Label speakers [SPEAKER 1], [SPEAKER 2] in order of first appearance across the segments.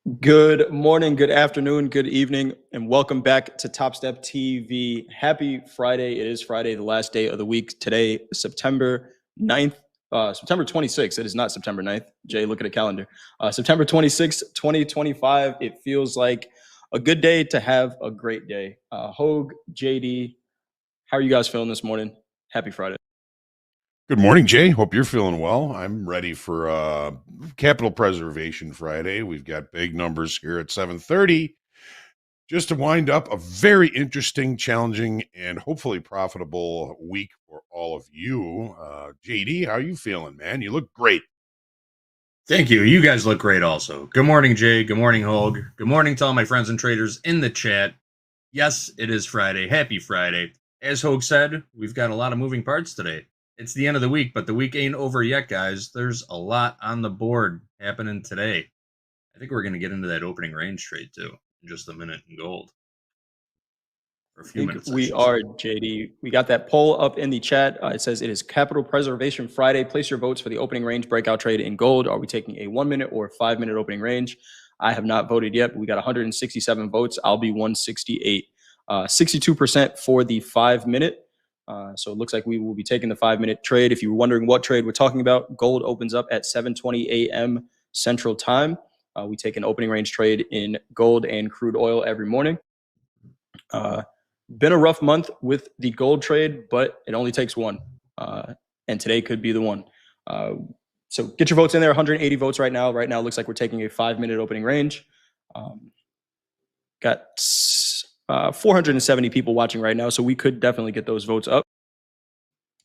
[SPEAKER 1] Good morning, good afternoon, good evening, and welcome back to TopstepTV. Happy Friday. It is Friday, the last day of the week. Today, September 9th, September 26th. It is not September 9th. Jay, look at the calendar. September 26th, 2025. It feels like a good day to have a great day. Hoag, JD, how are you guys feeling this morning? Happy Friday.
[SPEAKER 2] Good morning, Jay. Hope you're feeling well. I'm ready for Capital Preservation Friday. We've got big numbers here at 7:30. Just to wind up a very interesting, challenging, and hopefully profitable week for all of you. JD, how are you feeling, man? You look great.
[SPEAKER 3] Thank you. You guys look great also. Good morning, Jay. Good morning, Hoag. Good morning to all my friends and traders in the chat. Yes, it is Friday. Happy Friday. As Hoag said, we've got a lot of moving parts today. It's the end of the week, but the week ain't over yet, guys. There's a lot on the board happening today. I think we're going to get into that opening range trade, too, in just a minute in gold. For a few minutes,
[SPEAKER 1] We are, JD. We got that poll up in the chat. It says it is Capital Preservation Friday. Place your votes for the opening range breakout trade in gold. Are we taking a 1 minute or 5 minute opening range? I have not voted yet, but we got 167 votes. I'll be 168. 62% for the 5 minute. So it looks like we will be taking the 5 minute trade. If you were wondering what trade we're talking about, gold opens up at 7:20 a.m. Central Time. We take an opening range trade in gold and crude oil every morning. Been a rough month with the gold trade, but it only takes one. And today could be the one. So get your votes in there. 180 votes right now. Right now, it looks like we're taking a 5 minute opening range. Got 470 people watching right now, so we could definitely get those votes up.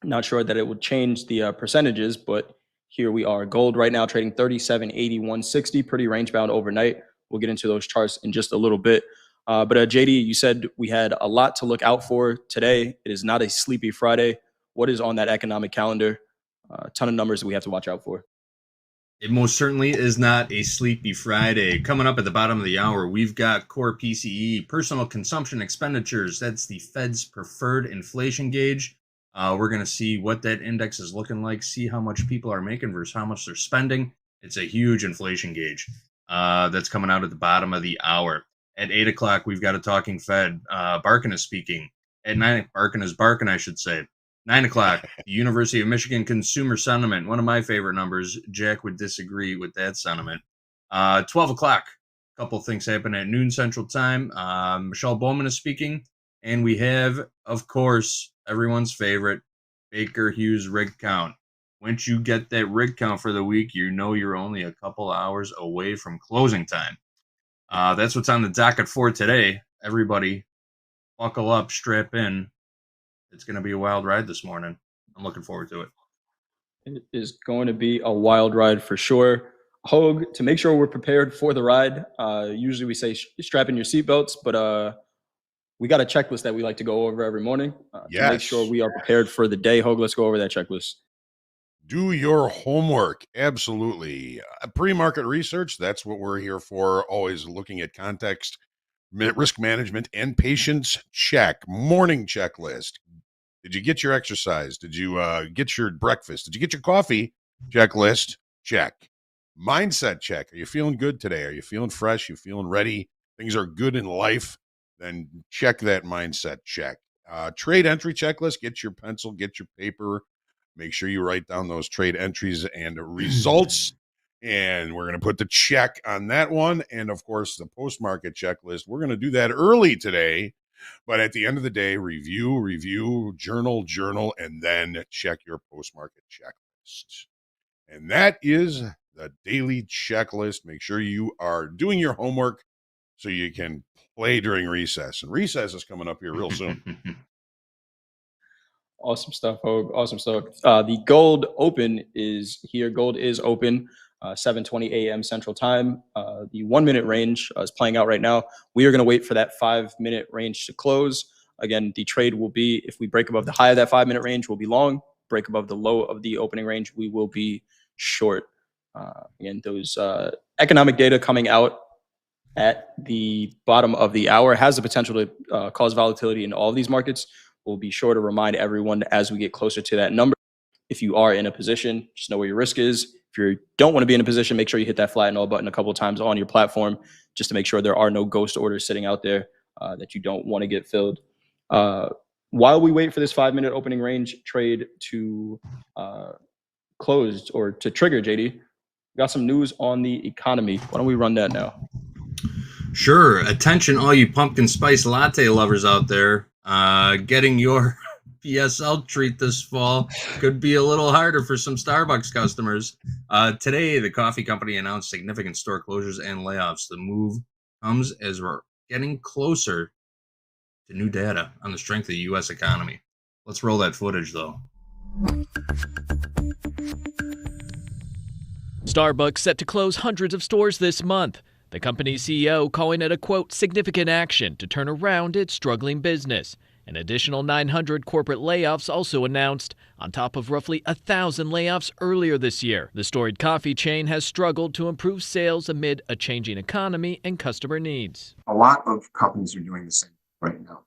[SPEAKER 1] Not sure that it would change the percentages, but here we are. Gold right now trading 37.80, 160, pretty range bound overnight. We'll get into those charts in just a little bit. But JD, you said we had a lot to look out for today. It is not a sleepy Friday. What is on that economic calendar? A ton of numbers that we have to watch out for.
[SPEAKER 3] It most certainly is not a sleepy Friday. Coming up at the bottom of the hour, we've got core PCE, personal consumption expenditures. That's the Fed's preferred inflation gauge. We're going to see what that index is looking like, see how much people are making versus how much they're spending. It's a huge inflation gauge that's coming out at the bottom of the hour. At 8 o'clock, we've got a talking Fed. Barkin is speaking. At 9, Barkin is barking, I should say. 9 o'clock, the University of Michigan consumer sentiment, one of my favorite numbers. Jack would disagree with that sentiment. 12 o'clock, a couple of things happen at noon Central Time. Michelle Bowman is speaking. And we have, of course, everyone's favorite, Baker Hughes rig count. Once you get that rig count for the week, you know you're only a couple hours away from closing time. That's what's on the docket for today. Everybody, buckle up, strap in. It's going to be a wild ride this morning. I'm looking forward to it.
[SPEAKER 1] It is going to be a wild ride for sure. Hoag, to make sure we're prepared for the ride, usually we say strap in your seatbelts, but we got a checklist that we like to go over every morning to make sure we are prepared for the day. Hoag, let's go over that checklist.
[SPEAKER 2] Do your homework. Absolutely. Pre-market research, that's what we're here for. Always looking at context, risk management, and patience. Check. Morning checklist. Did you get your exercise? Did you get your breakfast? Did you get your coffee? Checklist. Check. Mindset check. Are you feeling good today? Are you feeling fresh? You feeling ready? Things are good in life? Then check that mindset check. Trade entry checklist. Get your pencil, get your paper. Make sure you write down those trade entries and results. And we're going to put the check on that one. And of course, the post-market checklist. We're going to do that early today. But at the end of the day, review, journal, and then check your post-market checklist. And that is the daily checklist. Make sure you are doing your homework so you can play during recess. And recess is coming up here real soon.
[SPEAKER 1] Awesome stuff, Hoag. Awesome stuff. The gold open is here. Gold is open, 7:20 a.m. Central Time. The 1 minute range is playing out right now. We are going to wait for that 5 minute range to close. Again, the trade will be, if we break above the high of that 5 minute range, we'll be long. Break above the low of the opening range, we will be short. Again, those economic data coming out at the bottom of the hour has the potential to cause volatility in all of these markets. We'll be sure to remind everyone as we get closer to that number. if you are in a position, just know where your risk is. If you don't want to be in a position, make sure you hit that flatten all button a couple of times on your platform just to make sure there are no ghost orders sitting out there that you don't want to get filled. While we wait for this 5-minute opening range trade to close or to trigger, JD, we got some news on the economy. Why don't we run that now?
[SPEAKER 3] Sure. Attention, all you pumpkin spice latte lovers out there. Getting your PSL treat this fall could be a little harder for some Starbucks customers. Today, the coffee company announced significant store closures and layoffs. The move comes as we're getting closer to new data on the strength of the U.S. economy. Let's roll that footage, though.
[SPEAKER 4] Starbucks set to close hundreds of stores this month. The company's CEO calling it a, quote, significant action to turn around its struggling business. An additional 900 corporate layoffs also announced, on top of roughly 1,000 layoffs earlier this year. The storied coffee chain has struggled to improve sales amid a changing economy and customer needs.
[SPEAKER 5] A lot of companies are doing the same right now.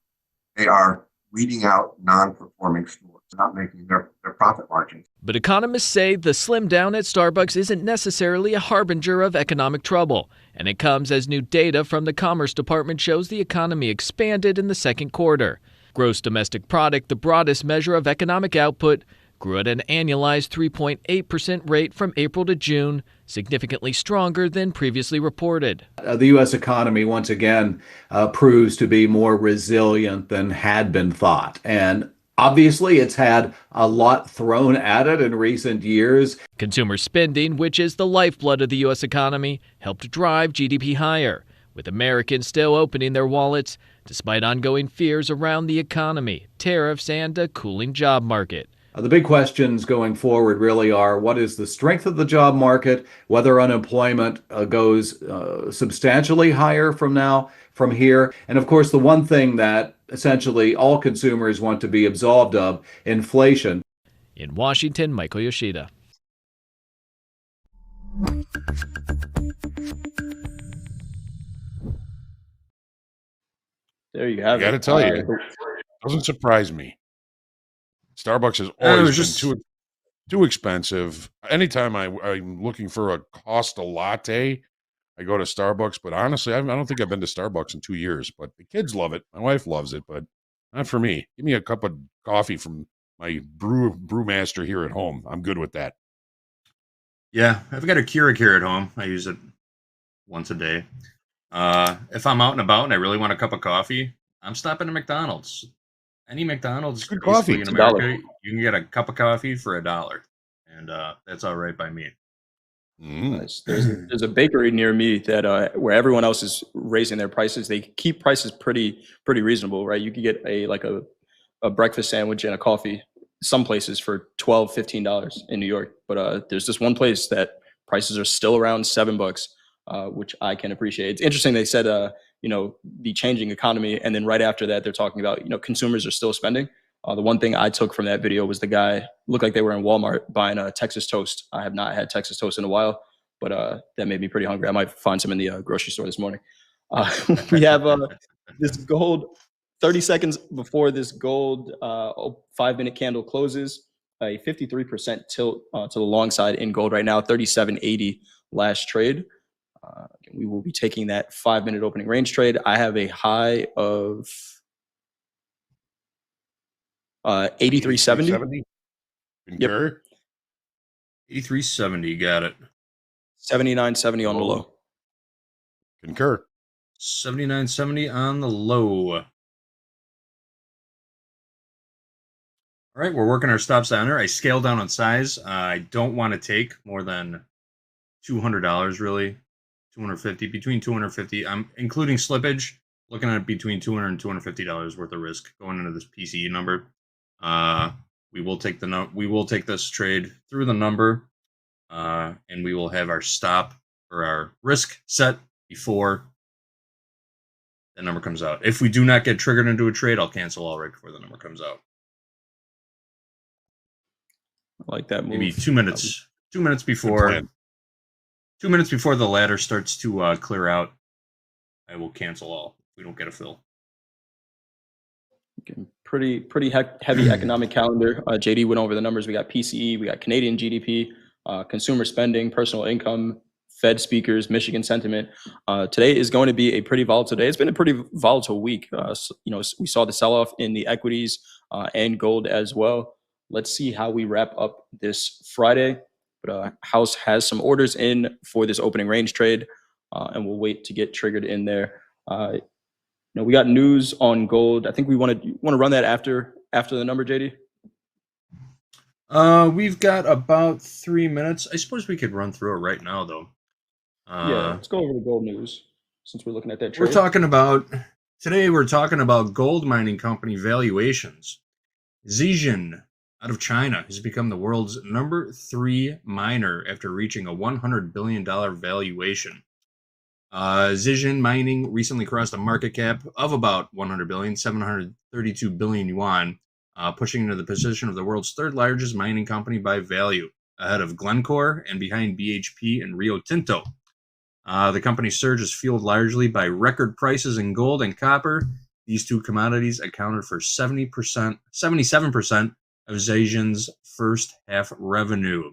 [SPEAKER 5] They are weeding out non-performing stores, not making their profit margins.
[SPEAKER 4] But economists say the slim down at Starbucks isn't necessarily a harbinger of economic trouble, and it comes as new data from the Commerce Department shows the economy expanded in the second quarter. Gross domestic product, the broadest measure of economic output, grew at an annualized 3.8% rate from April to June, significantly stronger than previously reported.
[SPEAKER 6] The U.S. economy, once again, proves to be more resilient than had been thought. And obviously, it's had a lot thrown at it in recent years.
[SPEAKER 4] Consumer spending, which is the lifeblood of the U.S. economy, helped drive GDP higher, with Americans still opening their wallets despite ongoing fears around the economy, tariffs, and a cooling job market.
[SPEAKER 6] The big questions going forward really are, what is the strength of the job market, whether unemployment goes substantially higher from here, and of course the one thing that essentially all consumers want to be absolved of, inflation.
[SPEAKER 4] In Washington, Michael Yoshida.
[SPEAKER 1] There you have
[SPEAKER 2] I
[SPEAKER 1] it.
[SPEAKER 2] got to tell you, it doesn't surprise me. Starbucks has always been too expensive. Anytime I'm looking for a Costa latte, I go to Starbucks. But honestly, I don't think I've been to Starbucks in 2 years. But the kids love it. My wife loves it, but not for me. Give me a cup of coffee from my brewmaster here at home. I'm good with that.
[SPEAKER 3] Yeah, I've got a Keurig here at home. I use it once a day. If I'm out and about and I really want a cup of coffee, I'm stopping at McDonald's. Any McDonald's
[SPEAKER 2] Good coffee.
[SPEAKER 3] in America, you can get a cup of coffee for $1, and that's all right by me.
[SPEAKER 1] Nice. There's a bakery near me that where everyone else is raising their prices. They keep prices pretty reasonable, right? You can get a breakfast sandwich and a coffee some places for $12, $15 in New York, but there's this one place that prices are still around $7, which I can appreciate. It's interesting. They said the changing economy, and then right after that they're talking about consumers are still spending. The one thing I took from that video was the guy looked like they were in Walmart buying a Texas toast. I have not had Texas toast in a while, but that made me pretty hungry. I might find some in the grocery store this morning. We have this gold, 30 seconds before this gold 5-minute candle closes, a 53% tilt to the long side in gold right now, 37.80 last trade. We will be taking that 5-minute opening range trade. I have a high of 83.70.
[SPEAKER 2] Concur.
[SPEAKER 3] 83.70, got it.
[SPEAKER 1] 79.70 on the low.
[SPEAKER 2] Concur.
[SPEAKER 3] 79.70 on the low. All right, we're working our stops down there. I scaled down on size. I don't want to take more than $200, really. 250, between 250. I'm including slippage, looking at between $200 and $250 worth of risk going into this PCE number. We will take this trade through the number, and we will have our stop or our risk set before the number comes out. If we do not get triggered into a trade, I'll cancel all right before the number comes out.
[SPEAKER 1] I like that move.
[SPEAKER 3] Maybe 2 minutes. 2 minutes before. 2 minutes before the ladder starts to clear out, I will cancel all if we don't get a fill.
[SPEAKER 1] Pretty heavy economic calendar. JD went over the numbers. We got PCE, we got Canadian GDP, consumer spending, personal income, Fed speakers, Michigan sentiment. Today is going to be a pretty volatile day. It's been a pretty volatile week. We saw the sell-off in the equities and gold as well. Let's see how we wrap up this Friday. But House has some orders in for this opening range trade, and we'll wait to get triggered in there. We got news on gold. I think we want to run that after the number, JD.
[SPEAKER 3] We've got about 3 minutes. I suppose we could run through it right now, though.
[SPEAKER 1] Yeah, let's go over the gold news since we're looking at that trade.
[SPEAKER 3] Today we're talking about gold mining company valuations. Zijin out of China has become the world's number 3 miner after reaching a $100 billion valuation. Zijin Mining recently crossed a market cap of about 100 billion, 732 billion yuan, pushing into the position of the world's third largest mining company by value, ahead of Glencore and behind BHP and Rio Tinto. The company's surge is fueled largely by record prices in gold and copper. These two commodities accounted for 77% of Zijin's first half revenue.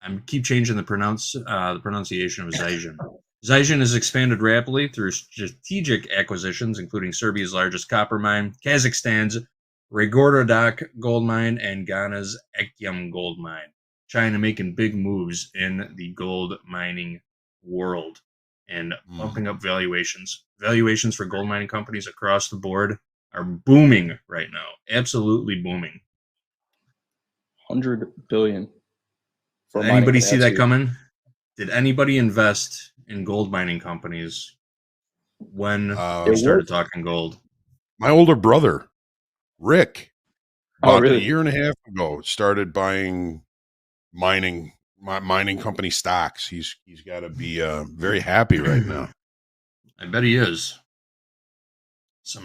[SPEAKER 3] I keep changing the pronunciation of Zijin. Zijin has expanded rapidly through strategic acquisitions, including Serbia's largest copper mine, Kazakhstan's Regordodak gold mine, and Ghana's Ekyam gold mine. China making big moves in the gold mining world and bumping up valuations. Valuations for gold mining companies across the board are booming right now. Absolutely booming.
[SPEAKER 1] 100 billion.
[SPEAKER 3] Did anybody see that coming? Did anybody invest in gold mining companies when we started talking gold?
[SPEAKER 2] My older brother, Rick, about
[SPEAKER 1] really?
[SPEAKER 2] a year and a half ago, started buying mining company stocks. He's got to be very happy right now.
[SPEAKER 3] I bet he is. Those are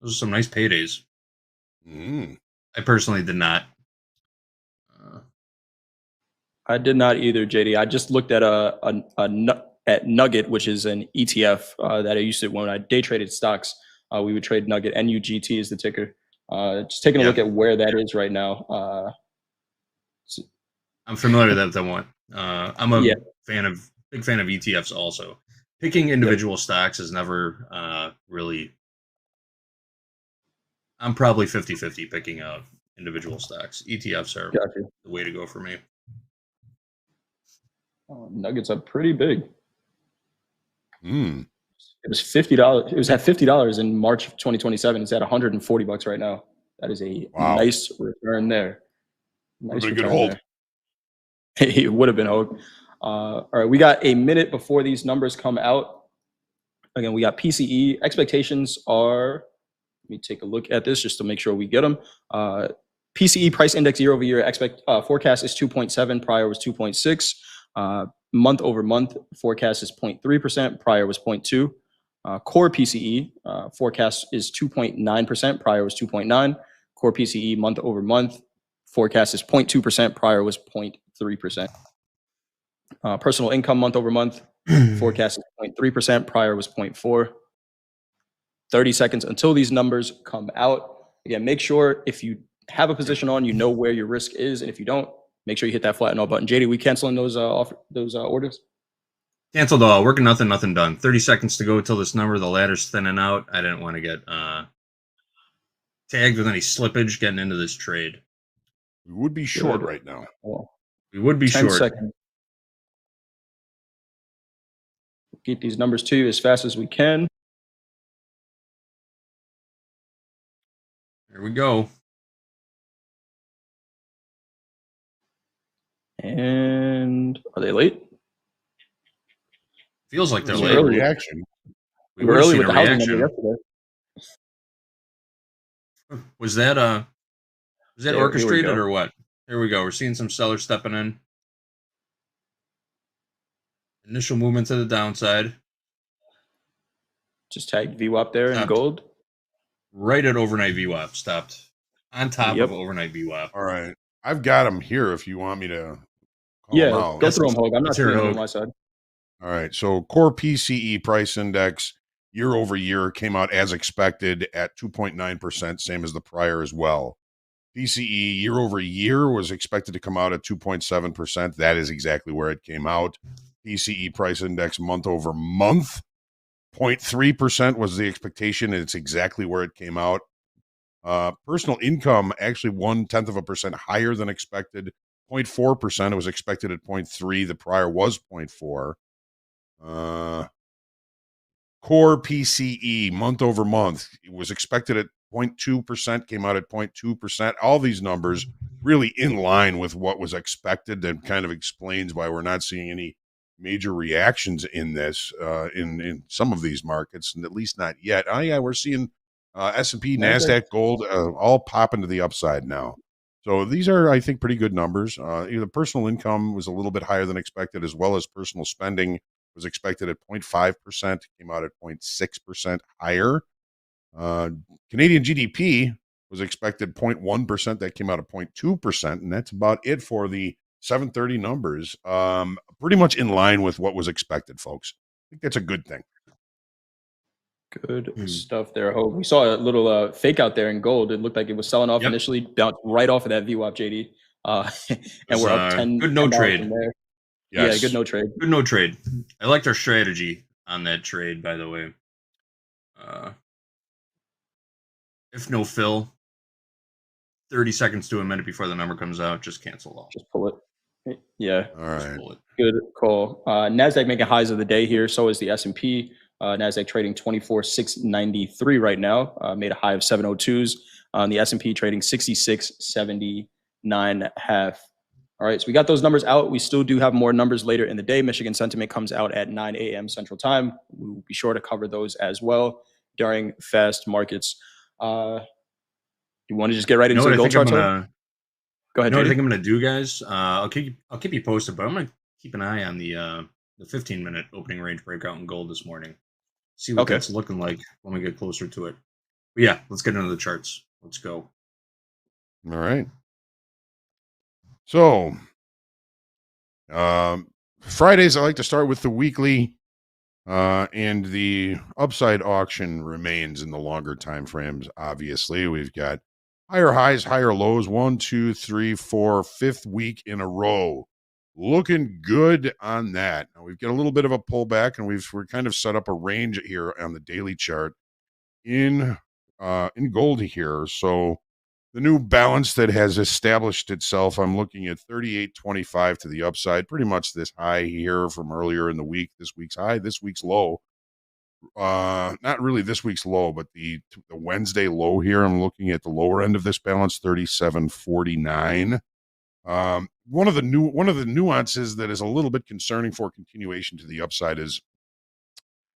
[SPEAKER 3] some nice paydays. I personally did not.
[SPEAKER 1] I did not either, JD. I just looked at at Nugget, which is an ETF that I used to when I day traded stocks. We would trade Nugget. NUGT is the ticker. Just taking a look at where that is right now.
[SPEAKER 3] I'm familiar with that one. I'm a big fan of ETFs also. Picking individual stocks is never really. I'm probably 50-50 picking out individual stocks. ETFs are the way to go for me.
[SPEAKER 1] Nuggets are pretty big.
[SPEAKER 2] It
[SPEAKER 1] was $50. It was at $50 in March of 2027. It's at $140 right now. That is a nice return there.
[SPEAKER 2] Nice a good hold.
[SPEAKER 1] It would have been hold. All right, we got a minute before these numbers come out. Again, we got PCE. Expectations are. Let me take a look at this just to make sure we get them. PCE price index year over year forecast is 2.7. Prior was 2.6. Month over month forecast is 0.3%. Prior was 0.2. Core PCE forecast is 2.9%. Prior was 2.9. Core PCE month over month forecast is 0.2%. Prior was 0.3%. Personal income month over month forecast is 0.3%. Prior was 0.4. 30 seconds until these numbers come out. Again, make sure if you have a position on, you know where your risk is, and if you don't, make sure you hit that flatten all button. JD, we canceling those orders?
[SPEAKER 3] Canceled all. Working nothing done. 30 seconds to go till this number. The ladder's thinning out. I didn't want to get tagged with any slippage getting into this trade.
[SPEAKER 2] We would be short right now.
[SPEAKER 3] We would be
[SPEAKER 1] 10
[SPEAKER 3] short.
[SPEAKER 1] Seconds. Get these numbers to you as fast as we can.
[SPEAKER 3] Here we go.
[SPEAKER 1] And are they late?
[SPEAKER 3] Feels like they're late.
[SPEAKER 2] Early reaction.
[SPEAKER 1] We were early with the housing number yesterday.
[SPEAKER 3] Was that orchestrated or what? Here we go. We're seeing some sellers stepping in. Initial movement to the downside.
[SPEAKER 1] Just tagged VWAP there in gold.
[SPEAKER 3] Right at overnight VWAP. Stopped on top of overnight VWAP.
[SPEAKER 2] All right. I've got them here if you want me to call them out.
[SPEAKER 1] Go through them, Hoag. I'm not seeing them on my side.
[SPEAKER 2] All right. So core PCE price index year over year came out as expected at 2.9%, same as the prior as well. PCE year over year was expected to come out at 2.7%. That is exactly where it came out. PCE price index month over month, 0.3% was the expectation, and it's exactly where it came out. Personal income actually 0.1% higher than expected, 0.4%. It was expected at 0.3. The prior was 0.4. Core PCE month over month, it was expected at 0.2%, came out at 0.2%. All these numbers really in line with what was expected, and kind of explains why we're not seeing any major reactions in this in some of these markets, and at least not yet. Oh yeah, we're seeing S&P, NASDAQ, gold all pop into the upside now. So these are, I think, pretty good numbers. The personal income was a little bit higher than expected, as well as personal spending was expected at 0.5%, came out at 0.6% higher. Canadian GDP was expected 0.1%, that came out at 0.2%, and that's about it for the 7:30 numbers. Pretty much in line with what was expected, folks. I think that's a good thing.
[SPEAKER 1] Good stuff there. Hope we saw a little fake out there in gold. It looked like it was selling off initially, bounced right off of that VWAP, JD, and we're up 10.
[SPEAKER 3] Good no trade.
[SPEAKER 1] From there.
[SPEAKER 2] Yes.
[SPEAKER 1] Yeah, good no trade.
[SPEAKER 3] Good no trade. I liked our strategy on that trade, by the way. If no fill, 30 seconds to a minute before the number comes out, just cancel off.
[SPEAKER 1] Just pull it. Yeah.
[SPEAKER 2] All right.
[SPEAKER 3] Pull it.
[SPEAKER 1] Good call. NASDAQ making highs of the day here. So is the S&P. NASDAQ trading 24,693 right now. Made a high of 702s. The S&P trading 66.79.5. All right, so we got those numbers out. We still do have more numbers later in the day. Michigan sentiment comes out at 9 a.m. Central Time. We will be sure to cover those as well during fast markets. You want to just get right into the gold charts? Go ahead.
[SPEAKER 3] You know what I think I'm going to do, guys? I'll keep you posted, but I'm going to keep an eye on the 15-minute opening range breakout in gold this morning. See what that's looking like when we get closer to it. But yeah, let's get into the charts. Let's go.
[SPEAKER 2] All right. So, Fridays, I like to start with the weekly, and the upside auction remains in the longer time frames. Obviously, we've got higher highs, higher lows, 1, 2, 3, 4, fifth week in a row. Looking good on that. Now we've got a little bit of a pullback, and we're kind of set up a range here on the daily chart in gold here. So the new balance that has established itself, I'm looking at 38.25 to the upside, pretty much this high here from earlier in the week, this week's high, this week's low. Not really this week's low, but the Wednesday low here, I'm looking at the lower end of this balance, 37.49. One of the nuances that is a little bit concerning for continuation to the upside is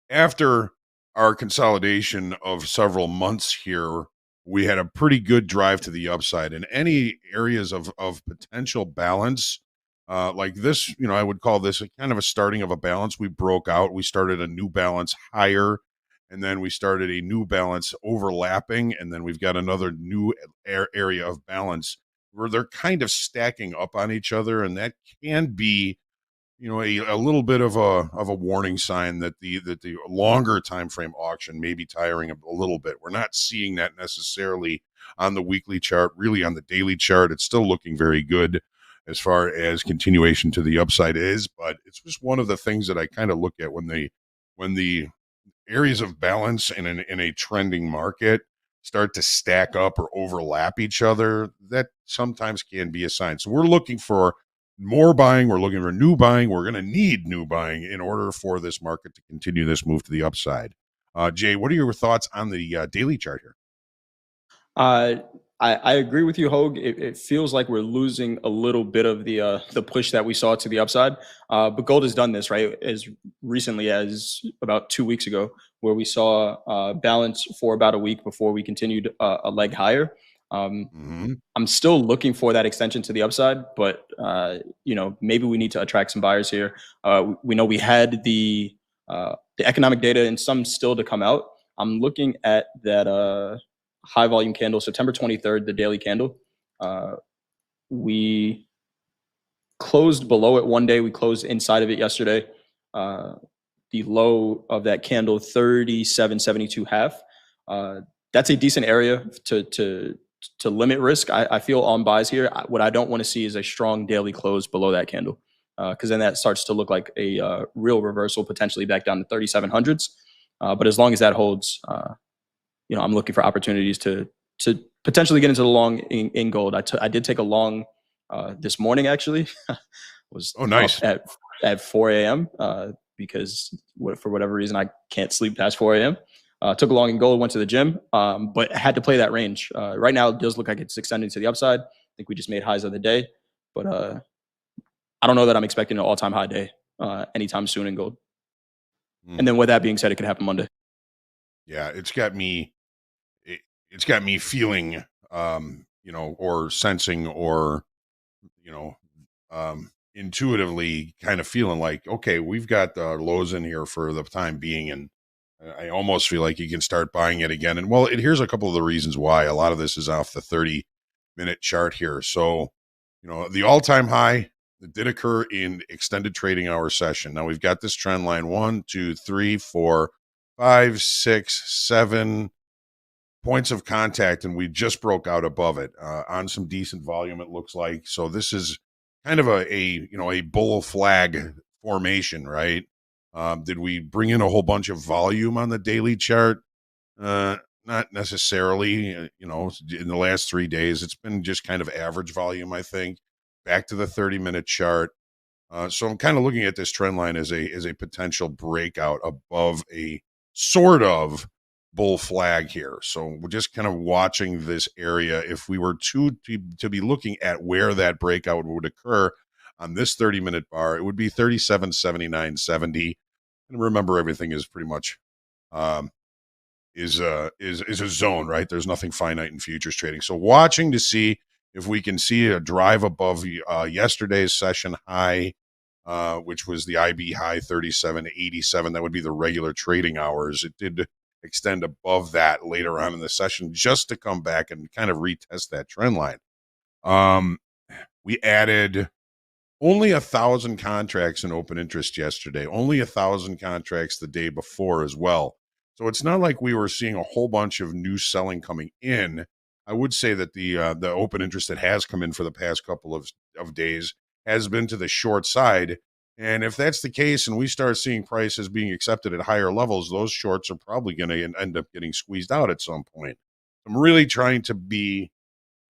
[SPEAKER 2] after our consolidation of several months here, we had a pretty good drive to the upside, and any areas of potential balance, like this, I would call this a kind of a starting of a balance. We broke out, we started a new balance higher, and then we started a new balance overlapping, and then we've got another new area of balance where they're kind of stacking up on each other, and that can be, a little bit of a warning sign that the longer time frame auction may be tiring a little bit. We're not seeing that necessarily on the weekly chart. Really, on the daily chart, it's still looking very good as far as continuation to the upside is, but it's just one of the things that I kind of look at when the areas of balance in a trending market start to stack up or overlap each other. That sometimes can be a sign. So we're looking for more buying. We're looking for new buying. We're going to need new buying in order for this market to continue this move to the upside. Jay, what are your thoughts on the daily chart here?
[SPEAKER 1] I agree with you, Hoag. It feels like we're losing a little bit of the push that we saw to the upside. But gold has done this, right, as recently as about 2 weeks ago, where we saw balance for about a week before we continued a leg higher. I'm still looking for that extension to the upside, but maybe we need to attract some buyers here. We know we had the economic data and some still to come out. I'm looking at that high volume candle, September 23rd, the daily candle. We closed below it one day. We closed inside of it yesterday. The the low of that candle 37.72 half. That's a decent area to limit risk. I feel on buys here. What I don't want to see is a strong daily close below that candle, because then that starts to look like a real reversal, potentially back down to 3700s. But as long as that holds, I'm looking for opportunities to potentially get into the long in gold. I did take a long this morning, actually. Was
[SPEAKER 2] nice
[SPEAKER 1] up at 4 a.m. Because for whatever reason I can't sleep past 4 a.m. Took a long in gold, went to the gym, but had to play that range. Right now it does look like it's extending to the upside. I think we just made highs of the day, but I don't know that I'm expecting an all-time high day anytime soon in gold. And then with that being said, it could happen Monday.
[SPEAKER 2] Yeah, it's got me feeling, or sensing, or, intuitively kind of feeling like, okay, we've got the lows in here for the time being. And I almost feel like you can start buying it again. And well, here's a couple of the reasons why. A lot of this is off the 30-minute chart here. So, the all-time high that did occur in extended trading hour session. Now we've got this trend line 1, 2, 3, 4, 5, 6, 7 points of contact, and we just broke out above it on some decent volume, it looks like. So this is kind of a bull flag formation, right? Did we bring in a whole bunch of volume on the daily chart? Not necessarily. In the last 3 days, it's been just kind of average volume, I think. Back to the 30-minute chart. So I'm kind of looking at this trend line as a potential breakout above a sort of bull flag here. So we're just kind of watching this area. If we were to be looking at where that breakout would occur on this 30-minute bar, it would be 37.79.70. And remember, everything is pretty much is a zone, right? There's nothing finite in futures trading. So watching to see if we can see a drive above yesterday's session high, which was the IB high 37.87. That would be the regular trading hours. It did extend above that later on in the session just to come back and kind of retest that trend line. We added only 1,000 contracts in open interest yesterday, only 1,000 contracts the day before as well. So it's not like we were seeing a whole bunch of new selling coming in. I would say that the open interest that has come in for the past couple of days has been to the short side. And if that's the case and we start seeing prices being accepted at higher levels, those shorts are probably going to end up getting squeezed out at some point. I'm really trying to be,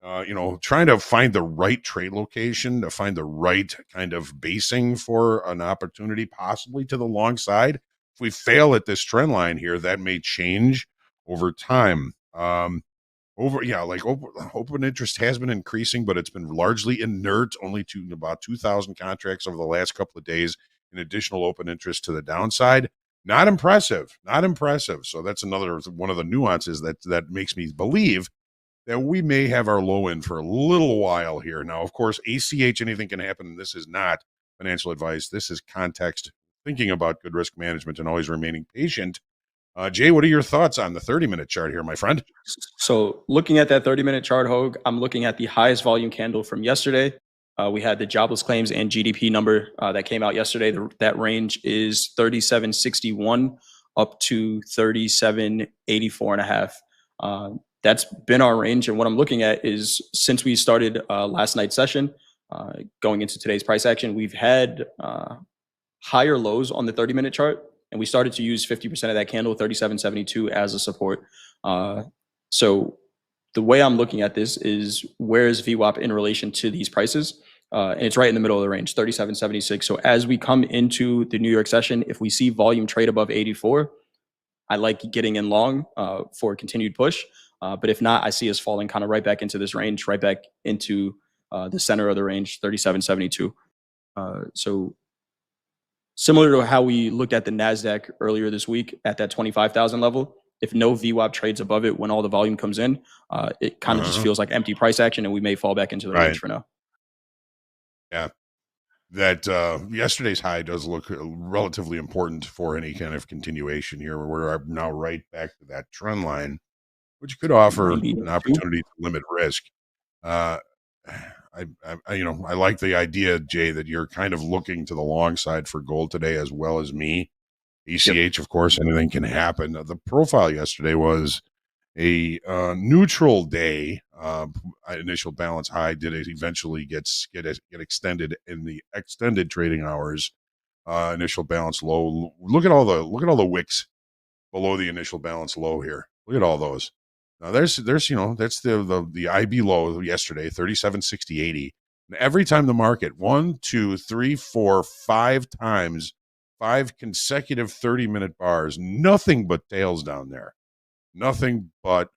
[SPEAKER 2] trying to find the right trade location, to find the right kind of basing for an opportunity, possibly to the long side. If we fail at this trend line here, that may change over time. Open interest has been increasing, but it's been largely inert, only to about 2,000 contracts over the last couple of days in additional open interest to the downside. Not impressive. So that's another one of the nuances that makes me believe that we may have our low end for a little while here. Now, of course, ACH, anything can happen, and this is not financial advice. This is context, thinking about good risk management and always remaining patient. Jay, what are your thoughts on the 30-minute chart here, my friend?
[SPEAKER 1] So looking at that 30-minute chart, Hoag, I'm looking at the highest volume candle from yesterday. We had the jobless claims and GDP number that came out yesterday. That range is 37.61 up to 37.84.5. That's been our range. And what I'm looking at is, since we started last night's session, going into today's price action, we've had higher lows on the 30-minute chart. And we started to use 50% of that candle, 37.72, as a support. So the way I'm looking at this is, where is VWAP in relation to these prices? And it's right in the middle of the range, 37.76. So as we come into the New York session, if we see volume trade above 84, I like getting in long for a continued push. But if not, I see us falling kind of right back into this range, right back into the center of the range, 37.72. So similar to how we looked at the NASDAQ earlier this week at that 25,000 level, if no VWAP trades above it when all the volume comes in, it kind of just feels like empty price action, and we may fall back into the range for now.
[SPEAKER 2] Yeah. That yesterday's high does look relatively important for any kind of continuation here. We're now right back to that trend line, which could offer an opportunity to limit risk. I like the idea, Jay, that you're kind of looking to the long side for gold today, as well as me. ACH, of course, anything can happen. The profile yesterday was a neutral day. Initial balance high did it eventually get extended in the extended trading hours. Initial balance low. Look at all the wicks below the initial balance low here. Look at all those. Now there's that's the IB low yesterday, 37.60.80. And every time the market 1, 2, 3, 4, 5 times, 5 consecutive 30-minute bars, nothing but tails down there. Nothing but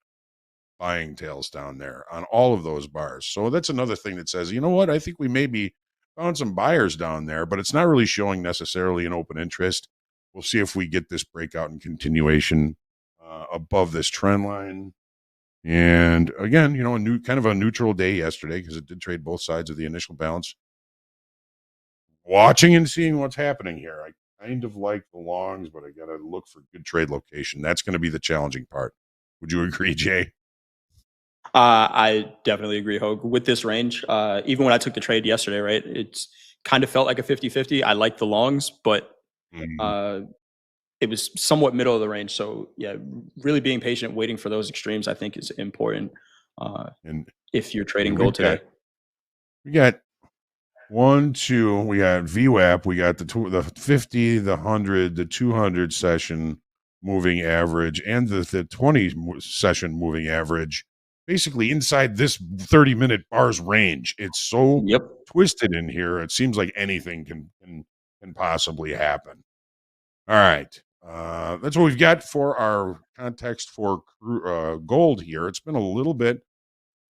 [SPEAKER 2] buying tails down there on all of those bars. So that's another thing that says, you know what, I think we maybe found some buyers down there, but it's not really showing necessarily an open interest. We'll see if we get this breakout and continuation above this trend line. And again, you know, a neutral day yesterday because it did trade both sides of the initial balance. Watching and seeing what's happening here. I kind of like the longs, but I got to look for good trade location. That's going to be the challenging part. Would you agree, Jay?
[SPEAKER 1] I definitely agree, Hoag. With this range, even when I took the trade yesterday, right, it's kind of felt like a 50-50. I like the longs, but it was somewhat middle of the range. So, yeah, really being patient, waiting for those extremes, I think is important
[SPEAKER 2] And
[SPEAKER 1] if you're trading gold today.
[SPEAKER 2] We got 1, 2, we got VWAP, we got the 50, the 100, the 200 session moving average, and the 20 session moving average. Basically inside this 30-minute bars range. It's so twisted in here. It seems like anything can possibly happen. All right. That's what we've got for our context for gold here. It's been a little bit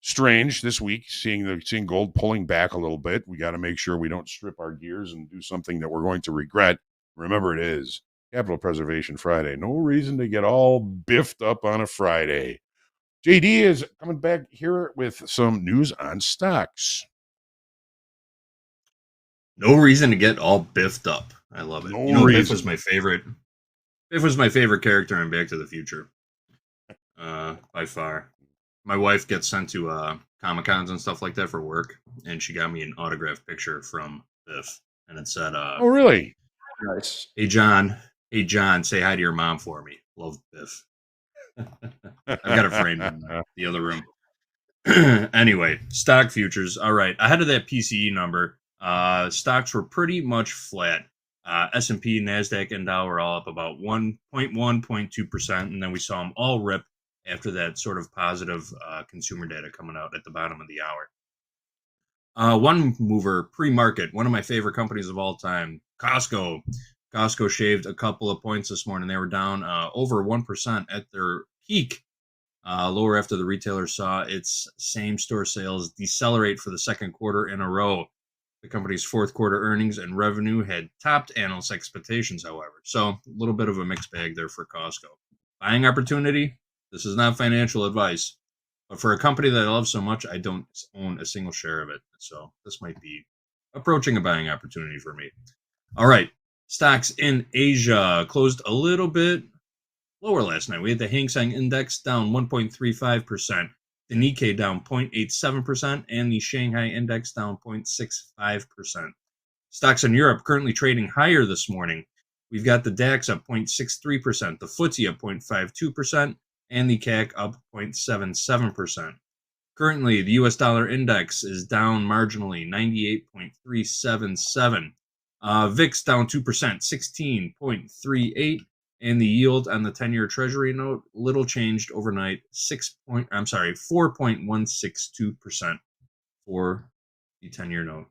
[SPEAKER 2] strange this week, seeing gold pulling back a little bit. We got to make sure we don't strip our gears and do something that we're going to regret. Remember, it is Capital Preservation Friday. No reason to get all biffed up on a Friday. JD is coming back here with some news on stocks.
[SPEAKER 3] No reason to get all biffed up. I love it. Biff was my favorite. Biff was my favorite character in Back to the Future. By far. My wife gets sent to Comic-Cons and stuff like that for work, and she got me an autographed picture from Biff. And it said,
[SPEAKER 2] oh, really?
[SPEAKER 3] Nice. Hey, John, say hi to your mom for me. Love, Biff. I've got it framed in the other room. Anyway, stock futures. All right. Ahead of that PCE number, stocks were pretty much flat. S&P, NASDAQ, and Dow were all up about 1.1, 0.2%, and then we saw them all rip after that sort of positive consumer data coming out at the bottom of the hour. One mover, pre-market, one of my favorite companies of all time, Costco. Costco shaved a couple of points this morning. They were down over 1% at their peak, lower after the retailer saw its same-store sales decelerate for the second quarter in a row. The company's fourth quarter earnings and revenue had topped analyst expectations, however. So a little bit of a mixed bag there for Costco. Buying opportunity? This is not financial advice. But for a company that I love so much, I don't own a single share of it. So this might be approaching a buying opportunity for me. All right. Stocks in Asia closed a little bit lower last night. We had the Hang Seng Index down 1.35%, the Nikkei down 0.87%, and the Shanghai Index down 0.65%. Stocks in Europe currently trading higher this morning. We've got the DAX up 0.63%, the FTSE up 0.52%, and the CAC up 0.77%. Currently, the US dollar index is down marginally, 98.377. VIX down 2%, 16.38, and the yield on the 10-year Treasury note little changed overnight, 4.162% for the 10-year note.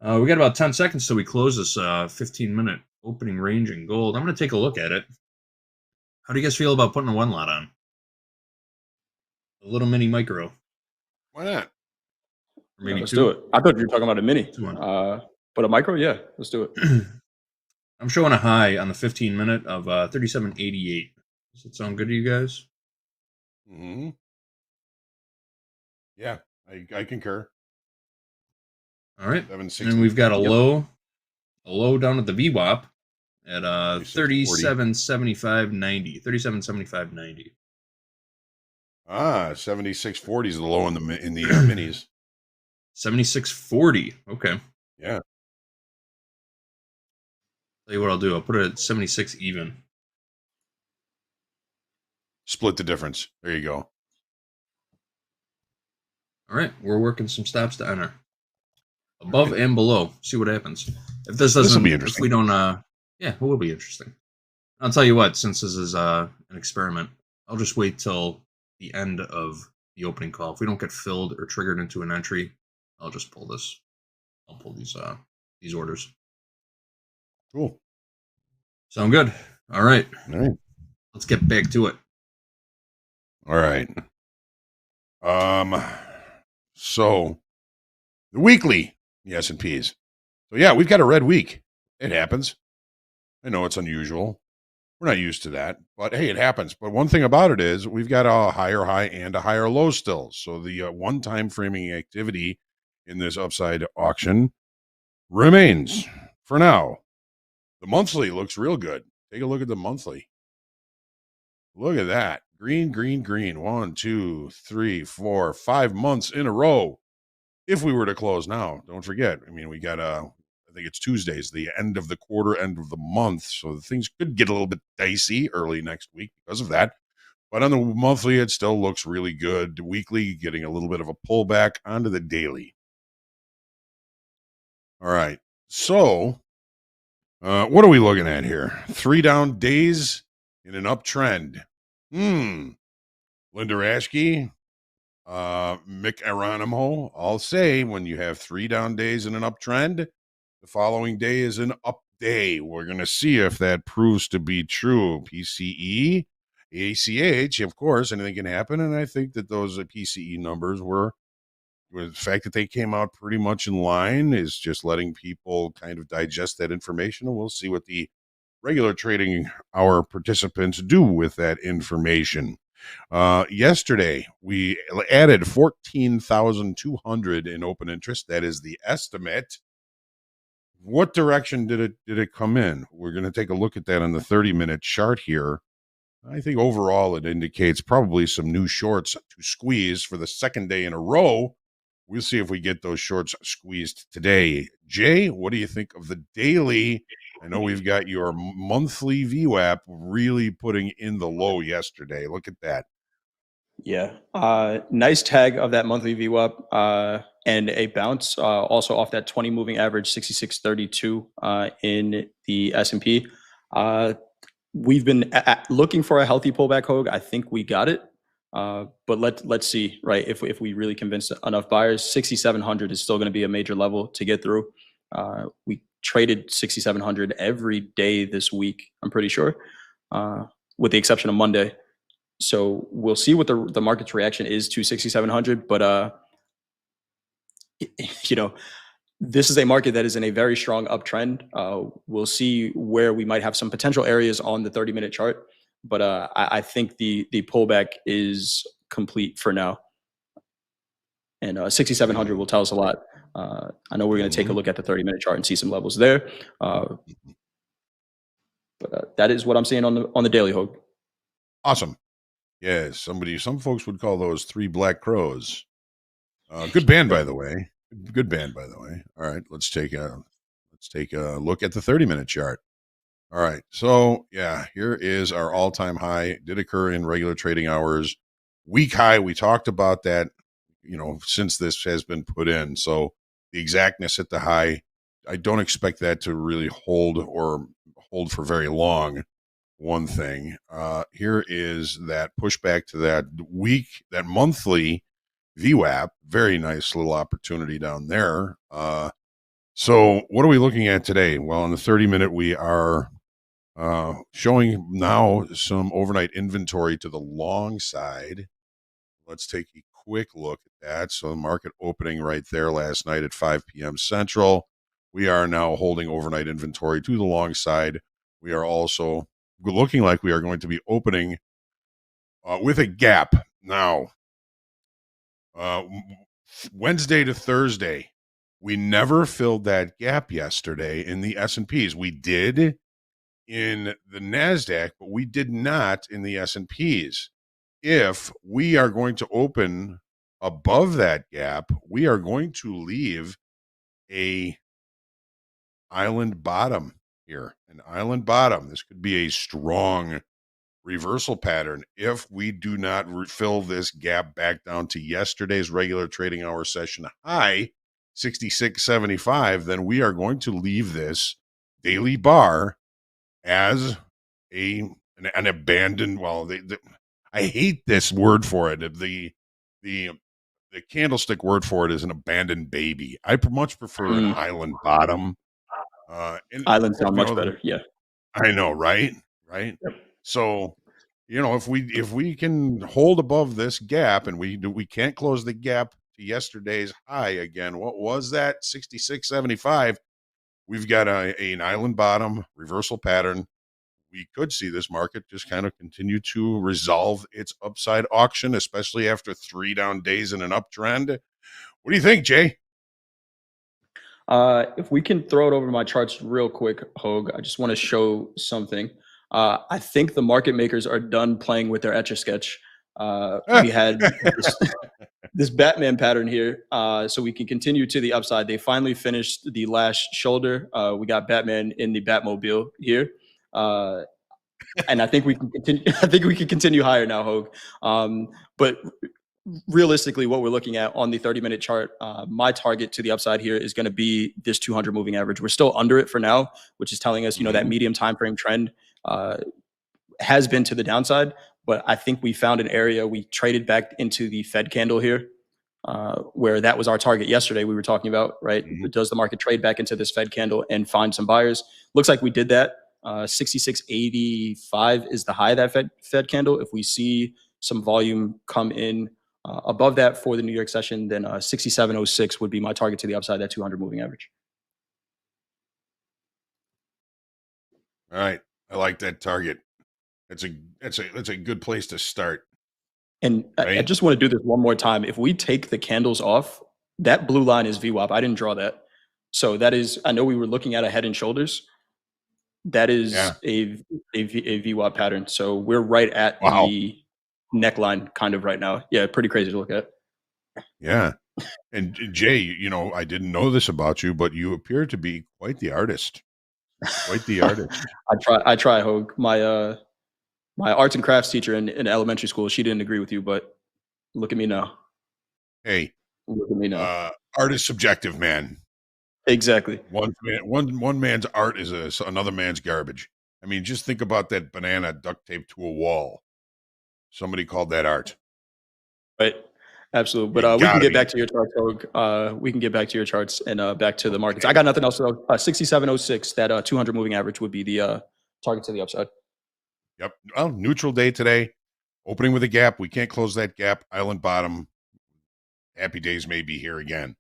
[SPEAKER 3] We got about 10 seconds till we close this 15-minute opening range in gold. I'm going to take a look at it. How do you guys feel about putting a one lot on? A little mini micro.
[SPEAKER 2] Why not?
[SPEAKER 3] Or maybe
[SPEAKER 1] let's
[SPEAKER 3] two.
[SPEAKER 1] do it. I thought you were talking about a mini. But a micro, yeah, let's do it.
[SPEAKER 3] I'm showing a high on the 15-minute of 37.88. Does that sound good to you guys?
[SPEAKER 2] Mm-hmm. Yeah, I concur.
[SPEAKER 3] All right. And we've got a low down at the VWAP at 37.75.90. 37.75.90.
[SPEAKER 2] 76.40 is the low in the minis.
[SPEAKER 3] 76.40. Okay.
[SPEAKER 2] Yeah.
[SPEAKER 3] Tell you what I'll do. I'll put it at 76 even.
[SPEAKER 2] Split the difference. There you go.
[SPEAKER 3] All right, we're working some stops to enter. Above and below. See what happens. If this doesn't,
[SPEAKER 2] This'll be interesting.
[SPEAKER 3] if we don't, yeah, it will be interesting. I'll tell you what, since this is an experiment, I'll just wait till the end of the opening call. If we don't get filled or triggered into an entry, I'll just pull this. I'll pull these orders.
[SPEAKER 2] Cool.
[SPEAKER 3] Sound good? All right.
[SPEAKER 2] All right.
[SPEAKER 3] Let's get back to it.
[SPEAKER 2] All right. So the weekly, the S&Ps. So yeah, we've got a red week. It happens. I know it's unusual. We're not used to that, but hey, it happens. But one thing about it is we've got a higher high and a higher low still. So the one-time framing activity in this upside auction remains for now. The monthly looks real good. Take a look at the monthly. Look at that. Green, green, green. 1, 2, 3, 4, 5 months in a row. If we were to close now, don't forget. I mean, we got I think it's Tuesdays, the end of the quarter, end of the month. So things could get a little bit dicey early next week because of that. But on the monthly, it still looks really good. Weekly, getting a little bit of a pullback onto the daily. All right. So what are we looking at here? 3 down days in an uptrend. Linda Raschke, Mick Aronimo, all say when you have 3 down days in an uptrend, the following day is an up day. We're going to see if that proves to be true. PCE, ACH, of course, anything can happen. And I think that those PCE numbers were, the fact that they came out pretty much in line is just letting people kind of digest that information. And we'll see what the regular trading hour participants do with that information. Yesterday, we added 14,200 in open interest. That is the estimate. What direction did it come in? We're going to take a look at that on the 30-minute chart here. I think overall it indicates probably some new shorts to squeeze for the second day in a row. We'll see if we get those shorts squeezed today. Jay, what do you think of the daily? I know we've got your monthly VWAP really putting in the low yesterday. Look at that.
[SPEAKER 1] Yeah. Nice tag of that monthly VWAP and a bounce also off that 20 moving average 6632 in the S&P. We've been looking for a healthy pullback, Hoag. I think we got it. But let's see, right? If we really convince enough buyers, 6,700 is still going to be a major level to get through. We traded 6,700 every day this week, I'm pretty sure, with the exception of Monday. So we'll see what the market's reaction is to 6,700. But you know, this is a market that is in a very strong uptrend. We'll see where we might have some potential areas on the 30-minute chart. But I think the pullback is complete for now. And 6,700 will tell us a lot. I know we're going to take a look at the 30-minute chart and see some levels there. But that is what I'm seeing on the daily, Hoag.
[SPEAKER 2] Awesome. Yeah, some folks would call those 3 black crows. Good band, by the way. Good band, by the way. All right, let's take a look at the 30-minute chart. All right, so yeah, here is our all-time high. Did occur in regular trading hours. Week high, we talked about that, since this has been put in. So the exactness at the high, I don't expect that to really hold for very long. One thing, here is that pushback to that monthly VWAP. Very nice little opportunity down there. So what are we looking at today? Well, on the 30-minute, we are showing now some overnight inventory to the long side. Let's take a quick look at that. So the market opening right there last night at 5 p.m. Central. We are now holding overnight inventory to the long side. We are also looking like we are going to be opening with a gap now. Wednesday to Thursday, we never filled that gap yesterday in the S&Ps. We did in the NASDAQ, but we did not in the S&Ps. If we are going to open above that gap, we are going to leave a island bottom here, an island bottom. This could be a strong reversal pattern. If we do not fill this gap back down to yesterday's regular trading hour session high, 66.75, then we are going to leave this daily bar as an abandoned, well, I hate this word for it. The candlestick word for it is an abandoned baby. I much prefer an island bottom.
[SPEAKER 1] Island sound much better. Yeah,
[SPEAKER 2] I know, right? Right.
[SPEAKER 1] Yep.
[SPEAKER 2] So, if we can hold above this gap, and we can't close the gap to yesterday's high again. What was that? 66.75. We've got an island bottom reversal pattern. We could see this market just kind of continue to resolve its upside auction, especially after 3 down days in an uptrend. What do you think, Jay?
[SPEAKER 1] If we can throw it over my charts real quick, Hoag, I just want to show something. I think the market makers are done playing with their Etch-a-Sketch. We had this Batman pattern here, so we can continue to the upside. They finally finished the last shoulder. We got Batman in the Batmobile here. And I think we can continue. I think we can continue higher now, Hoag. But realistically, what we're looking at on the 30-minute chart, my target to the upside here is going to be this 200 moving average. We're still under it for now, which is telling us, that medium time frame trend has been to the downside. But I think we found an area. We traded back into the Fed candle here, where that was our target yesterday. We were talking about, right? Does the market trade back into this Fed candle and find some buyers? Looks like we did that. 66.85 is the high of that Fed candle. If we see some volume come in above that for the New York session, then 67.06 would be my target to the upside, that 200 moving average.
[SPEAKER 2] All right, I like that target. That's a good place to start.
[SPEAKER 1] And
[SPEAKER 2] right?
[SPEAKER 1] I just want to do this one more time. If we take the candles off, that blue line is VWAP. I didn't draw that, so that is. I know we were looking at a head and shoulders. That is a VWAP pattern. So we're right at the neckline kind of right now. Yeah, pretty crazy to look at.
[SPEAKER 2] Yeah. And Jay, I didn't know this about you, but you appear to be quite the artist. Quite the artist.
[SPEAKER 1] I try, Hoag. My arts and crafts teacher in elementary school, she didn't agree with you, but look at me now.
[SPEAKER 2] Hey.
[SPEAKER 1] Look at me now.
[SPEAKER 2] Art is subjective, man.
[SPEAKER 1] Exactly.
[SPEAKER 2] One man's art is another man's garbage. I mean, just think about that banana duct taped to a wall. Somebody called that art.
[SPEAKER 1] Right. Absolutely. But we can get back to your charts, Hoag. We can get back to your charts and back to the markets. I got nothing else. 67.06, that 200 moving average would be the target to the upside.
[SPEAKER 2] Yep. Well, neutral day today. Opening with a gap. We can't close that gap. Island bottom. Happy days may be here again.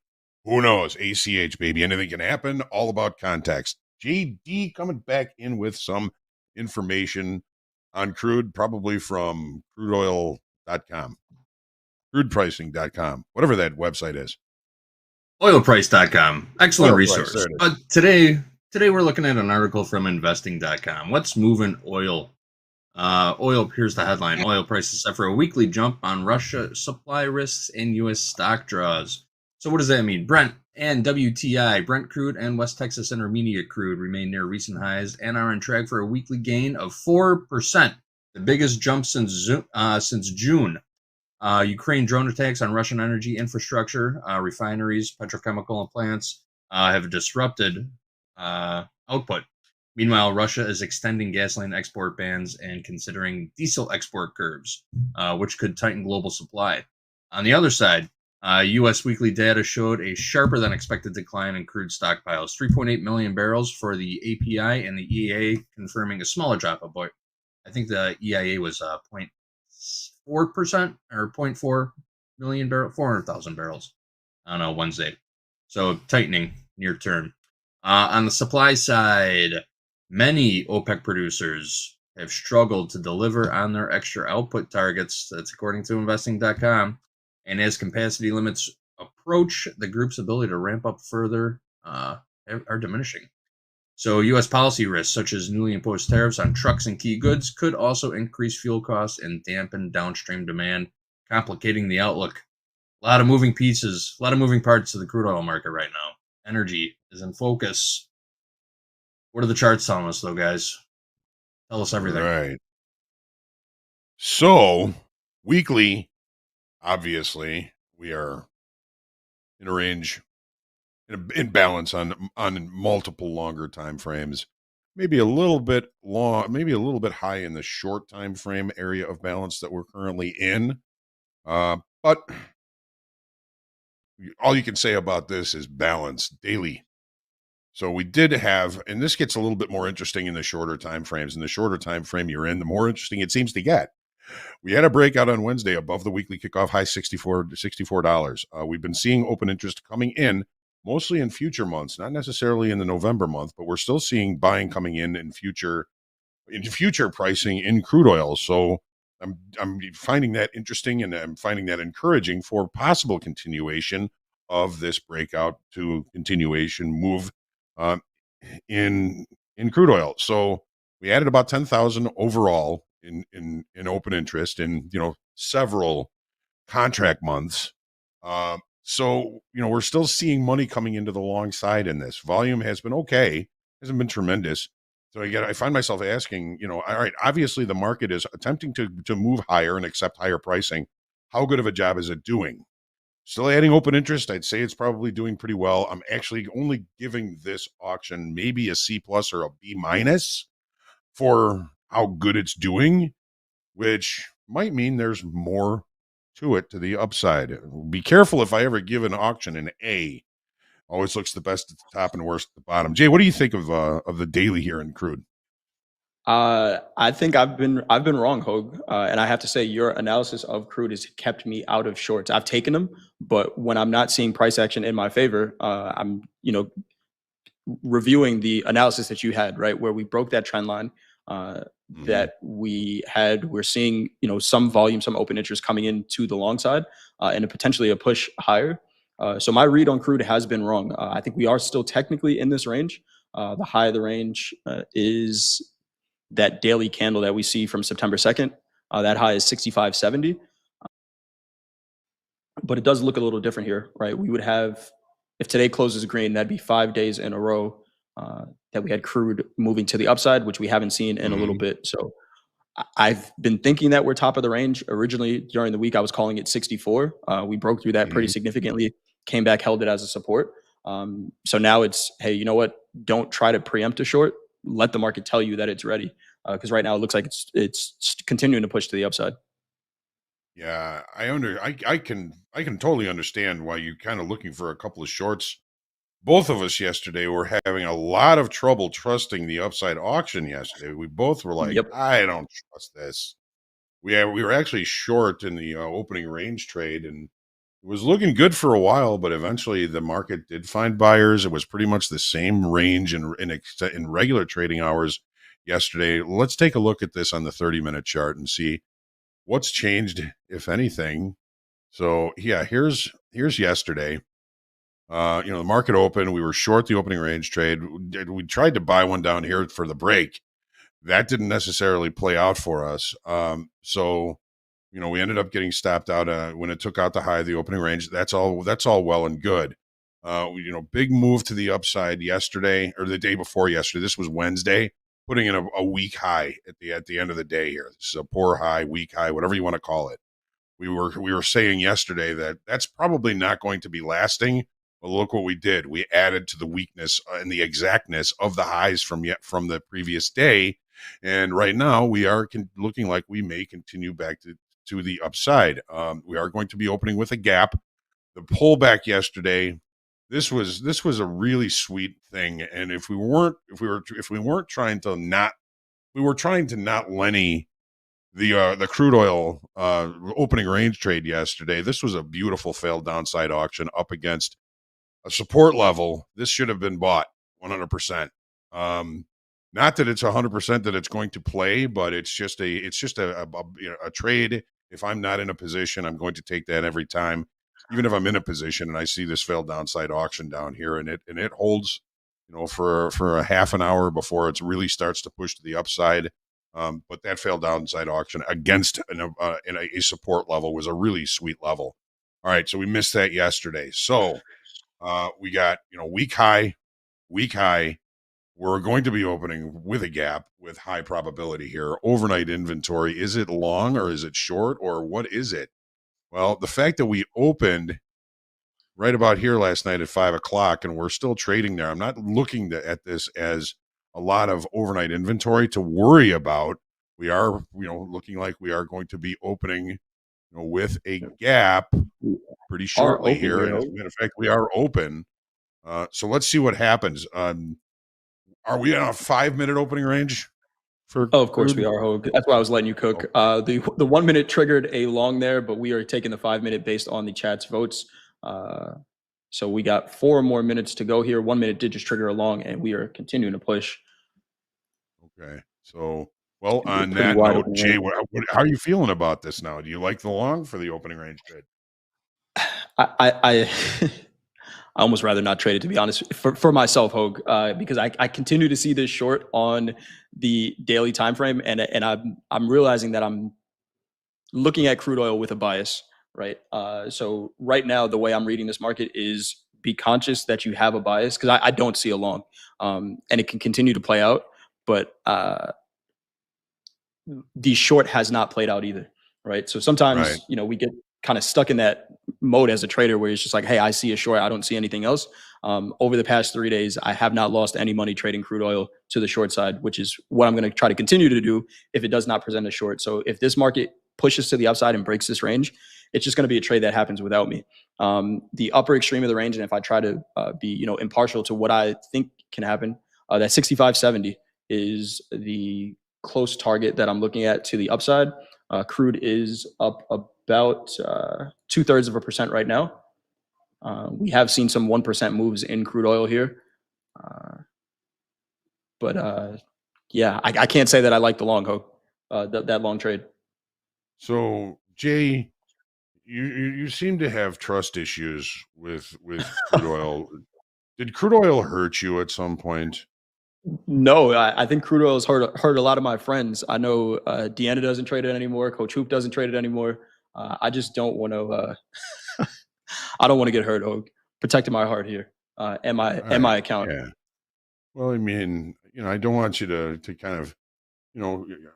[SPEAKER 2] Who knows? ACH, baby. Anything can happen. All about context. JD coming back in with some information on crude, probably from crudeoil.com, crudepricing.com, whatever that website is.
[SPEAKER 3] Oilprice.com. Excellent
[SPEAKER 2] Oil
[SPEAKER 3] resource.
[SPEAKER 2] price,
[SPEAKER 3] But today we're looking at an article from investing.com. What's moving oil? Here's the headline. Oil prices suffer a weekly jump on Russia supply risks and U.S. stock draws. So what does that mean? Brent and WTI, Brent crude and West Texas Intermediate crude remain near recent highs and are on track for a weekly gain of 4%, the biggest jump since June. Ukraine drone attacks on Russian energy infrastructure, refineries, petrochemical plants have disrupted output. Meanwhile, Russia is extending gasoline export bans and considering diesel export curbs, which could tighten global supply. On the other side, U.S. weekly data showed a sharper than expected decline in crude stockpiles, 3.8 million barrels for the API and the EIA confirming a smaller drop of I think the EIA was 0.4% or 0.4 million barrels, 400,000 barrels on Wednesday. So tightening near term. On the supply side, many OPEC producers have struggled to deliver on their extra output targets. That's according to investing.com. And as capacity limits approach, the group's ability to ramp up further are diminishing. So U.S. policy risks, such as newly imposed tariffs on trucks and key goods, could also increase fuel costs and dampen downstream demand, complicating the outlook. A lot of moving pieces, a lot of moving parts to the crude oil market right now. Energy is in focus. What are the charts telling us, though, guys? Tell us everything.
[SPEAKER 2] Right. So, weekly, obviously, we are in a range, in balance on multiple longer time frames. Maybe a little bit long, maybe a little bit high in the short time frame area of balance that we're currently in. But all you can say about this is balance daily. So we did have, and this gets a little bit more interesting in the shorter time frames. In the shorter time frame you're in, the more interesting it seems to get. We had a breakout on Wednesday above the weekly kickoff high, $64. We've been seeing open interest coming in, mostly in future months, not necessarily in the November month, but we're still seeing buying coming in future pricing in crude oil. So I'm finding that interesting, and I'm finding that encouraging for possible continuation of this breakout to continuation move um, in crude oil. So we added about 10,000 overall in open interest in several contract months. So we're still seeing money coming into the long side in this. Volume has been okay, hasn't been tremendous. So I find myself asking, all right, obviously the market is attempting to move higher and accept higher pricing. How good of a job is it doing? Still adding open interest. I'd say it's probably doing pretty well. I'm actually only giving this auction maybe a C plus or a B minus for how good it's doing, which might mean there's more to it to the upside. Be careful if I ever give an auction an A. Always looks the best at the top and worst at the bottom. Jay, what do you think of the daily here in crude?
[SPEAKER 1] I think I've been wrong, Hoag, and I have to say your analysis of crude has kept me out of shorts. I've taken them, but when I'm not seeing price action in my favor, I'm reviewing the analysis that you had, right, where we broke that trend line that we're seeing some volume, some open interest coming into the long side, and potentially a push higher. So my read on crude has been wrong. I think we are still technically in this range. The high of the range is that daily candle that we see from September 2nd. That high is 65.70. But it does look a little different here, right? We would have, if today closes green, that'd be 5 days in a row that we had crude moving to the upside, which we haven't seen in a little bit. So I've been thinking that we're top of the range. Originally, during the week, I was calling it 64. We broke through that pretty significantly, came back, held it as a support. So now it's, hey, you know what? Don't try to preempt a short. Let the market tell you that it's ready. Because right now it looks like it's continuing to push to the upside.
[SPEAKER 2] Yeah, I can totally understand why you're kind of looking for a couple of shorts. Both of us yesterday were having a lot of trouble trusting the upside auction yesterday. We both were like,
[SPEAKER 1] Yep.
[SPEAKER 2] I don't trust this. We were actually short in the opening range trade, and it was looking good for a while, but eventually the market did find buyers. It was pretty much the same range in regular trading hours yesterday. Let's take a look at this on the 30-minute chart and see what's changed, if anything. So yeah, here's yesterday. The market opened. We were short the opening range trade. We tried to buy one down here for the break. That didn't necessarily play out for us. So we ended up getting stopped out when it took out the high of the opening range. That's all well and good. Big move to the upside yesterday, or the day before yesterday. This was Wednesday, putting in a weak high at the end of the day here. This is a poor high, weak high, whatever you want to call it. We were saying yesterday that that's probably not going to be lasting. But look what we did. We added to the weakness and the exactness of the highs from the previous day. And right now we are looking like we may continue back to the upside. We are going to be opening with a gap. The pullback yesterday, this was a really sweet thing. And if we weren't trying to not Lenny the crude oil opening range trade yesterday, this was a beautiful failed downside auction up against a support level. This should have been bought 100%. Not that it's 100% that it's going to play, but it's just a trade. If I'm not in a position, I'm going to take that every time, even if I'm in a position and I see this failed downside auction down here and it holds, for a half an hour before it really starts to push to the upside. But that failed downside auction against a support level was a really sweet level. All right, so we missed that yesterday. So we got weak high, we're going to be opening with a gap with high probability here. Overnight inventory, is it long or is it short or what is it? Well, the fact that we opened right about here last night at 5 o'clock and we're still trading there, I'm not looking at this as a lot of overnight inventory to worry about. We are, looking like we are going to be opening, with a gap pretty shortly
[SPEAKER 1] open
[SPEAKER 2] here.
[SPEAKER 1] here,
[SPEAKER 2] And as a matter of fact, we are open. So let's see what happens. Are we on a 5-minute opening range for
[SPEAKER 1] Oh, of course
[SPEAKER 2] crude?
[SPEAKER 1] we are, Hoag. That's why I was letting you cook. The 1 minute triggered a long there, but we are taking the 5 minute based on the chat's votes. So we got 4 more minutes to go here. 1 minute did just trigger a long, and we are continuing to push.
[SPEAKER 2] Okay. So, well,
[SPEAKER 1] It's gonna be a
[SPEAKER 2] on
[SPEAKER 1] pretty
[SPEAKER 2] that
[SPEAKER 1] wide
[SPEAKER 2] note,
[SPEAKER 1] open
[SPEAKER 2] Jay,
[SPEAKER 1] range.
[SPEAKER 2] how are you feeling about this now? Do you like the long for the opening range trade?
[SPEAKER 1] I I almost rather not trade it, to be honest, for myself, Hoag, because I continue to see this short on the daily time frame, and I'm realizing that I'm looking at crude oil with a bias, right? So right now, the way I'm reading this market is be conscious that you have a bias, because I don't see a long, and it can continue to play out, but the short has not played out either, right? So
[SPEAKER 2] Right.
[SPEAKER 1] sometimes, we get kind of stuck in that mode as a trader where it's just like, hey, I see a short, I don't see anything else. Over the past 3 days, I have not lost any money trading crude oil to the short side, which is what I'm going to try to continue to do if it does not present a short. So if this market pushes to the upside and breaks this range, it's just going to be a trade that happens without me. The upper extreme of the range, and if I try to be, impartial to what I think can happen, that 65.70 is the close target that I'm looking at to the upside. Crude is up about 2/3% right now. We have seen some 1% moves in crude oil here. But yeah, I can't say that I like the long, Hope, that long trade.
[SPEAKER 2] So, Jay, you seem to have trust issues with crude oil. Did crude oil hurt you at some point?
[SPEAKER 1] No, I think crude oil has hurt a lot of my friends. I know Deanna doesn't trade it anymore. Coach Hoop doesn't trade it anymore. I just don't want to. I don't want to get hurt, Hope. Protecting my heart here and my
[SPEAKER 2] All right.
[SPEAKER 1] account.
[SPEAKER 2] Yeah. Well, I mean, I don't want you to kind of,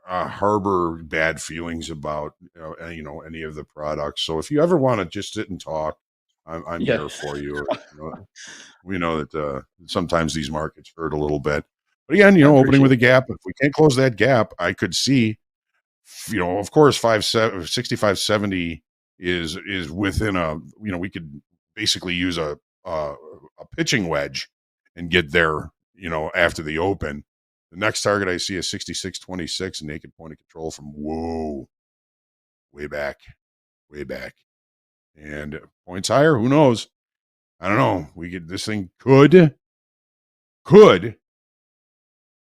[SPEAKER 2] harbor bad feelings about, any of the products. So if you ever want to just sit and talk, I'm
[SPEAKER 1] Yeah.
[SPEAKER 2] here for you. We know that sometimes these markets hurt a little bit, but again,
[SPEAKER 1] I
[SPEAKER 2] opening with
[SPEAKER 1] appreciate
[SPEAKER 2] a gap. If we can't close that gap, I could see, of course, 65.70 is within a, we could basically use a pitching wedge and get there, after the open. The next target I see is 66.26, naked point of control from way back, and points higher. Who knows? I don't know. This thing could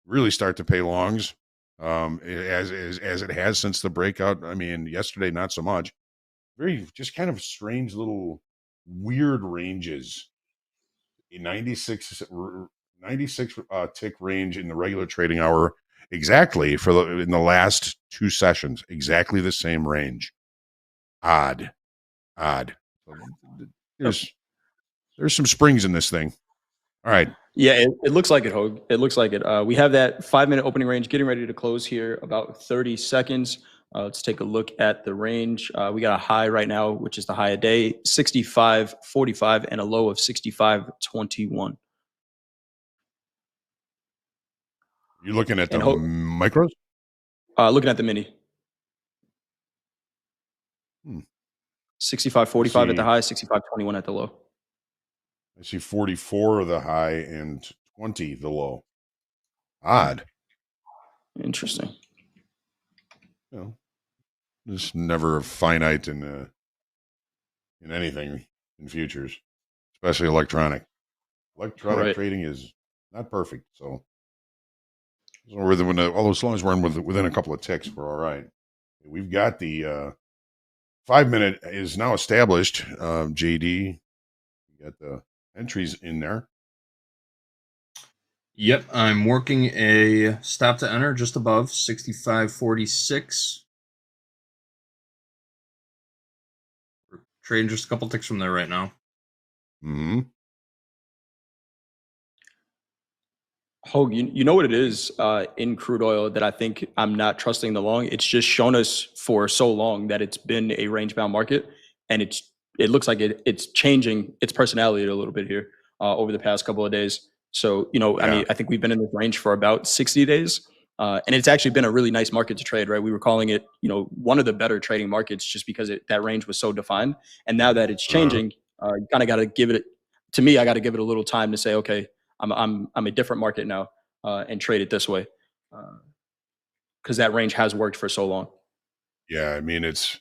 [SPEAKER 2] really start to pay longs, as it has since the breakout. I mean, yesterday not so much. Very just kind of strange little weird ranges. A 96 tick range in the regular trading hour, exactly in the last 2 sessions, exactly the same range. Odd. So there's some springs in this thing. All right.
[SPEAKER 1] Yeah, it looks like it, Hogue. It looks like it. We have that 5-minute opening range getting ready to close here about 30 seconds. Let's take a look at the range. We got a high right now, which is the high a day, 65.45, and a low of 65.21.
[SPEAKER 2] You looking at the
[SPEAKER 1] And
[SPEAKER 2] micros?
[SPEAKER 1] looking at the mini, 65.45 at the high, 65.21 at the low.
[SPEAKER 2] I see 44 the high and 20 the low. Odd.
[SPEAKER 1] Interesting.
[SPEAKER 2] It's never finite in anything in futures, especially electronic. Electronic
[SPEAKER 1] Right.
[SPEAKER 2] trading is not perfect, so although as long as we're within a couple of ticks, we're all right. We've got the 5-minute is now established. JD, you got the entries in there.
[SPEAKER 3] Yep, I'm working a stop to enter just above 65.46. We're trading just a couple ticks from there right now.
[SPEAKER 2] Mm-hmm.
[SPEAKER 1] Hogue, you know what it is in crude oil that I think I'm not trusting the long. It's just shown us for so long that it's been a range bound market, and it looks like it's changing its personality a little bit here over the past couple of days. So I
[SPEAKER 2] Yeah.
[SPEAKER 1] mean, I think we've been in this range for about 60 days, and it's actually been a really nice market to trade. Right, we were calling it one of the better trading markets just because that range was so defined. And now that it's
[SPEAKER 2] Uh,
[SPEAKER 1] changing, you kind of got to give it. To me, I got to give it a little time to say, okay, I'm a different market now, and trade it this way, because that range has worked for so long.
[SPEAKER 2] yeah. I mean, it's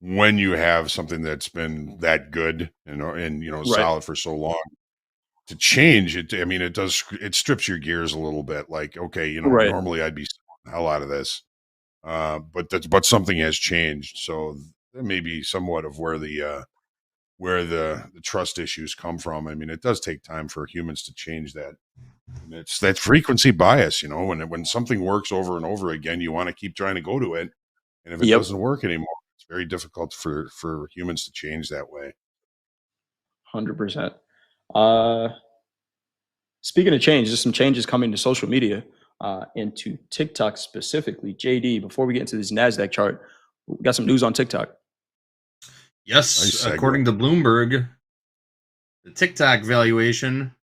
[SPEAKER 2] when you have something that's been that good and
[SPEAKER 1] Right.
[SPEAKER 2] solid for so long to change it. I mean, it strips your gears a little bit. Like, okay,
[SPEAKER 1] Right.
[SPEAKER 2] normally I'd be selling the hell out of this. But something has changed. So that may be somewhat of where the trust issues come from. I mean, it does take time for humans to change that. And it's that frequency bias, when something works over and over again, you want to keep trying to go to it. And if it
[SPEAKER 1] Yep.
[SPEAKER 2] doesn't work anymore, it's very difficult for humans to change that way.
[SPEAKER 1] 100%. Uh, Speaking of change, there's some changes coming to social media, and to TikTok specifically. JD, before we get into this Nasdaq chart, we got some news on TikTok.
[SPEAKER 3] Yes,
[SPEAKER 2] Nice segue.
[SPEAKER 3] according to Bloomberg, the TikTok valuation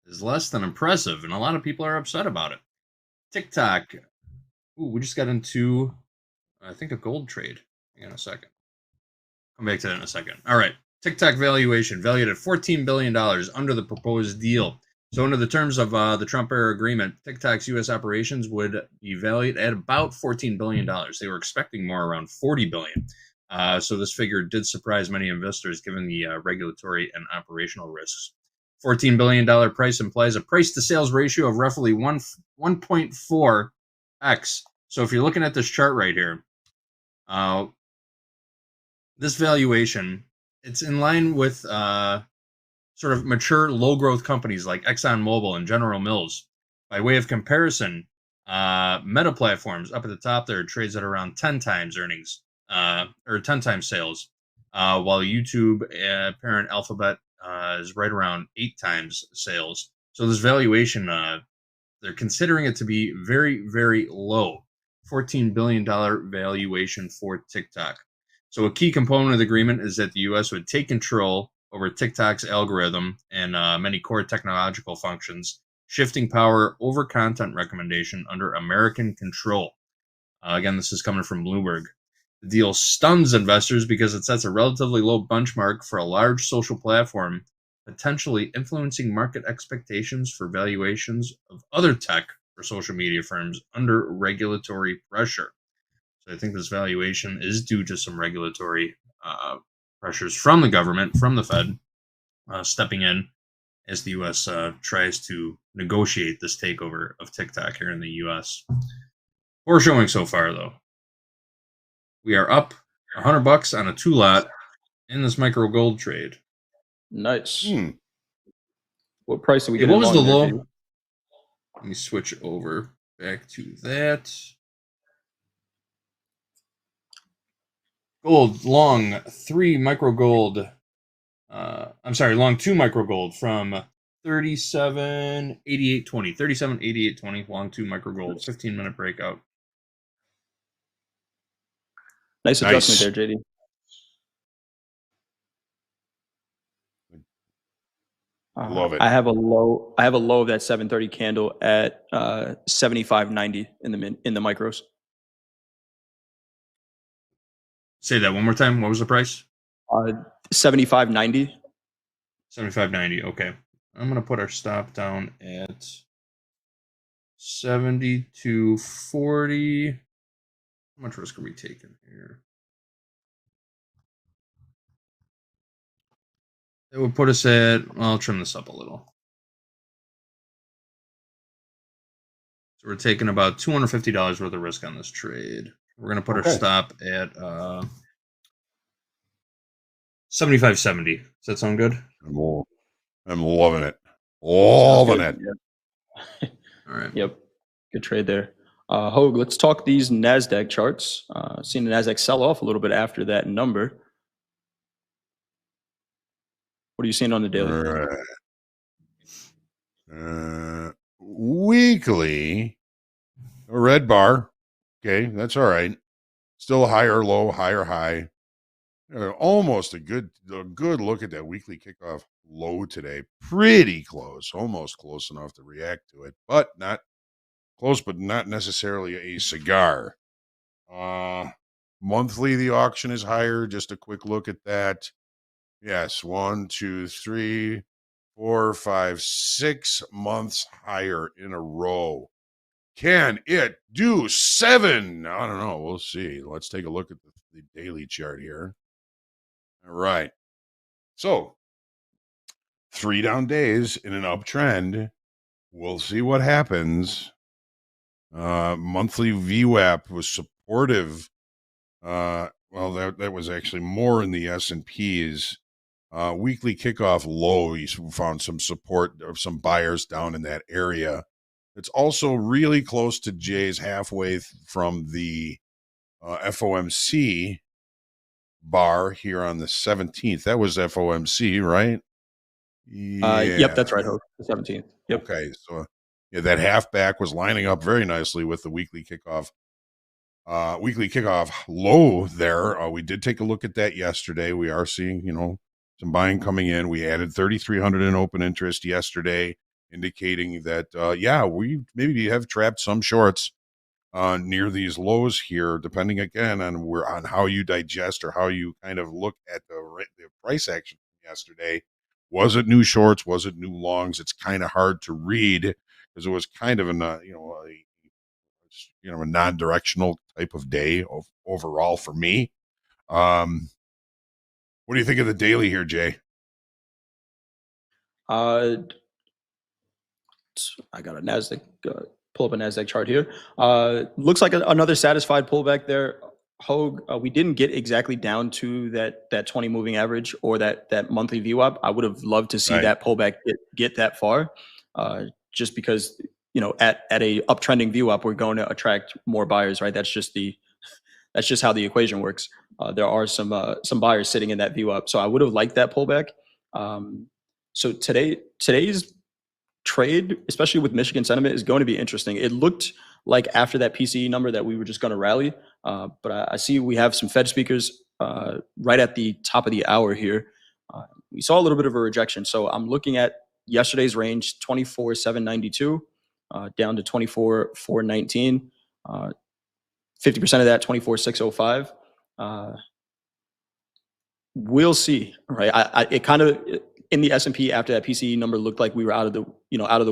[SPEAKER 3] is less than impressive, and a lot of people are upset about it. TikTok. Ooh, we just got into, I think, a gold trade. Hang on a second. Come back to that in a second. All right. TikTok valuation valued at $14 billion under the proposed deal. So, under the terms of the Trump era agreement, TikTok's U.S. operations would be valued at about $14 billion. They were expecting more, around $40 billion. So, this figure did surprise many investors given the regulatory and operational risks. $14 billion price implies a price to sales ratio of roughly 1.4x. So, if you're looking at this chart right here, this valuation, it's in line with sort of mature low growth companies like ExxonMobil and General Mills. By way of comparison, Meta Platforms up at the top there trades at around 10 times earnings, or 10 times sales, while YouTube parent Alphabet is right around 8 times sales. So this valuation, they're considering it to be very, very low. $14 billion valuation for TikTok. So a key component of the agreement is that the U.S. would take control over TikTok's algorithm and many core technological functions, shifting power over content recommendation under American control. Again, this is coming from Bloomberg. The deal stuns investors because it sets a relatively low benchmark for a large social platform, potentially influencing market expectations for valuations of other tech or social media firms under regulatory pressure. So I think this valuation is due to some regulatory pressures from the government, from the Fed, stepping in as the U.S. Tries to negotiate this takeover of TikTok here in the U.S. Poor showing so far, though. We are up $100 on a 2-lot in this micro gold trade.
[SPEAKER 1] Nice.
[SPEAKER 2] Hmm.
[SPEAKER 1] What price did we
[SPEAKER 3] Hey,
[SPEAKER 1] get
[SPEAKER 3] what
[SPEAKER 1] in
[SPEAKER 3] was
[SPEAKER 1] long
[SPEAKER 3] the
[SPEAKER 1] there,
[SPEAKER 3] low?
[SPEAKER 1] JD?
[SPEAKER 3] Let me switch over back to that. Gold long 3 micro gold. Long 2 micro gold from 37.8820. 37.8820 long 2 micro gold. 15-minute breakout.
[SPEAKER 1] Nice adjustment
[SPEAKER 2] Nice.
[SPEAKER 1] there, JD.
[SPEAKER 2] Love it.
[SPEAKER 1] I have a low. I have a low of that 730 candle at 75.90 in the micros.
[SPEAKER 3] Say that one more time. What was the price?
[SPEAKER 1] 75.90.
[SPEAKER 3] 75.90. Okay. I'm going to put our stop down at 72.40. How much risk are we taking here? That would put us at, well, I'll trim this up a little. So we're taking about $250 worth of risk on this trade. We're going to put our stop at 75.70. Does that sound good?
[SPEAKER 2] I'm loving it. Loving it.
[SPEAKER 1] Yep.
[SPEAKER 3] All right.
[SPEAKER 1] Yep. Good trade there. Hogue, let's talk these NASDAQ charts. Seen the NASDAQ sell off a little bit after that number. What are you seeing on the daily?
[SPEAKER 2] All right. weekly, a red bar. Okay, that's all right. Still higher low, higher high. Almost a good look at that weekly kickoff low today. Pretty close, almost close enough to react to it, but not close, but not necessarily a cigar. Monthly, the auction is higher. Just a quick look at that. Yes, 1, 2, 3, 4, 5, 6 months higher in a row. Can it do 7? I don't know. We'll see. Let's take a look at the daily chart here. All right. So 3 down days in an uptrend. We'll see what happens. Monthly VWAP was supportive. Well, that was actually more in the S&Ps. Weekly kickoff low, you found some support of some buyers down in that area. It's also really close to Jay's halfway from the FOMC bar here on the 17th. That was FOMC, right?
[SPEAKER 1] Yep, that's right, Hope. The 17th. Yep.
[SPEAKER 2] Okay, so yeah, that halfback was lining up very nicely with the weekly kickoff low there. We did take a look at that yesterday. We are seeing, some buying coming in. We added 3,300 in open interest yesterday, indicating that, we maybe have trapped some shorts near these lows here, depending again on how you digest or how you kind of look at the price action from yesterday. Was it new shorts? Was it new longs? It's kind of hard to read because it was kind of a non-directional type of day overall for me. What do you think of the daily here, Jay?
[SPEAKER 1] I got a NASDAQ, pull up a NASDAQ chart here. Looks like another satisfied pullback there. Hoag, we didn't get exactly down to that 20 moving average or that monthly VWAP. I would have loved to see that pullback get that far, just because at a uptrending VWAP we're going to attract more buyers, right? That's just how the equation works. There are some buyers sitting in that VWAP, so I would have liked that pullback. So today's trade, especially with Michigan sentiment, is going to be interesting. It looked like after that PCE number that we were just going to rally, but I see we have some Fed speakers right at the top of the hour here. We saw a little bit of a rejection, so I'm looking at yesterday's range, 24,792 down to 24,419. 50% of that, 24,605. We'll see, right? It kind of in the S&P after that PCE number looked like we were out of the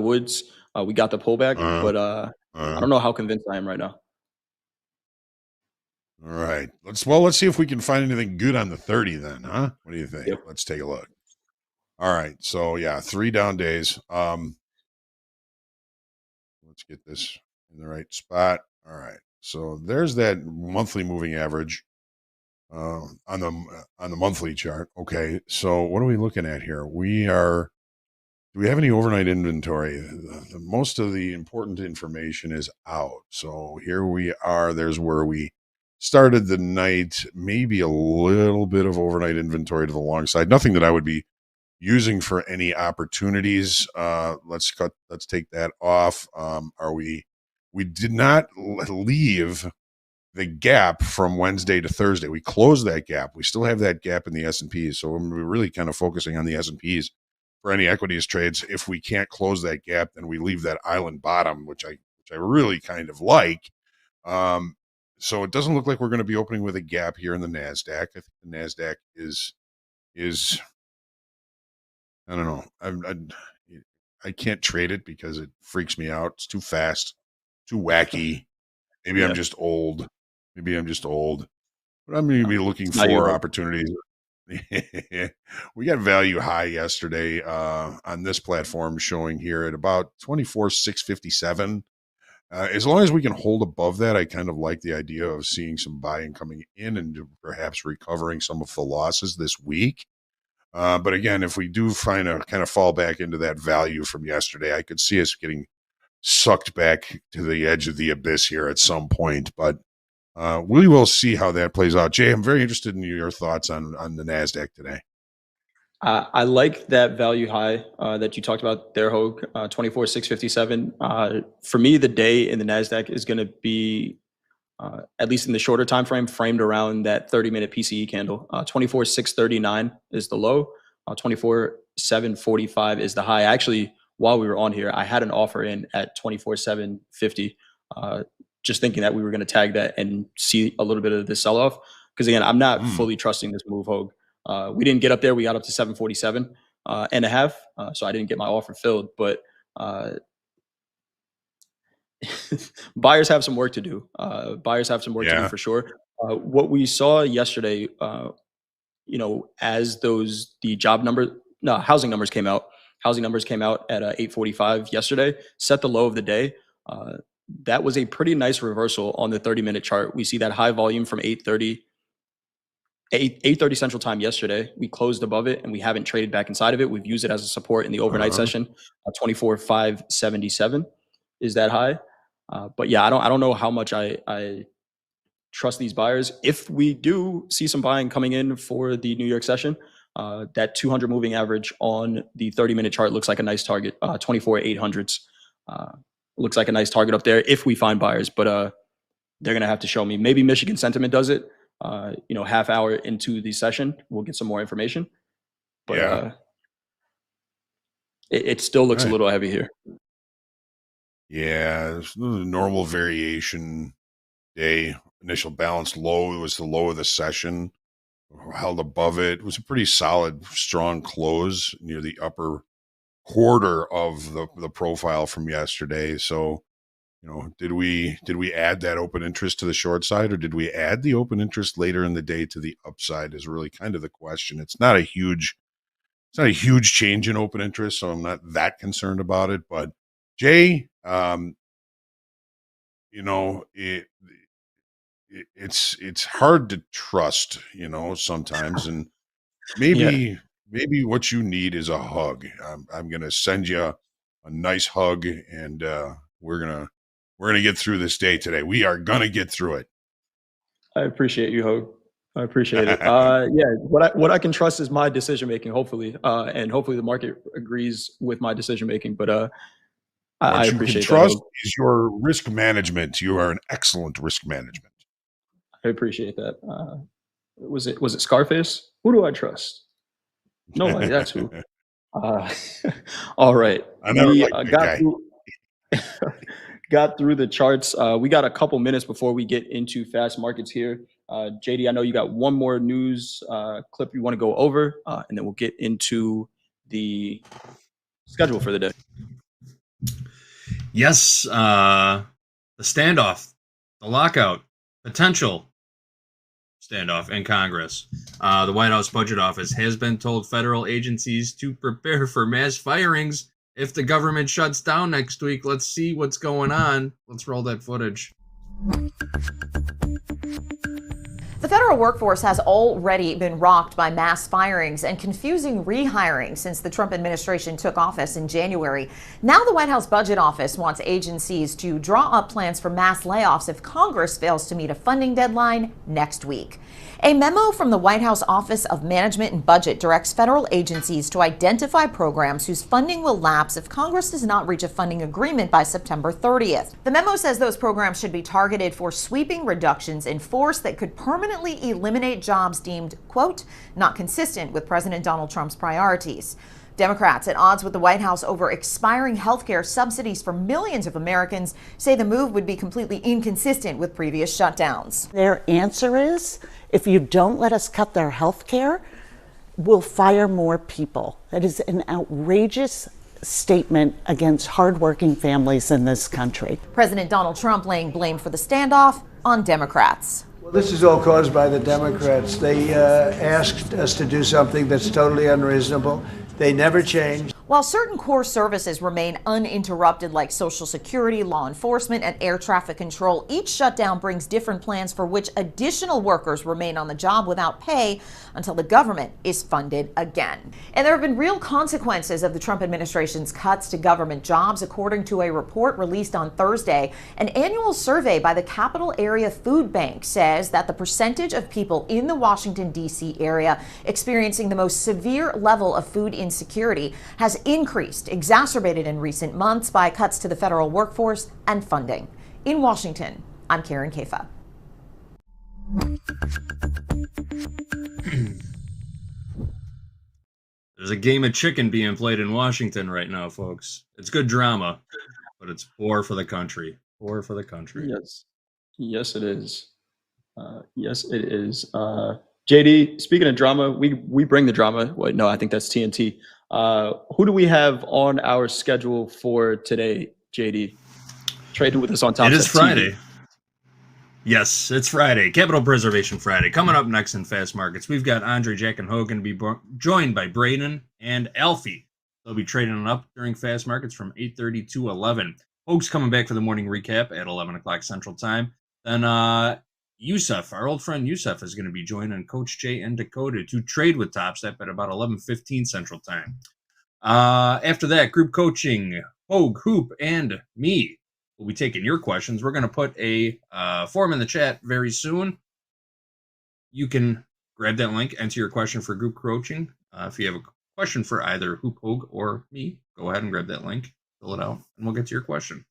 [SPEAKER 1] woods. We got the pullback, but I don't know how convinced I am right now.
[SPEAKER 2] All right, let's see if we can find anything good on the 30 then, huh? What do you think? Yep. Let's take a look. All right, so yeah, 3 down days. Let's get this in the right spot. All right, so there's that monthly moving average on the monthly chart. Okay, so what are we looking at here? Do we have any overnight inventory? Most of the important information is out. So here we are. There's where we started the night. Maybe a little bit of overnight inventory to the long side. Nothing that I would be using for any opportunities. Let's take that off. We did not leave the gap from Wednesday to Thursday. We closed that gap. We still have that gap in the S&Ps. So we're really kind of focusing on the S&Ps for any equities trades. If we can't close that gap, then we leave that island bottom, which I really kind of like. So it doesn't look like we're going to be opening with a gap here in the NASDAQ. I think the NASDAQ is I don't know. I can't trade it because it freaks me out. It's too fast, too wacky. Maybe I'm just old. But I'm going to be looking for opportunities. We got value high yesterday on this platform, showing here at about 24,657. As long as we can hold above that, I kind of like the idea of seeing some buying coming in and perhaps recovering some of the losses this week. But again, if we do find a kind of fall back into that value from yesterday, I could see us getting sucked back to the edge of the abyss here at some point. But we will see how that plays out. Jay, I'm very interested in your thoughts on the NASDAQ today.
[SPEAKER 1] I like that value high that you talked about there, Hoag, 24,657. For me, the day in the NASDAQ is going to be, at least in the shorter time frame, framed around that 30-minute PCE candle. 24,639 is the low. 24,745 is the high. Actually, while we were on here, I had an offer in at 24,750, just thinking that we were going to tag that and see a little bit of the sell-off. Because again, I'm not fully trusting this move, Hoag. We didn't get up there. We got up to 747 and a half. So I didn't get my offer filled, but buyers have some work to do. Buyers have some work to do for sure. What we saw yesterday, as the housing numbers came out. Housing numbers came out at 8:45 yesterday, set the low of the day. That was a pretty nice reversal on the 30-minute chart. We see that high volume from 8:30 Central Time yesterday. We closed above it, and we haven't traded back inside of it. We've used it as a support in the overnight session. 24,577 is that high. But yeah, I don't know how much I trust these buyers. If we do see some buying coming in for the New York session, that 200 moving average on the 30-minute chart looks like a nice target. 24,800s looks like a nice target up there if we find buyers. But they're gonna have to show me. Maybe Michigan Sentiment does it. Half hour into the session, we'll get some more information. But it still looks a little heavy here.
[SPEAKER 2] Yeah, there's normal variation day. Initial balance low. It was the low of the session. Held above it. It was a pretty solid, strong close near the upper quarter of the profile from yesterday. So, did we add that open interest to the short side, or did we add the open interest later in the day to the upside? Is really kind of the question. It's not a huge change in open interest, so I'm not that concerned about it. But Jay, it's hard to trust, sometimes, and maybe what you need is a hug. I'm gonna send you a nice hug, and we're gonna get through this day today. We are gonna get through it.
[SPEAKER 1] I appreciate you, Hoag. I appreciate it. What I can trust is my decision making, hopefully, and hopefully the market agrees with my decision making. But I appreciate
[SPEAKER 2] what you can trust
[SPEAKER 1] that,
[SPEAKER 2] is your risk management. You are an excellent risk management.
[SPEAKER 1] I appreciate that. Was it Scarface? Who do I trust? Nobody. That's who. All right.
[SPEAKER 2] I never liked that guy.
[SPEAKER 1] Got through the charts. We got a couple minutes before we get into fast markets here. JD, I know you got one more news clip you want to go over, and then we'll get into the schedule for the day.
[SPEAKER 3] Yes, the standoff, the lockout, potential standoff in Congress. The White House Budget Office has been told federal agencies to prepare for mass firings if the government shuts down next week. Let's see what's going on. Let's roll that footage.
[SPEAKER 7] The federal workforce has already been rocked by mass firings and confusing rehiring since the Trump administration took office in January. Now the White House Budget Office wants agencies to draw up plans for mass layoffs if Congress fails to meet a funding deadline next week. A memo from the White House Office of Management and Budget directs federal agencies to identify programs whose funding will lapse if Congress does not reach a funding agreement by September 30th. The memo says those programs should be targeted for sweeping reductions in force that could permanently eliminate jobs deemed, quote, not consistent with President Donald Trump's priorities. Democrats at odds with the White House over expiring health care subsidies for millions of Americans say the move would be completely inconsistent with previous shutdowns.
[SPEAKER 8] Their answer is, if you don't let us cut their health care, we'll fire more people. That is an outrageous statement against hardworking families in this country.
[SPEAKER 7] President Donald Trump laying blame for the standoff on Democrats.
[SPEAKER 9] Well, this is all caused by the Democrats. They asked us to do something that's totally unreasonable. They never changed.
[SPEAKER 7] While certain core services remain uninterrupted, like Social Security, law enforcement, and air traffic control, each shutdown brings different plans for which additional workers remain on the job without pay until the government is funded again. And there have been real consequences of the Trump administration's cuts to government jobs, according to a report released on Thursday. An annual survey by the Capital Area Food Bank says that the percentage of people in the Washington, D.C. area experiencing the most severe level of food insecurity has increased, exacerbated in recent months by cuts to the federal workforce and funding. In Washington, I'm Karen Kafa.
[SPEAKER 3] There's a game of chicken being played in Washington right now, folks. It's good drama, but it's poor for the country. Poor for the country.
[SPEAKER 1] Yes. Yes, it is. Yes, it is. JD, speaking of drama, we bring the drama. Wait, no, I think that's TNT. Who do we have on our schedule for today, JD? Trading with us on Topstep.
[SPEAKER 3] It is Friday. Yes, it's Friday. Capital Preservation Friday. Coming up next in Fast Markets, we've got Andre, Jack, and Hogan to be joined by Braden and Alfie. They'll be trading up during Fast Markets from 8:30 to 11. Hoag's coming back for the morning recap at 11 o'clock Central Time. Then Yusuf, our old friend Yusuf, is going to be joining Coach Jay and Dakota to trade with Topstep at about 11:15 Central Time. After that, group coaching, Hoag, Hoop, and me will be taking your questions. We're going to put a form in the chat very soon. You can grab that link, enter your question for group coaching. If you have a question for either Hoop, Hoag, or me, go ahead and grab that link, fill it out, and we'll get to your question.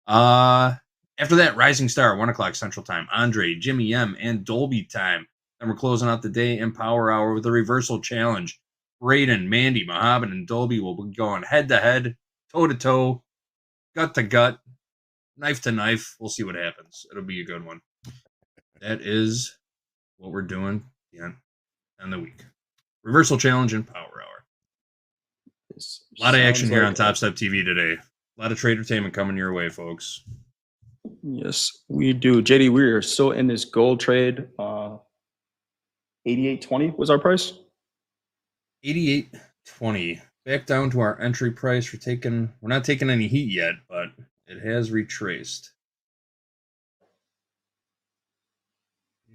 [SPEAKER 3] After that, Rising Star, 1 o'clock Central Time. Andre, Jimmy M, and Dolby time. Then we're closing out the day in Power Hour with a reversal challenge. Braden, Mandy, Mohammed, and Dolby will be going head-to-head, toe-to-toe, gut-to-gut, knife to knife. We'll see what happens. It'll be a good one. That is what we're doing in the week. Reversal challenge and Power Hour. A lot of action here on TopstepTV today. A lot of tradertainment coming your way, folks.
[SPEAKER 1] Yes, we do. JD, we are still in this gold trade. 88.20 was our price.
[SPEAKER 3] 88.20. Back down to our entry price. We're not taking any heat yet, but it has retraced.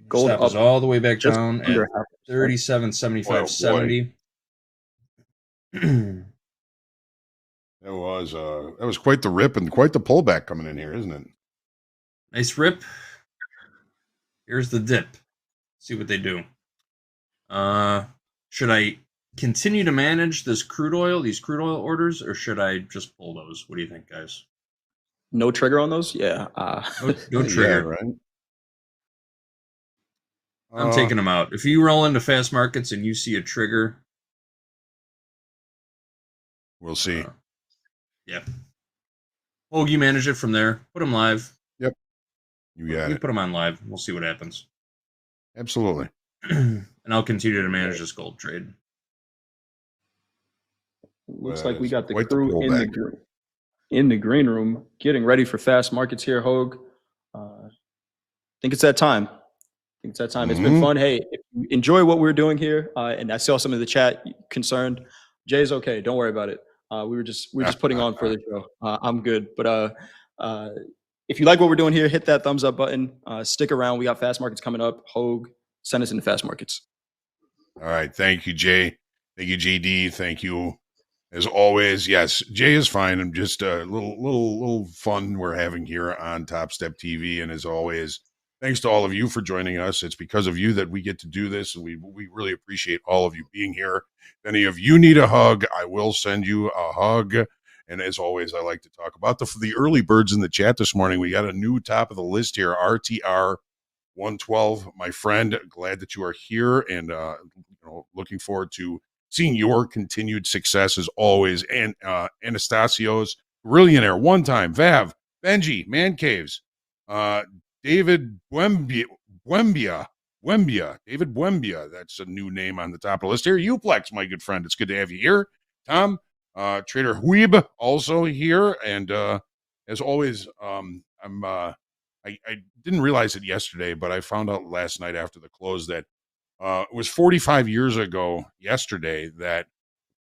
[SPEAKER 1] Gold
[SPEAKER 3] Stop
[SPEAKER 1] up
[SPEAKER 3] is all the way back
[SPEAKER 1] just
[SPEAKER 3] down
[SPEAKER 1] under
[SPEAKER 3] at
[SPEAKER 1] half percent.
[SPEAKER 3] 37.75.70.
[SPEAKER 2] That was quite the rip and quite the pullback coming in here, isn't it?
[SPEAKER 3] Nice rip. Here's the dip. See what they do. Should I continue to manage these crude oil orders, or should I just pull those? What do you think, guys?
[SPEAKER 1] No trigger on those? Yeah.
[SPEAKER 3] No trigger.
[SPEAKER 2] Yeah, right.
[SPEAKER 3] I'm taking them out. If you roll into Fast Markets and you see a trigger,
[SPEAKER 2] we'll see.
[SPEAKER 3] Yeah. Hoag, you manage it from there. Put them live.
[SPEAKER 2] Yep. You got it.
[SPEAKER 3] Put them on live. We'll see what happens.
[SPEAKER 2] Absolutely.
[SPEAKER 3] And I'll continue to manage this gold trade.
[SPEAKER 1] Looks like we got the
[SPEAKER 2] quite the
[SPEAKER 1] crew in the green room getting ready for Fast Markets here, Hoag. I think it's that time. It's been fun. Hey, if you enjoy what we're doing here, and I saw some of the chat concerned, Jay's okay. Don't worry about it. We're just putting on for the show. I'm good. But if you like what we're doing here, hit that thumbs up button. Stick around. We got Fast Markets coming up. Hoag, send us into Fast Markets.
[SPEAKER 2] All right. Thank you, Jay. Thank you, JD. Thank you. As always, yes, Jay is fine. I'm just a little fun we're having here on Topstep TV. And as always, thanks to all of you for joining us. It's because of you that we get to do this, and we really appreciate all of you being here. If any of you need a hug, I will send you a hug. And as always, I like to talk about the early birds in the chat this morning. We got a new top of the list here, RTR 112. My friend, glad that you are here, and looking forward to seeing your continued success as always. And Anastasio's Billionaire, one time, Vav, Benji, Man Caves, David Buembia, David Buembia. That's a new name on the top of the list here. Uplex, my good friend. It's good to have you here. Tom, Trader Huib, also here. And as always, I didn't realize it yesterday, but I found out last night after the close that it was 45 years ago yesterday that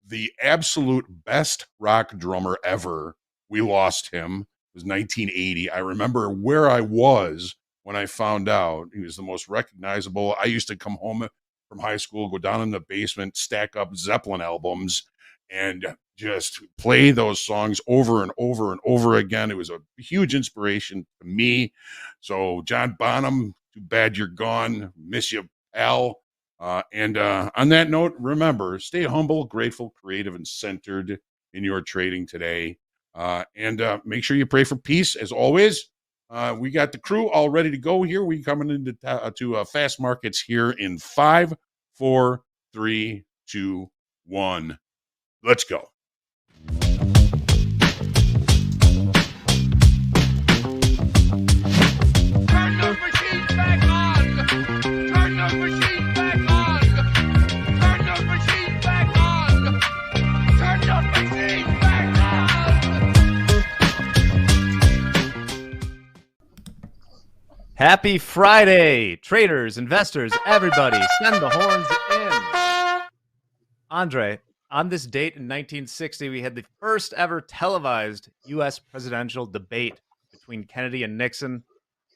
[SPEAKER 2] the absolute best rock drummer ever. We lost him. It was 1980. I remember where I was when I found out. He was the most recognizable. I used to come home from high school, go down in the basement, stack up Zeppelin albums, and just play those songs over and over and over again. It was a huge inspiration to me. So, John Bonham, too bad you're gone. Miss you, pal. And on that note, remember, stay humble, grateful, creative, and centered in your trading today. And make sure you pray for peace, as always. We got the crew all ready to go here. We coming into to fast markets here in 5, 4, 3, 2, 1. Let's go.
[SPEAKER 9] Turn those machines back on. Turn those machines back on. Turn those machines back on. Turn those machines back on.
[SPEAKER 10] Happy Friday, traders, investors, everybody. Send the horns in. Andre, on this date in 1960, we had the first ever televised U.S. presidential debate between Kennedy and Nixon.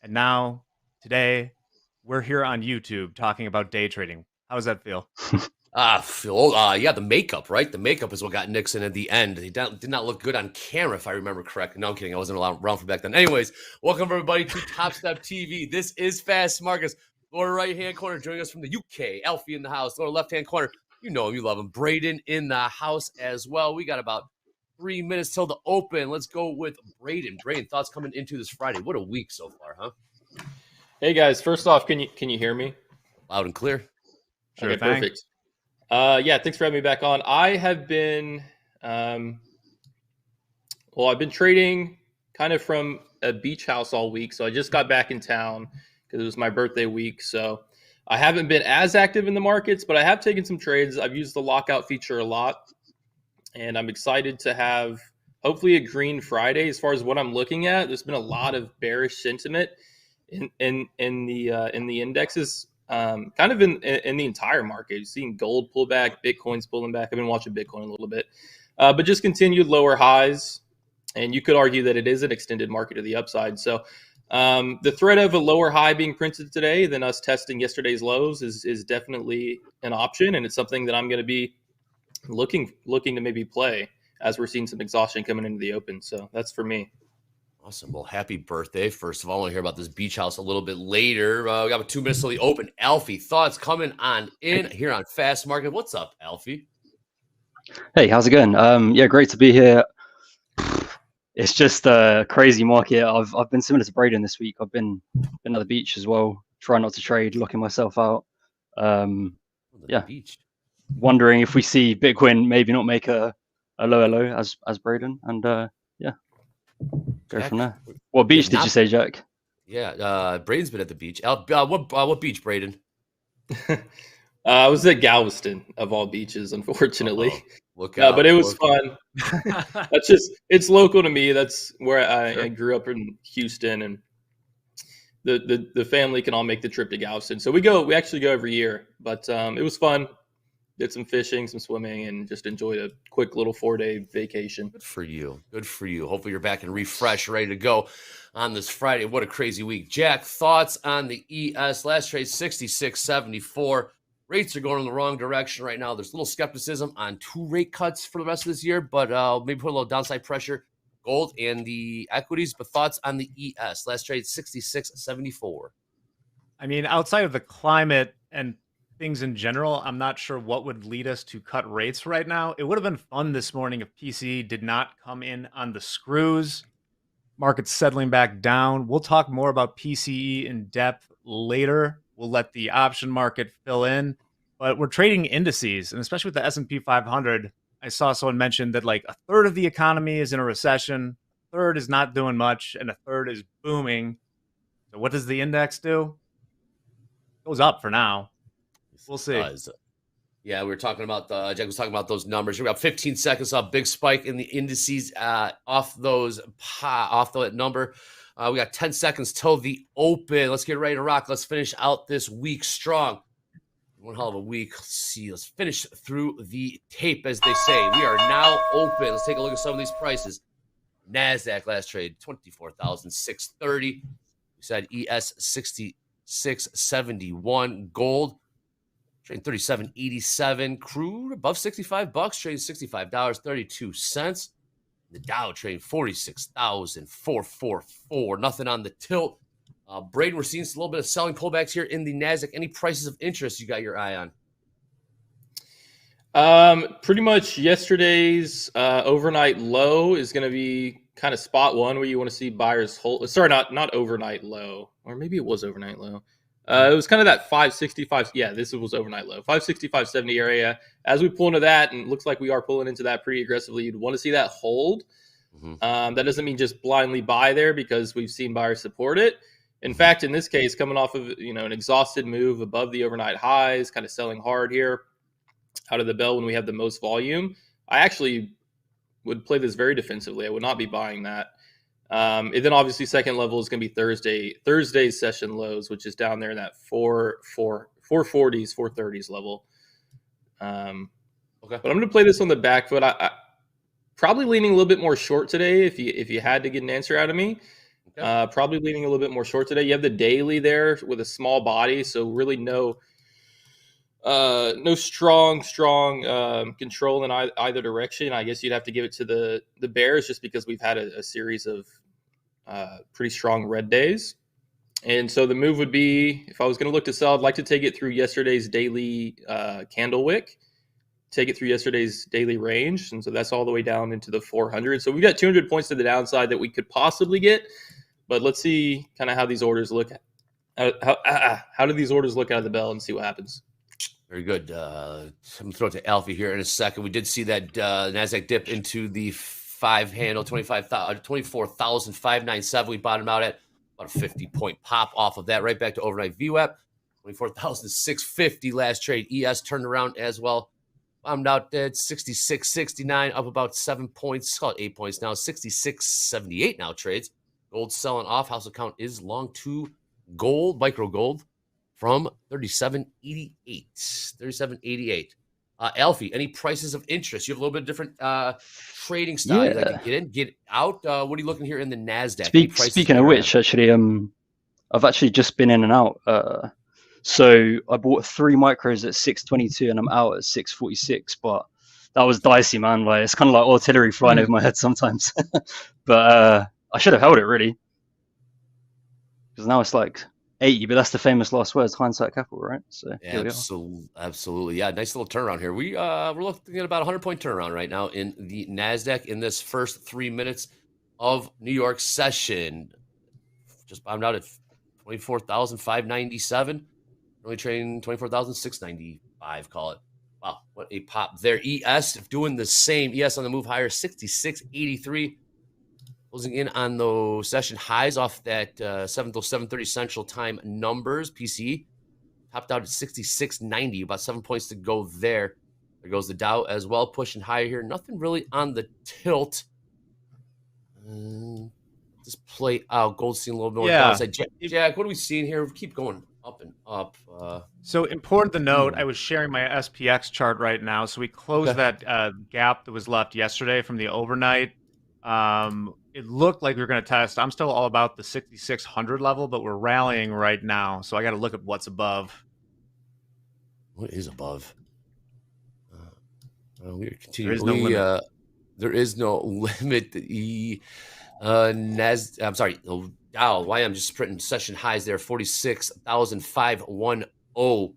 [SPEAKER 10] And now, today, we're here on YouTube talking about day trading. How does that feel?
[SPEAKER 11] Phil, yeah, the makeup, right? The makeup is what got Nixon at the end. He did not look good on camera, if I remember correctly. No, I'm kidding. I wasn't around for back then. Anyways, welcome everybody to TopstepTV. This is Fast Markets. Lower right-hand corner, joining us from the UK, Alfie in the house. Lower left-hand corner, you know him, you love him. Braden in the house as well. We got about 3 minutes till the open. Let's go with Braden. Braden, thoughts coming into this Friday. What a week so far, huh?
[SPEAKER 1] Hey guys, first off, can you hear me?
[SPEAKER 11] Loud and clear.
[SPEAKER 10] Sure
[SPEAKER 1] Okay,
[SPEAKER 10] thing.
[SPEAKER 1] perfect. Yeah, thanks for having me back on. I have been, I've been trading kind of from a beach house all week. So I just got back in town because it was my birthday week. So I haven't been as active in the markets, but I have taken some trades. I've used the lockout feature a lot, and I'm excited to have hopefully a green Friday. As far as what I'm looking at, there's been a lot of bearish sentiment in the indexes. Kind of in the entire market. You've seen gold pull back, Bitcoin's pulling back. I've been watching Bitcoin a little bit, but just continued lower highs. And you could argue that it is an extended market to the upside. So the threat of a lower high being printed today than us testing yesterday's lows is definitely an option. And it's something that I'm going to be looking to maybe play as we're seeing some exhaustion coming into the open. So that's for me.
[SPEAKER 11] Awesome. Well, happy birthday. First of all, I want to hear about this beach house a little bit later. We got about 2 minutes till the open. Alfie, thoughts coming on in here on Fast Market. What's up, Alfie?
[SPEAKER 12] Hey, how's it going? Yeah, great to be here. It's just a crazy market. I've been similar to Braden this week. I've been at the beach as well, trying not to trade, locking myself out.
[SPEAKER 11] Beach.
[SPEAKER 12] Wondering if we see Bitcoin maybe not make a lower low as Braden, and go from there. What beach did you say, Jack?
[SPEAKER 11] Yeah, Braden's been at the beach. What beach, Braden?
[SPEAKER 1] I was at Galveston, of all beaches, unfortunately.
[SPEAKER 11] Look out.
[SPEAKER 1] But it was fun. It's local to me. That's where I grew up in Houston, and the family can all make the trip to Galveston. So we actually go every year, but it was fun. Did some fishing, some swimming, and just enjoyed a quick little 4-day vacation.
[SPEAKER 11] Good for you. Good for you. Hopefully you're back and refreshed, ready to go on this Friday. What a crazy week. Jack, thoughts on the ES? Last trade, 66.74. Rates are going in the wrong direction right now. There's a little skepticism on 2 rate cuts for the rest of this year, but maybe put a little downside pressure. Gold and the equities, but thoughts on the ES? Last trade, 66.74.
[SPEAKER 10] I mean, outside of the climate and things in general, I'm not sure what would lead us to cut rates right now. It would have been fun this morning if PCE did not come in on the screws. Market's settling back down. We'll talk more about PCE in depth later. We'll let the option market fill in, but we're trading indices, and especially with the S&P 500. I saw someone mention that like a third of the economy is in a recession, a third is not doing much, and a third is booming. So what does the index do? It goes up for now. We'll see.
[SPEAKER 11] Yeah, we were talking about Jack was talking about those numbers. We got 15 seconds off, big spike in the indices off that number. We got 10 seconds till the open. Let's get ready to rock. Let's finish out this week strong. one hell of a week. Let's see. Let's finish through the tape, as they say. We are now open. Let's take a look at some of these prices. NASDAQ last trade, 24,630. We said ES 6671. Gold trading 37.87. Crude above $65, trading $65.32. The Dow trading 46,444. Nothing on the tilt. Braden, we're seeing a little bit of selling pullbacks here in the NASDAQ. Any prices of interest you got your eye on?
[SPEAKER 13] Pretty much yesterday's overnight low is going to be kind of spot one where you want to see buyers hold. Sorry, not overnight low, or maybe it was overnight low. It was kind of that 565. Yeah, this was overnight low, 565.70 area. As we pull into that, and it looks like we are pulling into that pretty aggressively, you'd want to see that hold. That doesn't mean just blindly buy there, because we've seen buyers support it. In fact, in this case, coming off of an exhausted move above the overnight highs, kind of selling hard here out of the bell when we have the most volume, I actually would play this very defensively. I would not be buying that. And then obviously second level is going to be Thursday's session lows, which is down there in that 440s, 430s level. Okay, but I'm going to play this on the back foot. I probably leaning a little bit more short today. If you had to get an answer out of me, probably leaning a little bit more short today. You have the daily there with a small body, so really no strong control in either direction. I guess you'd have to give it to the bears, just because we've had a series of pretty strong red days. And so the move would be, if I was going to look to sell, I'd like to take it through yesterday's daily candle wick, take it through yesterday's daily range. And so that's all the way down into the 400. So we've got 200 points to the downside that we could possibly get. But let's see kind of how these orders look. How do these orders look out of the bell, and see what happens.
[SPEAKER 11] Very good. I'm going to throw it to Alfie here in a second. We did see that NASDAQ dip into the 5 handle, 24,597. We bottomed out at about a 50-point pop off of that, right back to overnight VWAP. 24,650 last trade. ES turned around as well. Bottomed out at 66.69, up about 7 points. Call it 8 points now. 66.78 now trades. Gold selling off. House account is long to gold, micro gold, from 37.88. 37.88. Alfie, any prices of interest? You have a little bit different trading style.
[SPEAKER 12] Yeah.
[SPEAKER 11] Like get in, get out. What are you looking here in the NASDAQ?
[SPEAKER 12] Speaking of which, actually, I've actually just been in and out. So I bought 3 micros at 622 and I'm out at 646. But that was dicey, man. Like, it's kind of like artillery flying over my head sometimes. But I should have held it, really, because now it's like 80, but that's the famous last words, hindsight capital, right? So
[SPEAKER 11] absolutely. Yeah, nice little turnaround here. We're looking at about a 100-point turnaround right now in the NASDAQ in this first 3 minutes of New York session. Just bottomed out at 24,597. Really trading 24,695, call it. Wow, what a pop there. ES doing the same. ES on the move higher, 66.83. Closing in on those session highs off that 7 till 7:30 Central Time numbers. PCE topped out at 66.90, about 7 points to go there. There goes the Dow as well, pushing higher here. Nothing really on the tilt. Just play out. Gold seeing a little bit more downside. Jack, what are we seeing here? We keep going up and up.
[SPEAKER 10] So important to note, I was sharing my SPX chart right now. So we closed that gap that was left yesterday from the overnight. It looked like we were going to test. I'm still all about the 6,600 level, but we're rallying right now. So I got to look at what's above.
[SPEAKER 11] What is above? We are continuing. There is no limit. There is no limit. The Dow. I'm just printing session highs there. 46,510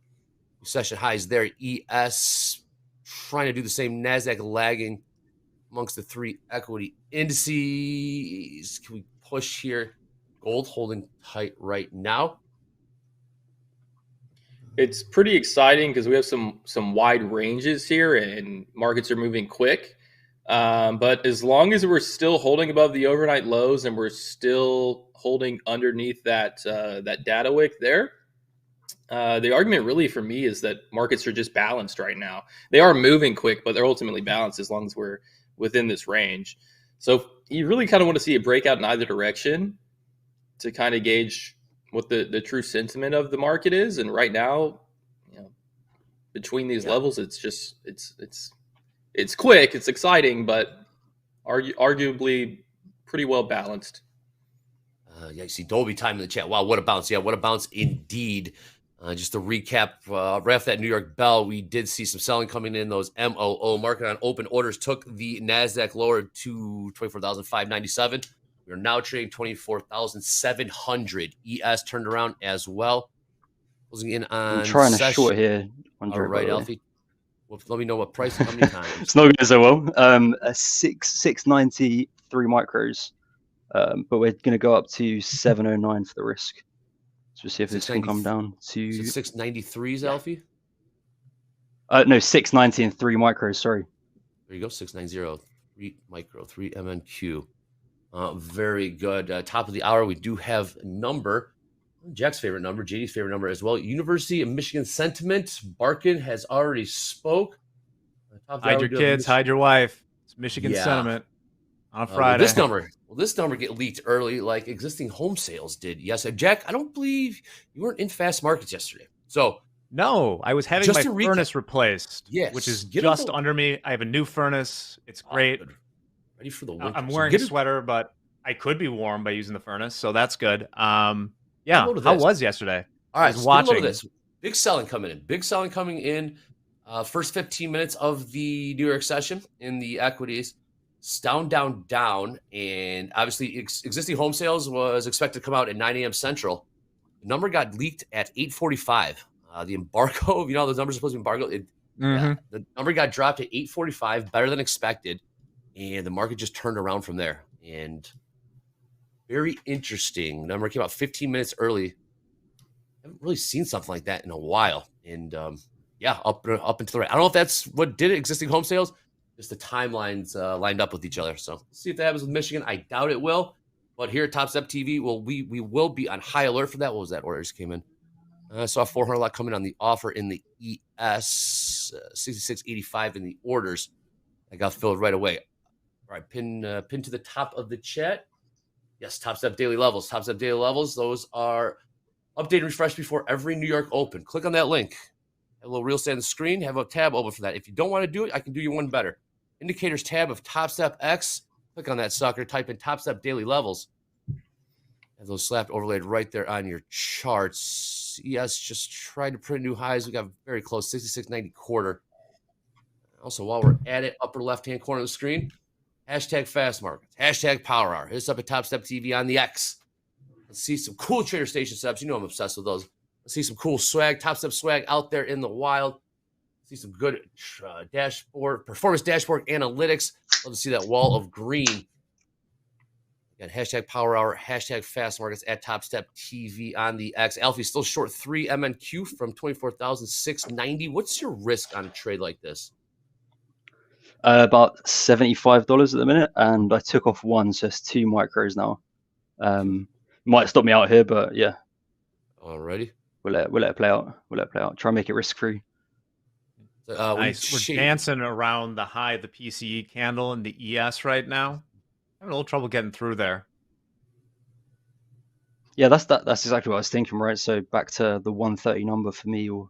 [SPEAKER 11] session highs there. ES trying to do the same. NASDAQ lagging amongst the 3 equity indices. Can we push here? Gold holding tight right now.
[SPEAKER 13] It's pretty exciting because we have some wide ranges here and markets are moving quick. But as long as we're still holding above the overnight lows and we're still holding underneath that data wick there, the argument really for me is that markets are just balanced right now. They are moving quick, but they're ultimately balanced as long as we're within this range. So you really kind of want to see a breakout in either direction to kind of gauge what the true sentiment of the market is. And right now, between these levels, it's just it's quick, it's exciting, but arguably pretty well balanced.
[SPEAKER 11] Yeah, you see Dolby time in the chat. Wow, what a bounce. Yeah, what a bounce indeed. Just to recap, right after that New York bell, we did see some selling coming in. Those MOO market on open orders took the NASDAQ lower to 24,597. We are now trading 24,700. ES turned around as well. Closing in on
[SPEAKER 12] I'm trying to
[SPEAKER 11] session.
[SPEAKER 12] short here.
[SPEAKER 11] All right, Alfie. Well, let me know what price and how many times.
[SPEAKER 12] It's not going so well. A 693 micros, but we're going to go up to 709 for the risk. So we'll see if this can come down to
[SPEAKER 11] 693s, Alfie.
[SPEAKER 12] No, 690 and 3 micros. Sorry.
[SPEAKER 11] There you go. 690, 3 micro, 3 MNQ. Very good. Top of the hour, we do have a number. Jack's favorite number, JD's favorite number as well. University of Michigan sentiment. Barkin has already spoke.
[SPEAKER 10] Hide your kids, hide your wife. It's Michigan sentiment on a Friday.
[SPEAKER 11] Will this number get leaked early like existing home sales did? Yes. Jack, I don't believe you weren't in fast markets yesterday. So
[SPEAKER 10] no, I was having my furnace replaced,
[SPEAKER 11] yes,
[SPEAKER 10] which is just under me. I have a new furnace. It's great.
[SPEAKER 11] Ready for the winter.
[SPEAKER 10] I'm wearing a sweater, but I could be warm by using the furnace, so that's good. Yeah, how was yesterday?
[SPEAKER 11] All right,
[SPEAKER 10] I was watching
[SPEAKER 11] this. Big selling coming in. First 15 minutes of the New York session in the equities. Down, and obviously existing home sales was expected to come out at 9 a.m. Central. The number got leaked at 8:45. The embargo, those numbers are supposed to be embargoed. The number got dropped at 8:45, better than expected, and the market just turned around from there. And very interesting. Number came out 15 minutes early. Haven't really seen something like that in a while. And up into the right. I don't know if that's what did it, existing home sales. Just the timelines lined up with each other. So let's see if that happens with Michigan. I doubt it will. But here at TopstepTV, we will be on high alert for that. What was that order just came in? I saw 400 lot coming on the offer in the ES, 66.85 in the orders. I got filled right away. All right, pin to the top of the chat. Yes, Topstep daily levels. Topstep daily levels. Those are updated and refreshed before every New York Open. Click on that link. Have a little real estate on the screen. Have a tab open for that. If you don't want to do it, I can do you one better. Indicators tab of Topstep X. Click on that sucker. Type in Topstep daily levels. Have those slapped overlaid right there on your charts. Yes, just tried to print new highs. We got very close, 66.90 quarter. Also, while we're at it, upper left-hand corner of the screen, hashtag fast markets, hashtag power hour. Hit us up at TopstepTV on the X. Let's see some cool trader station setups. You know I'm obsessed with those. Let's see some cool swag, Topstep swag out there in the wild. See some good dashboard, performance dashboard analytics. Love to see that wall of green. Got hashtag power hour, hashtag fast markets at TopstepTV on the X. Alfie still short 3 MNQ from 24,690. What's your risk on a trade like this?
[SPEAKER 12] About $75 at the minute, and I took off one, so it's 2 micros now. Might stop me out here, but yeah.
[SPEAKER 11] Alrighty.
[SPEAKER 12] We'll let it play out. Try and make it risk free.
[SPEAKER 10] Nice. We're dancing around the high of the PCE candle and the ES right now. Having a little trouble getting through there.
[SPEAKER 12] Yeah, that's exactly what I was thinking, right? So back to the 130 number for me, or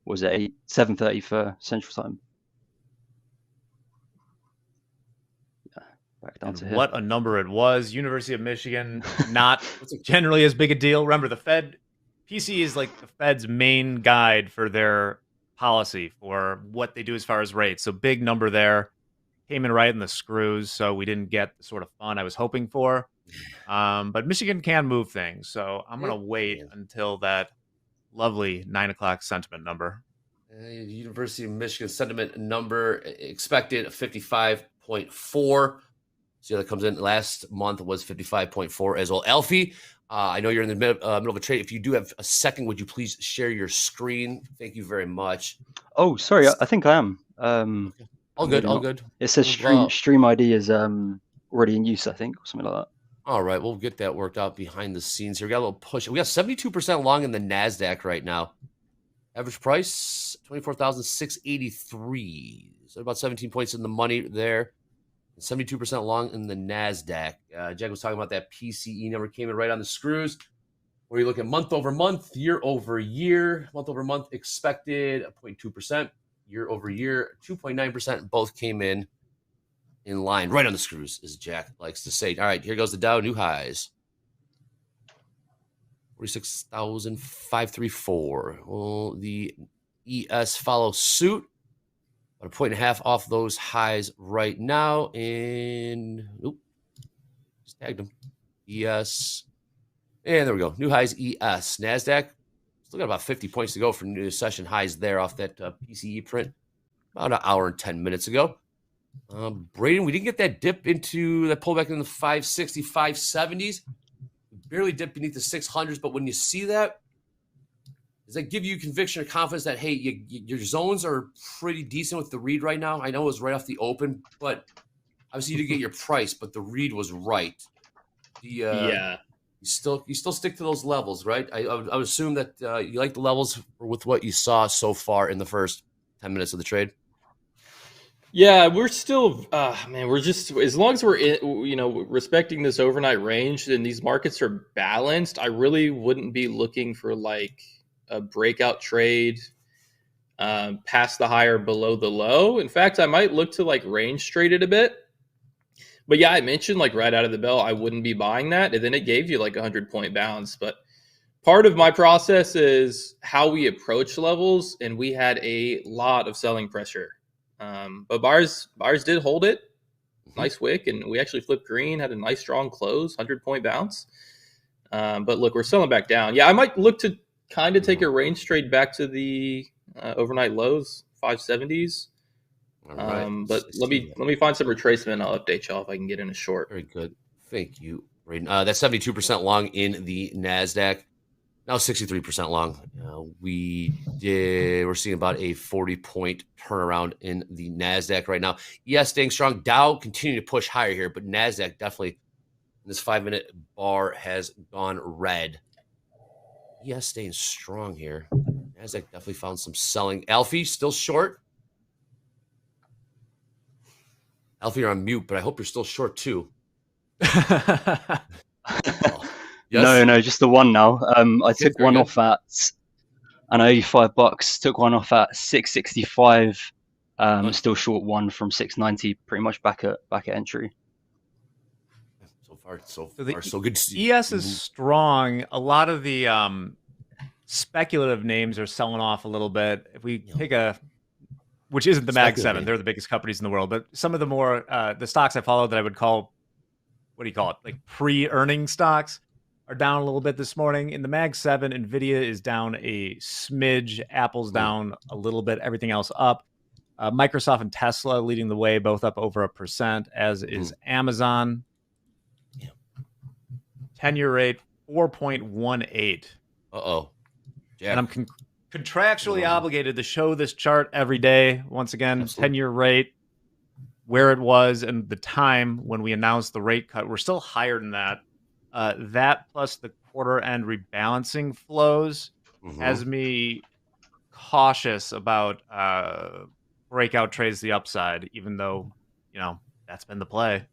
[SPEAKER 12] was it 7:30 for Central Time? Yeah, back down to here.
[SPEAKER 10] What a number it was. University of Michigan, not generally as big a deal. Remember, the Fed, PCE is like the Fed's main guide for their policy for what they do as far as rates. So big number there. Came in right in the screws, so we didn't get the sort of fun I was hoping for. But Michigan can move things, so I'm going to wait until that lovely 9 o'clock sentiment number.
[SPEAKER 11] University of Michigan sentiment number expected 55.4. See how that comes in. Last month was 55.4 as well. Alfie, I know you're in the middle of a trade. If you do have a second, would you please share your screen? Thank you very much.
[SPEAKER 12] Oh, sorry, I think I am.
[SPEAKER 11] Okay. All good.
[SPEAKER 12] It says stream ID is already in use, I think, or something like that.
[SPEAKER 11] All right, we'll get that worked out behind the scenes here. We got a little push. We got 72% long in the NASDAQ right now. Average price, 24,683. So about 17 points in the money there. 72% long in the NASDAQ. Jack was talking about that PCE number came in right on the screws. Or you look at month over month, year over year, month over month expected 0.2%, year over year 2.9%. Both came in line, right on the screws, as Jack likes to say. All right, here goes the Dow, new highs. 46,534. Will the ES follow suit? About 1.5 off those highs right now. And just tagged them. ES. And there we go. New highs, ES. NASDAQ. Still got about 50 points to go for new session highs there off that PCE print about an hour and 10 minutes ago. Braden, we didn't get that dip into that pullback in the 560, 570s. Barely dipped beneath the 600s, but when you see that, does that give you conviction or confidence that, hey, your zones are pretty decent with the read right now? I know it was right off the open, but obviously you didn't get your price, but the read was right.
[SPEAKER 13] Yeah.
[SPEAKER 11] You still stick to those levels, right? I would assume that you like the levels with what you saw so far in the first 10 minutes of the trade.
[SPEAKER 13] Yeah, we're still, we're just, as long as we're respecting this overnight range and these markets are balanced, I really wouldn't be looking for like a breakout trade past the high or below the low. In fact, I might look to like range trade it a bit. But yeah, I mentioned like right out of the bell, I wouldn't be buying that. And then it gave you like 100-point bounce. But part of my process is how we approach levels. And we had a lot of selling pressure. But buyers did hold it. Nice wick. And we actually flipped green, had a nice strong close, 100-point bounce. But look, we're selling back down. Yeah, I might look to kind of take a range trade back to the overnight lows, 570s.
[SPEAKER 11] All right.
[SPEAKER 13] But let me find some retracement. I'll update y'all if I can get in a short.
[SPEAKER 11] Very good. Thank you, Braden. That's 72% long in the NASDAQ. Now 63% long. We're seeing about a 40-point turnaround in the NASDAQ right now. Yes, staying strong. Dow continuing to push higher here, but NASDAQ definitely, this 5-minute bar has gone red. Yes, staying strong here. NASDAQ definitely found some selling. Alfie, still short. Alfie, you're on mute, but I hope you're still short too.
[SPEAKER 12] Yes? No, just the one now. I took one off at, I know, $5. Took one off at 665. Still short one from 690. Pretty much back at entry.
[SPEAKER 11] So far, so good.
[SPEAKER 10] ES is strong. A lot of the speculative names are selling off a little bit. If we take which isn't the Mag 7, they're the biggest companies in the world, but some of the more the stocks I follow that I would call, what do you call it, like pre-earning stocks, are down a little bit this morning. In the Mag 7, NVIDIA is down a smidge, Apple's down a little bit, everything else up. Microsoft and Tesla leading the way, both up over 1%, as is Amazon. 10-year rate, 4.18.
[SPEAKER 11] Uh-oh.
[SPEAKER 10] And I'm contractually obligated to show this chart every day. Once again, 10-year rate, where it was, and the time when we announced the rate cut. We're still higher than that. That plus the quarter-end rebalancing flows has me cautious about breakout trades the upside, even though, that's been the play.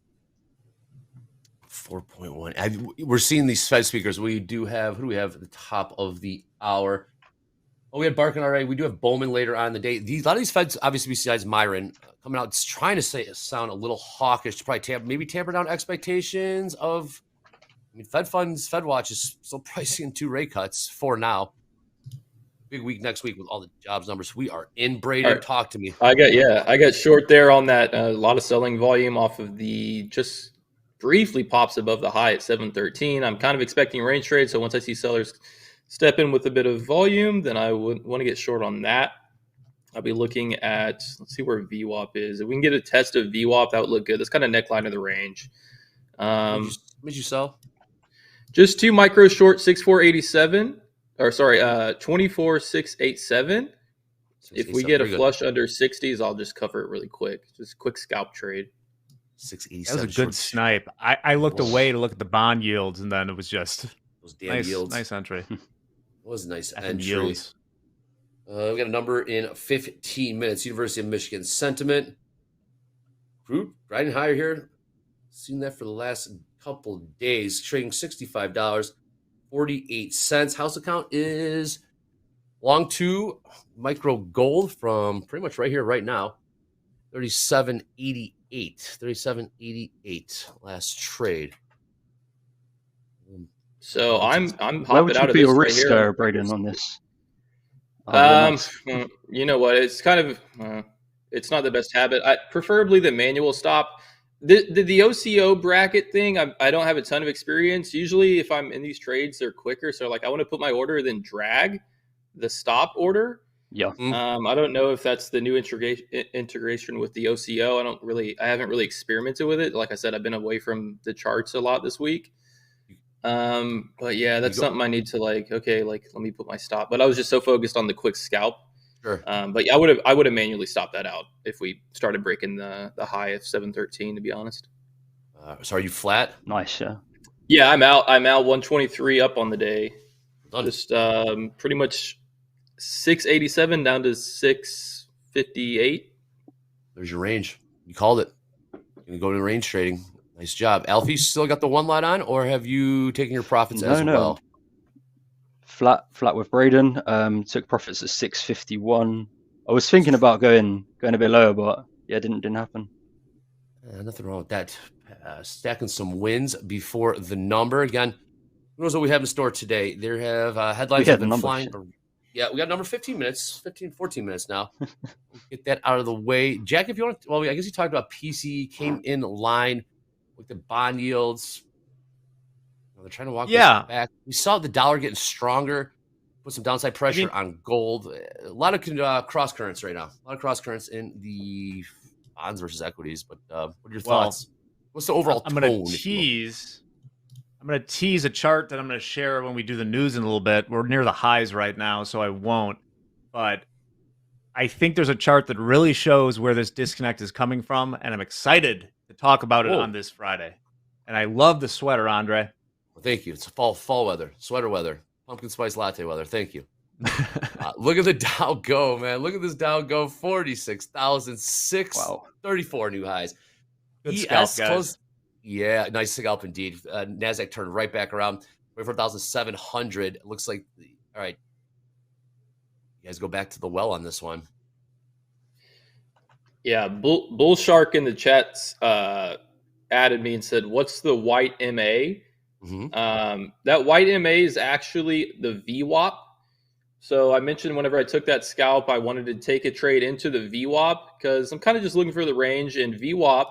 [SPEAKER 11] 4.1. We're seeing these Fed speakers. We do have, who do we have at the top of the hour? Oh, we had Barkin already. We do have Bowman later on in the day. A lot of these Feds, obviously besides Myron, coming out trying to sound a little hawkish to probably tamper down expectations of, Fed funds, Fed watch is still pricing 2 rate cuts for now. Big week next week with all the jobs numbers. We are in. Braden, right. Talk to me.
[SPEAKER 13] I got short there on that. A lot of selling volume off of the just briefly pops above the high at 713. I'm kind of expecting range trade. So once I see sellers step in with a bit of volume, then I would want to get short on that. I'll be looking at, let's see where VWAP is. If we can get a test of VWAP, that would look good. That's kind of neckline of the range.
[SPEAKER 11] What did you sell?
[SPEAKER 13] Just 2 micro short, 6487, or sorry, 24687. If we get a flush under 60s, I'll just cover it really quick. Just quick scalp trade.
[SPEAKER 11] 687.
[SPEAKER 10] That was a good snipe. I looked away to look at the bond yields, and then it was just
[SPEAKER 11] those damn yields.
[SPEAKER 10] Nice entry.
[SPEAKER 11] It was a nice entry. We got a number in 15 minutes. University of Michigan sentiment. Crude riding higher here. Seen that for the last couple days, trading $65. $2.48. House account is long 2 micro gold from pretty much right here, right now. 37.88. 37.88 last trade.
[SPEAKER 13] So I'm
[SPEAKER 12] Where
[SPEAKER 13] hopping
[SPEAKER 12] would you
[SPEAKER 13] out of
[SPEAKER 12] put
[SPEAKER 13] this
[SPEAKER 12] your
[SPEAKER 13] right
[SPEAKER 12] risk,
[SPEAKER 13] here.
[SPEAKER 12] Braden, on this?
[SPEAKER 13] You know what? It's kind of it's not the best habit. Preferably the manual stop. The OCO bracket thing, I don't have a ton of experience. Usually, if I'm in these trades, they're quicker. So like, I want to put my order, then drag the stop order.
[SPEAKER 12] Yeah.
[SPEAKER 13] I don't know if that's the new integration with the OCO. I haven't really experimented with it. Like I said, I've been away from the charts a lot this week. But yeah, that's something I need to okay, let me put my stop. But I was just so focused on the quick scalp.
[SPEAKER 11] Sure.
[SPEAKER 13] But yeah, I would have manually stopped that out if we started breaking the high of 713, to be honest.
[SPEAKER 11] So are you flat?
[SPEAKER 12] Nice, yeah.
[SPEAKER 13] Yeah, I'm out 123 up on the day.
[SPEAKER 11] Done.
[SPEAKER 13] Just pretty much 687 down to 658.
[SPEAKER 11] There's your range. You called it. You're gonna go to range trading. Nice job. Alfie, still got the one lot on, or have you taken your profits as well?
[SPEAKER 12] Flat with Braden. Took profits at 651. I was thinking about going a bit lower, but yeah, didn't happen.
[SPEAKER 11] Nothing wrong with that. Stacking some wins before the number. Again, who knows what we have in store today? There have headlines have been flying. Yeah, we got number 14 minutes now. We'll get that out of the way. Jack, if you want to, well, I guess you talked about PC, came in line with the bond yields. They're trying to walk this back. We saw the dollar getting stronger, put some downside pressure on gold. A lot of cross currents right now. A lot of cross currents in the bonds versus equities. But what are your thoughts? What's the overall tone?
[SPEAKER 10] I'm going to tease a chart that I'm going to share when we do the news in a little bit. We're near the highs right now, so I won't. But I think there's a chart that really shows where this disconnect is coming from, and I'm excited to talk about it on this Friday. And I love the sweater, Andre.
[SPEAKER 11] Well, thank you. It's fall weather, sweater weather, pumpkin spice latte weather. Thank you. Look at the Dow go, man. Look at this Dow go. 46,634 new highs.
[SPEAKER 10] Good scalp, guys.
[SPEAKER 11] Yeah, nice scalp indeed. NASDAQ turned right back around. 24,700. It looks like, all right. You guys go back to the well on this one.
[SPEAKER 13] Yeah, Bull Shark in the chats added me and said, "What's the white MA?" That white MA is actually the VWAP. So I mentioned whenever I took that scalp, I wanted to take a trade into the VWAP because I'm kind of just looking for the range. And VWAP,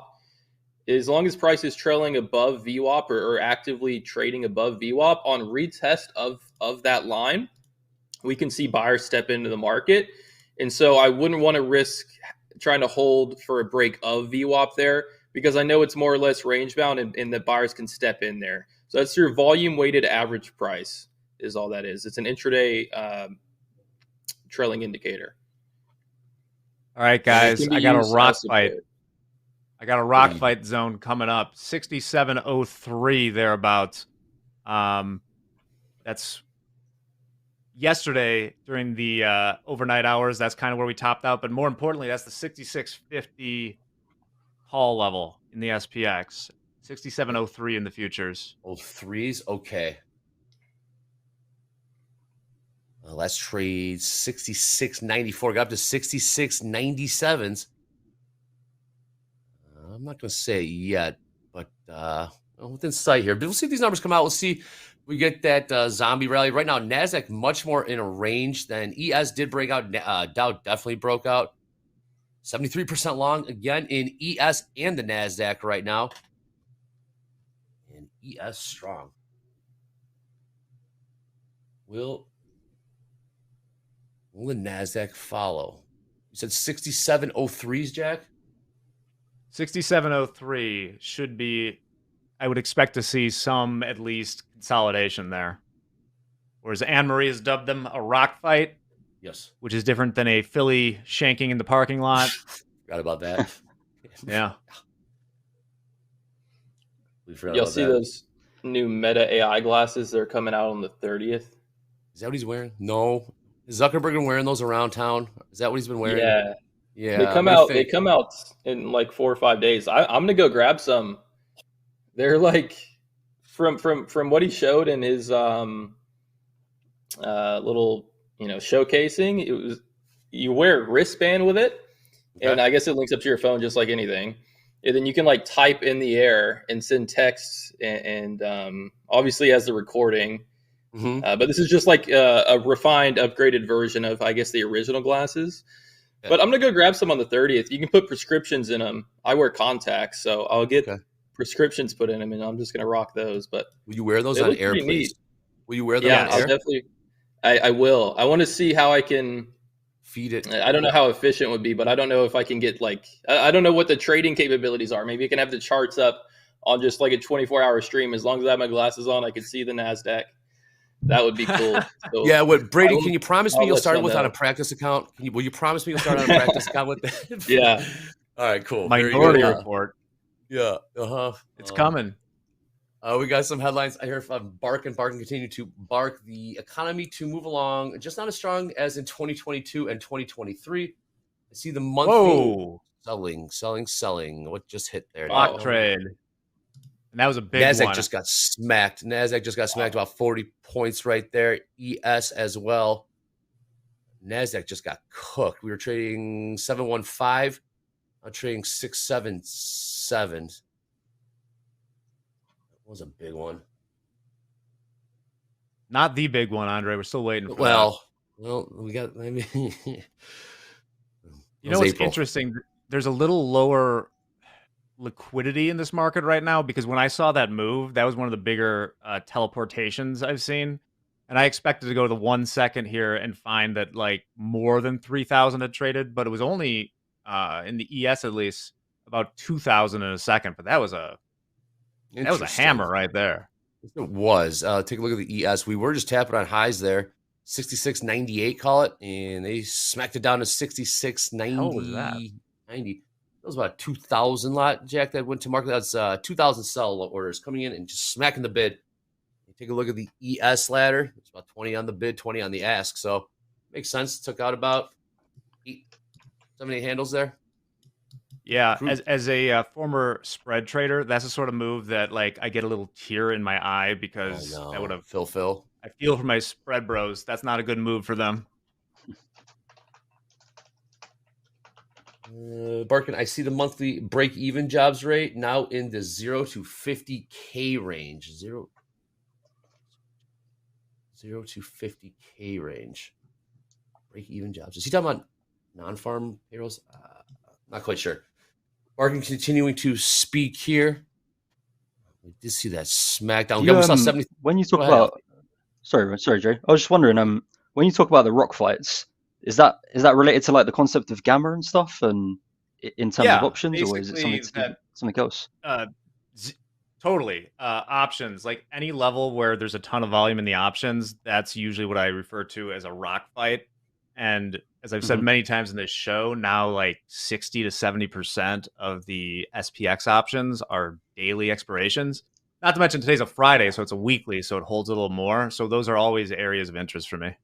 [SPEAKER 13] as long as price is trailing above VWAP or actively trading above VWAP, on retest of that line, we can see buyers step into the market. And so I wouldn't want to risk trying to hold for a break of VWAP there because I know it's more or less range bound and the buyers can step in there. So that's your volume weighted average price is all that is. It's an intraday trailing indicator.
[SPEAKER 10] All right, guys, I got a rock fight. I got a rock fight zone coming up. 67.03 thereabouts. That's yesterday during the overnight hours. That's kind of where we topped out. But more importantly, that's the 66.50 call level in the SPX. 67.03 in the futures.
[SPEAKER 11] Old threes, okay. Last trade 66.94, got up to 66.97s. I'm not going to say it yet, but within sight here. But we'll see if these numbers come out. We'll see. We get that zombie rally right now. NASDAQ much more in a range than ES did break out. Dow definitely broke out. 73% long again in ES and the NASDAQ right now. And ES strong. Will the NASDAQ follow? You said 67.03s, Jack?
[SPEAKER 10] 67.03 should be, I would expect to see some at least consolidation there. Whereas Anne-Marie has dubbed them a rock fight.
[SPEAKER 11] Yes.
[SPEAKER 10] Which is different than a Philly shanking in the parking lot.
[SPEAKER 11] Forgot about that.
[SPEAKER 10] Yeah.
[SPEAKER 13] You'll see those new Meta AI glasses. They're coming out on the 30th.
[SPEAKER 11] Is that what he's wearing? No. Is Zuckerberg been wearing those around town? Is that what he's been wearing?
[SPEAKER 13] Yeah.
[SPEAKER 11] Yeah.
[SPEAKER 13] They come out. They come out in like 4 or 5 days. I'm gonna go grab some. They're like from what he showed in his little showcasing, it was you wear a wristband with it, and I guess it links up to your phone just like anything. And then you can like type in the air and send texts, and obviously has the recording. But this is just like a refined, upgraded version of, I guess, the original glasses. Yeah. But I'm gonna go grab some on the 30th. You can put prescriptions in them. I wear contacts, so I'll get prescriptions put in them, and I'm just gonna rock those. But
[SPEAKER 11] will you wear those on air, please? Neat. Will you wear them?
[SPEAKER 13] Yeah,
[SPEAKER 11] on
[SPEAKER 13] I'll
[SPEAKER 11] air?
[SPEAKER 13] definitely. I will. I want to see how I can
[SPEAKER 11] feed it.
[SPEAKER 13] I don't know how efficient it would be, but I don't know if I can get like I don't know what the trading capabilities are. Maybe I can have the charts up on just like a 24-hour stream. As long as I have my glasses on, I can see the NASDAQ. That would be cool. So
[SPEAKER 11] yeah, what Brady? Can you promise me you'll start with on a practice account? Will you promise me you'll start on a practice account with that?
[SPEAKER 13] Yeah.
[SPEAKER 11] All right, cool.
[SPEAKER 10] Minority Report.
[SPEAKER 11] Yeah.
[SPEAKER 10] It's coming.
[SPEAKER 11] We got some headlines. I heard from Bark continue to bark. The economy to move along, just not as strong as in 2022 and 2023. I see the monthly selling. What just hit there?
[SPEAKER 10] Block trade. And that was a big
[SPEAKER 11] NASDAQ
[SPEAKER 10] one.
[SPEAKER 11] just got smacked. NASDAQ just got smacked about 40 points right there. ES as well. NASDAQ just got cooked. We were trading 715. I'm trading 677. That was a big one.
[SPEAKER 10] Not the big one, Andre. We're still waiting for that.
[SPEAKER 11] Well, we got, I mean,
[SPEAKER 10] you know what's interesting? There's a little lower liquidity in this market right now, because when I saw that move, that was one of the bigger teleportations I've seen. And I expected to go to the 1 second here and find that like more than 3,000 had traded, but it was only in the ES at least about 2,000 in a second. But that was a hammer right there.
[SPEAKER 11] It was. Take a look at the ES. We were just tapping on highs there. 66.98, call it, and they smacked it down to 66.90.
[SPEAKER 10] How was that?
[SPEAKER 11] 90. That was about a 2,000 lot, Jack, that went to market. That's 2,000 sell orders coming in and just smacking the bid. You take a look at the ES ladder. It's about 20 on the bid, 20 on the ask. So makes sense. Took out about 7, 8 handles there.
[SPEAKER 10] Yeah, as a former spread trader, that's the sort of move that like I get a little tear in my eye, because that would have
[SPEAKER 11] Phil.
[SPEAKER 10] I feel for my spread bros. That's not a good move for them.
[SPEAKER 11] Barkin, I see the monthly break-even jobs rate now in the 0 to 50K range. 0 to 50K range. Break-even jobs. Is he talking about non-farm payrolls? Not quite sure. Barkin continuing to speak here. We did see that smackdown. We saw 70.
[SPEAKER 12] When you talk about, sorry, Jay. I was just wondering, when you talk about the rock fights, is that related to like the concept of gamma and stuff, and in terms of options, or is it something else?
[SPEAKER 10] Totally. Options, like any level where there's a ton of volume in the options, that's usually what I refer to as a rock fight. And as I've said many times in this show, now like 60 to 70% of the SPX options are daily expirations. Not to mention today's a Friday, so it's a weekly, so it holds a little more. So those are always areas of interest for me.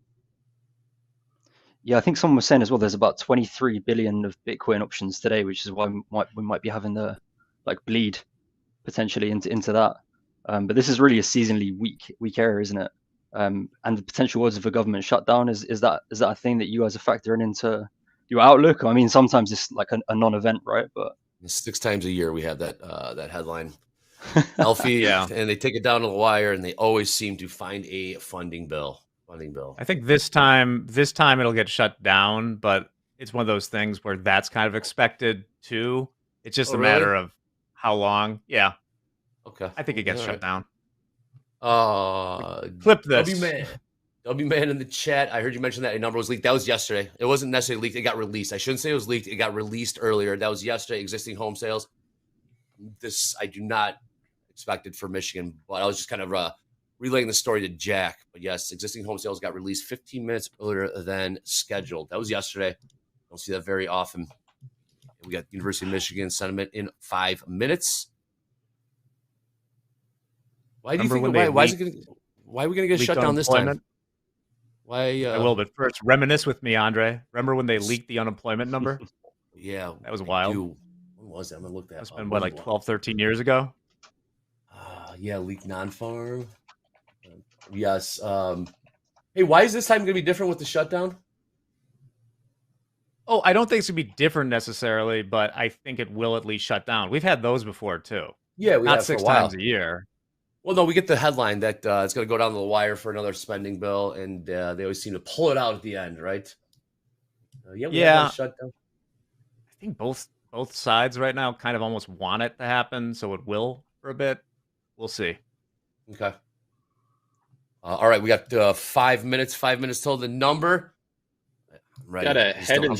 [SPEAKER 12] Yeah, I think someone was saying as well, there's about 23 billion of Bitcoin options today, which is why we might be having the like bleed potentially into that. But this is really a seasonally weak area, isn't it? And the potential odds of a government shutdown, is that a thing that you guys are factoring into your outlook? I mean, sometimes it's like a non-event, right? But
[SPEAKER 11] 6 times a year we have that headline. Alfie, and they take it down to the wire, and they always seem to find a funding bill.
[SPEAKER 10] I think this time it'll get shut down, but it's one of those things where that's kind of expected too. It's just a matter of how long. Yeah.
[SPEAKER 11] Okay.
[SPEAKER 10] I think it gets shut down.
[SPEAKER 11] Clip this. W man in the chat. I heard you mention that a number was leaked. That was yesterday. It wasn't necessarily leaked. It got released. I shouldn't say it was leaked. It got released earlier. That was yesterday. Existing home sales. This I do not expect it for Michigan, but I was just kind of relaying the story to Jack. But yes, existing home sales got released 15 minutes earlier than scheduled. That was yesterday. Don't see that very often. We got University of Michigan sentiment in 5 minutes. Why do you think? Why are we going to get shut down this time? Why?
[SPEAKER 10] I will, but first, reminisce with me, Andre. Remember when they leaked the unemployment number?
[SPEAKER 11] Yeah,
[SPEAKER 10] that was wild.
[SPEAKER 11] When was that? I'm gonna look that.
[SPEAKER 10] It's been what, like 12, 13 years ago.
[SPEAKER 11] Yeah, leak non-farm. Yes. Hey, why is this time going to be different with the shutdown?
[SPEAKER 10] Oh, I don't think it's going to be different necessarily, but I think it will at least shut down. We've had those before, too.
[SPEAKER 11] Yeah, we
[SPEAKER 10] Not
[SPEAKER 11] have for a
[SPEAKER 10] 6
[SPEAKER 11] while.
[SPEAKER 10] times a year.
[SPEAKER 11] Well, no, we get the headline that it's going to go down the wire for another spending bill, and they always seem to pull it out at the end, right? Yeah, we have a shutdown.
[SPEAKER 10] I think both sides right now kind of almost want it to happen, so it will for a bit. We'll see.
[SPEAKER 11] Okay. All right, we got 5 minutes. 5 minutes till the number. Right.
[SPEAKER 13] Got a head and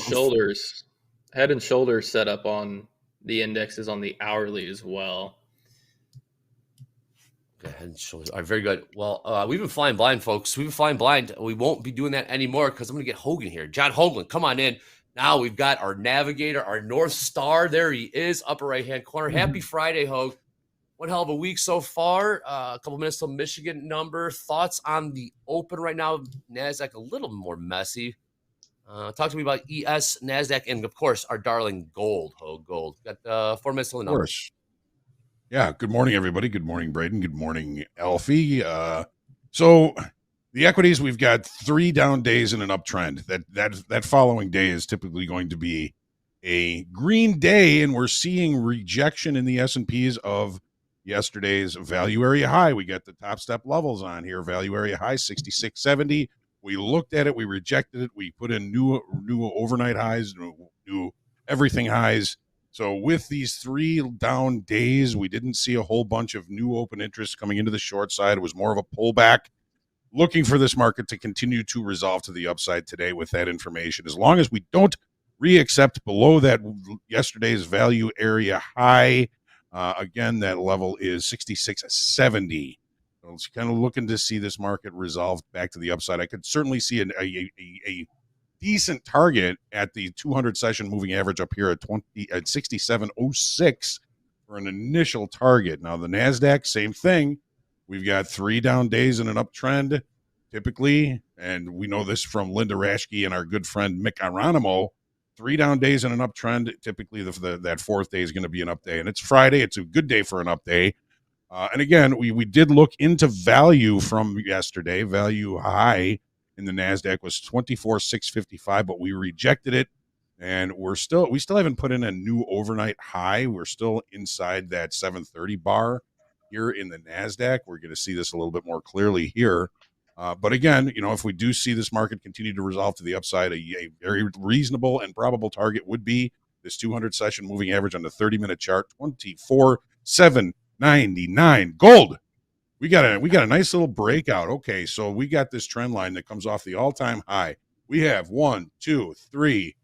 [SPEAKER 13] shoulders set up on the indexes on the hourly as well.
[SPEAKER 11] Okay, head and shoulders. All right, very good. Well, we've been flying blind, folks. We've been flying blind. We won't be doing that anymore because I'm going to get Hogan here. John Hoagland, come on in. Now we've got our navigator, our North Star. There he is, upper right-hand corner. Happy Friday, Hoag. One hell of a week so far. A couple minutes till Michigan number. Thoughts on the open right now? NASDAQ a little more messy. Talk to me about ES, NASDAQ, and, of course, our darling gold, Hoag, gold. Got 4 minutes till the number.
[SPEAKER 2] Of course. Yeah, good morning, everybody. Good morning, Braden. Good morning, Alfie. So the equities, we've got 3 down days in an uptrend. That following day is typically going to be a green day, and we're seeing rejection in the S&Ps of yesterday's value area high. We got the Topstep levels on here. Value area high, 66.70. We looked at it. We rejected it. We put in new overnight highs, new everything highs. So with these 3 down days, we didn't see a whole bunch of new open interest coming into the short side. It was more of a pullback. Looking for this market to continue to resolve to the upside today with that information. As long as we don't reaccept below that yesterday's value area high, again, that level is 66.70. So it's kind of looking to see this market resolve back to the upside. I could certainly see a decent target at the 200 session moving average up here at 67.06 for an initial target. Now the NASDAQ, same thing. We've got 3 down days in an uptrend typically, and we know this from Linda Raschke and our good friend Mick Aronimo. 3 down days in an uptrend. Typically, that 4th day is going to be an up day, and it's Friday. It's a good day for an up day. And again, we did look into value from yesterday. Value high in the NASDAQ was 24,655, but we rejected it, and we still haven't put in a new overnight high. We're still inside that 730 bar here in the NASDAQ. We're going to see this a little bit more clearly here. But again, if we do see this market continue to resolve to the upside, a very reasonable and probable target would be this 200 session moving average on the 30-minute chart, 24,799. Gold. We got a nice little breakout. Okay, so we got this trend line that comes off the all-time high. We have 1, 2, 3,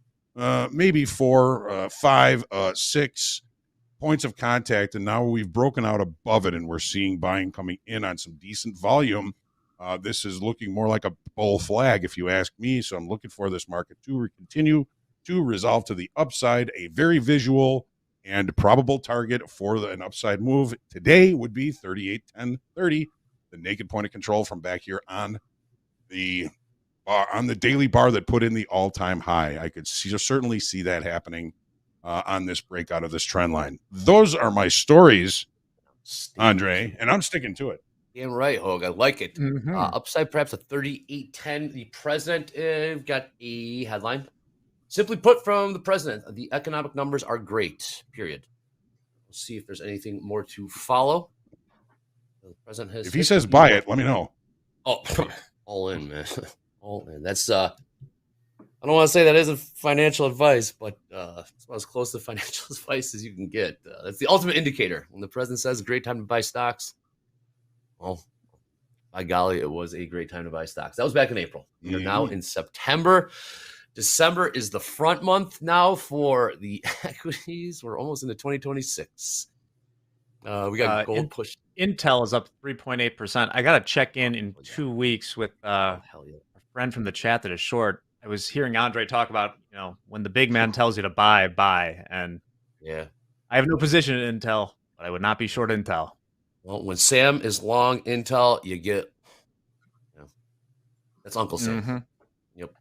[SPEAKER 2] maybe 4, 5, 6 points of contact, and now we've broken out above it, and we're seeing buying coming in on some decent volume. This is looking more like a bull flag, if you ask me. So I'm looking for this market to continue to resolve to the upside. A very visual and probable target for an upside move today would be 38.1030, the naked point of control from back here on the daily bar that put in the all-time high. I could certainly see that happening on this breakout of this trend line. Those are my stories, Andre, and I'm sticking to it.
[SPEAKER 11] Damn right, Hoag. I like it. Upside perhaps a 38.10. The president got a headline. Simply put from the president, the economic numbers are great, period. We'll see if there's anything more to follow. The president has.
[SPEAKER 2] If he says buy it, let me know.
[SPEAKER 11] Oh, all in, man. All in. That's, I don't want to say that isn't financial advice, but it's about as close to financial advice as you can get. That's the ultimate indicator. When the president says great time to buy stocks, well, by golly, it was a great time to buy stocks. That was back in April. We are now in September. December is the front month now for the equities. We're almost into 2026. We got gold pushed.
[SPEAKER 10] Intel is up 3.8%. I got to check in 2 weeks with a friend from the chat that is short. I was hearing Andre talk about, when the big man tells you to buy. And
[SPEAKER 11] yeah,
[SPEAKER 10] I have no position in Intel, but I would not be short Intel.
[SPEAKER 11] Well, when Sam is long Intel, you get, that's Uncle Sam.
[SPEAKER 10] Mm-hmm.
[SPEAKER 11] Yep.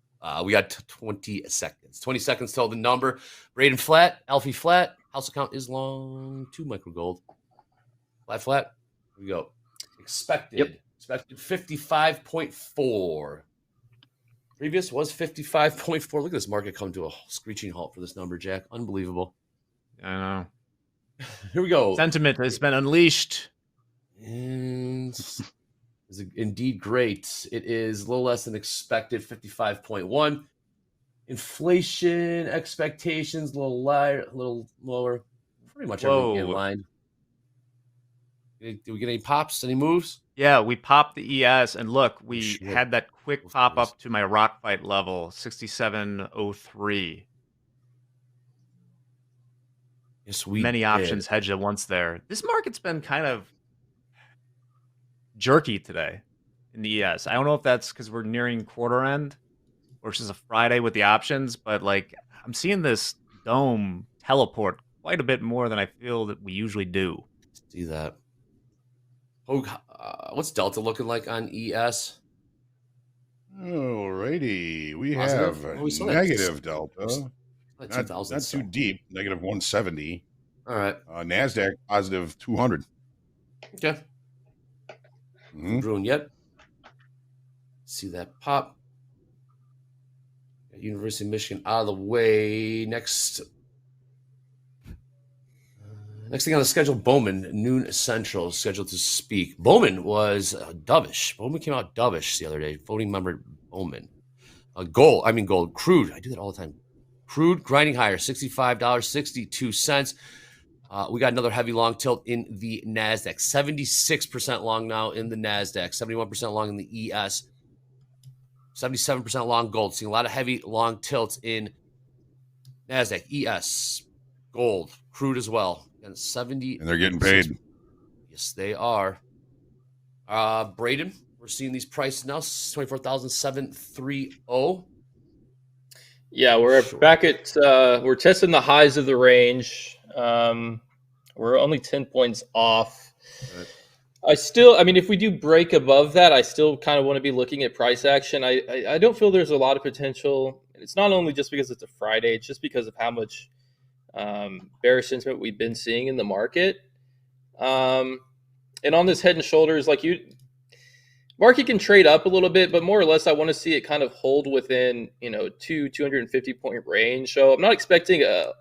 [SPEAKER 11] We got 20 seconds. 20 seconds till the number. Braden flat, Alfie flat. House account is long 2 micro gold. Flat. we go. Expected.
[SPEAKER 12] Yep.
[SPEAKER 11] Expected 55.4. Previous was 55.4. Look at this market come to a screeching halt for this number, Jack. Unbelievable.
[SPEAKER 10] I know.
[SPEAKER 11] Here we go.
[SPEAKER 10] Sentiment has been unleashed.
[SPEAKER 11] And is indeed great. It is a little less than expected, 55.1. Inflation expectations, a little lighter, a little lower. Pretty much everything in line. Did we get any pops? Any moves?
[SPEAKER 10] Yeah, we popped the ES, and look, we had that quick pop up to my rock fight level, 67.03.
[SPEAKER 11] Yes, we
[SPEAKER 10] Many options hedged at once there. This market's been kind of jerky today in the ES. I don't know if that's because we're nearing quarter end or it's just a Friday with the options, but like I'm seeing this dome teleport quite a bit more than I feel that we usually do.
[SPEAKER 11] See that. Oh, what's Delta looking like on ES?
[SPEAKER 2] Alrighty, we
[SPEAKER 11] Positive?
[SPEAKER 2] have
[SPEAKER 11] We saw
[SPEAKER 2] negative
[SPEAKER 11] that.
[SPEAKER 2] Delta.
[SPEAKER 11] Like
[SPEAKER 2] Not
[SPEAKER 11] 2,000.
[SPEAKER 2] too deep. Negative 170.
[SPEAKER 11] All right.
[SPEAKER 2] NASDAQ positive 200.
[SPEAKER 11] Okay. Brewing yet? See that pop. Got University of Michigan out of the way. Next thing on the schedule, Bowman, noon central, scheduled to speak. Bowman was dovish. Bowman came out dovish the other day. Voting member Bowman. Gold. Crude. I do that all the time. Crude grinding higher, $65.62. We got another heavy long tilt in the NASDAQ. 76% long now in the NASDAQ. 71% long in the ES. 77% long gold. Seeing a lot of heavy long tilts in NASDAQ, ES, gold, crude as well. And 70.
[SPEAKER 2] And they're getting paid.
[SPEAKER 11] Yes, they are. Braden, we're seeing these prices now. 24,730.
[SPEAKER 13] Yeah, we're back at we're testing the highs of the range. We're only 10 points off. Right. If we do break above that, I still kind of want to be looking at price action. I don't feel there's a lot of potential. It's not only just because it's a Friday, it's just because of how much bearish sentiment we've been seeing in the market. And on this head and shoulders, market can trade up a little bit, but more or less, I want to see it kind of hold within, 250 point range. So I'm not expecting a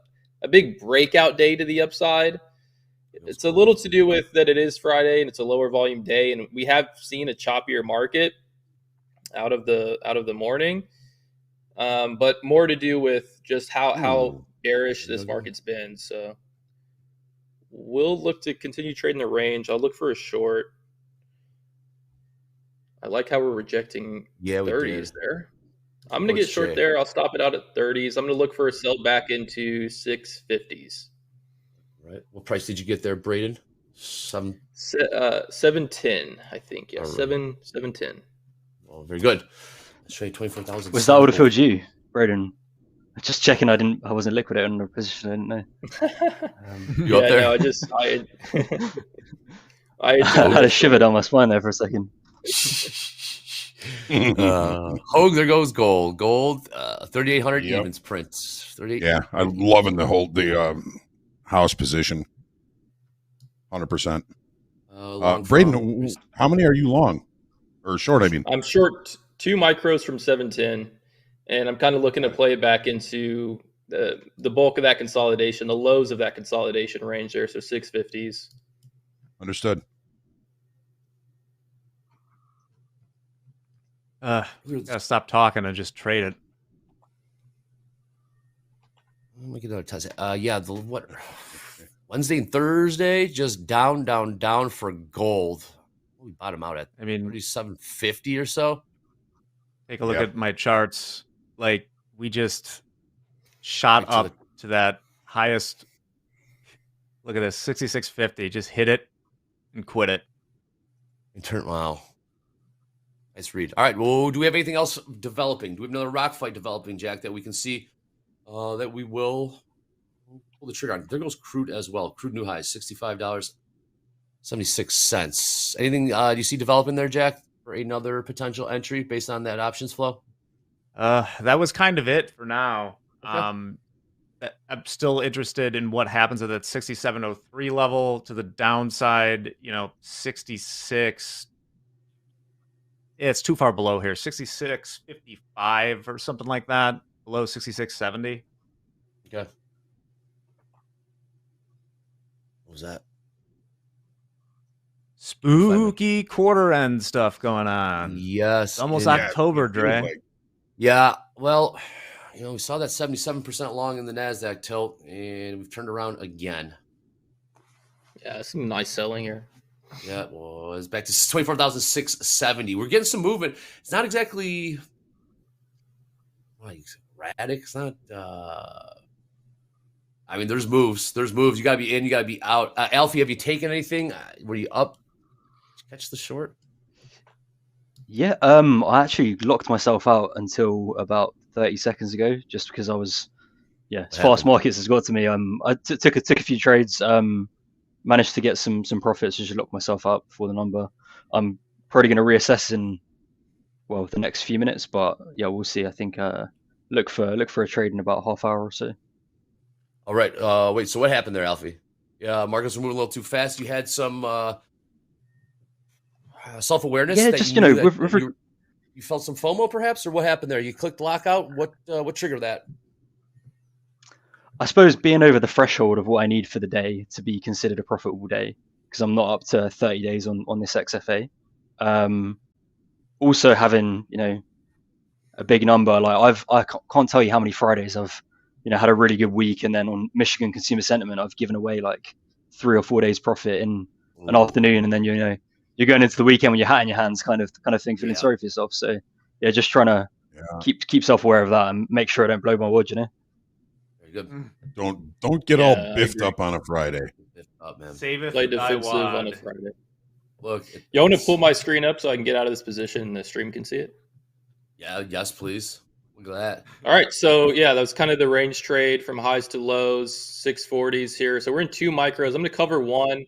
[SPEAKER 13] big breakout day to the upside. It's a little to do with that it is Friday and it's a lower volume day, and we have seen a choppier market out of the morning, but more to do with just how bearish this market's been. So we'll look to continue trading the range. I'll look for a short. I like how we're rejecting 30s there. I'm going to get short there. I'll stop it out at 30s. I'm going to look for a sell back into 650s.
[SPEAKER 11] Right. What price did you get there, Braden?
[SPEAKER 13] 710, I think. Yeah, 710.
[SPEAKER 11] Well, very good. Let's trade 24,000.
[SPEAKER 12] Was that would have filled you, Braden? Just checking. I wasn't liquidating on the position. I didn't know.
[SPEAKER 11] You up there?
[SPEAKER 13] No,
[SPEAKER 12] I had a shiver down my spine there for a second.
[SPEAKER 11] Hoag, there goes gold. Gold, 3,800 evens print. 38.
[SPEAKER 2] Yeah, I'm loving the house position. 100%. Braden, how many are you long or short? I mean,
[SPEAKER 13] I'm short 2 micros from 710, and I'm kind of looking to play it back into the bulk of that consolidation, the lows of that consolidation range there. So 650s.
[SPEAKER 2] Understood.
[SPEAKER 10] Gotta stop talking and just trade it.
[SPEAKER 11] Let me get another test. Wednesday and Thursday, just down for gold. We bottom out at 3750 or so.
[SPEAKER 10] Take a look at my charts. Like we just shot up to that highest. Look at this, 6650. Just hit it and quit it.
[SPEAKER 11] Wow. Nice read. All right. Well, do we have anything else developing? Do we have another rock fight developing, Jack, that we can see that we will pull the trigger on? There goes crude as well. Crude new highs, $65.76. Anything do you see developing there, Jack, for another potential entry based on that options flow?
[SPEAKER 10] That was kind of it for now.
[SPEAKER 11] Okay.
[SPEAKER 10] I'm still interested in what happens at that 67.03 level to the downside. 66. It's too far below here. 66.55 or something like that. Below 66.70.
[SPEAKER 11] Okay. What was that?
[SPEAKER 10] Spooky quarter end stuff going on.
[SPEAKER 11] Yes.
[SPEAKER 10] It's almost
[SPEAKER 11] and-
[SPEAKER 10] October,
[SPEAKER 2] it feels
[SPEAKER 10] Dre.
[SPEAKER 2] like-
[SPEAKER 11] Yeah, well, we saw that 77% long in the NASDAQ tilt, and we've turned around again.
[SPEAKER 13] Yeah, some nice selling here.
[SPEAKER 11] Yeah, well, it's back to 24,670. We're getting some movement. It's not exactly like erratic. It's not. I mean, there's moves. There's moves. You got to be in. You got to be out. Alfie, have you taken anything? Were you up? Did you catch the short?
[SPEAKER 12] Yeah, I actually locked myself out until about 30 seconds ago, just because I was, as fast markets has got to me. I took a few trades, managed to get some profits, just locked myself out before the number. I'm probably going to reassess in, the next few minutes, but yeah, we'll see. I think look for a trade in about half hour or so.
[SPEAKER 11] All right. Wait. So what happened there, Alfie? Yeah, markets were moving a little too fast. You had some self-awareness.
[SPEAKER 12] Yeah,
[SPEAKER 11] that
[SPEAKER 12] just
[SPEAKER 11] you knew that
[SPEAKER 12] with
[SPEAKER 11] you felt some FOMO, perhaps, or what happened there? You clicked lockout. What triggered that?
[SPEAKER 12] I suppose being over the threshold of what I need for the day to be considered a profitable day, because I'm not up to 30 days on this XFA. Also having a big number, like I can't tell you how many Fridays I've had a really good week, and then on Michigan consumer sentiment I've given away like 3 or 4 days profit in an afternoon, and then you're going into the weekend with your hat in your hands, kind of thing, feeling sorry for yourself. So yeah, just trying to keep self-aware of that and make sure I don't blow my wad.
[SPEAKER 11] Very good.
[SPEAKER 2] Don't get all biffed up on a Friday.
[SPEAKER 11] Up, man.
[SPEAKER 10] Save it
[SPEAKER 13] Play
[SPEAKER 10] for
[SPEAKER 13] defensive
[SPEAKER 10] Taiwan.
[SPEAKER 13] on a Friday.
[SPEAKER 11] Look,
[SPEAKER 13] You want to pull my screen up so I can get out of this position and the stream can see it?
[SPEAKER 11] Yeah. Yes, please. Look at that.
[SPEAKER 13] All right, so yeah, that was kind of the range trade from highs to lows, 640s here. So we're in 2 micros. I'm going to cover 1.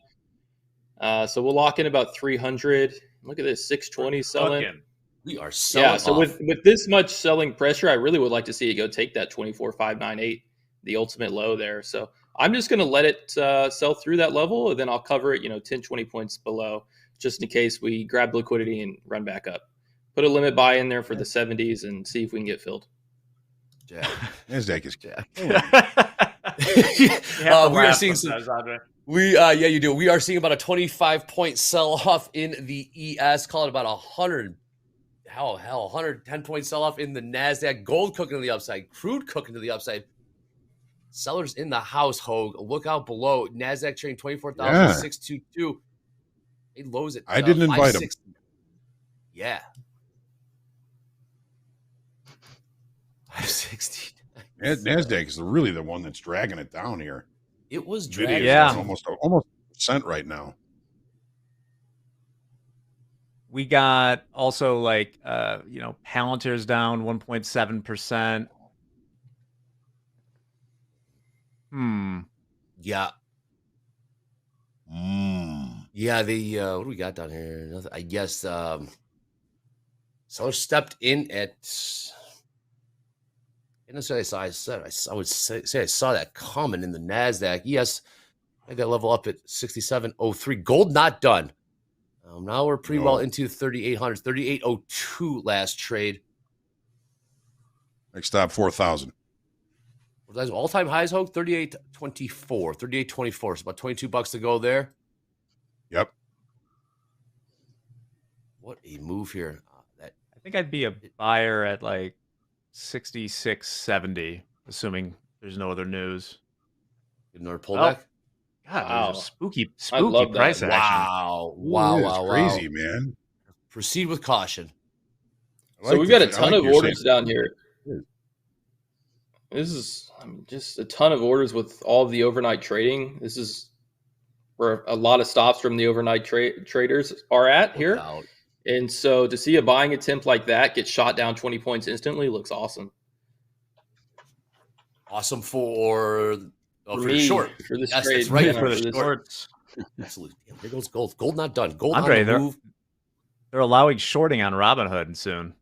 [SPEAKER 13] So we'll lock in about 300. Look at this, 620 selling.
[SPEAKER 11] We are selling.
[SPEAKER 13] Yeah, so with this much selling pressure, I really would like to see it go take that 24,598, the ultimate low there. So I'm just going to let it sell through that level, and then I'll cover it, 10, 20 points below, just in case we grab liquidity and run back up. Put a limit buy in there for the 70s and see if we can get filled.
[SPEAKER 11] Jack.
[SPEAKER 2] NASDAQ is
[SPEAKER 11] Jack.
[SPEAKER 10] We
[SPEAKER 11] are seeing some. You do. We are seeing about a 25-point sell-off in the ES. Call it about 110-point sell-off in the NASDAQ. Gold cooking to the upside. Crude cooking to the upside. Sellers in the house, Hoag. Look out below. NASDAQ trading 24,622. It lows at
[SPEAKER 2] I didn't invite him.
[SPEAKER 11] Yeah. 560.
[SPEAKER 2] NASDAQ is really the one that's dragging it down here.
[SPEAKER 11] It was
[SPEAKER 2] Nvidia
[SPEAKER 11] dragging.
[SPEAKER 2] is almost a percent right now.
[SPEAKER 10] We got also Palantir's down 1.7%.
[SPEAKER 11] Yeah. Yeah, the what do we got down here? Nothing, I guess sellers stepped in at I would say I saw that coming in the NASDAQ. Yes, I got level up at 67.03. Gold not done. Now we're pretty well into 3,800, 38.02 last trade.
[SPEAKER 2] Next stop 4,000.
[SPEAKER 11] All-time highs, Hoag, 38.24, 38.24. So about $22 to go there.
[SPEAKER 2] Yep.
[SPEAKER 11] What a move here.
[SPEAKER 10] I think I'd be a buyer at 66.70, assuming there's no other news.
[SPEAKER 11] Another pullback?
[SPEAKER 10] God,
[SPEAKER 13] Wow.
[SPEAKER 10] there's a spooky
[SPEAKER 13] I love that.
[SPEAKER 10] price action.
[SPEAKER 11] Wow.
[SPEAKER 2] Crazy, man.
[SPEAKER 11] Proceed with caution.
[SPEAKER 13] So we've got a ton of orders down here. This is just a ton of orders with all of the overnight trading. This is where a lot of stops from the overnight traders are at here. And so to see a buying attempt like that get shot down 20 points instantly looks awesome.
[SPEAKER 11] Awesome for
[SPEAKER 13] me,
[SPEAKER 11] short.
[SPEAKER 13] For this
[SPEAKER 11] Yes,
[SPEAKER 13] trade.
[SPEAKER 11] that's right.
[SPEAKER 13] Yeah,
[SPEAKER 11] For the
[SPEAKER 13] this-
[SPEAKER 11] shorts. Absolutely. Damn, there goes gold. Gold not done. Gold
[SPEAKER 10] Andre,
[SPEAKER 11] on the move.
[SPEAKER 10] they're allowing shorting on Robinhood soon.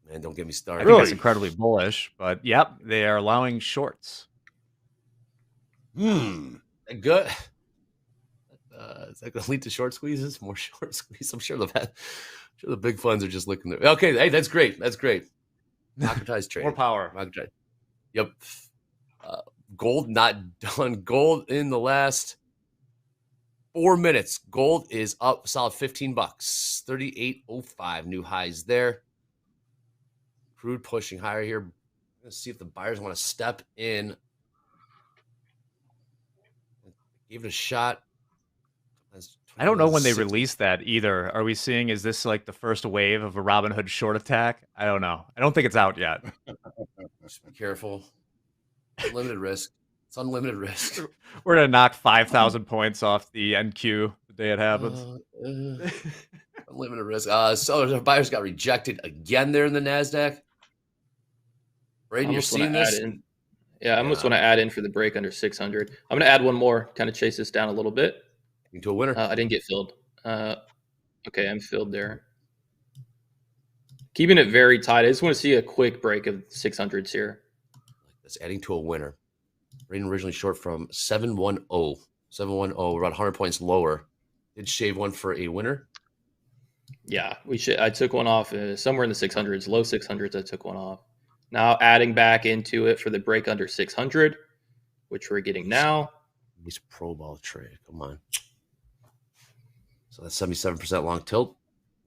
[SPEAKER 11] Man, don't get me
[SPEAKER 10] I
[SPEAKER 11] started.
[SPEAKER 10] think that's incredibly bullish, but yep, they are allowing shorts.
[SPEAKER 11] Good. Is that going to lead to short squeezes? More short squeeze? I'm sure the big funds are just looking there. Okay, hey, that's great. That's great. Democratized trading.
[SPEAKER 10] More power.
[SPEAKER 11] Yep. Gold not done. Gold in the last 4 minutes. Gold is up a solid $15. 38.05 new highs there. Crude pushing higher here. Let's see if the buyers want to step in. Give it a shot.
[SPEAKER 10] I don't know when they release that either. Are we seeing, is this like the first wave of a Robinhood short attack? I don't know. I don't think it's out yet.
[SPEAKER 11] Just be careful. Limited risk. It's unlimited risk.
[SPEAKER 10] We're going to knock 5,000 points off the NQ the day it happens.
[SPEAKER 11] Unlimited risk. So the buyers got rejected again there in the NASDAQ. Braden, you're seeing this?
[SPEAKER 13] Yeah, I almost want to add in for the break under 600. I'm going to add one more, kind of chase this down a little bit.
[SPEAKER 11] Into a winner.
[SPEAKER 13] I didn't get filled. Okay, I'm filled there. Keeping it very tight. I just want to see a quick break of 600s here.
[SPEAKER 11] That's adding to a winner. Braden originally short from 710. 710, around 100 points lower. Did shave one for a winner.
[SPEAKER 13] Yeah, I took one off somewhere in the 600s, low 600s. I took one off. Now adding back into it for the break under 600, which we're getting now.
[SPEAKER 11] Nice pro ball trade. Come on. So that's 77% long tilt.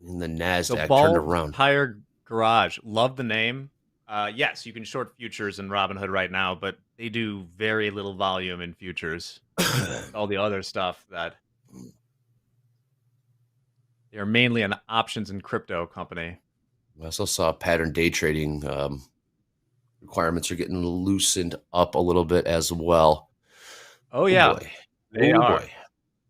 [SPEAKER 11] And the NASDAQ turned around.
[SPEAKER 10] Higher Garage. Love the name. Yes, you can short futures in Robinhood right now, but they do very little volume in futures. All the other stuff that they're mainly an options and crypto company.
[SPEAKER 11] I also saw pattern day trading requirements are getting loosened up a little bit as well.
[SPEAKER 10] Oh yeah,
[SPEAKER 11] boy.
[SPEAKER 10] They are.
[SPEAKER 11] Boy.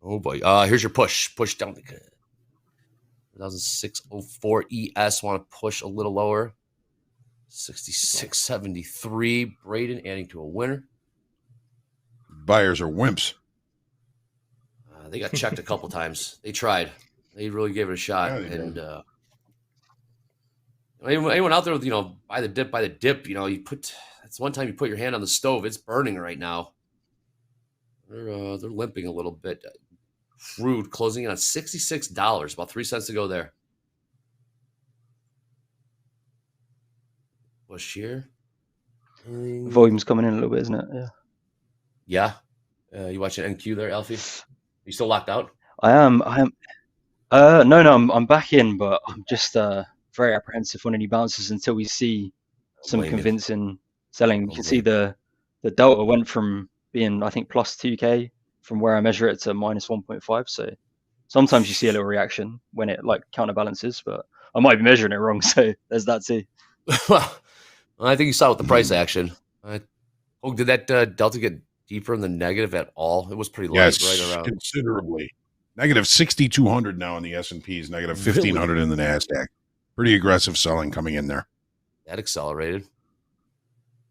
[SPEAKER 11] Oh boy. Here's your push. Push down. 1,604 ES. Want to push a little lower. 66.73. Braden adding to a winner.
[SPEAKER 2] Buyers are wimps.
[SPEAKER 11] They got checked a couple times. They tried. They really gave it a shot.
[SPEAKER 2] Yeah,
[SPEAKER 11] and anyone out there with, buy the dip, that's one time you put your hand on the stove. It's burning right now. They're limping a little bit. Crude closing in on $66, about 3 cents to go there. Push here.
[SPEAKER 12] Volume's coming in a little bit, isn't it? Yeah.
[SPEAKER 11] Yeah. You watching NQ there, Alfie? Are you still locked out?
[SPEAKER 12] I am. No, I'm back in, but I'm just very apprehensive on any bounces until we see some convincing selling. You can see the delta went from being, I think, plus 2K from where I measure it to minus 1.5. So sometimes you see a little reaction when it counterbalances, but I might be measuring it wrong. So there's that too.
[SPEAKER 11] Well, I think you saw with the price action. Did that delta get deeper in the negative at all? It was pretty light, right around
[SPEAKER 2] considerably. Negative 6,200 now in the S&Ps, negative 1,500 in the NASDAQ. Pretty aggressive selling coming in there.
[SPEAKER 11] That accelerated.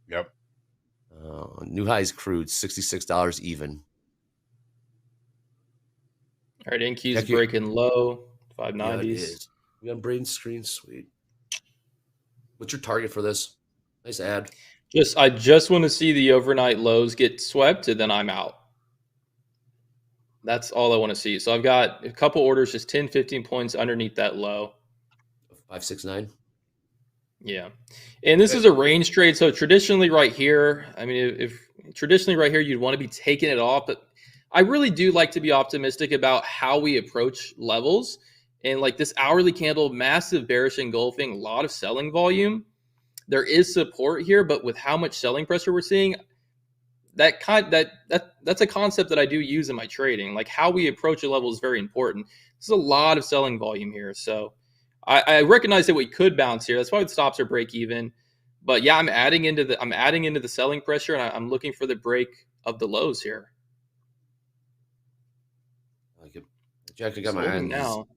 [SPEAKER 2] Yep.
[SPEAKER 11] New highs crude, $66 even.
[SPEAKER 13] All right, NQ's breaking low, 590s.
[SPEAKER 11] We got Braden's screen, sweet. What's your target for this? Nice ad.
[SPEAKER 13] I just want to see the overnight lows get swept, and then I'm out. That's all I want to see. So I've got a couple orders, just 10, 15 points underneath that low.
[SPEAKER 11] 569.
[SPEAKER 13] Yeah. And this is a range trade. So traditionally right here, if traditionally right here, you'd want to be taking it off. But I really do like to be optimistic about how we approach levels. And like this hourly candle, massive bearish engulfing, a lot of selling volume. There is support here, but with how much selling pressure we're seeing, that's a concept that I do use in my trading. Like how we approach a level is very important. There's a lot of selling volume here. So I recognize that we could bounce here. That's why the stops are break even. But yeah, I'm adding into the selling pressure, and I'm looking for the break of the lows here.
[SPEAKER 11] I like it. Jack, I got my eye on now.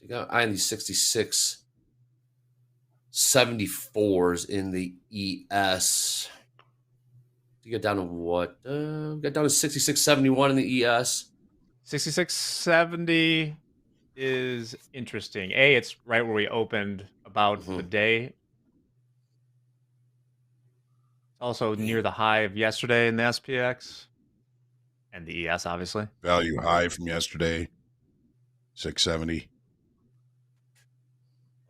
[SPEAKER 11] You got eye on these 66.74s in the ES. You get down to what? Got down to 66.71 in the ES.
[SPEAKER 10] 66.70 is interesting. It's right where we opened about the day. Also near the high of yesterday in the SPX and the ES, obviously.
[SPEAKER 2] Value high from yesterday, 670.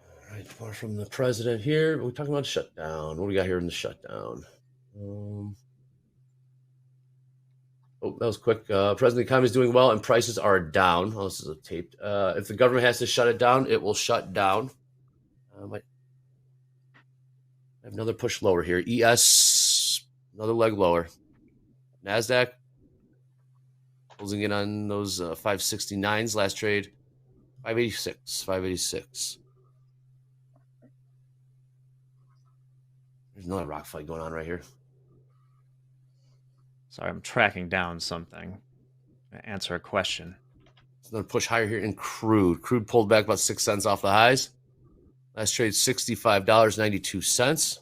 [SPEAKER 11] All right, far from the president here. We're talking about shutdown. What do we got here in the shutdown? Oh, that was quick. President, the economy is doing well and prices are down. Oh, this is a taped. If the government has to shut it down, it will shut down. Might have another push lower here. ES, another leg lower. NASDAQ, closing in on those 569s. Last trade, 586. 586. There's another rock fight going on right here.
[SPEAKER 10] Sorry, I'm tracking down something to answer a question.
[SPEAKER 11] It's another push higher here in crude. Crude pulled back about 6 cents off the highs. Last trade, $65.92.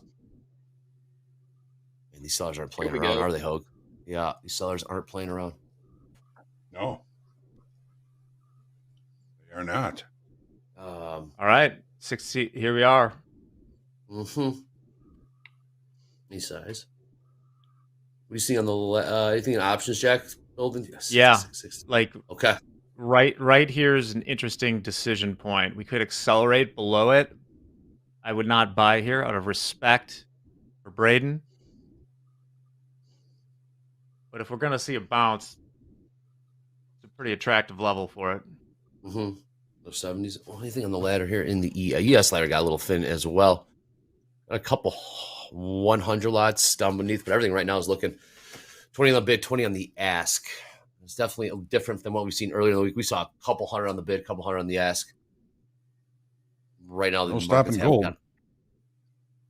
[SPEAKER 11] And these sellers aren't playing around, are they, Hoag? Yeah, these sellers aren't playing around.
[SPEAKER 2] No, they are not.
[SPEAKER 10] All right, 60. Here we are.
[SPEAKER 11] These size. What do you see on the anything in options, Jack? Building?
[SPEAKER 10] Yeah, like
[SPEAKER 11] okay.
[SPEAKER 10] Right here is an interesting decision point. We could accelerate below it. I would not buy here out of respect for Braden. But if we're going to see a bounce, it's a pretty attractive level for it.
[SPEAKER 11] The 70s. Only thing on the ladder here in the ES ladder got a little thin as well. A couple 100 lots down beneath, but everything right now is looking 20 on the bid, 20 on the ask. It's definitely different than what we've seen earlier in the week. We saw a couple hundred on the bid, a couple hundred on the ask. Right now,
[SPEAKER 2] no stop in gold.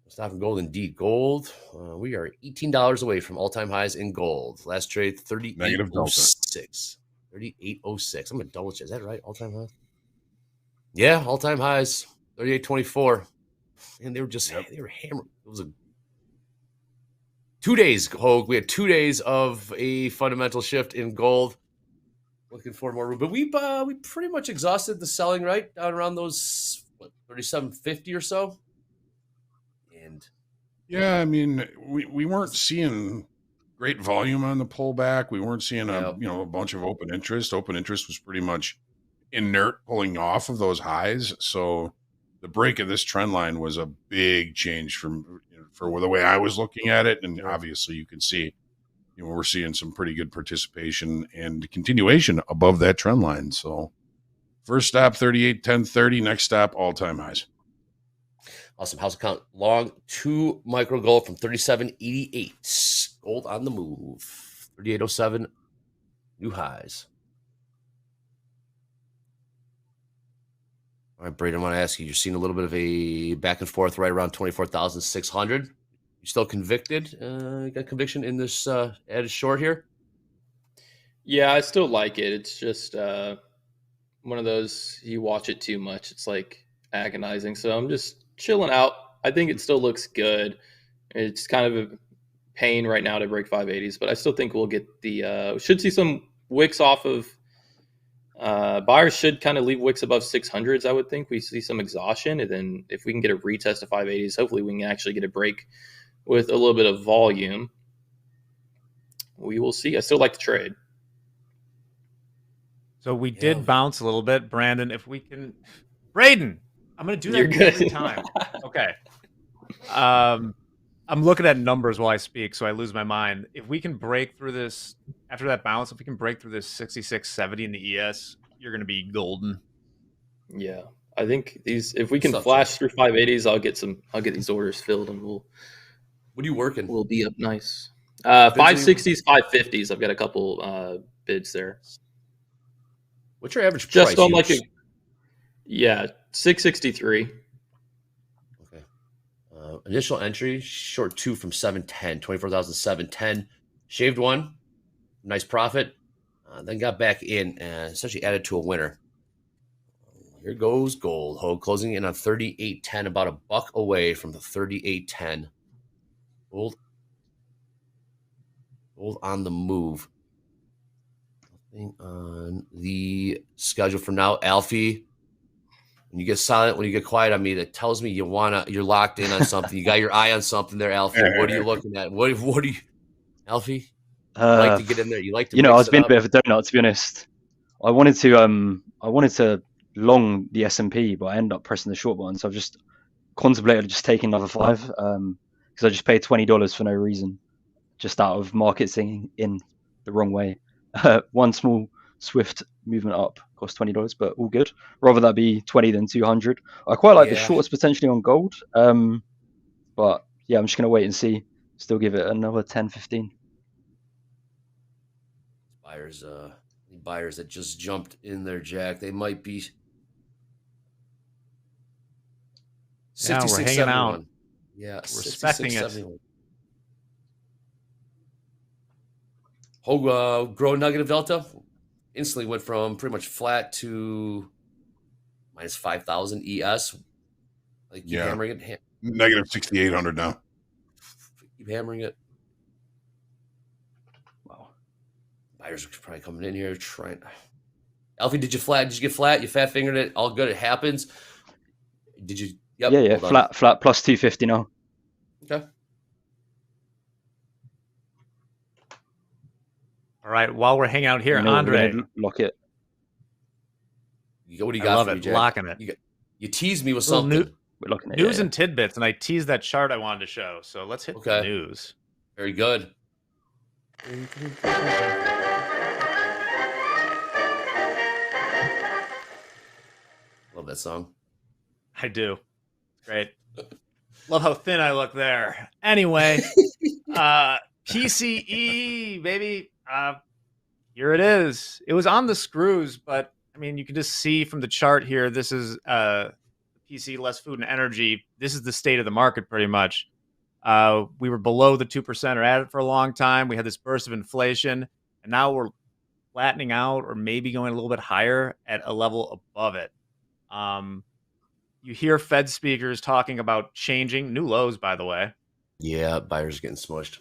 [SPEAKER 11] Stop in gold, indeed. Gold, we are $18 away from all-time highs in gold. Last trade, 38.06. 38.06. I'm going to double check. Is that right? All-time highs? Yeah, all-time highs, 38.24. And they were just, they were hammered. It was 2 days, Hoag. We had 2 days of a fundamental shift in gold. Looking for more room. But we pretty much exhausted the selling, right? Down around those, 37.50 or so. And
[SPEAKER 2] yeah, I mean, we weren't seeing great volume on the pullback. We weren't seeing a bunch of open interest. Open interest was pretty much inert, pulling off of those highs. So the break of this trend line was a big change for the way I was looking at it. And obviously you can see, we're seeing some pretty good participation and continuation above that trend line. So first stop, 38.1030. Next stop, all-time highs.
[SPEAKER 11] Awesome. House account long 2 micro gold from 37.88. Gold on the move. 38.07. New highs. All right, Braden, I want to ask you, you're seeing a little bit of a back and forth right around 24,600. You still convicted? Got conviction in this added short here?
[SPEAKER 13] Yeah, I still like it. It's just one of those, you watch it too much, it's like agonizing. So I'm just chilling out. I think it still looks good. It's kind of a pain right now to break 580s, but I still think we'll get the should see some wicks off of buyers should kind of leave wicks above 600s. I would think we see some exhaustion, and then if we can get a retest of 580s, hopefully we can actually get a break with a little bit of volume. We will see. I still like the trade.
[SPEAKER 10] So we did bounce a little bit, Brandon. If we can, Braden, I'm going to do that every time. Okay. I'm looking at numbers while I speak, so I lose my mind. If we can break through this, after that bounce, if we can break through this 66.70 in the ES, you're going to be golden.
[SPEAKER 13] Yeah. I think if we can flash through 580s, I'll get these orders filled, and
[SPEAKER 11] what are you working?
[SPEAKER 13] We'll be up nice. 560s, 550s. I've got a couple bids there.
[SPEAKER 11] What's your average
[SPEAKER 13] price? Just on 663.
[SPEAKER 11] Okay. Initial entry, short 2 from 710, 24,710. Shaved 1, nice profit. Then got back in and essentially added to a winner. Here goes gold. Hoag closing in on 38.10, about a buck away from the 38.10. Gold on the move. Nothing on the schedule for now. Alfie When you get silent, when you get quiet on me, that tells me you're locked in on something. You got your eye on something there, Alfie. What are you looking at? What are you, Alfie? You like to get in there. You like to.
[SPEAKER 12] I was
[SPEAKER 11] mix it
[SPEAKER 12] being a
[SPEAKER 11] up.
[SPEAKER 12] bit of a donut, to be honest. I wanted to long the S&P, but I ended up pressing the short button. So I've just contemplated just taking another 5, because I just paid $20 for no reason, just out of market singing in the wrong way. One small swift movement up cost $20, but all good. Rather that be 20 than 200. I quite like the shorts potentially on gold, but yeah, I'm just gonna wait and see. Still give it another 10, 15.
[SPEAKER 11] Buyers that just jumped in there, Jack. They might be 66,
[SPEAKER 10] we're hanging
[SPEAKER 11] 71.
[SPEAKER 10] out.
[SPEAKER 11] Yeah,
[SPEAKER 10] Respecting
[SPEAKER 11] 66,
[SPEAKER 10] it.
[SPEAKER 11] 71. Grow negative delta instantly went from pretty much flat to minus 5,000 ES. Like keep hammering it.
[SPEAKER 2] Negative 6,800 now.
[SPEAKER 11] Keep hammering it. Wow. Buyers are probably coming in here trying. Alfie, did you get flat? You fat fingered it. All good. It happens. Did you? Yep.
[SPEAKER 12] Yeah. Flat plus 250 now.
[SPEAKER 11] Okay.
[SPEAKER 10] All right. While we're hanging out here, Andre,
[SPEAKER 12] lock it.
[SPEAKER 11] What do you got?
[SPEAKER 10] I love
[SPEAKER 11] for
[SPEAKER 10] it.
[SPEAKER 11] me, Jack?
[SPEAKER 10] Locking it.
[SPEAKER 11] You teased me with something.
[SPEAKER 12] We're looking at
[SPEAKER 10] news and tidbits, and I teased that chart I wanted to show. So let's hit the news.
[SPEAKER 11] Very good. Love that song.
[SPEAKER 10] I do. Great. Love how thin I look there. Anyway, PCE, baby. Here it is. It was on the screws, but I mean, you can just see from the chart here, this is PC, less food and energy. This is the state of the market pretty much. We were below the 2% or at it for a long time. We had this burst of inflation, and now we're flattening out or maybe going a little bit higher at a level above it. You hear Fed speakers talking about changing new lows, by the way.
[SPEAKER 11] Yeah, buyers getting smushed.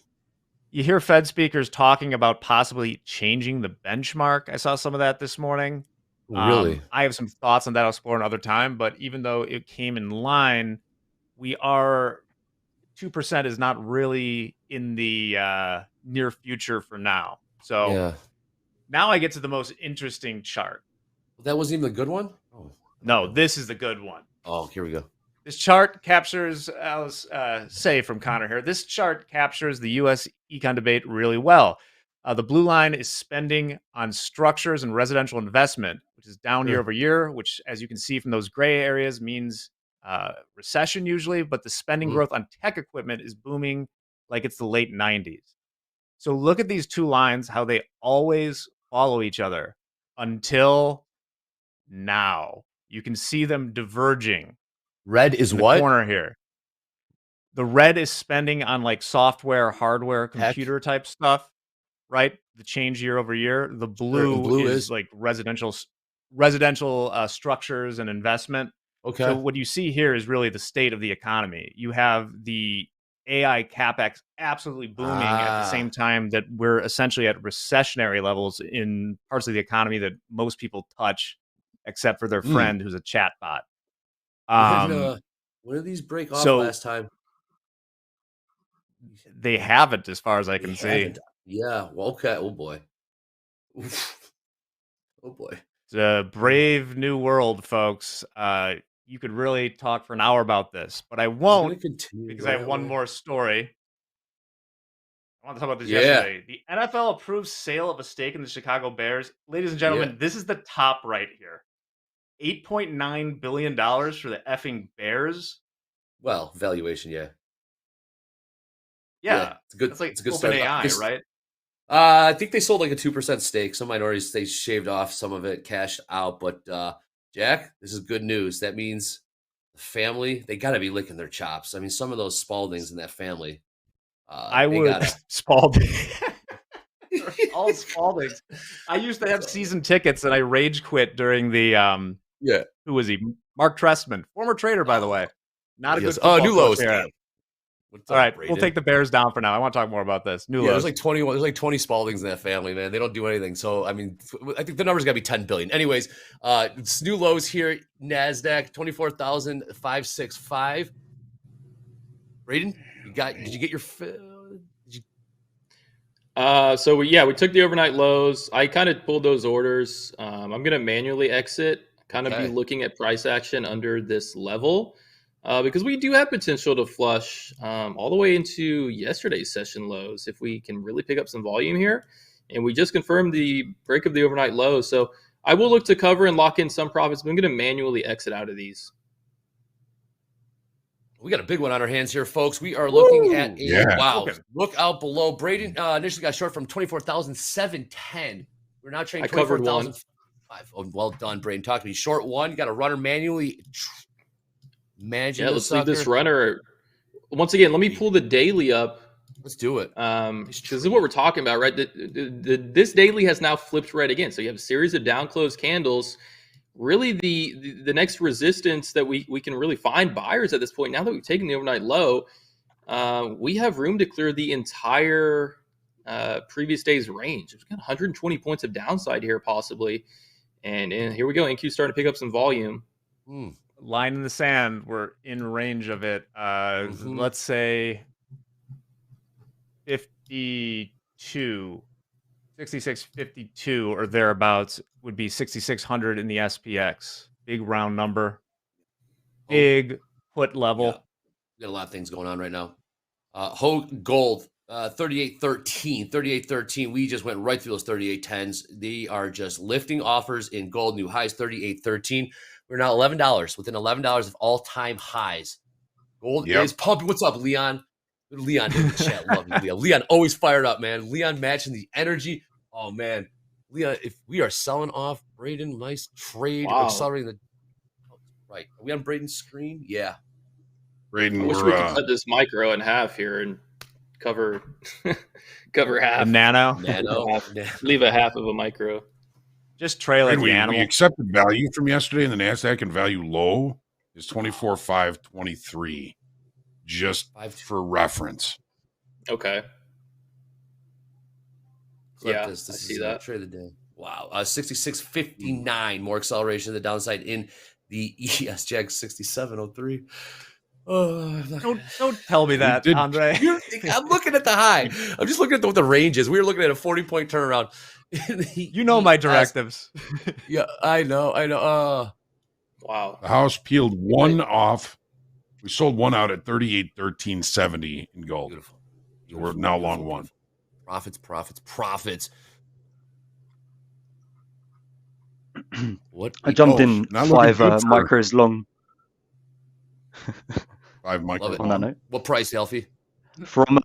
[SPEAKER 10] You hear Fed speakers talking about possibly changing the benchmark. I saw some of that this morning.
[SPEAKER 11] Really?
[SPEAKER 10] I have some thoughts on that. I'll explore another time. But even though it came in line, we are 2% is not really in the near future for now. So now I get to the most interesting chart.
[SPEAKER 11] That wasn't even the good one? Oh.
[SPEAKER 10] No, this is the good one.
[SPEAKER 11] Oh, here we go.
[SPEAKER 10] This chart captures, I'll say from Connor here, this chart captures the U.S. econ debate really well. The blue line is spending on structures and residential investment, which is down year over year, which, as you can see from those gray areas, means recession usually, but the spending growth on tech equipment is booming like it's the late 90s. So look at these two lines, how they always follow each other until now. You can see them diverging.
[SPEAKER 11] Red is
[SPEAKER 10] in the
[SPEAKER 11] what?
[SPEAKER 10] Corner here. The red is spending on like software, hardware, computer type stuff, right? The change year over year. The blue is like residential structures and investment.
[SPEAKER 11] Okay.
[SPEAKER 10] So what you see here is really the state of the economy. You have the AI capex absolutely booming at the same time that we're essentially at recessionary levels in parts of the economy that most people touch, except for their friend who's a chat bot.
[SPEAKER 11] When did these break off last time?
[SPEAKER 10] They haven't, as far as I can see.
[SPEAKER 11] Yeah. Well, okay. Oh boy. Oh boy.
[SPEAKER 10] It's a brave new world, folks. You could really talk for an hour about this, but I won't because I have one more story. I want to talk about this yesterday. The NFL approves sale of a stake in the Chicago Bears. Ladies and gentlemen, this is the top right here. $8.9 billion for the effing Bears.
[SPEAKER 11] Well, valuation,
[SPEAKER 10] Yeah,
[SPEAKER 11] it's a good.
[SPEAKER 10] That's like
[SPEAKER 11] it's a good
[SPEAKER 10] open
[SPEAKER 11] start.
[SPEAKER 10] AI, right?
[SPEAKER 11] I think they sold like a 2% stake. Some minorities they shaved off some of it, cashed out. But Jack, this is good news. That means the family, they got to be licking their chops. I mean, some of those Spaldings in that family.
[SPEAKER 10] I would Spalding. All Spaldings. I used to have season tickets, and I rage quit during the who was he? Mark Trestman, former trader, by the way. Not a good.
[SPEAKER 11] New Lowe's.
[SPEAKER 10] All right, we'll take the Bears down for now. I want to talk more about this. New lows.
[SPEAKER 11] There's like 21. There's like 20 Spaldings in that family, man. They don't do anything. So I mean, I think the number's got to be 10 billion. Anyways, it's new lows here. NASDAQ 24,565. Braden, did you get your?
[SPEAKER 13] So we took the overnight lows. I kind of pulled those orders. I'm going to manually exit. Kind of be looking at price action under this level. Because we do have potential to flush all the way into yesterday's session lows if we can really pick up some volume here. And we just confirmed the break of the overnight low. So I will look to cover and lock in some profits, but I'm going to manually exit out of these.
[SPEAKER 11] We got a big one on our hands here, folks. We are looking at look out below. Braden initially got short from 24,710. We're now trading 24,005. Oh, well done, Braden. Talk to me. Short one. You got a runner manually.
[SPEAKER 13] Let's leave this runner. Once again, let me pull the daily up.
[SPEAKER 11] Let's do it.
[SPEAKER 13] This is what we're talking about, right? This daily has now flipped red again. So you have a series of down close candles. Really, the next resistance that we can really find buyers at this point, now that we've taken the overnight low, we have room to clear the entire previous day's range. We've got 120 points of downside here, possibly. And here we go. NQ starting to pick up some volume.
[SPEAKER 10] Line in the sand. We're in range of it. Let's say 52, 66.52 or thereabouts would be 6,600 in the SPX. Big round number. Big put level.
[SPEAKER 11] Yeah. We got a lot of things going on right now. Gold, 38.13. 38.13. We just went right through those 38.10s. They are just lifting offers in gold. New highs 38.13. We're now $11, within $11 of all-time highs. Gold is pumping. What's up, Leon? Leon in the chat. Love you, Leon. Leon always fired up, man. Leon matching the energy. Oh, man. Leon, if we are selling off Braden, nice trade. Accelerating the... Right. Are we on Braden's screen? Yeah.
[SPEAKER 2] Braden,
[SPEAKER 13] I wish we could cut this micro in half here and cover half.
[SPEAKER 10] A nano?
[SPEAKER 13] Leave a half of a micro.
[SPEAKER 10] Just trail like the animal.
[SPEAKER 2] We accepted value from yesterday in the NASDAQ, and value low is 24,523. Just for reference.
[SPEAKER 13] Okay.
[SPEAKER 11] This
[SPEAKER 13] I see
[SPEAKER 11] is
[SPEAKER 13] that.
[SPEAKER 11] Trade of the day. Wow. 66.59. More acceleration to the downside in the ESJAG 67.03. Oh,
[SPEAKER 10] don't tell me that, Andre.
[SPEAKER 11] I'm looking at the high. I'm just looking at what the range is. We were looking at a 40-point turnaround.
[SPEAKER 10] You know my directives.
[SPEAKER 11] Yeah, I know.
[SPEAKER 13] Wow.
[SPEAKER 2] The house peeled one off. We sold one out at 38.1370 in gold.
[SPEAKER 11] Beautiful.
[SPEAKER 2] So we're now long one.
[SPEAKER 11] Profits. What?
[SPEAKER 12] I jumped in 5 micros long.
[SPEAKER 2] 5 micros
[SPEAKER 12] on that note.
[SPEAKER 11] What price, Alfie?
[SPEAKER 12] From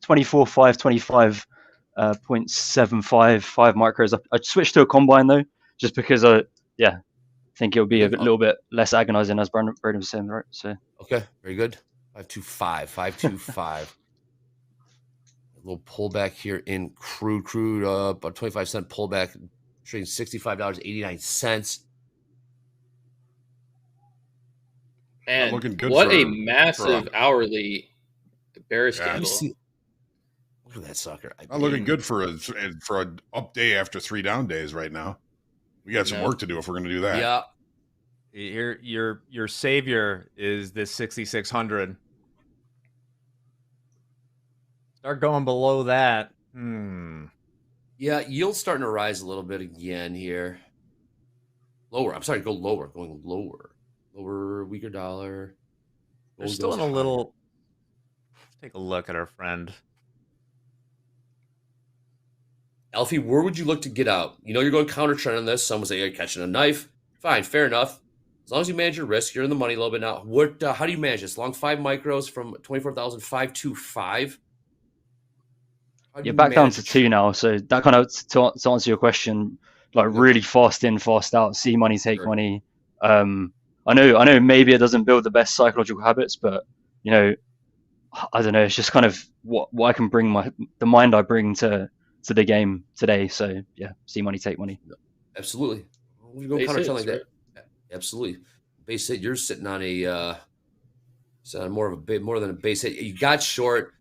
[SPEAKER 12] 24,525. 0.755 micros. I switched to a combine though, just because I think it'll be a little bit less agonizing, as Brandon was saying, right? So
[SPEAKER 11] okay, very good. 525. A little pullback here in crude, about 25-cent pullback, trading $65.89.
[SPEAKER 13] Man,
[SPEAKER 2] looking good
[SPEAKER 13] what a massive hourly bearish candle.
[SPEAKER 11] Look at that sucker.
[SPEAKER 2] Not looking good for an up day after 3 down days right now. We got some work to do if we're going to do that.
[SPEAKER 11] Yeah.
[SPEAKER 10] Your savior is this 6,600. Start going below that.
[SPEAKER 11] Yeah, yield's starting to rise a little bit again here. Lower. I'm sorry, go lower. Going lower. Lower, weaker dollar.
[SPEAKER 10] They're still in a little... Let's take a look at our friend.
[SPEAKER 11] Alfie, where would you look to get out? You know you're going counter trend on this. Some would say you're catching a knife. Fine, fair enough. As long as you manage your risk, you're in the money a little bit now. What? How do you manage this? Long 5 micros from 24,525.
[SPEAKER 12] You're back down to 2 now. So that kind of, to answer your question, like really fast in, fast out. See money, take money. I know. Maybe it doesn't build the best psychological habits, but you know, I don't know. It's just kind of what I can bring the mind I bring to the game today. So yeah, see money, take money.
[SPEAKER 11] Absolutely. We go counter trend like that. Absolutely. Base hit. You're sitting on a So more than a base hit. You got short,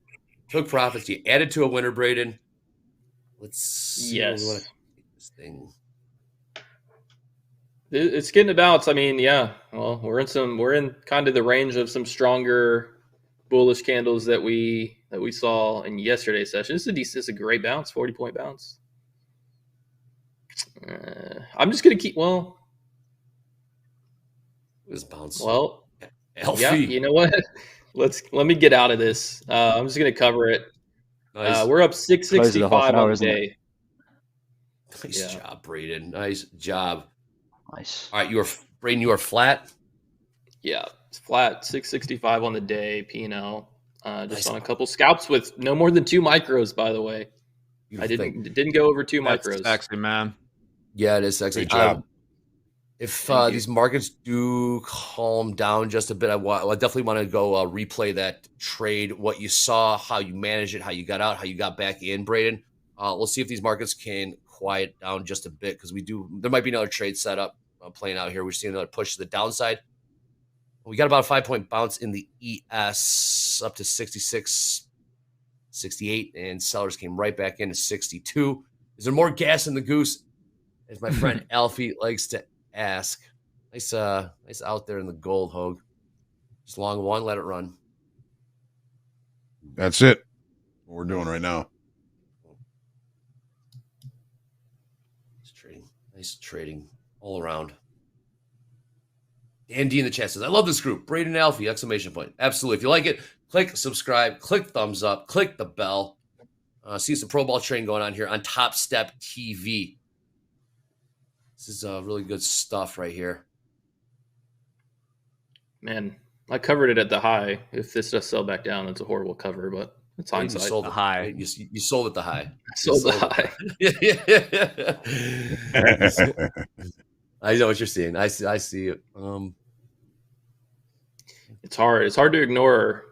[SPEAKER 11] took profits, you added to a winner, Braden. Let's see.
[SPEAKER 13] Yes.
[SPEAKER 11] This thing.
[SPEAKER 13] It's getting to bounce. I mean, yeah. Well, we're in kind of the range of some stronger bullish candles that we saw in yesterday's session. This is a great bounce, 40-point bounce. I'm just gonna keep. Well,
[SPEAKER 11] this bounce.
[SPEAKER 13] Well,
[SPEAKER 11] Elfie.
[SPEAKER 13] yeah. You know what? Let me get out of this. I'm just gonna cover it.
[SPEAKER 11] Nice.
[SPEAKER 13] We're up 665 on the day.
[SPEAKER 11] Nice job, Braden. Nice job.
[SPEAKER 12] Nice.
[SPEAKER 11] All right, Braden, you are flat.
[SPEAKER 13] Yeah, it's flat. 665 on the day. P&L. Just on a couple scalps with no more than 2 micros. By the way, I didn't go over 2
[SPEAKER 10] That's
[SPEAKER 13] micros.
[SPEAKER 10] sexy, man.
[SPEAKER 11] Yeah, it is sexy.
[SPEAKER 2] Great job.
[SPEAKER 11] If these markets do calm down just a bit, I definitely want to go replay that trade, what you saw, how you managed it, how you got out, how you got back in, Braden. We'll see if these markets can quiet down just a bit because there might be another trade setup playing out here. We're seeing another push to the downside. We got about a 5-point bounce in the ES up to 66, 68, and sellers came right back into 62. Is there more gas in the goose? As my friend Alfie likes to ask. Nice out there in the gold, Hoag. Just long one, let it run.
[SPEAKER 2] That's it. What we're doing right now.
[SPEAKER 11] Nice trading all around. Dan D in the chat says, I love this group. Braden and Alfie, exclamation point. Absolutely. If you like it, click subscribe, click thumbs up, click the bell. See some pro ball trading going on here on TopstepTV. This is really good stuff right here.
[SPEAKER 13] Man, I covered it at the high. If this does sell back down, it's a horrible cover, but it's hindsight.
[SPEAKER 11] You sold
[SPEAKER 10] the high.
[SPEAKER 11] You sold at the high.
[SPEAKER 13] Sold the high.
[SPEAKER 11] I know what you're seeing. I see it.
[SPEAKER 13] It's hard. It's hard to ignore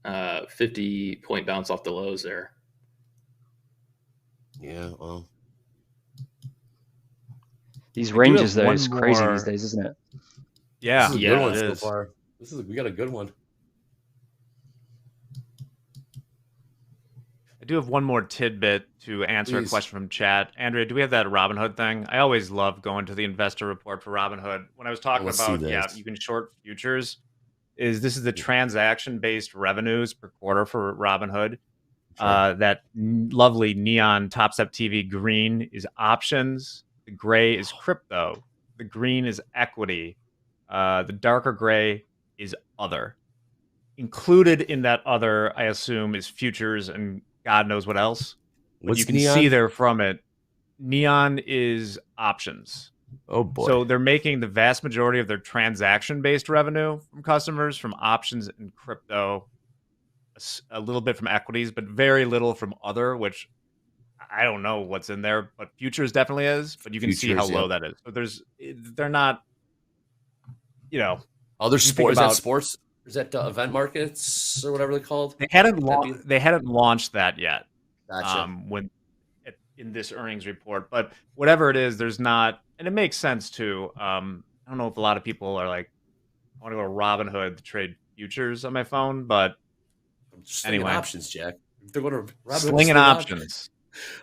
[SPEAKER 13] 50-point bounce off the lows there.
[SPEAKER 11] Yeah, well.
[SPEAKER 12] These ranges, though, is crazy these days, isn't it?
[SPEAKER 10] Yeah,
[SPEAKER 11] this is a good one so far. We got a good one.
[SPEAKER 10] I do have one more tidbit to answer a question from chat. Andrea, do we have that Robinhood thing? I always love going to the investor report for Robinhood. When I was talking about, you can short futures. This is the transaction-based revenues per quarter for Robinhood. Sure. That lovely neon TopstepTV green is options. The gray is crypto. The green is equity. The darker gray is other. Included in that other, I assume, is futures and God knows what else. What you can see there from it, neon is options.
[SPEAKER 11] Oh, boy.
[SPEAKER 10] So they're making the vast majority of their transaction-based revenue from customers from options and crypto, a little bit from equities, but very little from other, which I don't know what's in there, but futures definitely is. But you can see how low that is. So they're not,
[SPEAKER 11] other sports. Is that sports? Is that event markets or whatever they're called?
[SPEAKER 10] They hadn't launched that yet.
[SPEAKER 11] Gotcha.
[SPEAKER 10] In this earnings report, but whatever it is, there's not, and it makes sense too. I don't know if a lot of people are like, I want to go to Robinhood to trade futures on my phone, but anyway,
[SPEAKER 11] options, Jack. They're going to Robinhood
[SPEAKER 10] slinging options.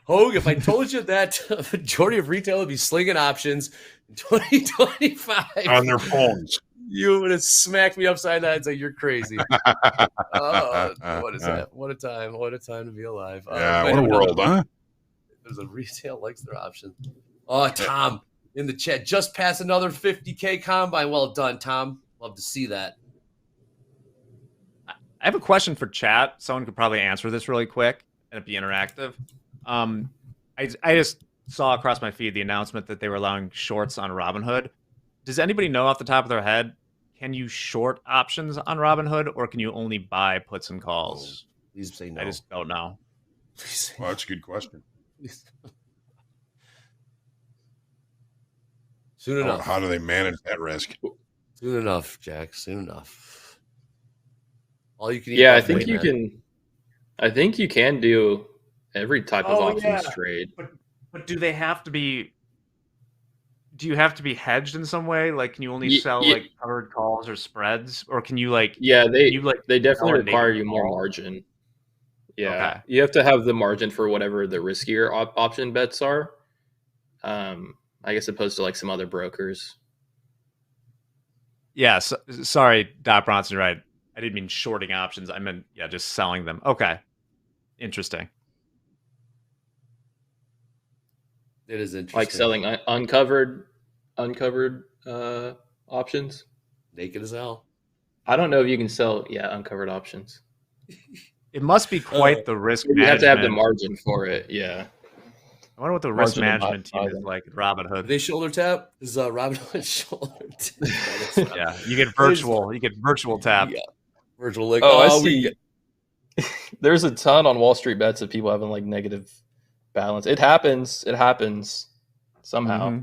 [SPEAKER 11] Hoag, if I told you that a majority of retail would be slinging options in 2025
[SPEAKER 2] on their phones,
[SPEAKER 11] you would have smacked me upside the head and said, you're crazy. What is that? What a time. What a time to be alive.
[SPEAKER 2] Yeah, what a world, huh?
[SPEAKER 11] There's a retail likes their option. Oh, Tom in the chat. Just passed another 50K combine. Well done, Tom. Love to see that.
[SPEAKER 10] I have a question for chat. Someone could probably answer this really quick and it'd be interactive. I just saw across my feed the announcement that they were allowing shorts on Robinhood. Does anybody know off the top of their head, can you short options on Robinhood or can you only buy puts and calls?
[SPEAKER 11] Please say no.
[SPEAKER 10] I just don't know.
[SPEAKER 2] Well, that's a good question.
[SPEAKER 11] Soon enough.
[SPEAKER 2] How do they manage that risk?
[SPEAKER 11] Soon enough, Jack. Soon enough. All you can eat.
[SPEAKER 13] Yeah, I think you can. I think you can do every type of options trade.
[SPEAKER 10] But do they have to be? do you have to be hedged in some way? Like, can you only sell like covered calls or spreads, or can you like?
[SPEAKER 13] Yeah,
[SPEAKER 10] they
[SPEAKER 13] definitely require you more margin. Yeah,
[SPEAKER 10] Okay.
[SPEAKER 13] you have to have the margin for whatever the riskier option bets are. I guess opposed to like some other brokers.
[SPEAKER 10] Yeah. Sorry, Dot Bronson. Right. I didn't mean shorting options. I meant just selling them. Okay. Interesting.
[SPEAKER 11] It is interesting.
[SPEAKER 13] Like selling uncovered options.
[SPEAKER 11] Naked as hell.
[SPEAKER 13] I don't know if you can sell uncovered options.
[SPEAKER 10] It must be quite the risk
[SPEAKER 13] you
[SPEAKER 10] management.
[SPEAKER 13] have to have the margin for it. Yeah.
[SPEAKER 10] I wonder what the risk management team is like at Robinhood.
[SPEAKER 11] Do they shoulder tap? Is Robinhood shoulder tap?
[SPEAKER 10] Yeah, you get virtual. You get virtual tap.
[SPEAKER 11] Yeah, virtual. Like,
[SPEAKER 13] I see. There's a ton on Wall Street bets of people having like negative balance. It happens somehow.
[SPEAKER 10] Mm-hmm.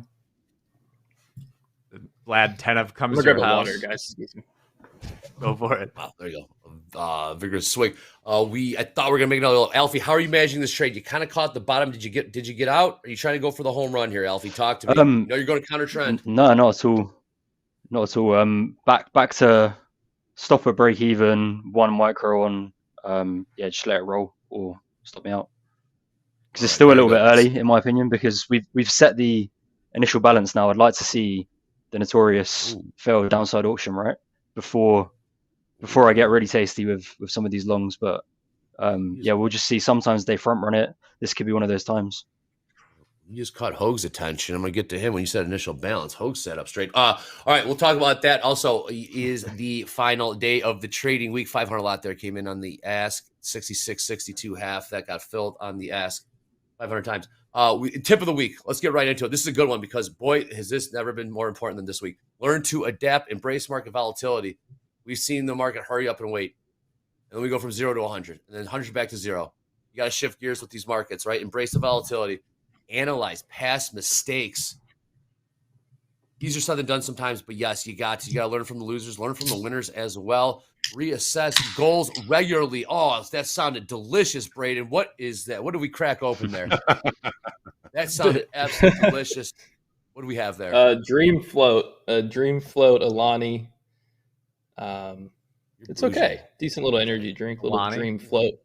[SPEAKER 10] Vlad Tenev comes to your house. Water, guys. Go for it.
[SPEAKER 11] Wow, there you go. Vigorous swing. I thought we were gonna make another little. Alfie, how are you managing this trade? You kind of caught the bottom. Did you get out? Are you trying to go for the home run here, Alfie? Talk to me. No, you're going to counter trend.
[SPEAKER 12] No, not at all. Not at all. Back to stop at break even, 1 micro on. Just let it roll or stop me out. Because it's still a little bit early, in my opinion, because we've set the initial balance now. I'd like to see the notorious failed downside auction, right? Before I get really tasty with some of these longs, but we'll just see. Sometimes they front run it. This could be one of those times.
[SPEAKER 11] You just caught Hoag's attention. I'm gonna get to him when you said initial balance. Hoag set up straight. All right, we'll talk about that. Also, is the final day of the trading week. 500 lot there came in on the ask. 66.62 half that got filled on the ask 500 times. Tip of the week. Let's get right into it. This is a good one because boy, has this never been more important than this week. Learn to adapt, embrace market volatility. We've seen the market hurry up and wait. And then we go from 0 to 100 and then 100 back to 0. You got to shift gears with these markets, right? Embrace the volatility. Analyze past mistakes. Easier said than done sometimes, but yes, you got to learn from the losers, learn from the winners as well. Reassess goals regularly. Oh, that sounded delicious, Braden. What is that? What did we crack open there? That sounded absolutely delicious. What do we have there?
[SPEAKER 13] Dream float, Alani. It's okay. Decent little energy drink, little Alani. Dream float.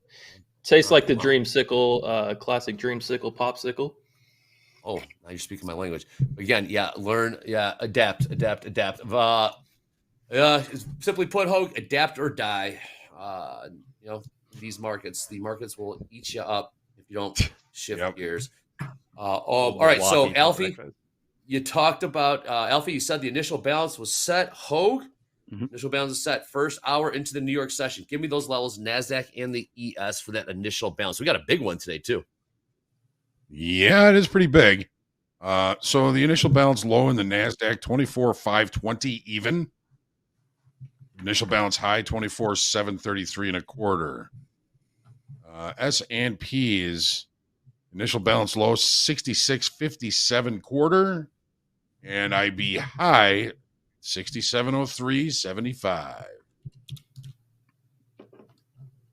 [SPEAKER 13] Tastes like the Dreamsicle, classic Dreamsicle popsicle.
[SPEAKER 11] Oh, now you're speaking my language. Learn, adapt. Simply put, Hoag, adapt or die. These markets, the markets will eat you up if you don't shift gears. All right, so Alfie, you talked about Alfie. You said the initial balance was set. Hoag, initial balance is set. First hour into the New York session. Give me those levels, NASDAQ and the ES for that initial balance. We got a big one today too.
[SPEAKER 2] Yeah, it is pretty big. So the initial balance low in the NASDAQ, 24,520 even. Initial balance high, 24,733 and a quarter. S&P's initial balance low, 66.57 quarter. And IB high, 67.03.75.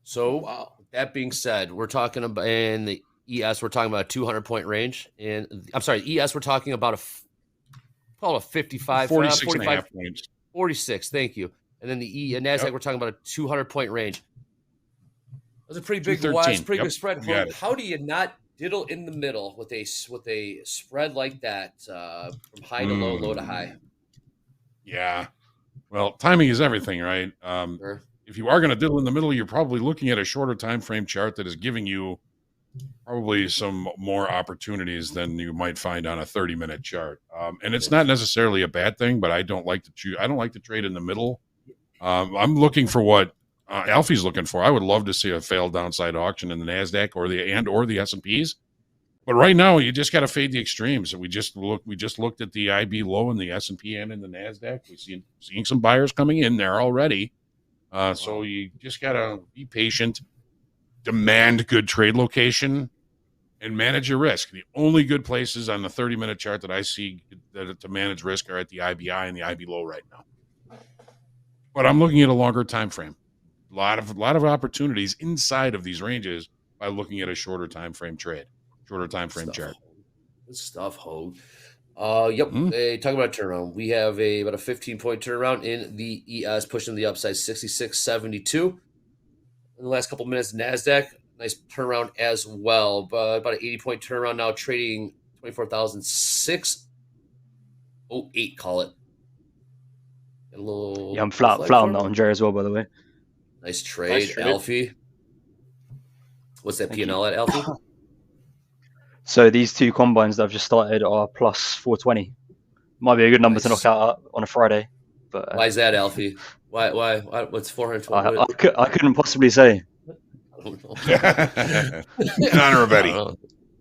[SPEAKER 11] So that being said, we're talking about in the ES, we're talking about a 200-point range. And I'm sorry, ES, we're talking about call it a 55,
[SPEAKER 2] 46 and a half points.
[SPEAKER 11] 46, thank you. And then the NASDAQ, we're talking about a 200-point range. That's a pretty big wide, pretty good spread. How do you not diddle in the middle with a spread like that from high to low, low to high?
[SPEAKER 2] Yeah. Well, timing is everything, right?
[SPEAKER 11] Sure.
[SPEAKER 2] If you are going to diddle in the middle, you're probably looking at a shorter time frame chart that is giving you probably some more opportunities than you might find on a 30-minute chart. And it's not necessarily a bad thing, but I don't like to trade in the middle. I'm looking for what Alfie's looking for. I would love to see a failed downside auction in the NASDAQ or the S&Ps. But right now, you just got to fade the extremes. We just looked at the IB low in the S&P and in the NASDAQ. We're seeing some buyers coming in there already. So you just got to be patient, demand good trade location, and manage your risk. The only good places on the 30-minute chart that I see to manage risk are at the IBI and the IB low right now. But I'm looking at a longer time frame. A lot of opportunities inside of these ranges by looking at a shorter time frame trade, shorter time frame chart.
[SPEAKER 11] Good stuff, Hoag. Yep. They talk about a turnaround. We have about a 15-point turnaround in the ES, pushing the upside 66.72. In the last couple minutes, NASDAQ, nice turnaround as well. But about an 80-point turnaround now, trading 24,608, call it. Get a little.
[SPEAKER 12] Yeah, I'm flat on that one, Jerry, as well, by the way.
[SPEAKER 11] Nice trade, Alfie. What's that P&L at, Alfie?
[SPEAKER 12] So these two combines that I've just started are plus 420. Might be a good number to knock out on a Friday. But
[SPEAKER 11] why is that, Alfie? Why? What's 420?
[SPEAKER 12] I couldn't possibly say.
[SPEAKER 11] I don't know.
[SPEAKER 2] In honor of Eddie.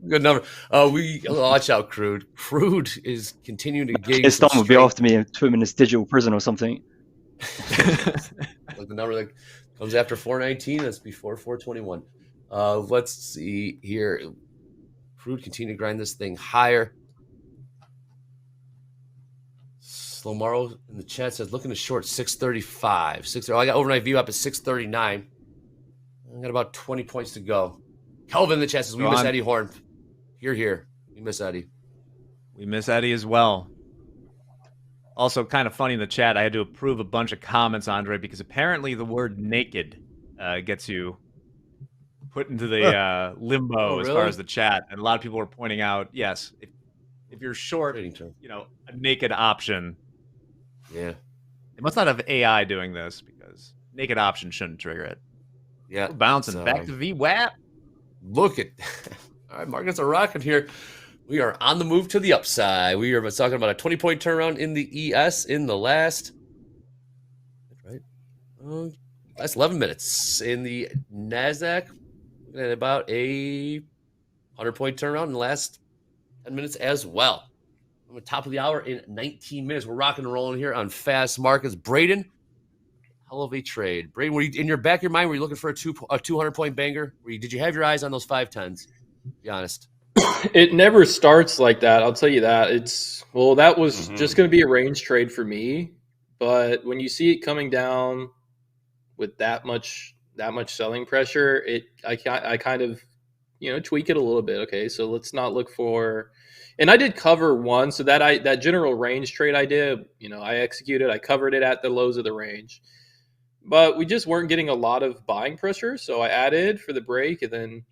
[SPEAKER 11] Good number. Watch out, Crude. Crude is continuing to gain.
[SPEAKER 12] His thumb would be after me and put him in this digital prison or something.
[SPEAKER 11] Like the number that comes after 419, that's before 421. Let's see here. Crude continue to grind this thing higher. Slomaro in the chat says looking to short 635. I got overnight VWAP at 639. I got about 20 points to go. Kelvin in the chat says we miss Eddie Horn. Here. We miss Eddie.
[SPEAKER 10] We miss Eddie as well. Also, kind of funny in the chat, I had to approve a bunch of comments, Andre, because apparently the word naked gets you put into the limbo as far as the chat. And a lot of people were pointing out, yes, if you're short, a naked option.
[SPEAKER 11] Yeah.
[SPEAKER 10] They must not have AI doing this because naked option shouldn't trigger it.
[SPEAKER 11] Yeah.
[SPEAKER 10] We're bouncing back to VWAP.
[SPEAKER 11] Look at all right, markets are rocking here. We are on the move to the upside. We are talking about a 20-point turnaround in the ES in the last, last 11 minutes. In the NASDAQ, at about a 100-point turnaround in the last 10 minutes as well. On the top of the hour in 19 minutes. We're rocking and rolling here on Fast Markets. Braden, hell of a trade. Braden, were you in your back of your mind, were you looking for a 200-point banger? Did you have your eyes on those 510s? Be honest.
[SPEAKER 13] It never starts like that. I'll tell you that. That was just going to be a range trade for me. But when you see it coming down with that much selling pressure, I kind of, tweak it a little bit. Okay, so let's not look for, and I did cover one. So that general range trade I did, I executed. I covered it at the lows of the range, but we just weren't getting a lot of buying pressure. So I added for the break and then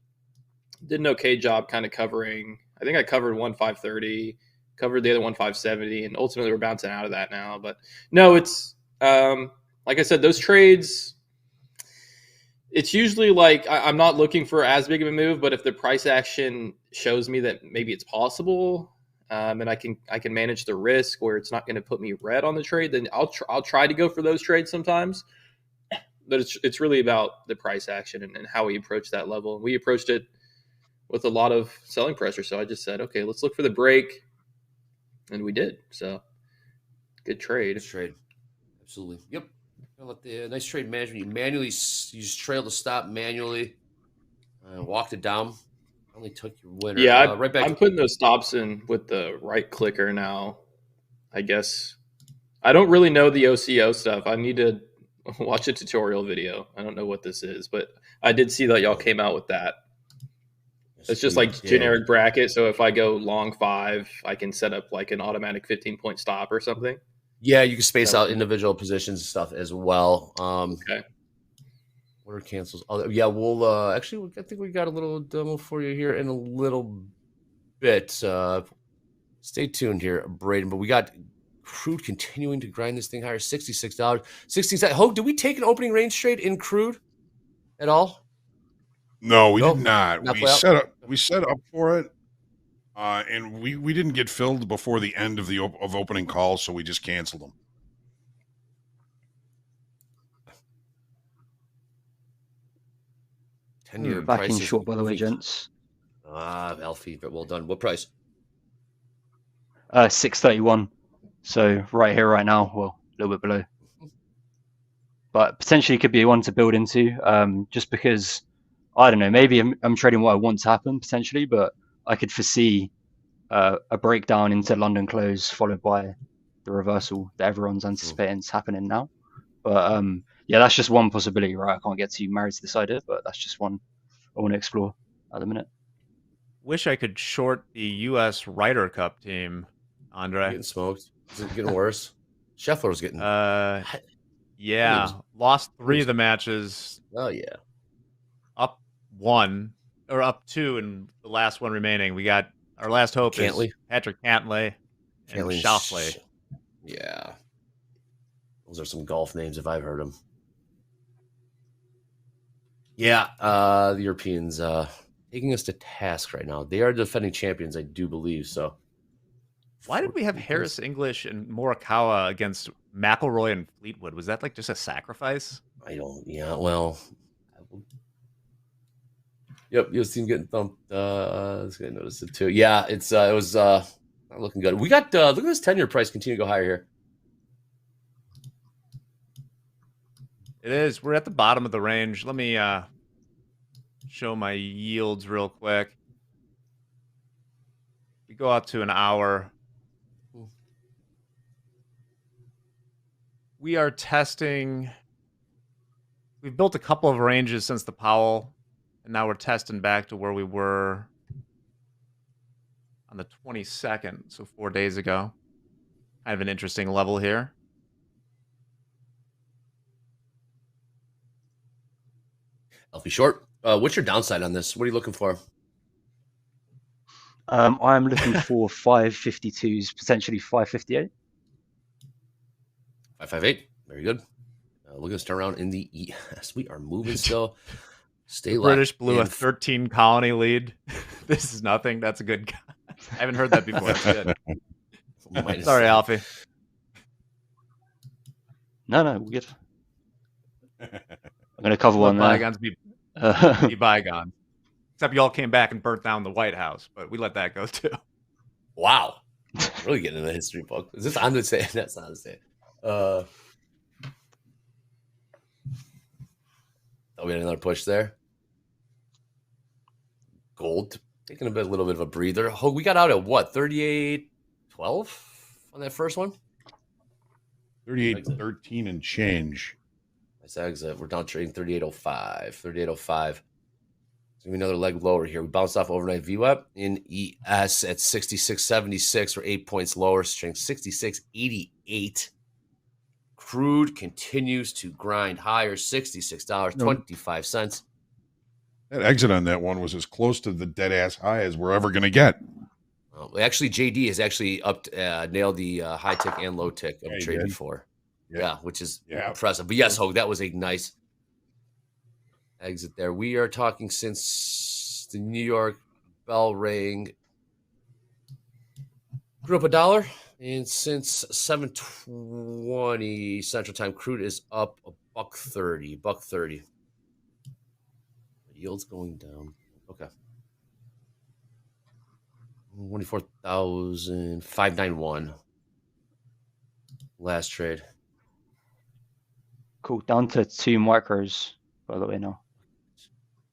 [SPEAKER 13] did an okay job kind of covering. I think I covered 1,530, covered the other 1,570, and ultimately we're bouncing out of that now. But no, it's like I said, those trades, it's usually like I'm not looking for as big of a move, but if the price action shows me that maybe it's possible, and I can manage the risk where it's not going to put me red on the trade, then I'll try to go for those trades sometimes. But it's really about the price action and how we approach that level. And we approached it with a lot of selling pressure. So I just said, okay, let's look for the break. And we did. So good trade.
[SPEAKER 11] Good trade. Absolutely. Yep. Nice trade management. You just trailed the stop manually, walked it down. Only took your winner.
[SPEAKER 13] Yeah,
[SPEAKER 11] right back.
[SPEAKER 13] I'm putting those stops in with the right clicker now. I guess I don't really know the OCO stuff. I need to watch a tutorial video. I don't know what this is, but I did see that y'all came out with that. It's just like generic bracket. So if I go long 5, I can set up like an automatic 15-point stop or something.
[SPEAKER 11] Yeah, you can space out individual positions and stuff as well.
[SPEAKER 13] Okay.
[SPEAKER 11] Order cancels. Yeah, we'll actually, I think we got a little demo for you here in a little bit. Stay tuned here, Braden. But we got Crude continuing to grind this thing higher, $66, 16 cents. Hope, did we take an opening range trade in Crude at all?
[SPEAKER 2] No, we did not. We set up for it, and we didn't get filled before the end of of opening calls, so we just canceled them.
[SPEAKER 12] Backing short, by the way, gents.
[SPEAKER 11] Alfie, but well done. What price?
[SPEAKER 12] 631. So right here, right now, well, a little bit below. But potentially could be one to build into, just because, I don't know, maybe I'm trading what I want to happen, potentially, but I could foresee a breakdown into London close, followed by the reversal that everyone's anticipating is happening now. But yeah, that's just one possibility, right? I can't get too married to this idea, but that's just one I want to explore at the minute.
[SPEAKER 10] Wish I could short the U.S. Ryder Cup team. Andre.
[SPEAKER 11] Getting smoked. Is it getting worse? Scheffler's getting.
[SPEAKER 10] Yeah, lost 3 of the matches.
[SPEAKER 11] Oh yeah,
[SPEAKER 10] up 1 or up 2, and the last one remaining. We got our last hope
[SPEAKER 11] Cantley.
[SPEAKER 10] is Patrick Cantley and Schauffele.
[SPEAKER 11] Yeah, those are some golf names if I've heard them. Yeah, the Europeans taking us to task right now. They are defending champions, I do believe so.
[SPEAKER 10] Why did we have Harris English and Morikawa against McIlroy and Fleetwood? Was that like just a sacrifice?
[SPEAKER 11] I don't. Yeah. Well. Yep. You'll see him getting thumped. This guy noticed it too. Yeah. It was not looking good. We got look at this 10-year price continue to go higher here.
[SPEAKER 10] It is. We're at the bottom of the range. Let me show my yields real quick. We go out to an hour. We are testing. We've built a couple of ranges since the Powell, and now we're testing back to where we were on the 22nd, so 4 days ago. Kind of an interesting level here.
[SPEAKER 11] Alfie Short, what's your downside on this? What are you looking for?
[SPEAKER 12] I'm looking for 552s, potentially 558.
[SPEAKER 11] 558. Very good. Look at us turn around in the ES. We are moving still. Stay locked.
[SPEAKER 10] British blew a 13 colony lead. This is nothing. That's a good guy. I haven't heard that before. That's good. Sorry, Alfie.
[SPEAKER 12] No, we're good. I'm going to cover one there.
[SPEAKER 10] Bygones be bygones. Except you all came back and burnt down the White House, but we let that go too.
[SPEAKER 11] Wow. Really getting in the history book. Is this on the say? That's not the say. Oh, we had another push there. Gold taking a little bit of a breather. Oh, we got out at what? 38.12 on that first one.
[SPEAKER 2] 38.13 and change.
[SPEAKER 11] Nice exit. We're down trading 38.05. 38.05. It's gonna be another leg lower here. We bounced off overnight VWAP in ES at 66.76. We're 8 points lower, string 66.88. Crude continues to grind higher, $66.25.
[SPEAKER 2] That exit on that one was as close to the dead ass high as we're ever going to get.
[SPEAKER 11] Actually, JD has actually nailed the high tick and low tick of the trade before. Yeah, which is impressive. But yes, Hoag, that was a nice exit there. We are talking since the New York bell rang, grew up $1. And since 7:20 Central Time, crude is up $1.30. $1.30. Yield's going down. Okay. 24,591. Last trade.
[SPEAKER 12] Cool. Down to 2 micros, by the way, now.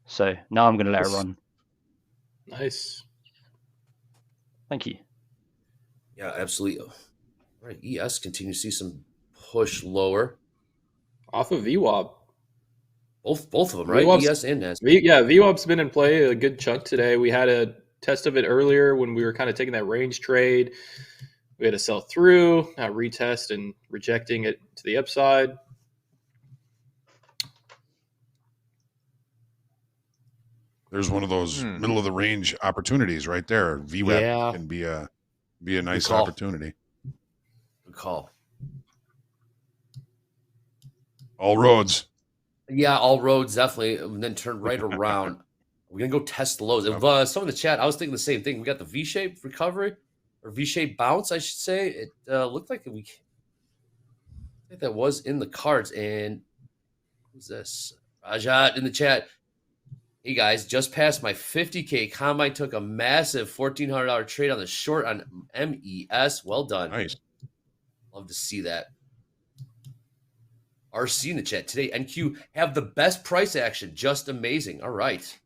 [SPEAKER 12] So now I'm going to let it run.
[SPEAKER 13] Nice.
[SPEAKER 12] Thank you.
[SPEAKER 11] Yeah, absolutely. All right, ES continues to see some push lower.
[SPEAKER 13] Off of VWAP.
[SPEAKER 11] Both of them, right? ES and NASDAQ.
[SPEAKER 13] VWAP's been in play a good chunk today. We had a test of it earlier when we were kind of taking that range trade. We had to sell through, retest and rejecting it to the upside.
[SPEAKER 2] There's one of those middle of the range opportunities right there. VWAP can be a nice opportunity.
[SPEAKER 11] Good call.
[SPEAKER 2] All roads.
[SPEAKER 11] Yeah, all roads, definitely. And then turn right around. We're going to go test the lows. If some in the chat, I was thinking the same thing. We got the V-shaped recovery, or V-shaped bounce, I should say. It looked like I think that was in the cards. And who's this? Rajat in the chat. Hey, guys, just passed my 50K. Combine took a massive $1,400 trade on the short on MES. Well done.
[SPEAKER 2] Nice.
[SPEAKER 11] Love to see that. RC in the chat today. NQ have the best price action. Just amazing. All right.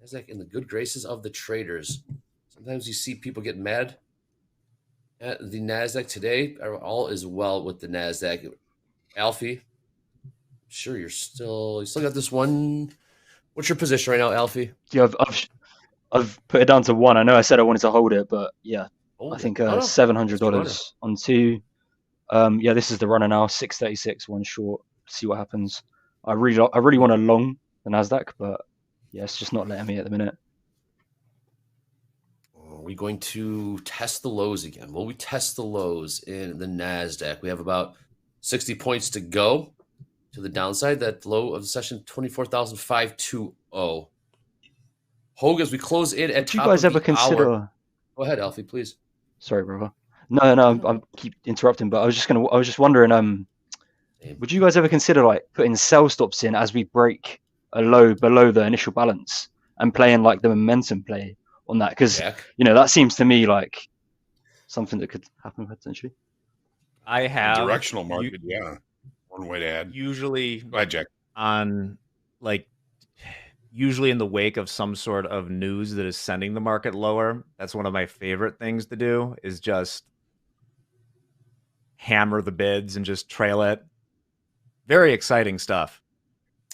[SPEAKER 11] NASDAQ in the good graces of the traders. Sometimes you see people get mad at the NASDAQ today. All is well with the NASDAQ. Alfie, I'm sure you still got this one. What's your position right now, Alfie?
[SPEAKER 12] Yeah, I've put it down to 1. I know I said I wanted to hold it, but yeah, I think
[SPEAKER 11] Oh,
[SPEAKER 12] $700 on 2. Yeah, this is the runner now. 636, one short. See what happens. I really want to long the NASDAQ, but yeah, it's just not letting me at the minute.
[SPEAKER 11] Are we going to test the lows again? Will we test the lows in the NASDAQ? We have about 60 points to go to the downside. That low of the session, 24,520. Hoag, as we close in at
[SPEAKER 12] Did you
[SPEAKER 11] top
[SPEAKER 12] guys
[SPEAKER 11] of
[SPEAKER 12] ever
[SPEAKER 11] the
[SPEAKER 12] consider?
[SPEAKER 11] hour. Go ahead, Alfie, please.
[SPEAKER 12] Sorry, brother. No, I keep interrupting, but I was just wondering, would you guys ever consider like putting sell stops in as we break a low below the initial balance and playing like the momentum play on that? Because that seems to me like something that could happen potentially.
[SPEAKER 10] I have
[SPEAKER 2] directional market, yeah. One way to add.
[SPEAKER 10] Usually,
[SPEAKER 2] go ahead, Jack.
[SPEAKER 10] Usually in the wake of some sort of news that is sending the market lower, that's one of my favorite things to do, is just hammer the bids and just trail it. Very exciting stuff.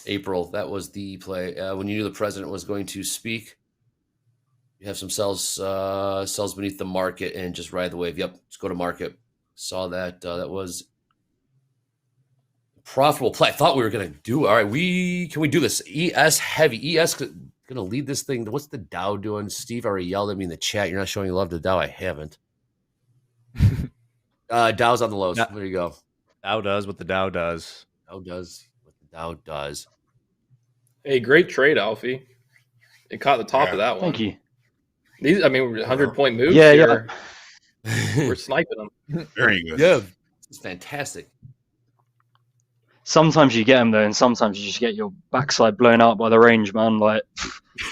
[SPEAKER 11] April, that was the play. When you knew the president was going to speak, you have some sells beneath the market and just ride the wave. Yep, just go to market. Saw that. That was a profitable play. I thought we were going to do. All right, can we do this? ES heavy. ES going to lead this thing. What's the Dow doing? Steve already yelled at me in the chat. You're not showing love to Dow. I haven't. Dow's on the lows. There you go.
[SPEAKER 10] Dow does what the Dow does.
[SPEAKER 11] Dow does what the Dow does.
[SPEAKER 13] Hey, great trade, Alfie. It caught the top of that one.
[SPEAKER 12] Thank you.
[SPEAKER 13] These, 100-point moves.
[SPEAKER 12] Yeah,
[SPEAKER 13] here. We're sniping them.
[SPEAKER 2] Very good.
[SPEAKER 11] Yeah, it's fantastic.
[SPEAKER 12] Sometimes you get them though, and sometimes you just get your backside blown out by the range, man. Like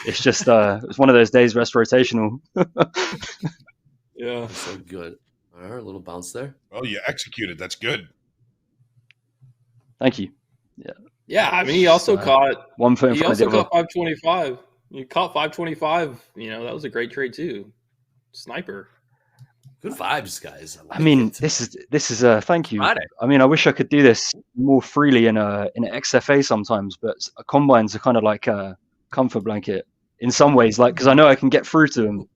[SPEAKER 12] it's just it's one of those days where it's rotational.
[SPEAKER 13] Yeah,
[SPEAKER 11] so good. All right, a little bounce there.
[SPEAKER 2] Well, you executed. That's good.
[SPEAKER 12] Thank you.
[SPEAKER 13] Yeah, he also caught
[SPEAKER 12] one foot in
[SPEAKER 13] He
[SPEAKER 12] front
[SPEAKER 13] also
[SPEAKER 12] of the other.
[SPEAKER 13] caught 525. You caught 525. That was a great trade too. Sniper.
[SPEAKER 11] Good vibes, guys.
[SPEAKER 12] This is thank you.
[SPEAKER 10] Friday.
[SPEAKER 12] I wish I could do this more freely in an XFA sometimes, but combines are kind of like a comfort blanket in some ways, like because I know I can get through to them.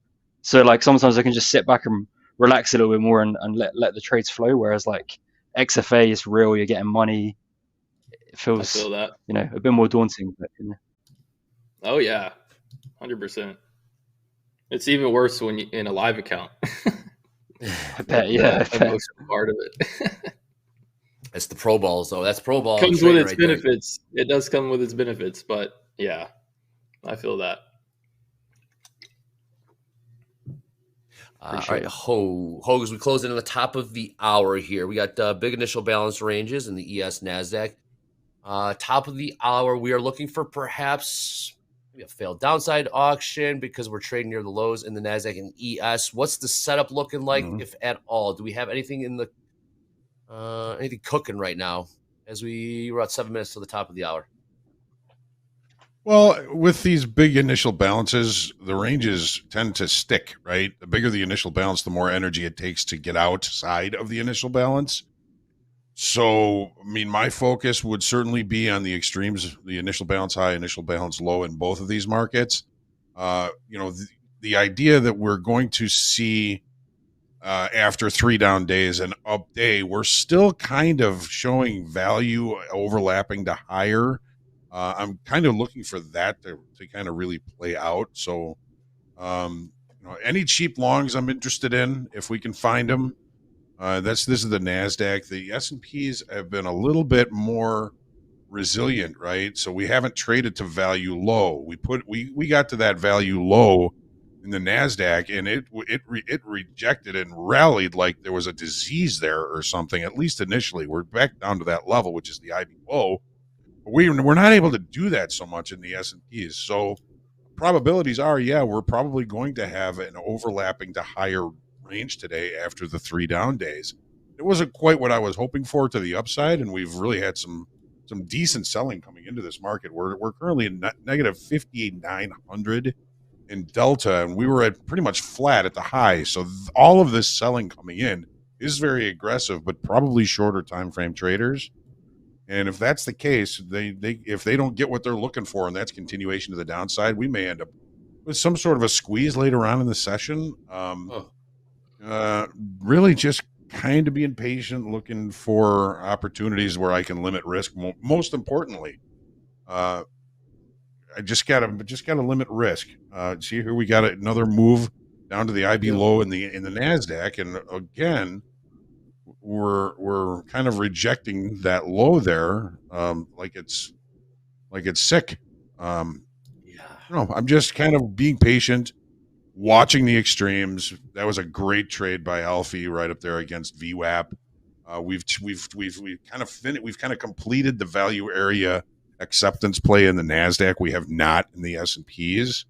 [SPEAKER 12] So like sometimes I can just sit back and relax a little bit more and let the trades flow. Whereas like XFA is real, you're getting money. It feels
[SPEAKER 13] I feel that.
[SPEAKER 12] A bit more daunting. But,
[SPEAKER 13] Oh yeah, 100%. It's even worse when you in a live account.
[SPEAKER 12] I bet, yeah.
[SPEAKER 13] The emotional part of it.
[SPEAKER 11] It's the Pro Balls, though. That's Pro Ball.
[SPEAKER 13] Comes with its benefits. It does come with its benefits, but yeah, I feel that.
[SPEAKER 11] All right, Hoag, as we close in on the top of the hour here, we got big initial balance ranges in the ES NASDAQ. Top of the hour, we are looking for perhaps a failed downside auction because we're trading near the lows in the NASDAQ and ES. What's the setup looking like, if at all? Do we have anything in the anything cooking right now as we're at 7 minutes to the top of the hour?
[SPEAKER 2] Well, with these big initial balances, the ranges tend to stick, right? The bigger the initial balance, the more energy it takes to get outside of the initial balance. So, my focus would certainly be on the extremes, the initial balance high, initial balance low in both of these markets. The idea that we're going to see after 3 down days an up day, we're still kind of showing value overlapping to higher. I'm kind of looking for that to kind of really play out. So, any cheap longs I'm interested in if we can find them. This is the NASDAQ. The S&Ps have been a little bit more resilient, right? So we haven't traded to value low. We got to that value low in the NASDAQ, and it rejected and rallied like there was a disease there or something. At least initially, we're back down to that level, which is the IB low. We're not able to do that so much in the S&Ps. So probabilities are, we're probably going to have an overlapping to higher range today after the 3 down days. It wasn't quite what I was hoping for to the upside, and we've really had some decent selling coming into this market. We're currently in negative 58,900 in Delta, and we were at pretty much flat at the high. So all of this selling coming in is very aggressive, but probably shorter time frame traders. And if that's the case, if they don't get what they're looking for, and that's continuation to the downside, we may end up with some sort of a squeeze later on in the session. Really just kind of being patient, looking for opportunities where I can limit risk. Most importantly, I just gotta limit risk. See here, we got another move down to the IB low in the NASDAQ, and again, we're kind of rejecting that low there, like it's sick. No, I'm just kind of being patient, watching the extremes. That was a great trade by Alfie right up there against VWAP. We've kind of completed the value area acceptance play in the NASDAQ. We have not in the S&Ps.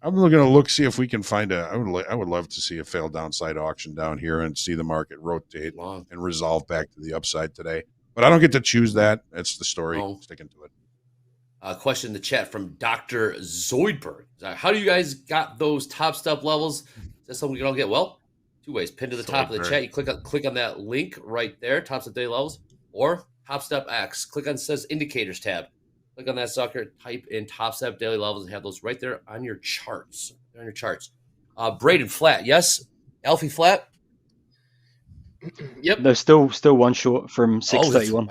[SPEAKER 2] I'm going to see if we can find I would love to see a failed downside auction down here and see the market rotate and resolve back to the upside today. But I don't get to choose that. That's the story. Sticking to it.
[SPEAKER 11] Question in the chat from Dr. Zoidberg. How do you guys got those top step levels? Is that something we can all get? Well, two ways. Pinned to the top of the chat. You click on that link right there, top step daily levels, or Top Step X. Click on says indicators tab. Click on that sucker, type in Top Step daily levels, and have those right there on your charts. They're on your charts. Braden flat, yes. Alfie flat.
[SPEAKER 13] Yep.
[SPEAKER 12] No, still one short from 631.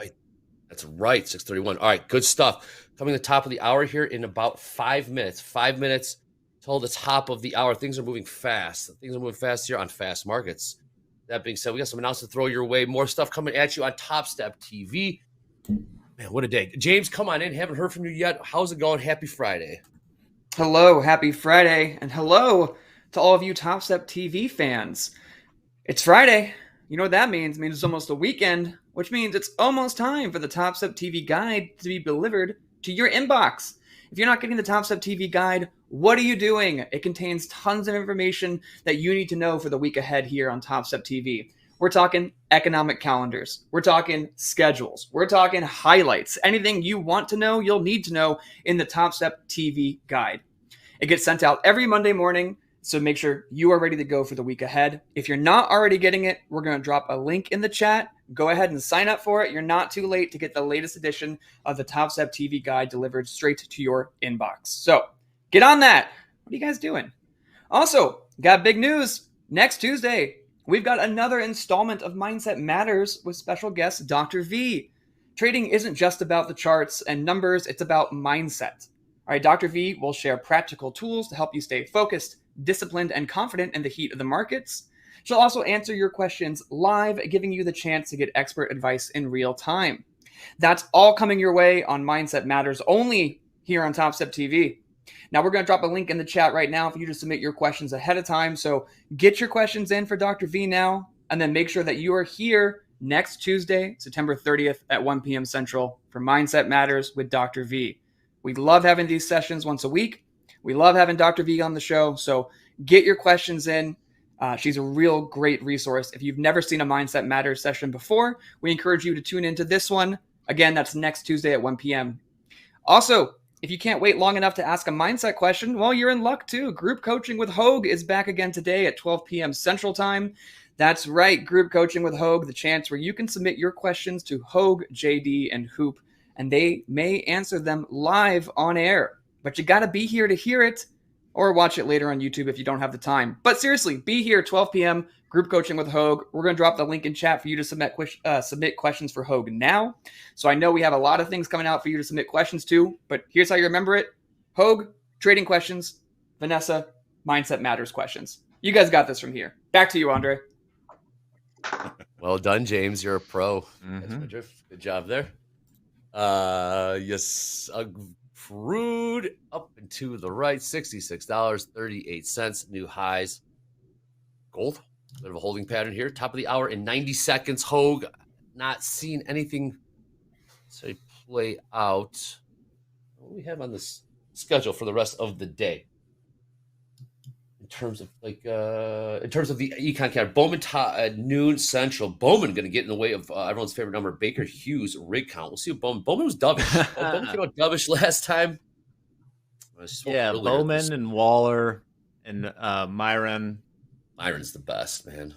[SPEAKER 11] That's right, 631. All right, good stuff. Coming to the top of the hour here in about 5 minutes. 5 minutes till the top of the hour. Things are moving fast. Things are moving fast here on fast markets. That being said, we got some announcements to throw your way. More stuff coming at you on TopstepTV. Man, what a day. James, come on in. Haven't heard from you yet. How's it going? Happy Friday.
[SPEAKER 14] Hello, happy Friday. And hello to all of you TopstepTV fans. It's Friday. You know what that means? It means it's almost a weekend, which means it's almost time for the TopstepTV guide to be delivered to your inbox. If you're not getting the TopstepTV guide, what are you doing? It contains tons of information that you need to know for the week ahead here on TopstepTV. We're talking economic calendars. We're talking schedules. We're talking highlights. Anything you want to know, you'll need to know in the TopstepTV guide. It gets sent out every Monday morning, so make sure you are ready to go for the week ahead. If you're not already getting it, we're going to drop a link in the chat. Go ahead and sign up for it. You're not too late to get the latest edition of the TopstepTV guide delivered straight to your inbox. So get on that. What are you guys doing? Also, got big news. Next Tuesday, we've got another installment of Mindset Matters with special guest Dr. V. Trading isn't just about the charts and numbers. It's about mindset. All right, Dr. V will share practical tools to help you stay focused, disciplined, and confident in the heat of the markets. She'll also answer your questions live, giving you the chance to get expert advice in real time. That's all coming your way on Mindset Matters only here on TopstepTV. Now, we're going to drop a link in the chat right now for you to submit your questions ahead of time. So get your questions in for Dr. V now, and then make sure that you are here next Tuesday, September 30th at 1 p.m. Central for Mindset Matters with Dr. V. We love having these sessions once a week. We love having Dr. V on the show. So get your questions in. She's a real great resource. If you've never seen a Mindset Matters session before, we encourage you to tune into this one. Again, that's next Tuesday at 1 p.m. Also, if you can't wait long enough to ask a mindset question, well, you're in luck too. Group Coaching with Hoag is back again today at 12 p.m. Central Time. That's right, Group Coaching with Hoag, the chance where you can submit your questions to Hoag, JD, and Hoop, and they may answer them live on air. But you got to be here to hear it, or watch it later on YouTube if you don't have the time. But seriously, be here 12 p.m., Group Coaching with Hoag. We're going to drop the link in chat for you to submit questions for Hoag now. So I know we have a lot of things coming out for you to submit questions to, but here's how you remember it. Hoag, trading questions. Vanessa, Mindset Matters questions. You guys got this from here. Back to you, Andre.
[SPEAKER 11] Well done, James. You're a pro. Good job there. Yes, Crude up and to the right, $66.38, new highs. Gold, a bit of a holding pattern here. Top of the hour in 90 seconds. Hoag, not seeing anything to play out. What do we have on this schedule for the rest of the day? In terms of the econ count, Bowman at noon Central. Bowman going to get in the way of everyone's favorite number, Baker Hughes rig count. We'll see what Bowman was dovish. Bowman came out dovish last time.
[SPEAKER 10] Yeah, Bowman and Waller and Myron.
[SPEAKER 11] Myron's the best, man.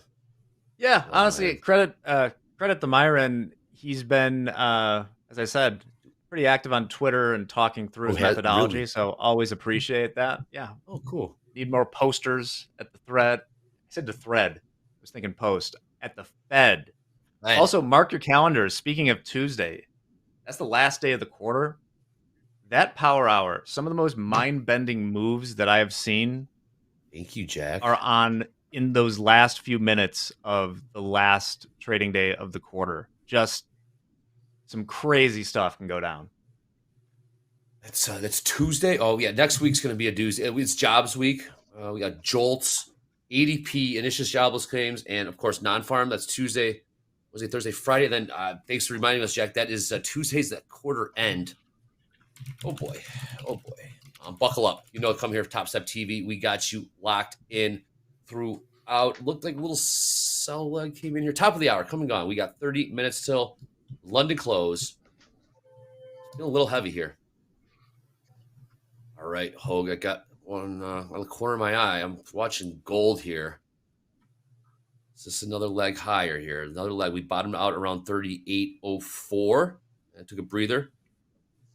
[SPEAKER 10] Yeah, honestly, credit to Myron. He's been, as I said, pretty active on Twitter and talking through his methodology. Really? So always appreciate that. Yeah.
[SPEAKER 11] Oh, cool.
[SPEAKER 10] Need more posters at the thread. I said the thread. was thinking post at the Fed.
[SPEAKER 11] Man.
[SPEAKER 10] Also, mark your calendars. Speaking of Tuesday, that's the last day of the quarter. That power hour, some of the most mind-bending moves that I have seen.
[SPEAKER 11] Thank you, Jack.
[SPEAKER 10] Are on in those last few minutes of the last trading day of the quarter. Just some crazy stuff can go down.
[SPEAKER 11] That's Tuesday. Oh yeah, next week's going to be a doozy. It's jobs week. We got JOLTS, ADP, initial jobless claims, and of course non-farm. That's Tuesday, Wednesday, Thursday, Friday. And then thanks for reminding us, Jack. That is Tuesday's that quarter end. Oh boy, buckle up. Come here, Topstep TV. We got you locked in throughout. Looked like a little sell leg came in here. Top of the hour, come and gone. We got 30 minutes till London close. Feeling a little heavy here. All right, Hoag, I got one on the corner of my eye. I'm watching gold here. Is this another leg higher here? Another leg. We bottomed out around 38.04. I took a breather.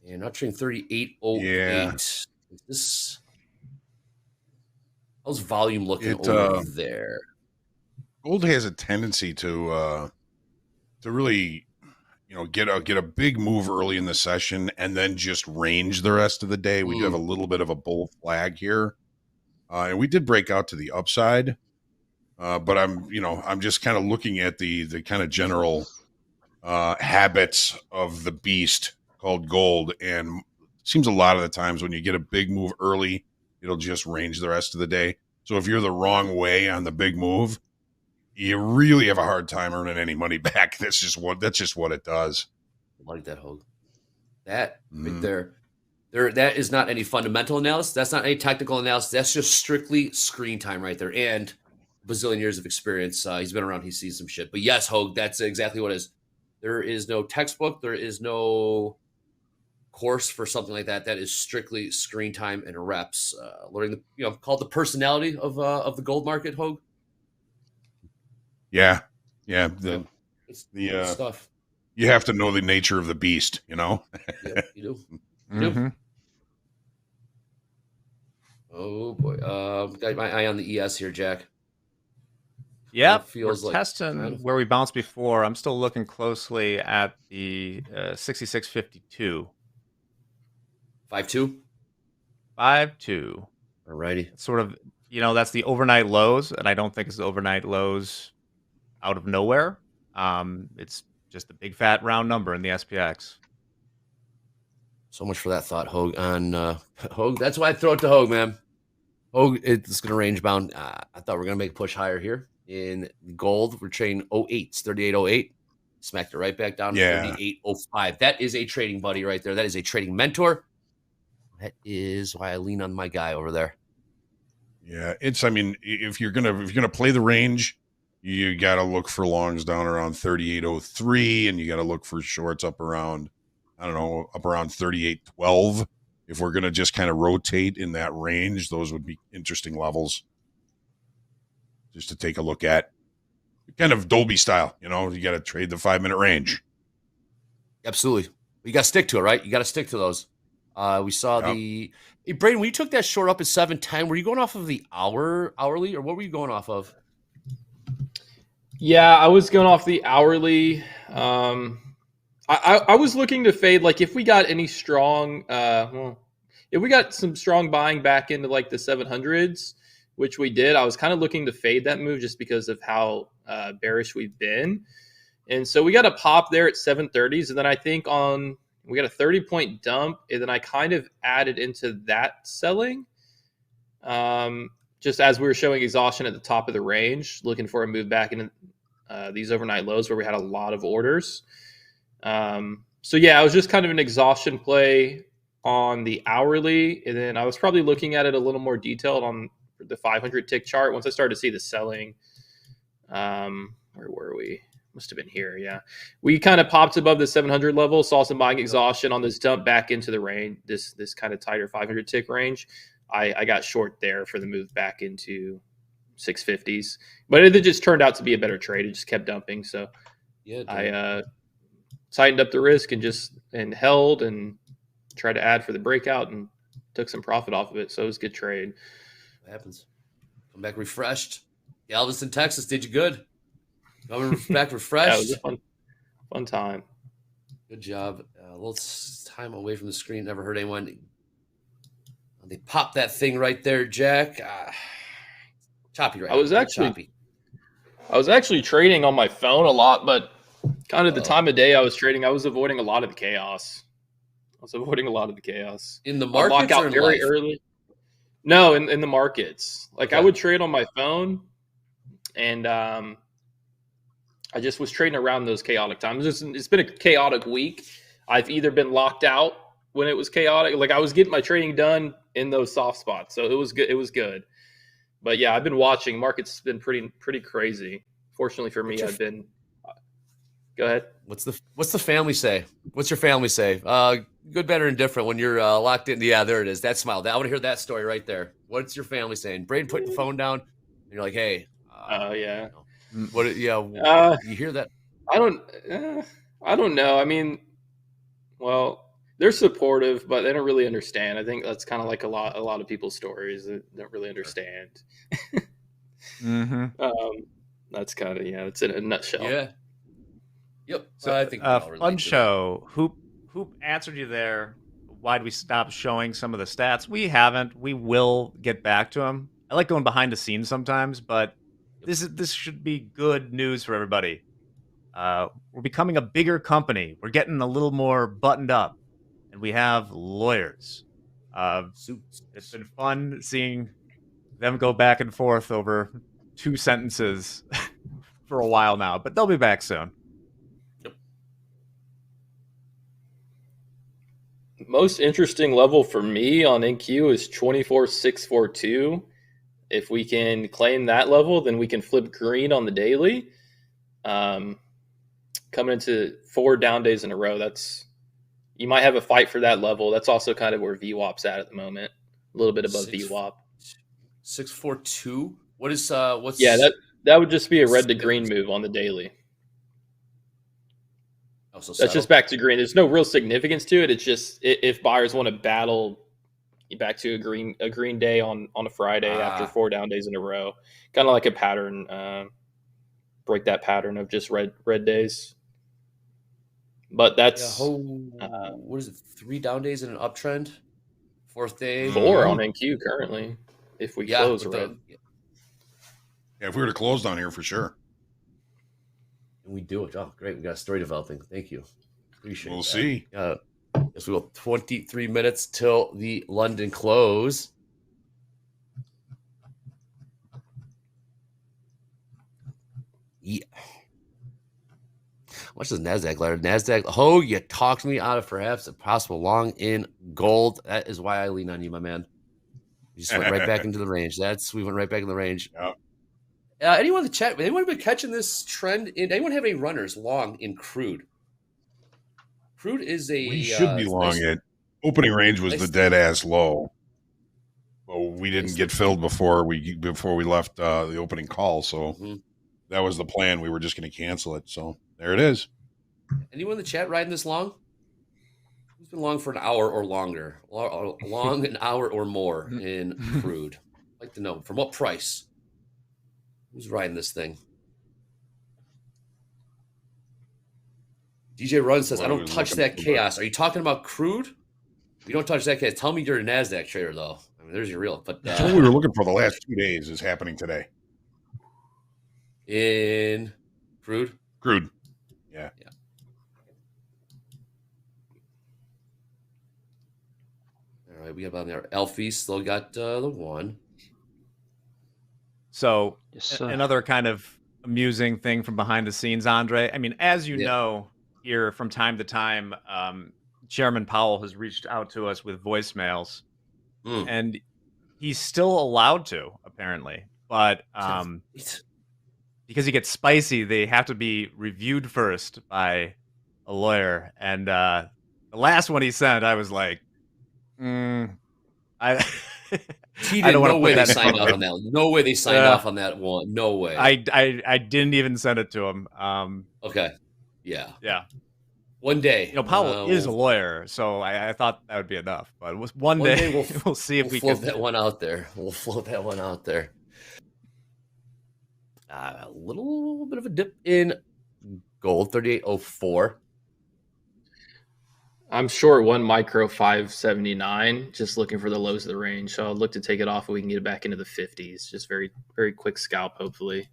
[SPEAKER 11] And not trading 38.08.
[SPEAKER 2] Yeah.
[SPEAKER 11] Is this? How's volume looking over there?
[SPEAKER 2] Gold has a tendency to really, get a big move early in the session and then just range the rest of the day. We do have a little bit of a bull flag here, and we did break out to the upside, but I'm just kind of looking at the kind of general habits of the beast called gold, and it seems a lot of the times when you get a big move early, it'll just range the rest of the day. So if you're the wrong way on the big move, you really have a hard time earning any money back. That's just what it does.
[SPEAKER 11] I like that, Hoag. That right there, that is not any fundamental analysis. That's not any technical analysis. That's just strictly screen time right there. And a bazillion years of experience. He's been around. He sees some shit. But yes, Hoag, that's exactly what it is. There is no textbook. There is no course for something like that. That is strictly screen time and reps. Learning called the personality of the gold market, Hoag.
[SPEAKER 2] Yeah. The
[SPEAKER 11] stuff.
[SPEAKER 2] You have to know the nature of the beast,
[SPEAKER 11] Yeah, you do.
[SPEAKER 10] Mm-hmm.
[SPEAKER 11] Oh boy. Got my eye on the ES here, Jack.
[SPEAKER 10] Yeah,
[SPEAKER 11] feels
[SPEAKER 10] we're
[SPEAKER 11] like
[SPEAKER 10] testing where we bounced before. I'm still looking closely at the 66.52.
[SPEAKER 11] 5.2?
[SPEAKER 10] 5.2.
[SPEAKER 11] Alrighty.
[SPEAKER 10] It's sort of, that's the overnight lows, and I don't think it's the overnight lows out of nowhere. It's just a big fat round number in the SPX.
[SPEAKER 11] So much for that thought, Hoag. Hoag, that's why I throw it to Hoag, man. Hoag, it's going to range bound. I thought we were going to make a push higher here. In gold, we're trading 08s, 38.08. Smacked it right back down to 38.05. That is a trading buddy right there. That is a trading mentor. That is why I lean on my guy over there.
[SPEAKER 2] Yeah, if you're gonna play the range, you got to look for longs down around 38.03, and you got to look for shorts up around 38.12. If we're gonna just kind of rotate in that range, those would be interesting levels just to take a look at. Kind of Dolby style, you got to trade the 5-minute range.
[SPEAKER 11] Absolutely, you got to stick to it, right? You got to stick to those. We saw Hey, Braden, when you took that short up at 7.10, were you going off of the hourly, or what were you going off of?
[SPEAKER 13] Yeah, I was going off the hourly. I was looking to fade, like if we got any strong, if we got some strong buying back into like the 700s, which we did, I was kind of looking to fade that move just because of how bearish we've been. And so we got a pop there at 730s, and then I think we got a 30-point dump, and then I kind of added into that selling. Just as we were showing exhaustion at the top of the range, looking for a move back into these overnight lows where we had a lot of orders. So yeah, it was just kind of an exhaustion play on the hourly, and then I was probably looking at it a little more detailed on the 500 tick chart once I started to see the selling. Where were we? Must have been here. Yeah, we kind of popped above the 700 level, saw some buying exhaustion on this dump back into the range, this kind of tighter 500 tick range. I got short there for the move back into 650s, but it just turned out to be a better trade. It just kept dumping, so
[SPEAKER 11] yeah,
[SPEAKER 13] I tightened up the risk and held and tried to add for the breakout and took some profit off of it. So it was a good trade.
[SPEAKER 11] What happens? Come back refreshed. Galveston, Texas, did you good? Coming back
[SPEAKER 13] Yeah,
[SPEAKER 11] refreshed.
[SPEAKER 13] it was a fun time.
[SPEAKER 11] Good job. A little time away from the screen. Never heard anyone. They popped that thing right there, Jack. Choppy right
[SPEAKER 13] I was
[SPEAKER 11] now.
[SPEAKER 13] actually trading on my phone a lot, but kind of the time of day I was trading, I was avoiding a lot of the chaos.
[SPEAKER 11] In the
[SPEAKER 13] I'd
[SPEAKER 11] markets
[SPEAKER 13] lock out
[SPEAKER 11] or in
[SPEAKER 13] very
[SPEAKER 11] life?
[SPEAKER 13] early. No, in the markets. Like I
[SPEAKER 11] Okay.
[SPEAKER 13] would trade on my phone, and I just was trading around those chaotic times. It's been a chaotic week. I've either been locked out when it was chaotic, like I was getting my trading done in those soft spots, so it was good. It was good. But yeah, I've been watching. Market's been pretty crazy. Fortunately for me, I've been. Go ahead.
[SPEAKER 11] What's the family say? What's your family say? Good, better, and different when you're locked in. Yeah, there it is. That smile. I want to hear that story right there. What's your family saying? Braden putting the phone down, and you're like, "Hey,
[SPEAKER 13] Yeah.
[SPEAKER 11] what? Yeah, you hear that?
[SPEAKER 13] I don't know. I mean, well, they're supportive, but they don't really understand. I think that's kind of like a lot of people's stories that don't really understand. That's kind of it's in a nutshell.
[SPEAKER 11] Yeah. Yep.
[SPEAKER 10] So
[SPEAKER 11] I think we all relate
[SPEAKER 10] fun
[SPEAKER 11] to
[SPEAKER 10] show. Hoop answered you there. Why'd we stop showing some of the stats? We haven't. We will get back to them. I like going behind the scenes sometimes, but this should be good news for everybody. We're becoming a bigger company. We're getting a little more buttoned up, and we have lawyers. It's been fun seeing them go back and forth over 2 sentences for a while now, but they'll be back soon.
[SPEAKER 13] Most interesting level for me on NQ is 24,642. If we can claim that level, then we can flip green on the daily. Coming into 4 down days in a row, you might have a fight for that level. That's also kind of where VWAP's at the moment, a little bit above VWAP.
[SPEAKER 11] 642. What is what's?
[SPEAKER 13] Yeah, that would just be a red to green move on the daily. That's just back to green. There's no real significance to it. It's just if buyers want to battle back to a green day on a Friday after 4 down days in a row, kind of like a pattern, break that pattern of just red days. But that's
[SPEAKER 11] what is it? 3 down days in an uptrend, 4th day.
[SPEAKER 13] 4 on NQ currently. If we close red.
[SPEAKER 2] Yeah, if we were to close down here for sure.
[SPEAKER 11] And we do it. Oh, great. We got a story developing. Thank you. Appreciate it.
[SPEAKER 2] We'll see.
[SPEAKER 11] Yes, we will. 23 minutes till the London close. Yeah. How much does NASDAQ learn? NASDAQ, you talked me out of perhaps a possible long in gold. That is why I lean on you, my man. You just went right back into the range. We went right back in the range.
[SPEAKER 2] Yep.
[SPEAKER 11] Anyone in the chat, anyone been catching this trend? Anyone have any runners long in crude? Crude is
[SPEAKER 2] we should be long it. Opening range was the dead ass low. Well, we didn't get filled before we left the opening call, so that was the plan. We were just going to cancel it. So there it is.
[SPEAKER 11] Anyone in the chat riding this long? Who's been long for an hour or longer? Long an hour or more in crude? I'd like to know from what price. Who's riding this thing? DJ Run says, I don't touch that chaos. Are you talking about crude? You don't touch that chaos. Tell me you're a NASDAQ trader, though. I mean, there's your real. But
[SPEAKER 2] that's what we were looking for the last 2 days is happening today.
[SPEAKER 11] In crude?
[SPEAKER 2] Crude. Yeah.
[SPEAKER 11] All right, we have on there. Alfie still got the 1.
[SPEAKER 10] So another kind of amusing thing from behind the scenes, Andre. I mean, as you know, here from time to time, Chairman Powell has reached out to us with voicemails, and he's still allowed to, apparently. But because he gets spicy, they have to be reviewed first by a lawyer. And the last one he sent, I was like,
[SPEAKER 11] No way they signed off on that. No way they signed off on that one. No way.
[SPEAKER 10] I didn't even send it to him.
[SPEAKER 11] Okay. Yeah.
[SPEAKER 10] Yeah.
[SPEAKER 11] One day.
[SPEAKER 10] Powell is a lawyer, so I thought that would be enough. But one day we'll see if we can
[SPEAKER 11] float that one out there. We'll float that one out there. A little bit of a dip in gold, 38.04.
[SPEAKER 13] I'm short one micro 579, just looking for the lows of the range. So I'll look to take it off and we can get it back into the 50s. Just very, very quick scalp, hopefully.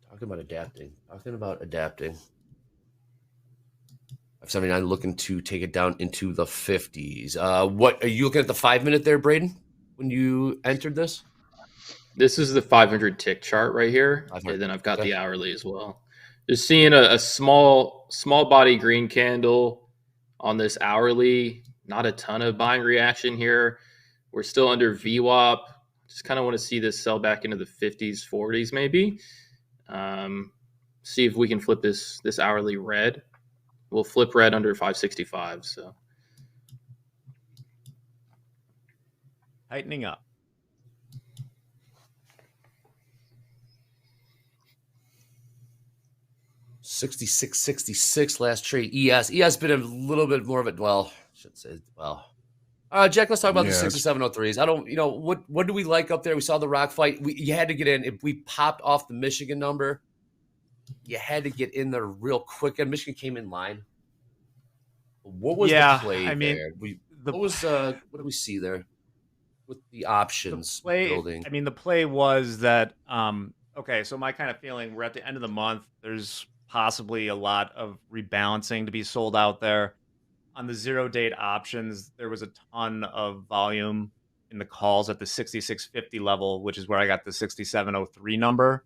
[SPEAKER 11] Talking about adapting. 579 looking to take it down into the 50s. What are you looking at the 5 minute there, Braden, when you entered this?
[SPEAKER 13] This is the 500 tick chart right here. And then I've got the hourly as well. Just seeing a small body green candle on this hourly. Not a ton of buying reaction here. We're still under VWAP. Just kind of want to see this sell back into the 50s, 40s maybe. See if we can flip this hourly red. We'll flip red under 565. So
[SPEAKER 10] tightening up.
[SPEAKER 11] $66.66 last trade. ES been a little bit more of it. Well, I should say, Jack, let's talk about the 6703s. I don't, what do we like up there? We saw the rock fight. You had to get in. If we popped off the Michigan number, you had to get in there real quick. And Michigan came in line. What was the play there? What do we see there with the options building?
[SPEAKER 10] I mean, the play was that, okay, so my kind of feeling, we're at the end of the month. There's possibly a lot of rebalancing to be sold out there. On the 0-date options, there was a ton of volume in the calls at the 66.50 level, which is where I got the 67.03 number.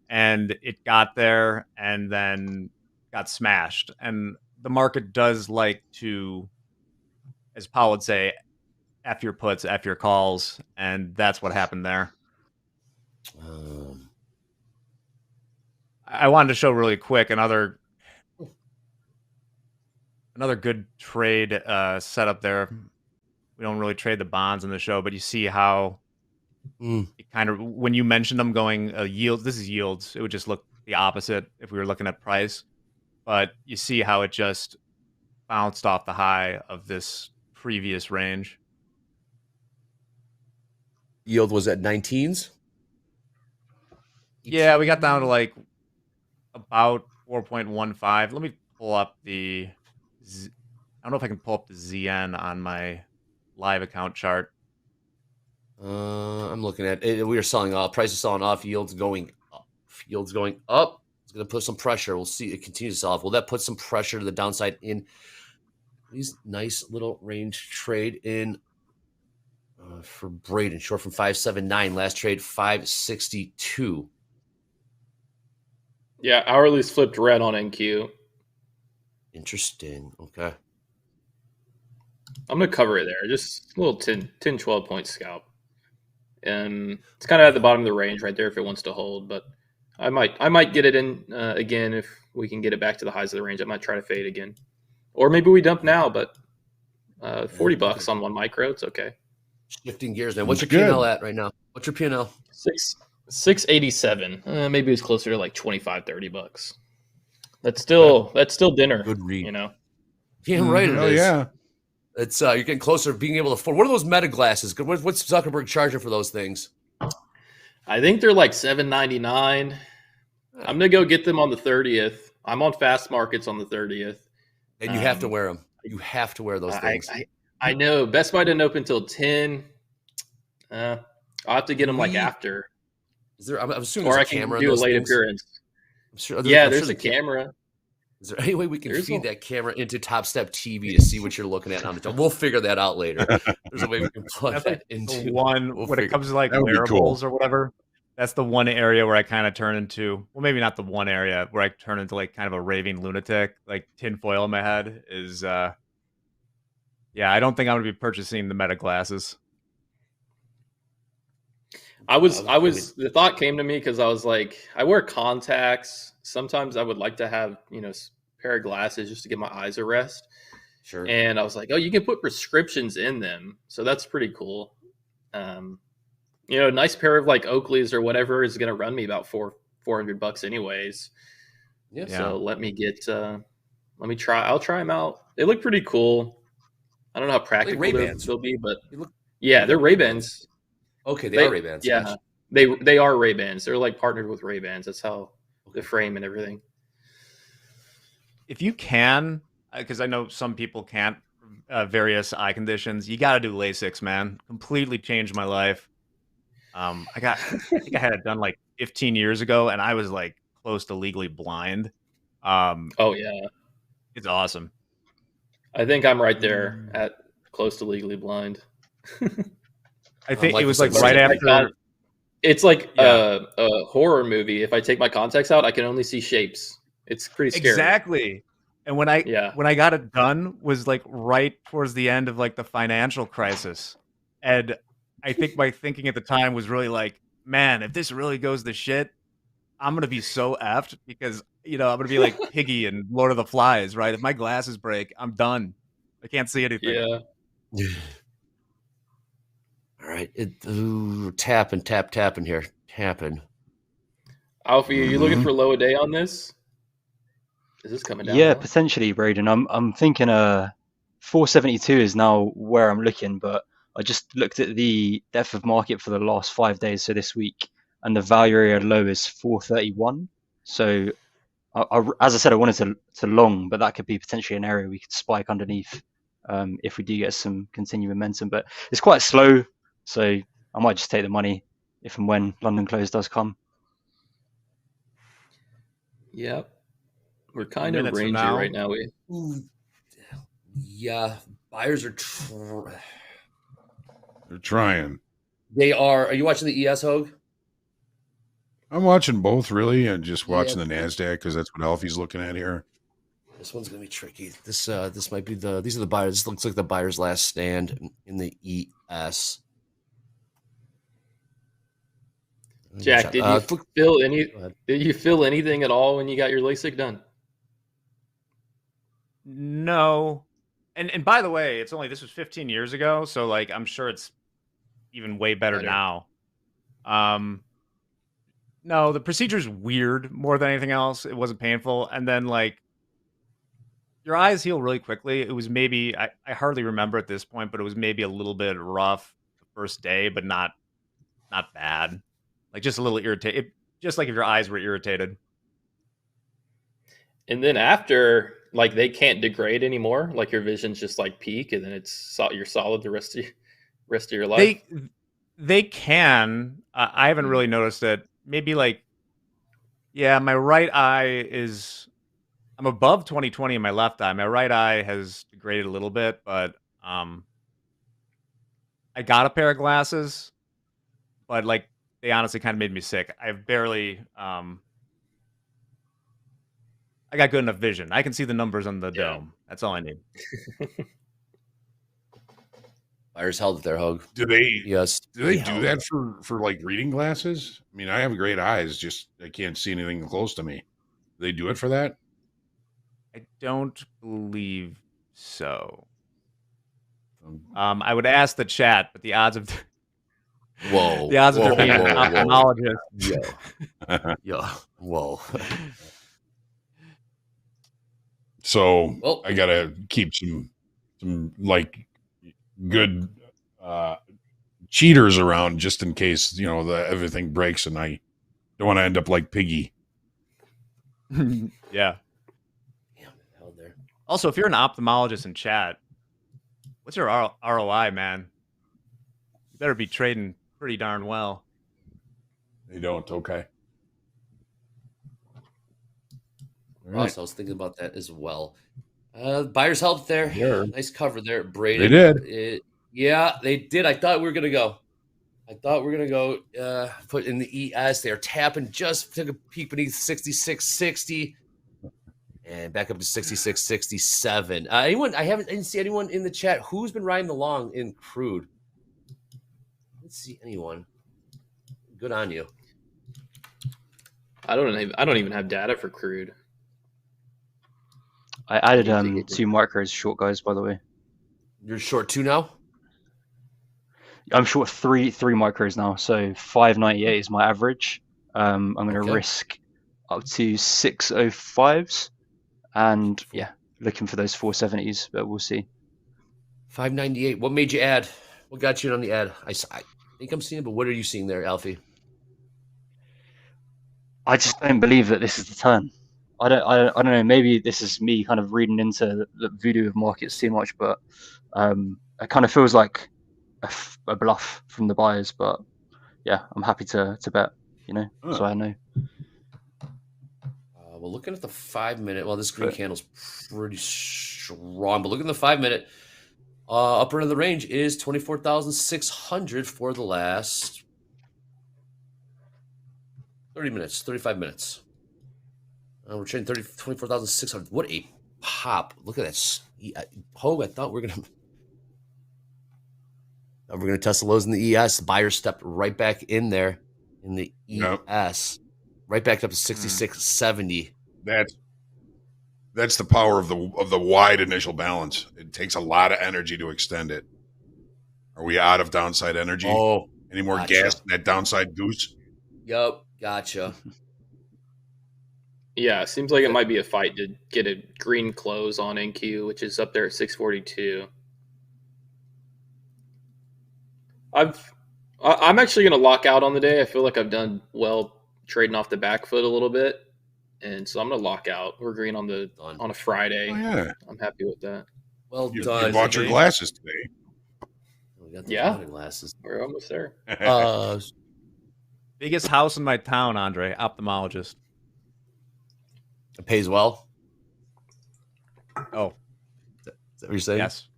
[SPEAKER 10] And it got there and then got smashed. And the market does like to, as Paul would say, F your puts, F your calls. And that's what happened there. I wanted to show really quick another good trade setup there. We don't really trade the bonds in the show, but you see how it kind of, when you mentioned them going yields, this is yields. It would just look the opposite if we were looking at price. But you see how it just bounced off the high of this previous range.
[SPEAKER 11] Yield was at 19s?
[SPEAKER 10] Yeah, we got down to like about 4.15. Let me pull up I don't know if I can pull up the ZN on my live account chart.
[SPEAKER 11] I'm looking at it. We are selling off. Price is selling off. Yields going up. Yields going up. It's going to put some pressure. We'll see. It continues to sell off. Will that put some pressure to the downside in these nice little range trade in for Braden? Short from 579. Last trade 562.
[SPEAKER 13] Yeah, hourly's flipped red on NQ.
[SPEAKER 11] Interesting. Okay.
[SPEAKER 13] I'm going to cover it there. Just a little 10, 12 point scalp. And it's kind of at the bottom of the range right there if it wants to hold. But I might get it in again if we can get it back to the highs of the range. I might try to fade again. Or maybe we dump now, but $40 on one micro. It's okay.
[SPEAKER 11] Shifting gears, man. What's your P&L at right now? What's your P&L?
[SPEAKER 13] 687. Maybe it's closer to like $25-30. That's still dinner.
[SPEAKER 11] Good read.
[SPEAKER 2] Yeah,
[SPEAKER 11] right. It is.
[SPEAKER 2] Yeah.
[SPEAKER 11] It's you're getting closer to being able to afford. What are those meta glasses? What's Zuckerberg charging for those things?
[SPEAKER 13] I think they're like $7.99. I'm gonna go get them on the 30th. I'm on fast markets on the 30th,
[SPEAKER 11] and you have to wear them. You have to wear those things.
[SPEAKER 13] I know. Best Buy didn't open until 10. I'll have to get them like after.
[SPEAKER 11] Is there? I'm assuming
[SPEAKER 13] or
[SPEAKER 11] there's
[SPEAKER 13] I
[SPEAKER 11] a
[SPEAKER 13] can
[SPEAKER 11] camera
[SPEAKER 13] do
[SPEAKER 11] in
[SPEAKER 13] a
[SPEAKER 11] those
[SPEAKER 13] late
[SPEAKER 11] things?
[SPEAKER 13] appearance.
[SPEAKER 11] I'm sure,
[SPEAKER 13] there's a camera.
[SPEAKER 11] Is there any way we can feed that camera into Topstep TV to see what you're looking at on the top? We'll figure that out later. There's a way we can plug that into
[SPEAKER 10] one. When it comes to like wearables or whatever, that's the one area where I kind of turn into. Well, maybe not the one area where I turn into like kind of a raving lunatic. Like tinfoil in my head is. Yeah, I don't think I'm going to be purchasing the Meta glasses.
[SPEAKER 13] The thought came to me because I was like, I wear contacts. Sometimes I would like to have, a pair of glasses just to give my eyes a rest.
[SPEAKER 11] Sure.
[SPEAKER 13] And I was like, oh, you can put prescriptions in them. So that's pretty cool. A nice pair of like Oakleys or whatever is going to run me about $400 anyways.
[SPEAKER 11] Yeah.
[SPEAKER 13] So let me try. I'll try them out. They look pretty cool. I don't know how practical they'll be, but they're Ray-Bans.
[SPEAKER 11] Okay, they are Ray-Bans.
[SPEAKER 13] Yeah, They are Ray-Bans. They're like partnered with Ray-Bans. That's how the frame and everything.
[SPEAKER 10] If you can, because I know some people can't, various eye conditions, you got to do LASIK, man. Completely changed my life. I think I had it done like 15 years ago, and I was like close to legally blind.
[SPEAKER 13] Oh yeah,
[SPEAKER 10] it's awesome.
[SPEAKER 13] I think I'm right there at close to legally blind.
[SPEAKER 10] I think it was like right after.
[SPEAKER 13] It's like a horror movie. If I take my contacts out, I can only see shapes. It's pretty scary.
[SPEAKER 10] Exactly. And when I got it done was like right towards the end of like the financial crisis. And I think my thinking at the time was really like, man, if this really goes to shit, I'm going to be so effed because, I'm going to be like Piggy and Lord of the Flies, right? If my glasses break, I'm done. I can't see anything.
[SPEAKER 11] Yeah. All right. Tapping here. Tapping.
[SPEAKER 13] Alfie, are you looking for low a day on this? Is this coming down?
[SPEAKER 12] Yeah, potentially, Braden. I'm thinking 472 is now where I'm looking, but I just looked at the depth of market for the last 5 days, so this week, and the value area low is 431. So, as I said, I wanted to long, but that could be potentially an area we could spike underneath if we do get some continued momentum. But it's quite slow, so I might just take the money if and when London close does come.
[SPEAKER 13] Yep. We're kind of rangy right now.
[SPEAKER 11] Yeah, buyers are
[SPEAKER 2] They're trying.
[SPEAKER 11] They are. Are you watching the ES, Hoag?
[SPEAKER 2] I'm watching both, really, and just watching the NASDAQ because that's what Alfie's looking at here.
[SPEAKER 11] This one's gonna be tricky. This might be these are the buyers. This looks like the buyer's last stand in the ES.
[SPEAKER 13] Jack, did you feel anything at all when you got your LASIK done?
[SPEAKER 10] No. And by the way, this was 15 years ago, so like I'm sure it's even way better now. No, the procedure's weird more than anything else. It wasn't painful. And then like your eyes heal really quickly. It was maybe I hardly remember at this point, but it was maybe a little bit rough the first day, but not bad. Like just a little irritated, just like if your eyes were irritated.
[SPEAKER 13] And then after, like, they can't degrade anymore. Like your vision's just like peak, and then you're solid the rest of your life.
[SPEAKER 10] They can. I haven't really noticed it. Maybe like, yeah, my right eye I'm above 20/20 in my left eye. My right eye has degraded a little bit, but I got a pair of glasses, but like they honestly kind of made me sick. I've barely I got good enough vision. I can see the numbers on the dome. That's all I need.
[SPEAKER 11] Buyers held it there, Hoag.
[SPEAKER 2] Do they?
[SPEAKER 11] Yes.
[SPEAKER 2] Do they do that for like reading glasses? I mean, I have great eyes, just I can't see anything close to me. Do they do it for that?
[SPEAKER 10] I don't believe so. I would ask the chat, but the odds of there being an ophthalmologist.
[SPEAKER 11] Whoa.
[SPEAKER 2] So I gotta keep some like good cheaters around just in case everything breaks and I don't want to end up like Piggy.
[SPEAKER 10] Yeah.
[SPEAKER 11] Held there.
[SPEAKER 10] Also, if you're an ophthalmologist in chat, what's your ROI, man? You better be trading pretty darn well.
[SPEAKER 2] They don't. Okay.
[SPEAKER 11] Ross, I was thinking about that as well. Buyers held there.
[SPEAKER 2] Yeah.
[SPEAKER 11] Nice cover there, Braden.
[SPEAKER 2] They did.
[SPEAKER 11] Yeah, they did. I thought we were going to go. Put in the ES. They're tapping, just took a peek beneath 66.60 and back up to 66.67. I didn't see anyone in the chat who's been riding along in Crude. Let's see anyone. Good on you.
[SPEAKER 13] I don't even have data for Crude.
[SPEAKER 12] I added 2 micros short, guys, by the way.
[SPEAKER 11] You're short 2 now?
[SPEAKER 12] I'm short three micros now, so 598 is my average. I'm going to risk up to 605s, and yeah, looking for those 470s, but we'll see.
[SPEAKER 11] 598. What made you add? What got you on the ad? I think I'm seeing it, but what are you seeing there, Alfie?
[SPEAKER 12] I just don't believe that this is the turn. I don't know. Maybe this is me kind of reading into the voodoo of markets too much, but it kind of feels like a bluff from the buyers. But yeah, I'm happy to bet. So I know.
[SPEAKER 11] Well, looking at the 5 minute, well, this green candle's pretty strong, but look at the 5 minute. Upper end of the range is 24,600 for the last 30 minutes, 35 minutes. We're trading 24,600. What a pop. Look at that. Hoag, I thought we're going to test the lows in the ES. The buyer stepped right back in there in the ES. Right back up to 66.70.
[SPEAKER 2] That's the power of the wide initial balance. It takes a lot of energy to extend it. Are we out of downside energy?
[SPEAKER 11] Oh,
[SPEAKER 2] any more gas in that downside goose?
[SPEAKER 11] Yep, gotcha.
[SPEAKER 13] Yeah, seems like it might be a fight to get a green close on NQ, which is up there at 642. I'm actually going to lock out on the day. I feel like I've done well trading off the back foot a little bit, and so I'm going to lock out. We're green on a Friday.
[SPEAKER 2] Oh, yeah.
[SPEAKER 13] I'm happy with that.
[SPEAKER 11] Well
[SPEAKER 2] you
[SPEAKER 11] done.
[SPEAKER 2] You bought your glasses today.
[SPEAKER 11] We got the glasses.
[SPEAKER 13] We're almost there.
[SPEAKER 10] Biggest house in my town, Andre, ophthalmologist.
[SPEAKER 11] It pays well.
[SPEAKER 10] Oh,
[SPEAKER 11] is that what you're saying?
[SPEAKER 10] Yes.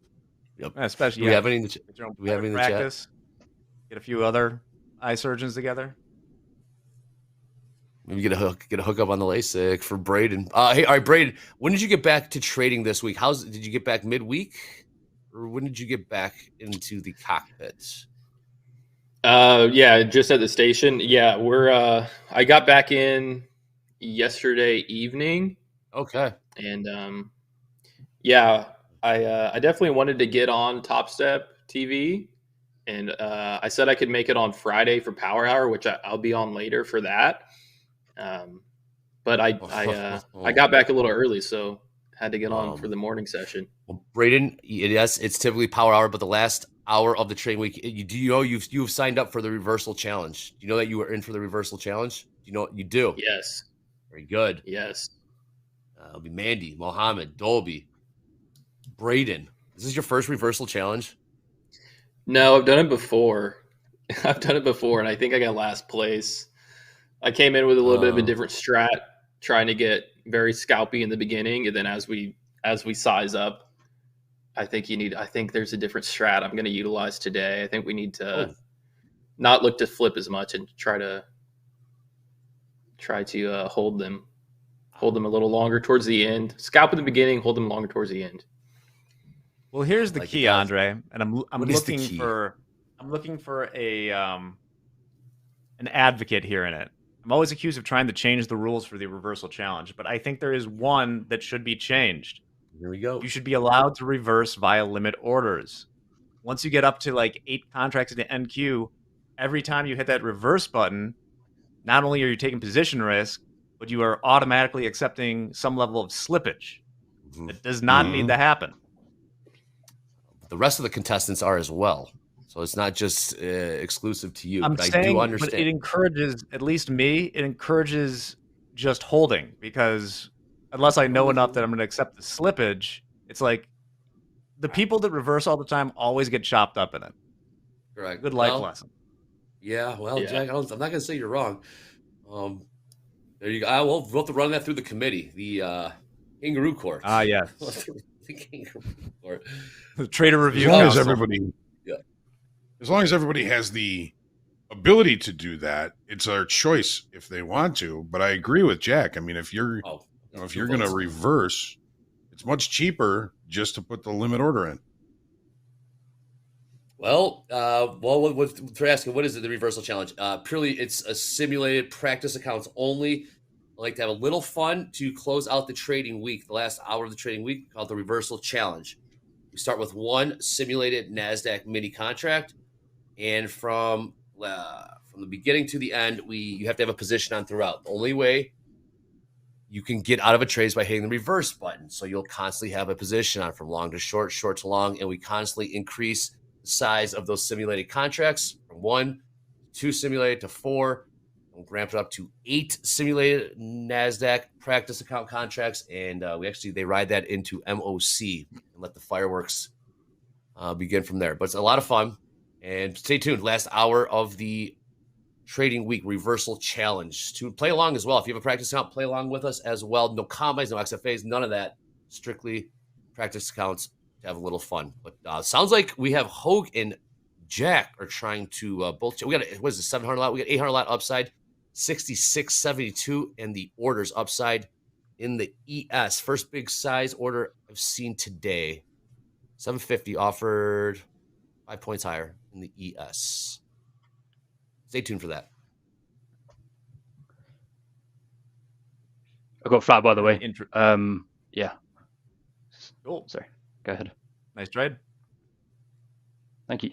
[SPEAKER 11] Yep.
[SPEAKER 10] Especially.
[SPEAKER 11] Do we have any in the chat? Do we have any in the chat?
[SPEAKER 10] Get a few other eye surgeons together.
[SPEAKER 11] Maybe get a hookup on the LASIK for Braden. Hey, all right, Braden. When did you get back to trading this week? Did you get back midweek, or when did you get back into the cockpit?
[SPEAKER 13] Yeah, just at the station. Yeah, I got back in yesterday evening.
[SPEAKER 11] Okay.
[SPEAKER 13] And yeah, I definitely wanted to get on Topstep TV, and I said I could make it on Friday for Power Hour, which I'll be on later for that. But I got back a little early, so had to get on for the morning session.
[SPEAKER 11] Well, Braden, yes, it's typically Power Hour, but the last hour of the trading week, you've signed up for the reversal challenge? Do you know that you were in for the reversal challenge? You know you do.
[SPEAKER 13] Yes.
[SPEAKER 11] Very good.
[SPEAKER 13] Yes.
[SPEAKER 11] It'll be Mandy, Mohammed, Dolby, Braden. Is this your first reversal challenge?
[SPEAKER 13] No, I've done it before. And I think I got last place. I came in with a little bit of a different strat, trying to get very scalpy in the beginning, and then as we size up, I think there's a different strat I'm going to utilize today. I think we need to not look to flip as much and try to hold them a little longer towards the end. Scalp in the beginning, hold them longer towards the end.
[SPEAKER 10] Well, here's the key, Andre, and I'm looking for an advocate here in it. I'm always accused of trying to change the rules for the reversal challenge, but I think there is one that should be changed.
[SPEAKER 11] Here we go.
[SPEAKER 10] You should be allowed to reverse via limit orders. Once you get up to like 8 contracts in the NQ, every time you hit that reverse button, not only are you taking position risk, but you are automatically accepting some level of slippage. It does not need to happen.
[SPEAKER 11] The rest of the contestants are as well. So it's not just exclusive to you.
[SPEAKER 10] I do understand. But it encourages, at least me, it encourages just holding, because unless I know enough that I'm going to accept the slippage, it's like the people that reverse all the time always get chopped up in it.
[SPEAKER 11] Correct.
[SPEAKER 10] Good life lesson.
[SPEAKER 11] Yeah, well, yeah. Jack, I'm not going to say you're wrong. There you go. We'll have to run that through the committee, the kangaroo court.
[SPEAKER 10] Ah, yes.
[SPEAKER 11] The kangaroo court.
[SPEAKER 10] The trader review.
[SPEAKER 2] As long as everybody has the ability to do that, it's our choice if they want to. But I agree with Jack. I mean, if you're going to reverse, it's much cheaper just to put the limit order in.
[SPEAKER 11] Well, for asking, what is it, the reversal challenge? Purely, it's a simulated practice accounts only. I like to have a little fun to close out the trading week, the last hour of the trading week, called the reversal challenge. We start with one simulated NASDAQ mini contract, and from the beginning to the end, you have to have a position on throughout. The only way you can get out of a trade is by hitting the reverse button. So you'll constantly have a position on from long to short, short to long, and we constantly increase the size of those simulated contracts from 1 to 2 simulated to 4. We'll ramp it up to 8 simulated NASDAQ practice account contracts, and they ride that into MOC and let the fireworks begin from there. But it's a lot of fun, and stay tuned. Last hour of the trading week reversal challenge to play along as well. If you have a practice account, play along with us as well. No combines, no XFAs, none of that. Strictly practice accounts to have a little fun. But sounds like we have Hoag and Jack are trying to both. We got what is it, 700 lot? We got 800 lot upside, 66.72, and the orders upside in the ES. First big size order I've seen today. 750 offered 5 points higher in the ES. Stay tuned for that.
[SPEAKER 12] I got flat, by the way. Yeah.
[SPEAKER 10] Cool.
[SPEAKER 12] Sorry. Go ahead.
[SPEAKER 10] Nice trade.
[SPEAKER 12] Thank you.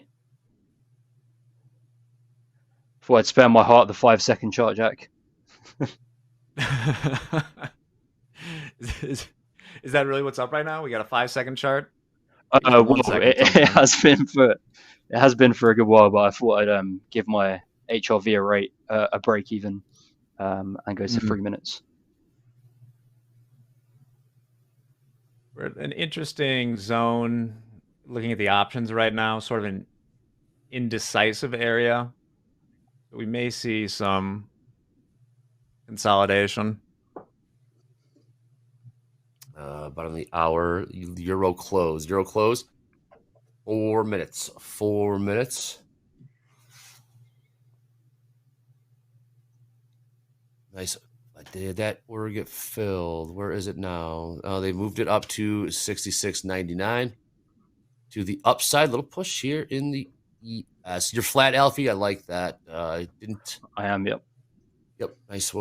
[SPEAKER 12] Thought I'd spare my heart the 5-second chart, Jack.
[SPEAKER 10] Is that really what's up right now? We got a 5-second chart.
[SPEAKER 12] Well, it has been for a good while, but I thought I'd give my HRV rate a break even and go to 3 minutes.
[SPEAKER 10] We're at an interesting zone looking at the options right now, sort of an indecisive area. We may see some consolidation.
[SPEAKER 11] Bottom of the hour, Euro close. 4 minutes. 4 minutes. Nice. Did that order get filled? Where is it now? They moved it up to 66.99 to the upside. Little push here in the ES. You're flat, Alfie. I like that. I
[SPEAKER 12] am. Yep.
[SPEAKER 11] Yep. Nice.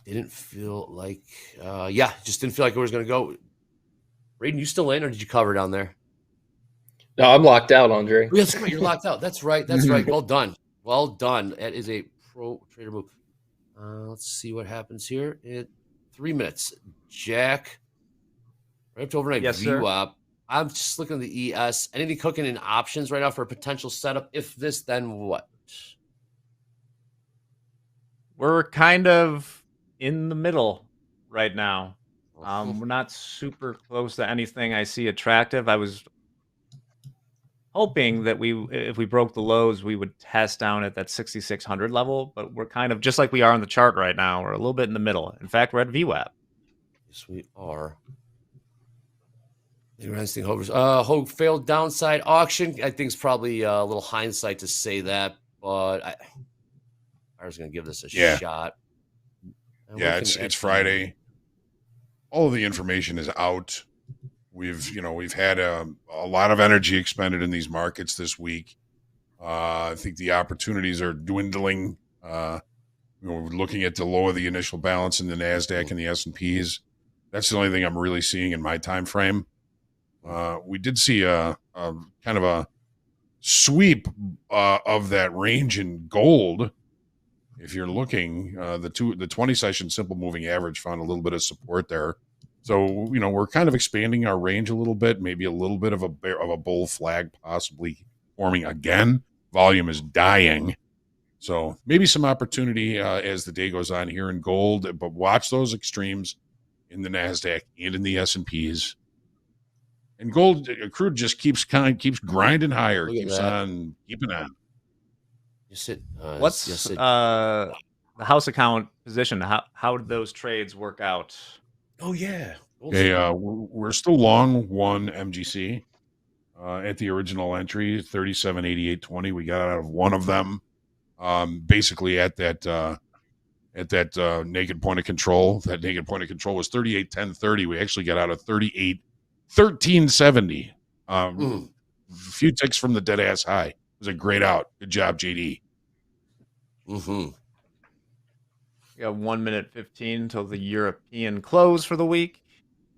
[SPEAKER 11] Didn't feel like. Just didn't feel like it was going to go. Raiden, you still in, or did you cover down there?
[SPEAKER 13] No, I'm locked out, Andre.
[SPEAKER 11] That's right. You're locked out. That's right. That's right. Well done. Well done. That is a pro trader move. Let's see what happens here in 3 minutes. Jack, right up to overnight VWAP. I'm just looking at the ES. Anything cooking in options right now for a potential setup? If this, then what?
[SPEAKER 10] We're kind of in the middle right now. We're not super close to anything I see attractive. I was hoping that if we broke the lows, we would test down at that 6,600 level, but we're kind of just like we are on the chart right now. We're a little bit in the middle. In fact, we're at VWAP.
[SPEAKER 11] Yes, we are. Hoag failed downside auction. I think it's probably a little hindsight to say that, but I was going to give this a shot.
[SPEAKER 2] Yeah, it's Friday. All of the information is out. We've had a lot of energy expended in these markets this week. I think the opportunities are dwindling. We're looking at the low of the initial balance in the NASDAQ and the S&Ps. That's the only thing I'm really seeing in my time frame. We did see a kind of a sweep of that range in gold. If you're looking, the 20 session simple moving average found a little bit of support there. So, we're kind of expanding our range a little bit, maybe a little bit of a bull flag possibly forming again. Volume is dying. So maybe some opportunity as the day goes on here in gold, but watch those extremes in the NASDAQ and in the S&Ps. And gold, crude just keeps grinding higher, keeps on keeping on.
[SPEAKER 10] What's the house account position? How did those trades work out?
[SPEAKER 11] Oh, yeah.
[SPEAKER 2] Okay, we're still long one MGC at the original entry, 37.8820. We got out of one of them, basically at that naked point of control. That naked point of control was 38.1030. We actually got out of 38.1370. A few ticks from the dead ass high. It was a great out. Good job, JD.
[SPEAKER 10] We got 1 minute 15 until the European close for the week.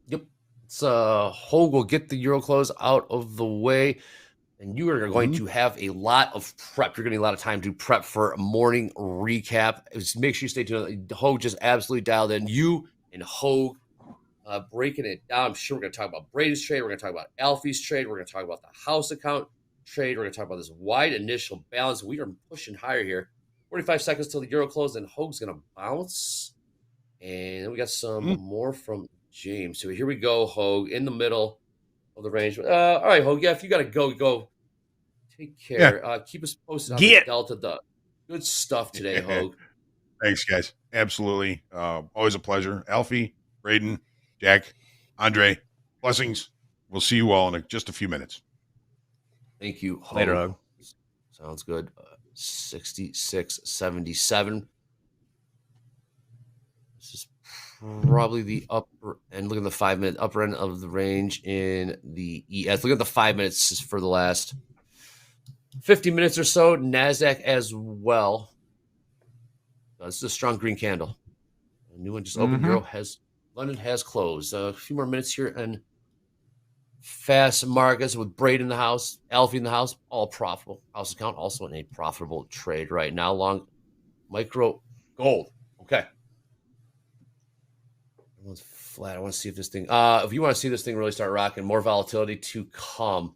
[SPEAKER 11] Yep. It's Hoag will get the Euro close out of the way. And you are going to have a lot of prep. You're going to need a lot of time to prep for a morning recap. Just make sure you stay tuned. Hoag just absolutely dialed in. You and Hoag breaking it down. I'm sure we're going to talk about Brady's trade. We're going to talk about Alfie's trade. We're going to talk about the house account trade. We're going to talk about this wide initial balance. We are pushing higher here. 45 seconds till the euro close, and Hoag's going to bounce. And we got some more from James. So here we go, Hoag, in the middle of the range. All right, Hoag, yeah, if you got to go. Take care.
[SPEAKER 2] Yeah.
[SPEAKER 11] Keep us posted on the Delta. The good stuff today, Hoag.
[SPEAKER 2] Thanks, guys. Absolutely. Always a pleasure. Alfie, Braden, Jack, Andre, blessings. We'll see you all in just a few minutes.
[SPEAKER 11] Thank you, Hoag.
[SPEAKER 10] Later, Hoag.
[SPEAKER 11] Sounds good. 66.77. This is probably the upper end. Look at the 5 minute upper end of the range in the ES. Look at the 5 minutes for the last 50 minutes or so. NASDAQ as well. This is a strong green candle. A new one just opened. London has closed. A few more minutes here, and fast markets with Braid in the house, Alfie in the house, all profitable. House account also in a profitable trade right now. Long micro gold. Okay. Everyone's flat. I want to see if this thing, if you want to see this thing really start rocking, more volatility to come.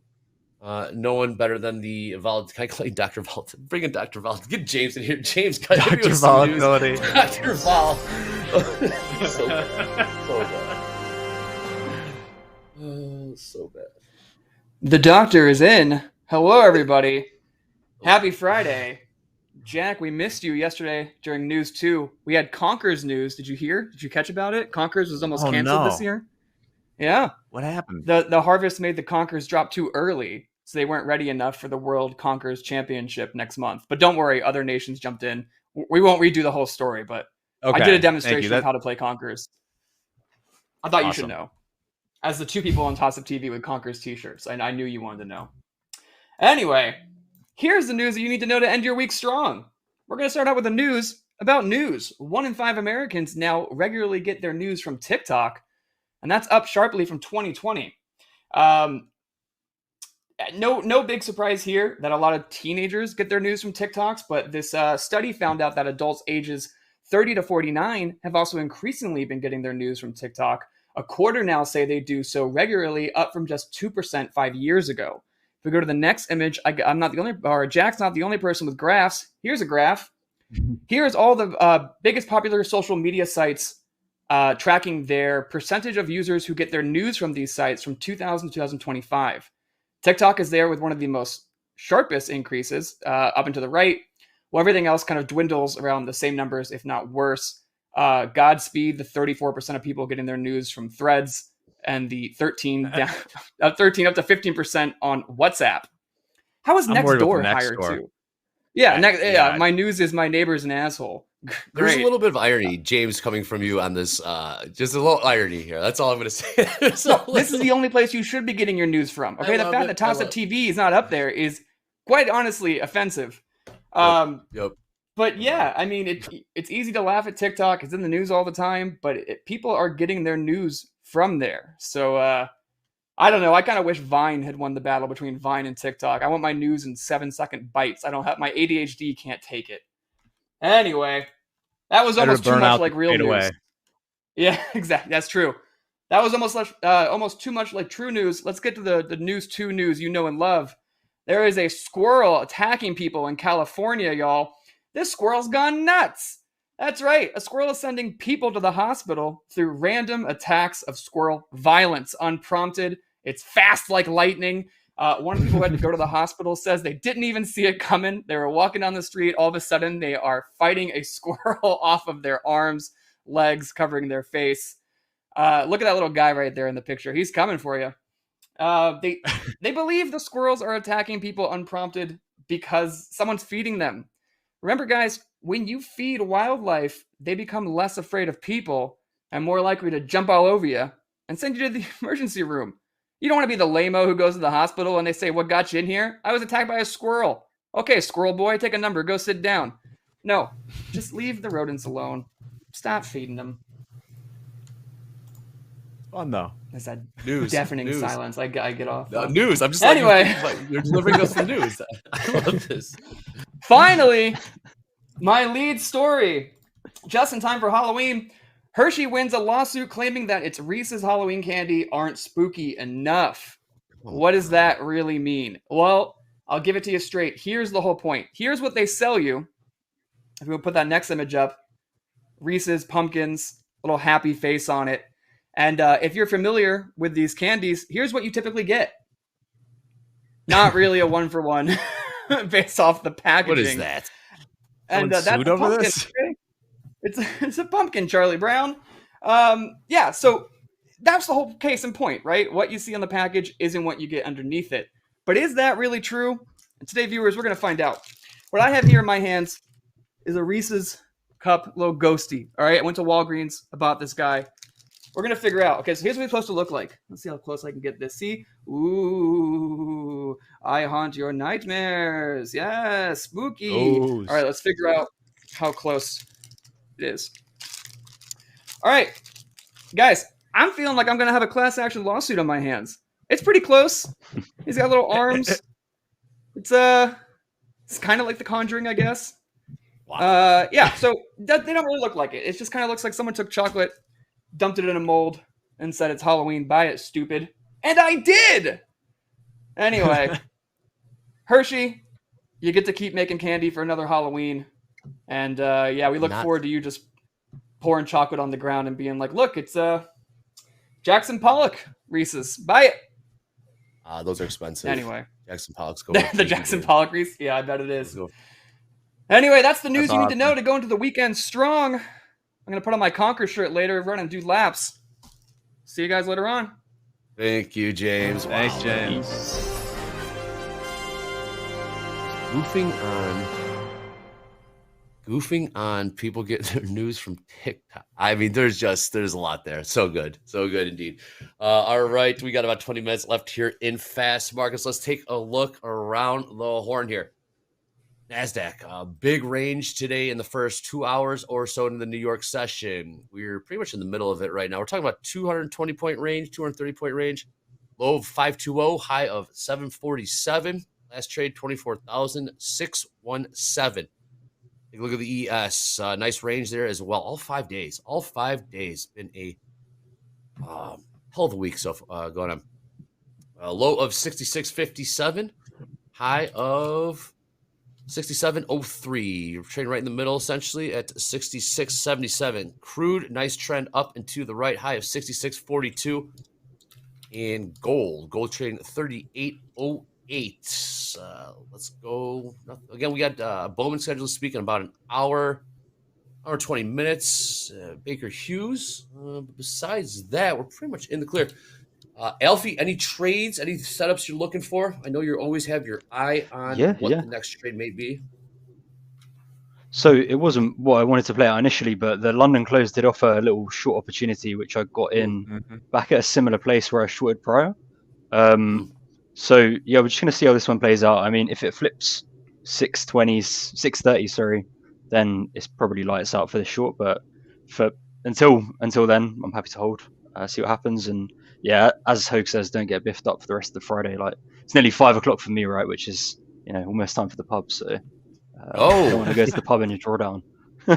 [SPEAKER 11] No one better than the volatility. Can I call you Dr. Volatility? Bring in Dr. Volatility. Get James in here. James,
[SPEAKER 10] Dr. Volatility.
[SPEAKER 11] Dr. Vol. So bad. So bad.
[SPEAKER 14] The doctor is in. Hello, everybody. Happy Friday. Jack, we missed you yesterday during News 2. We had Conker's news. Did you hear? Did you catch about it? Conker's was almost canceled this year. Yeah.
[SPEAKER 10] What happened?
[SPEAKER 14] The harvest made the Conkers drop too early, so they weren't ready enough for the World Conkers Championship next month. But don't worry, other nations jumped in. We won't redo the whole story, but I did a demonstration of how to play Conkers. I thought you should know. As the two people on TopstepTV with Conkers t-shirts, I knew you wanted to know. Anyway, here's the news that you need to know to end your week strong. We're going to start out with the news about news. 1 in 5 Americans now regularly get their news from TikTok, and that's up sharply from 2020. No big surprise here that a lot of teenagers get their news from TikToks, but this study found out that adults ages 30 to 49 have also increasingly been getting their news from TikTok. A quarter now say they do so regularly, up from just 2% 5 years ago. If we go to the next image, I'm not the only, or Jack's not the only person with graphs. Here's a graph. Here's all the biggest popular social media sites tracking their percentage of users who get their news from these sites from 2000 to 2025. TikTok is there with one of the most sharpest increases up and to the right, while everything else kind of dwindles around the same numbers, if not worse. Godspeed, the 34% of people getting their news from Threads, and the 13 up to 15% on WhatsApp. How is Nextdoor higher too? Yeah, my news is my neighbor's an asshole.
[SPEAKER 11] There's a little bit of irony, James, coming from you on this. Just a little irony here. That's all I'm going to say.
[SPEAKER 14] This is the only place you should be getting your news from. Okay, the fact that TopstepTV is not up there is quite honestly offensive.
[SPEAKER 11] Yep.
[SPEAKER 14] But yeah, I mean, it's easy to laugh at TikTok. It's in the news all the time, but people are getting their news from there. So I don't know. I kind of wish Vine had won the battle between Vine and TikTok. I want my news in 7-second bites. I don't have, my ADHD can't take it. Anyway, that was almost too much like real news. Yeah, exactly. That's true. That was almost too much like true news. Let's get to the News 2 news you know and love. There is a squirrel attacking people in California, y'all. This squirrel's gone nuts. That's right. A squirrel is sending people to the hospital through random attacks of squirrel violence, unprompted. It's fast like lightning. One of the people who had to go to the hospital says they didn't even see it coming. They were walking down the street. All of a sudden, they are fighting a squirrel off of their arms, legs, covering their face. Look at that little guy right there in the picture. He's coming for you. They believe the squirrels are attacking people unprompted because someone's feeding them. Remember, guys, when you feed wildlife, they become less afraid of people and more likely to jump all over you and send you to the emergency room. You don't want to be the lame-o who goes to the hospital and they say, "What got you in here?" "I was attacked by a squirrel." "Okay, squirrel boy, take a number, go sit down." No, just leave the rodents alone. Stop feeding them.
[SPEAKER 10] Fun though.
[SPEAKER 14] There's that
[SPEAKER 11] news,
[SPEAKER 14] deafening silence. I get off.
[SPEAKER 11] News. I'm just
[SPEAKER 14] anyway.
[SPEAKER 11] You're delivering us the news. I love this.
[SPEAKER 14] Finally, my lead story. Just in time for Halloween, Hershey wins a lawsuit claiming that its Reese's Halloween candy aren't spooky enough. What does that really mean? Well, I'll give it to you straight. Here's the whole point. Here's what they sell you. If we put that next image up, Reese's Pumpkins, little happy face on it. And if you're familiar with these candies, here's what you typically get. Not really a one-for-one based off the packaging.
[SPEAKER 11] What is that?
[SPEAKER 14] And that's a
[SPEAKER 10] over
[SPEAKER 14] pumpkin.
[SPEAKER 10] this?
[SPEAKER 14] Okay? It's a pumpkin, Charlie Brown. Yeah, so that's the whole case in point, right? What you see on the package isn't what you get underneath it. But is that really true? And today, viewers, we're going to find out. What I have here in my hands is a Reese's Cup little ghosty. All right, I went to Walgreens, I bought this guy. We're going to figure out. Okay, so here's what it's supposed to look like. Let's see how close I can get this. See? Ooh, I haunt your nightmares. Yes, spooky.
[SPEAKER 10] Ooh.
[SPEAKER 14] All right, let's figure out how close it is. All right, guys, I'm feeling like I'm going to have a class action lawsuit on my hands. It's pretty close. He's got little arms. It's kind of like The Conjuring, I guess.
[SPEAKER 11] Wow.
[SPEAKER 14] Yeah, so they don't really look like it. It just kind of looks like someone took chocolate, dumped it in a mold, and said it's Halloween. Buy it, stupid. And I did! Anyway, Hershey, you get to keep making candy for another Halloween. And yeah, we look forward to you just pouring chocolate on the ground and being like, look, it's Jackson Pollock Reese's. Buy it.
[SPEAKER 11] Those are expensive.
[SPEAKER 14] Anyway.
[SPEAKER 11] Jackson Pollock's go.
[SPEAKER 14] The Jackson Pollock Reese? Yeah, I bet it is. Anyway, that's the news you need to know to go into the weekend strong. I'm going to put on my Conquer shirt later, run and do laps. See you guys later on.
[SPEAKER 11] Thank you, James.
[SPEAKER 10] Thanks,
[SPEAKER 11] Wow.
[SPEAKER 10] James.
[SPEAKER 11] Goofing on people get their news from TikTok. I mean, there's a lot there. So good indeed. All right, we got about 20 minutes left here in Fast Markets. Let's take a look around the horn here. NASDAQ, big range today in the first 2 hours or so in the New York session. We're pretty much in the middle of it right now. We're talking about 220-point range, 230-point range, low of 520, high of 747. Last trade, 24,617. Take a look at the ES. Nice range there as well. All 5 days. Been a hell of a week going on. Low of 66.57. High of 67.03. You're trading right in the middle, essentially, at 66.77. Crude, nice trend up and to the right. High of 66.42. And gold trading at 38.08. Let's go. Again, we got Bowman scheduled to speak in about an hour 20 minutes. Baker Hughes. Besides that, we're pretty much in the clear. Alfie, any trades, any setups you're looking for? I know you always have your eye on what the next trade may be.
[SPEAKER 12] So it wasn't what I wanted to play out initially, but the London close did offer a little short opportunity, which I got in back at a similar place where I shorted prior. So yeah, we're just going to see how this one plays out. I mean, if it flips 630, then it's probably lights out for the short. But until then, I'm happy to hold, see what happens. And yeah, as Hoag says, don't get biffed up for the rest of the Friday. Like, it's nearly 5 o'clock for me, right? Which is, almost time for the pub. So I don't want to go to the pub and draw down.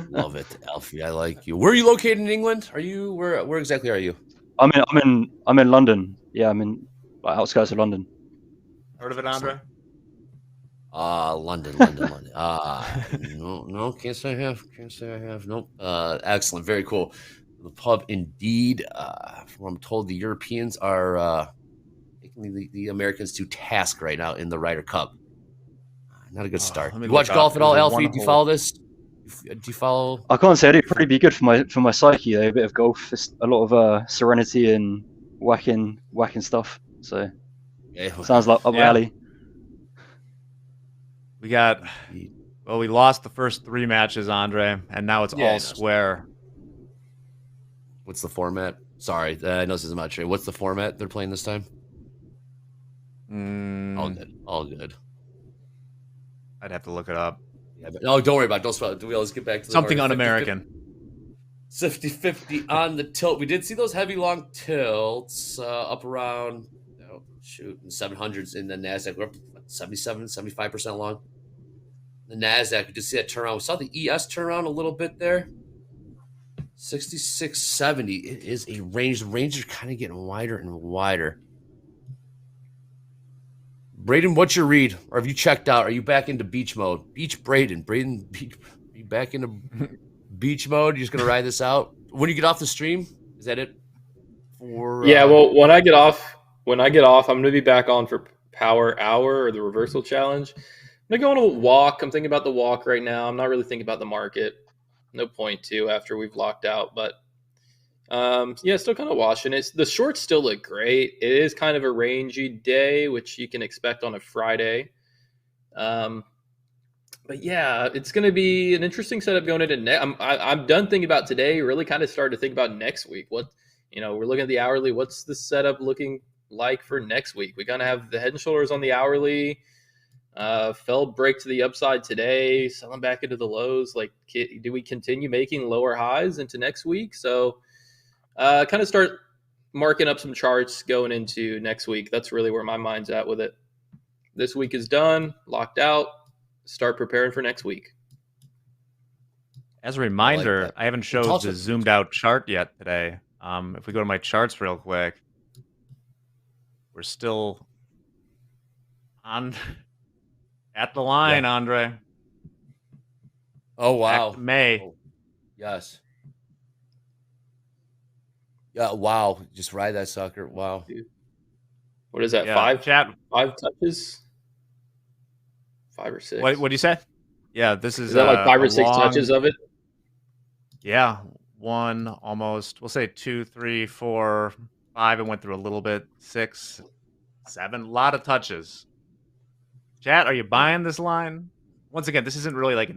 [SPEAKER 11] Love it, Alfie. I like you. Where are you located in England? Are you where exactly are you?
[SPEAKER 12] I'm in London. Yeah, I'm in outskirts of London.
[SPEAKER 10] Heard of it, Andre?
[SPEAKER 11] London. No, can't say I have. Nope. Excellent. Very cool. The pub indeed. From what I'm told, the Europeans are taking the Americans to task right now in the Ryder Cup. Not a good start. You watch golf at all, Alfie? Do you follow this? Do you follow?
[SPEAKER 12] I can't say I do. Probably be good for my psyche though. A bit of golf, just a lot of serenity and whacking stuff. So sounds like up my alley.
[SPEAKER 10] We lost the first 3 matches, Andre, and now it's all square.
[SPEAKER 11] What's the format? Sorry, I know this isn't about trade. What's the format they're playing this time? All good.
[SPEAKER 10] I'd have to look it up.
[SPEAKER 11] Yeah, but don't worry about it. Don't spell it. Let's get back to
[SPEAKER 10] something un-American.
[SPEAKER 11] 50-50 on the tilt. We did see those heavy long tilts up around in 700s in the NASDAQ. We're up 77, 75% long. The NASDAQ, we did see that turnaround. We saw the ES turn around a little bit there. 66.70. It is a range. The range is kind of getting wider and wider. Braden, what's your read? Or have you checked out? Are you back into beach mode? Braden, are you back into beach mode? You're just gonna ride this out when you get off the stream? Is that it?
[SPEAKER 13] Yeah. Well, when I get off, I'm gonna be back on for Power Hour or the Reversal Challenge. I'm gonna go on a walk. I'm thinking about the walk right now. I'm not really thinking about the market. No point to after we've locked out, but yeah, still kind of watching it. The shorts still look great. It is kind of a rangy day, which you can expect on a Friday. But yeah, it's going to be an interesting setup going into I'm done thinking about today. Really kind of started to think about next week. What, we're looking at the hourly. What's the setup looking like for next week? We kind of have the head and shoulders on the hourly. Fell break to the upside today, selling back into the lows. Like, do we continue making lower highs into next week? So kind of start marking up some charts going into next week. That's really where my mind's at with it. This week is done, locked out. Start preparing for next week.
[SPEAKER 10] As a reminder, I haven't showed the zoomed out chart yet today. If we go to my charts real quick, we're still on at the line, Andre.
[SPEAKER 11] Oh, wow.
[SPEAKER 10] May.
[SPEAKER 11] Oh, yes. Yeah, wow. Just ride that sucker. Wow.
[SPEAKER 13] What is that?
[SPEAKER 10] Yeah.
[SPEAKER 13] Five touches? 5 or 6.
[SPEAKER 10] What do you say? Yeah, this is
[SPEAKER 13] that like 5 or 6 touches of it?
[SPEAKER 10] Yeah, 1 almost. We'll say 2, 3, 4, 5. It went through a little bit. 6, 7. A lot of touches. Chat, are you buying this line? Once again, this isn't really like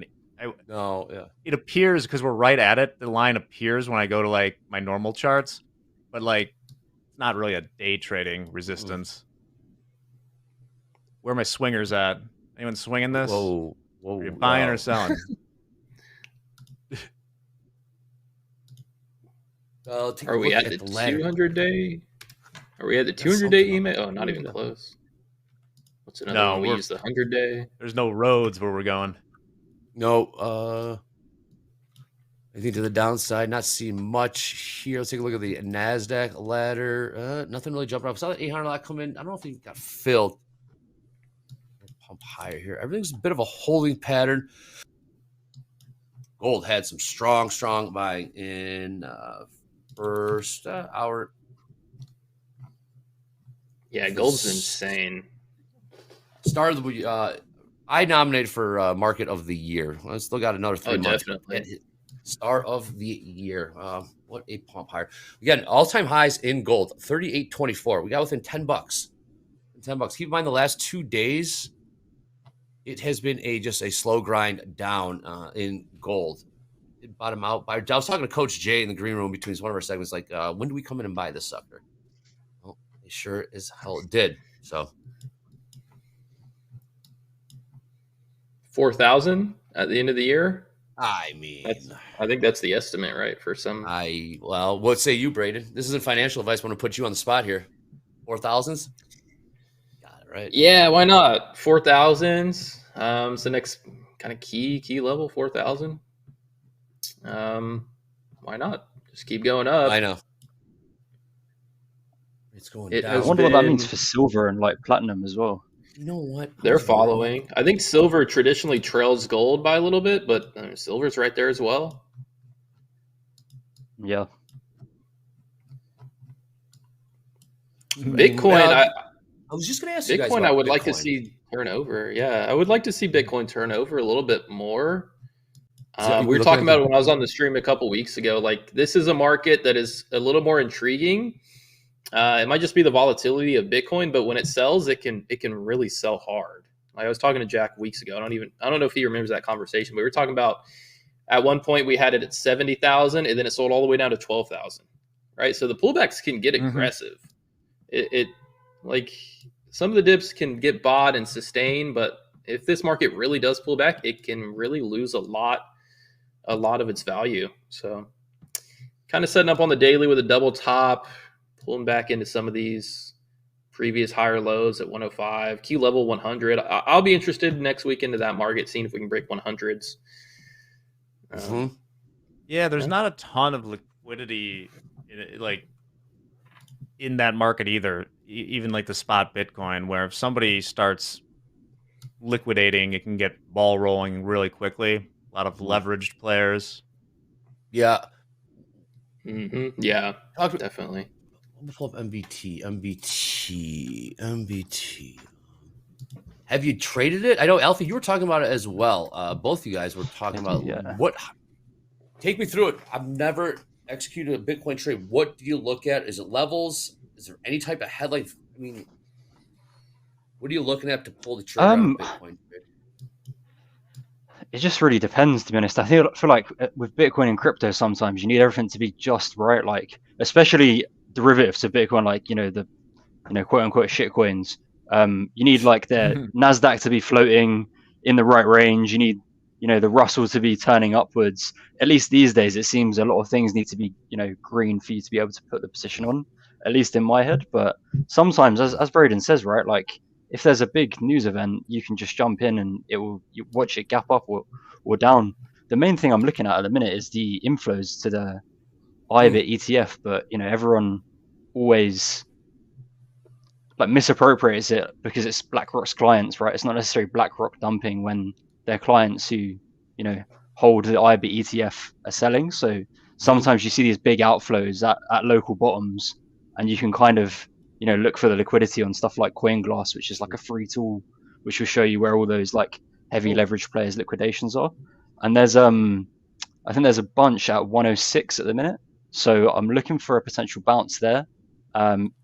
[SPEAKER 11] no, yeah.
[SPEAKER 10] It appears because we're right at it. The line appears when I go to like my normal charts, but like it's not really a day trading resistance. Where are my swingers at? Anyone swinging this?
[SPEAKER 11] Whoa.
[SPEAKER 10] Are you buying or selling?
[SPEAKER 13] Are we at the 200-day? Are we at the 200-day email? Oh, not even close. What's another one? We use the 100-day.
[SPEAKER 10] There's no roads where we're going.
[SPEAKER 11] No. I think to the downside, not seeing much here. Let's take a look at the NASDAQ ladder. Nothing really jumping up. I saw that 800 lot come in. I don't know if it got filled. Pump higher here. Everything's a bit of a holding pattern. Gold had some strong buying in first hour.
[SPEAKER 13] Yeah, gold's insane.
[SPEAKER 11] Started the I nominated for Market of the Year. I still got another 3 months.
[SPEAKER 13] Definitely.
[SPEAKER 11] Star of the Year. What a pump higher. Again, all-time highs in gold, 38.24. We got within $10. $10. Keep in mind the last 2 days, it has been just a slow grind down in gold. It bottomed out. I was talking to Coach Jay in the green room between one of our segments, like, when do we come in and buy this sucker? Well, it sure as hell did. So
[SPEAKER 13] 4,000 at the end of the year.
[SPEAKER 11] I mean,
[SPEAKER 13] I think that's the estimate, right? For some.
[SPEAKER 11] Well, what say you, Braden? This isn't financial advice. I want to put you on the spot here. 4,000s? Got it, right?
[SPEAKER 13] Yeah, why not? 4,000s. It's the next kind of key level, 4,000. Why not? Just keep going up.
[SPEAKER 11] I know. It's going down.
[SPEAKER 12] I wonder what that means for silver and like platinum as well.
[SPEAKER 11] You know what?
[SPEAKER 13] They're following. I think silver traditionally trails gold by a little bit, but silver's right there as well.
[SPEAKER 12] Yeah.
[SPEAKER 13] Bitcoin, I
[SPEAKER 11] was just going to ask you guys
[SPEAKER 13] Bitcoin,
[SPEAKER 11] about
[SPEAKER 13] I would
[SPEAKER 11] Bitcoin.
[SPEAKER 13] like to see turn over. Yeah, I would like to see Bitcoin turn over a little bit more. We were talking about it when I was on the stream a couple weeks ago. Like, this is a market that is a little more intriguing. It might just be the volatility of Bitcoin, but when it sells, it can really sell hard. Like, I was talking to Jack weeks ago. I don't know if he remembers that conversation, but we were talking about at one point we had it at 70,000 and then it sold all the way down to 12,000. Right. So the pullbacks can get aggressive. It like some of the dips can get bought and sustained, but if this market really does pull back, it can really lose a lot of its value. So kind of setting up on the daily with a double top, pulling back into some of these previous higher lows at 105, key level 100. I'll be interested next week into that market, seeing if we can break 100s.
[SPEAKER 10] Yeah, there's not a ton of liquidity in it. Like, in that market either. Even like the spot Bitcoin, where if somebody starts liquidating, it can get ball rolling really quickly. A lot of leveraged players.
[SPEAKER 11] Yeah.
[SPEAKER 13] Yeah, definitely.
[SPEAKER 11] Let me pull up MBT. Have you traded it? I know, Alfie, you were talking about it as well. Both of you guys were talking about what. Take me through it. I've never executed a Bitcoin trade. What do you look at? Is it levels? Is there any type of headline? I mean, what are you looking at to pull the trigger on a Bitcoin trade?
[SPEAKER 12] It just really depends, to be honest. I feel like with Bitcoin and crypto, sometimes you need everything to be just right. Like, especially derivatives of Bitcoin, like, the quote unquote shit coins. You need like the NASDAQ to be floating in the right range. You need, the Russell to be turning upwards. At least these days, it seems a lot of things need to be, green for you to be able to put the position on, at least in my head. But sometimes, as Braden says, right, like, if there's a big news event, you can just jump in and you watch it gap up or down. The main thing I'm looking at the minute is the inflows to the IBIT ETF, but everyone always like misappropriates it because it's BlackRock's clients, right? It's not necessarily BlackRock dumping when their clients who hold the IBIT ETF are selling. So sometimes you see these big outflows at local bottoms, and you can kind of look for the liquidity on stuff like CoinGlass, which is like a free tool which will show you where all those like heavy leverage players liquidations are. And there's I think there's a bunch at 106 at the minute, so I'm looking for a potential bounce there.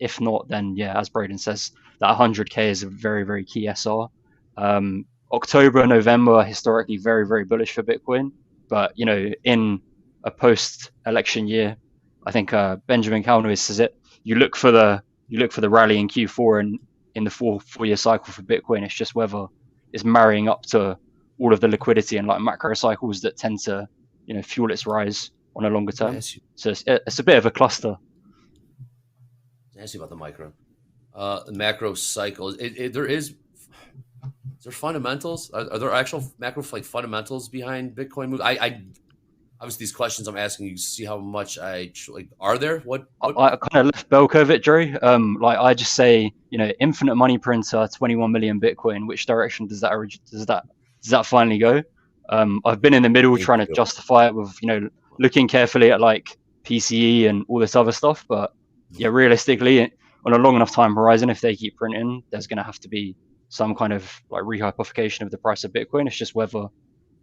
[SPEAKER 12] If not, then as Braden says, that 100k is a very, very key SR. October and November are historically very, very bullish for Bitcoin, but in a post-election year, I think Benjamin Calnois says it. You look for the rally in Q4 and in the four-year cycle for Bitcoin. It's just whether it's marrying up to all of the liquidity and like macro cycles that tend to fuel its rise on a longer term. So it's a bit of a cluster.
[SPEAKER 11] Ask you about the the macro cycle. Is there fundamentals? Are there actual macro fundamentals behind Bitcoin move? I obviously these questions I'm asking you see how much are there? What?
[SPEAKER 12] I kind of left bell curve it, Drew. Like I just say, infinite money printer, 21 million Bitcoin. Which direction does that finally go? I've been in the middle trying to justify it with looking carefully at like PCE and all this other stuff, but realistically, on a long enough time horizon, if they keep printing, there's going to have to be some kind of like rehypothecation of the price of Bitcoin. It's just whether,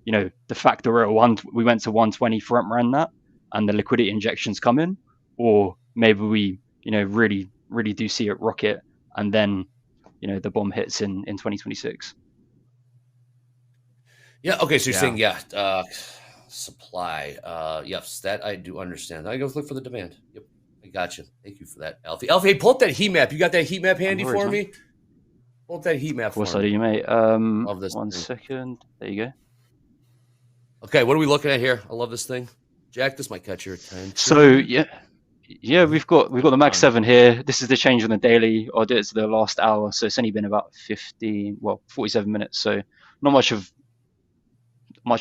[SPEAKER 12] the fact that we went to 120 front ran that, and the liquidity injections come in, or maybe we, really, really do see it rocket, and then, the bomb hits in 2026.
[SPEAKER 11] Yeah. Okay. So you're saying supply. Yes, that I do understand. I go look for the demand. Yep. I got you. Thank you for that, Alfie. Alfie, hey, pull up that heat map. You got that heat map handy for me? Pull up that heat map for me.
[SPEAKER 12] Of course I do, mate.
[SPEAKER 11] Love this
[SPEAKER 12] one
[SPEAKER 11] thing.
[SPEAKER 12] second. There you go.
[SPEAKER 11] Okay, what are we looking at here? I love this thing. Jack, this might catch your attention.
[SPEAKER 12] So we've got the Mag 7 here. This is the change on the daily. I did it to the last hour, so it's only been about 47 minutes. So not much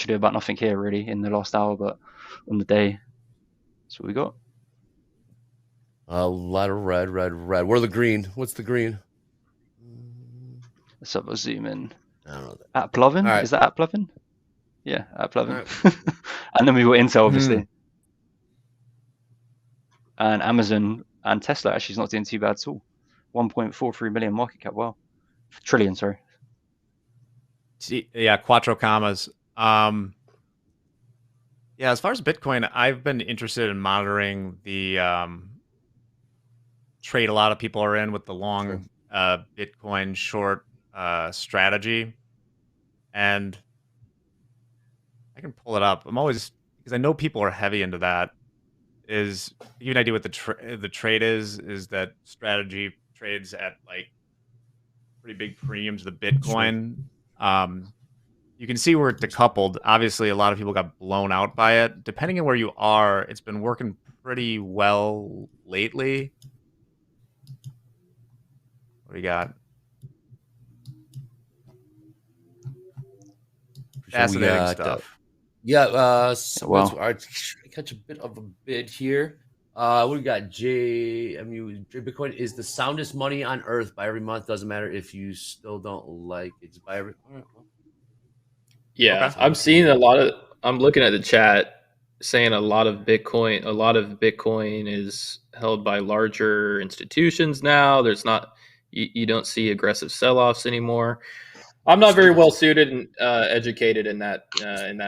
[SPEAKER 12] ado about nothing here really in the last hour, but on the day, that's what we got.
[SPEAKER 11] A lot of red. Where the green? What's the green?
[SPEAKER 12] Let's have a zoom in.
[SPEAKER 11] I don't know.
[SPEAKER 12] At Plovin?
[SPEAKER 11] Right.
[SPEAKER 12] Is that at Plovin? Yeah, at Plovin. Right. And then we got Intel, obviously. And Amazon and Tesla actually is not doing too bad at all. 1.43 million market cap. Wow. Trillion, sorry.
[SPEAKER 10] Yeah, quattro commas. As far as Bitcoin, I've been interested in monitoring the trade a lot of people are in with the long Bitcoin short strategy. And I can pull it up. I'm always, because I know people are heavy into that. Is to give you an idea what the trade is that strategy trades at like pretty big premiums to the Bitcoin. You can see where it's decoupled. Obviously, a lot of people got blown out by it. Depending on where you are, it's been working pretty well lately. What do you got? Fascinating stuff.
[SPEAKER 11] So I catch a bit of a bid here. What we got? JMU. Bitcoin is the soundest money on earth. Buy every month. Doesn't matter if you still don't like it. Just buy every. All right, well.
[SPEAKER 13] Yeah,
[SPEAKER 11] Okay.
[SPEAKER 13] I'm seeing a lot of. I'm looking at the chat saying a lot of Bitcoin is held by larger institutions now. There's not. You don't see aggressive sell-offs anymore. I'm not very well suited and educated in that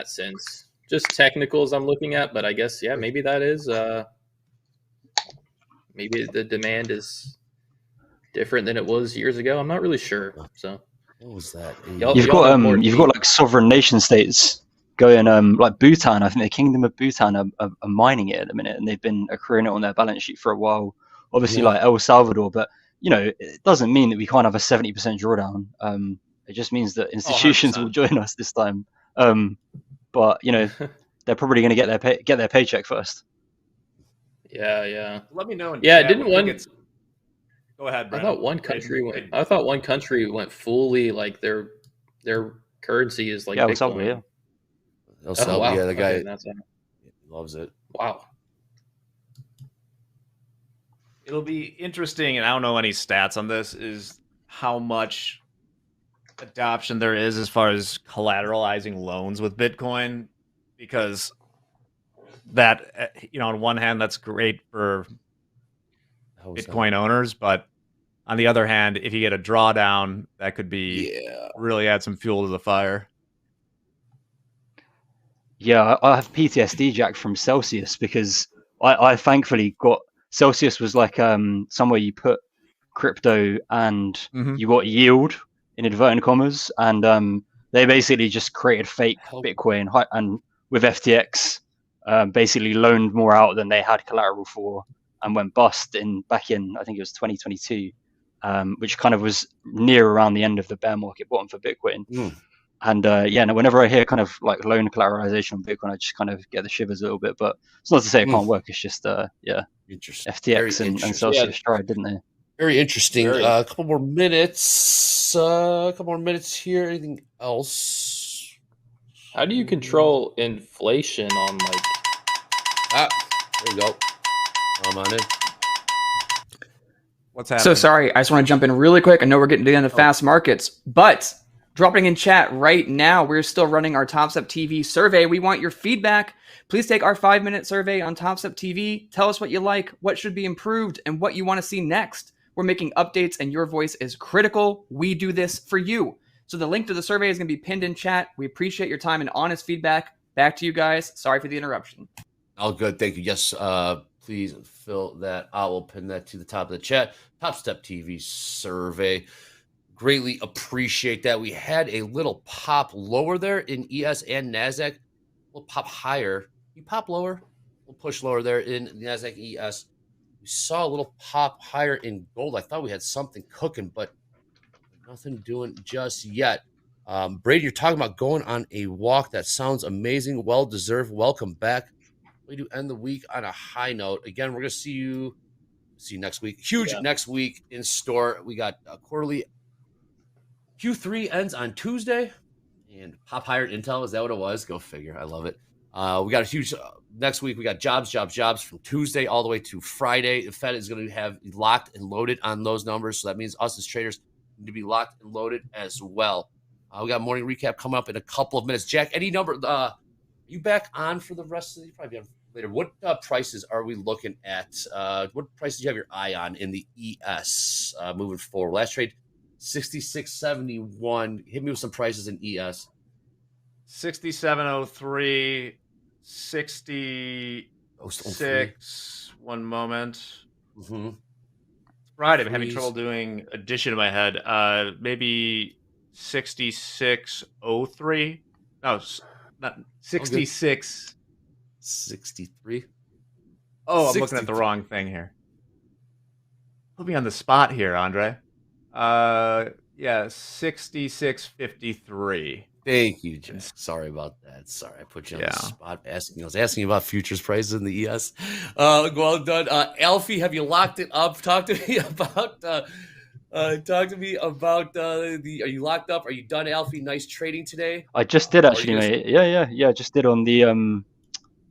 [SPEAKER 13] sense. Just technicals I'm looking at, but I guess maybe that is maybe the demand is different than it was years ago. I'm not really sure. So
[SPEAKER 11] what was that?
[SPEAKER 12] You've got like sovereign nation states going like Bhutan. I think the Kingdom of Bhutan are mining it at the minute, and they've been accruing it on their balance sheet for a while. Obviously, like El Salvador, but it doesn't mean that we can't have a 70% drawdown. It just means that institutions will join us this time. But they're probably going to get their paycheck first.
[SPEAKER 13] Yeah.
[SPEAKER 10] Let me know.
[SPEAKER 13] Didn't one?
[SPEAKER 10] Go ahead, Brandon.
[SPEAKER 13] I thought one country went fully like their currency is like
[SPEAKER 12] El Salvador.
[SPEAKER 11] El Salvador, the guy
[SPEAKER 10] loves it.
[SPEAKER 13] Wow.
[SPEAKER 10] It'll be interesting, and I don't know any stats on this, is how much adoption there is as far as collateralizing loans with Bitcoin, because that, on one hand, that's great for Bitcoin owners, but on the other hand, if you get a drawdown, that could be really add some fuel to the fire.
[SPEAKER 12] Yeah, I have PTSD, Jack, from Celsius, because I thankfully got Celsius was like somewhere you put crypto and you got yield in inverted commas, and they basically just created fake Bitcoin and with FTX basically loaned more out than they had collateral for, and went bust back in I think it was 2022, which kind of was near around the end of the bear market bottom for Bitcoin. And whenever I hear kind of like loan collateralization on Bitcoin, I just kind of get the shivers a little bit. But it's not to say it can't work. It's just
[SPEAKER 11] interesting.
[SPEAKER 12] FTX and Celsius tried, didn't they?
[SPEAKER 11] Very interesting. A couple more minutes. Here. Anything else?
[SPEAKER 13] How do you control inflation on like?
[SPEAKER 11] There you go. Come on in.
[SPEAKER 10] What's happening?
[SPEAKER 14] So sorry, I just want to jump in really quick. I know we're getting to the end of fast markets, but dropping in chat right now, we're still running our TopstepTV survey. We want your feedback. Please take our 5-minute survey on TopstepTV. Tell us what you like, what should be improved, and what you want to see next. We're making updates, and your voice is critical. We do this for you. So the link to the survey is going to be pinned in chat. We appreciate your time and honest feedback. Back to you guys. Sorry for the interruption.
[SPEAKER 11] All good. Thank you. Yes, please fill that out. We'll pin that to the top of the chat. TopstepTV survey. Greatly appreciate that. We had a little pop lower there in ES and NASDAQ. We'll pop higher. You pop lower. We'll push lower there in NASDAQ ES. We saw a little pop higher in gold. I thought we had something cooking, but nothing doing just yet. Brady, you're talking about going on a walk. That sounds amazing. Well-deserved. Welcome back. We do end the week on a high note. Again, we're going to see you next week. Huge next week in store. We got a quarterly. Q3 ends on Tuesday, and pop higher Intel. Is that what it was? Go figure. I love it. We got a huge next week. We got jobs from Tuesday all the way to Friday. The Fed is going to have locked and loaded on those numbers, so that means us as traders need to be locked and loaded as well. We got morning recap coming up in a couple of minutes. Jack, any number? You back on for the rest of the? Probably on later. What prices are we looking at? What prices do you have your eye on in the ES moving forward? Last trade. 66.71. Hit me with some prices in ES.
[SPEAKER 10] 67.03, 66. One moment. Friday, I'm having trouble doing addition in my head. Maybe 66.03. No, not 66.
[SPEAKER 11] 63.
[SPEAKER 10] Oh, I'm looking at the wrong thing here. Put me on the spot here, Andre. 66.53.
[SPEAKER 11] Thank you, Jack. Sorry about that. Sorry, I put you on the spot. I was asking about futures prices in the ES. Well done, Alfie. Have you locked it up? Talk to me about. Are you locked up? Are you done, Alfie? Nice trading today.
[SPEAKER 12] I just did actually, mate. Yeah. Just did on the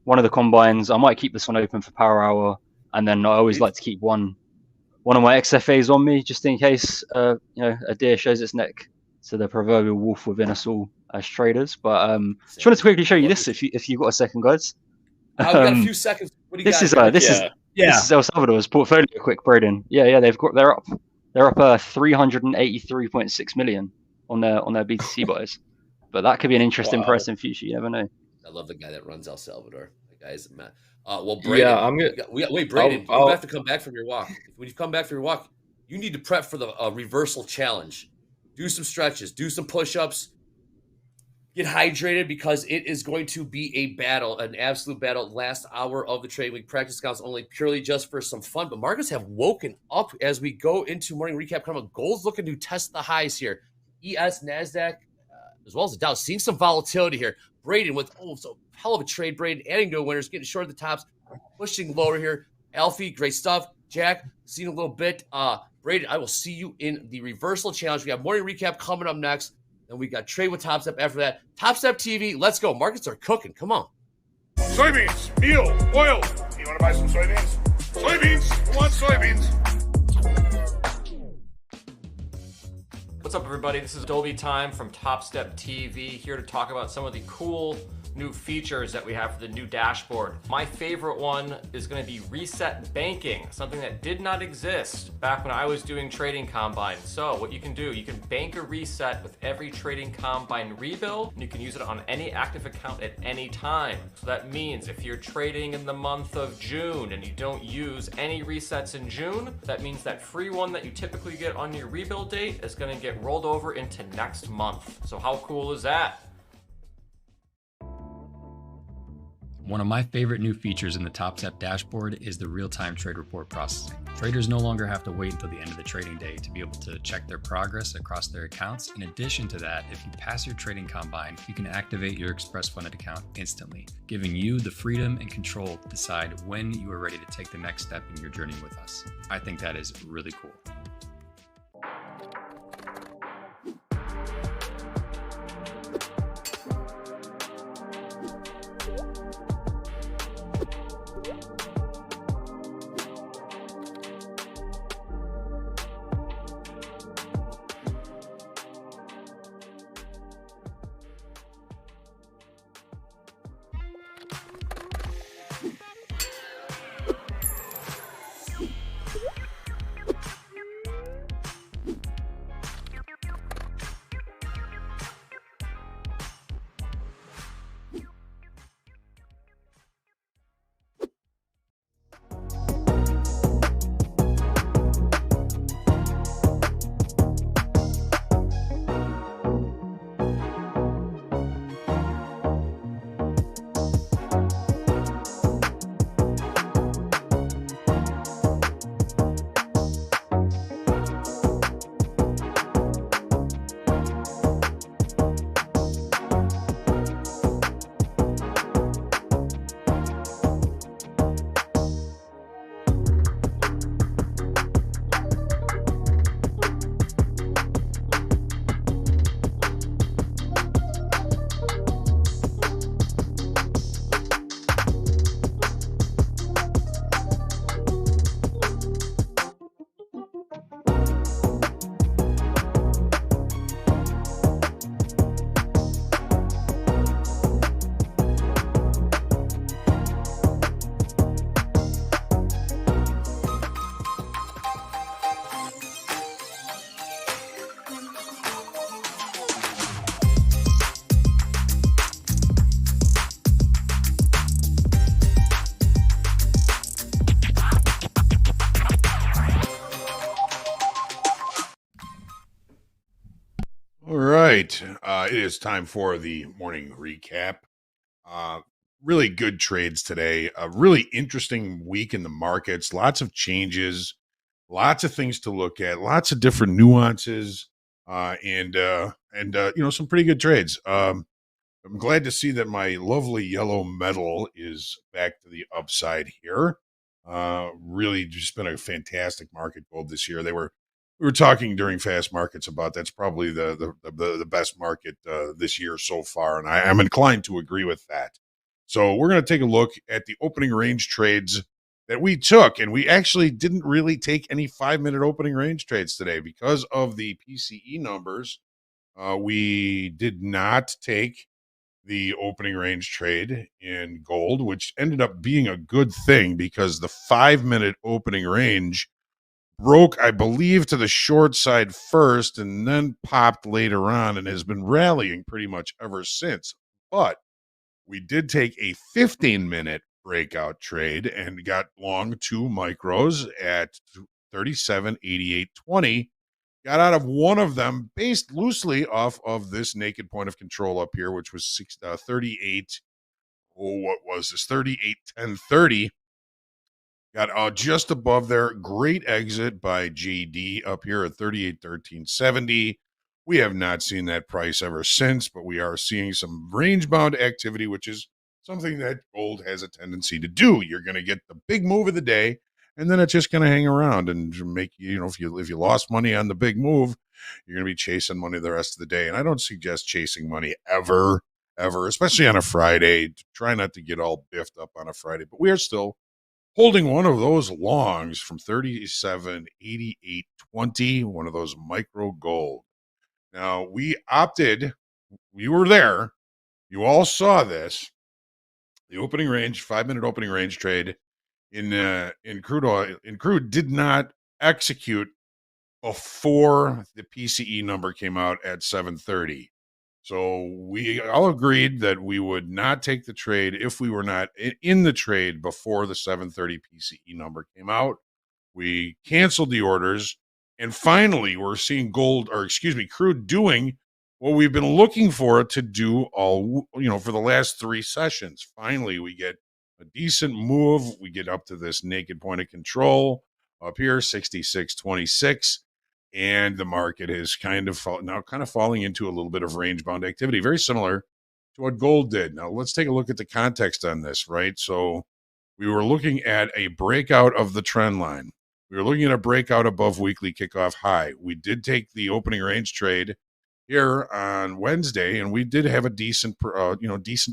[SPEAKER 12] one of the combines. I might keep this one open for power hour. And then I always like to keep one of my XFAs on me just in case you know, a deer shows its neck to the proverbial wolf within us all as traders. But just wanted to quickly show you this if you've got a second, guys.
[SPEAKER 11] We've got a few seconds. What do you
[SPEAKER 12] This
[SPEAKER 11] got?
[SPEAKER 12] is this is El Salvador's portfolio. Quick, Braden. Yeah, they're up 383.6 million on their BTC buys. But that could be an interesting price in future. You never know.
[SPEAKER 11] I love the guy that runs El Salvador. The guy's mad. Well, Braden.
[SPEAKER 13] Yeah, I'm gonna
[SPEAKER 11] wait, Braden. You have to come back from your walk. When you come back from your walk, you need to prep for the reversal challenge. Do some stretches. Do some push-ups. Get hydrated because it is going to be a battle, an absolute battle. Last hour of the trading week practice accounts only purely just for some fun. But markets have woken up as we go into morning recap. Coming up, gold's looking to test the highs here. ES, NASDAQ, as well as the Dow, seeing some volatility here. Braden with so hell of a trade. Braden adding to winners, getting short at the tops, pushing lower here. Alfie, great stuff. Jack, seen a little bit. Braden, I will see you in the reversal challenge. We have morning recap coming up next. And we got trade with Topstep after that. Topstep TV, let's go. Markets are cooking. Come on.
[SPEAKER 15] Soybeans, meal, oil. You want to buy some soybeans? Soybeans. Who wants soybeans?
[SPEAKER 16] What's up, everybody? This is Dolby Time from Topstep TV, here to talk about some of the cool new features that we have for the new dashboard. My favorite one is going to be reset banking, something that did not exist back when I was doing trading combine. So what you can do, you can bank a reset with every trading combine rebuild, and you can use it on any active account at any time. So that means if you're trading in the month of June and you don't use any resets in June, that means that free one that you typically get on your rebuild date is going to get rolled over into next month. So how cool is that?
[SPEAKER 17] One of my favorite new features in the Topstep dashboard is the real-time trade report processing. Traders no longer have to wait until the end of the trading day to be able to check their progress across their accounts. In addition to that, if you pass your trading combine, you can activate your Express Funded account instantly, giving you the freedom and control to decide when you are ready to take the next step in your journey with us. I think that is really cool.
[SPEAKER 2] All right. It is time for the morning recap. Really good trades today. A really interesting week in the markets. Lots of changes, lots of things to look at, lots of different nuances, and some pretty good trades. I'm glad to see that my lovely yellow metal is back to the upside here. Really just been a fantastic market, gold, this year. We were talking during fast markets about that's probably the best market this year so far, and I'm inclined to agree with that. So we're going to take a look at the opening range trades that we took, and we actually didn't really take any 5-minute opening range trades today because of the PCE numbers. We did not take the opening range trade in gold, which ended up being a good thing because the 5-minute opening range broke, I believe, to the short side first and then popped later on and has been rallying pretty much ever since. But we did take a 15-minute breakout trade and got long 2 micros at 37.8820. Got out of one of them based loosely off of this naked point of control up here, which was 38. Oh, what was this? 38.1030. Got just above there. Great exit by JD up here at 38.1370. We have not seen that price ever since, but we are seeing some range-bound activity, which is something that gold has a tendency to do. You're going to get the big move of the day, and then it's just going to hang around and make you, if you lost money on the big move, you're going to be chasing money the rest of the day. And I don't suggest chasing money ever, especially on a Friday. Try not to get all biffed up on a Friday, but we are still holding one of those longs from 37.8820, one of those micro gold. Now, we were there. You all saw this. The opening range, 5-minute opening range trade in crude oil, crude did not execute before the PCE number came out at 7:30. So we all agreed that we would not take the trade if we were not in the trade before the 7:30 PCE number came out. We canceled the orders, and finally we're seeing crude doing what we've been looking for it to do all, for the last 3 sessions. Finally, we get a decent move. We get up to this naked point of control up here, 66.26. And the market is kind of falling into a little bit of range bound activity, very similar to what gold did. Now, let's take a look at the context on this, right? So we were looking at a breakout of the trend line. We were looking at a breakout above weekly kickoff high. We did take the opening range trade here on Wednesday, and we did have a decent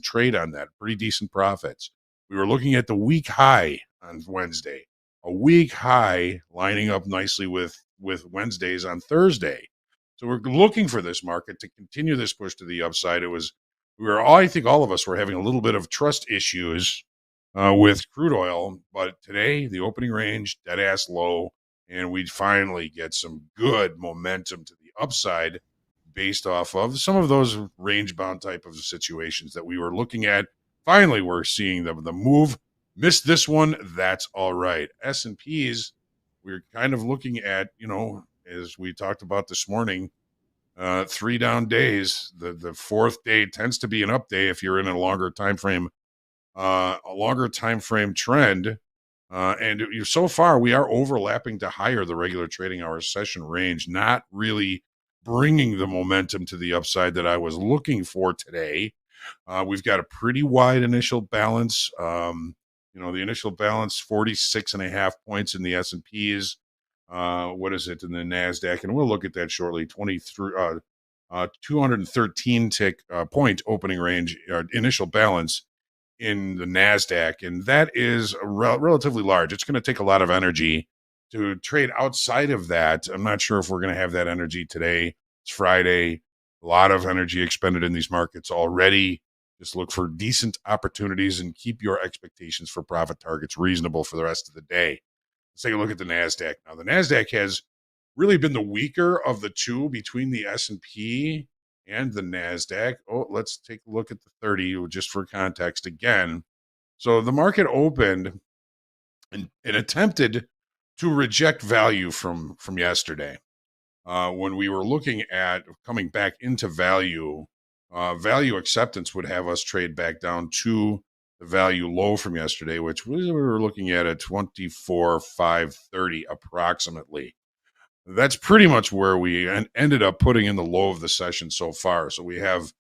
[SPEAKER 2] trade on that, pretty decent profits. We were looking at the week high on Wednesday, a week high lining up nicely with Wednesdays on Thursday. So we're looking for this market to continue this push to the upside. I think all of us were having a little bit of trust issues with crude oil, but today the opening range, dead ass low, and we'd finally get some good momentum to the upside based off of some of those range bound type of situations that we were looking at. Finally, we're seeing the move. Missed this one. That's all right. S&Ps, we're kind of looking at, as we talked about this morning, 3 down days. The fourth day tends to be an up day if you're in a longer time frame trend. And so far, we are overlapping to higher the regular trading hour session range, not really bringing the momentum to the upside that I was looking for today. We've got a pretty wide initial balance. The initial balance, 46.5 points in the S&Ps. What is it in the NASDAQ? And we'll look at that shortly. 213 point opening range, initial balance in the NASDAQ. And that is relatively large. It's going to take a lot of energy to trade outside of that. I'm not sure if we're going to have that energy today. It's Friday. A lot of energy expended in these markets already. Just look for decent opportunities and keep your expectations for profit targets reasonable for the rest of the day. Let's take a look at the NASDAQ. Now, the NASDAQ has really been the weaker of the two between the S&P and the NASDAQ. Oh, let's take a look at the 30 just for context again. So the market opened and attempted to reject value from yesterday. When we were looking at coming back into value, value acceptance would have us trade back down to the value low from yesterday, which we were looking at 24,530 approximately. That's pretty much where we ended up putting in the low of the session so far. So we have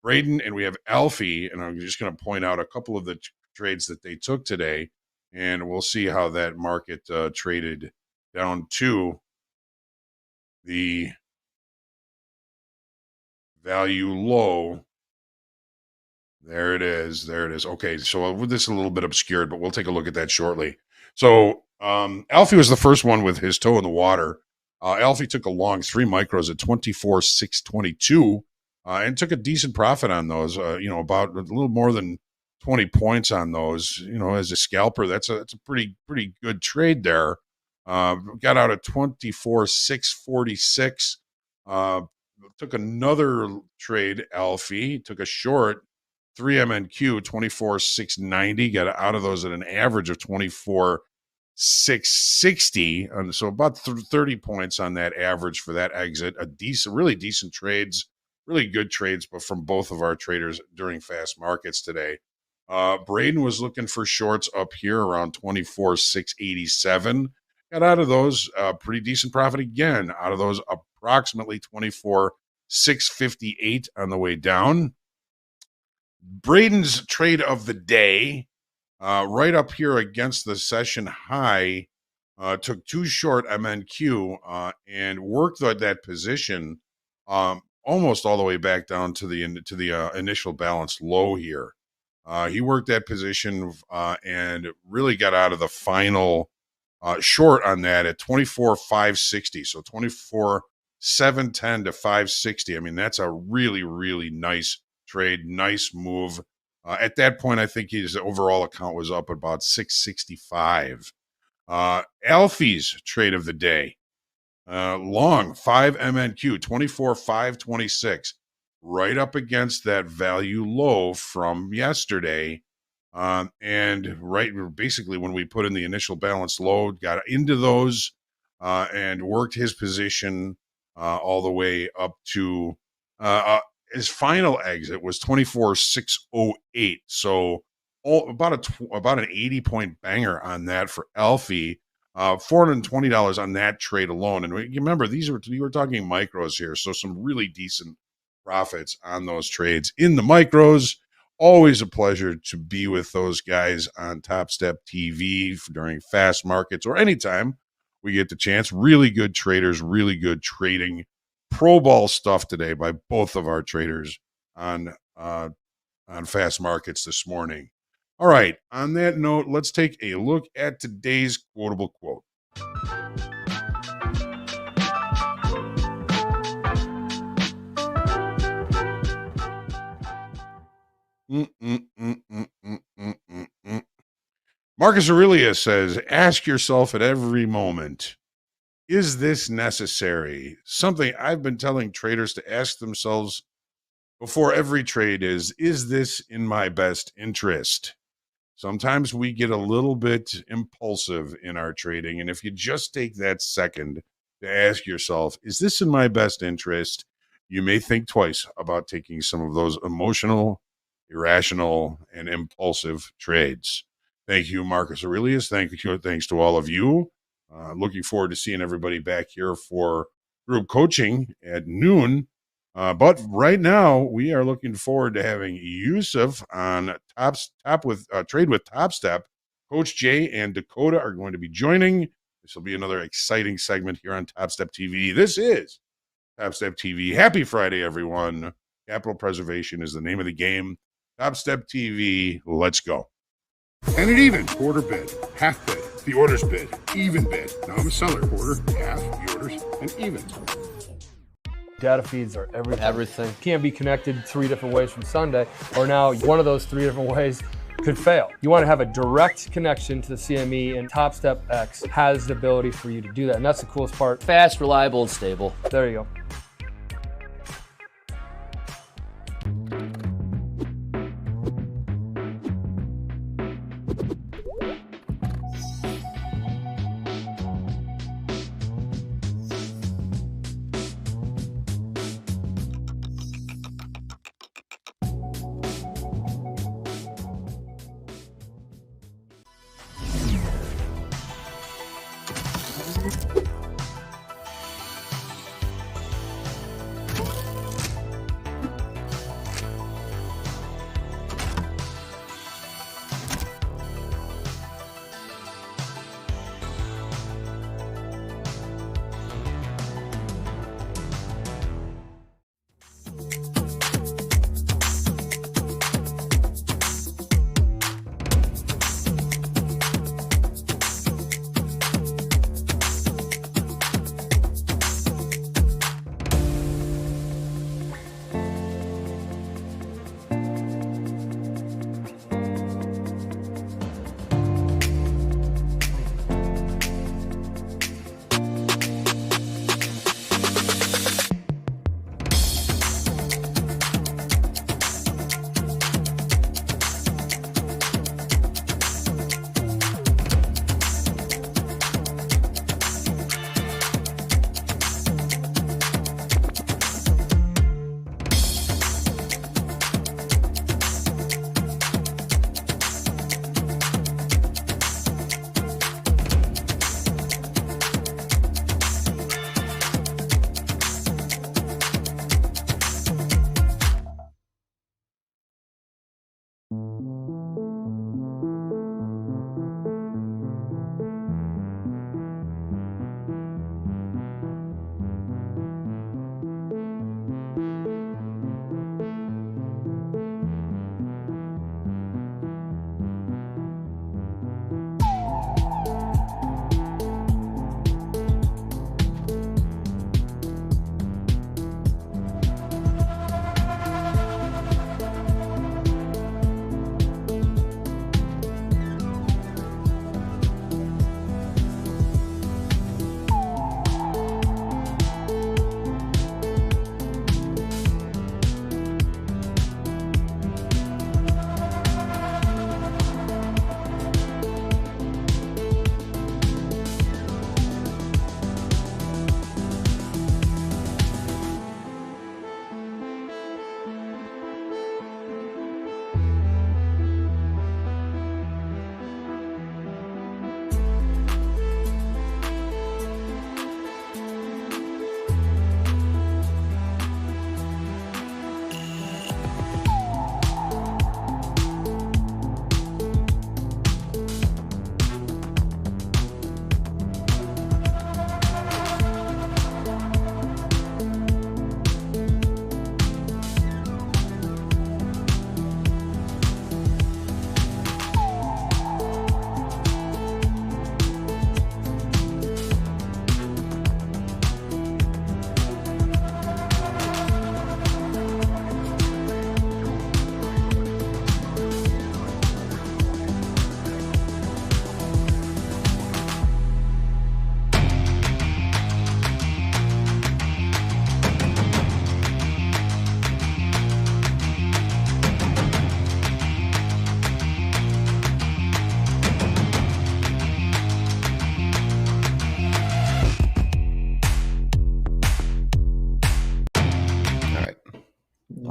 [SPEAKER 2] Braden and we have Alfie, and I'm just going to point out a couple of the trades that they took today, and we'll see how that market traded down to the value low. There it is. Okay, so this is a little bit obscured, but we'll take a look at that shortly. So Alfie was the first one with his toe in the water. Alfie took a long 3 micros at 24,622 and took a decent profit on those. About a little more than 20 points on those. As a scalper, that's a pretty good trade there. Got out at 24,646. Took another trade. Alfie took a short 3 MNQ 24,690. Got out of those at an average of 24,660. So about 30 points on that average for that exit. Really decent trades, really good trades, but from both of our traders during fast markets today. Braden was looking for shorts up here around 24,687. Got out of those pretty decent profit again. Out of those approximately 24,658 on the way down. Braden's trade of the day, right up here against the session high, took 2 short MNQ and worked that position almost all the way back down to the initial balance low here. He worked that position and really got out of the final short on that at 24,560. So 24,710 to 560. I mean, that's a really, really nice trade, nice move. At that point, I think his overall account was up about 665. Alfie's trade of the day, long 5 MNQ, 24,526, right up against that value low from yesterday. And right, basically when we put in the initial balance load, got into those and worked his position all the way up to his final exit was 24,608. So about an 80-point banger on that for Alfie. $420 on that trade alone. And you remember, you were talking micros here, so some really decent profits on those trades in the micros. Always a pleasure to be with those guys on Topstep TV during fast markets or anytime we get the chance. Really good traders, really good trading. Pro ball stuff today by both of our traders on fast markets this morning. All right, on that note, let's take a look at today's quotable quote. Marcus Aurelius says, ask yourself at every moment, is this necessary? Something I've been telling traders to ask themselves before every trade is this in my best interest? Sometimes we get a little bit impulsive in our trading, and if you just take that second to ask yourself, is this in my best interest? You may think twice about taking some of those emotional, irrational, and impulsive trades. Thank you, Marcus Aurelius. Thanks to all of you. Looking forward to seeing everybody back here for group coaching at noon. But right now, we are looking forward to having Yusuf on Trade with Topstep. Coach Jay and Dakota are going to be joining. This will be another exciting segment here on Topstep TV. This is Topstep TV. Happy Friday, everyone. Capital preservation is the name of the game. Topstep TV, let's go.
[SPEAKER 15] And an even quarter bid, half bid, the orders bid, even bid. Now I'm a seller, quarter, half, the orders, and even.
[SPEAKER 18] Data feeds are everything. Can't be connected 3 different ways from Sunday, or now one of those 3 different ways could fail. You want to have a direct connection to the CME, and Topstep X has the ability for you to do that, and that's the coolest part.
[SPEAKER 11] Fast, reliable, and stable.
[SPEAKER 18] There you go.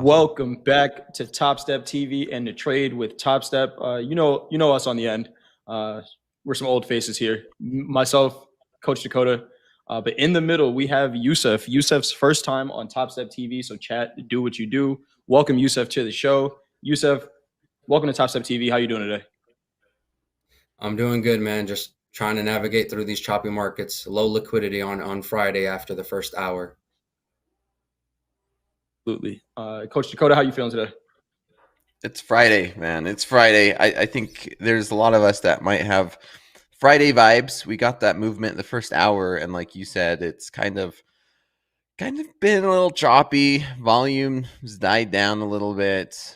[SPEAKER 1] Welcome back to Topstep TV and the trade with Topstep. You know us on the end. We're some old faces here. Myself, Coach Dakota. But in the middle, we have Yusuf. Yusuf's first time on Topstep TV. So chat, do what you do. Welcome Yusuf to the show. Yusuf, welcome to Topstep TV. How you doing today?
[SPEAKER 19] I'm doing good, man. Just trying to navigate through these choppy markets. Low liquidity on Friday after the first hour.
[SPEAKER 1] Absolutely. Coach Dakota, how you feeling today?
[SPEAKER 20] It's Friday, man. It's Friday. I think there's a lot of us that might have Friday vibes. We got that movement the first hour, and like you said, it's kind of been a little choppy. Volume's died down a little bit.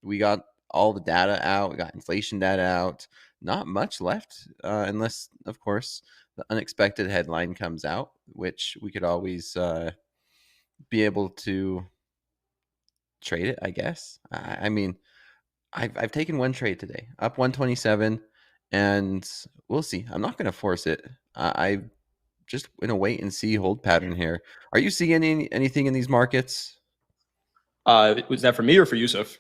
[SPEAKER 20] We got all the data out. We got inflation data out. Not much left, unless, of course, the unexpected headline comes out, which we could always be able to trade it, I guess. I mean, I've taken one trade today, up 127, and we'll see. I'm not going to force it. I just in a wait and see hold pattern here. Are you seeing anything in these markets?
[SPEAKER 1] Was that for me or for Yusuf?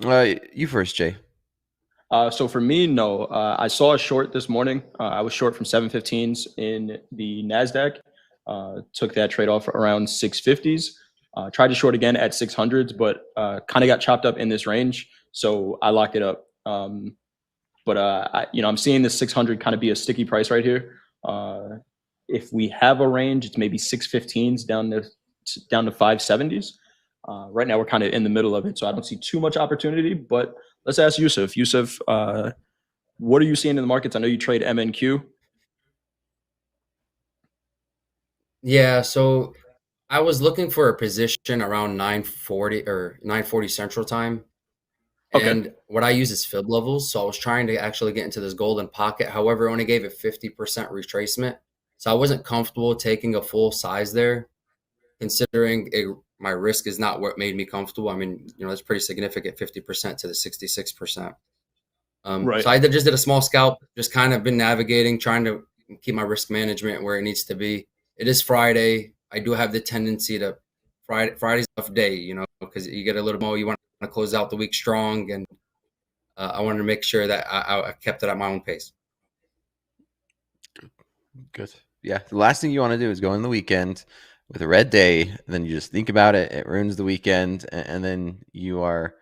[SPEAKER 20] You first, Jay.
[SPEAKER 1] So for me, no. I saw a short this morning. I was short from 715s in the NASDAQ. Took that trade off around 650s. Tried to short again at 600s, but kind of got chopped up in this range. So I locked it up. I'm seeing this 600 kind of be a sticky price right here. If we have a range, it's maybe 615s down to 570s. Right now, we're kind of in the middle of it, so I don't see too much opportunity. But let's ask Yusuf. Yusuf, what are you seeing in the markets? I know you trade MNQ.
[SPEAKER 19] Yeah, so I was looking for a position around 9:40 or 9:40 Central Time.
[SPEAKER 1] Okay.
[SPEAKER 19] And what I use is fib levels. So I was trying to actually get into this golden pocket. However, I only gave it 50% retracement. So I wasn't comfortable taking a full size there, considering my risk is not what made me comfortable. I mean, that's pretty significant, 50% to the 66%.
[SPEAKER 1] Right.
[SPEAKER 19] So I just did a small scalp, just kind of been navigating, trying to keep my risk management where it needs to be. It is Friday. I do have the tendency to Friday's a tough day, because you get a little more, you want to close out the week strong. And I wanted to make sure that I kept it at my own pace.
[SPEAKER 20] Good. Yeah. The last thing you want to do is go in the weekend with a red day. And then you just think about it. It ruins the weekend. And then you are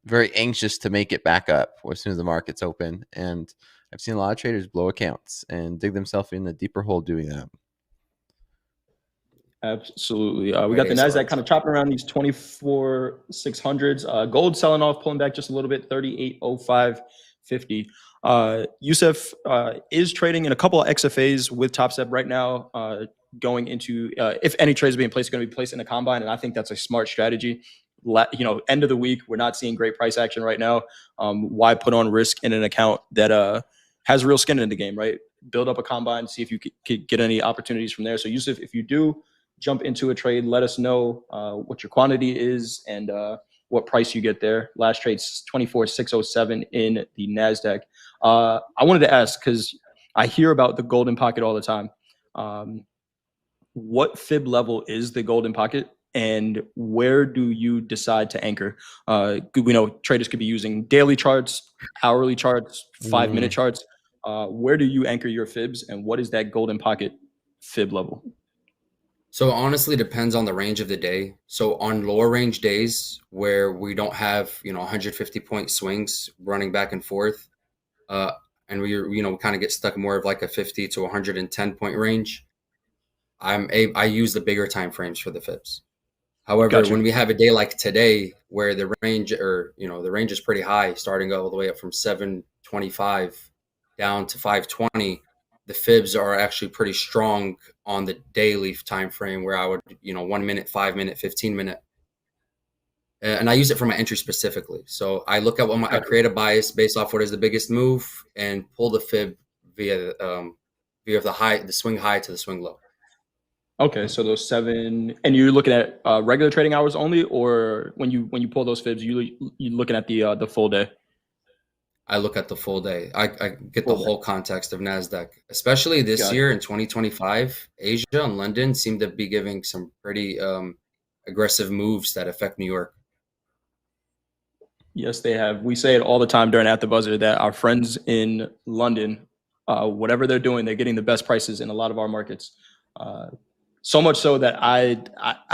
[SPEAKER 20] very anxious to make it back up as soon as the market's open. And I've seen a lot of traders blow accounts and dig themselves in a deeper hole doing that.
[SPEAKER 1] Absolutely. We got the NASDAQ kind of chopping around these 24,600s. Gold selling off, pulling back just a little bit, 38.0550. Yusuf is trading in a couple of XFAs with Topstep right now, going into, if any trades are being placed, going to be placed in the combine. And I think that's a smart strategy. End of the week, we're not seeing great price action right now. Why put on risk in an account that has real skin in the game, right? Build up a combine, see if you could get any opportunities from there. So Yusuf, if you do jump into a trade, let us know what your quantity is and what price you get there. Last trade's 24,607 in the NASDAQ. I wanted to ask, because I hear about the golden pocket all the time. What fib level is the golden pocket, and where do you decide to anchor? We know traders could be using daily charts, hourly charts, 5-minute charts. Where do you anchor your fibs, and what is that golden pocket fib level?
[SPEAKER 19] So honestly, depends on the range of the day. So on lower range days where we don't have, 150 point swings running back and forth, and we kind of get stuck more of like a 50 to 110 point range, I use the bigger time frames for the fibs. However,
[SPEAKER 1] Gotcha.
[SPEAKER 19] When we have a day like today where the range the range is pretty high, starting all the way up from 725 down to 520, the fibs are actually pretty strong on the daily time frame where I would, 1 minute, 5 minute, 15 minute. And I use it for my entry specifically. So I look at I create a bias based off what is the biggest move and pull the fib via the swing high to the swing low.
[SPEAKER 1] Okay, so those 7, and you're looking at regular trading hours only, or when you pull those fibs, you're looking at the full day?
[SPEAKER 19] I look at the full day. I get the whole context of NASDAQ, especially this year in 2025. Asia and London seem to be giving some pretty aggressive moves that affect New York.
[SPEAKER 1] Yes, they have. We say it all the time during At the Buzzer that our friends in London, whatever they're doing, they're getting the best prices in a lot of our markets. So much so that I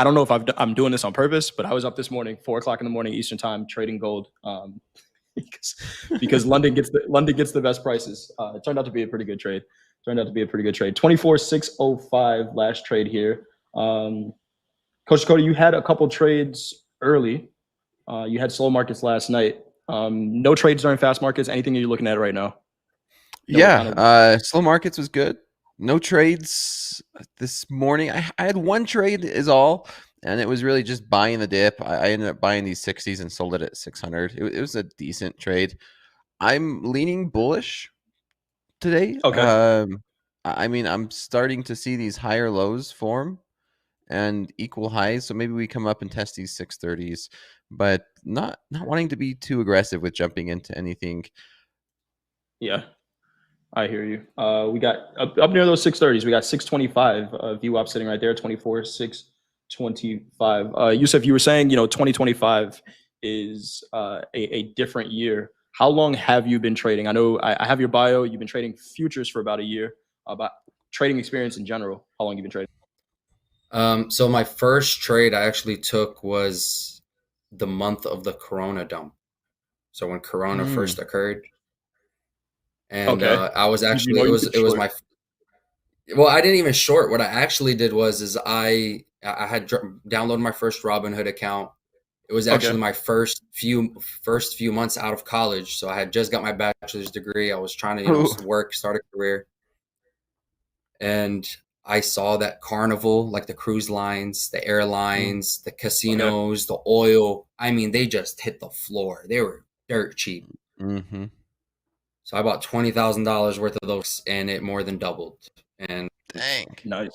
[SPEAKER 1] don't know if I'm doing this on purpose, but I was up this morning, 4 o'clock in the morning Eastern time, trading gold because London gets the best prices. It turned out to be a pretty good trade. 24,605 last trade here. Coach Dakota, you had a couple trades early. You had slow markets last night. No trades during fast markets. Anything you're looking at right now?
[SPEAKER 20] Slow markets was good. No trades this morning. I had one trade is all, and it was really just buying the dip. I ended up buying these 60s and sold it at 600. It was a decent trade. I'm leaning bullish today.
[SPEAKER 1] Okay.
[SPEAKER 20] I mean, I'm starting to see these higher lows form and equal highs. So maybe we come up and test these 630s, but not wanting to be too aggressive with jumping into anything.
[SPEAKER 1] Yeah, I hear you. We got up near those 630s. We got 625 VWAP sitting right there, 24,625. Yusuf, you were saying 2025 is a different year. How long have you been trading? I know I have your bio. You've been trading futures for about a year. About trading experience in general, how long you've been trading?
[SPEAKER 19] So my first trade I actually took was the month of the Corona dump. So when Corona first occurred, and I was actually it was my I didn't even short. What I actually did was I had downloaded my first Robinhood account. It was actually my first few months out of college. So I had just got my bachelor's degree. I was trying to work, start a career, and I saw that Carnival, like the cruise lines, the airlines, the casinos, the oil. I mean, they just hit the floor. They were dirt cheap.
[SPEAKER 20] Mm-hmm.
[SPEAKER 19] So I bought $20,000 worth of those, and it more than doubled. And
[SPEAKER 20] dang,
[SPEAKER 1] nice.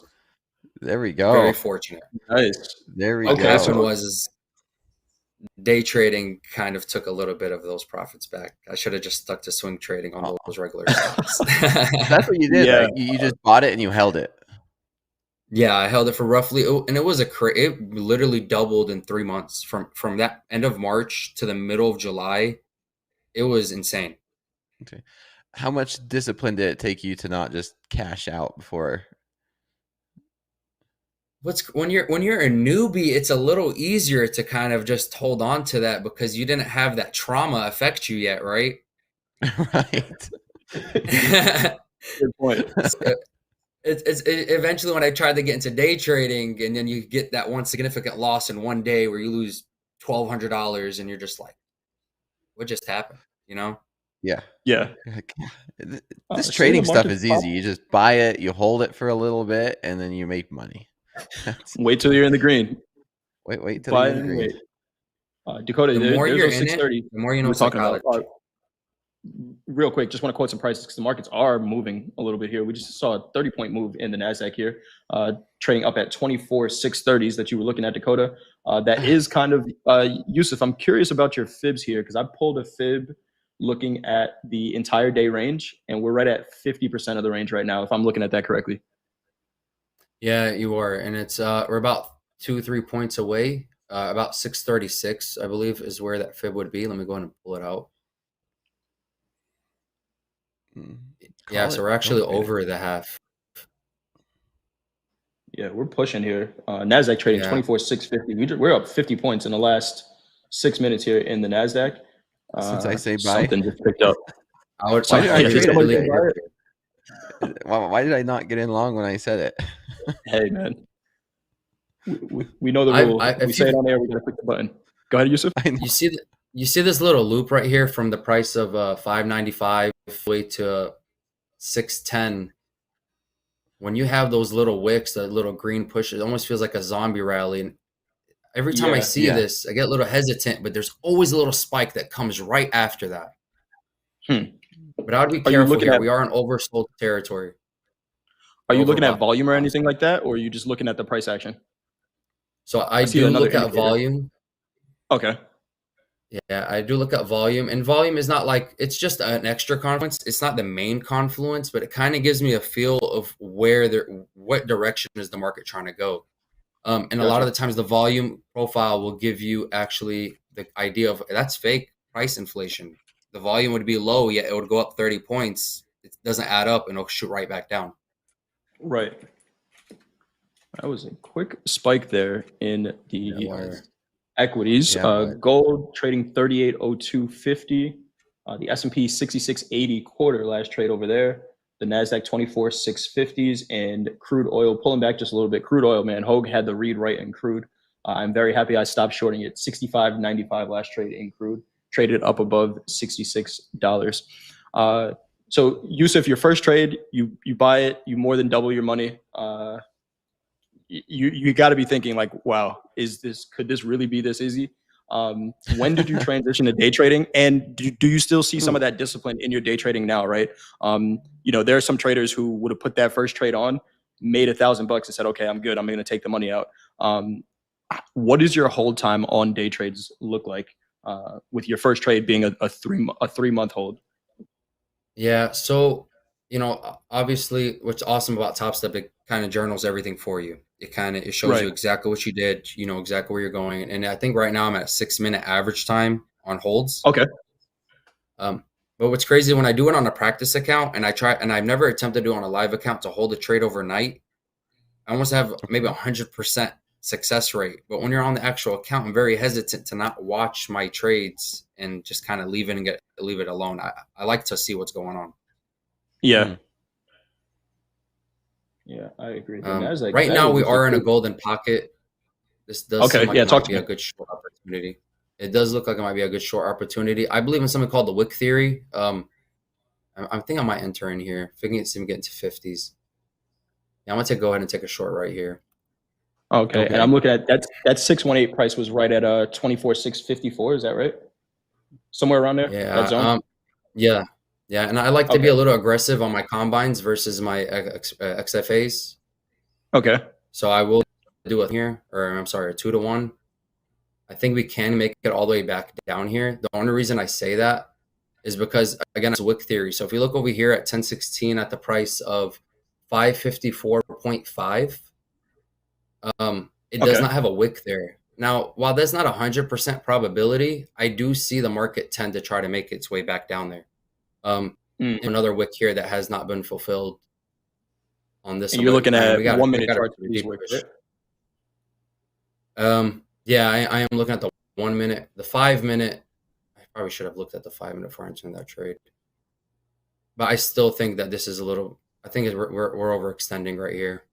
[SPEAKER 20] There we go.
[SPEAKER 19] Very fortunate.
[SPEAKER 1] Nice.
[SPEAKER 20] There we
[SPEAKER 19] What
[SPEAKER 20] go.
[SPEAKER 19] happened was day trading kind of took a little bit of those profits back. I should have just stuck to swing trading on those regular stocks.
[SPEAKER 20] That's what you did, right? You just bought it and you held it.
[SPEAKER 19] Yeah, I held it for roughly, and it was it literally doubled in 3 months from that end of March to the middle of July. It was insane.
[SPEAKER 20] Okay. How much discipline did it take you to not just cash out before?
[SPEAKER 19] When you're a newbie, it's a little easier to kind of just hold on to that because you didn't have that trauma affect you yet, right?
[SPEAKER 20] Right.
[SPEAKER 1] Good point.
[SPEAKER 19] It's eventually when I tried to get into day trading, and then you get that one significant loss in one day where you lose $1,200, and you're just like, what just happened?
[SPEAKER 20] Yeah. This
[SPEAKER 1] So
[SPEAKER 20] trading
[SPEAKER 1] the
[SPEAKER 20] stuff
[SPEAKER 1] market's
[SPEAKER 20] is easy. You just buy it, you hold it for a little bit, and then you make money.
[SPEAKER 1] Wait till you're in the green.
[SPEAKER 20] Wait till
[SPEAKER 1] Buy
[SPEAKER 20] you're in the
[SPEAKER 1] and
[SPEAKER 20] green.
[SPEAKER 1] wait. Dakota,
[SPEAKER 19] The more
[SPEAKER 1] there's
[SPEAKER 19] you're
[SPEAKER 1] those
[SPEAKER 19] in
[SPEAKER 1] 630.
[SPEAKER 19] it, the more you know
[SPEAKER 1] we're talking about.
[SPEAKER 19] psychology.
[SPEAKER 1] Real quick, just want to quote some prices because the markets are moving a little bit here. We just saw a 30-point move in the NASDAQ here, trading up at 24,630s that you were looking at, Dakota. That is kind of, Yusuf, I'm curious about your fibs here because I pulled a fib looking at the entire day range, and we're right at 50% of the range right now, if I'm looking at that correctly.
[SPEAKER 19] Yeah, you are. And it's we're about 2-3 points away. About 636, I believe, is where that fib would be. Let me go ahead and pull it out. Yeah, so we're actually over the half.
[SPEAKER 1] Yeah, we're pushing here. NASDAQ trading 24,650. We're up 50 points in the last 6 minutes here in the NASDAQ.
[SPEAKER 20] Since I say buy,
[SPEAKER 1] something just picked up.
[SPEAKER 20] Why did I not get in long when I said it?
[SPEAKER 1] Hey, man. We know the rule. We say it on air, we got to click the button. Go ahead, Yusuf.
[SPEAKER 19] You see this little loop right here from the price of 595 way to 610. When you have those little wicks, that little green push, it almost feels like a zombie rally. And every time I see this, I get a little hesitant, but there's always a little spike that comes right after that. But I would be careful here. We are in oversold territory.
[SPEAKER 1] Are you looking at volume or anything like that, or are you just looking at the price action?
[SPEAKER 19] So I do look at volume.
[SPEAKER 1] Okay.
[SPEAKER 19] Yeah, I do look at volume, and volume is not like, it's just an extra confluence. It's not the main confluence, but it kind of gives me a feel of what direction is the market trying to go. And a lot of the times the volume profile will give you actually the idea of that's fake price inflation. The volume would be low, yet it would go up 30 points. It doesn't add up and it'll shoot right back down.
[SPEAKER 1] Right. That was a quick spike there in the equities. Gold trading 3802.50. The S&P 6680 quarter last trade over there. The NASDAQ 24,650s, and crude oil pulling back just a little bit. Crude oil, man, Hoag had the read right in crude. I'm very happy I stopped shorting it. 65.95 last trade in crude. Traded up above $66. So Yusuf, your first trade, you buy it, you more than double your money. You got to be thinking like, wow, could this really be this easy? When did you transition to day trading, and do you still see some of that discipline in your day trading now? Right. There are some traders who would have put that first trade on, made $1,000 and said, okay, I'm good. I'm going to take the money out. What does your hold time on day trades look like? With your first trade being a 3-month hold?
[SPEAKER 19] Yeah. So, obviously what's awesome about Topstep, it kind of journals everything for you. It shows you exactly what you did, exactly where you're going. And I think right now I'm at a 6-minute average time on holds.
[SPEAKER 1] Okay.
[SPEAKER 19] But what's crazy, when I do it on a practice account and I've never attempted to do it on a live account to hold a trade overnight, I almost have maybe 100% success rate. But when you're on the actual account, I'm very hesitant to not watch my trades and just kind of leave it alone. I like to see what's going on.
[SPEAKER 1] Yeah. Yeah, I agree.
[SPEAKER 19] Right now we are in a golden pocket. This does seem like it might be a good short opportunity. It does look like it might be a good short opportunity. I believe in something called the wick theory. I think I might enter in here. If I can see him getting to 50s. Yeah, I'm going to go ahead and take a short right here.
[SPEAKER 1] Okay. And I'm looking at that 618 price was right at 24,654. Is that right? Somewhere around there?
[SPEAKER 19] Yeah.
[SPEAKER 1] That zone?
[SPEAKER 19] Yeah. Yeah. And I like to be a little aggressive on my combines versus my XFAs.
[SPEAKER 1] Okay.
[SPEAKER 19] So I will do it here, or I'm sorry, a 2-to-1. I think we can make it all the way back down here. The only reason I say that is because, again, it's a wick theory. So if you look over here at 1016 at the price of 554.5, it does not have a wick there. Now, while that's not 100% probability, I do see the market tend to try to make its way back down there. Another wick here that has not been fulfilled on this.
[SPEAKER 1] And you're looking at 1 minute chart.
[SPEAKER 19] Yeah, I am looking at the 1 minute, the 5 minute. I probably should have looked at the 5 minute before entering that trade. But I still think that this is a little. I think we're overextending right here.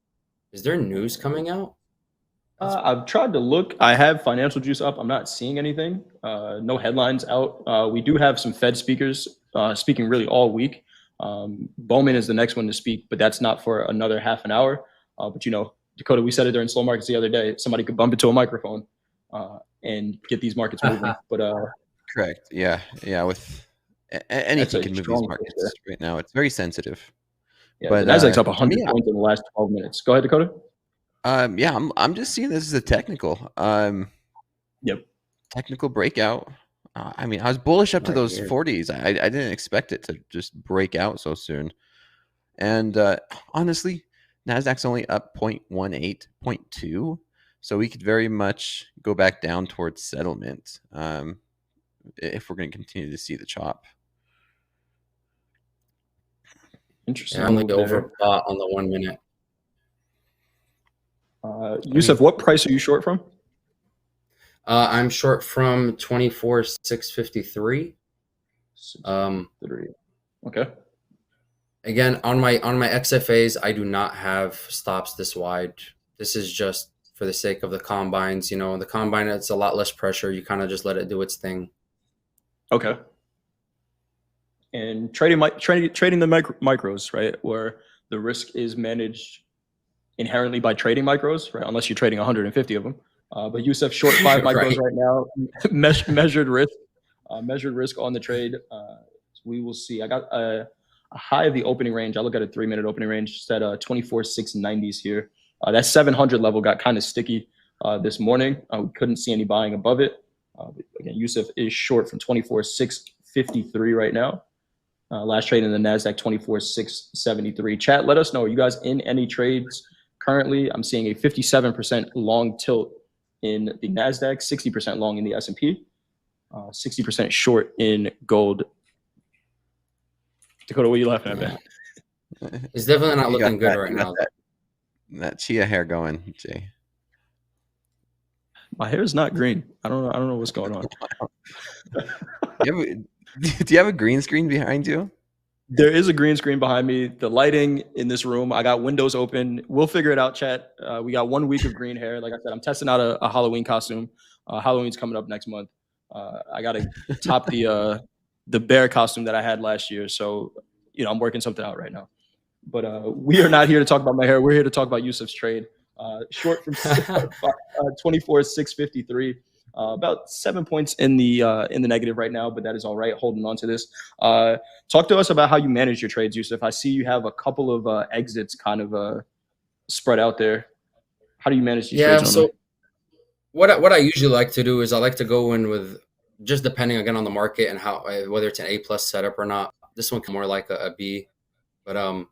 [SPEAKER 19] Is there news coming out?
[SPEAKER 1] I've tried to look. I have financial juice up. I'm not seeing anything. No headlines out. We do have some Fed speakers speaking really all week. Bowman is the next one to speak, but that's not for another half an hour. But Dakota, we said it during slow markets the other day. Somebody could bump into a microphone and get these markets moving. But
[SPEAKER 20] correct. Yeah. With anything can move these markets right now. It's very sensitive.
[SPEAKER 1] Yeah, but NASDAQ's up 100 points in the last 12 minutes. Go ahead, Dakota.
[SPEAKER 20] Yeah, I'm just seeing this as a technical.
[SPEAKER 1] Yep.
[SPEAKER 20] Technical breakout. I mean, I was bullish up to those 40s. I didn't expect it to just break out so soon. And honestly, NASDAQ's only up 0.18, 0.2. So we could very much go back down towards settlement if we're going to continue to see the chop.
[SPEAKER 1] Interesting.
[SPEAKER 19] Yeah, I'm going to overbought on the 1 minute.
[SPEAKER 1] Yusuf, what price are you short from?
[SPEAKER 19] I'm short from 24,653.
[SPEAKER 1] Okay.
[SPEAKER 19] Again, on my XFAs, I do not have stops this wide. This is just for the sake of the combines. The combine, it's a lot less pressure. You kind of just let it do its thing.
[SPEAKER 1] Okay. And trading the micros, right, where the risk is managed inherently by trading micros, right? Unless you're trading 150 of them. But Yusuf short 5 micros right now, measured risk on the trade. We will see. I got a high of the opening range. I look at a 3-minute opening range, just at 24,690s here. That 700 level got kind of sticky this morning. We couldn't see any buying above it. Again, Yusuf is short from 24,653 right now. Last trade in the NASDAQ, 24,673. Chat, let us know. Are you guys in any trades Currently, I'm seeing a 57% long tilt in the NASDAQ, 60% long in the S&P, 60% short in gold. Dakota, what are you laughing at, man?
[SPEAKER 19] It's definitely not
[SPEAKER 20] You got
[SPEAKER 19] looking good
[SPEAKER 20] that-
[SPEAKER 19] right
[SPEAKER 20] you got
[SPEAKER 19] now.
[SPEAKER 20] that chia hair going, Jay.
[SPEAKER 1] My hair is not green. I don't know what's going on.
[SPEAKER 20] Do you have a green screen behind you?
[SPEAKER 1] There is a green screen behind me. The lighting in this room, I got windows open. We'll figure it out, chat. We got 1 week of green hair. Like I said, I'm testing out a Halloween costume. Halloween's coming up next month. I got to top the bear costume that I had last year. So, I'm working something out right now. But we are not here to talk about my hair. We're here to talk about Yusuf's trade. Short from 24,653. About 7 points in the negative right now, but that is all right. Holding on to this. Talk to us about how you manage your trades, Yusuf. I see you have a couple of exits kind of spread out there. How do you manage these trades?
[SPEAKER 19] So what I usually like to do is I like to go in with, just depending again on the market and how, whether it's an A+ setup or not. This one can more like a B, but I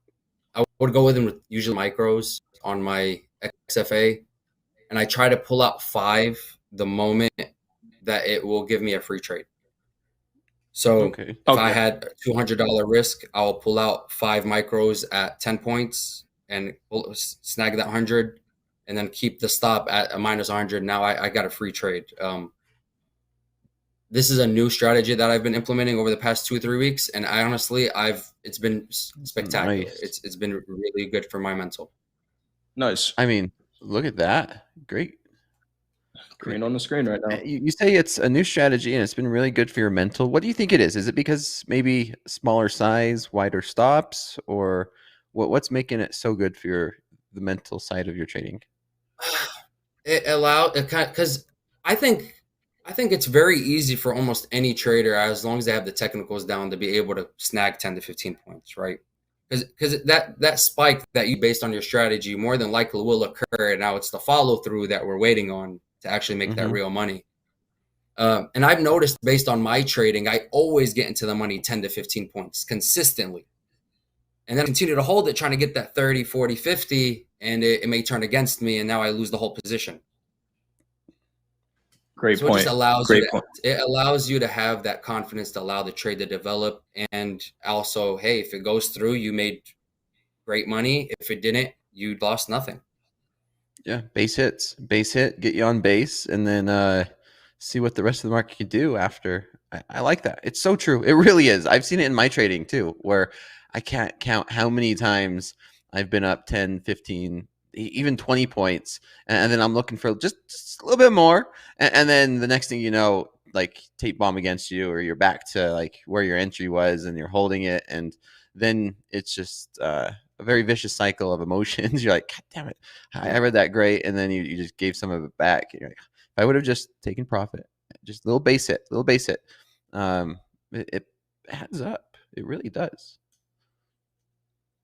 [SPEAKER 19] would go with usually micros on my XFA, and I try to pull out 5 the moment that it will give me a free trade. So if I had a $200 risk, I'll pull out 5 micros at 10 points and snag that 100, and then keep the stop at a minus 100. Now I got a free trade. This is a new strategy that I've been implementing over the past 2-3 weeks, and it's been spectacular.
[SPEAKER 20] Nice.
[SPEAKER 19] It's been really good for my mental.
[SPEAKER 1] Nice.
[SPEAKER 20] I mean, look at that. Great.
[SPEAKER 1] Green on the screen right now.
[SPEAKER 20] You say it's a new strategy and it's been really good for your mental. What do you think it is? Is it because maybe smaller size, wider stops, or what's making it so good for the mental side of your trading?
[SPEAKER 19] Because I think it's very easy for almost any trader, as long as they have the technicals down, to be able to snag 10 to 15 points, right? Because that spike that you based on your strategy more than likely will occur. Now it's the follow through that we're waiting on to actually make that real money. And I've noticed, based on my trading, I always get into the money 10 to 15 points consistently, and then continue to hold it, trying to get that 30, 40, 50, and it may turn against me, and now I lose the whole position.
[SPEAKER 1] Great
[SPEAKER 19] So
[SPEAKER 1] point.
[SPEAKER 19] it just allows
[SPEAKER 1] Great
[SPEAKER 19] you
[SPEAKER 1] point.
[SPEAKER 19] it allows you to have that confidence to allow the trade to develop. And also, hey, if it goes through, you made great money. If it didn't, you lost nothing.
[SPEAKER 20] Yeah, base hit, get you on base, and then see what the rest of the market can do after. I like that. It's so true. It really is. I've seen it in my trading too, where I can't count how many times I've been up 10, 15, even 20 points, and then I'm looking for just a little bit more, and then the next thing you know, like tape bomb against you, or you're back to like where your entry was, and you're holding it, and then it's just a very vicious cycle of emotions. You're like, God damn it, I read that great, and then you just gave some of it back. You're like, if I would have just taken profit, just a little base hit, it adds up. It really does.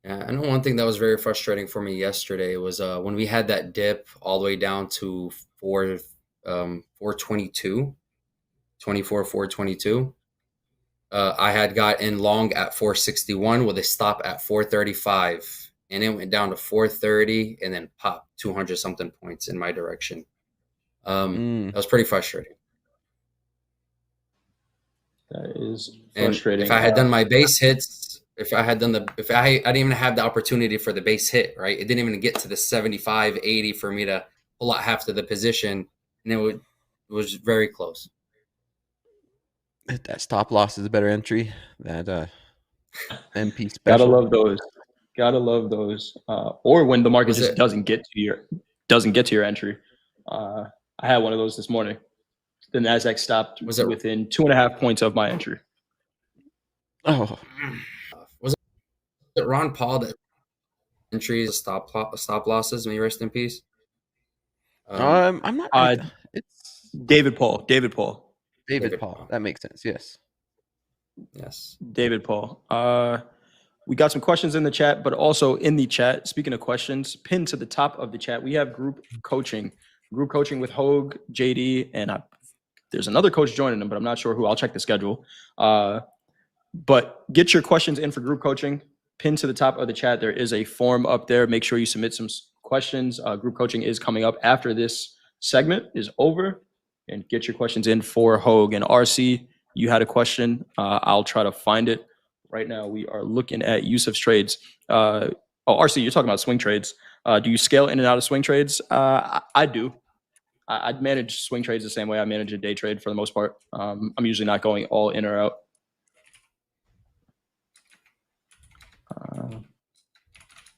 [SPEAKER 19] Yeah, I know one thing that was very frustrating for me yesterday was when we had that dip all the way down to 422, 422. I had got in long at 461 with a stop at 435, and it went down to 430 and then popped 200 something points in my direction. That was pretty frustrating.
[SPEAKER 1] That is
[SPEAKER 19] And
[SPEAKER 1] frustrating.
[SPEAKER 19] if I had done my base hits, I didn't even have the opportunity for the base hit, right? It didn't even get to the 75, 80 for me to pull out half to the position, and it was very close.
[SPEAKER 20] That stop loss is a better entry. That MP special.
[SPEAKER 1] Gotta love those. Gotta love those. Or when the market just doesn't get to your entry. I had one of those this morning. The NASDAQ stopped within 2.5 points of my entry.
[SPEAKER 20] Oh,
[SPEAKER 19] was it Ron Paul that entries stop losses? May you rest in peace.
[SPEAKER 20] I'm not. It's
[SPEAKER 1] David Paul.
[SPEAKER 20] David Paul. That makes sense. Yes.
[SPEAKER 1] David Paul. We got some questions in the chat, but also in the chat, speaking of questions, pinned to the top of the chat, we have group coaching with Hoag, JD, and there's another coach joining them, but I'm not sure who. I'll check the schedule. But get your questions in for group coaching. Pinned to the top of the chat, there is a form up there. Make sure you submit some questions. Group coaching is coming up after this segment is over, and get your questions in for Hoag. And RC, you had a question. I'll try to find it. Right now, we are looking at Yusuf's trades. RC, you're talking about swing trades. Do you scale in and out of swing trades? I do. I'd manage swing trades the same way I manage a day trade for the most part. I'm usually not going all in or out.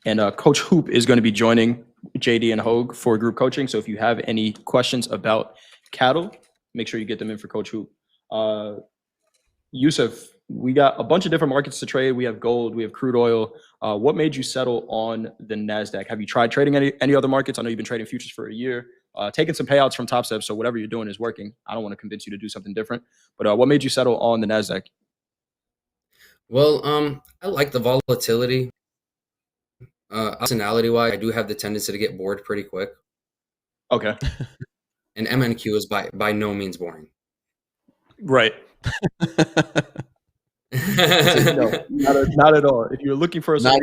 [SPEAKER 1] And Coach Hoop is going to be joining JD and Hoag for group coaching. So if you have any questions about cattle, make sure you get them in for Coach Hoop. Yusuf, we got a bunch of different markets to trade. We have gold, we have crude oil. What made you settle on the NASDAQ? Have you tried trading any other markets? I know you've been trading futures for a year, taking some payouts from Topstep. So whatever you're doing is working. I don't want to convince you to do something different. But what made you settle on the NASDAQ?
[SPEAKER 19] Well, I like the volatility. Personality-wise, I do have the tendency to get bored pretty quick.
[SPEAKER 1] Okay.
[SPEAKER 19] And MNQ is by no means boring.
[SPEAKER 1] Right. No, not at all. If you're looking for some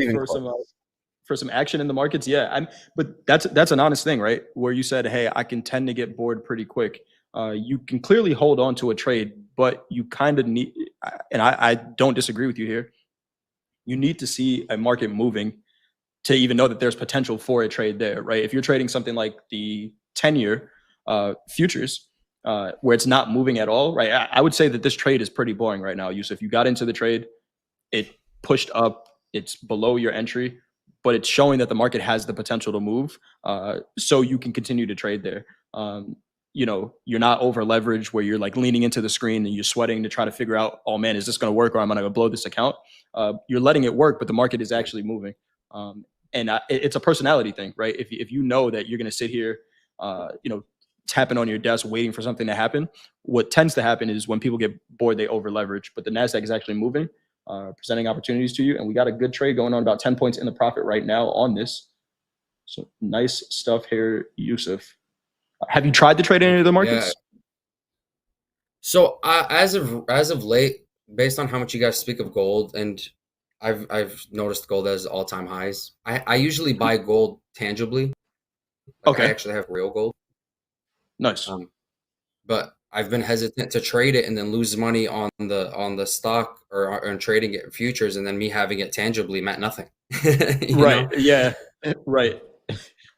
[SPEAKER 1] action in the markets, yeah. But that's an honest thing, right? Where you said, hey, I can tend to get bored pretty quick. You can clearly hold on to a trade, but you kind of need, and I don't disagree with you here, you need to see a market moving to even know that there's potential for a trade there, right? If you're trading something like the 10-year futures, where it's not moving at all, right? I would say that this trade is pretty boring right now, Yusuf. You got into the trade, it pushed up, it's below your entry, but it's showing that the market has the potential to move, so you can continue to trade there. You know, you're not over leveraged where you're like leaning into the screen and you're sweating to try to figure out, oh man, is this going to work or am I going to blow this account? You're letting it work, but the market is actually moving. And it's a personality thing, right? If you know that you're going to sit here, tapping on your desk, waiting for something to happen, what tends to happen is when people get bored, they over leverage, but the NASDAQ is actually moving, presenting opportunities to you. And we got a good trade going on, about 10 points in the profit right now on this. So nice stuff here, Yusuf. Have you tried to trade any of the markets?
[SPEAKER 19] Yeah. So as of late, based on how much you guys speak of gold, and I've noticed gold has all-time highs. I usually buy gold tangibly. Okay. I actually have real gold.
[SPEAKER 1] Nice.
[SPEAKER 19] But I've been hesitant to trade it and then lose money on the stock or on trading it in futures, and then me having it tangibly meant nothing.
[SPEAKER 1] Right.
[SPEAKER 19] know?
[SPEAKER 1] Yeah. Right.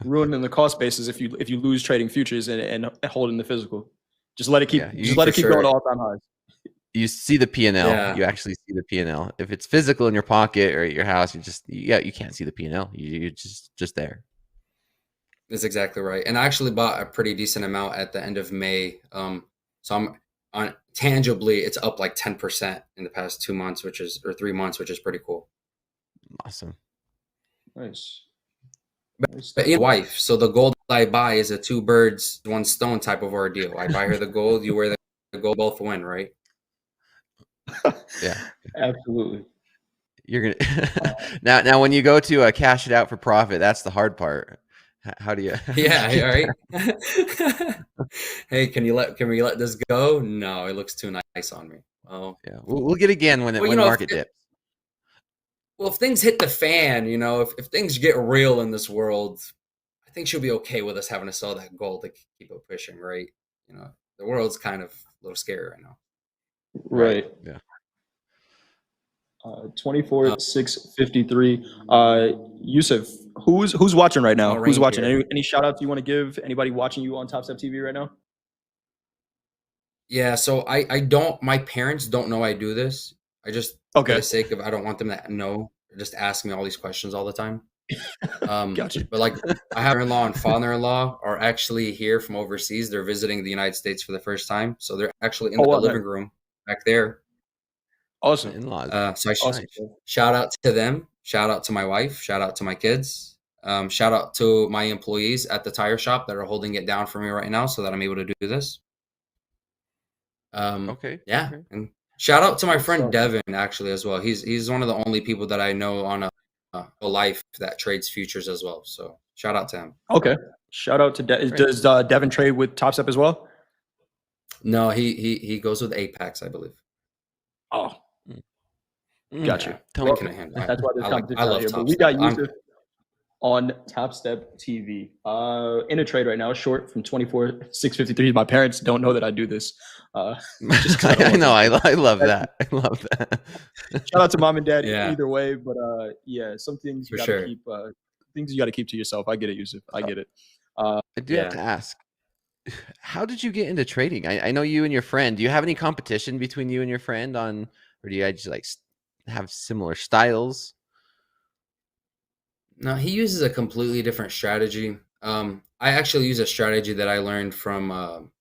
[SPEAKER 1] Ruining the cost basis if you lose trading futures and holding the physical. Just let it keep going to all-time highs.
[SPEAKER 20] You see the P&L.
[SPEAKER 19] Yeah.
[SPEAKER 20] You actually see the P&L. If it's physical in your pocket or at your house, you can't see the P&L. You're just there.
[SPEAKER 19] That's exactly right. And I actually bought a pretty decent amount at the end of May. So I'm on tangibly, it's up like 10% in the past 2 months, or 3 months, which is pretty cool.
[SPEAKER 20] Awesome.
[SPEAKER 1] Nice.
[SPEAKER 19] But wife, so the gold I buy is a 2 birds, 1 stone type of ordeal. I buy her the gold, you wear the gold, both win, right?
[SPEAKER 20] Yeah,
[SPEAKER 1] absolutely.
[SPEAKER 20] You're gonna now when you go to cash it out for profit, that's the hard part. How do you?
[SPEAKER 19] Yeah, right. Hey, can we let this go? No, it looks too nice on me. Oh,
[SPEAKER 20] yeah, we'll get again when market dips.
[SPEAKER 19] Well, if things hit the fan, if things get real in this world, I think she'll be okay with us having to sell that gold to keep it pushing, right? The world's kind of a little scary right now.
[SPEAKER 1] Right.
[SPEAKER 20] Yeah.
[SPEAKER 1] 24,653. Yusuf, who's watching right now? Who's watching? Any shout outs you want to give? Anybody watching you on TopstepTV right now?
[SPEAKER 19] Yeah, so I don't. My parents don't know I do this. I just for the sake of I don't want them to know. They just ask me all these questions all the time.
[SPEAKER 1] Gotcha.
[SPEAKER 19] But like my mother-in-law and father-in-law are actually here from overseas. They're visiting the United States for the first time, so they're actually in the living room back there.
[SPEAKER 1] Awesome.
[SPEAKER 19] So I shout out to them. Shout out to my wife. Shout out to my kids. Shout out to my employees at the tire shop that are holding it down for me right now so that I'm able to do this.
[SPEAKER 20] Okay.
[SPEAKER 19] Yeah. Okay. And shout out to my friend Devin actually as well. He's one of the only people that I know on a life that trades futures as well. So shout out to him.
[SPEAKER 1] Okay. Shout out to does Devin trade with Topstep as well?
[SPEAKER 19] No, he goes with Apex, I believe.
[SPEAKER 1] Oh. Got you.
[SPEAKER 19] That's why
[SPEAKER 1] there's competition
[SPEAKER 19] I love
[SPEAKER 1] here.
[SPEAKER 19] Topstep.
[SPEAKER 1] But we got Yusuf. on Topstep TV. In a trade right now, short from 24,653. My parents don't know that I do this. Just 'cause
[SPEAKER 20] I know. I love
[SPEAKER 1] that.
[SPEAKER 20] that. I love that.
[SPEAKER 1] Shout out to mom and dad
[SPEAKER 11] Yeah.
[SPEAKER 1] either way, but yeah, some things you
[SPEAKER 11] For
[SPEAKER 1] gotta
[SPEAKER 11] sure.
[SPEAKER 1] keep. Things you gotta keep to yourself. I get it, Yusuf. I get it.
[SPEAKER 20] I do have to ask, how did you get into trading? I know you and your friend. Do you have any competition between you and your friend on, or do you guys just like have similar styles?
[SPEAKER 19] No, he uses a completely different strategy. I actually use a strategy that I learned from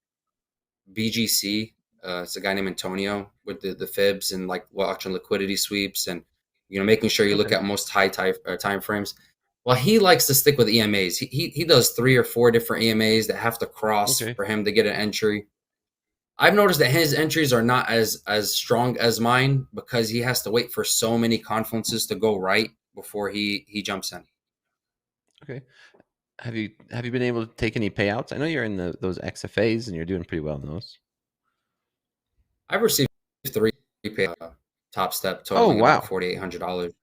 [SPEAKER 19] BGC. It's a guy named Antonio with the fibs and like watching liquidity sweeps and making sure you look at most high time frames. Well, he likes to stick with EMAs. He does 3 or 4 different EMAs that have to cross for him to get an entry. I've noticed that his entries are not as strong as mine because he has to wait for so many confluences to go right before he jumps in.
[SPEAKER 20] Okay. Have you been able to take any payouts? I know you're in those XFAs and you're doing pretty well in those.
[SPEAKER 19] I've received 3 Topstep totaling about $4,800.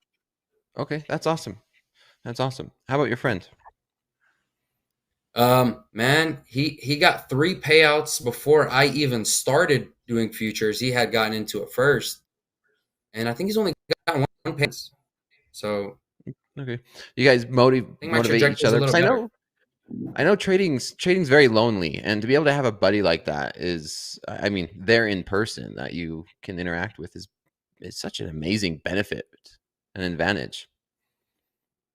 [SPEAKER 20] Okay, that's awesome. That's awesome. How about your friend?
[SPEAKER 19] Man, he got 3 payouts before I even started doing futures. He had gotten into it first, and I think he's only gotten 1 payout. So
[SPEAKER 20] okay, you guys motivate each other. 'Cause I know trading's very lonely, and to be able to have a buddy like that is, I mean, they're in person that you can interact with is such an amazing benefit and advantage.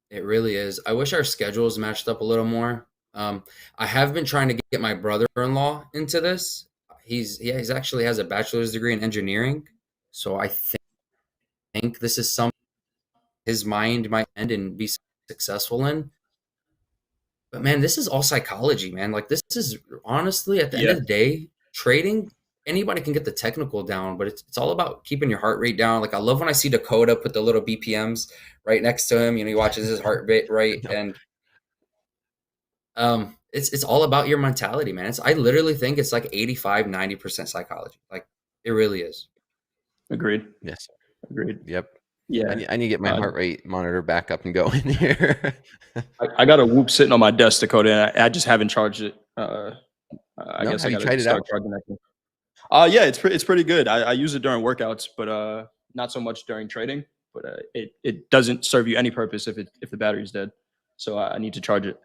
[SPEAKER 19] It really is. I wish our schedules matched up a little more. I have been trying to get my brother-in-law into this. He's actually has a bachelor's degree in engineering, so I think this is something his mind might end and be successful in. But man, this is all psychology, man. Like this is honestly at the end of the day, trading. Anybody can get the technical down, but it's all about keeping your heart rate down. Like I love when I see Dakota put the little BPMs right next to him. He watches his heart rate, and it's all about your mentality, man. I literally think it's like 85-90% psychology. Like it really is.
[SPEAKER 1] Agreed.
[SPEAKER 20] Yes.
[SPEAKER 1] Agreed.
[SPEAKER 20] Yep.
[SPEAKER 1] Yeah.
[SPEAKER 20] I need to get my heart rate monitor back up and going here.
[SPEAKER 1] I got a Whoop sitting on my desk, Dakota, and I just haven't charged it. I guess I
[SPEAKER 20] have you
[SPEAKER 1] got
[SPEAKER 20] tried
[SPEAKER 1] to
[SPEAKER 20] it
[SPEAKER 1] start
[SPEAKER 20] out?
[SPEAKER 1] charging that thing. Yeah, it's pretty good. I use it during workouts, but not so much during trading. But it doesn't serve you any purpose if the battery's dead. So I need to charge it.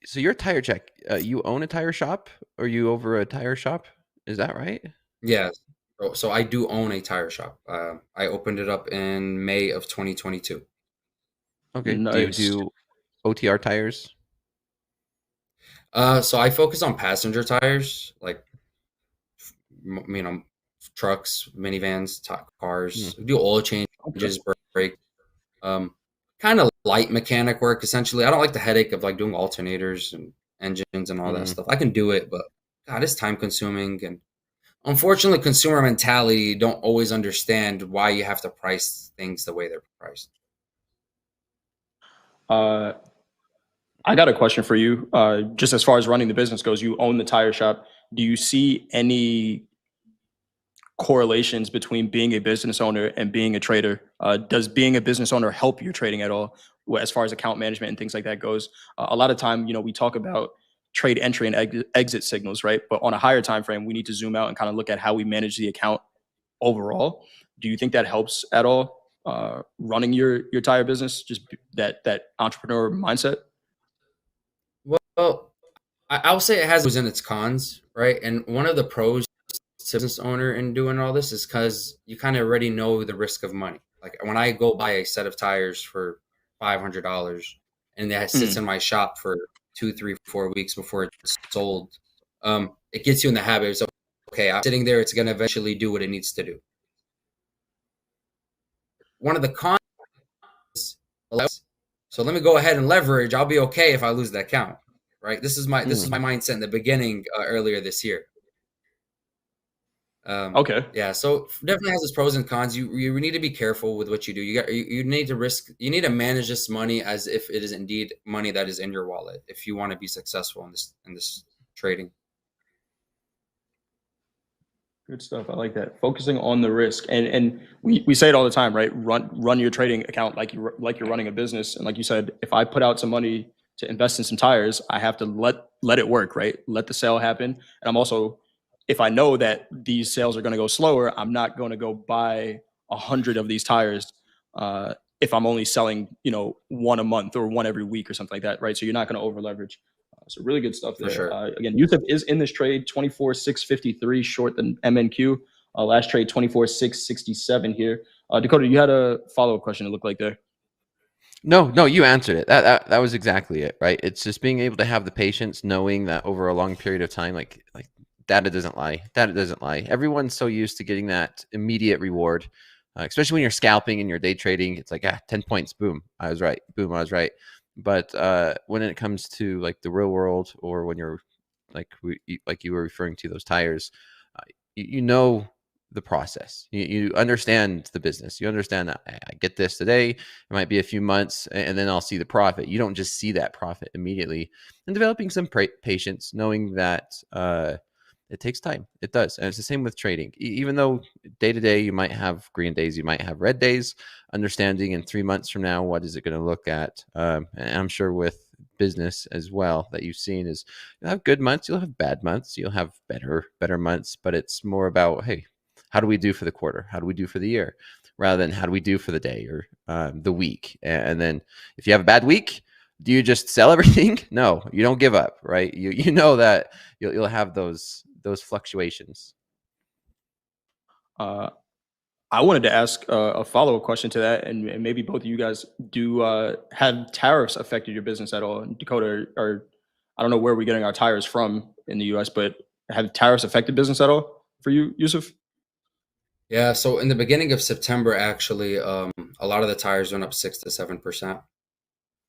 [SPEAKER 20] So your tire check, you own a tire shop, or you over a tire shop? Is that right?
[SPEAKER 19] Yes. So I do own a tire shop. I opened it up in May of 2022.
[SPEAKER 20] Okay.
[SPEAKER 1] Nice.
[SPEAKER 20] Do you do OTR tires?
[SPEAKER 19] So I focus on passenger tires, like trucks, minivans, cars. We do oil changes, brake, kind of light mechanic work. Essentially, I don't like the headache of like doing alternators and engines and all that stuff. I can do it, but God, it's time consuming, and unfortunately, consumer mentality don't always understand why you have to price things the way they're priced.
[SPEAKER 1] I got a question for you. Just as far as running the business goes, you own the tire shop. Do you see any correlations between being a business owner and being a trader? Does being a business owner help your trading at all, as far as account management and things like that goes? A lot of time, we talk about trade entry and exit signals, right? But on a higher time frame, we need to zoom out and kind of look at how we manage the account overall. Do you think that helps at all, running your tire business? Just that entrepreneur mindset.
[SPEAKER 19] Well, I'll say it has pros and its cons, right? And one of the pros to business owner in doing all this is because you kind of already know the risk of money. Like when I go buy a set of tires for $500 and that sits in my shop for 2, 3, 4 weeks before it's sold, it gets you in the habit of, okay, I'm sitting there, it's going to eventually do what it needs to do. One of the cons is, so let me go ahead and leverage. I'll be okay if I lose that account, right? This is my mindset in the beginning earlier this year.
[SPEAKER 1] Okay.
[SPEAKER 19] Yeah, so definitely has its pros and cons. You need to be careful with what you do. You need to manage this money as if it is indeed money that is in your wallet if you want to be successful in this trading.
[SPEAKER 1] Good stuff. I like that. Focusing on the risk, and we say it all the time, right? Run your trading account like you're running a business. And like you said, if I put out some money to invest in some tires, I have to let it work, right? Let the sale happen. And I'm also, if I know that these sales are going to go slower, I'm not going to go buy 100 of these tires if I'm only selling, one a month or one every week or something like that, right? So you're not going to over leverage. So really good stuff
[SPEAKER 19] For
[SPEAKER 1] there.
[SPEAKER 19] sure.
[SPEAKER 1] Again, Yusuf is in this trade, 24,653 short the MNQ. Last trade, 24,667 here. Dakota, you had a follow-up question, it looked like there.
[SPEAKER 20] No, you answered it. That was exactly it, right? It's just being able to have the patience, knowing that over a long period of time, like data doesn't lie. Data doesn't lie. Everyone's so used to getting that immediate reward, especially when you're scalping and you're day trading. It's like 10 points, boom, I was right. Boom, I was right. But when it comes to like the real world, or when you're like you were referring to those tires, you know the process. You understand the business. You understand that I get this today. It might be a few months, and then I'll see the profit. You don't just see that profit immediately. And developing some patience, knowing that it takes time. It does. And it's the same with trading. Even though day to day you might have green days, you might have red days, understanding in 3 months from now, what is it going to look at? And I'm sure with business as well that you've seen is you'll have good months, you'll have bad months, you'll have better months, but it's more about, hey, how do we do for the quarter? How do we do for the year? Rather than how do we do for the day or the week? And then if you have a bad week, do you just sell everything? No, you don't give up, right? You know that you'll have those fluctuations.
[SPEAKER 1] I wanted to ask a follow-up question to that, and maybe both of you guys do have tariffs affected your business at all? And Dakota, or I don't know where we're getting our tires from in the U.S., but have tariffs affected business at all for you, Yusuf?
[SPEAKER 19] Yeah, so in the beginning of September, actually, a lot of the tires went up 6 to 7%.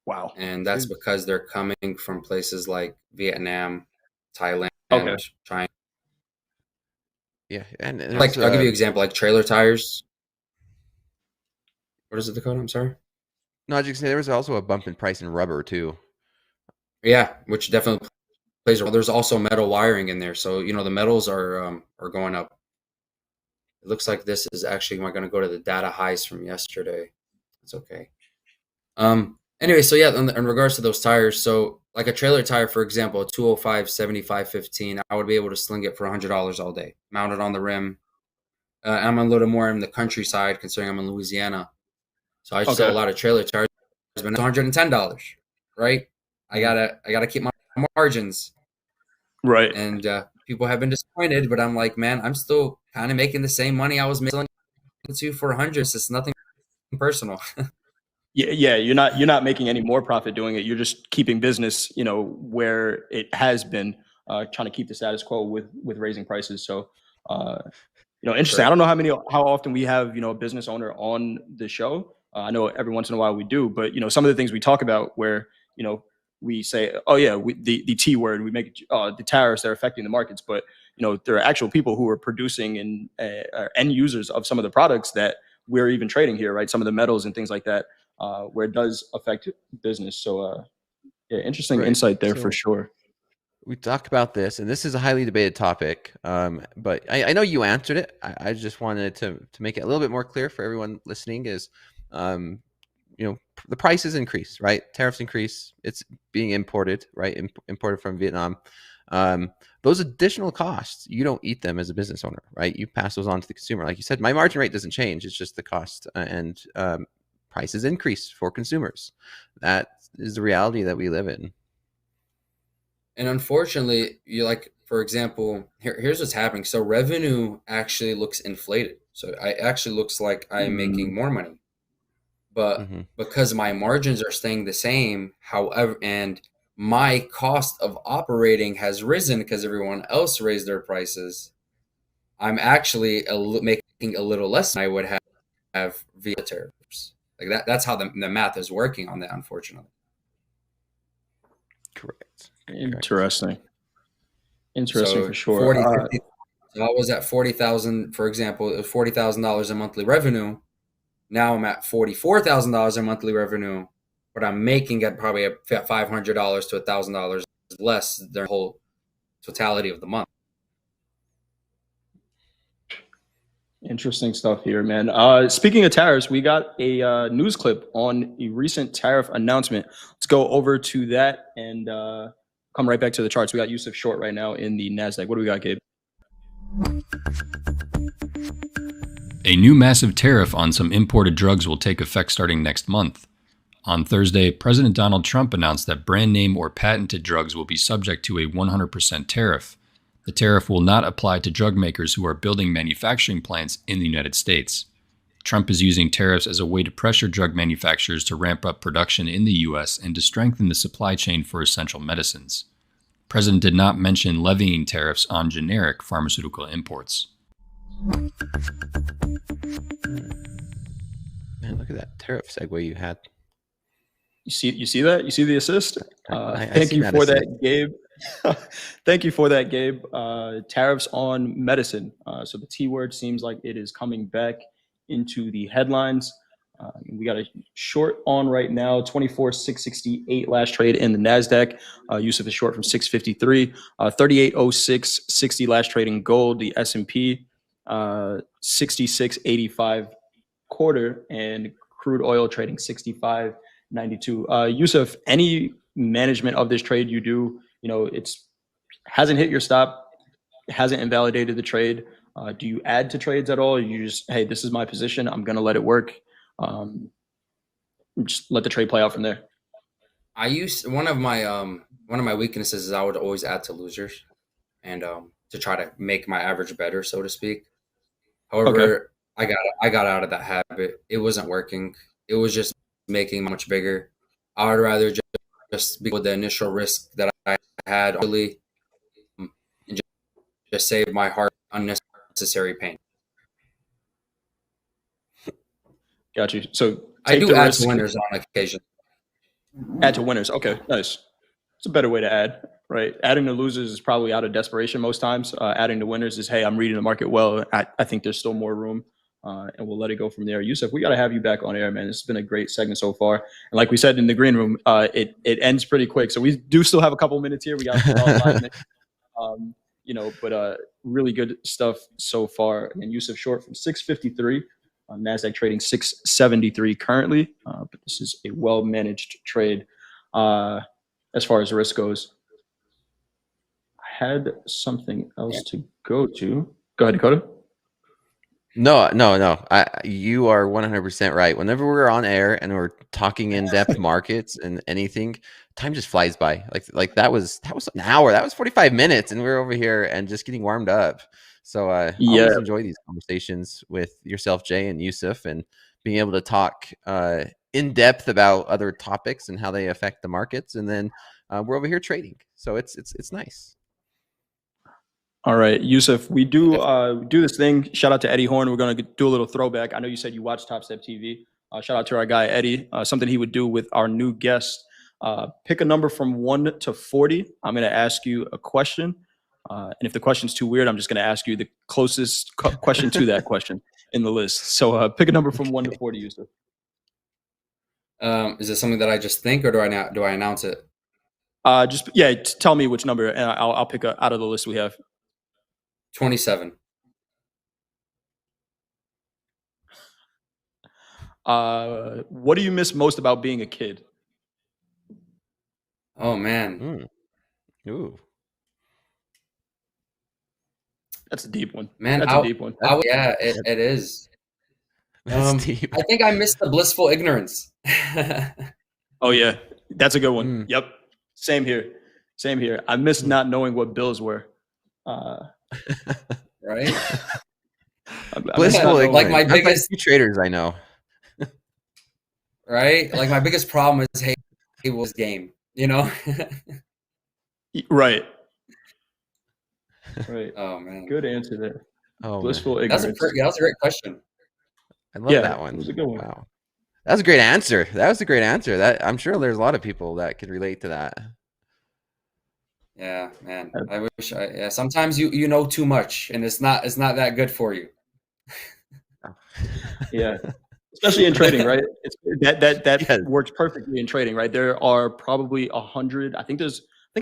[SPEAKER 1] Wow.
[SPEAKER 19] And that's because they're coming from places like Vietnam, Thailand, China.
[SPEAKER 20] Yeah, and
[SPEAKER 19] like I'll give you an example, like trailer tires. What is it, Dakota? I'm sorry.
[SPEAKER 20] No, I was just saying there was also a bump in price in rubber too.
[SPEAKER 19] Yeah, which definitely plays a role. There's also metal wiring in there, so the metals are going up. It looks like this is actually going to go to the data highs from yesterday. It's okay. Anyway, so yeah, in regards to those tires, so like a trailer tire, for example, a 205 7515, I would be able to sling it for $100 all day, mounted on the rim. I'm a little more in the countryside, considering I'm in Louisiana, so I sell a lot of trailer tires. But it's $110, right? I gotta keep my margins,
[SPEAKER 1] right?
[SPEAKER 19] And people have been disappointed, but I'm like, man, I'm still kind of making the same money I was making for 100. It's nothing personal.
[SPEAKER 1] Yeah, you're not making any more profit doing it. You're just keeping business, where it has been, trying to keep the status quo with raising prices. So, interesting.
[SPEAKER 19] Right.
[SPEAKER 1] I don't know how often we have, a business owner on the show. I know every once in a while we do, but some of the things we talk about where, we say, oh yeah, the T word, we make the tariffs that are affecting the markets, but there are actual people who are producing and are end users of some of the products that we're even trading here, right? Some of the metals and things like that. Where it does affect business. So, yeah, interesting insight there for sure.
[SPEAKER 20] We talked about this, and this is a highly debated topic, but I know you answered it. I just wanted to make it a little bit more clear for everyone listening is, the prices increase, right? Tariffs increase. It's being imported, right? Imported from Vietnam. Those additional costs, you don't eat them as a business owner, right? You pass those on to the consumer. Like you said, my margin rate doesn't change. It's just the cost and prices increase for consumers. That is the reality that we live in.
[SPEAKER 19] And unfortunately, for example, here's what's happening. So revenue actually looks inflated. So it actually looks like I'm making more money. But because my margins are staying the same, however, and my cost of operating has risen because everyone else raised their prices, I'm actually making a little less than I would have via tariffs. Like that's how the math is working on that, unfortunately.
[SPEAKER 20] Correct.
[SPEAKER 1] Interesting
[SPEAKER 19] So
[SPEAKER 1] for sure.
[SPEAKER 19] So I was at 40,000, for example, it was $40,000 in monthly revenue. Now I'm at $44,000 in monthly revenue, but I'm making at probably $500 to $1,000 less than the whole totality of the month.
[SPEAKER 1] Interesting stuff here, man. Speaking of tariffs, we got a news clip on a recent tariff announcement. Let's go over to that and come right back to the charts. We got Yusuf short right now in the NASDAQ. What do we got, Gabe?
[SPEAKER 17] A new massive tariff on some imported drugs will take effect starting next month. On Thursday, President Donald Trump announced that brand name or patented drugs will be subject to a 100% tariff. The tariff will not apply to drug makers who are building manufacturing plants in the United States. Trump is using tariffs as a way to pressure drug manufacturers to ramp up production in the U.S. and to strengthen the supply chain for essential medicines. The President did not mention levying tariffs on generic pharmaceutical imports.
[SPEAKER 20] Man, look at that tariff segue you had.
[SPEAKER 1] You see that? You see the assist?
[SPEAKER 20] I
[SPEAKER 1] Thank
[SPEAKER 20] see
[SPEAKER 1] you
[SPEAKER 20] that
[SPEAKER 1] for
[SPEAKER 20] assist.
[SPEAKER 1] that, Gabe. Thank you for that, Gabe. Tariffs on medicine. So the T word seems like it is coming back into the headlines. We got a short on right now, 24,668 last trade in the NASDAQ. Yusuf is short from 653. 3806.60 last trade in gold. The S&P 66.85 quarter, and crude oil trading 65.92. Yusuf, any management of this trade you do, it's hasn't hit your stop, hasn't invalidated the trade. Do you add to trades at all? Or you just, hey, this is my position, I'm gonna let it work. Just let the trade play out from there.
[SPEAKER 19] I used one of my weaknesses is I would always add to losers, and to try to make my average better, so to speak. However, I got out of that habit. It wasn't working. It was just making much bigger. I would rather just be with the initial risk that I had really, and just save my heart unnecessary pain.
[SPEAKER 1] Got you. So
[SPEAKER 19] I do add to winners on occasion.
[SPEAKER 1] Add to winners. Okay, nice. It's a better way to add, right? Adding to losers is probably out of desperation most times. Adding to winners is, hey, I'm reading the market well. I think there's still more room, and we'll let it go from there. Yusuf, we got to have you back on air, man. This has been a great segment so far. And like we said in the green room, it ends pretty quick. So we do still have a couple minutes here. We got about 5 minutes. But really good stuff so far. And Yusuf short from 653. NASDAQ trading 673 currently, but this is a well-managed trade as far as risk goes. I had something else to go to. Go ahead, Dakota.
[SPEAKER 20] No. You are 100% right. Whenever we're on air and we're talking in-depth markets and anything, time just flies by. Like that was an hour. That was 45 minutes, and we're over here and just getting warmed up. So I always enjoy these conversations with yourself, Jay, and Yusuf, and being able to talk in depth about other topics and how they affect the markets. And then we're over here trading, so it's nice.
[SPEAKER 1] All right, Yusuf, we do this thing. Shout out to Eddie Horn. We're going to do a little throwback. I know you said you watch Topstep TV. Shout out to our guy Eddie. Something he would do with our new guest. Pick a number from 1 to 40. I'm going to ask you a question. And if the question's too weird, I'm just going to ask you the closest question to that question in the list. So pick a number from 1 to 40, Yusuf.
[SPEAKER 19] Is it something that I just think, or do I announce it?
[SPEAKER 1] Tell me which number, and I'll pick out of the list we have.
[SPEAKER 19] 27.
[SPEAKER 1] What do you miss most about being a kid?
[SPEAKER 19] Oh man.
[SPEAKER 20] Ooh.
[SPEAKER 1] That's a deep one.
[SPEAKER 19] Man,
[SPEAKER 1] that's a deep one.
[SPEAKER 19] It is.
[SPEAKER 20] Deep.
[SPEAKER 19] I think I missed the blissful ignorance.
[SPEAKER 1] Oh yeah, that's a good one. Yep. Same here. I miss not knowing what bills were.
[SPEAKER 19] Right.
[SPEAKER 20] Blissful ignorance.
[SPEAKER 19] Like my biggest
[SPEAKER 20] few traders I know.
[SPEAKER 19] Right. Like my biggest problem is it was game.
[SPEAKER 1] Right. Right.
[SPEAKER 19] Oh man.
[SPEAKER 1] Good answer there.
[SPEAKER 20] Oh,
[SPEAKER 1] blissful ignorance.
[SPEAKER 19] That was a great question.
[SPEAKER 20] I love that one.
[SPEAKER 1] It was a good one.
[SPEAKER 20] Wow. That was a great answer. That I'm sure there's a lot of people that could relate to that.
[SPEAKER 19] Yeah, man. I wish sometimes you know too much, and it's not that good for you.
[SPEAKER 1] Yeah. Especially in trading, right? That works perfectly in trading, right? There are probably 100. I think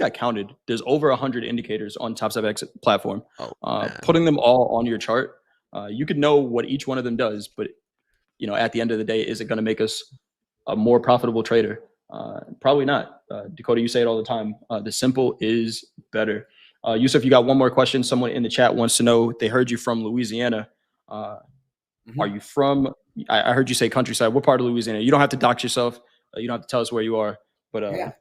[SPEAKER 1] I counted. There's over 100 indicators on TopstepX platform. Putting them all on your chart You could know what each one of them does, but at the end of the day, is it going to make us a more profitable trader? Probably not. Dakota, you say it all the time. The simple is better. Yusuf, you got one more question. Someone in the chat wants to know, they heard you from Louisiana. Are you from, I heard you say countryside. What part of Louisiana? You don't have to dox yourself. You don't have to tell us where you are. But
[SPEAKER 19] yeah.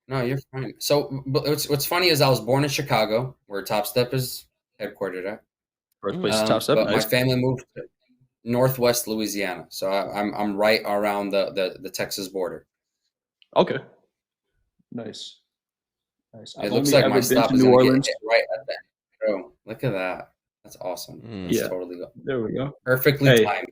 [SPEAKER 19] No, you're fine. So what's funny is I was born in Chicago, where Topstep is headquartered at.
[SPEAKER 1] Birthplace of Topstep.
[SPEAKER 19] But
[SPEAKER 1] Nice.
[SPEAKER 19] my family moved to Northwest Louisiana, so I'm right around the Texas border.
[SPEAKER 1] Okay. Nice.
[SPEAKER 19] It looks like my stop is New Orleans. Right at that. Oh, look at that. That's awesome. That's totally go.
[SPEAKER 1] There we go.
[SPEAKER 19] Perfectly timed.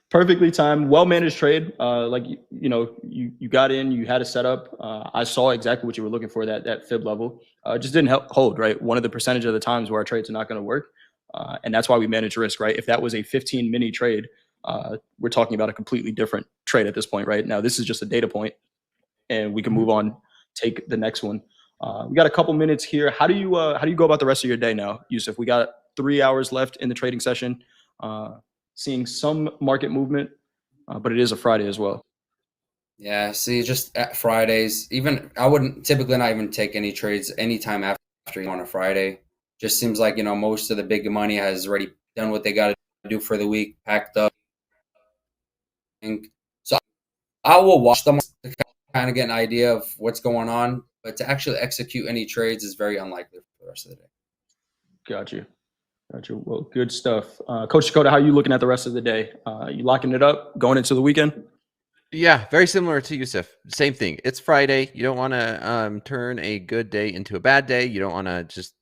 [SPEAKER 1] Perfectly timed, well-managed trade. Like, you got in, you had a setup. I saw exactly what you were looking for, that fib level. Just didn't hold, right? One of the percentage of the times where our trades are not going to work. And that's why we manage risk, right? If that was a 15 mini trade, we're talking about a completely different trade at this point, right? Now, this is just a data point, and we can move on, take the next one. We got a couple minutes here. How do you go about the rest of your day now, Yusuf? We got 3 hours left in the trading session. Seeing some market movement, but it is a Friday as well.
[SPEAKER 19] Yeah, see, just at Fridays, I wouldn't typically not even take any trades anytime after on a Friday. Just seems like, most of the big money has already done what they got to do for the week, packed up. So I will watch them to kind of get an idea of what's going on, but to actually execute any trades is very unlikely for the rest of the day.
[SPEAKER 1] Got you. Well, good stuff. Coach Dakota, how are you looking at the rest of the day? You locking it up, going into the weekend?
[SPEAKER 20] Yeah, very similar to Yusuf. Same thing. It's Friday. You don't want to turn a good day into a bad day. You don't want to just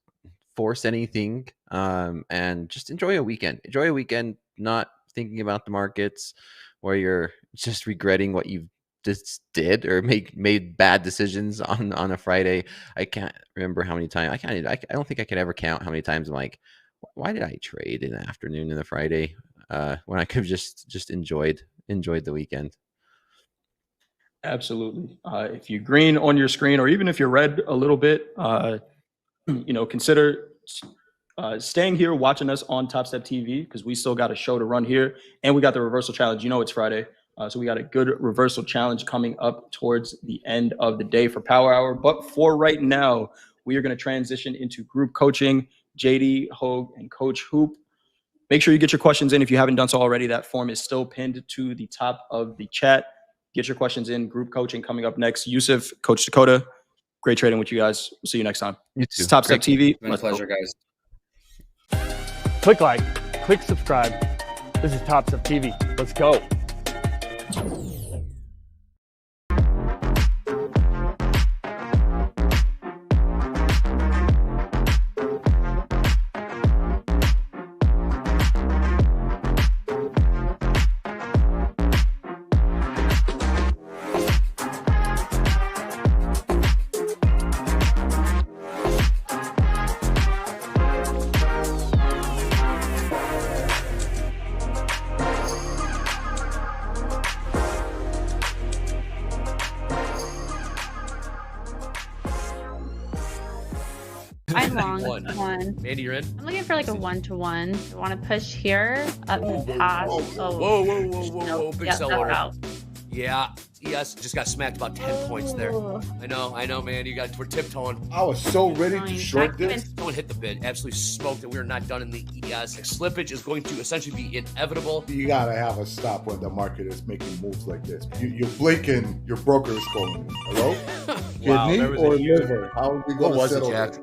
[SPEAKER 20] force anything, and just enjoy a weekend. Enjoy a weekend, not thinking about the markets where you're just regretting what you've just did or made bad decisions on a Friday. I can't remember how many times. I don't think I could ever count how many times I'm like, why did I trade in the afternoon and the Friday when I could have just enjoyed the weekend?
[SPEAKER 1] Absolutely. If you green on your screen, or even if you're red a little bit, consider staying here watching us on Topstep TV, because we still got a show to run here, and we got the reversal challenge. It's Friday, so we got a good reversal challenge coming up towards the end of the day for Power Hour. But for right now, we are going to transition into group coaching. JD, Hoag, and Coach Hoop. Make sure you get your questions in if you haven't done so already. That form is still pinned to the top of the chat. Get your questions in. Group coaching coming up next. Yusuf, Coach Dakota, great trading with you guys. We'll see you next time.
[SPEAKER 20] You too.
[SPEAKER 1] It's Topstep TV.
[SPEAKER 19] My pleasure, guys.
[SPEAKER 18] Click like, click subscribe. This is Topstep TV. Let's go.
[SPEAKER 21] I'm long. One.
[SPEAKER 11] Mandy, you're in?
[SPEAKER 21] I'm looking for like a 1-to-1. I want to push here up past.
[SPEAKER 11] Whoa. Big sell order.
[SPEAKER 21] Out.
[SPEAKER 11] Yeah. Yes, just got smacked about 10 points there. I know, man. We're tiptoeing.
[SPEAKER 15] I was so ready to short this.
[SPEAKER 11] Someone hit the bid. Absolutely smoked it. We are not done in the ES. Slippage is going to essentially be inevitable.
[SPEAKER 15] You gotta have a stop when the market is making moves like this. You're blinking, your broker is calling. Hello?
[SPEAKER 11] Wow,
[SPEAKER 15] Kidney or liver? How are we going to settle
[SPEAKER 11] Jack?
[SPEAKER 15] this?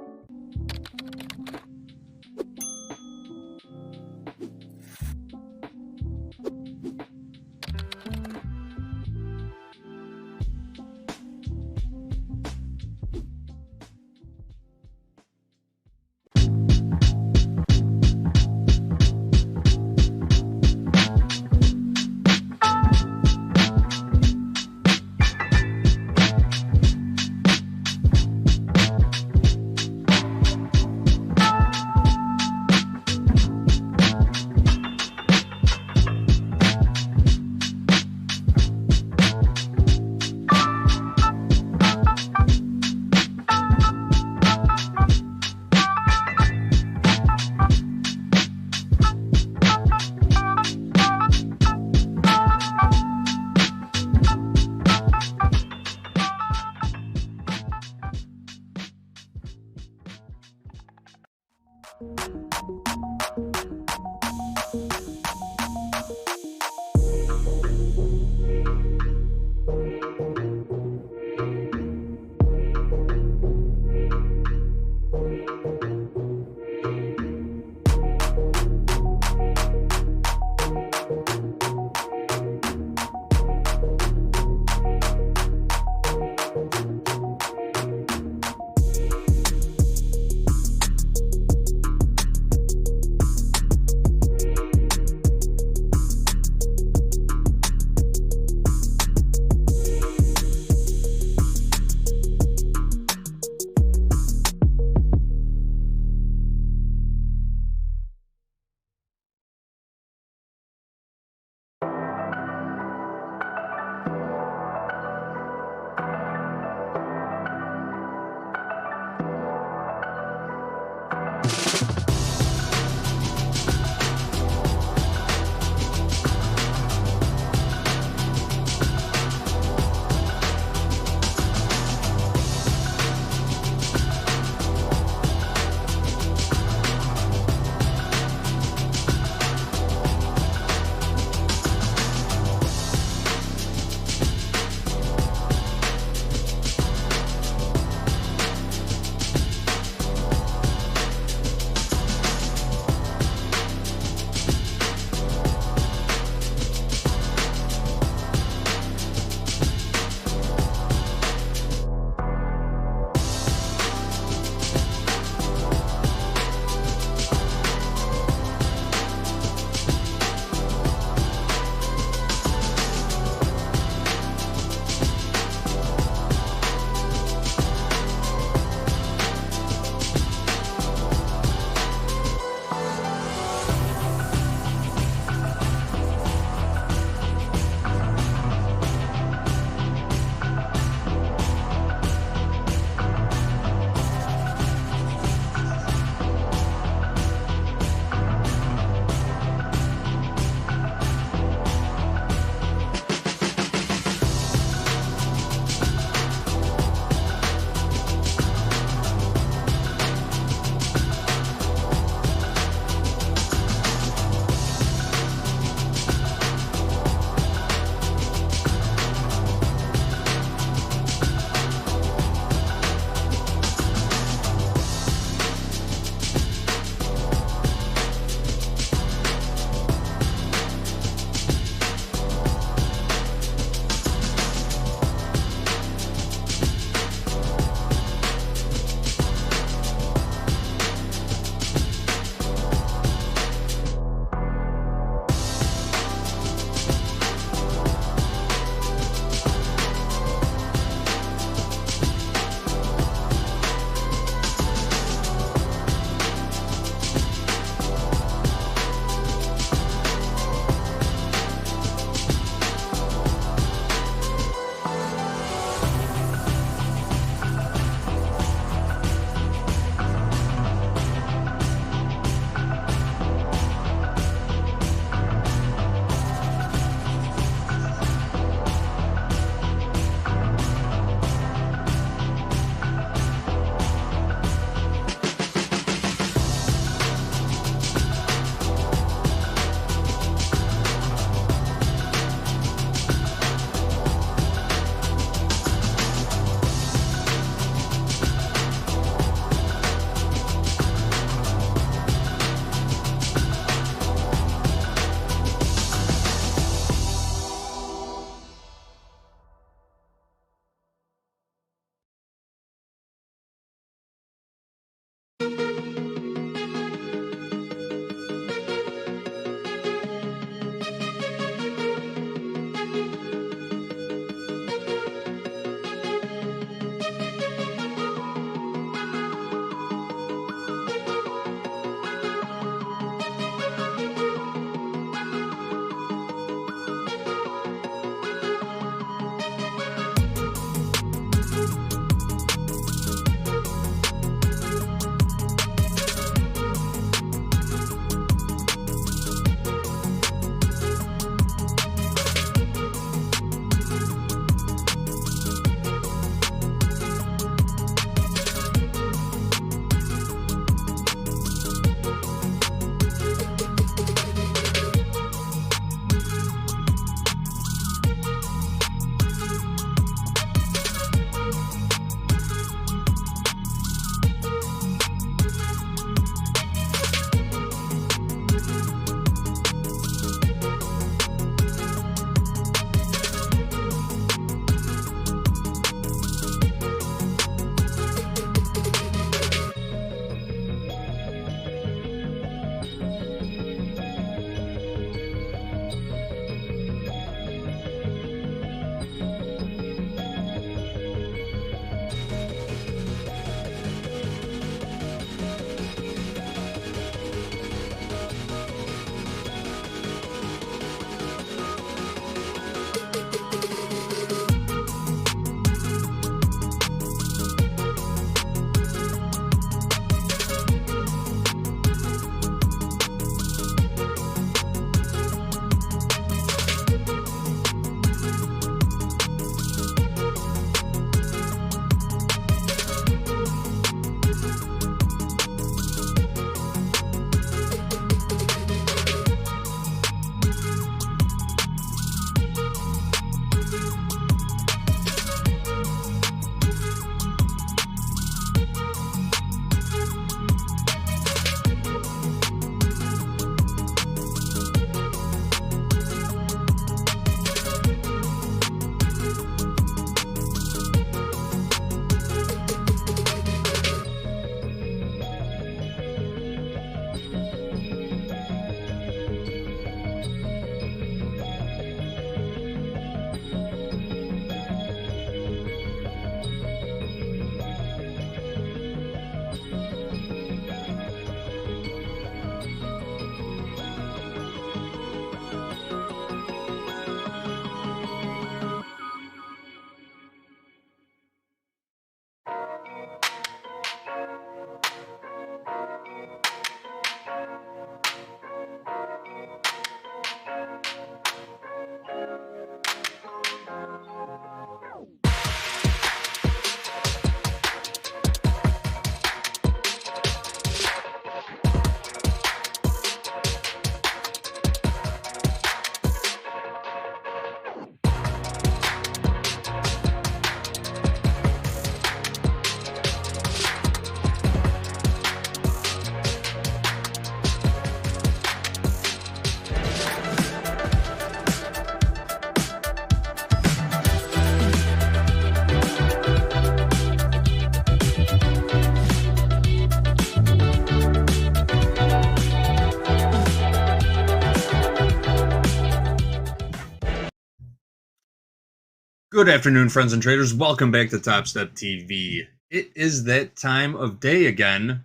[SPEAKER 3] Good afternoon, friends and traders. Welcome back to Topstep TV. It is that time of day again.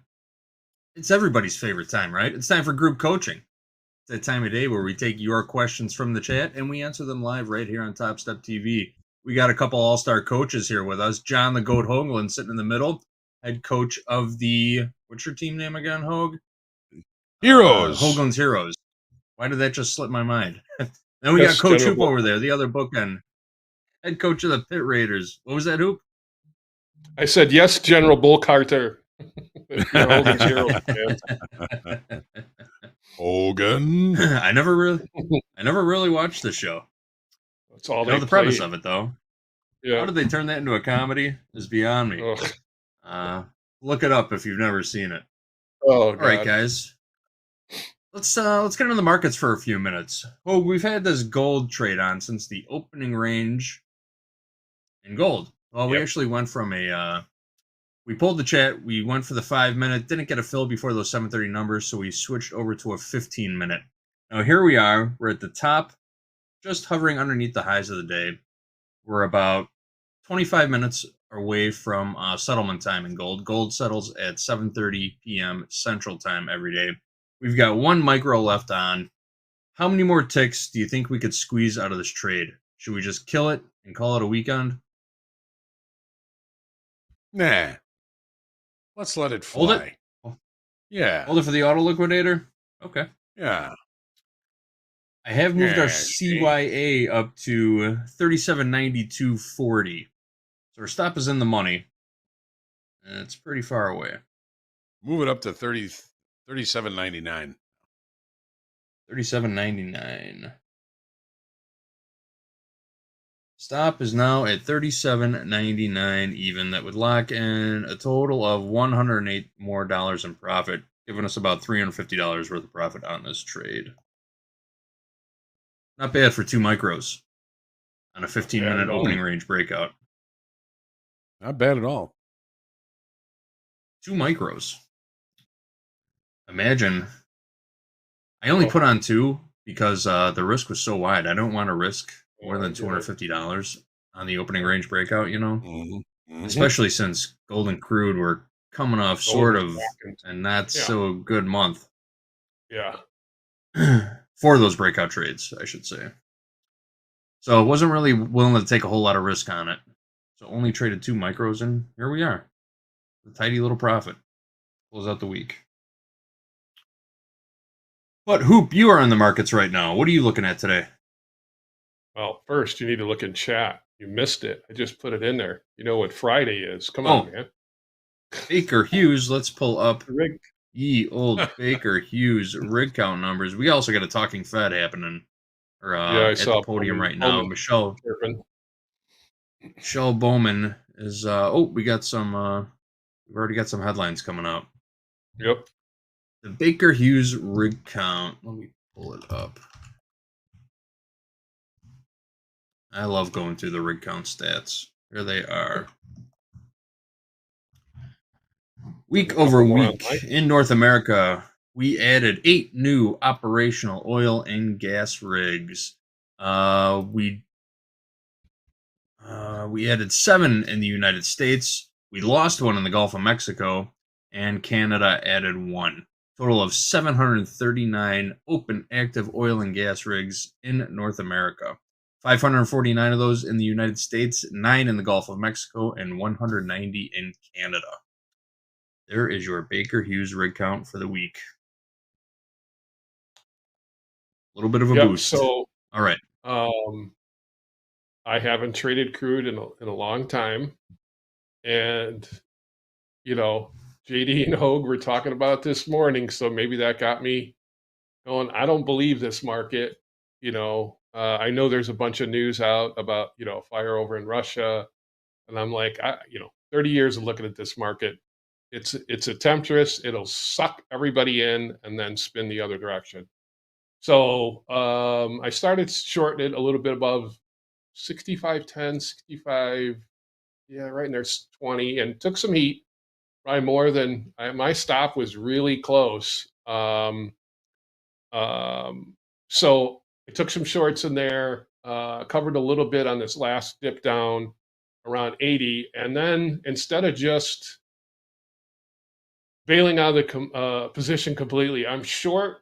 [SPEAKER 3] It's everybody's favorite time, right? It's time for group coaching. It's that time of day where we take your questions from the chat and we answer them live right here on Topstep TV. We got a couple all-star coaches here with us. John the Goat Hoagland sitting in the middle, head coach of the, what's your team name again, Hoag?
[SPEAKER 2] Heroes.
[SPEAKER 3] Hoagland's Heroes. Why did that just slip my mind? Then we got Coach Hoop over there, the other bookend. Head coach of the Pit Raiders. What was that, Hoop?
[SPEAKER 5] I said, yes, General Bull Carter.
[SPEAKER 2] Hogan.
[SPEAKER 3] I never really watched the show.
[SPEAKER 5] That's all
[SPEAKER 3] I
[SPEAKER 5] they
[SPEAKER 3] know the premise
[SPEAKER 5] play.
[SPEAKER 3] of it, though.
[SPEAKER 5] Yeah.
[SPEAKER 3] How did they turn that into a comedy is beyond me. Look it up if you've never seen it.
[SPEAKER 5] Oh,
[SPEAKER 3] all right,
[SPEAKER 5] God.
[SPEAKER 3] guys. Let's get into the markets for a few minutes. Oh, we've had this gold trade on since the opening range in gold. Well, we actually went from we pulled the chat, we went for the 5-minute, didn't get a fill before those 7:30 numbers, so we switched over to a 15-minute. Now here we are, we're at the top, just hovering underneath the highs of the day. We're about 25 minutes away from settlement time in gold. Gold settles at 7:30 p.m. Central Time every day. We've got one micro left on. How many more ticks do you think we could squeeze out of this trade? Should we just kill it and call it a weekend?
[SPEAKER 2] Nah. Let's let it fly.
[SPEAKER 3] Hold it?
[SPEAKER 2] Yeah.
[SPEAKER 3] Hold it for the auto liquidator? Okay.
[SPEAKER 2] Yeah.
[SPEAKER 3] I have moved our CYA up to 37.92.40. So our stop is in the money. And it's pretty far away.
[SPEAKER 2] Move it up to 37.99.
[SPEAKER 3] 37.99. Stop is now at 37.99 even. That would lock in a total of $108 more in profit, giving us about $350 worth of profit on this trade. Not bad for 2 micros on a 15-minute opening range breakout.
[SPEAKER 2] Not bad at all.
[SPEAKER 3] 2 micros. Imagine. I only put on 2 because the risk was so wide. I don't want to risk more than $250 on the opening range breakout, you know? Especially since gold and crude were coming off sort of a not so good month.
[SPEAKER 5] Yeah.
[SPEAKER 3] For those breakout trades, I should say. So I wasn't really willing to take a whole lot of risk on it. So only traded 2 micros, and here we are. A tidy little profit. Close out the week. But Hoop, you are in the markets right now. What are you looking at today?
[SPEAKER 5] Well, first, you need to look in chat. You missed it. I just put it in there. You know what Friday is. Come on, man.
[SPEAKER 3] Baker Hughes. Let's pull up ye old Baker Hughes rig count numbers. We also got a talking Fed happening. Or
[SPEAKER 5] I
[SPEAKER 3] at
[SPEAKER 5] saw
[SPEAKER 3] the podium
[SPEAKER 5] Bowman.
[SPEAKER 3] right now. Michelle Bowman is we got some we've already got some headlines coming up.
[SPEAKER 5] Yep.
[SPEAKER 3] The Baker Hughes rig count. Let me pull it up. I love going through the rig count stats. Here they are. Week over week in North America, we added 8 new operational oil and gas rigs. We added 7 in the United States. We lost 1 in the Gulf of Mexico, and Canada added 1. Total of 739 open active oil and gas rigs in North America. 549 of those in the United States, 9 in the Gulf of Mexico, and 190 in Canada. There is your Baker Hughes rig count for the week. A little bit of a boost.
[SPEAKER 5] So,
[SPEAKER 3] all right.
[SPEAKER 5] I haven't traded crude in a long time. And, you know, JD and Hoag were talking about this morning, so maybe that got me going. I don't believe this market. You know, I know there's a bunch of news out about, you know, fire over in Russia. And I'm like, 30 years of looking at this market. It's a temptress. It'll suck everybody in and then spin the other direction. So I started shorting it a little bit above 65.10, 65, right in there's 20, and took some heat, probably more than my stop was really close. So I took some shorts in there. covered a little bit on this last dip down around 80. And then instead of just bailing out of the position completely, I'm short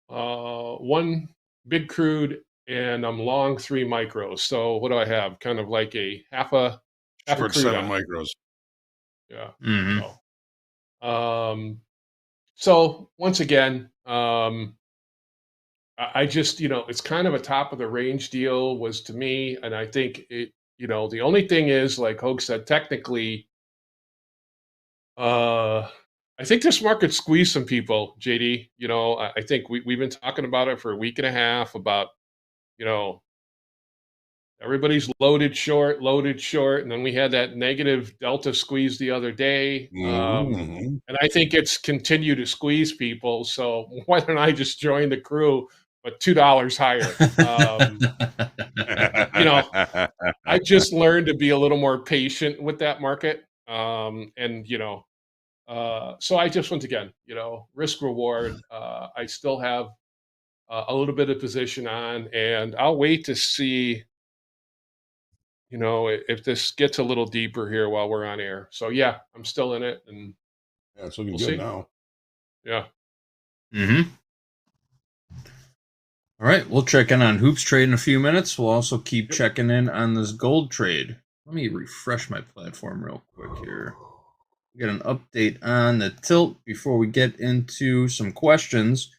[SPEAKER 5] one big crude and I'm long 3 micros. So what do I have? Kind of like a half a
[SPEAKER 2] Short
[SPEAKER 5] crude
[SPEAKER 2] 7
[SPEAKER 5] on.
[SPEAKER 2] micros.
[SPEAKER 5] Yeah.
[SPEAKER 3] Mm-hmm.
[SPEAKER 5] So once again, I just, it's kind of a top of the range deal was to me. And I think it, the only thing is, like Hoag said, technically, I think this market squeezed some people, JD. I think we've been talking about it for a week and a half about, everybody's loaded short, and then we had that negative delta squeeze the other day.
[SPEAKER 2] Mm-hmm.
[SPEAKER 5] And I think it's continued to squeeze people. So why don't I just join the crew, but $2 higher? I just learned to be a little more patient with that market. So I just, once again, risk reward. I still have a little bit of position on, and I'll wait to see, if this gets a little deeper here while we're on air. So yeah, I'm still in it, and
[SPEAKER 2] yeah, it's looking
[SPEAKER 5] we'll
[SPEAKER 2] good
[SPEAKER 5] see.
[SPEAKER 2] now.
[SPEAKER 5] Yeah.
[SPEAKER 3] Mm-hmm. All right, we'll check in on Hoops trade in a few minutes. We'll also keep checking in on this gold trade. Let me refresh my platform real quick here. Get an update on the tilt before we get into some questions.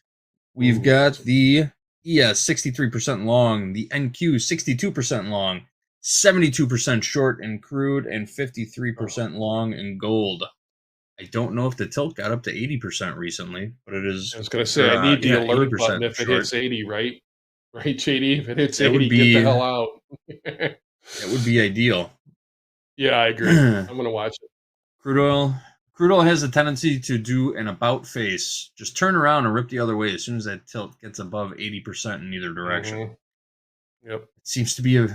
[SPEAKER 3] We've got the ES 63% long, the NQ 62% long, 72% short in crude, and 53% long in gold. I don't know if the tilt got up to 80% recently, but it is.
[SPEAKER 5] I was going to say, I need the alert button if it hits 80, right? Right, JD? If it hits 80, get the hell out.
[SPEAKER 3] It would be ideal.
[SPEAKER 5] Yeah, I agree. I'm going to watch it.
[SPEAKER 3] Crude oil has a tendency to do an about face. Just turn around and rip the other way as soon as that tilt gets above 80% in either direction.
[SPEAKER 5] Mm-hmm. Yep.
[SPEAKER 3] It seems to be it's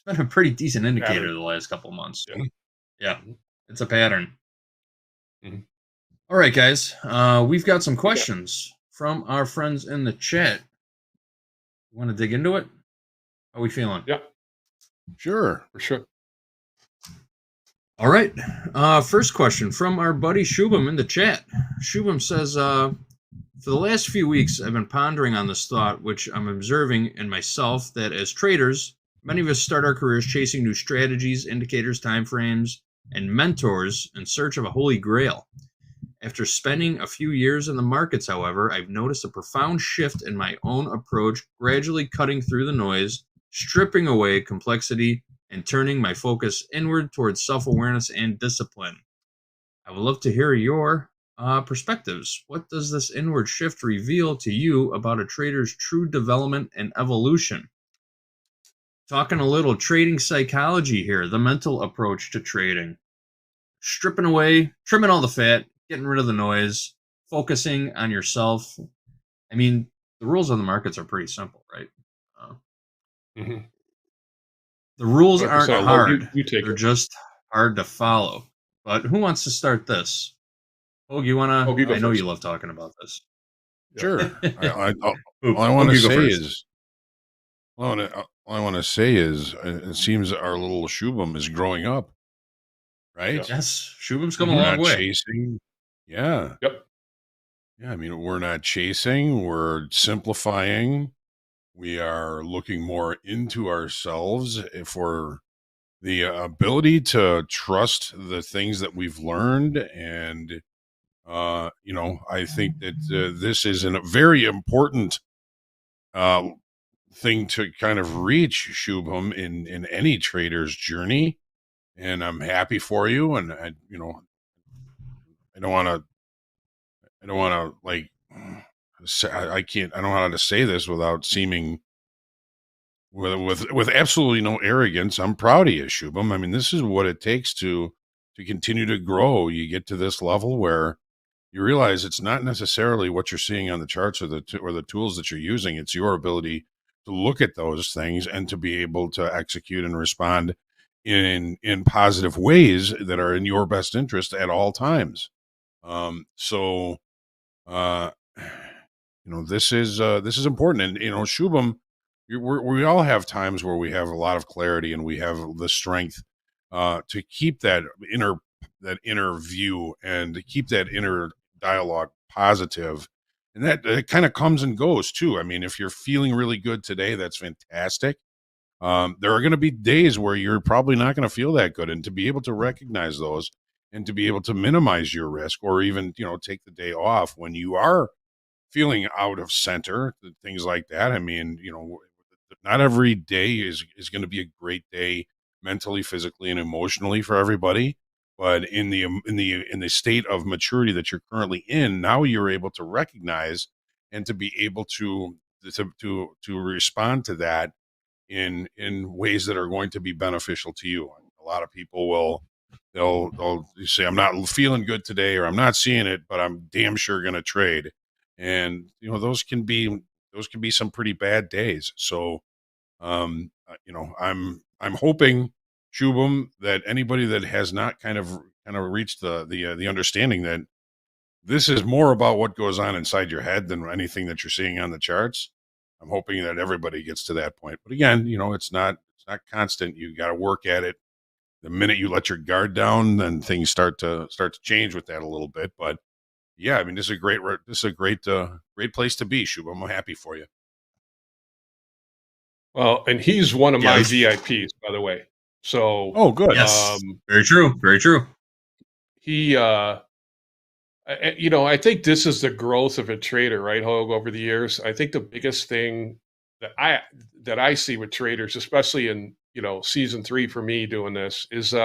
[SPEAKER 3] been a pretty decent indicator the last couple of months. Yeah. It's a pattern.
[SPEAKER 5] Mm-hmm.
[SPEAKER 3] All right, guys. We've got some questions from our friends in the chat. You want to dig into it? How are we feeling?
[SPEAKER 5] Yeah.
[SPEAKER 2] Sure.
[SPEAKER 5] For sure.
[SPEAKER 3] All right. First question from our buddy Shubham in the chat. Shubham says, for the last few weeks, I've been pondering on this thought, which I'm observing in myself, that as traders, many of us start our careers chasing new strategies, indicators, timeframes, and mentors in search of a holy grail. After spending a few years in the markets, however, I've noticed a profound shift in my own approach, gradually cutting through the noise, stripping away complexity, and turning my focus inward towards self-awareness and discipline. I would love to hear your perspectives. What does this inward shift reveal to you about a trader's true development and evolution? Talking a little trading psychology here, the mental approach to trading. Stripping away, trimming all the fat, getting rid of the noise, focusing on yourself. I mean, the rules of the markets are pretty simple, right?
[SPEAKER 5] Mm-hmm.
[SPEAKER 3] The rules aren't hard.
[SPEAKER 5] They're
[SPEAKER 3] just hard to follow. But who wants to start this? Hoag, you want to? I know you love talking about this.
[SPEAKER 2] Sure. All I want to say is, it seems our little Shubham is growing up, right?
[SPEAKER 3] Yes, Shubham's come a long way.
[SPEAKER 2] Chasing. Yeah.
[SPEAKER 5] Yep.
[SPEAKER 2] Yeah, I mean, we're not chasing. We're simplifying. We are looking more into ourselves for the ability to trust the things that we've learned. And, I think that this is a very important thing to kind of reach, Shubham, in any trader's journey. And I'm happy for you. And, I don't want to like, I don't know how to say this without seeming with absolutely no arrogance. I'm proud of you, Shubham. I mean, this is what it takes to continue to grow. You get to this level where you realize it's not necessarily what you're seeing on the charts or the tools that you're using. It's your ability to look at those things and to be able to execute and respond in positive ways that are in your best interest at all times. This is important. And, Shubham, we all have times where we have a lot of clarity and we have the strength to keep that inner view and to keep that inner dialogue positive. And that it kind of comes and goes too. I mean, if you're feeling really good today, that's fantastic. There are going to be days where you're probably not going to feel that good, and to be able to recognize those and to be able to minimize your risk, or even, take the day off when you are feeling out of center, things like that. I mean, not every day is going to be a great day mentally, physically, and emotionally for everybody. But in the state of maturity that you're currently in, now you're able to recognize and to be able to respond to that in ways that are going to be beneficial to you. A lot of people they'll say, I'm not feeling good today, or I'm not seeing it, but I'm damn sure going to trade. And those can be some pretty bad days. So I'm hoping, Shubham, that anybody that has not kind of reached the understanding that this is more about what goes on inside your head than anything that you're seeing on the charts. I'm hoping that everybody gets to that point. But again, it's not constant. You got to work at it. The minute you let your guard down, then things start to change with that a little bit. But yeah, I mean, this is a great place to be, Shubham. I'm happy for you.
[SPEAKER 5] Well, and he's one of my VIPs, by the way. So,
[SPEAKER 2] oh, good.
[SPEAKER 3] Yes, very true. Very true.
[SPEAKER 5] He, I think this is the growth of a trader, right, Hoag, over the years. I think the biggest thing that I see with traders, especially in, season 3 for me doing this, is,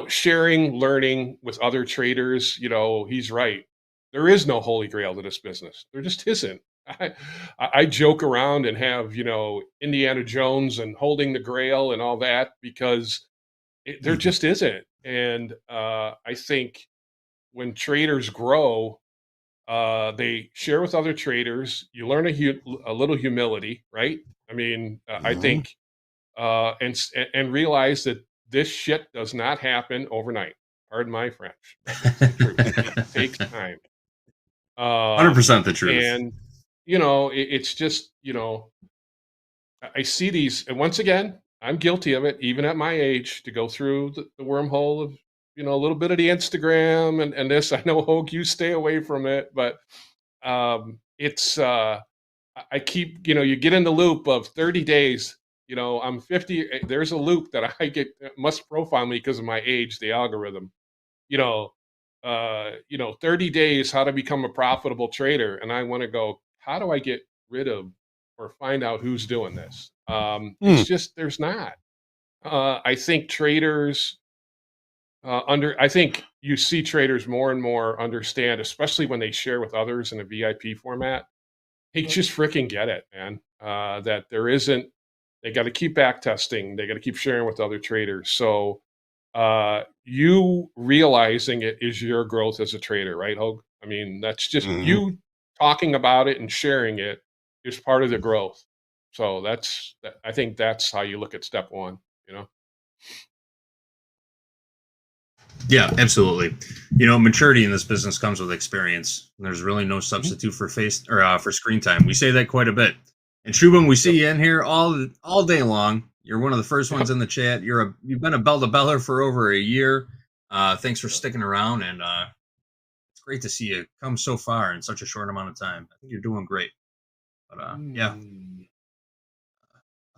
[SPEAKER 5] sharing, learning with other traders. He's right. There is no holy grail to this business. There just isn't. I joke around and have, Indiana Jones and holding the grail and all that, because there just isn't. And I think when traders grow, they share with other traders. You learn a little humility, right? I mean, I think, and realize that this shit does not happen overnight. Pardon my French. That's the truth. It takes time.
[SPEAKER 3] 100% the truth.
[SPEAKER 5] And it's just, I see these, and once again, I'm guilty of it, even at my age, to go through the wormhole of, a little bit of the Instagram and this. I know, Hoag, you stay away from it, but it's, I keep, you get in the loop of 30 days, I'm 50. There's a loop that I must profile me because of my age, the algorithm, 30 days, how to become a profitable trader. And I want to go, how do I get rid of or find out who's doing this? It's just, there's not. I think traders I think you see traders more and more understand, especially when they share with others in a VIP format. They just freaking get it, man. That there isn't, they got to keep back testing. They got to keep sharing with other traders. So you realizing it is your growth as a trader, right, Hoag? I mean, that's just you talking about it and sharing it is part of the growth. So I think that's how you look at step one,
[SPEAKER 3] Yeah, absolutely. Maturity in this business comes with experience. There's really no substitute for for screen time. We say that quite a bit. And Shubham, we see you in here all day long. You're one of the first ones in the chat. You've been a bell-to-beller for over a year. Thanks for sticking around, and it's great to see you come so far in such a short amount of time. I think you're doing great. But yeah,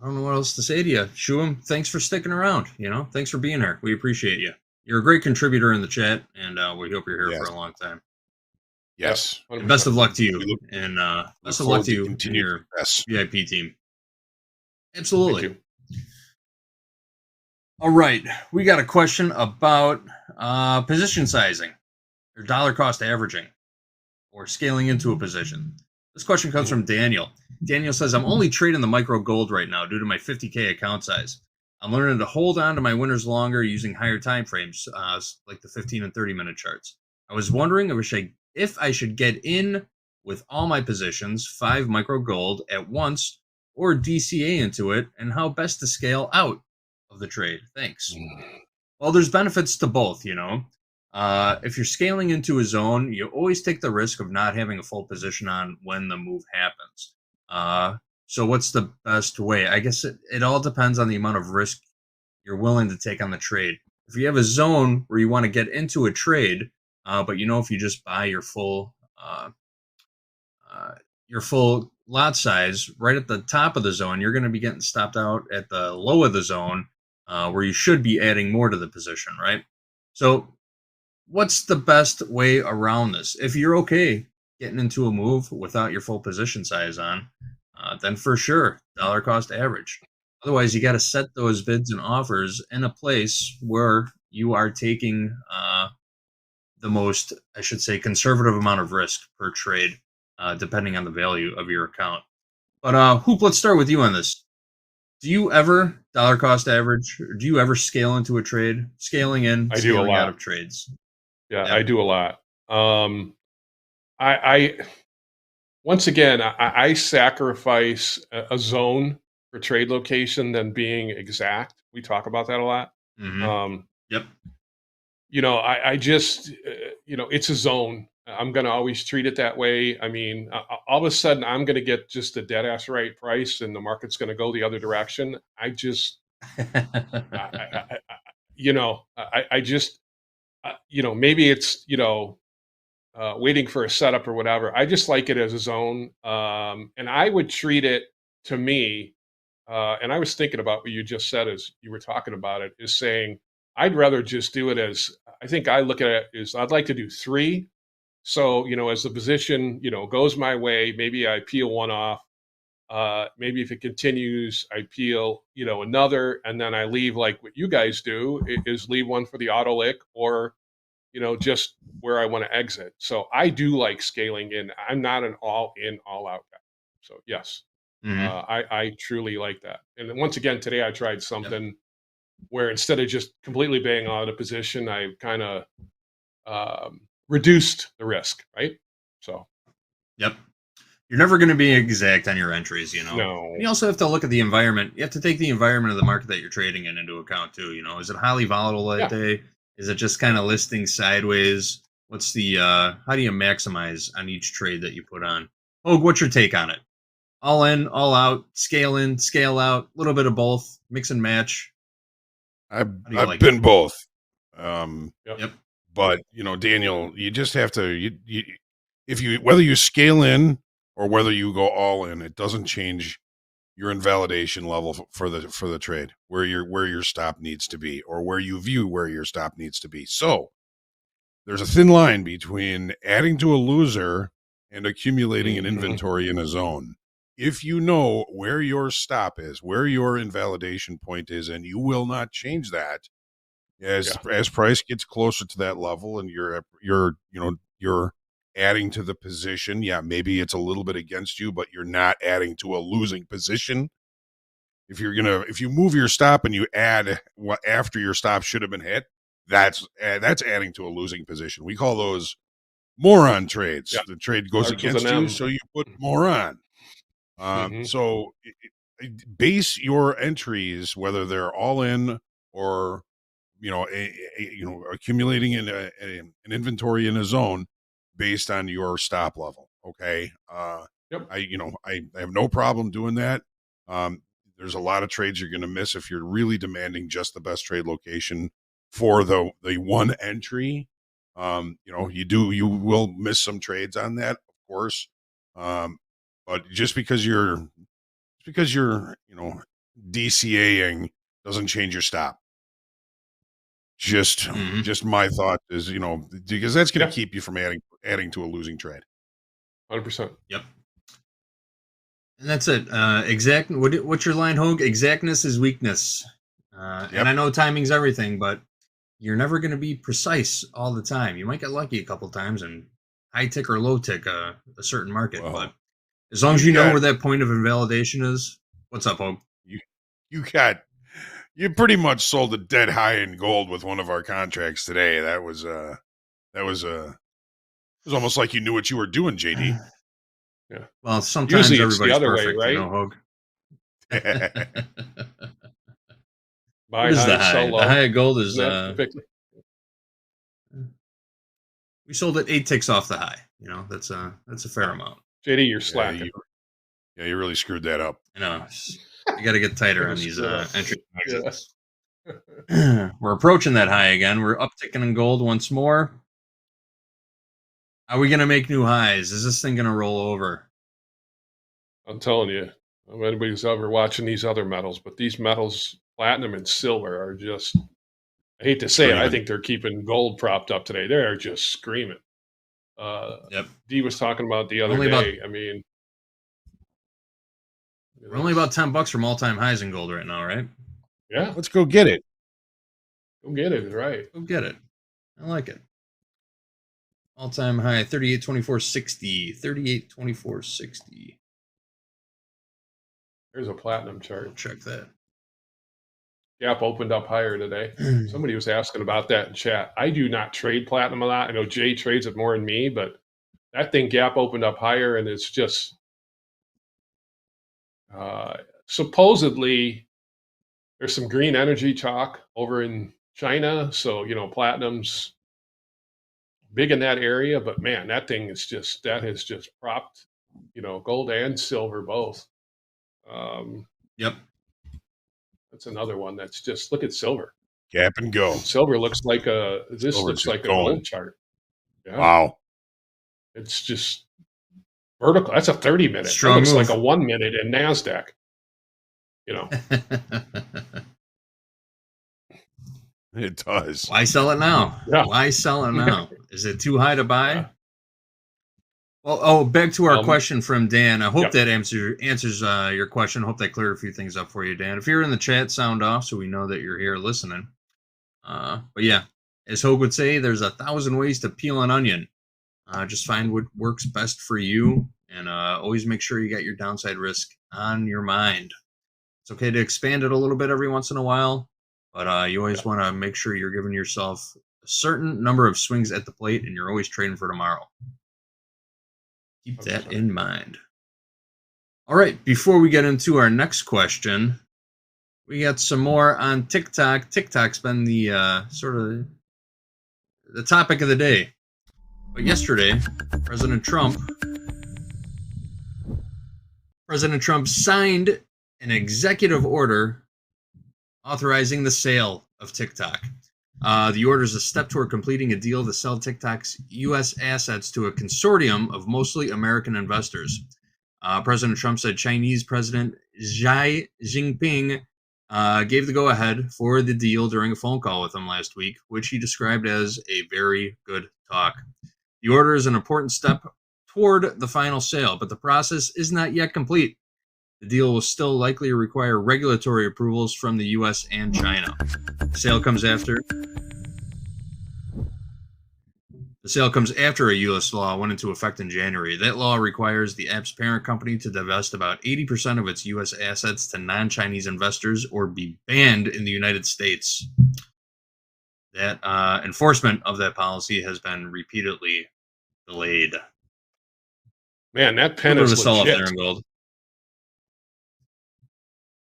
[SPEAKER 3] I don't know what else to say to you, Shubham. Thanks for sticking around. Thanks for being here. We appreciate you. You're a great contributor in the chat, and we hope you're here for a long time.
[SPEAKER 2] Yes.
[SPEAKER 3] Best of luck to you, and best of luck to you and your VIP team. Absolutely. All right, we got a question about position sizing, or dollar cost averaging, or scaling into a position. This question comes from Daniel. Daniel says, I'm only trading the micro gold right now due to my 50K account size. I'm learning to hold on to my winners longer using higher time frames, like the 15 and 30-minute charts. I was wondering if I should get in with all my positions, 5 micro gold at once, or DCA into it, and how best to scale out of the trade. Thanks. Well, there's benefits to both, If you're scaling into a zone, you always take the risk of not having a full position on when the move happens. So what's the best way? I guess it all depends on the amount of risk you're willing to take on the trade. If you have a zone where you want to get into a trade, but if you just buy your full lot size right at the top of the zone, you're going to be getting stopped out at the low of the zone, where you should be adding more to the position, right? So what's the best way around this? If you're okay getting into a move without your full position size on, then for sure, dollar cost average. Otherwise, you got to set those bids and offers in a place where you are taking the most, I should say, conservative amount of risk per trade, depending on the value of your account. But Hoop, let's start with you on this. Do you ever dollar cost average? Or do you ever scale into a trade? Scaling in,
[SPEAKER 5] I do a
[SPEAKER 3] scaling
[SPEAKER 5] lot
[SPEAKER 3] out of trades.
[SPEAKER 5] Yeah, I do a lot. I once again, I sacrifice a zone for trade location than being exact. We talk about that a lot.
[SPEAKER 3] Yep.
[SPEAKER 5] I just, it's a zone. I'm going to always treat it that way. I mean, all of a sudden, I'm going to get just a dead ass right price, and the market's going to go the other direction. I just, maybe it's, waiting for a setup or whatever. I just like it as a zone. And I would treat it, to me, and I was thinking about what you just said as you were talking about it, is saying, I'd rather just do it as, I think I look at it as, I'd like to do 3. So, as the position, goes my way, maybe I peel one off. Maybe if it continues, I peel, another, and then I leave like what you guys do, is leave one for the auto lick, or, just where I want to exit. So I do like scaling in. I'm not an all in, all out guy. So yes, I truly like that. And then once again, today I tried something where instead of just completely banging out a position, I kind of reduced the risk, right? So.
[SPEAKER 3] Yep. You're never going to be exact on your entries,
[SPEAKER 5] No.
[SPEAKER 3] And you also have to look at the environment. You have to take the environment of the market that you're trading in into account too. Is it highly volatile that day? Is it just kind of listing sideways? What's the how do you maximize on each trade that you put on? Hoag, what's your take on it? All in, all out, scale in, scale out, a little bit of both, mix and match.
[SPEAKER 2] I've been both.
[SPEAKER 5] Yep.
[SPEAKER 2] But Daniel, you just have to whether you scale in or whether you go all in, it doesn't change your invalidation level for the trade, where your stop needs to be, or where you view where your stop needs to be. So there's a thin line between adding to a loser and accumulating an inventory in a zone. If you know where your stop is, where your invalidation point is, and you will not change that as price gets closer to that level, and you're adding to the position, maybe it's a little bit against you, but you're not adding to a losing position. If you move your stop and you add after your stop should have been hit, that's adding to a losing position. We call those moron trades. The trade goes against you, so you put more on. So base your entries, whether they're all in or accumulating in an inventory in a zone, based on your stop level. Okay. I have no problem doing that. There's a lot of trades you're going to miss if you're really demanding just the best trade location for the one entry. You will miss some trades on that, of course. But just because you're DCAing doesn't change your stop. Just my thought is, because that's going to keep you from adding to a losing trade.
[SPEAKER 5] 100%.
[SPEAKER 3] Yep. And that's it. Exact. What's your line, Hoag? Exactness is weakness. And I know timing's everything, but you're never going to be precise all the time. You might get lucky a couple times and high tick or low tick a certain market, but as long as you know where that point of invalidation is, what's up, Hoag?
[SPEAKER 2] You pretty much sold a dead high in gold with one of our contracts today. That was almost like you knew what you were doing, JD.
[SPEAKER 5] Yeah.
[SPEAKER 3] Well, sometimes
[SPEAKER 5] usually it's
[SPEAKER 3] everybody's
[SPEAKER 5] the other
[SPEAKER 3] perfect,
[SPEAKER 5] way, right?
[SPEAKER 3] Hoag.
[SPEAKER 5] Buy
[SPEAKER 3] What is the
[SPEAKER 5] high,
[SPEAKER 3] high?
[SPEAKER 5] sell low.
[SPEAKER 3] The high of gold is we sold it 8 ticks off the high. That's a fair amount.
[SPEAKER 5] JD, you're slacking.
[SPEAKER 2] Yeah, you really screwed that up.
[SPEAKER 3] I know. You got to get tighter on these entry
[SPEAKER 5] Yeah.
[SPEAKER 3] exits. We're approaching that high again. We're upticking in gold once more. Are we going to make new highs? Is this thing going to roll over?
[SPEAKER 5] I'm telling you, if anybody's ever watching these other metals, but these metals, platinum and silver, are just, I hate to say it, I think they're keeping gold propped up today. They're just screaming.
[SPEAKER 3] Yep.
[SPEAKER 5] Dee was talking about the other day. I mean,
[SPEAKER 3] we're only about $10 from all-time highs in gold right now, right?
[SPEAKER 5] Yeah.
[SPEAKER 2] Let's go get it.
[SPEAKER 5] Go get it, right.
[SPEAKER 3] Go get it. I like it. All-time high, 38.2460. 38.2460.
[SPEAKER 5] There's a platinum chart.
[SPEAKER 3] Check that.
[SPEAKER 5] Gap opened up higher today. Somebody was asking about that in chat. I do not trade platinum a lot. I know Jay trades it more than me, but that thing gap opened up higher, and it's just supposedly there's some green energy talk over in China. So, platinum's big in that area, but man, that thing is just, that has just propped, gold and silver both.
[SPEAKER 3] Yep.
[SPEAKER 5] That's another one that's just, look at silver.
[SPEAKER 2] Gap and go.
[SPEAKER 5] And silver looks like this
[SPEAKER 2] Silver's
[SPEAKER 5] looks like a
[SPEAKER 2] going.
[SPEAKER 5] gold chart. Yeah.
[SPEAKER 2] Wow.
[SPEAKER 5] It's just vertical. That's a 30-minute. That
[SPEAKER 3] Strong
[SPEAKER 5] looks
[SPEAKER 3] move.
[SPEAKER 5] like a 1 minute in NASDAQ.
[SPEAKER 2] It does.
[SPEAKER 3] Why sell it now?
[SPEAKER 5] Yeah.
[SPEAKER 3] Why sell it now? Is it too high to buy? Yeah. Well, back to our question from Dan. I hope that answers your question. I hope that cleared a few things up for you, Dan. If you're in the chat, sound off so we know that you're here listening. But yeah, as Hoag would say, there's 1,000 ways to peel an onion. Just find what works best for you, and always make sure you got your downside risk on your mind. It's okay to expand it a little bit every once in a while, but you always want to make sure you're giving yourself a certain number of swings at the plate, and you're always trading for tomorrow. Keep that in mind. All right, before we get into our next question, we got some more on TikTok. TikTok's been the sort of the topic of the day. But yesterday, President Trump signed an executive order authorizing the sale of TikTok. The order is a step toward completing a deal to sell TikTok's U.S. assets to a consortium of mostly American investors. President Trump said Chinese President Xi Jinping gave the go-ahead for the deal during a phone call with him last week, which he described as a very good talk. The order is an important step toward the final sale, but the process is not yet complete. The deal will still likely require regulatory approvals from the U.S. and China. The sale comes after a U.S. law went into effect in January. That law requires the app's parent company to divest about 80% of its U.S. assets to non-Chinese investors or be banned in the United States. That enforcement of that policy has been repeatedly delayed.
[SPEAKER 5] Man, that pen is
[SPEAKER 3] sell
[SPEAKER 5] legit.
[SPEAKER 3] up there in gold.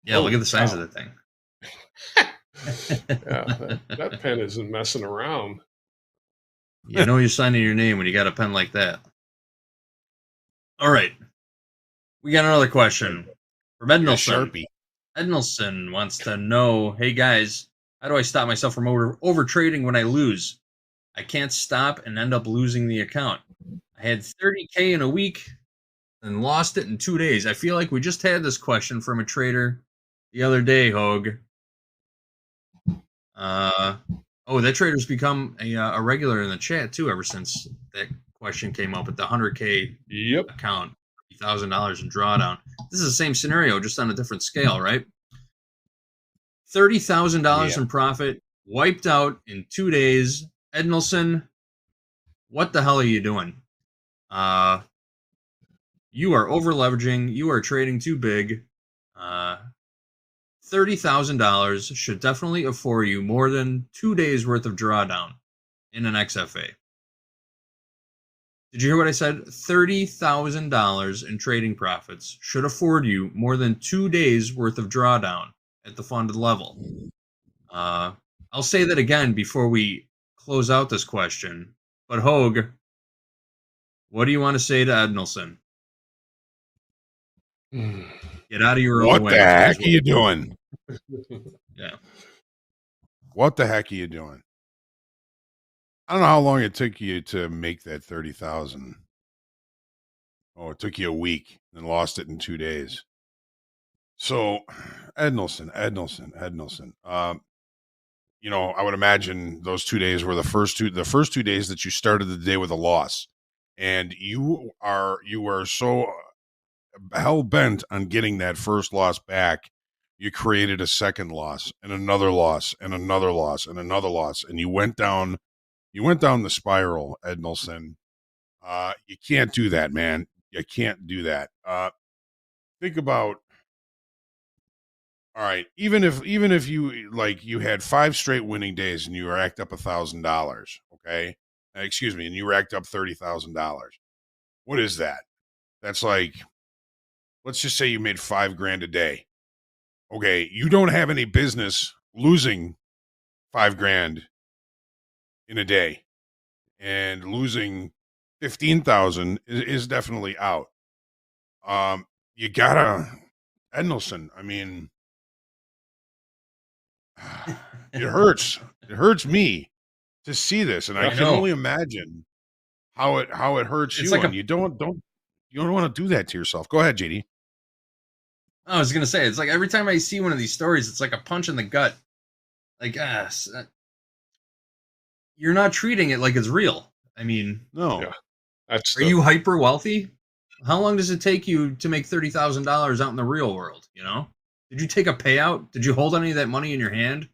[SPEAKER 3] Yeah, look at the size of that thing.
[SPEAKER 5] Yeah, that pen isn't messing around.
[SPEAKER 3] You know you're signing your name when you got a pen like that. All right. We got another question from Ed Nelson. Ed Nelson wants to know, hey guys, how do I stop myself from over trading when I lose? I can't stop and end up losing the account. I had 30K in a week and lost it in 2 days. I feel like we just had this question from a trader the other day, Hoag. That trader's become a regular in the chat too ever since that question came up with the 100K account, $1,000 in drawdown. This is the same scenario, just on a different scale, right? $30,000 in profit, wiped out in 2 days. Ed Nelson, what the hell are you doing? You are over leveraging. You are trading too big. $30,000 should definitely afford you more than 2 days worth of drawdown in an XFA. Did you hear what I said? $30,000 in trading profits should afford you more than 2 days worth of drawdown at the funded level. I'll say that again before we close out this question. But Hoag, what do you want to say to Ed Nelson? Get out of your own
[SPEAKER 2] What
[SPEAKER 3] way.
[SPEAKER 2] the heck are you doing?
[SPEAKER 3] Yeah.
[SPEAKER 2] What the heck are you doing? I don't know how long it took you to make that 30,000. Oh, it took you a week and lost it in 2 days. So, Ed Nelson. You know, I would imagine those 2 days were the first 2 days that you started the day with a loss, and you are so hell bent on getting that first loss back. You created a second loss and another loss and another loss and another loss, and you went down the spiral, Ed Nelson. You can't do that, man. You can't do that. Think about, all right, even if you you had 5 straight winning days and you racked up $1,000, okay? Excuse me, and you racked up $30,000. What is that? That's like, let's just say you made $5,000 a day. Okay, you don't have any business losing $5,000 in a day, and losing 15,000 is definitely out. You gotta, Ed Nelson, I mean, it hurts. It hurts me to see this, and I can only imagine how it hurts
[SPEAKER 3] It's
[SPEAKER 2] you.
[SPEAKER 3] like
[SPEAKER 2] And you don't want to do that to yourself. Go ahead, JD.
[SPEAKER 3] I was gonna say, it's like every time I see one of these stories, it's like a punch in the gut. Like, you're not treating it like it's real. I mean,
[SPEAKER 2] no.
[SPEAKER 5] Yeah.
[SPEAKER 3] Are you hyper wealthy? How long does it take you to make $30,000 out in the real world? You know, did you take a payout? Did you hold any of that money in your hand?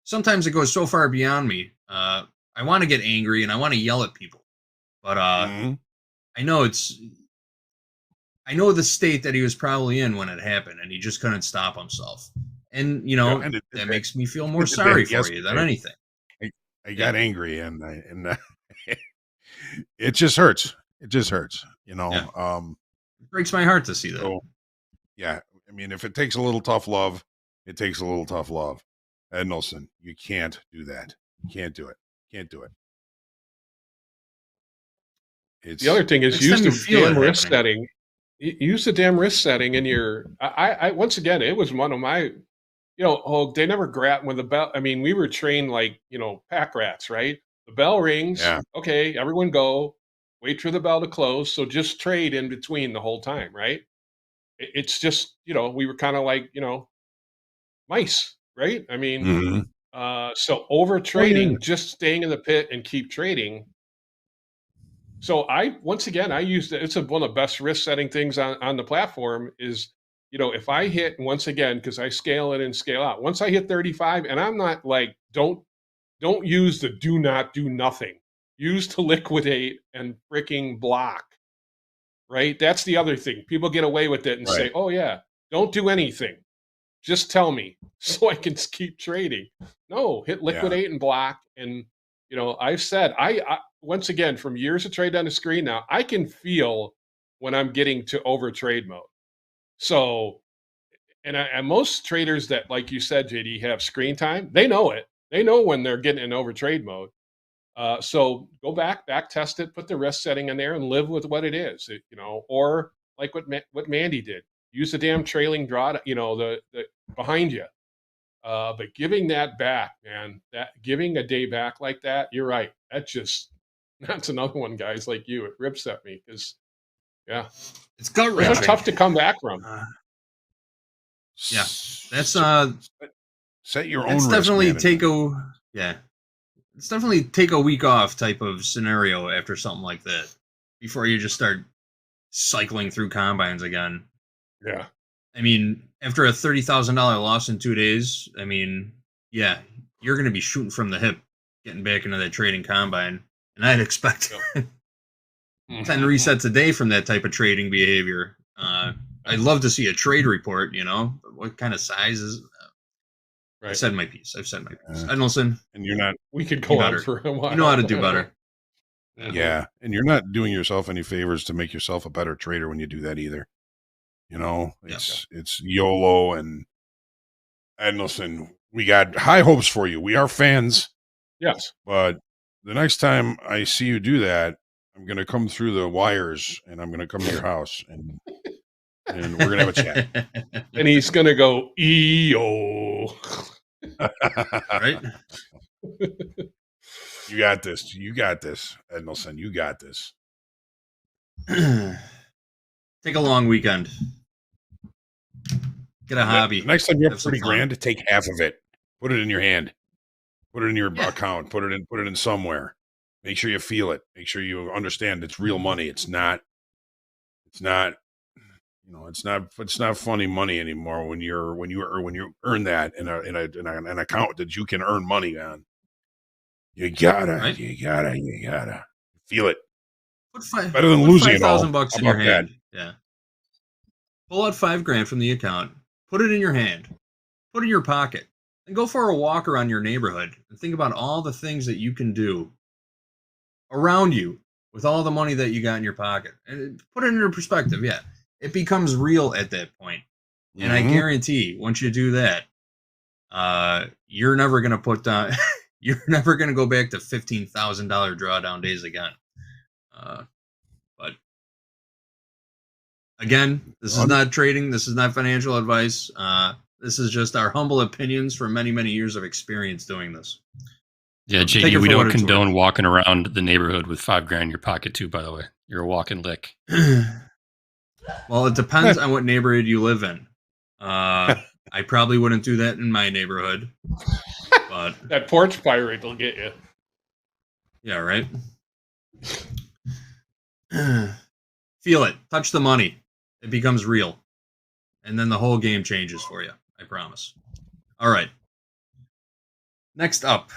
[SPEAKER 3] Sometimes it goes so far beyond me. I want to get angry and I want to yell at people, but I know the state that he was probably in when it happened, and he just couldn't stop himself. And you know, that makes me feel more sorry for you than anything.
[SPEAKER 2] I got angry, and it just hurts. It just hurts. You know,
[SPEAKER 3] It breaks my heart to see that.
[SPEAKER 2] So, yeah, I mean, if it takes a little tough love, it takes a little tough love. Ed Nelson, you can't do that. You can't do it. Can't do it.
[SPEAKER 5] The other thing is use the damn risk setting. Use the damn risk setting in your. I once again, it was one of my. They never grab when the bell. I mean, we were trained like pack rats, right? The bell rings.
[SPEAKER 2] Yeah.
[SPEAKER 5] Okay, everyone go. Wait for the bell to close. So just trade in between the whole time, right? It's just we were kind of like mice, right? I mean, so over trading, just staying in the pit and keep trading. So once again, I used it. It's one of the best risk setting things on the platform is, if I hit once again, because I scale it and scale out, once I hit 35, and I'm not like, don't use the do not do nothing. Use to liquidate and freaking block, right? That's the other thing. People get away with it and say, oh yeah, don't do anything. Just tell me so I can keep trading. No, hit liquidate and block. And, I've said, I once again, from years of trade on the screen now, I can feel when I'm getting to over trade mode. So, and most traders that, like you said, JD, have screen time, they know it. They know when they're getting in over trade mode. So go back test it, put the risk setting in there and live with what it is, or like what Mandy did, use the damn trailing draw, the behind you. But giving that back, man, giving a day back like that, you're right. That's another one, guys, like you. It rips at me because,
[SPEAKER 3] it's gut wrenching.
[SPEAKER 5] It's tough to come back from.
[SPEAKER 3] Yeah, that's
[SPEAKER 2] set your own.
[SPEAKER 3] It's
[SPEAKER 2] risk
[SPEAKER 3] definitely
[SPEAKER 2] management.
[SPEAKER 3] It's definitely take a week off type of scenario after something like that before you just start cycling through combines again.
[SPEAKER 5] Yeah.
[SPEAKER 3] I mean, after a $30,000 loss in 2 days, I mean, yeah, you're going to be shooting from the hip, getting back into that trading combine. And I'd expect 10 resets a day from that type of trading behavior. I'd love to see a trade report, what kind of size is.
[SPEAKER 5] Right.
[SPEAKER 3] I've said my piece. Ed Nelson.
[SPEAKER 2] And you're not.
[SPEAKER 5] We could go on for a while.
[SPEAKER 3] You know how to do better.
[SPEAKER 2] Yeah. And you're not doing yourself any favors to make yourself a better trader when you do that either. It's YOLO. And Ed Nelson, we got high hopes for you. We are fans.
[SPEAKER 5] Yes.
[SPEAKER 2] But the next time I see you do that, I'm going to come through the wires, and I'm going to come to your house, and we're going to have a chat.
[SPEAKER 5] And he's going to go, EO.
[SPEAKER 3] Right?
[SPEAKER 2] You got this. You got this, Edelson. You got this.
[SPEAKER 3] Take a long weekend. Get a hobby.
[SPEAKER 2] Next time you have
[SPEAKER 3] Have some
[SPEAKER 2] 30
[SPEAKER 3] fun.
[SPEAKER 2] grand, take half of it. Put it in your hand. Put it in your account. Put it in somewhere. Make sure you feel it. Make sure you understand it's real money. It's not funny money anymore when you earn that in an account that you can earn money on. You gotta feel it. Better than losing it all.
[SPEAKER 3] $5,000 in
[SPEAKER 2] How
[SPEAKER 3] your
[SPEAKER 2] about that?
[SPEAKER 3] hand. Yeah. Pull out $5,000 from the account. Put it in your hand. Put it in your pocket. And go for a walk around your neighborhood and think about all the things that you can do around you with all the money that you got in your pocket. And put it into perspective. Yeah. It becomes real at that point. And I guarantee once you do that, you're never going to put down, you're never going to go back to $15,000 drawdown days again. But again, this is not trading. This is not financial advice. This is just our humble opinions from many, many years of experience doing this.
[SPEAKER 17] Yeah, JD, we don't condone walking around the neighborhood with $5,000 in your pocket too, by the way. You're a walking lick.
[SPEAKER 3] Well, it depends on what neighborhood you live in. I probably wouldn't do that in my neighborhood. But
[SPEAKER 5] that porch pirate will get you.
[SPEAKER 3] Yeah, right? Feel it. Touch the money. It becomes real. And then the whole game changes for you. I promise. All right. Next up,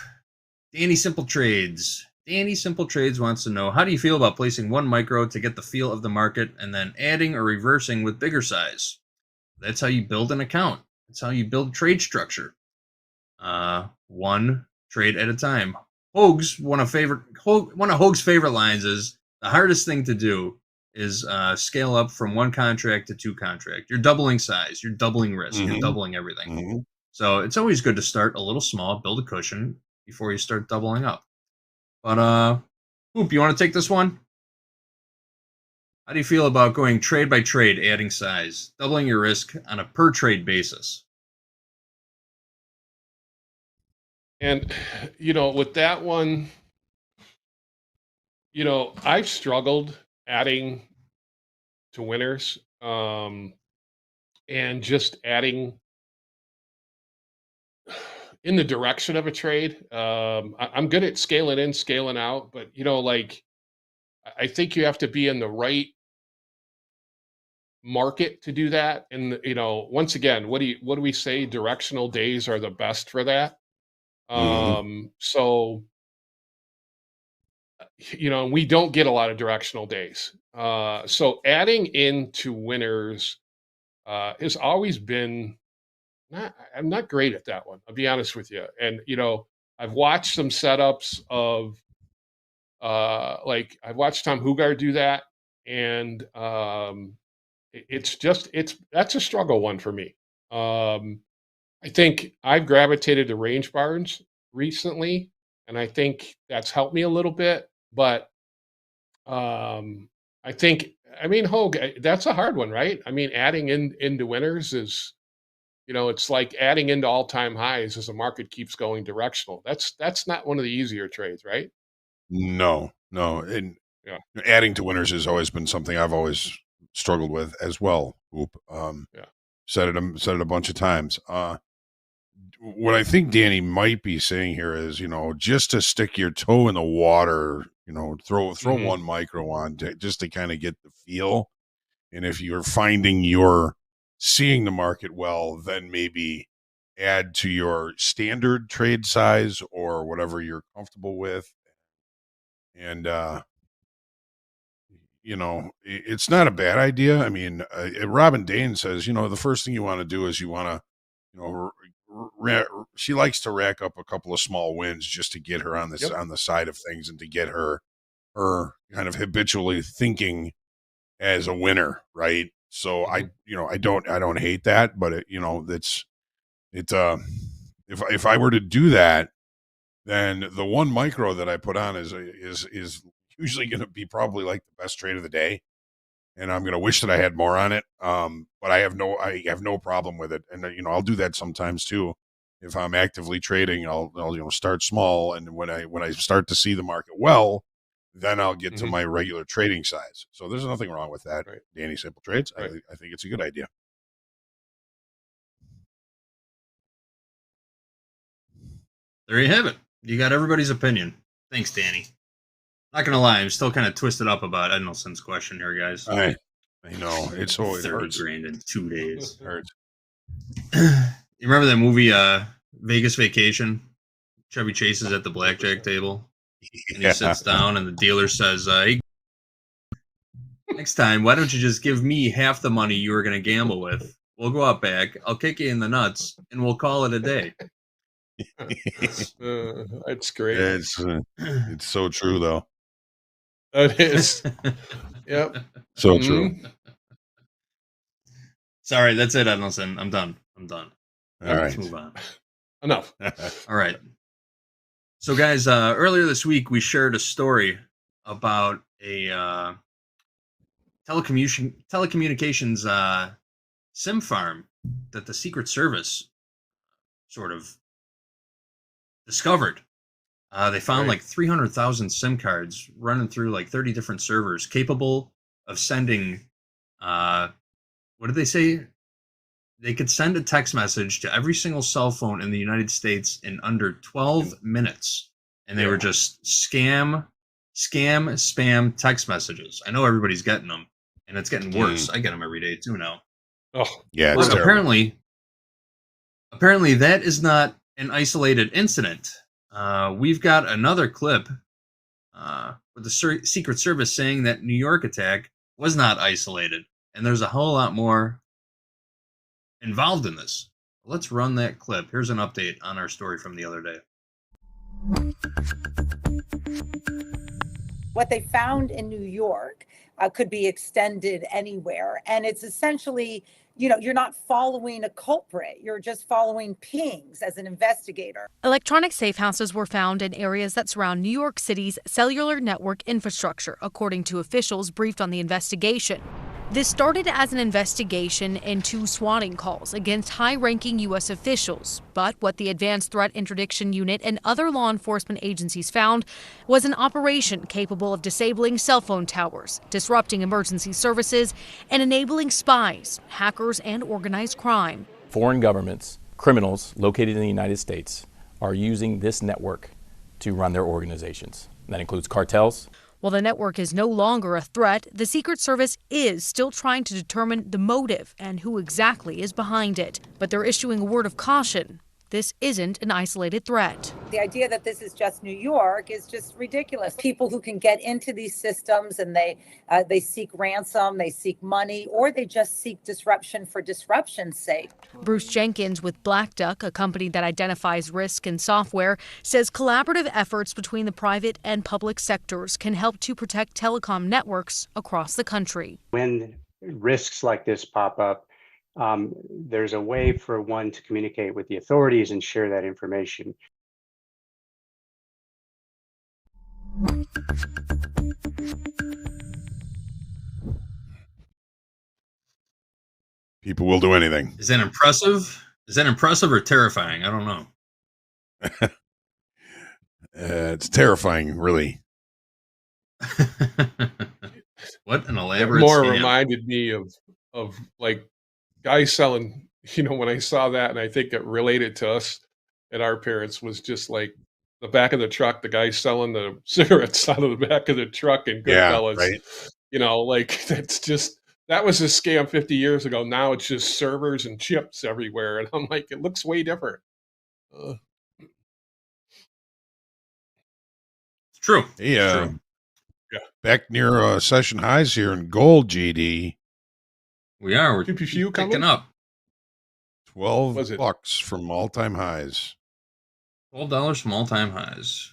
[SPEAKER 3] Danny Simple Trades. Danny Simple Trades wants to know, how do you feel about placing one micro to get the feel of the market and then adding or reversing with bigger size? That's how you build an account. That's how you build trade structure. One trade at a time. Hoag's, one of Hoag's favorite lines is, the hardest thing to do is scale up from one contract to two contract. You're doubling size. You're doubling risk. You're doubling everything. So it's always good to start a little small, build a cushion before you start doubling up. But, Hoop, you want to take this one? How do you feel about going trade by trade, adding size, doubling your risk on a per trade basis?
[SPEAKER 5] And, with that one, I've struggled adding to winners and just adding in the direction of a trade. I'm good at scaling in, scaling out, but I think you have to be in the right market to do that. And once again, what do we say? Directional days are the best for that. So we don't get a lot of directional days. So adding into winners has always been I'm not great at that one. I'll be honest with you. And I've watched some setups of I've watched Tom Hoagland do that, and that's a struggle one for me. I think I've gravitated to range barns recently, and I think that's helped me a little bit. But Hoag, that's a hard one, right? Adding into winners is, it's like adding into all-time highs as the market keeps going directional. That's not one of the easier trades, right?
[SPEAKER 2] No. And adding to winners has always been something I've always struggled with as well. Hoop. Said it a bunch of times. What I think Danny might be saying here is, just to stick your toe in the water, throw one micro on just to kind of get the feel. And if you're finding you're seeing the market well, then maybe add to your standard trade size or whatever you're comfortable with. And, it's not a bad idea. Robin Dane says, the first thing you want to do is you want to, she likes to rack up a couple of small wins just to get her on this on the side of things and to get her kind of habitually thinking as a winner, right? So I don't hate that, but if I were to do that, then the one micro that I put on is usually going to be probably like the best trade of the day. And I'm going to wish that I had more on it. But I have no problem with it. And, I'll do that sometimes too. If I'm actively trading, I'll start small. And when I start to see the market well, then I'll get to my regular trading size. So there's nothing wrong with that. Right. Danny Simple Trades. Right. I think it's a good idea.
[SPEAKER 3] There you have it. You got everybody's opinion. Thanks, Danny. Not gonna lie, I'm still kind of twisted up about Ednelson's question here, guys.
[SPEAKER 2] I know it's always
[SPEAKER 3] 30 grand in 2 days.
[SPEAKER 2] It hurts.
[SPEAKER 3] You remember that movie, Vegas Vacation? Chevy Chase is at the blackjack table, and he sits down, and the dealer says, "Hey, next time, why don't you just give me half the money you were gonna gamble with? We'll go out back. I'll kick you in the nuts, and we'll call it a day."
[SPEAKER 5] That's great.
[SPEAKER 2] It's so true, though.
[SPEAKER 5] It is. Yep.
[SPEAKER 2] So true.
[SPEAKER 3] Sorry, that's it, Ednelson. I'm done.
[SPEAKER 2] All right.
[SPEAKER 3] Let's move on.
[SPEAKER 5] Enough.
[SPEAKER 3] All right. So, guys, earlier this week, we shared a story about a telecommunications SIM farm that the Secret Service sort of discovered. They found like 300,000 SIM cards running through like 30 different servers capable of sending, what did they say? They could send a text message to every single cell phone in the United States in under 12 minutes. And they were just spam text messages. I know everybody's getting them, and it's getting worse. I get them every day too now.
[SPEAKER 5] Oh,
[SPEAKER 2] yeah.
[SPEAKER 3] But apparently that is not an isolated incident. We've got another clip with the Secret Service saying that New York attack was not isolated, and there's a whole lot more involved in this. Let's run that clip. Here's an update on our story from the other day.
[SPEAKER 6] What they found in New York could be extended anywhere, and it's essentially, you're not following a culprit. You're just following pings as an investigator.
[SPEAKER 22] Electronic safe houses were found in areas that surround New York City's cellular network infrastructure, according to officials briefed on the investigation. This started as an investigation into swatting calls against high-ranking U.S. officials. But what the Advanced Threat Interdiction Unit and other law enforcement agencies found was an operation capable of disabling cell phone towers, disrupting emergency services, and enabling spies, hackers, and organized crime.
[SPEAKER 23] Foreign governments, criminals located in the United States, are using this network to run their organizations. That includes cartels.
[SPEAKER 22] While the network is no longer a threat, the Secret Service is still trying to determine the motive and who exactly is behind it. But they're issuing a word of caution. This isn't an isolated threat.
[SPEAKER 6] The idea that this is just New York is just ridiculous. People who can get into these systems and they seek ransom, they seek money, or they just seek disruption for disruption's sake.
[SPEAKER 22] Bruce Jenkins with Black Duck, a company that identifies risk in software, says collaborative efforts between the private and public sectors can help to protect telecom networks across the country.
[SPEAKER 24] When risks like this pop up, there's a way for one to communicate with the authorities and share that information.
[SPEAKER 2] People will do anything.
[SPEAKER 3] Is that impressive? Is that impressive or terrifying? I don't know.
[SPEAKER 2] It's terrifying, really.
[SPEAKER 3] What an
[SPEAKER 5] It
[SPEAKER 3] elaborate
[SPEAKER 5] more
[SPEAKER 3] scam.
[SPEAKER 5] reminded me of like guys selling, when I saw that, and I think it related to us and our parents, was just like the back of the truck, the guy selling the cigarettes out of the back of the truck in Goodfellas.
[SPEAKER 2] Yeah, right.
[SPEAKER 5] Like that was a scam 50 years ago. Now it's just servers and chips everywhere. And I'm like, it looks way different.
[SPEAKER 3] It's true.
[SPEAKER 2] Hey,
[SPEAKER 3] It's true.
[SPEAKER 2] back near session highs here in gold, GD.
[SPEAKER 3] We are. We're
[SPEAKER 5] PPU
[SPEAKER 3] picking
[SPEAKER 5] coming?
[SPEAKER 3] up.
[SPEAKER 2] $12 from all-time highs.
[SPEAKER 3] $12 from all-time highs.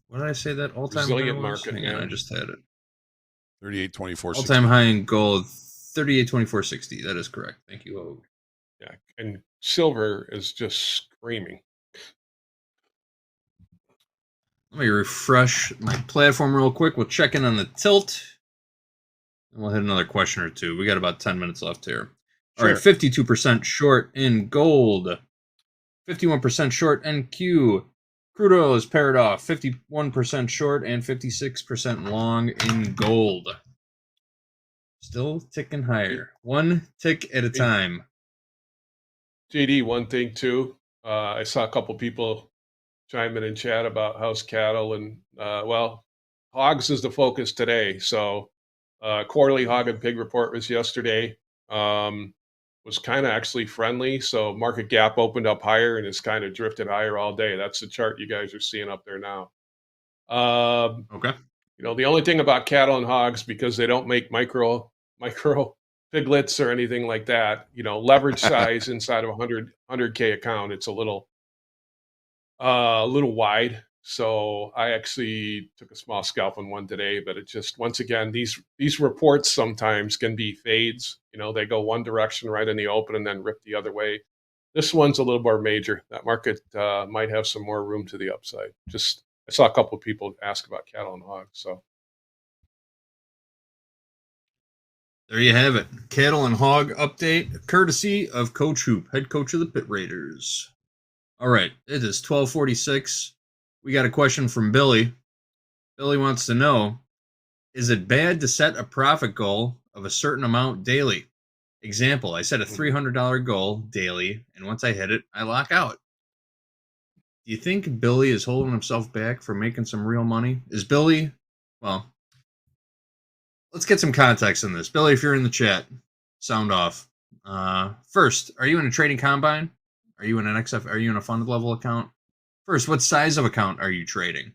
[SPEAKER 3] What did I say that all-time high
[SPEAKER 5] Resilient
[SPEAKER 3] was?
[SPEAKER 5] market,
[SPEAKER 3] Hang on,
[SPEAKER 5] man.
[SPEAKER 3] I just had it.
[SPEAKER 2] 38.24.
[SPEAKER 3] All-time high in gold, 38.2460. That is correct. Thank you, Hoag.
[SPEAKER 5] Yeah. And silver is just screaming.
[SPEAKER 3] Let me refresh my platform real quick. We'll check in on the tilt. And we'll hit another question or two. We got about 10 minutes left here. All right, 52% short in gold. 51% short NQ. Crude oil is paired off. 51% short and 56% long in gold. Still ticking higher. One tick at a time.
[SPEAKER 5] JD, one thing too, I saw a couple people chime in chat about house cattle and, well, hogs is the focus today. So quarterly hog and pig report was yesterday. Was kind of actually friendly. So market gap opened up higher and it's kind of drifted higher all day. That's the chart you guys are seeing up there now.
[SPEAKER 3] Okay.
[SPEAKER 5] You know, the only thing about cattle and hogs, because they don't make micro piglets or anything like that, you know, leverage size inside of a 100K account, it's a little wide. So I actually took a small scalp on one today, but it just, once again, these reports sometimes can be fades. You know, they go one direction right in the open and then rip the other way. This one's a little more major. That market might have some more room to the upside. Just, I saw a couple of people ask about cattle and hogs. So
[SPEAKER 3] There you have it. Cattle and hog update, courtesy of Coach Hoop, head coach of the Pit Raiders. All right, it is 12:46. We got a question from Billy. Billy wants to know, is it bad to set a profit goal of a certain amount daily? Example, I set a $300 goal daily, and once I hit it, I lock out. Do you think Billy is holding himself back from making some real money? Is Billy, well, let's get some context in this. Billy, if you're in the chat, sound off. First, are you in a trading combine? Are you in an XF? Are you in a fund level account? First, what size of account are you trading?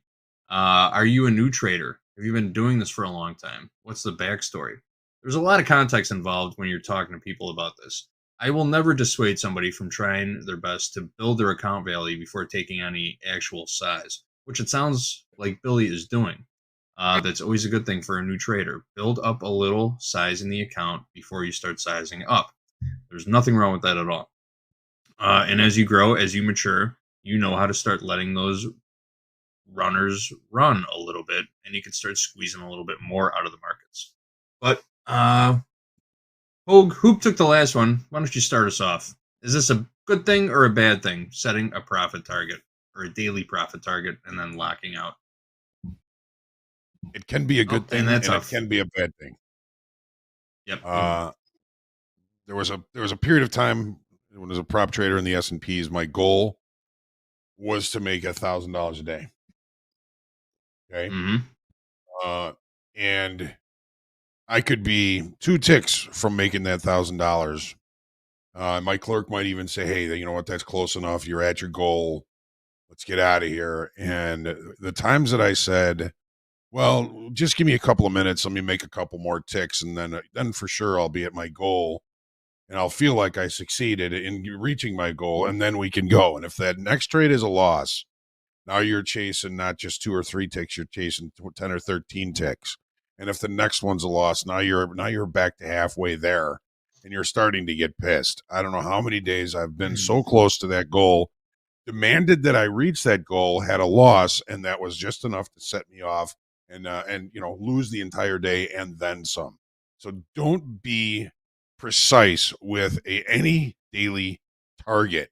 [SPEAKER 3] Are you a new trader? Have you been doing this for a long time? What's the backstory? There's a lot of context involved when you're talking to people about this. I will never dissuade somebody from trying their best to build their account value before taking any actual size, which it sounds like Billy is doing. That's always a good thing for a new trader. Build up a little size in the account before you start sizing up. There's nothing wrong with that at all. And as you grow, as you mature, you know how to start letting those runners run a little bit, and you can start squeezing a little bit more out of the markets. But Hoop took the last one. Why don't you start us off? Is this a good thing or a bad thing, setting a profit target or a daily profit target and then locking out?
[SPEAKER 2] It can be a good thing, and it can be a bad thing.
[SPEAKER 3] Yep.
[SPEAKER 2] There was a period of time when I was a prop trader in the S&Ps. My goal was to make $1,000 a day. Okay. And I could be 2 ticks from making that $1,000. My clerk might even say, hey, you know what? That's close enough. You're at your goal. Let's get out of here. And the times that I said, well, just give me a couple of minutes. Let me make a couple more ticks. And then for sure I'll be at my goal. And I'll feel like I succeeded in reaching my goal. And then we can go. And if that next trade is a loss, now you're chasing not just 2 or 3 ticks, you're chasing 10 or 13 ticks. And if the next one's a loss, now you're back to halfway there, and you're starting to get pissed. I don't know how many days I've been so close to that goal, demanded that I reach that goal, had a loss, and that was just enough to set me off and lose the entire day and then some. So don't be precise with any daily target.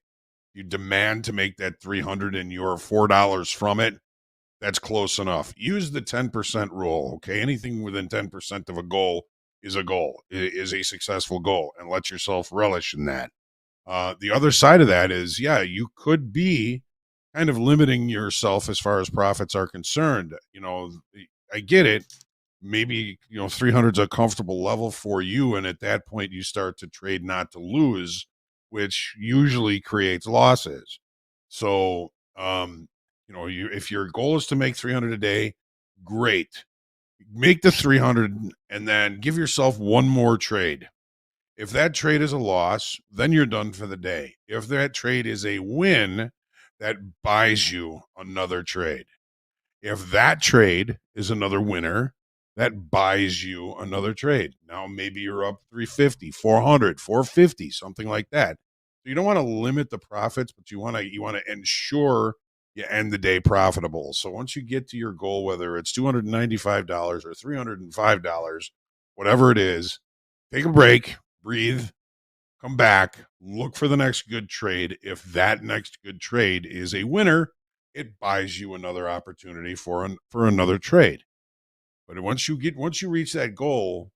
[SPEAKER 2] You demand to make that 300 and you're $4 from it. That's close enough. Use the 10% rule. Okay. Anything within 10% of a goal is a goal, is a successful goal, and let yourself relish in that. The other side of that is, you could be kind of limiting yourself as far as profits are concerned. I get it. Maybe, 300 is a comfortable level for you. And at that point you start to trade not to lose, which usually creates losses. So, if your goal is to make 300 a day, great. Make the 300 and then give yourself one more trade. If that trade is a loss, then you're done for the day. If that trade is a win, that buys you another trade. If that trade is another winner, that buys you another trade. Now maybe you're up 350, 400, 450, something like that. So you don't want to limit the profits, but you want to ensure you end the day profitable. So once you get to your goal, whether it's $295 or $305, whatever it is, take a break, breathe, come back, look for the next good trade. If that next good trade is a winner, it buys you another opportunity for another trade. But once you reach that goal,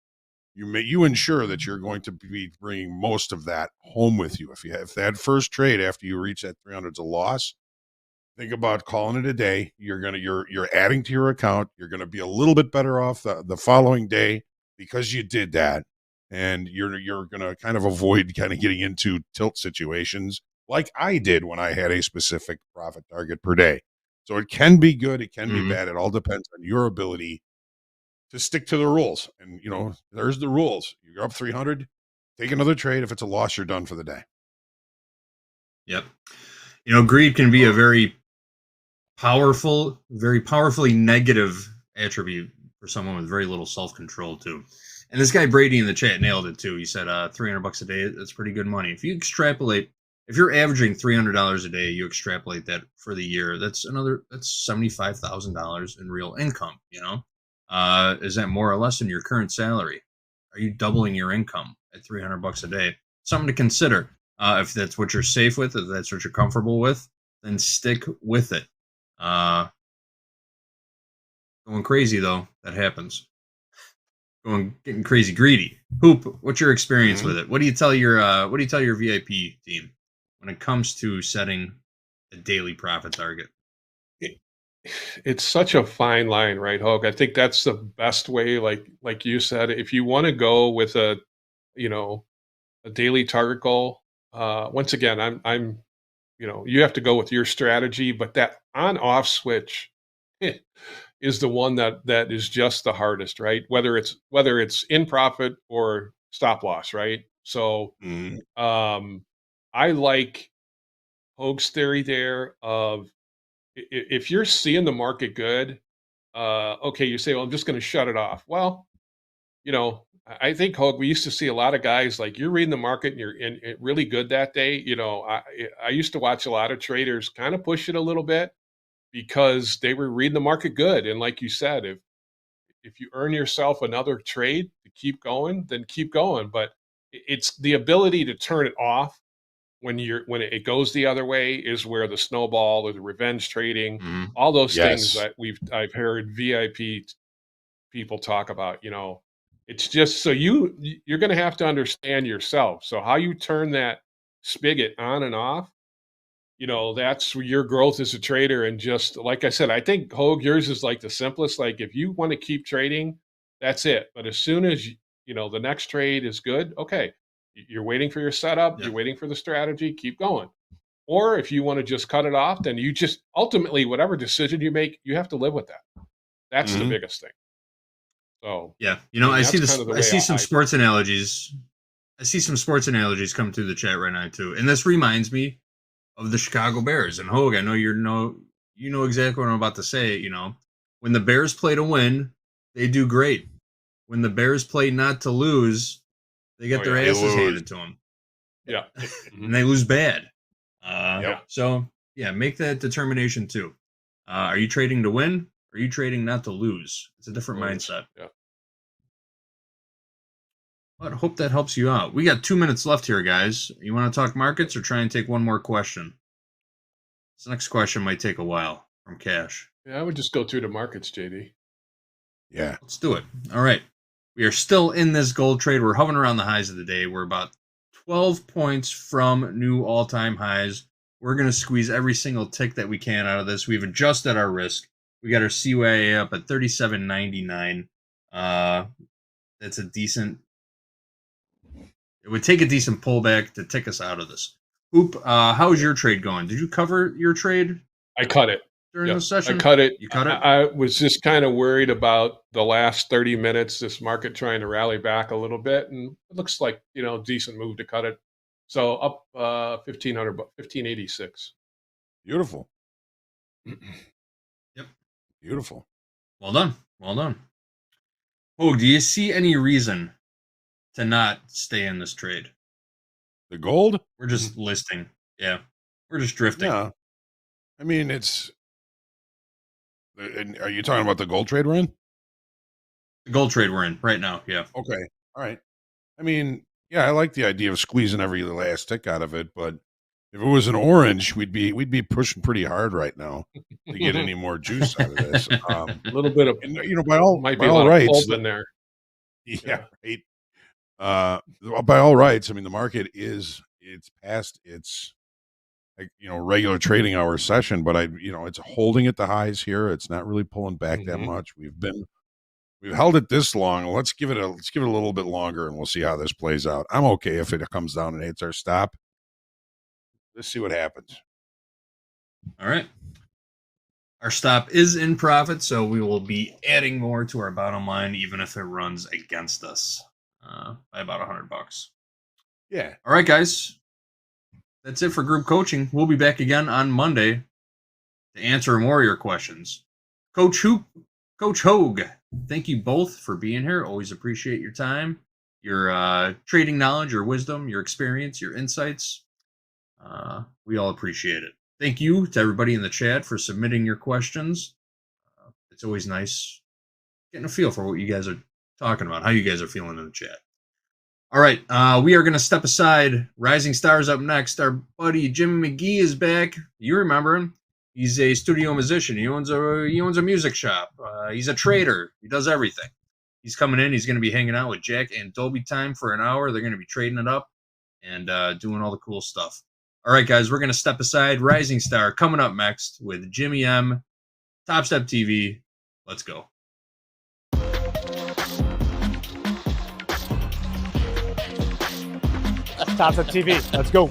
[SPEAKER 2] you ensure that you're going to be bringing most of that home with you. If that first trade after you reach that 300's a loss, think about calling it a day. You're adding to your account. You're going to be a little bit better off the following day because you did that, and you're going to kind of avoid kind of getting into tilt situations like I did when I had a specific profit target per day. So it can be good, it can be bad. It all depends on your ability to stick to the rules. And there's the rules. You're up 300, take another trade. If it's a loss, you're done for the day.
[SPEAKER 3] Yep. Greed can be a very powerfully negative attribute for someone with very little self-control too. And this guy Brady in the chat nailed it too. He said $300 a day, that's pretty good money. If you extrapolate, if you're averaging $300 a day, you extrapolate that for the year, that's $75,000 in real income. Is that more or less than your current salary? Are you doubling your income at $300 a day? Something to consider. If that's what you're safe with, if that's what you're comfortable with, then stick with it. Going crazy though, that happens. Getting crazy greedy. Hoop, what's your experience with it? What do you tell your VIP team when it comes to setting a daily profit target?
[SPEAKER 5] It's such a fine line, right, Hoag? I think that's the best way. Like you said, if you want to go with a daily target goal, once again, I'm you have to go with your strategy, but that on-off switch is the one that is just the hardest, right? Whether it's in profit or stop loss, right? So I like Hoag's theory there of if you're seeing the market good, okay, you say, well, I'm just going to shut it off. Well, I think, Hoag, we used to see a lot of guys like you're reading the market and you're really good that day. I used to watch a lot of traders kind of push it a little bit because they were reading the market good. And like you said, if you earn yourself another trade to keep going, then keep going. But it's the ability to turn it off when it goes the other way is where the snowball or the revenge trading, all those things that I've heard VIP people talk about. It's just so you're going to have to understand yourself. So how you turn that spigot on and off, that's where your growth as a trader. And just like I said, I think, Hoag, yours is like the simplest. Like if you want to keep trading, that's it. But as soon as the next trade is good, okay, you're waiting for your setup, you're waiting for the strategy, keep going. Or if you want to just cut it off, then you just ultimately, whatever decision you make, you have to live with that. That's the biggest thing. So
[SPEAKER 3] yeah, I see this. I see some sports analogies. I see some sports analogies come through the chat right now too, and this reminds me of the Chicago Bears. And Hoag, I know you know exactly what I'm about to say. When the Bears play to win, they do great. When the Bears play not to lose, they get their asses handed to them.
[SPEAKER 5] Yeah,
[SPEAKER 3] and they lose bad. So yeah, make that determination too. Are you trading to win? Or are you trading not to lose? It's a different mindset.
[SPEAKER 5] Yeah.
[SPEAKER 3] But I hope that helps you out. We got 2 minutes left here, guys. You want to talk markets or try and take one more question? This next question might take a while from Cash.
[SPEAKER 5] Yeah, I would just go through the markets, JD.
[SPEAKER 2] Yeah.
[SPEAKER 3] Let's do it. All right. We are still in this gold trade. We're hovering around the highs of the day. We're about 12 points from new all-time highs. We're going to squeeze every single tick that we can out of this. We've adjusted our risk. We got our CYA up at 37.99. That's a decent. It would take a decent pullback to tick us out of this. Oop, how's your trade going? Did you cover your trade?
[SPEAKER 5] I cut it
[SPEAKER 3] during the session.
[SPEAKER 5] I cut it.
[SPEAKER 3] You cut it?
[SPEAKER 5] I was just kind of worried about the last 30 minutes, this market trying to rally back a little bit, and it looks like decent move to cut it. So up 1,500, 1,586.
[SPEAKER 2] Beautiful.
[SPEAKER 3] Yep.
[SPEAKER 2] Beautiful.
[SPEAKER 3] Well done. Well done. Oh, do you see any reason to not stay in this trade?
[SPEAKER 2] The gold?
[SPEAKER 3] We're just listing. Yeah. We're just drifting.
[SPEAKER 2] Yeah. I mean, it's. Are you talking about the gold trade we're in?
[SPEAKER 3] The gold trade we're in right now. Yeah.
[SPEAKER 2] Okay. All right. I mean, yeah, I like the idea of squeezing every last tick out of it, but if it was an orange, we'd be pushing pretty hard right now to get any more juice out of this.
[SPEAKER 5] A little bit of,
[SPEAKER 2] and, by all rights,
[SPEAKER 5] in there.
[SPEAKER 2] Yeah, right. By all rights, I mean the market it's past its regular trading hour session, but it's holding at the highs here. It's not really pulling back that much. We've held it this long. Let's give it a little bit longer, and we'll see how this plays out. I'm okay if it comes down and hits our stop. Let's see what happens.
[SPEAKER 3] All right. Our stop is in profit, so we will be adding more to our bottom line, even if it runs against us by about $100.
[SPEAKER 2] Yeah.
[SPEAKER 3] All right, guys. That's it for group coaching. We'll be back again on Monday to answer more of your questions. Coach Hoag, thank you both for being here. Always appreciate your time, your trading knowledge, your wisdom, your experience, your insights. We all appreciate it. Thank you to everybody in the chat for submitting your questions. It's always nice getting a feel for what you guys are talking about, how you guys are feeling in the chat. All right, we are going to step aside. Rising Stars up next. Our buddy Jimmy McGee is back. You remember him. He's a studio musician. He owns a music shop. He's a trader. He does everything. He's coming in. He's going to be hanging out with Jack and Dolby Time for an hour. They're going to be trading it up and doing all the cool stuff. All right, guys, we're going to step aside. Rising Star coming up next with Jimmy M. Topstep TV. Let's go.
[SPEAKER 18] Topstep TV. Let's go.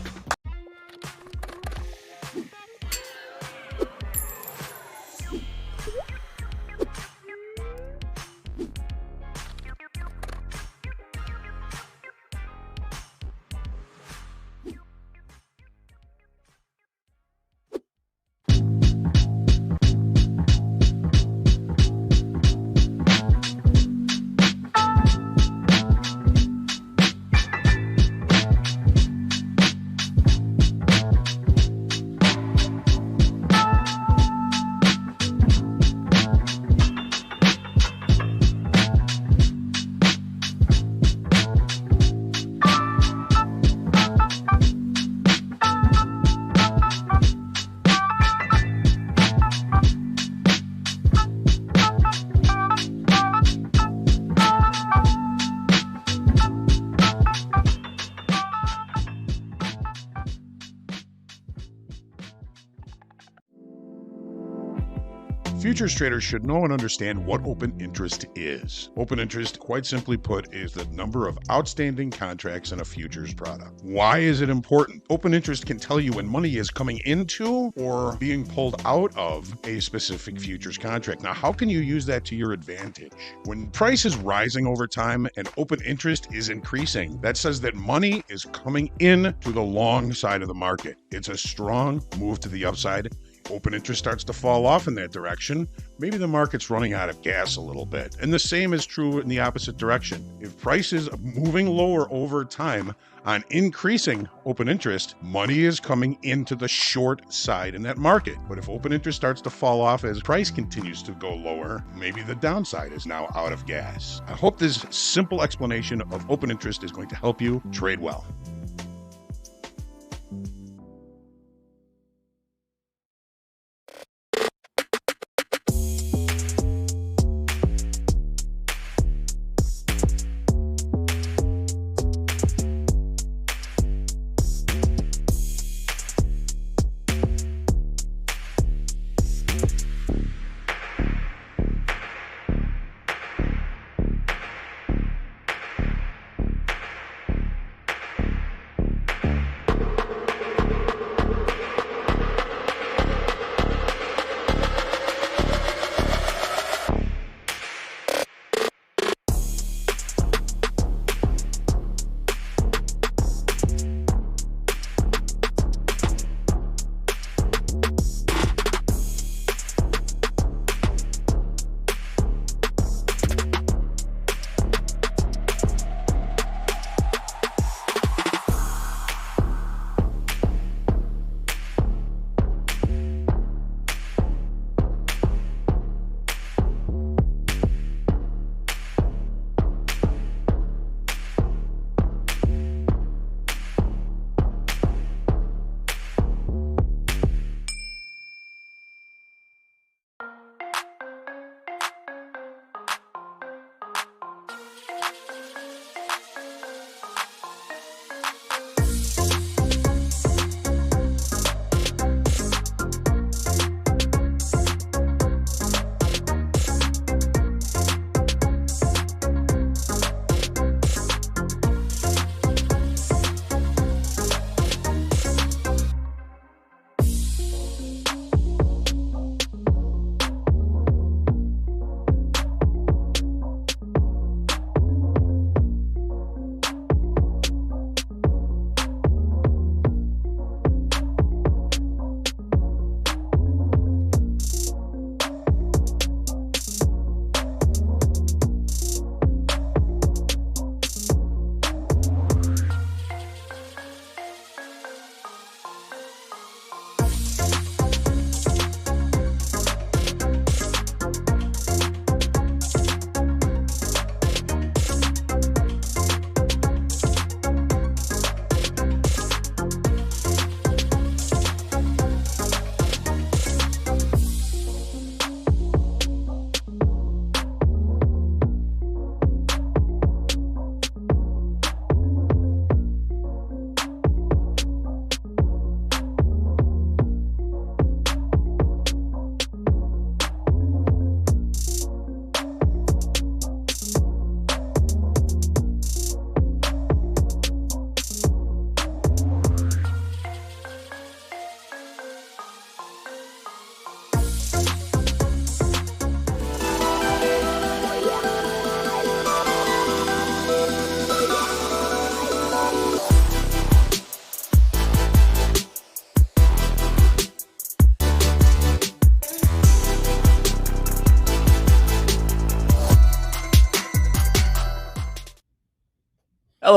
[SPEAKER 2] Futures traders should know and understand what open interest is. Open interest, quite simply put, is the number of outstanding contracts in a futures product. Why is it important? Open interest can tell you when money is coming into or being pulled out of a specific futures contract. Now, how can you use that to your advantage? When price is rising over time and open interest is increasing, that says that money is coming in to the long side of the market. It's a strong move to the upside. Open interest starts to fall off in that direction, maybe the market's running out of gas a little bit. And the same is true in the opposite direction. If price is moving lower over time on increasing open interest, money is coming into the short side in that market. But if open interest starts to fall off as price continues to go lower, maybe the downside is now out of gas. I hope this simple explanation of open interest is going to help you trade well.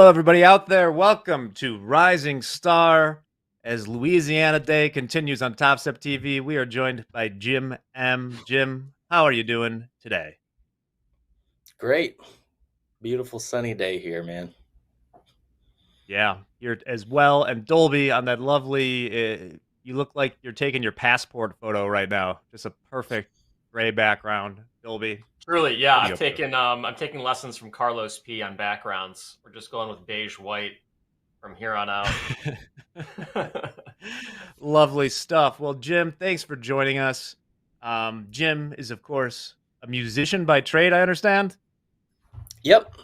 [SPEAKER 10] Hello, everybody out there. Welcome to Rising Star. As Louisiana Day continues on Topstep TV, we are joined by Jim M. Jim, how are you doing today?
[SPEAKER 4] Great. Beautiful sunny day here, man.
[SPEAKER 10] Yeah, you're as well. And Dolby on that lovely, you look like you're taking your passport photo right now. Just a perfect gray background, Dolby.
[SPEAKER 16] Truly, yeah.
[SPEAKER 10] What are you
[SPEAKER 16] I'm taking lessons from Carlos P on backgrounds. We're just going with beige white from here on out.
[SPEAKER 10] Lovely stuff. Well, Jim, thanks for joining us. Jim is, of course, a musician by trade, I understand.
[SPEAKER 4] Yep.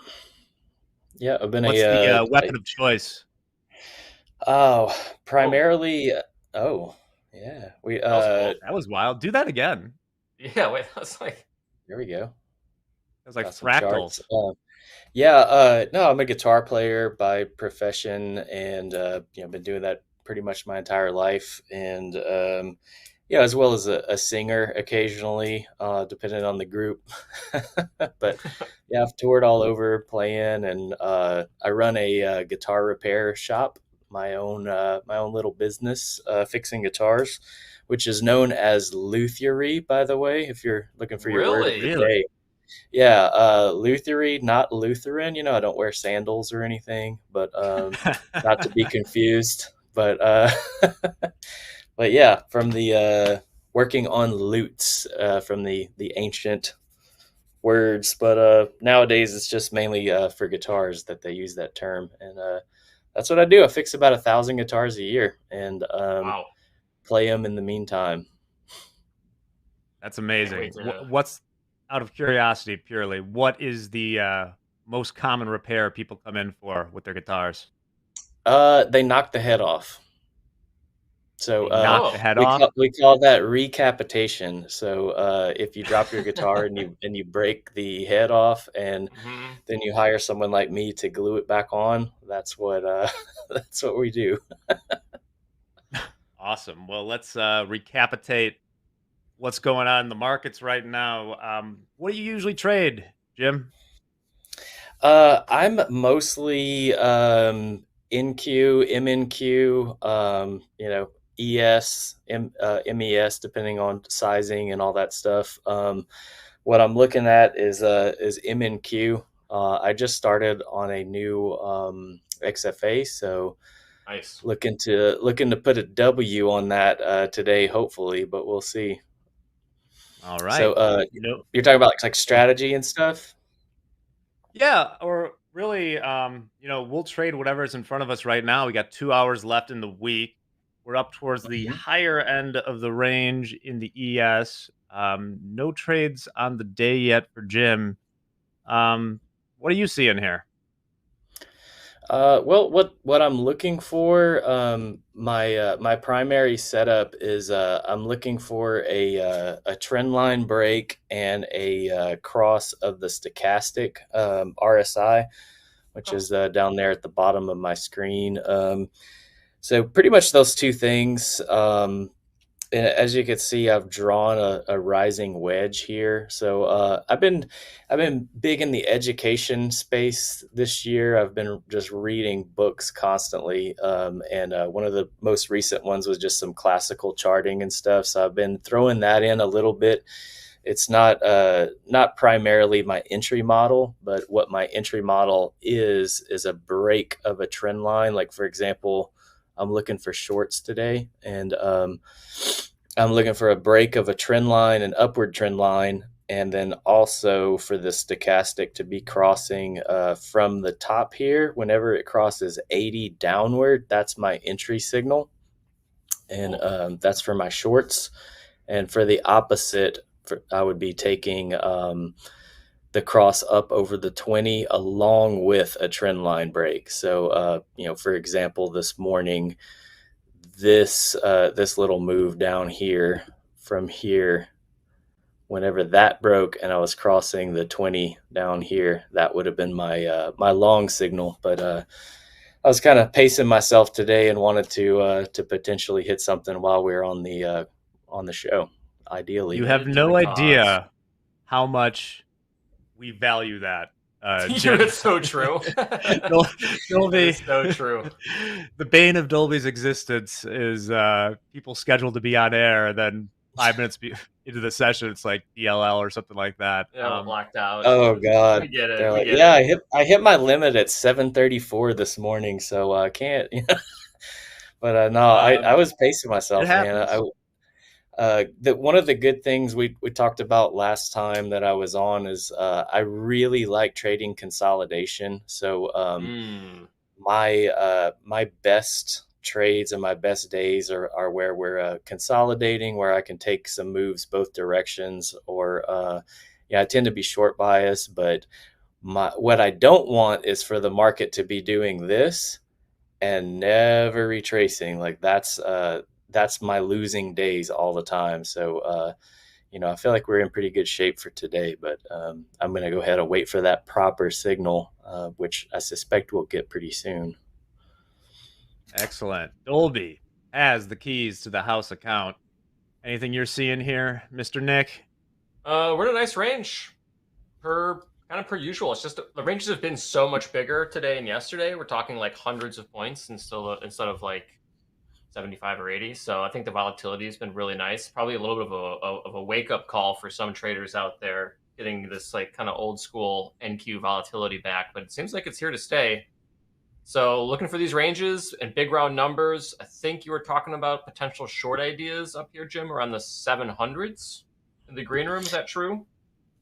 [SPEAKER 4] Yeah, I've been
[SPEAKER 10] What's the weapon of choice?
[SPEAKER 4] Oh, primarily. Oh, yeah. We
[SPEAKER 10] that was wild. Do that again.
[SPEAKER 16] Yeah, wait. That's like.
[SPEAKER 4] There we go.
[SPEAKER 10] It was like
[SPEAKER 4] Got some
[SPEAKER 10] fractals.
[SPEAKER 4] charts. Yeah. No, I'm a guitar player by profession, and been doing that pretty much my entire life, and as well as a singer occasionally, depending on the group. But yeah, I've toured all over playing, and I run a guitar repair shop, my own little business, fixing guitars, which is known as Luthery, by the way, if you're looking for your word of the day. Yeah, Luthery, not Lutheran. I don't wear sandals or anything, but not to be confused. But but yeah, from the working on lutes, from the ancient words. But nowadays it's just mainly for guitars that they use that term, and that's what I do. I fix about 1,000 guitars a year, and
[SPEAKER 16] wow.
[SPEAKER 4] Play them in the meantime.
[SPEAKER 10] That's amazing. What's, out of curiosity purely, what is the most common repair people come in for with their guitars?
[SPEAKER 4] They knock the head off. So
[SPEAKER 10] knock the head off?
[SPEAKER 4] We call that recapitation. So if you drop your guitar and you break the head off, and then you hire someone like me to glue it back on, that's what we do.
[SPEAKER 10] Awesome. Well, let's recapitate what's going on in the markets right now. What do you usually trade, Jim?
[SPEAKER 4] I'm mostly NQ, MNQ, ES, MES, depending on sizing and all that stuff. What I'm looking at is MNQ. I just started on a new XFA, so
[SPEAKER 16] nice.
[SPEAKER 4] Looking to put a W on that today, hopefully, but we'll see.
[SPEAKER 10] All right.
[SPEAKER 4] So you're talking about like strategy and stuff?
[SPEAKER 10] Yeah, or really, we'll trade whatever's in front of us right now. We got 2 hours left in the week. We're up towards the higher end of the range in the ES. No trades on the day yet for Jim. What are you seeing here?
[SPEAKER 4] Well, what I'm looking for, my primary setup is I'm looking for a trend line break and a cross of the stochastic RSI, which is down there at the bottom of my screen. So pretty much those two things. And as you can see, I've drawn a rising wedge here. So I've been big in the education space this year. I've been just reading books constantly, and one of the most recent ones was just some classical charting and stuff. So I've been throwing that in a little bit. It's not primarily my entry model, but what my entry model is a break of a trend line. Like, for example, I'm looking for shorts today, and I'm looking for a break of a trend line, an upward trend line, and then also for the stochastic to be crossing from the top here. Whenever it crosses 80 downward, that's my entry signal, and that's for my shorts. And for the opposite, I would be taking the cross up over the 20 along with a trend line break. So, for example, this morning, this little move down here from here, whenever that broke and I was crossing the 20 down here, that would have been my long signal. But I was kind of pacing myself today and wanted to potentially hit something while we were on the show. Ideally,
[SPEAKER 10] you have no idea how much we value that.
[SPEAKER 16] Jim. It's so true.
[SPEAKER 10] Dolby,
[SPEAKER 16] it's so true.
[SPEAKER 10] The bane of Dolby's existence is people scheduled to be on air, and then 5 minutes into the session, it's like DLL or something like that.
[SPEAKER 16] Yeah, locked out.
[SPEAKER 4] Oh God,
[SPEAKER 16] we get it.
[SPEAKER 4] They're
[SPEAKER 16] we
[SPEAKER 4] like,
[SPEAKER 16] get
[SPEAKER 4] yeah,
[SPEAKER 16] it.
[SPEAKER 4] I hit my limit at 7:34 this morning, so I can't. But no, I was pacing myself, man. One of the good things we talked about last time that I was on is I really like trading consolidation. So my best trades and my best days are where we're consolidating, where I can take some moves both directions, or I tend to be short bias, but what I don't want is for the market to be doing this and never retracing. Like that's my losing days all the time. So I feel like we're in pretty good shape for today, but I'm going to go ahead and wait for that proper signal, which I suspect we'll get pretty soon.
[SPEAKER 10] Excellent. Dolby has the keys to the house account. Anything you're seeing here, Mr. Nick?
[SPEAKER 16] We're in a nice range per usual. It's just the ranges have been so much bigger today and yesterday. We're talking like hundreds of points instead of like 75 or 80. So I think the volatility has been really nice. Probably a little bit of a wake up call for some traders out there, getting this like kind of old school NQ volatility back. But it seems like it's here to stay. So looking for these ranges and big round numbers. I think you were talking about potential short ideas up here, Jim, around the 700s in the green room. Is that true?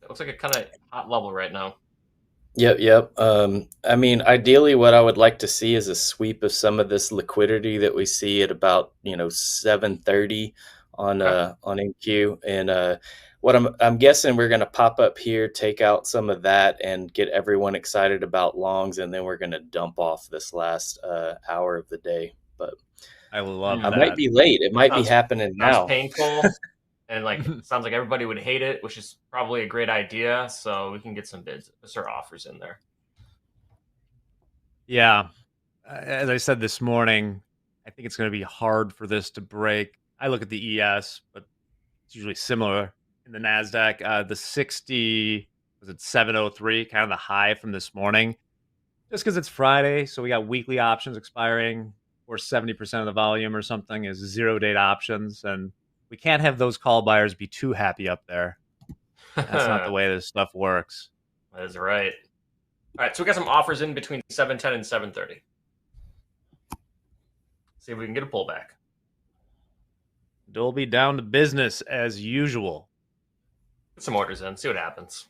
[SPEAKER 16] It looks like a kind of hot level right now.
[SPEAKER 4] Yep. I mean, ideally, what I would like to see is a sweep of some of this liquidity that we see at about 7:30 on NQ, and what I'm guessing we're going to pop up here, take out some of that, and get everyone excited about longs, and then we're going to dump off this last hour of the day. But
[SPEAKER 10] I love
[SPEAKER 4] I
[SPEAKER 10] that.
[SPEAKER 4] might be late. It might be happening now.
[SPEAKER 16] Painful. And sounds like everybody would hate it, which is probably a great idea. So we can get some bids or offers in there.
[SPEAKER 10] Yeah. As I said this morning, I think it's going to be hard for this to break. I look at the ES, but it's usually similar in the NASDAQ. The 60, was it 703, kind of the high from this morning. Just because it's Friday, so we got weekly options expiring, or 70% of the volume or something is 0-date options. And we can't have those call buyers be too happy up there. That's not the way this stuff works.
[SPEAKER 16] That is right. All right, so we got some offers in between 7:10 and 7:30. See if we can get a pullback.
[SPEAKER 10] Dolby down to business as usual.
[SPEAKER 16] Put some orders in, see what happens.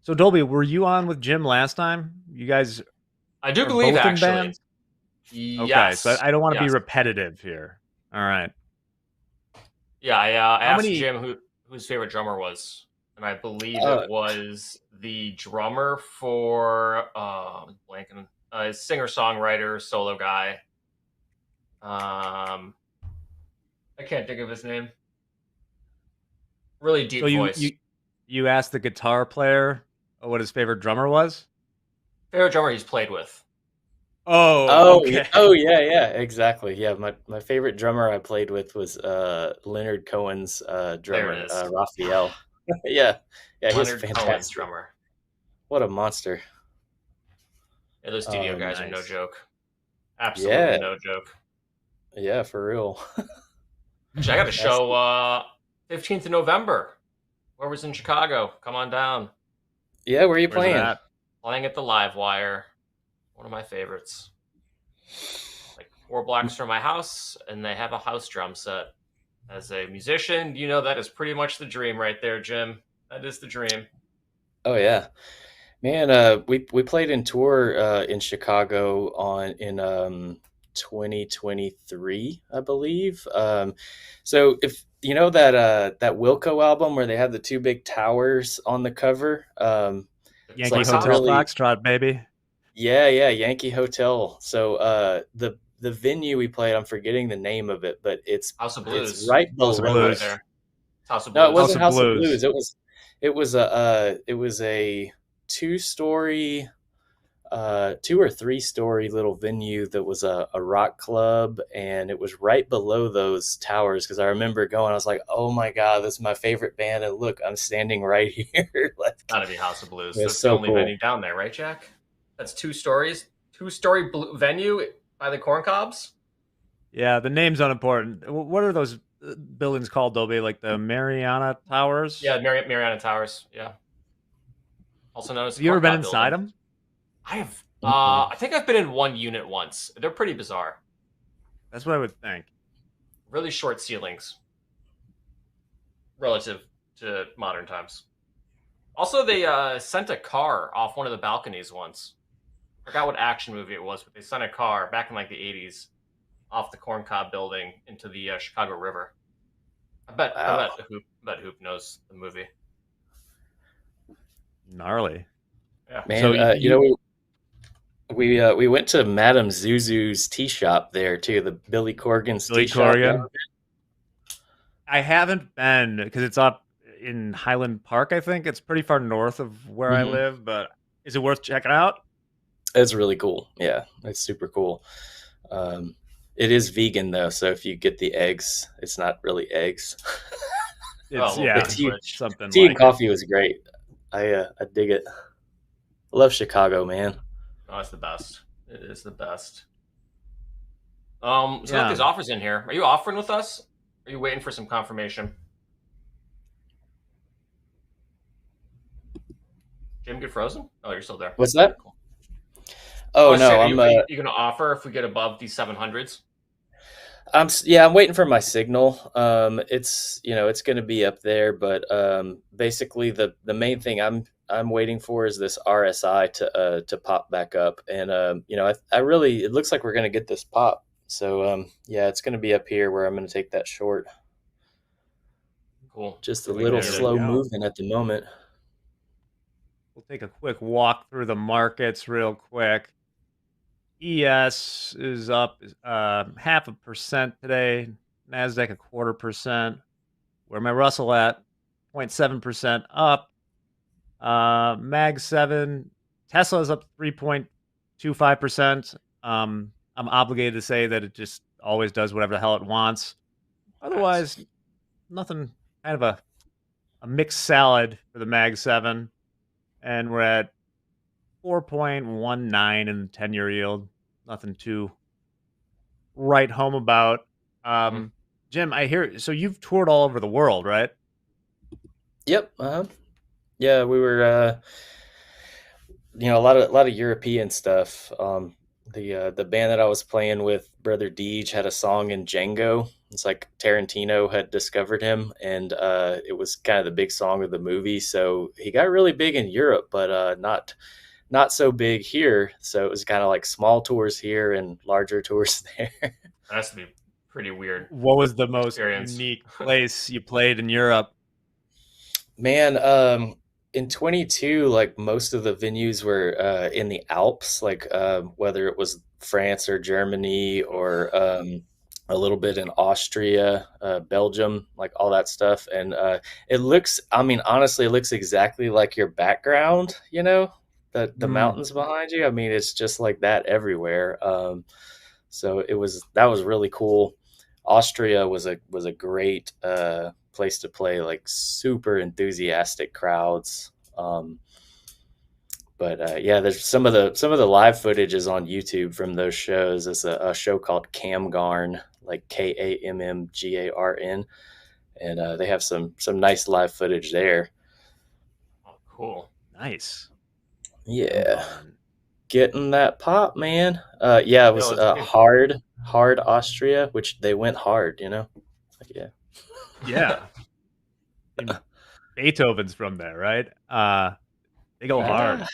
[SPEAKER 10] So Dolby, were you on with Jim last time? You guys,
[SPEAKER 16] I do believe
[SPEAKER 10] both in
[SPEAKER 16] actually.
[SPEAKER 10] bands?
[SPEAKER 16] Yes.
[SPEAKER 10] Okay, so I don't want to be repetitive here. All right.
[SPEAKER 16] Yeah, I asked Jim who his favorite drummer was, and I believe it was the drummer for blanking, singer-songwriter, solo guy. I can't think of his name. Really deep voice.
[SPEAKER 10] You asked the guitar player what his favorite drummer was?
[SPEAKER 16] Favorite drummer he's played with.
[SPEAKER 10] Okay.
[SPEAKER 4] Yeah, exactly. Yeah, my favorite drummer I played with was Leonard Cohen's drummer, Raphael. yeah, he's fantastic.
[SPEAKER 16] Cohen's drummer.
[SPEAKER 4] What a monster!
[SPEAKER 16] Yeah, those studio guys are no joke. Absolutely no joke.
[SPEAKER 4] Yeah, for real.
[SPEAKER 16] Actually, I got a show 15th of November. Whoever's in Chicago, come on down.
[SPEAKER 4] Yeah, where are you playing?
[SPEAKER 16] Playing at the Live Wire. One of my favorites. Like 4 blocks from my house, and they have a house drum set. As a musician, that is pretty much the dream right there, Jim. That is the dream.
[SPEAKER 4] Oh yeah, man. We played in tour in Chicago in 2023, I believe. So if you know that Wilco album where they have the 2 big towers on the cover,
[SPEAKER 10] Yankee Hotel Foxtrot, baby.
[SPEAKER 4] Yeah, Yankee Hotel. So the venue we played, I'm forgetting the name of it, but it's
[SPEAKER 16] House of Blues.
[SPEAKER 4] It's right below
[SPEAKER 16] Blues. There. House of Blues.
[SPEAKER 4] No, it wasn't House of Blues. It was a 2-story 2 or 3 story little venue that was a rock club, and it was right below those towers. Because I remember going, I was like, "Oh my god, this is my favorite band!" And look, I'm standing right here. Like,
[SPEAKER 16] Gotta be House of Blues.
[SPEAKER 4] it's
[SPEAKER 16] That's the
[SPEAKER 4] so
[SPEAKER 16] only
[SPEAKER 4] cool.
[SPEAKER 16] venue down there, right, Jack? That's 2 stories, 2-story venue by the corn cobs.
[SPEAKER 10] Yeah, the name's unimportant. What are those buildings called, Dolby? Like the Mariana Towers?
[SPEAKER 16] Yeah, Mariana Towers. Yeah, also known as.
[SPEAKER 10] Have you ever
[SPEAKER 16] corn
[SPEAKER 10] been
[SPEAKER 16] cob
[SPEAKER 10] inside
[SPEAKER 16] building.
[SPEAKER 10] them?
[SPEAKER 16] I have. I think I've been in one unit once. They're pretty bizarre.
[SPEAKER 10] That's what I would think.
[SPEAKER 16] Really short ceilings relative to modern times. Also, they sent a car off one of the balconies once. I forgot what action movie it was, but they sent a car back in like the 80s off the corncob building into the Chicago River. I bet Hoop knows the movie.
[SPEAKER 10] Gnarly.
[SPEAKER 16] Yeah.
[SPEAKER 4] Man,
[SPEAKER 10] So
[SPEAKER 4] you know, we went to Madame Zuzu's tea shop there too, the Billy Corgan's
[SPEAKER 10] Billy
[SPEAKER 4] tea shop.
[SPEAKER 10] Corgan. I haven't been because it's up in Highland Park, I think. It's pretty far north of where I
[SPEAKER 4] Mhm.
[SPEAKER 10] live, but is it worth checking out?
[SPEAKER 4] It's really cool. Yeah, it's super cool. It is vegan though, so if you get the eggs, it's not really eggs.
[SPEAKER 10] It's
[SPEAKER 16] well,
[SPEAKER 10] yeah,
[SPEAKER 4] The tea,
[SPEAKER 10] something
[SPEAKER 4] tea
[SPEAKER 10] like
[SPEAKER 4] and coffee was great. I dig it. I love Chicago, man.
[SPEAKER 16] Oh, it's the best. It is the best. So look,
[SPEAKER 10] Yeah.
[SPEAKER 16] there's offers in here. Are you offering with us? Or are you waiting for some confirmation? Jim, get frozen? Oh, you're still there.
[SPEAKER 4] What's that?
[SPEAKER 16] Cool.
[SPEAKER 4] Oh
[SPEAKER 16] I
[SPEAKER 4] no,
[SPEAKER 16] said,
[SPEAKER 4] I'm
[SPEAKER 16] you gonna offer if we get above these 700s?
[SPEAKER 4] I'm waiting for my signal. It's it's going to be up there, but basically the main thing I'm waiting for is this RSI to pop back up, and I really, it looks like we're going to get this pop. So yeah, it's going to be up here where I'm going to take that short.
[SPEAKER 16] Cool.
[SPEAKER 4] Just a
[SPEAKER 16] Here we
[SPEAKER 4] little
[SPEAKER 16] go.
[SPEAKER 4] slow moving at the moment.
[SPEAKER 10] We'll take a quick walk through the markets real quick. ES is up 0.5% today. NASDAQ 0.25%. Where my Russell at? 0.7% up. Mag 7. Tesla's up 3.25%. I'm obligated to say that it just always does whatever the hell it wants. Otherwise, nothing, kind of a mixed salad for the Mag 7. And we're at 4.19 in the 10-year yield. Nothing to write home about. Jim, I hear, so you've toured all over the world, right?
[SPEAKER 4] Yep. Yeah, we were a lot of European stuff. The band that I was playing with, Brother Deej, had a song in Django. It's like Tarantino had discovered him, and it was kind of the big song of the movie. So he got really big in Europe, but not so big here. So it was kind of like small tours here and larger tours there.
[SPEAKER 16] That has to be pretty weird.
[SPEAKER 10] What was the most
[SPEAKER 16] experience.
[SPEAKER 10] unique place you played in Europe?
[SPEAKER 4] Man, in 22, like most of the venues were in the Alps, like whether it was France or Germany or a little bit in Austria, Belgium, like all that stuff. And it looks, I mean, honestly, it looks exactly like your background, the mountains behind you. I mean, it's just like that everywhere. So that was really cool. Austria was a great place to play, like super enthusiastic crowds. But yeah, there's some of the live footage is on YouTube from those shows. It's a show called Camgarn, like Kammgarn, and they have some nice live footage there.
[SPEAKER 16] Oh, cool.
[SPEAKER 10] Nice.
[SPEAKER 4] Yeah. Getting that pop, man. Yeah, it was hard Austria, which they went hard, Like, yeah.
[SPEAKER 10] Yeah. And Beethoven's from there, right? They go hard.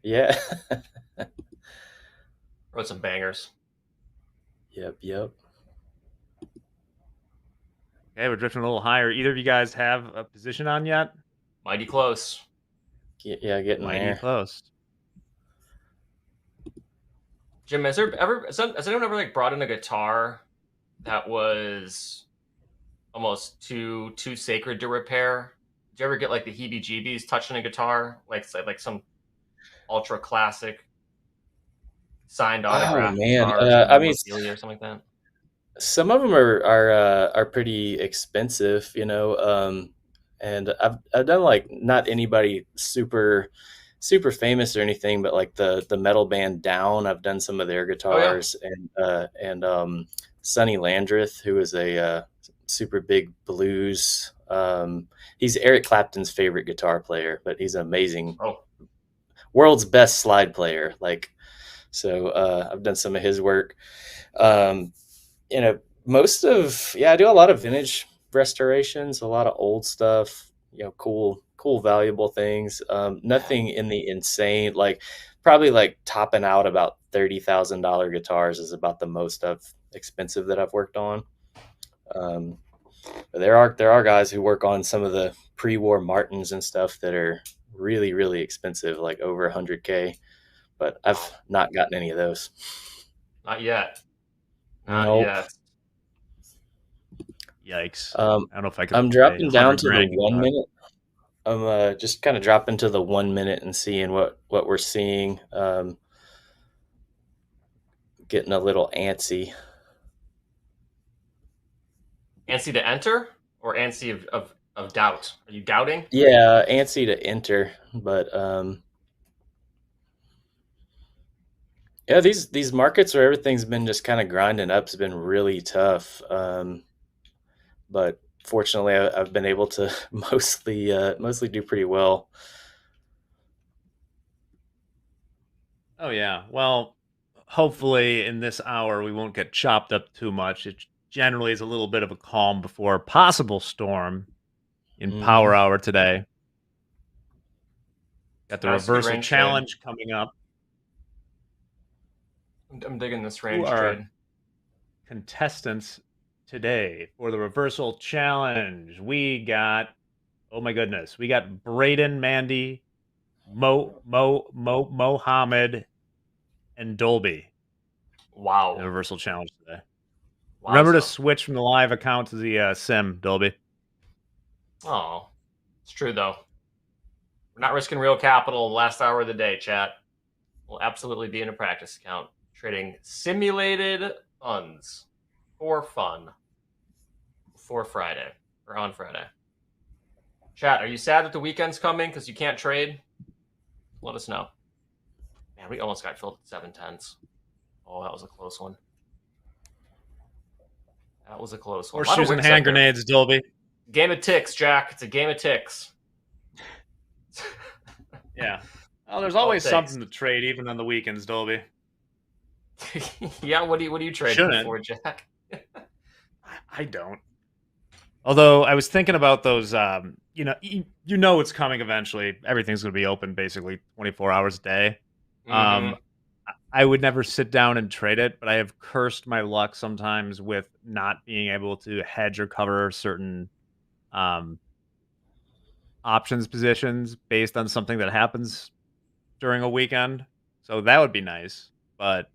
[SPEAKER 4] Yeah.
[SPEAKER 16] Wrote some bangers.
[SPEAKER 4] Yep.
[SPEAKER 10] Okay, we're drifting a little higher. Either of you guys have a position on yet?
[SPEAKER 16] Mighty close.
[SPEAKER 4] Yeah, getting
[SPEAKER 10] Mighty
[SPEAKER 4] there.
[SPEAKER 10] close.
[SPEAKER 16] Jim, has anyone ever like brought in a guitar that was almost too sacred to repair? Did you ever get like the heebie-jeebies touching a guitar, like some ultra classic signed
[SPEAKER 4] Oh
[SPEAKER 16] autographed
[SPEAKER 4] man,
[SPEAKER 16] guitars
[SPEAKER 4] I
[SPEAKER 16] from
[SPEAKER 4] mean,
[SPEAKER 16] memorabilia or something like that?
[SPEAKER 4] some of them are pretty expensive, and I've done like not anybody super famous or anything, but like the metal band Down, I've done some of their
[SPEAKER 16] Oh yeah.
[SPEAKER 4] guitars, and Sonny Landreth, who is a super big blues. He's Eric Clapton's favorite guitar player, but he's an amazing,
[SPEAKER 16] Oh,
[SPEAKER 4] world's best slide player. Like, so I've done some of his work. Um, I do a lot of vintage restorations, a lot of old stuff, cool, valuable things. Nothing in the insane, like probably like topping out about $30,000 guitars is about the most expensive that I've worked on. But there are guys who work on some of the pre-war Martins and stuff that are really, really expensive, like over 100K. But I've not gotten any of those.
[SPEAKER 16] not yet. Not
[SPEAKER 4] Nope.
[SPEAKER 16] yet.
[SPEAKER 10] Yikes.
[SPEAKER 4] I
[SPEAKER 10] don't know if I could.
[SPEAKER 4] I'm dropping down to the
[SPEAKER 10] $100,000
[SPEAKER 4] 1
[SPEAKER 10] guitar.
[SPEAKER 4] minute. I'm just kind of dropping to the 1 minute and seeing what we're seeing. Getting a little antsy.
[SPEAKER 16] Antsy to enter or antsy of doubt? Are you doubting?
[SPEAKER 4] Yeah, antsy to enter, but yeah, these markets where everything's been just kind of grinding up has been really tough. But fortunately, I've been able to mostly do pretty well.
[SPEAKER 10] Oh yeah. Well, hopefully in this hour we won't get chopped up too much. It generally is a little bit of a calm before a possible storm in power hour today. Got the
[SPEAKER 16] Nice, good
[SPEAKER 10] reversal
[SPEAKER 16] range
[SPEAKER 10] challenge coming up.
[SPEAKER 16] I'm digging this
[SPEAKER 10] Who
[SPEAKER 16] range
[SPEAKER 10] are
[SPEAKER 16] trade.
[SPEAKER 10] contestants today for the reversal challenge? We got, oh my goodness, we got Braden, Mandy, Mohammed, and Dolby.
[SPEAKER 16] Wow.
[SPEAKER 10] The reversal challenge today.
[SPEAKER 16] Wow,
[SPEAKER 10] Remember to
[SPEAKER 16] stuff.
[SPEAKER 10] switch from the live account to the sim, Dolby.
[SPEAKER 16] Oh, it's true though. We're not risking real capital the last hour of the day, chat. We'll absolutely be in a practice account trading simulated funds for fun for Friday or on Friday. Chat, are you sad that the weekend's coming because you can't trade? Let us know. Man, we almost got filled at 7/10. Oh, that was a close one. That was a close one.
[SPEAKER 10] Horseshoes and hand grenades, Dolby.
[SPEAKER 16] Game of ticks, Jack. It's a game of ticks.
[SPEAKER 10] Yeah. Well, there's always something to trade, even on the weekends, Dolby.
[SPEAKER 16] Yeah, what do you trade for, Jack?
[SPEAKER 10] I don't. Although I was thinking about those, you know it's coming eventually. Everything's going to be open basically 24 hours a day. I would never sit down and trade it, but I have cursed my luck sometimes with not being able to hedge or cover certain options positions based on something that happens during a weekend. So that would be nice, but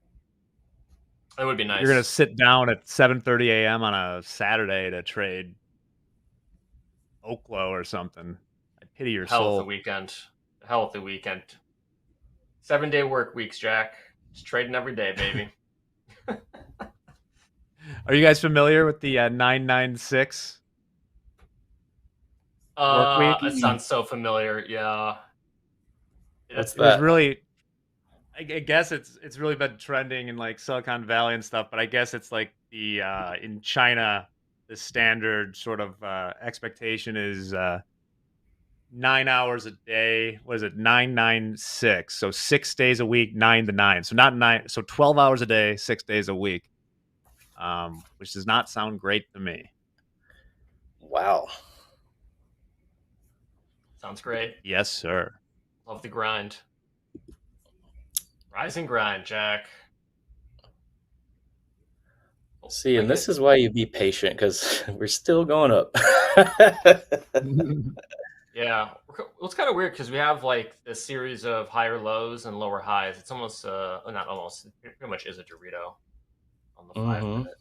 [SPEAKER 16] it would be nice.
[SPEAKER 10] You're going to sit down at 7:30 a.m. on a Saturday to trade Oklo or something. I pity your
[SPEAKER 16] Hell
[SPEAKER 10] soul.
[SPEAKER 16] of the weekend. Hell of the weekend. 7-day work weeks, Jack. Just trading every day, baby.
[SPEAKER 10] Are you guys familiar with the 996 work week?
[SPEAKER 16] It sounds so familiar. Yeah.
[SPEAKER 4] What's
[SPEAKER 10] It was
[SPEAKER 4] that?
[SPEAKER 10] really, I guess it's really been trending in like Silicon Valley and stuff, but I guess it's like the in China, the standard sort of expectation is 9 hours a day. What is it? 996. So 6 days a week, 9 to 9. So not 9. So 12 hours a day, 6 days a week. Which does not sound great to me.
[SPEAKER 4] Wow.
[SPEAKER 16] Sounds great.
[SPEAKER 10] Yes, sir.
[SPEAKER 16] Love the grind. Rise and grind, Jack.
[SPEAKER 4] See, and this is why you be patient, because we're still going up.
[SPEAKER 16] Yeah, it's kind of weird because we have like a series of higher lows and lower highs. It's almost, not almost, it pretty much is a Dorito on the 5 minute.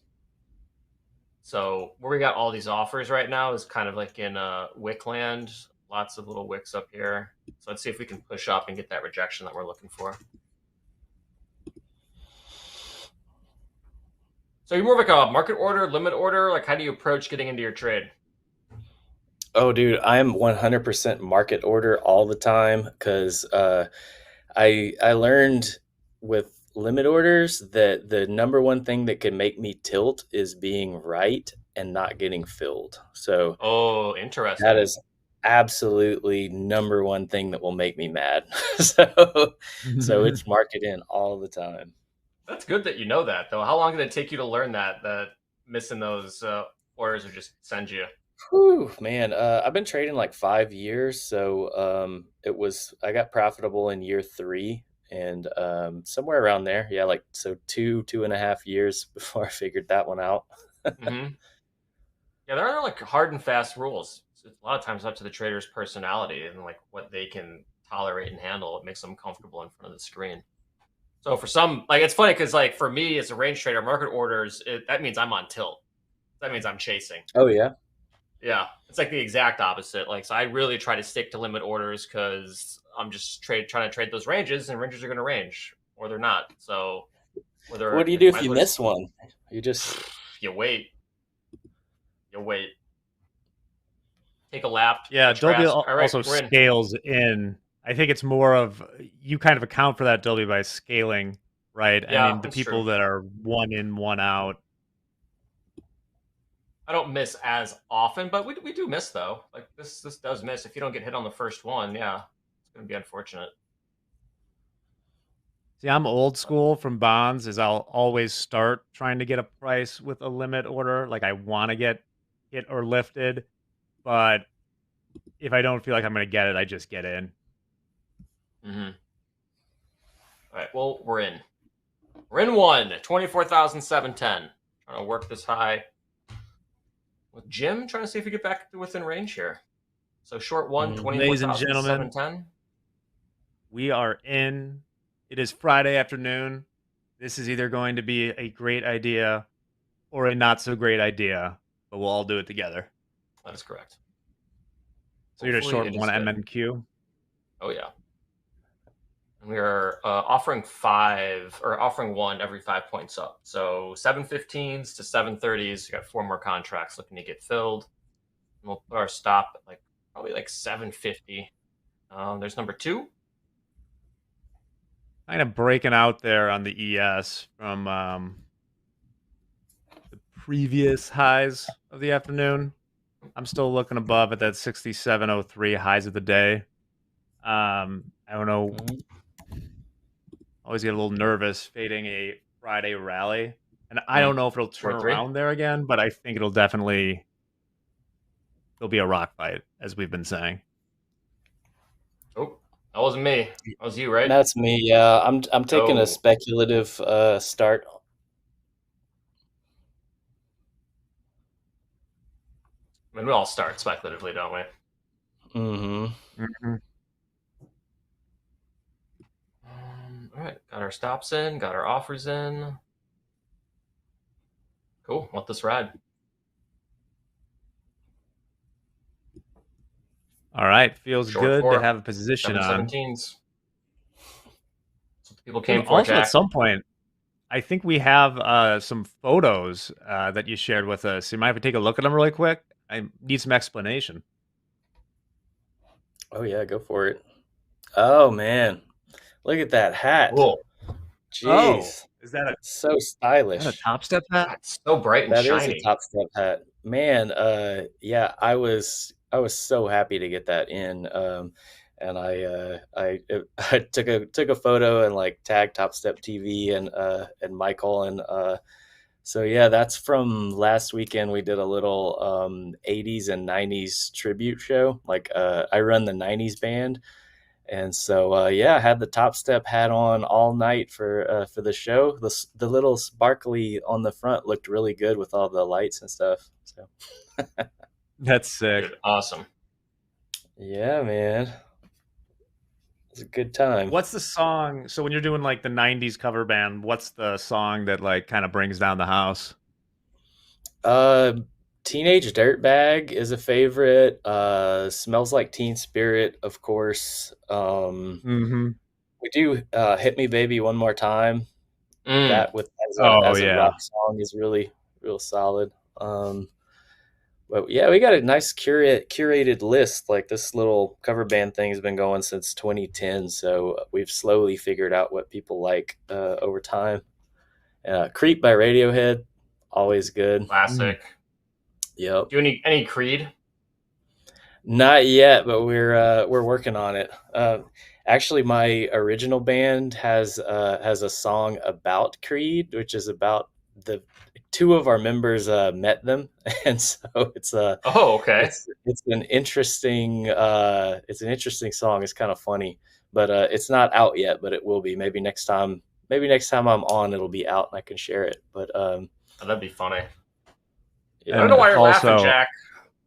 [SPEAKER 16] So where we got all these offers right now is kind of like in wick land. Lots of little wicks up here. So let's see if we can push up and get that rejection that we're looking for. So you're more like a market order, limit order? Like, how do you approach getting into your trade?
[SPEAKER 4] Oh, dude, I'm 100% market order all the time because I learned with limit orders that the number one thing that can make me tilt is being right and not getting filled. So
[SPEAKER 16] Oh, interesting.
[SPEAKER 4] that is absolutely number one thing that will make me mad. So it's market in all the time.
[SPEAKER 16] That's good that you know that, though. How long did it take you to learn that missing those orders would just send you?
[SPEAKER 4] Whew, man, I've been trading like 5 years, so I got profitable in year 3, and somewhere around there, yeah, like so 2.5 years before I figured that one out.
[SPEAKER 16] Mm-hmm. Yeah, there are like hard and fast rules. It's a lot of times up to the trader's personality and like what they can tolerate and handle. It makes them comfortable in front of the screen. So for some, like it's funny because like for me as a range trader, market orders that means I'm on tilt. That means I'm chasing.
[SPEAKER 4] Oh yeah.
[SPEAKER 16] Yeah, it's like the exact opposite. Like, so I really try to stick to limit orders because I'm just trying to trade those ranges, and ranges are going to range or they're not. So, whether
[SPEAKER 4] What do you do if you miss one? You just
[SPEAKER 16] you wait. Take a lap.
[SPEAKER 10] Yeah, Dolby
[SPEAKER 16] Right,
[SPEAKER 10] also scales in. I think it's more of you kind of account for that, Dolby, by scaling, right?
[SPEAKER 16] Yeah,
[SPEAKER 10] I mean, the people that are one in, one out.
[SPEAKER 16] I don't miss as often, but we do miss though. Like this does miss. If you don't get hit on the first one, yeah, it's going to be unfortunate.
[SPEAKER 10] See, I'm old school from bonds. Is I'll always start trying to get a price with a limit order. Like I want to get hit or lifted, but if I don't feel like I'm going to get it, I just get in.
[SPEAKER 16] Mm-hmm. All right. Well, we're in. We're in one. 24,710. Trying to work this high. With Jim, trying to see if we get back to within range here. So short one, 24,710.
[SPEAKER 10] We are in. It is Friday afternoon. This is either going to be a great idea or a not so great idea, but we'll all do it together.
[SPEAKER 16] That is correct.
[SPEAKER 10] So you're just short one MNQ?
[SPEAKER 16] Oh, yeah. We are offering one every 5 points up. So 715s to 730s. We got 4 more contracts looking to get filled. And we'll put our stop at probably 750. There's number 2.
[SPEAKER 10] Kind of breaking out there on the ES from the previous highs of the afternoon. I'm still looking above at that 67.03 highs of the day. I don't know. Always get a little nervous fading a Friday rally. And I don't know if it'll turn around there again, but I think there'll be a rock fight, as we've been saying.
[SPEAKER 16] Oh, that wasn't me. That was you, right?
[SPEAKER 4] That's me, yeah. I'm taking a speculative start.
[SPEAKER 16] I mean, we all start speculatively, don't we?
[SPEAKER 4] Mm-hmm.
[SPEAKER 10] Mm-hmm.
[SPEAKER 16] All right, got our stops in, got our offers in. Cool, let this ride.
[SPEAKER 10] All right, feels good to have a position on.
[SPEAKER 16] 17s. That's what people came for,
[SPEAKER 10] also,
[SPEAKER 16] Jack.
[SPEAKER 10] at some point, I think we have some photos that you shared with us. You might have to take a look at them really quick. I need some explanation.
[SPEAKER 4] Oh, yeah, go for it. Oh, man. Look at that hat.
[SPEAKER 16] Cool.
[SPEAKER 4] Jeez.
[SPEAKER 10] Is that
[SPEAKER 4] so stylish?
[SPEAKER 10] Is that a Topstep hat?
[SPEAKER 16] It's so bright and shiny.
[SPEAKER 4] That is a Topstep hat. Man, yeah, I was so happy to get that in. And I took a photo and tagged TopstepTV and Michael, and so yeah, that's from last weekend. We did a little 80s and 90s tribute show. I run the 90s band, and so yeah, I had the Topstep hat on all night for the show. The little sparkly on the front looked really good with all the lights and stuff. So
[SPEAKER 10] that's sick.
[SPEAKER 16] Dude, awesome.
[SPEAKER 4] Yeah, man. It's a good time.
[SPEAKER 10] What's the song? So when you're doing the 90s cover band, what's the song that kind of brings down the house?
[SPEAKER 4] Teenage Dirtbag is a favorite. Smells Like Teen Spirit, of course.
[SPEAKER 10] Mm-hmm.
[SPEAKER 4] We do Hit Me Baby One More Time. That with as a rock song is really real solid. But yeah, we got a nice curated list. Like this little cover band thing has been going since 2010, so we've slowly figured out what people like over time. Creep by Radiohead, always good.
[SPEAKER 16] Classic.
[SPEAKER 4] Yep.
[SPEAKER 16] Do you any Creed?
[SPEAKER 4] Not yet, but we're working on it. Actually, my original band has a song about Creed, which is about the two of our members met them, and so it's it's an interesting song. It's kind of funny, but it's not out yet. But it will be. Maybe next time I'm on, it'll be out and I can share it. But
[SPEAKER 16] that'd be funny.
[SPEAKER 4] Yeah.
[SPEAKER 16] I don't know why you're laughing, Jack.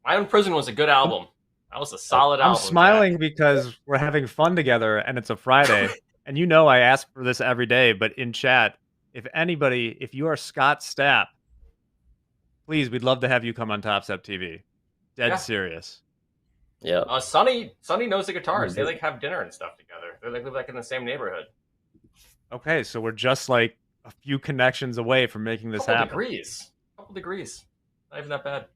[SPEAKER 16] My Own Prison was a good album. That was a solid album.
[SPEAKER 10] I'm smiling because we're having fun together and it's a Friday. And you know I ask for this every day, but in chat, if you are Scott Stapp, please, we'd love to have you come on Topstep TV. Dead serious.
[SPEAKER 4] Yeah.
[SPEAKER 16] Sonny knows the guitars. They like have dinner and stuff together. They like live like in the same neighborhood.
[SPEAKER 10] Okay, so we're just like a few connections away from making this happen.
[SPEAKER 16] Couple degrees. Not even that bad.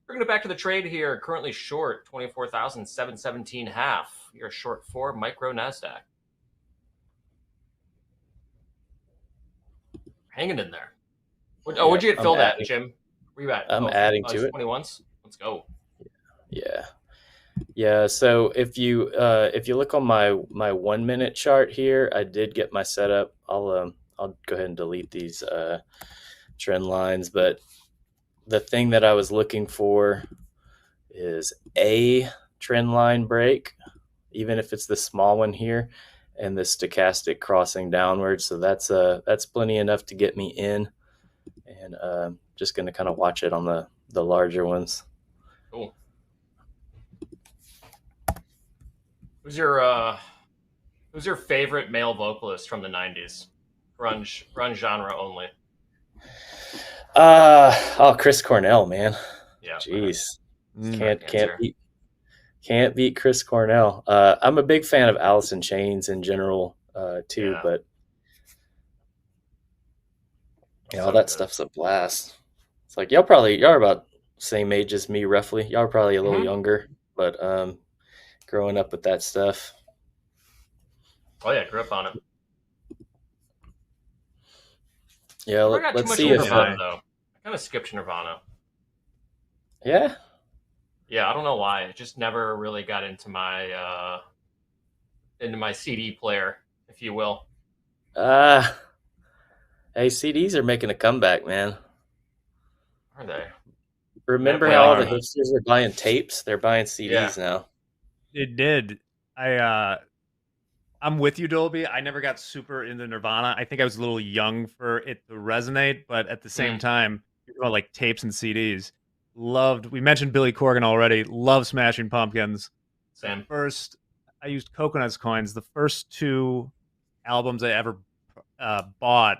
[SPEAKER 16] Bringing it back to the trade here. Currently short 24,717.5. You're short 4 micro NASDAQ. Hanging in there. What'd you get filled at, Jim? Where you at?
[SPEAKER 4] I'm adding to it.
[SPEAKER 16] 21s. Let's go.
[SPEAKER 4] Yeah. So if you look on my 1 minute chart here, I did get my setup. I'll go ahead and delete these trend lines, but the thing that I was looking for is a trend line break, even if it's the small one here, and the stochastic crossing downward. So that's plenty enough to get me in, and just going to kind of watch it on the larger ones.
[SPEAKER 16] Cool. Who's your favorite male vocalist from the 90s? Grunge genre only.
[SPEAKER 4] Chris Cornell, man.
[SPEAKER 16] Yeah.
[SPEAKER 4] Jeez. Can't beat Chris Cornell. I'm a big fan of Alice in Chains in general, too, but all that stuff's a blast. It's like y'all are about the same age as me, roughly. Y'all are probably a little younger, but growing up with that stuff.
[SPEAKER 16] Oh yeah, grew up on it.
[SPEAKER 4] Yeah, let's see if
[SPEAKER 16] Nirvana, though. I kind of skipped Nirvana.
[SPEAKER 4] Yeah.
[SPEAKER 16] Yeah, I don't know why. It just never really got into my CD player, if you will.
[SPEAKER 4] Hey, CDs are making a comeback, man.
[SPEAKER 16] Are they?
[SPEAKER 4] Remember how all the hipsters were buying tapes? They're buying CDs now.
[SPEAKER 10] It did. I'm with you, Dolby. I never got super into Nirvana. I think I was a little young for it to resonate, but at the same time, about like tapes and CDs. We mentioned Billy Corgan already. Love Smashing Pumpkins.
[SPEAKER 16] Same.
[SPEAKER 10] First, I used Coconuts coins. The first 2 albums I ever bought,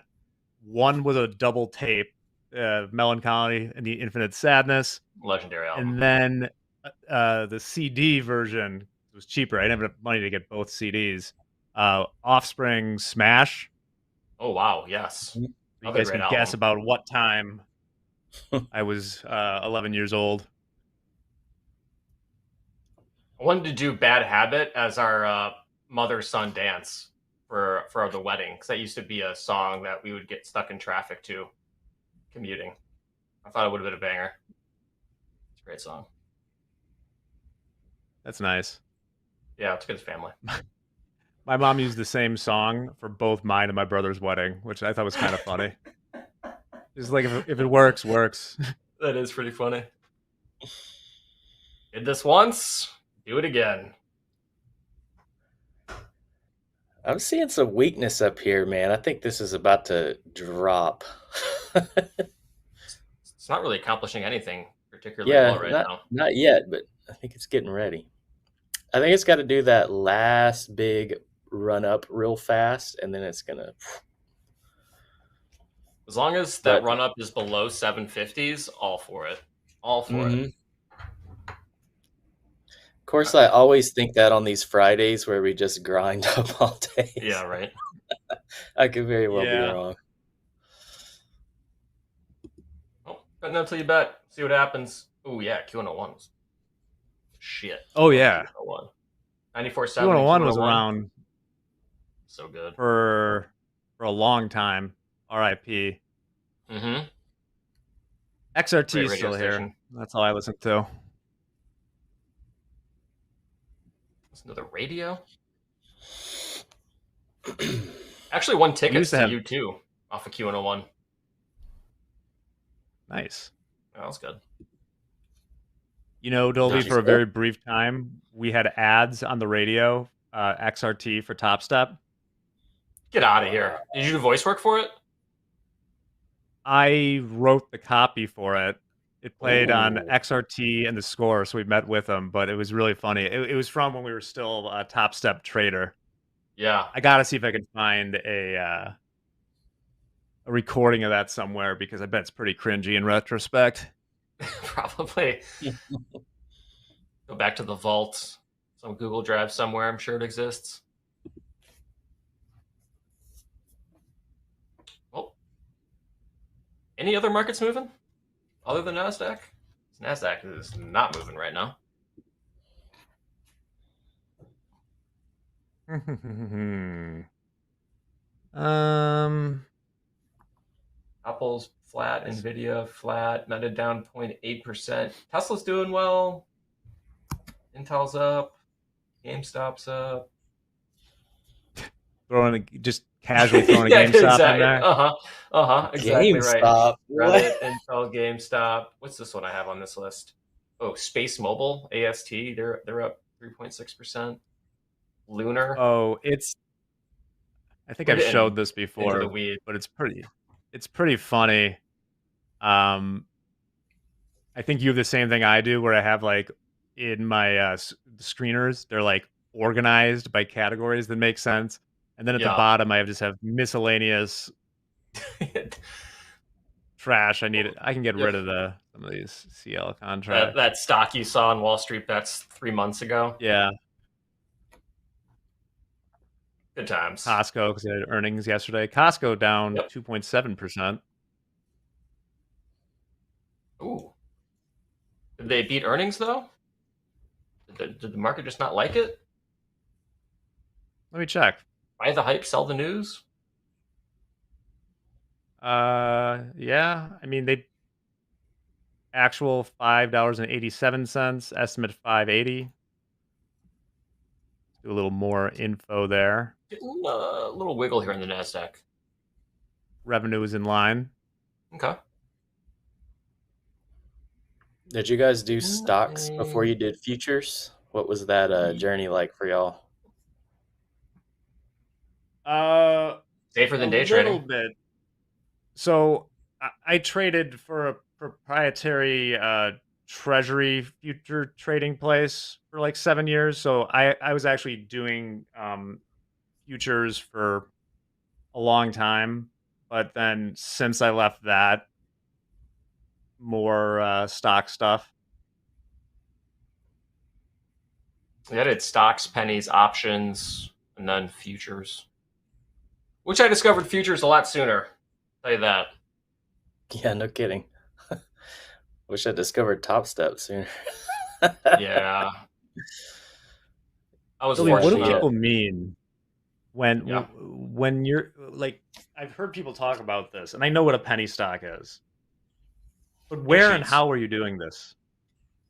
[SPEAKER 10] one was a double tape, Melancholy and the Infinite Sadness.
[SPEAKER 16] Legendary album.
[SPEAKER 10] And then the CD version was cheaper. I didn't have enough money to get both CDs. Offspring Smash.
[SPEAKER 16] Oh wow, yes.
[SPEAKER 10] You guys can guess about what time I was 11 years old.
[SPEAKER 16] I wanted to do Bad Habit as our mother-son dance for the wedding, because that used to be a song that we would get stuck in traffic to commuting. I thought it would have been a banger. It's a great song.
[SPEAKER 10] That's nice.
[SPEAKER 16] Yeah, it's good as family.
[SPEAKER 10] My mom used the same song for both mine and my brother's wedding, which I thought was kind of funny. Just like if it works, works.
[SPEAKER 16] That is pretty funny. Did this once, do it again.
[SPEAKER 4] I'm seeing some weakness up here, man. I think this is about to drop.
[SPEAKER 16] It's not really accomplishing anything particularly well right now.
[SPEAKER 4] Not yet, but I think it's getting ready. I think it's got to do that last big run up real fast, and then it's gonna.
[SPEAKER 16] As long as that run up is below 750s, all for it. All for it.
[SPEAKER 4] Of course, I always think that on these Fridays where we just grind up all day.
[SPEAKER 16] Yeah, right.
[SPEAKER 4] I could very well be
[SPEAKER 10] Yeah.
[SPEAKER 4] wrong.
[SPEAKER 16] Oh, bet no till you bet. See what happens. Oh yeah, Q101 was shit.
[SPEAKER 10] Oh yeah.
[SPEAKER 16] Q101. 94.7 and
[SPEAKER 10] Q101 was
[SPEAKER 16] Q101.
[SPEAKER 10] around
[SPEAKER 16] So good.
[SPEAKER 10] for a long time. RIP.
[SPEAKER 16] Mm-hmm.
[SPEAKER 10] XRT
[SPEAKER 16] Great
[SPEAKER 10] is
[SPEAKER 16] radio
[SPEAKER 10] still here.
[SPEAKER 16] station.
[SPEAKER 10] That's all I listen to.
[SPEAKER 16] Listen to the radio. Actually won tickets to
[SPEAKER 10] have-
[SPEAKER 16] U2 off of Q101.
[SPEAKER 10] Nice.
[SPEAKER 16] That was good.
[SPEAKER 10] You know, Dolby,
[SPEAKER 16] Nice.
[SPEAKER 10] for a very brief time, we had ads on the radio, XRT for Topstep.
[SPEAKER 16] Get out of here. Did you do voice work for it?
[SPEAKER 10] I wrote the copy for it. It played on
[SPEAKER 16] Ooh.
[SPEAKER 10] XRT and the Score, so we met with them, but it was really funny. It was from when we were still a Topstep trader.
[SPEAKER 16] Yeah.
[SPEAKER 10] I got to see if I can find a recording of that somewhere, because I bet it's pretty cringy in retrospect.
[SPEAKER 16] Probably. Go back to the vault. Some Google Drive somewhere. I'm sure it exists. Well, any other markets moving other than NASDAQ? NASDAQ is not moving right now. Apple's flat, Nvidia flat, Meta down 0.8%. Tesla's doing well. Intel's up. GameStop's up.
[SPEAKER 10] Just casually throwing a
[SPEAKER 16] Yeah,
[SPEAKER 10] GameStop
[SPEAKER 16] exactly.
[SPEAKER 10] in there.
[SPEAKER 16] Exactly
[SPEAKER 4] GameStop.
[SPEAKER 16] right. Reddit, Intel, GameStop. What's this one I have on this list? Oh, Space Mobile, AST. They're up 3.6%. Lunar.
[SPEAKER 10] Oh, I think I've showed this before,
[SPEAKER 16] the weed.
[SPEAKER 10] but it's pretty funny. I think you have the same thing I do, where I have, like, in my screeners, they're like organized by categories that make sense, and then at the bottom I just have miscellaneous trash. I can get rid of some of these CL contracts.
[SPEAKER 16] That stock you saw on Wall Street Bets 3 months ago.
[SPEAKER 10] Yeah.
[SPEAKER 16] Good times.
[SPEAKER 10] Costco, because they had earnings yesterday. Costco down 2.7%.
[SPEAKER 16] Ooh. Did they beat earnings, though? Did the market just not like it?
[SPEAKER 10] Let me check.
[SPEAKER 16] Buy the hype, sell the news?
[SPEAKER 10] Yeah. I mean, they actual $5.87, estimate $5.80. Do a little more info there.
[SPEAKER 16] Getting a little wiggle here in the NASDAQ.
[SPEAKER 10] Revenue is in line.
[SPEAKER 16] Okay.
[SPEAKER 4] Did you guys do stocks before you did futures? What was that journey like for y'all?
[SPEAKER 16] Safer than day
[SPEAKER 10] A
[SPEAKER 16] trading.
[SPEAKER 10] little bit. So I traded for a proprietary treasury future trading place for like 7 years. So I was actually doing futures for a long time. But then since I left that, more stock stuff.
[SPEAKER 16] Yeah, I did stocks, pennies, options, and then futures. Which I discovered futures a lot sooner. I'll tell you that.
[SPEAKER 4] Yeah, no kidding. Wish I discovered Topstep sooner.
[SPEAKER 16] Yeah. I was
[SPEAKER 10] Billy, what do
[SPEAKER 16] fortunate.
[SPEAKER 10] people mean when you're like, I've heard people talk about this, and I know what a penny stock is. But where and how are you doing this?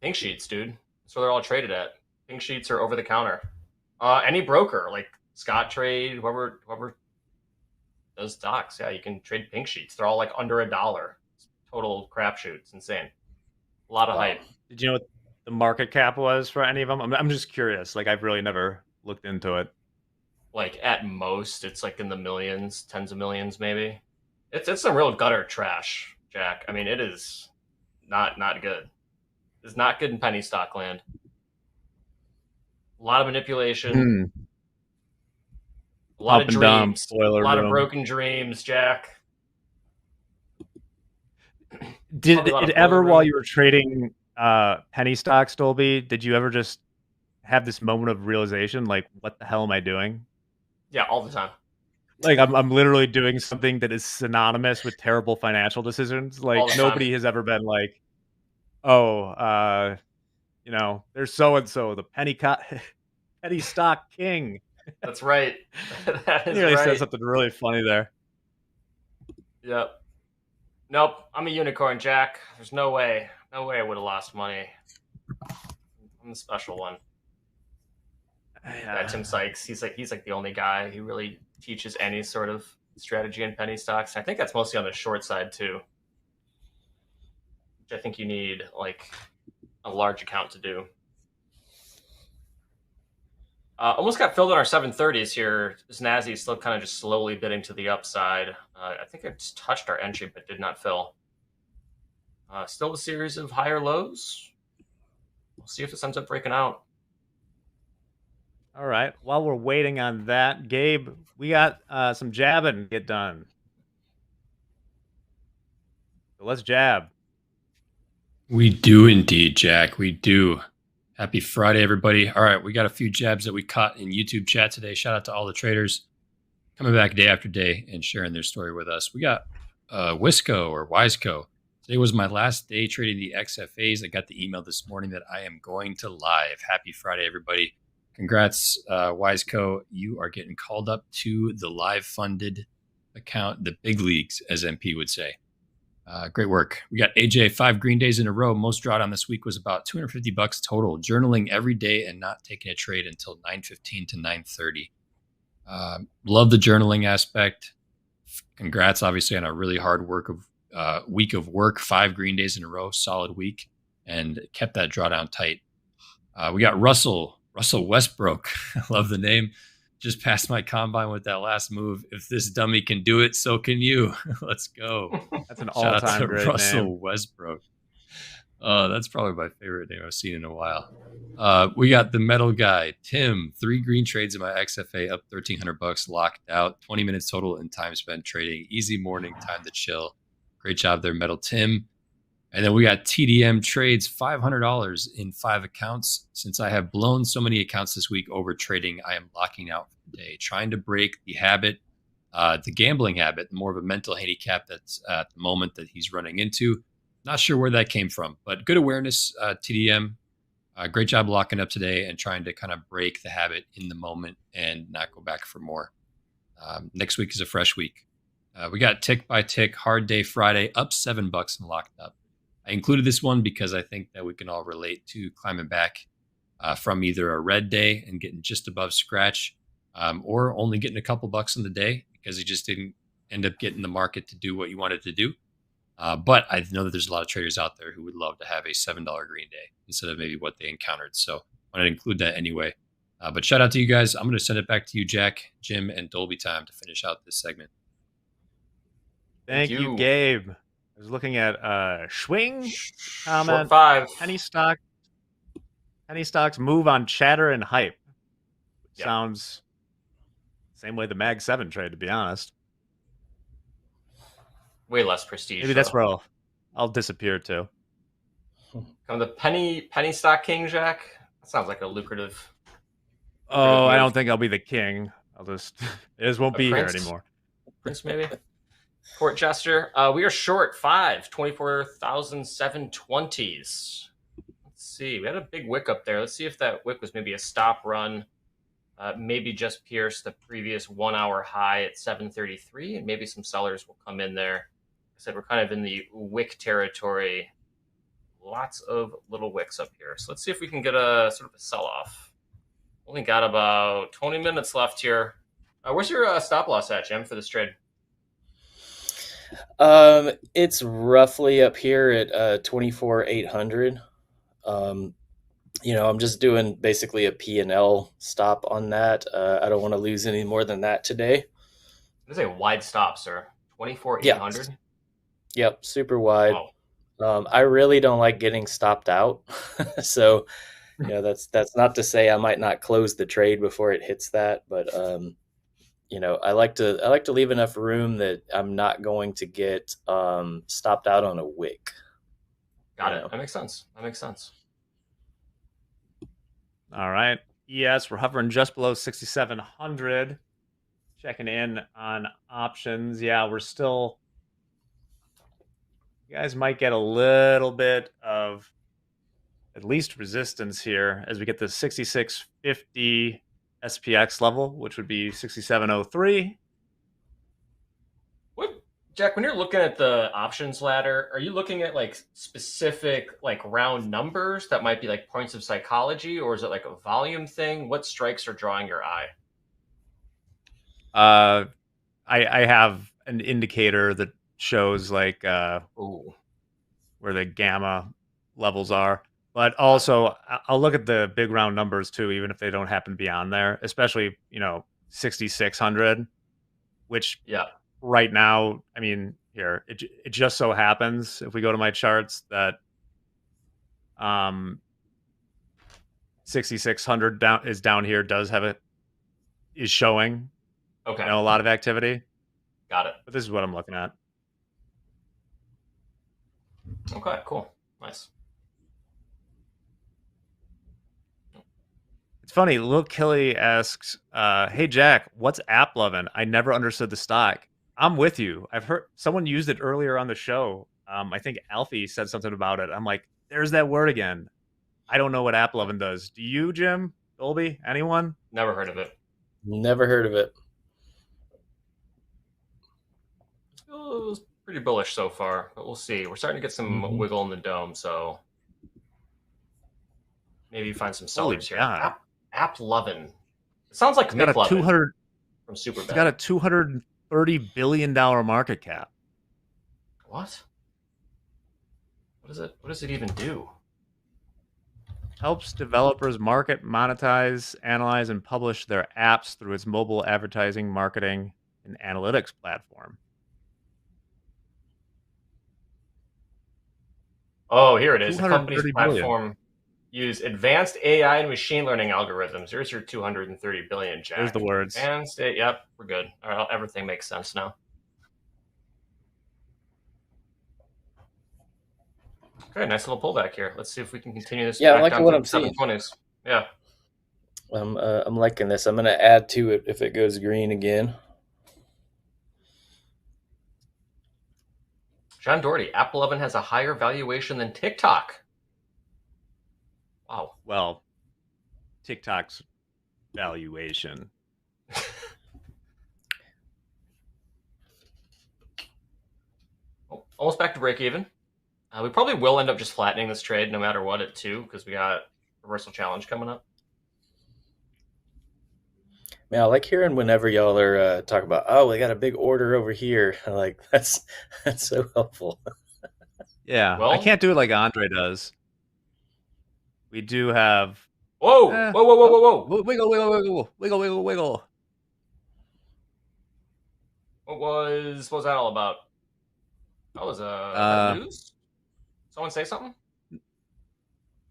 [SPEAKER 16] Pink sheets, dude. That's where they're all traded at. Pink sheets are over the counter. Any broker, like Scott Trade, whoever does stocks, yeah, you can trade pink sheets. They're all like under $1. It's total crapshoot. It's insane. A lot of hype.
[SPEAKER 10] Did you know what the market cap was for any of them? I'm just curious. Like, I've really never looked into it.
[SPEAKER 16] Like at most, it's like in the millions, tens of millions, maybe. It's some real gutter trash, Jack. I mean, it is not good. It's not good in penny stock land. A lot of manipulation. A lot of dreams. A lot of broken dreams, Jack.
[SPEAKER 10] Did it ever, while you were trading penny stocks, Dolby, did you ever just have this moment of realization, like, what the hell am I doing?
[SPEAKER 16] Yeah, all the time.
[SPEAKER 10] Like I'm literally doing something that is synonymous with terrible financial decisions.
[SPEAKER 16] All
[SPEAKER 10] Like
[SPEAKER 16] the time.
[SPEAKER 10] nobody has ever been like, oh, you know, there's so and so, the penny stock king.
[SPEAKER 16] That's right. That is
[SPEAKER 10] Anyway, said
[SPEAKER 16] right.
[SPEAKER 10] something really funny there.
[SPEAKER 16] Yep. Nope. I'm a unicorn, Jack. There's no way. No way I would have lost money. I'm the special one. Yeah, Tim Sykes. He's like the only guy who really teaches any sort of strategy in penny stocks. I think that's mostly on the short side too, which I think you need like a large account to do. Almost got filled in our 730s here. This NASDAQ is still kind of just slowly bidding to the upside. I think it just touched our entry, but did not fill. Still a series of higher lows. We'll see if this ends up breaking out.
[SPEAKER 10] All right. While we're waiting on that, Gabe, we got some jabbing to get done. So let's jab.
[SPEAKER 17] We do indeed, Jack. We do. Happy Friday, everybody. All right, we got a few jabs that we caught in YouTube chat today. Shout out to all the traders coming back day after day and sharing their story with us. We got Wisco or Wiseco. Today was my last day trading the XFAs. I got the email this morning that I am going to live. Happy Friday, everybody. Congrats, Wiseco. You are getting called up to the live funded account, the big leagues, as MP would say. Great work. We got AJ 5 green days in a row. Most drawdown this week was about $250 total. Journaling every day and not taking a trade until 9:15 to 9:30. Love the journaling aspect. Congrats, obviously, on a really hard week of work. 5 green days in a row, solid week, and kept that drawdown tight. We got Russell Westbrook. I love the name. Just passed my combine with that last move. If this dummy can do it, so can you. Let's go.
[SPEAKER 10] That's an
[SPEAKER 17] Shout out
[SPEAKER 10] all-time
[SPEAKER 17] to
[SPEAKER 10] great
[SPEAKER 17] Russell
[SPEAKER 10] name.
[SPEAKER 17] Westbrook. That's probably my favorite name I've seen in a while. We got the metal guy, Tim. 3 green trades in my XFA, up $1,300, locked out. 20 minutes total in time spent trading. Easy morning, time to chill. Great job there, Metal Tim. And then we got TDM trades, $500 in 5 accounts. Since I have blown so many accounts this week over trading, I am locking out for the day, trying to break the habit, the gambling habit, more of a mental handicap that's at the moment that he's running into. Not sure where that came from, but good awareness, TDM. Great job locking up today and trying to kind of break the habit in the moment and not go back for more. Next week is a fresh week. We got tick by tick, hard day Friday, up $7 and locked up. I included this one because I think that we can all relate to climbing back from either a red day and getting just above scratch or only getting a couple bucks on the day because you just didn't end up getting the market to do what you wanted to do. But I know that there's a lot of traders out there who would love to have a $7 green day instead of maybe what they encountered. So I wanted to include that anyway. But shout out to you guys. I'm going to send it back to you, Jack, Jim, and Dolby Time to finish out this segment.
[SPEAKER 10] Thank you, Gabe. I was looking at Schwing comment.
[SPEAKER 16] Short 5.
[SPEAKER 10] Penny stocks move on chatter and hype.
[SPEAKER 16] Yep.
[SPEAKER 10] Sounds same way the Mag 7 trade, to be honest.
[SPEAKER 16] Way less prestige.
[SPEAKER 10] Maybe that's where I'll disappear too.
[SPEAKER 16] Come the penny stock king, Jack. That sounds like a lucrative.
[SPEAKER 10] Oh, I don't think I'll be the king. I'll just won't be
[SPEAKER 16] prince?
[SPEAKER 10] here anymore.
[SPEAKER 16] Prince, maybe. Court gesture. We are short 5, 24,720s. Let's see. We had a big wick up there. Let's see if that wick was maybe a stop run. Maybe just pierced the previous 1 hour high at 733, and maybe some sellers will come in there. Like I said, we're kind of in the wick territory. Lots of little wicks up here. So let's see if we can get a sort of a sell-off. Only got about 20 minutes left here. Where's your stop loss at, Jim, for this trade?
[SPEAKER 4] It's roughly up here at 24,800. I'm just doing basically a P&L stop on that. I don't want to lose any more than that today.
[SPEAKER 16] This is a wide stop, sir. 24,800.
[SPEAKER 4] Yep, super wide. Wow. I really don't like getting stopped out, so that's not to say I might not close the trade before it hits that, but I like to leave enough room that I'm not going to get stopped out on a wick.
[SPEAKER 16] Got it. That makes sense.
[SPEAKER 10] All right. Yes, we're hovering just below 6,700. checking in on options. Yeah, we're still. You guys might get a little bit of at least resistance here as we get the 6650 SPX level, which would be 6703.
[SPEAKER 16] Jack, when you're looking at the options ladder, are you looking at like specific like round numbers that might be like points of psychology, or is it like a volume thing? What strikes are drawing your eye?
[SPEAKER 10] I have an indicator that shows like where the gamma levels are, but also I'll look at the big round numbers too, even if they don't happen to be on there, especially 6600, which right now, I mean, here it just so happens if we go to my charts that 6600 down here is showing a lot of activity.
[SPEAKER 16] Got it.
[SPEAKER 10] But this is what I'm looking at.
[SPEAKER 16] Okay, cool. Nice.
[SPEAKER 10] It's funny, Lil Killy asks, hey Jack, what's app loving? I never understood the stock. I'm with you. I've heard someone used it earlier on the show. I think Alfie said something about it. I'm like, there's that word again. I don't know what app loving does. Do you, Jim? Dolby? Anyone?
[SPEAKER 16] Never heard of it.
[SPEAKER 4] Never heard of it.
[SPEAKER 16] It was pretty bullish so far, but we'll see. We're starting to get some wiggle in the dome, so maybe find some sellers here. App loving. It sounds like Mick Lovin from Superbad.
[SPEAKER 10] It's got a $230 billion market cap.
[SPEAKER 16] What? What does it even do?
[SPEAKER 10] Helps developers market, monetize, analyze, and publish their apps through its mobile advertising, marketing, and analytics platform.
[SPEAKER 16] Oh, here it is. The
[SPEAKER 10] 230
[SPEAKER 16] company's platform use advanced AI and machine learning algorithms. Here's your 230 billion, Jack.
[SPEAKER 10] There's the words.
[SPEAKER 16] Advanced, yep, we're good. All right, everything makes sense now. Okay, nice little pullback here. Let's see if we can continue this.
[SPEAKER 4] Yeah,
[SPEAKER 16] back
[SPEAKER 4] I'm liking
[SPEAKER 16] down
[SPEAKER 4] what
[SPEAKER 16] to
[SPEAKER 4] I'm
[SPEAKER 16] the
[SPEAKER 4] seeing.
[SPEAKER 16] 720s. Yeah.
[SPEAKER 4] I'm liking this. I'm going to add to it if it goes green again.
[SPEAKER 16] John Doherty, App 11 has a higher valuation than TikTok. Wow.
[SPEAKER 10] Well, TikTok's valuation.
[SPEAKER 16] Almost back to break even. We probably will end up just flattening this trade no matter what at 2 because we got reversal challenge coming up.
[SPEAKER 4] Man, I like hearing whenever y'all are talking about, oh, we got a big order over here. Like that's so helpful.
[SPEAKER 10] Yeah,
[SPEAKER 16] Well,
[SPEAKER 10] I can't do it like Andre does. We do have.
[SPEAKER 16] Whoa! Whoa!
[SPEAKER 10] Wiggle.
[SPEAKER 16] What was that all about? That was that news? Someone say something?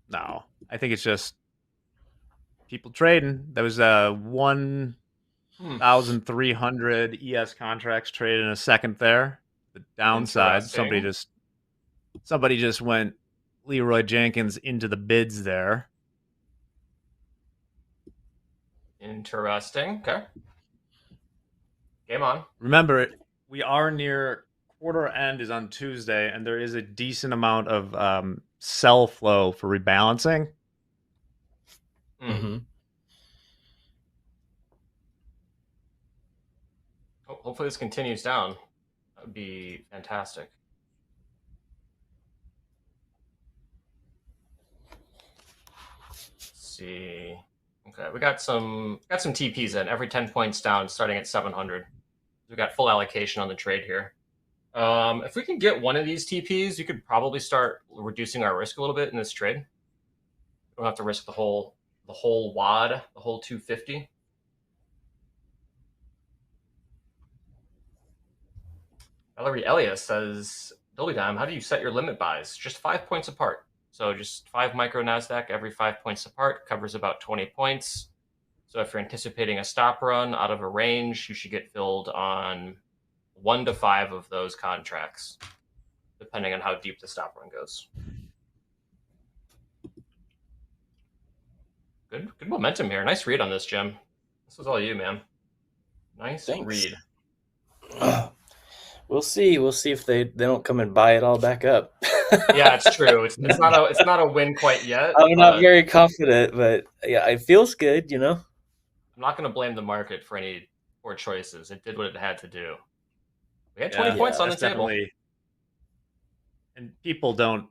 [SPEAKER 10] No, I think it's just people trading. There was 1,300 ES contracts traded in a second there. The downside, somebody just went Leroy Jenkins into the bids there.
[SPEAKER 16] Interesting. Okay. Game on.
[SPEAKER 10] Remember, we are near quarter end is on Tuesday, and there is a decent amount of sell flow for rebalancing.
[SPEAKER 16] Mm-hmm. Hopefully this continues down. That would be fantastic. Let's see. Okay, we got some TPs in every 10 points down, starting at 700. We got full allocation on the trade here. If we can get one of these TPs, you could probably start reducing our risk a little bit in this trade. We don't have to risk the whole wad, the whole 250. Valerie Elias says, Dolby Dime, how do you set your limit buys? Just 5 points apart. So just 5 micro NASDAQ every 5 points apart covers about 20 points. So if you're anticipating a stop run out of a range, you should get filled on 1 to 5 of those contracts, depending on how deep the stop run goes. Good momentum here. Nice read on this, Jim. This was all you, man. Nice
[SPEAKER 4] Thanks.
[SPEAKER 16] read.
[SPEAKER 4] We'll see. We'll see if they don't come and buy it all back up.
[SPEAKER 16] Yeah, it's true. It's not a win quite yet.
[SPEAKER 4] I'm not
[SPEAKER 16] but
[SPEAKER 4] very confident, but yeah, it feels good, you know.
[SPEAKER 16] I'm not going to blame the market for any poor choices. It did what it had to do. We had 20 points on the
[SPEAKER 10] that's
[SPEAKER 16] table.
[SPEAKER 10] definitely- And people don't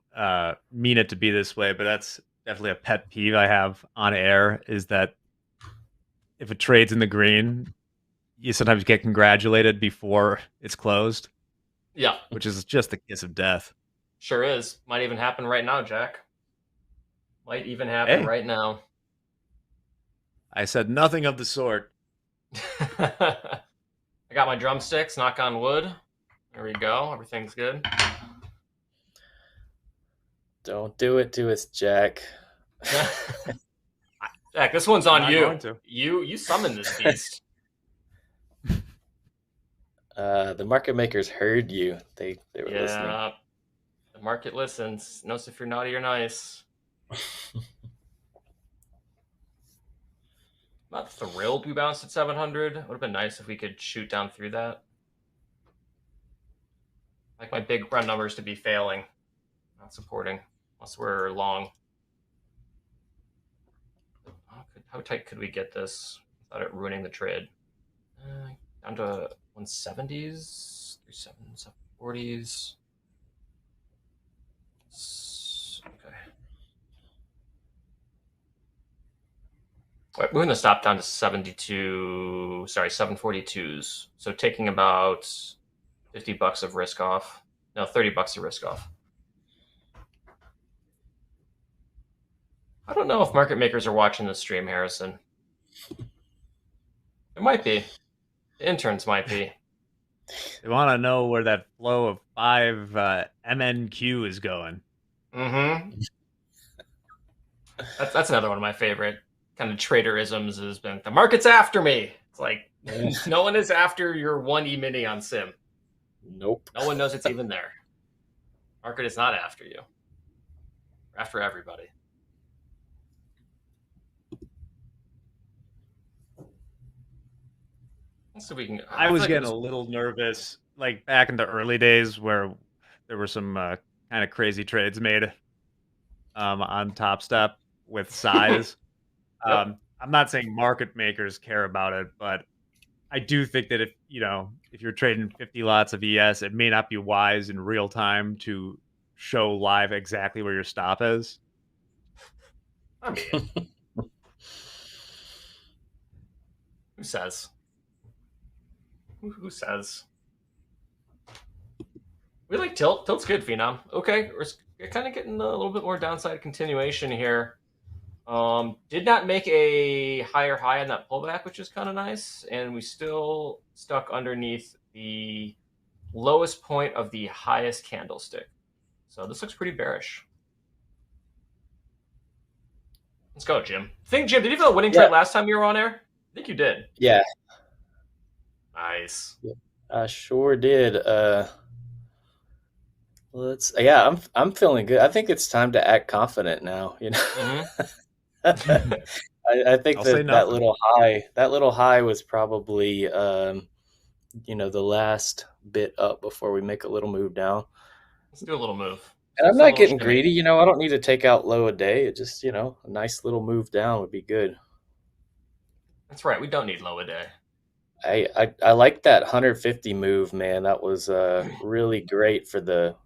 [SPEAKER 10] mean it to be this way, but that's definitely a pet peeve I have on air, is that if a trade's in the green, you sometimes get congratulated before it's closed.
[SPEAKER 16] Yeah.
[SPEAKER 10] Which is just the kiss of death.
[SPEAKER 16] Sure is. Might even happen right now, Jack. Might even happen
[SPEAKER 10] Hey.
[SPEAKER 16] right now.
[SPEAKER 10] I said nothing of the sort.
[SPEAKER 16] I got my drumsticks, knock on wood. There we go. Everything's good.
[SPEAKER 4] Don't do it to us, Jack.
[SPEAKER 16] Jack, this one's on
[SPEAKER 10] I'm not
[SPEAKER 16] you.
[SPEAKER 10] going to.
[SPEAKER 16] You summoned this beast.
[SPEAKER 4] The market makers heard you. They were listening.
[SPEAKER 16] Yeah. The market listens. Knows if you're naughty or nice. Not thrilled we bounced at 700. Would have been nice if we could shoot down through that. Like my big run numbers to be failing, not supporting, unless we're long. How tight could we get this without it ruining the trade? Down to 170s, 740s. Okay. We're going to stop down to 742s. So taking about $50 of risk off. No, $30 of risk off. I don't know if market makers are watching this stream, Harrison. It might be. The interns might be.
[SPEAKER 10] They want to know where that flow of 5 MNQ is going.
[SPEAKER 16] Mm-hmm. That's another one of my favorite kind of traderisms has been, the market's after me. It's like, no one is after your 1 E-mini on Sim.
[SPEAKER 4] Nope.
[SPEAKER 16] No one knows it's even there. Market is not after you. We're after everybody. Let's see if we can.
[SPEAKER 10] I was getting a little nervous, like back in the early days where there were some kind of crazy trades made on Topstep with size.
[SPEAKER 16] Yep.
[SPEAKER 10] I'm not saying market makers care about it, but I do think that if you're trading 50 lots of ES, it may not be wise in real time to show live exactly where your stop is.
[SPEAKER 16] I mean, who says? Who says? We like tilt. Tilt's good, Phenom. Okay, we're kind of getting a little bit more downside continuation here. Did not make a higher high on that pullback, which is kind of nice. And we still stuck underneath the lowest point of the highest candlestick. So this looks pretty bearish. Let's go, Jim. Jim, did you have a winning trade last time you were on air? I think you did.
[SPEAKER 4] Yeah.
[SPEAKER 16] Nice.
[SPEAKER 4] I sure did. I'm feeling good. I think it's time to act confident now, you know.
[SPEAKER 16] Mm-hmm.
[SPEAKER 4] I think that little high was probably the last bit up before we make a little move down.
[SPEAKER 16] Let's do a little move.
[SPEAKER 4] And I'm not getting greedy, I don't need to take out low a day. It just, a nice little move down would be good.
[SPEAKER 16] That's right. We don't need low a day.
[SPEAKER 4] I like that 150 move, man. That was really great for the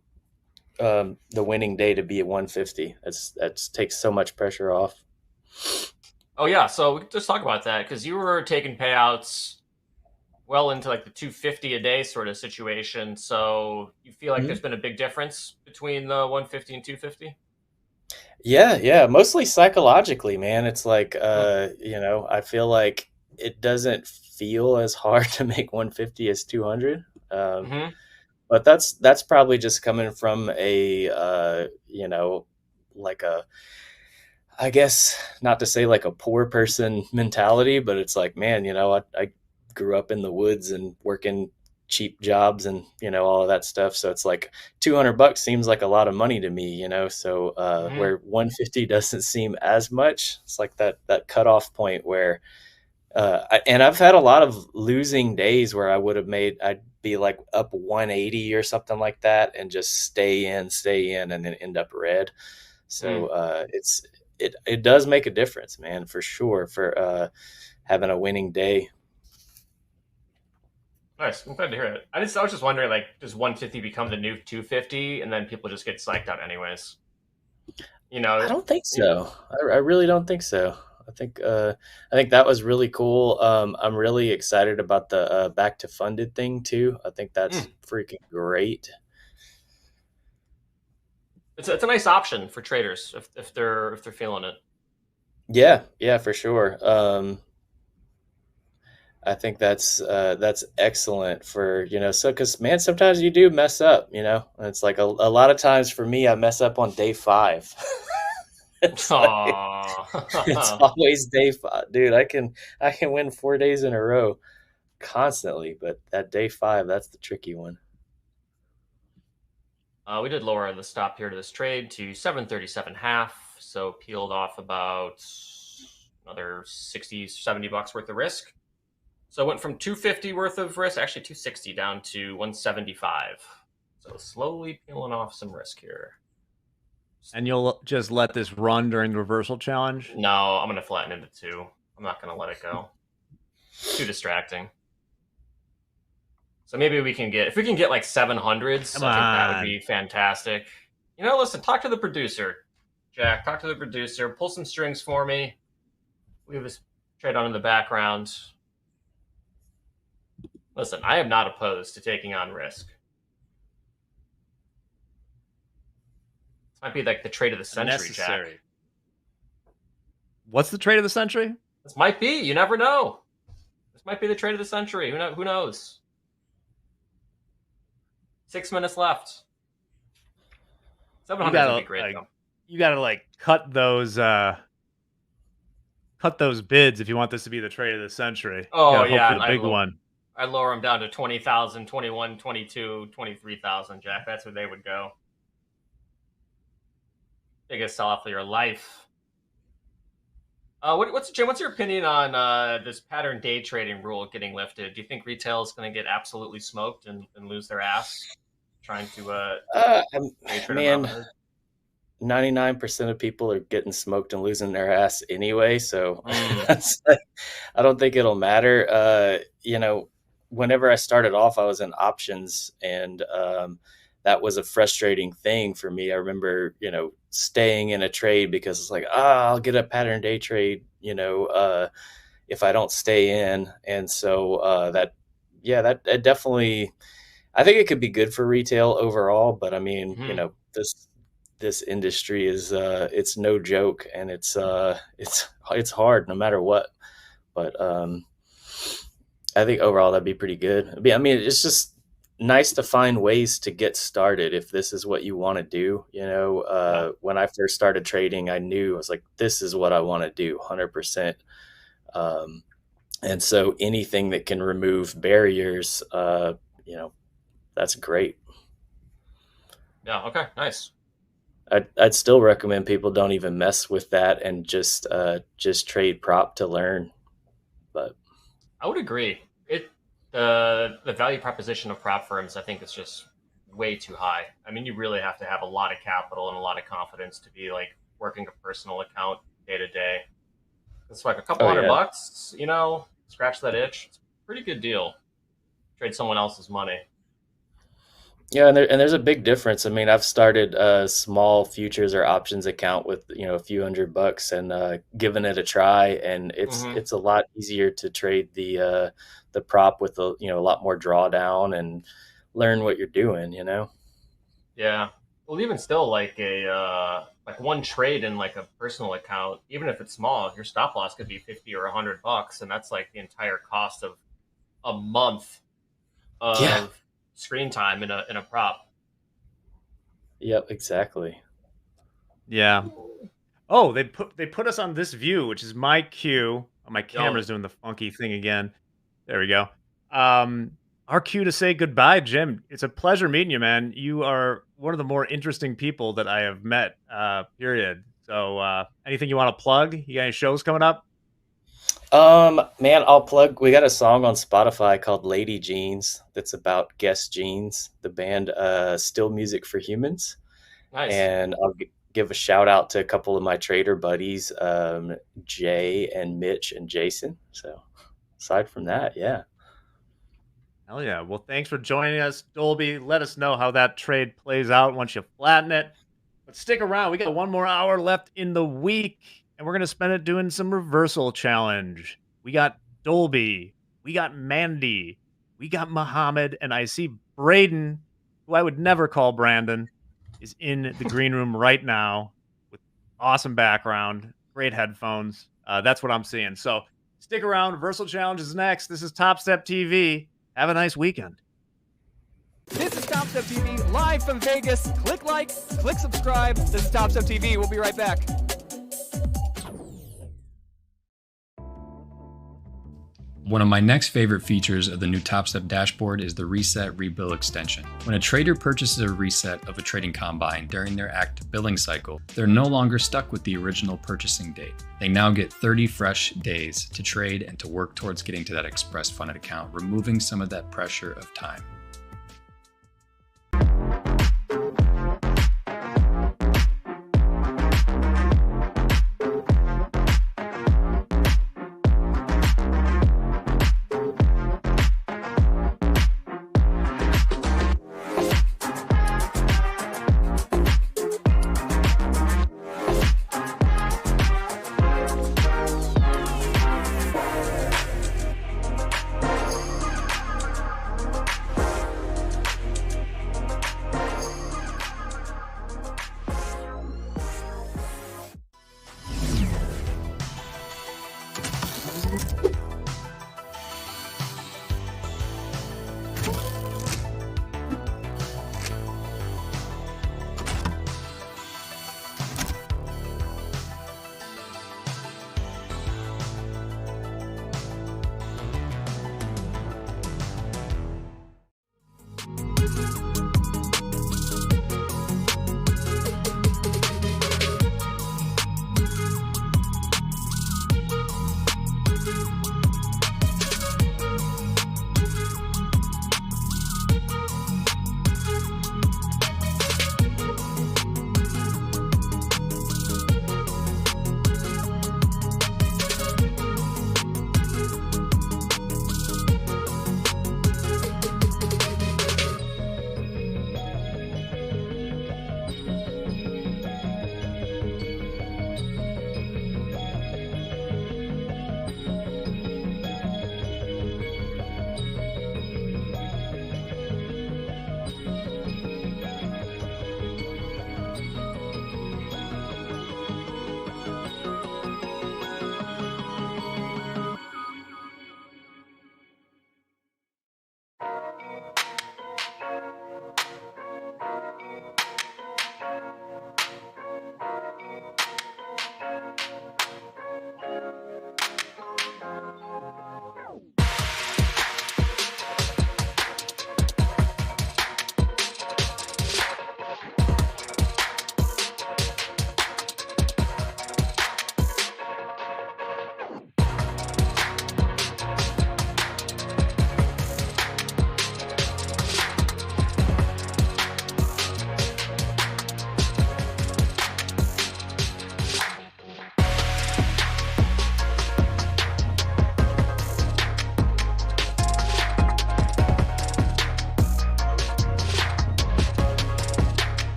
[SPEAKER 4] winning day to be at 150. That takes so much pressure off.
[SPEAKER 16] Oh yeah, so we could just talk about that because you were taking payouts well into like the 250 a day sort of situation. So you feel like there's been a big difference between the 150 and 250?
[SPEAKER 4] Yeah, mostly psychologically, man. It's like I feel like it doesn't feel as hard to make 150 as 200. But that's probably just coming from I guess not to say like a poor person mentality, but it's like, man, I grew up in the woods and working cheap jobs and, all of that stuff. So it's like $200 seems like a lot of money to me, so where 150 doesn't seem as much. It's like that cutoff point where And I've had a lot of losing days where I'd be like up 180 or something like that, and just stay in, and then end up red. So it does make a difference, man, for sure, for having a winning day.
[SPEAKER 16] Nice. I'm glad to hear it. I was just wondering, like, does 150 become the new 250, and then people just get psyched out anyways? You know,
[SPEAKER 4] I don't think so. I really don't think so. I think that was really cool. I'm really excited about the back to funded thing too. I think that's freaking great.
[SPEAKER 16] It's a nice option for traders if they're feeling it.
[SPEAKER 4] Yeah, for sure. I think that's excellent for, so, because, man, sometimes you do mess up, it's like a lot of times for me, I mess up on day 5. It's always day 5, dude. I can win 4 days in a row constantly, but that day 5, that's the tricky one.
[SPEAKER 16] We did lower the stop here to this trade to 737.5, so peeled off about another 60, 70 bucks worth of risk. So it went from 250 worth of risk, actually 260, down to 175. So slowly peeling off some risk here.
[SPEAKER 10] And you'll just let this run during the reversal challenge?
[SPEAKER 16] No, I'm going to flatten into 2. I'm not going to let it go. Too distracting. So maybe if we can get like 700s, I think that would be fantastic. Listen, talk to the producer, Jack. Talk to the producer. Pull some strings for me. Leave this trade on in the background. Listen, I am not opposed to taking on risk. This might be like the trade of the century, Jack.
[SPEAKER 10] What's the trade of the century?
[SPEAKER 16] This might be. You never know. This might be the trade of the century. Who knows? 6 minutes left. 700 would be great, though.
[SPEAKER 10] You gotta cut those bids if you want this to be the trade of the century.
[SPEAKER 16] Oh,
[SPEAKER 10] yeah, hope for the big one.
[SPEAKER 16] I lower them down to 20,000, 21, 22, 23,000, Jack. That's where they would go. Biggest sell off of your life. What's your opinion on this pattern day trading rule getting lifted? Do you think retail is going to get absolutely smoked and lose their ass trying to day trade?
[SPEAKER 4] Man, 99% of people are getting smoked and losing their ass anyway, so I don't think it'll matter. Whenever I started off, I was in options, and that was a frustrating thing for me. I remember, staying in a trade because it's like, I'll get a pattern day trade, if I don't stay in. And so that definitely, I think it could be good for retail overall, but I mean, this industry is it's no joke, and it's hard no matter what. But I think overall that'd be pretty good. I mean, it's just nice to find ways to get started if this is what you want to do. When I first started trading, I knew, I was like, this is what I want to do 100%. And so anything that can remove barriers, that's great.
[SPEAKER 16] Yeah. Okay. Nice.
[SPEAKER 4] I'd still recommend people don't even mess with that and just trade prop to learn. But
[SPEAKER 16] I would agree. The value proposition of prop firms, I think, is just way too high. I mean, you really have to have a lot of capital and a lot of confidence to be like working a personal account day to day. It's like a couple $100 bucks, scratch that itch. It's a pretty good deal. Trade someone else's money.
[SPEAKER 4] Yeah, and there's a big difference. I mean, I've started a small futures or options account with a few $100 and given it a try, and it's a lot easier to trade the prop with a lot more drawdown and learn what you're doing.
[SPEAKER 16] Yeah. Well, even still, like one trade in like a personal account, even if it's small, your stop loss could be $50 or $100, and that's like the entire cost of a month of screen time in a prop.
[SPEAKER 4] Yep, exactly.
[SPEAKER 10] Yeah. Oh, they put us on this view, which is my cue. Oh, my camera's doing the funky thing again. There we go. Our cue to say goodbye, Jim. It's a pleasure meeting you, man. You are one of the more interesting people that I have met, period. So anything you want to plug? You got any shows coming up?
[SPEAKER 4] Man, I'll plug. We got a song on Spotify called Lady Jeans that's about Guess Jeans, the band Still Music for Humans.
[SPEAKER 16] Nice.
[SPEAKER 4] And I'll give a shout out to a couple of my trader buddies, Jay and Mitch and Jason. So aside from that, yeah.
[SPEAKER 10] Hell yeah. Well, thanks for joining us, Dolby. Let us know how that trade plays out once you flatten it. But stick around. We got 1 more hour left in the week, and we're going to spend it doing some reversal challenge. We got Dolby. We got Mandy. We got Muhammad. And I see Braden, who I would never call Brandon, is in the green room right now with awesome background, great headphones. That's what I'm seeing. So stick around. Reversal challenge is next. This is Topstep TV. Have a nice weekend.
[SPEAKER 7] This is Topstep TV, live from Vegas. Click like, click subscribe. This is Topstep TV. We'll be right back.
[SPEAKER 17] One of my next favorite features of the new Topstep dashboard is the Reset Rebill extension. When a trader purchases a reset of a trading combine during their active billing cycle, they're no longer stuck with the original purchasing date. They now get 30 fresh days to trade and to work towards getting to that express funded account, removing some of that pressure of time.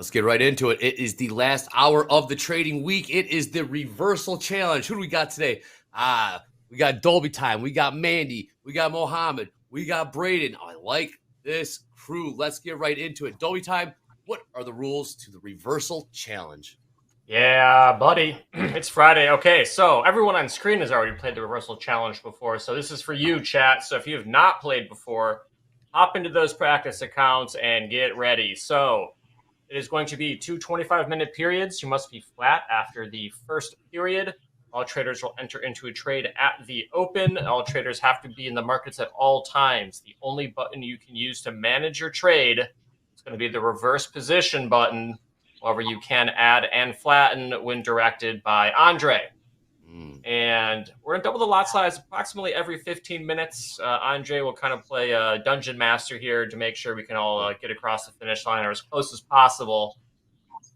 [SPEAKER 11] Let's get right into it. It is the last hour of the trading week. It is the reversal challenge. Who do we got today? We got Dolby Time. We got Mandy. We got Mohammed. We got Braden. I like this crew. Let's get right into it. Dolby Time, what are the rules to the reversal challenge?
[SPEAKER 16] Yeah, buddy. It's Friday. Okay, so everyone on screen has already played the reversal challenge before. So this is for you, chat. So if you have not played before, hop into those practice accounts and get ready. So it is going to be two 25-minute periods. You must be flat after the first period. All traders will enter into a trade at the open. All traders have to be in the markets at all times. The only button you can use to manage your trade is going to be the reverse position button. However, you can add and flatten when directed by Andre. And we're going to double the lot size approximately every 15 minutes. Andre will kind of play Dungeon Master here to make sure we can all get across the finish line or as close as possible.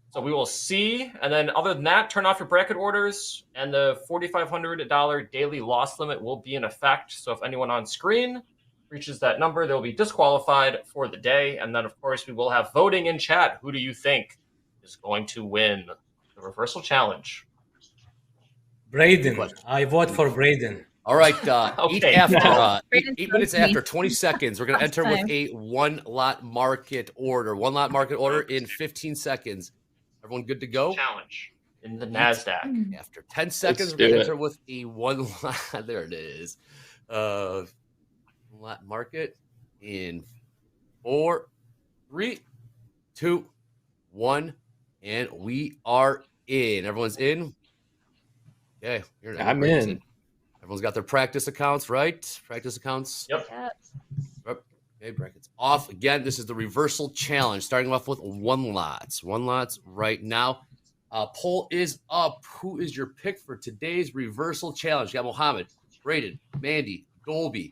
[SPEAKER 16] So we will see. And then other than that, turn off your bracket orders, and the $4,500 daily loss limit will be in effect. So if anyone on screen reaches that number, they'll be disqualified for the day. And then, of course, we will have voting in chat. Who do you think is going to win the reversal challenge?
[SPEAKER 8] Braden. I vote for Braden.
[SPEAKER 11] All right.
[SPEAKER 16] Okay.
[SPEAKER 11] Eight minutes after 20 seconds, we're going to enter with a one-lot market order. One-lot market order in 15 seconds. Everyone good to go?
[SPEAKER 16] Challenge in the NASDAQ.
[SPEAKER 11] After 10 seconds, we're going to enter with a one-lot. There it is. One-lot market in 4, 3, 2, 1. And we are in. Everyone's in? Okay.
[SPEAKER 13] I'm in.
[SPEAKER 11] Everyone's got their practice accounts, right? Practice accounts.
[SPEAKER 16] Yep.
[SPEAKER 11] Okay, brackets off. Again, this is the reversal challenge, starting off with one lots. One lots right now. Poll is up. Who is your pick for today's reversal challenge? You got Mohammed, Braden, Mandy, Dolby.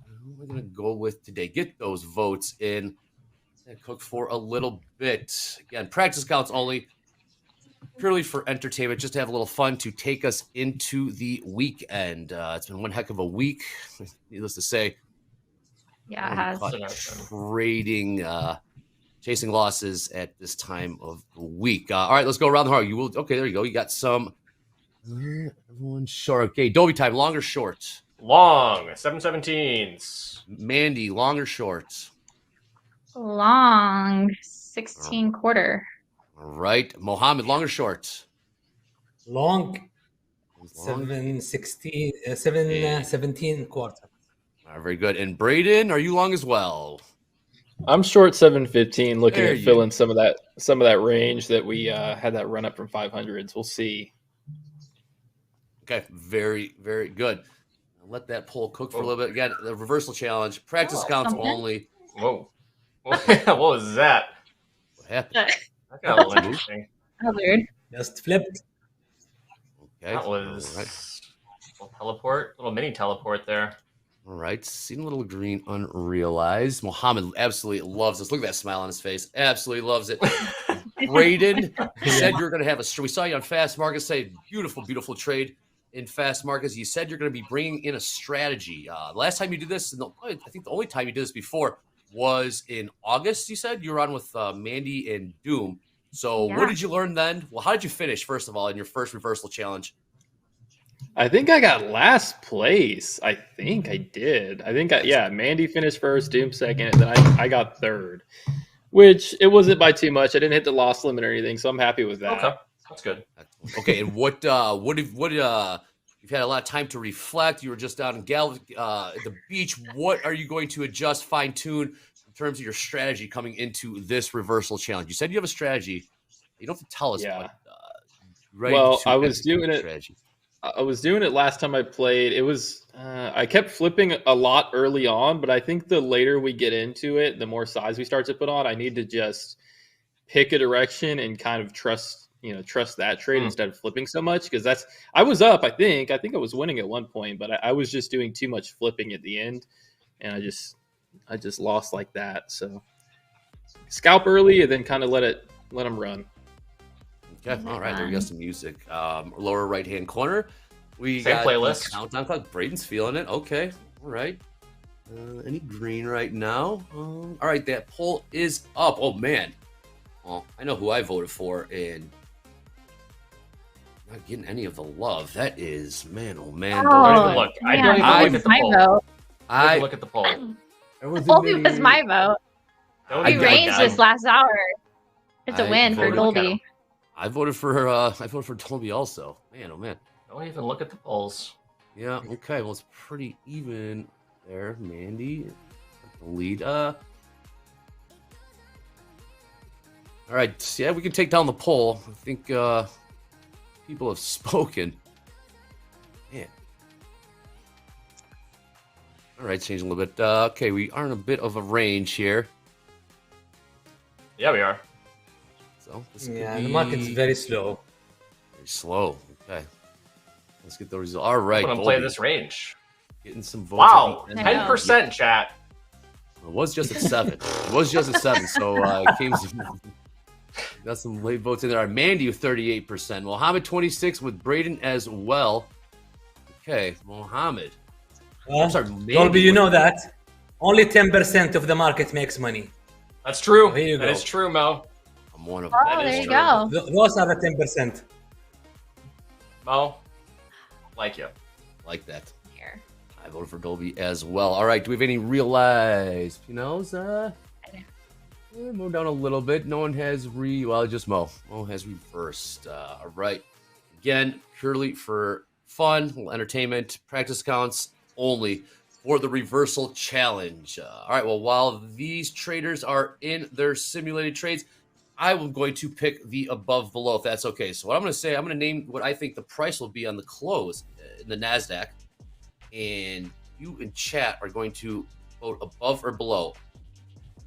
[SPEAKER 11] Who am I going to go with today? Get those votes in. Cook for a little bit. Again, practice accounts only. purely for entertainment, just to have a little fun, to take us into the weekend. It's been one heck of a week, needless to say.
[SPEAKER 21] Yeah, it has.
[SPEAKER 11] Trading, chasing losses at this time of the week. All right, let's go around the horn. You will. Okay, there you go. You got some. Everyone's short. Okay, Dolby time, long or short?
[SPEAKER 16] Long, 717s.
[SPEAKER 11] Mandy, long or short?
[SPEAKER 21] Long, 16 quarter.
[SPEAKER 11] All right. Mohammed, long or short?
[SPEAKER 8] Long, 17 quarter.
[SPEAKER 11] All right, very good. And Braden, are you long as well?
[SPEAKER 13] I'm short 715, looking
[SPEAKER 11] There
[SPEAKER 13] at
[SPEAKER 11] you
[SPEAKER 13] filling some of that range that we had that run up from 500s. We'll see.
[SPEAKER 11] Okay, very, very good. I'll let that poll cook for a little bit. Again, the reversal challenge, practice counts only.
[SPEAKER 16] Whoa. What was that?
[SPEAKER 11] What happened?
[SPEAKER 16] That got a little interesting.
[SPEAKER 21] Oh, weird.
[SPEAKER 8] Just flipped.
[SPEAKER 11] Okay.
[SPEAKER 16] That was a little teleport, little mini teleport there.
[SPEAKER 11] All right, seen a little green unrealized. Mohammed absolutely loves this. Look at that smile on his face. Absolutely loves it. Braden said you're going to have we saw you on Fast Markets say beautiful, beautiful trade in Fast Markets. You said you're going to be bringing in a strategy. Last time you did this, I think the only time you did this before was in August. You said you were on with Mandy and Doom. So what did you learn then? Well, how did you finish, first of all, in your first reversal challenge?
[SPEAKER 13] I think I got last place. I think I did. Mandy finished first, Doom second, and then I got third, which it wasn't by too much. I didn't hit the loss limit or anything, so I'm happy with that.
[SPEAKER 16] Okay, that's good.
[SPEAKER 11] Okay, and what you've had a lot of time to reflect. You were just down in at the beach. What are you going to adjust, fine tune in terms of your strategy coming into this reversal challenge? You said you have a strategy. You don't have to tell us.
[SPEAKER 13] Yeah.
[SPEAKER 11] But,
[SPEAKER 13] well, I was doing it. Strategy. I was doing it last time I played. It was I kept flipping a lot early on, but I think the later we get into it, the more size we start to put on. I need to just pick a direction and kind of trust that trade instead of flipping so much, because I was up. I think I was winning at one point, but I was just doing too much flipping at the end, and I just lost like that. So scalp early and then kind of let them run.
[SPEAKER 11] Okay, all right. There we got some music. Lower right hand corner. We
[SPEAKER 16] Same
[SPEAKER 11] got
[SPEAKER 16] playlist.
[SPEAKER 11] Countdown clock. Braden's feeling it. Okay, all right. Any green right now? All right, that poll is up. Oh man. Well, I know who I voted for, and not getting any of the love. That is, man, oh man.
[SPEAKER 21] Oh,
[SPEAKER 16] look. I
[SPEAKER 21] man,
[SPEAKER 16] don't even
[SPEAKER 21] that
[SPEAKER 16] look
[SPEAKER 21] was
[SPEAKER 16] at the
[SPEAKER 21] my
[SPEAKER 16] poll.
[SPEAKER 21] vote.
[SPEAKER 16] I look at the poll.
[SPEAKER 21] Dolby was my vote.
[SPEAKER 16] I
[SPEAKER 21] We raised this last hour. It's a
[SPEAKER 11] I
[SPEAKER 21] win for
[SPEAKER 11] voted-
[SPEAKER 21] Dolby.
[SPEAKER 11] I voted for Dolby also. Man, oh man.
[SPEAKER 16] Don't even look at the polls.
[SPEAKER 11] Yeah. Okay. Well, it's pretty even there, Mandy. The lead. All right. So yeah, we can take down the poll. I think people have spoken. Man. All right, change a little bit. Okay, we are in a bit of a range here.
[SPEAKER 16] Yeah, we are.
[SPEAKER 11] So
[SPEAKER 8] The market's very slow.
[SPEAKER 11] Very slow. Okay. Let's get the result. All right.
[SPEAKER 16] I'm gonna play this range.
[SPEAKER 11] Getting some votes.
[SPEAKER 16] Wow,
[SPEAKER 11] at the end.
[SPEAKER 16] 10% chat.
[SPEAKER 11] It was just at 7. It was just at 7. So it came got some late votes in there. Mandy with 38%. Mohammed 26 with Braden as well. Okay, Mohammed. I'm sorry, Mandy.
[SPEAKER 8] Dolby, you know that only 10% of the market makes money.
[SPEAKER 16] That's true.
[SPEAKER 8] Here you
[SPEAKER 16] That
[SPEAKER 8] go.
[SPEAKER 16] is true, Mo.
[SPEAKER 11] I'm one of
[SPEAKER 21] Oh,
[SPEAKER 16] That is
[SPEAKER 21] there you
[SPEAKER 16] true.
[SPEAKER 21] go.
[SPEAKER 8] Those are the 10%.
[SPEAKER 16] Mo, like you.
[SPEAKER 11] Like that.
[SPEAKER 21] Here.
[SPEAKER 11] I voted for Dolby as well. All right, do we have any realized Pinos? Move down a little bit. No one has just Mo. Mo has reversed. All right. Again, purely for fun, little entertainment, practice counts only for the reversal challenge. All right, well, while these traders are in their simulated trades, I am going to pick the above below, if that's okay. So what I'm going to say, I'm going to name what I think the price will be on the close in the NASDAQ. And you in chat are going to vote above or below.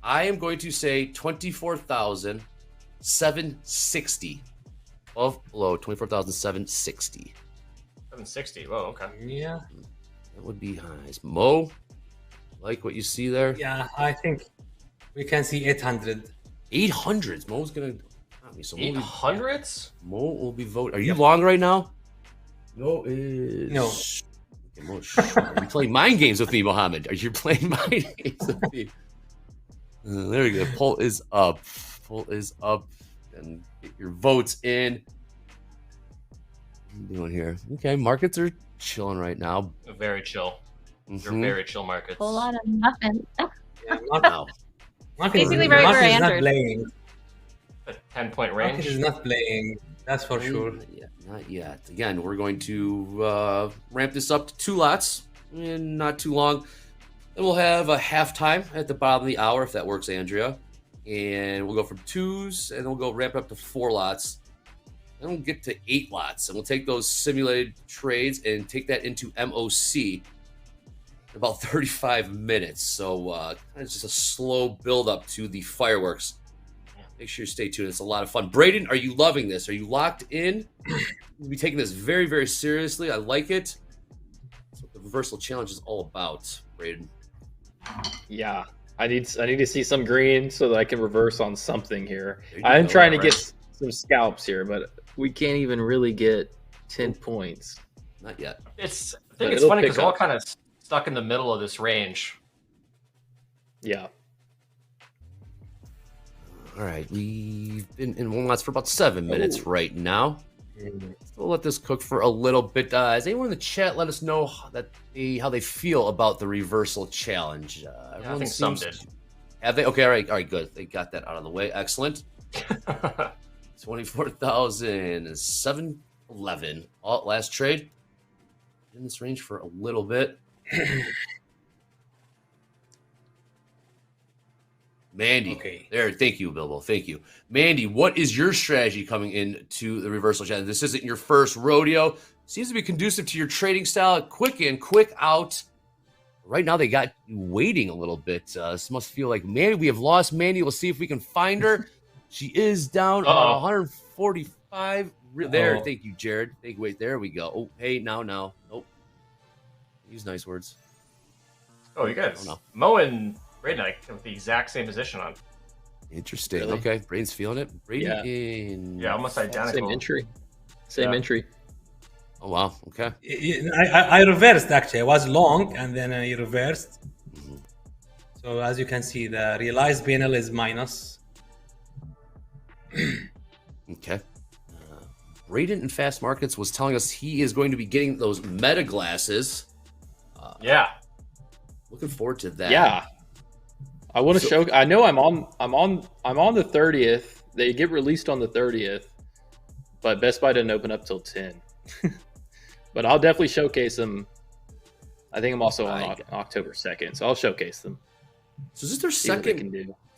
[SPEAKER 11] I am going to say 24,760. Above, below, 24,760.
[SPEAKER 16] 760. Whoa, okay.
[SPEAKER 8] Yeah.
[SPEAKER 11] That would be high. Mo, like what you see there?
[SPEAKER 8] Yeah, I think we can see 800.
[SPEAKER 11] 800s. Mo's going to So
[SPEAKER 16] 800s?
[SPEAKER 11] Mo will be voting. Are you long right now? Mo is
[SPEAKER 8] No.
[SPEAKER 11] Okay, are you playing mind games with me, Mohammed? Are you playing mind games with me? There we go. Poll is up. Poll is up. And get your votes in. What are you doing here? Okay, markets are chilling right now.
[SPEAKER 16] Very chill. They're very chill markets.
[SPEAKER 21] Whole lot of nothing.
[SPEAKER 11] Wow.
[SPEAKER 21] Basically right where I
[SPEAKER 8] is not
[SPEAKER 21] entered.
[SPEAKER 8] playing.
[SPEAKER 16] A 10-point range.
[SPEAKER 8] Market is not playing. That's for sure.
[SPEAKER 11] Not yet. Again, we're going to ramp this up to 2 lots in not too long. Then we'll have a halftime at the bottom of the hour, if that works, Andrea. And we'll go from 2s, and then we'll go ramp up to 4 lots. Then we'll get to 8 lots, and we'll take those simulated trades and take that into MOC in about 35 minutes. So kind of just a slow build up to the fireworks. Make sure you stay tuned. It's a lot of fun. Braden, are you loving this? Are you locked in? We'll be taking this very, very seriously. I like it. That's what the reversal challenge is all about, Braden.
[SPEAKER 13] Yeah, I need to see some green so that I can reverse on something here. I'm trying to get some scalps here, but we can't even really get 10 points.
[SPEAKER 11] Not yet.
[SPEAKER 16] I think it's funny because we're all kind of stuck in the middle of this range.
[SPEAKER 13] Yeah.
[SPEAKER 11] All right, we've been in one lots for about 7 minutes right now. We'll let this cook for a little bit. Has anyone in the chat let us know how they feel about the reversal challenge?
[SPEAKER 16] I think some did.
[SPEAKER 11] Have they? Okay, all right, good. They got that out of the way. Excellent. 24,711. Last trade. In this range for a little bit. Mandy, there. Thank you, Bilbo. Thank you, Mandy. What is your strategy coming into the reversal challenge? This isn't your first rodeo. Seems to be conducive to your trading style. Quick in, quick out. Right now, they got you waiting a little bit. This must feel like Mandy. We have lost Mandy. We'll see if we can find her. She is down 145. There. Thank you, Jared. Wait, there we go. Oh, hey, now. Nope. Use nice words.
[SPEAKER 16] Oh, you guys. Mo and Braden, I have the exact same position on.
[SPEAKER 11] Interesting. Really? Okay, Braden's feeling it. Braden
[SPEAKER 16] yeah, almost identical.
[SPEAKER 13] Same entry.
[SPEAKER 11] Oh wow. Okay.
[SPEAKER 8] I reversed actually. I was long and then I reversed. So as you can see, the realized panel is minus.
[SPEAKER 11] Okay. Braden in Fast Markets was telling us he is going to be getting those meta glasses.
[SPEAKER 16] Yeah.
[SPEAKER 11] Looking forward to that.
[SPEAKER 13] Yeah. I want to show. I know I'm on the 30th. They get released on the 30th, but Best Buy didn't open up till 10. But I'll definitely showcase them. I think I'm also on October 2nd, so I'll showcase them.
[SPEAKER 11] So is this their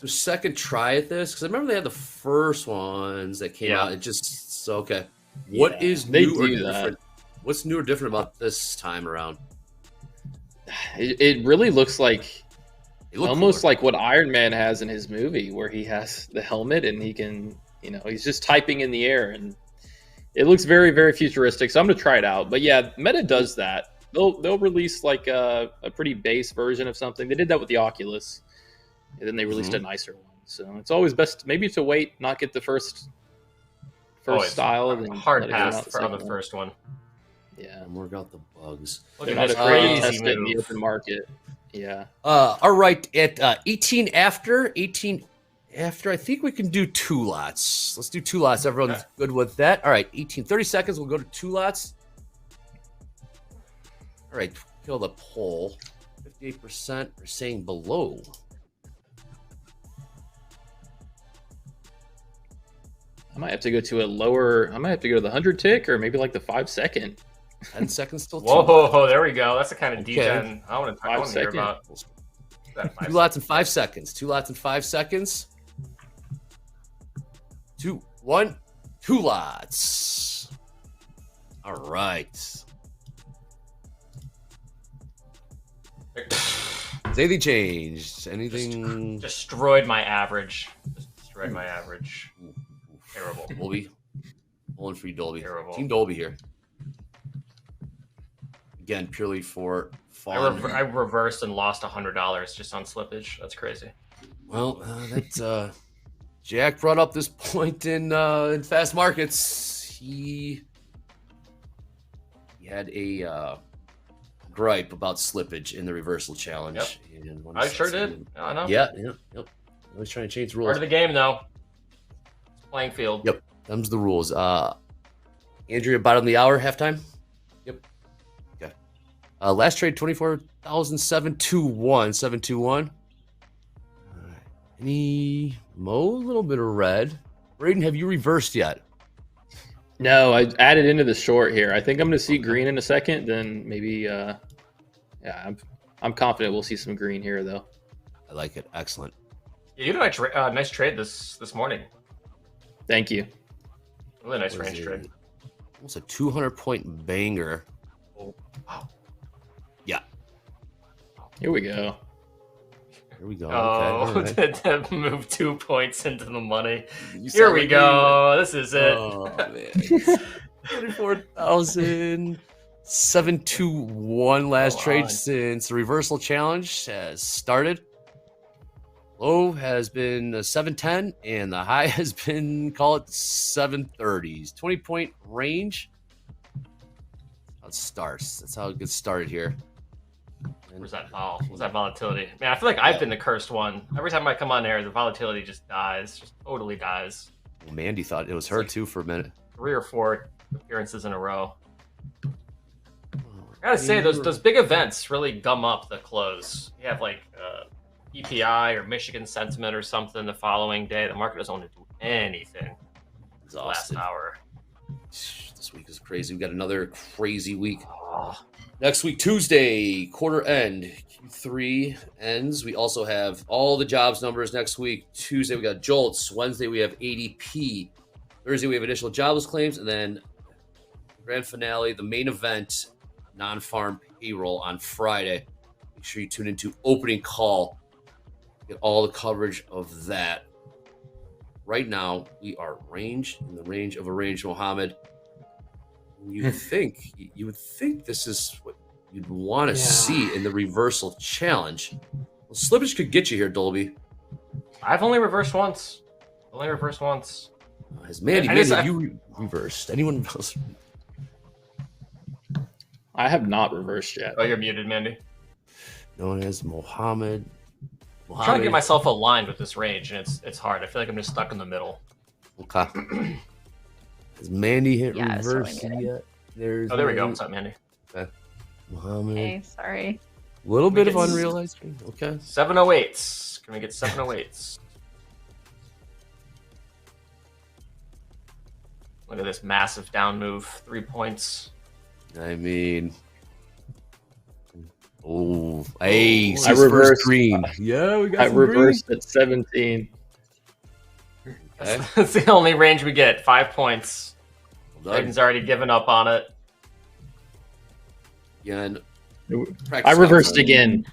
[SPEAKER 11] second try at this? Because I remember they had the first ones that came out. It just okay. What is new or different? What's new or different about this time around?
[SPEAKER 13] It really looks like. Almost like what Iron Man has in his movie, where he has the helmet and he can, he's just typing in the air, and it looks very, very futuristic. So I'm going to try it out. But yeah, Meta does that. They'll release like a pretty base version of something. They did that with the Oculus, and then they released a nicer one. So it's always best maybe to wait, not get the first style, and then
[SPEAKER 16] hard pass on the first one.
[SPEAKER 13] Yeah,
[SPEAKER 11] and work out the bugs.
[SPEAKER 13] They're not afraid to test it in the open market. Yeah.
[SPEAKER 11] All right. At 18 after, I think we can do 2 lots. Let's do 2 lots. Everyone's good with that. All right. 30 seconds. We'll go to 2 lots. All right. Kill the poll. 58% are saying below.
[SPEAKER 13] I might have to go to a lower. I might have to go to the 100 tick or maybe like the 5 second.
[SPEAKER 11] 10 seconds still.
[SPEAKER 16] Whoa, there we go. That's the kind of degen I want to hear about.
[SPEAKER 11] 2 lots in 5 seconds. 2 lots in 5 seconds. 2, 1, 2 lots. All right. Has anything changed? Anything?
[SPEAKER 16] Destroyed my average. Terrible.
[SPEAKER 11] Dolby. Pulling for you, Dolby.
[SPEAKER 16] Terrible.
[SPEAKER 11] Team Dolby here. Again, purely for fun.
[SPEAKER 16] I reversed and lost $100 just on slippage. That's crazy.
[SPEAKER 11] Well, that's Jack brought up this point in fast markets. He had a gripe about slippage in the reversal challenge.
[SPEAKER 16] Yep.
[SPEAKER 11] And
[SPEAKER 16] I sure did. I know.
[SPEAKER 11] Yeah. Yep. Always trying to change the rules.
[SPEAKER 16] Part of the game, though. It's playing field.
[SPEAKER 11] Yep. Them's the rules. Andrea, bottom of the hour, halftime. Yep. Okay. Last trade 24,721. 721. Any Mo? A little bit of red. Braden, have you reversed yet?
[SPEAKER 13] No, I added into the short here. I think I'm going to see green in a second. Then maybe, I'm confident we'll see some green here, though.
[SPEAKER 11] I like it. Excellent.
[SPEAKER 16] Yeah, you did a nice trade this morning.
[SPEAKER 13] Thank you.
[SPEAKER 16] Really nice range trade.
[SPEAKER 11] Almost a 200-point banger.
[SPEAKER 16] Oh, wow.
[SPEAKER 11] Yeah.
[SPEAKER 13] Here we go.
[SPEAKER 11] Here we go.
[SPEAKER 16] Oh,
[SPEAKER 11] okay,
[SPEAKER 16] to move 2 points into the money.
[SPEAKER 11] You
[SPEAKER 16] Here
[SPEAKER 11] sound
[SPEAKER 16] we
[SPEAKER 11] like
[SPEAKER 16] go. This is it.
[SPEAKER 11] Oh, man. 24,721 last trade since the reversal challenge has started. Low has been 710, and the high has been, call it 730s. 20-point range. That's how it starts. That's how it gets started here.
[SPEAKER 16] Where's that vol? Where's that volatility? Man, I feel like I've been the cursed one. Every time I come on air, the volatility just dies. Just totally dies.
[SPEAKER 11] Well, Mandy thought it was her, too, for a minute.
[SPEAKER 16] 3 or 4 appearances in a row. I gotta say, those big events really gum up the close. You have like EPI or Michigan sentiment or something the following day. The market doesn't want to do anything.
[SPEAKER 11] Exhausted.
[SPEAKER 16] Last hour.
[SPEAKER 11] This week is crazy. We got another crazy week. Next week, Tuesday, quarter end. Q3 ends. We also have all the jobs numbers next week. Tuesday, we got JOLTS. Wednesday, we have ADP. Thursday, we have additional jobless claims. And then grand finale, the main event, non-farm payroll on Friday. Make sure you tune into opening call. Get all the coverage of that. Right now, we are in the range of a range, Mohammed. You would think this is what you'd want to see in the reversal challenge. Well, slippage could get you here, Dolby.
[SPEAKER 16] I've only reversed once.
[SPEAKER 11] Has Mandy, have you reversed? Anyone else?
[SPEAKER 13] I have not reversed yet.
[SPEAKER 16] Oh, you're muted, Mandy.
[SPEAKER 11] Known as Mohammed.
[SPEAKER 16] I'm trying to get myself aligned with this range, and it's hard. I feel like I'm just stuck in the middle.
[SPEAKER 11] Okay. Has Mandy hit
[SPEAKER 21] Yeah,
[SPEAKER 11] reverse
[SPEAKER 21] it's really
[SPEAKER 11] yet? There's
[SPEAKER 16] Oh, there we go. What's up, Mandy?
[SPEAKER 11] Okay. Mohammed.
[SPEAKER 21] Hey, sorry.
[SPEAKER 11] A little bit of unrealized. Okay.
[SPEAKER 16] 708s. Can we get 708s? Look at this massive down move. 3 points.
[SPEAKER 11] I mean, hey,
[SPEAKER 13] I reversed
[SPEAKER 11] green. Yeah, we got
[SPEAKER 13] I
[SPEAKER 11] some
[SPEAKER 13] reversed at 17.
[SPEAKER 11] Okay.
[SPEAKER 16] That's the only range we get. 5 points.
[SPEAKER 11] Well done.
[SPEAKER 16] Braden's already given up on it.
[SPEAKER 11] Again,
[SPEAKER 13] I reversed again.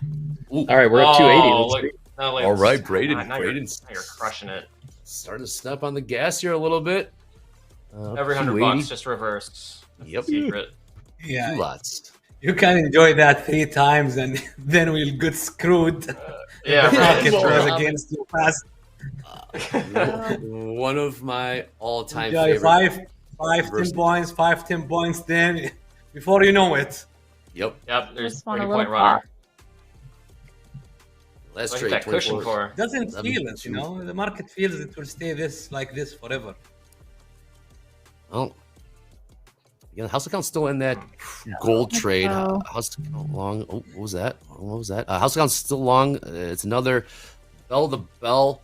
[SPEAKER 11] Ooh.
[SPEAKER 13] All right, we're at 280. Let's
[SPEAKER 16] Look,
[SPEAKER 13] see.
[SPEAKER 16] no,
[SPEAKER 11] All right, Braden.
[SPEAKER 16] Now
[SPEAKER 11] Braden's
[SPEAKER 16] you're crushing it.
[SPEAKER 11] starting to step on the gas here a little bit.
[SPEAKER 16] Every $100 just reversed. That's
[SPEAKER 11] Yep.
[SPEAKER 16] the secret.
[SPEAKER 8] Yeah.
[SPEAKER 11] Lots.
[SPEAKER 8] You can enjoy that 3 times and then we'll get screwed.
[SPEAKER 16] Yeah,
[SPEAKER 8] The
[SPEAKER 16] right.
[SPEAKER 8] market goes against you fast.
[SPEAKER 11] One of my all-time
[SPEAKER 8] Enjoy
[SPEAKER 11] favorite.
[SPEAKER 8] 10 points, 10 points, then before you know it.
[SPEAKER 11] Yep.
[SPEAKER 16] There's
[SPEAKER 21] Just want a
[SPEAKER 16] 30
[SPEAKER 21] little
[SPEAKER 16] point runner.
[SPEAKER 11] Let's
[SPEAKER 16] Look at
[SPEAKER 11] trade
[SPEAKER 16] that cushion
[SPEAKER 11] 24.
[SPEAKER 16] for.
[SPEAKER 8] Doesn't feel it, you know. The market feels it will stay like this forever.
[SPEAKER 11] Oh. Yeah, the house account's still in that gold trade.
[SPEAKER 21] so.
[SPEAKER 11] House account long. Oh, what was that? House account's still long. It's another bell to bell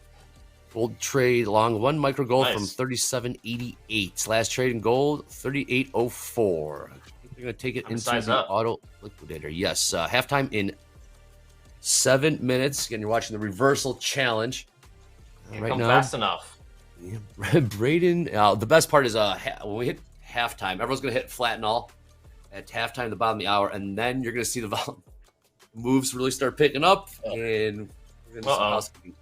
[SPEAKER 11] gold trade long. 1 micro gold from
[SPEAKER 16] Nice.
[SPEAKER 11] 37.88. Last trade in gold 38.04. I think they're gonna take it
[SPEAKER 16] Time to
[SPEAKER 11] into
[SPEAKER 16] size
[SPEAKER 11] the
[SPEAKER 16] up.
[SPEAKER 11] auto liquidator. Yes, halftime in 7 minutes. Again, you're watching the reversal challenge right
[SPEAKER 16] Come
[SPEAKER 11] now.
[SPEAKER 16] fast enough.
[SPEAKER 11] Yeah, Braden. The best part is when we hit halftime, everyone's gonna hit flat and all at halftime, the bottom of the hour, and then you're gonna see the moves really start picking up, and we're gonna see housekeeping.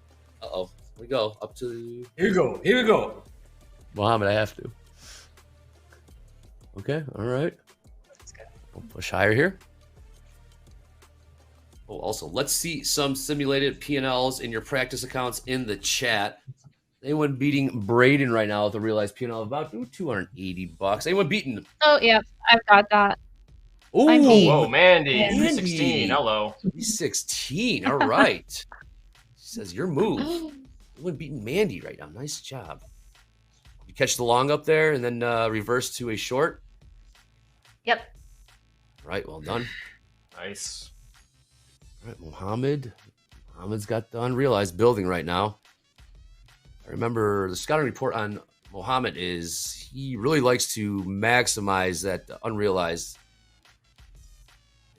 [SPEAKER 11] Uh-oh, here we go up to
[SPEAKER 8] Here we go.
[SPEAKER 11] Mohammed. I have to. Okay, all right. We'll push higher here. Oh, also, let's see some simulated P&Ls in your practice accounts in the chat. Anyone beating Braden right now with a realized P&L of about $280? Anyone beating?
[SPEAKER 21] Oh, yeah, I've got that.
[SPEAKER 11] Oh,
[SPEAKER 16] whoa, Mandy,
[SPEAKER 21] Yeah.
[SPEAKER 16] 316. Hello.
[SPEAKER 11] 316. All right. She says your move. Anyone beating Mandy right now? Nice job. You catch the long up there and then reverse to a short.
[SPEAKER 21] Yep.
[SPEAKER 11] Right. Well done.
[SPEAKER 16] Nice.
[SPEAKER 11] All right, Mohammed's got the unrealized building right now. I remember the scouting report on Mohammed is he really likes to maximize that unrealized.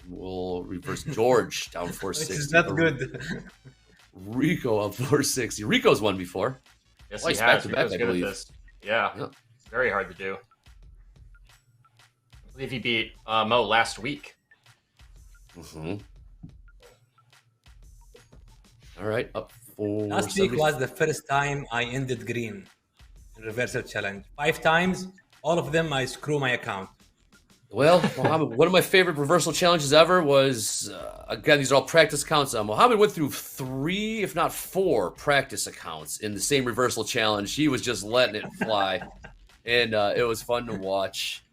[SPEAKER 11] We'll reverse George down 460.
[SPEAKER 8] That's good.
[SPEAKER 11] Rico up 460. Rico's won before.
[SPEAKER 16] Yes,
[SPEAKER 11] Twice
[SPEAKER 16] he has.
[SPEAKER 11] back to back,
[SPEAKER 16] Rico's
[SPEAKER 11] I
[SPEAKER 16] good at
[SPEAKER 11] believe.
[SPEAKER 16] this. Yeah. It's very hard to do. I believe he beat Mo last week.
[SPEAKER 11] Mm-hmm. All right, up 4.
[SPEAKER 8] Last week was the first time I ended green in reversal challenge. 5 times, all of them I screw my account.
[SPEAKER 11] Well, Mohammed, one of my favorite reversal challenges ever was, again, these are all practice accounts. Mohammed went through 3, if not 4, practice accounts in the same reversal challenge. He was just letting it fly, and it was fun to watch.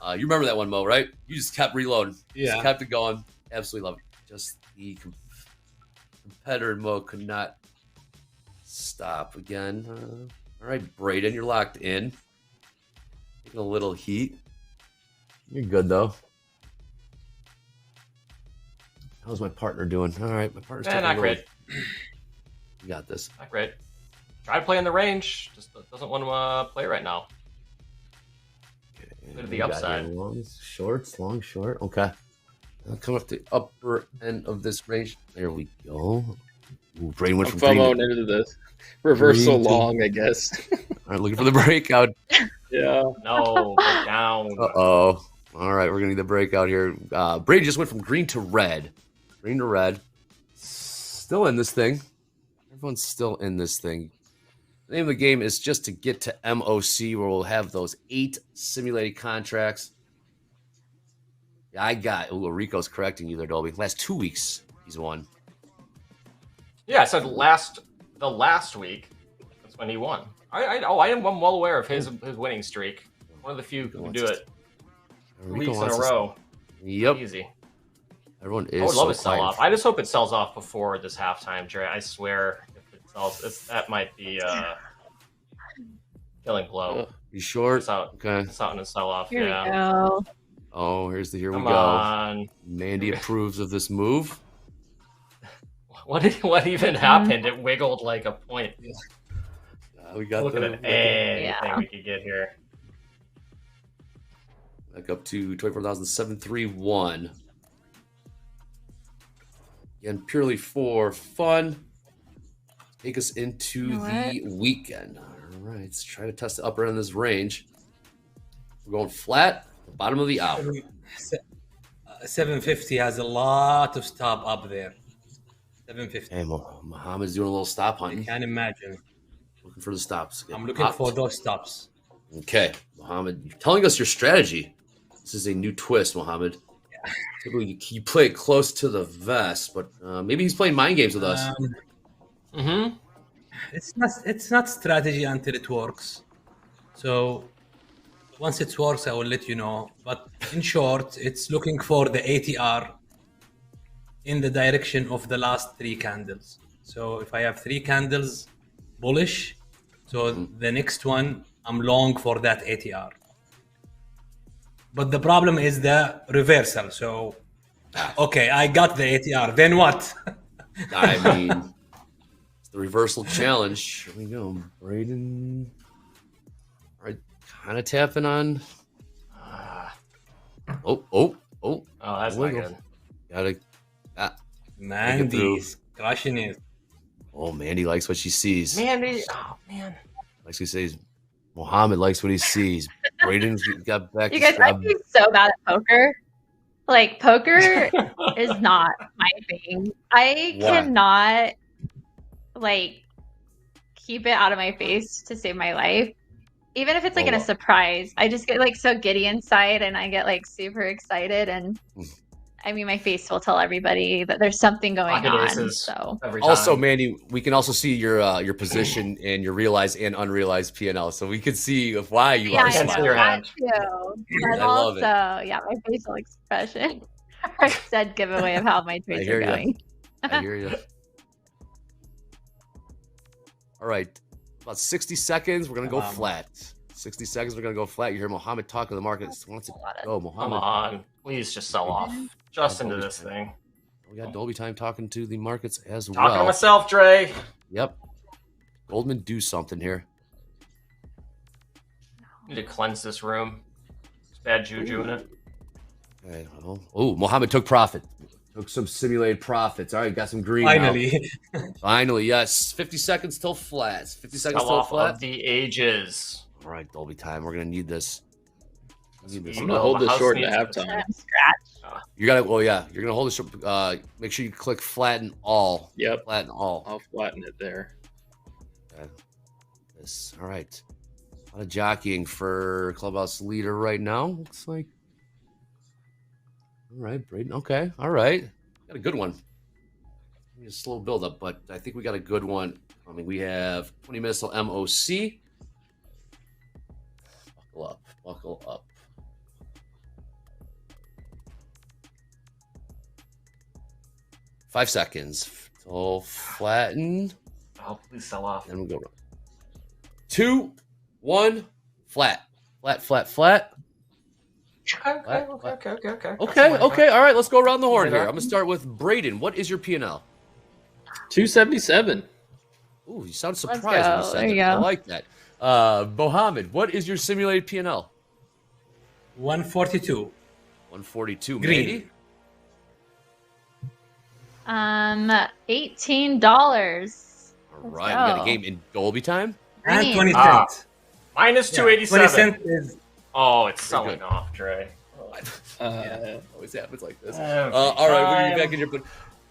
[SPEAKER 11] You remember that one, Mo, right? You just kept reloading.
[SPEAKER 8] Yeah.
[SPEAKER 11] Just kept it going. Absolutely love it. Just the competitor Mo could not stop again. All right, Braden, you're locked in. Taking a little heat. You're good, though. How's my partner doing? All right, my partner's taking
[SPEAKER 16] Not
[SPEAKER 11] a little...
[SPEAKER 16] great.
[SPEAKER 11] You got this.
[SPEAKER 16] Not great. Try to play in the range. Just doesn't want to play right now. Go to the
[SPEAKER 11] We got
[SPEAKER 16] upside.
[SPEAKER 11] here long shorts, long short. Okay. I'll come up to the upper end of this range. There we go. Ooh, Braden went
[SPEAKER 13] I'm
[SPEAKER 11] from green
[SPEAKER 13] FOMOing
[SPEAKER 11] to
[SPEAKER 13] into this. Reversal
[SPEAKER 11] green to-
[SPEAKER 13] long, I guess.
[SPEAKER 11] All right, looking for the breakout.
[SPEAKER 13] Yeah.
[SPEAKER 16] No, break down.
[SPEAKER 11] Uh-oh. All right, we're going to need the breakout here. Braden just went from green to red. Green to red. Still in this thing. Everyone's still in this thing. The name of the game is just to get to MOC, where we'll have those 8 simulated contracts. Yeah, I got. Oh, Rico's correcting you there, Dolby. Last 2 weeks, he's won.
[SPEAKER 16] Yeah, I said the last week. That's when he won. I am well aware of his winning streak. One of the few who can do it.
[SPEAKER 11] Rico
[SPEAKER 16] Weeks in a
[SPEAKER 11] wants to-
[SPEAKER 16] row.
[SPEAKER 11] Yep.
[SPEAKER 16] Easy.
[SPEAKER 11] Everyone is.
[SPEAKER 16] I would love a
[SPEAKER 11] so
[SPEAKER 16] sell
[SPEAKER 11] quiet.
[SPEAKER 16] off. I just hope it sells off before this halftime, Jerry. I swear, if it sells, that might be killing blow.
[SPEAKER 11] You short?
[SPEAKER 16] It's out.
[SPEAKER 11] Okay.
[SPEAKER 16] It's out in a sell off.
[SPEAKER 21] Here
[SPEAKER 16] Yeah.
[SPEAKER 21] we go.
[SPEAKER 11] Oh, here we
[SPEAKER 16] Come
[SPEAKER 11] go.
[SPEAKER 16] on.
[SPEAKER 11] Mandy approves of this move.
[SPEAKER 16] What even happened? It wiggled like a point.
[SPEAKER 11] We got
[SPEAKER 16] Looking
[SPEAKER 11] the
[SPEAKER 16] at anything we could get here.
[SPEAKER 11] back up to 24,731. Again, purely for fun. Take us into
[SPEAKER 21] You know
[SPEAKER 11] the weekend. All right, let's try to test the upper end of this range. We're going flat, the bottom of the hour.
[SPEAKER 8] 750 has a lot of stop up there. 750.
[SPEAKER 11] Hey, Mohammed's doing a little stop hunting.
[SPEAKER 8] I can't imagine.
[SPEAKER 11] Looking for the stops.
[SPEAKER 8] I'm looking for those stops.
[SPEAKER 11] Okay, Mohammed, you're telling us your strategy. This is a new twist, Mohammed. Typically, you play it close to the vest, but maybe he's playing mind games with us.
[SPEAKER 8] It's not strategy until it works. So once it works, I will let you know. But in short, it's looking for the ATR in the direction of the last 3 candles. So if I have 3 candles bullish, so the next one I'm long for that ATR. But the problem is the reversal. So okay, I got the ATR. Then what?
[SPEAKER 11] I mean, it's the reversal challenge. Here we go. Braden. All right, kind of tapping on. Oh,
[SPEAKER 16] that's not good.
[SPEAKER 11] Gotta.
[SPEAKER 8] Mandy's crushing it.
[SPEAKER 11] Oh, Mandy likes what she sees.
[SPEAKER 16] Mandy, oh man.
[SPEAKER 11] Likes what he says. Mohammed likes what he sees. Braden's got back
[SPEAKER 21] You
[SPEAKER 11] to
[SPEAKER 21] guys, I'd be so bad at poker. Like, poker is not my thing. I
[SPEAKER 11] Why?
[SPEAKER 21] cannot, like, keep it out of my face to save my life. Even if it's, like, in a surprise. I just get, like, so giddy inside, and I get, like, super excited, and I mean, my face will tell everybody that there's something going
[SPEAKER 16] Pocket
[SPEAKER 21] on.
[SPEAKER 16] aces
[SPEAKER 21] So
[SPEAKER 16] every time.
[SPEAKER 11] Also, Mandy, we can also see your position and your realized and unrealized P&L, so we can see why you
[SPEAKER 21] yeah,
[SPEAKER 11] are
[SPEAKER 21] I
[SPEAKER 11] smiling.
[SPEAKER 21] know that too. But
[SPEAKER 11] I love
[SPEAKER 21] also,
[SPEAKER 11] it.
[SPEAKER 21] yeah, my facial expression are a dead giveaway of how my trades are going.
[SPEAKER 11] I hear you. All right, about 60 seconds. We're gonna go flat. 60 seconds. We're gonna go flat. You hear Mohammed talk to the market. Wants to go,
[SPEAKER 16] Come
[SPEAKER 11] Mohammed.
[SPEAKER 16] on, please just sell off. Just into this thing.
[SPEAKER 11] We got Dolby time talking to the markets as well.
[SPEAKER 16] Talking to myself, Dre.
[SPEAKER 11] Yep. Goldman, do something here.
[SPEAKER 16] Need to cleanse this room. There's bad juju in it.
[SPEAKER 11] Okay. Oh, Mohammed took profit. Took some simulated profits. All right, got some green.
[SPEAKER 8] Finally.
[SPEAKER 11] Now. Finally, yes. 50 seconds till flat. 50 seconds
[SPEAKER 16] Sell
[SPEAKER 11] till
[SPEAKER 16] off
[SPEAKER 11] flat.
[SPEAKER 16] of the ages.
[SPEAKER 11] All right, Dolby time. We're gonna need this.
[SPEAKER 13] I'm gonna hold this short at halftime.
[SPEAKER 11] You gotta. Well, yeah. You're gonna hold this. Make sure you click flatten all.
[SPEAKER 13] Yep.
[SPEAKER 11] Flatten all.
[SPEAKER 13] I'll flatten it there.
[SPEAKER 11] Okay. This. All right. A lot of jockeying for clubhouse leader right now. Looks like. All right, Braden. Okay. All right. Got a good one. A slow build up, but I think we got a good one. I mean, we have 20 minutes till MOC. Buckle up. Buckle up. 5 seconds. So flatten.
[SPEAKER 16] Oh, please sell off.
[SPEAKER 11] And we'll go 2, 1, flat. Flat, flat, flat. Okay. All right, let's go around the horn here. I'm going to start with Braden. What is your P&L?
[SPEAKER 13] 277.
[SPEAKER 11] Ooh, you sound surprised when you said
[SPEAKER 21] There you
[SPEAKER 11] that. I
[SPEAKER 21] go.
[SPEAKER 11] like that. Mohammed, what is your simulated P&L?
[SPEAKER 8] 142.
[SPEAKER 11] 142.
[SPEAKER 8] Green.
[SPEAKER 11] Mandy?
[SPEAKER 21] $18.
[SPEAKER 11] All right, we got a game in Dolby time.
[SPEAKER 8] And 20
[SPEAKER 16] Ah,
[SPEAKER 8] cents.
[SPEAKER 16] minus
[SPEAKER 8] Yeah,
[SPEAKER 16] 287.
[SPEAKER 8] 20 cents is
[SPEAKER 16] Oh, it's selling off, Dre.
[SPEAKER 11] Always happens like this. All right, we're gonna be back in here. But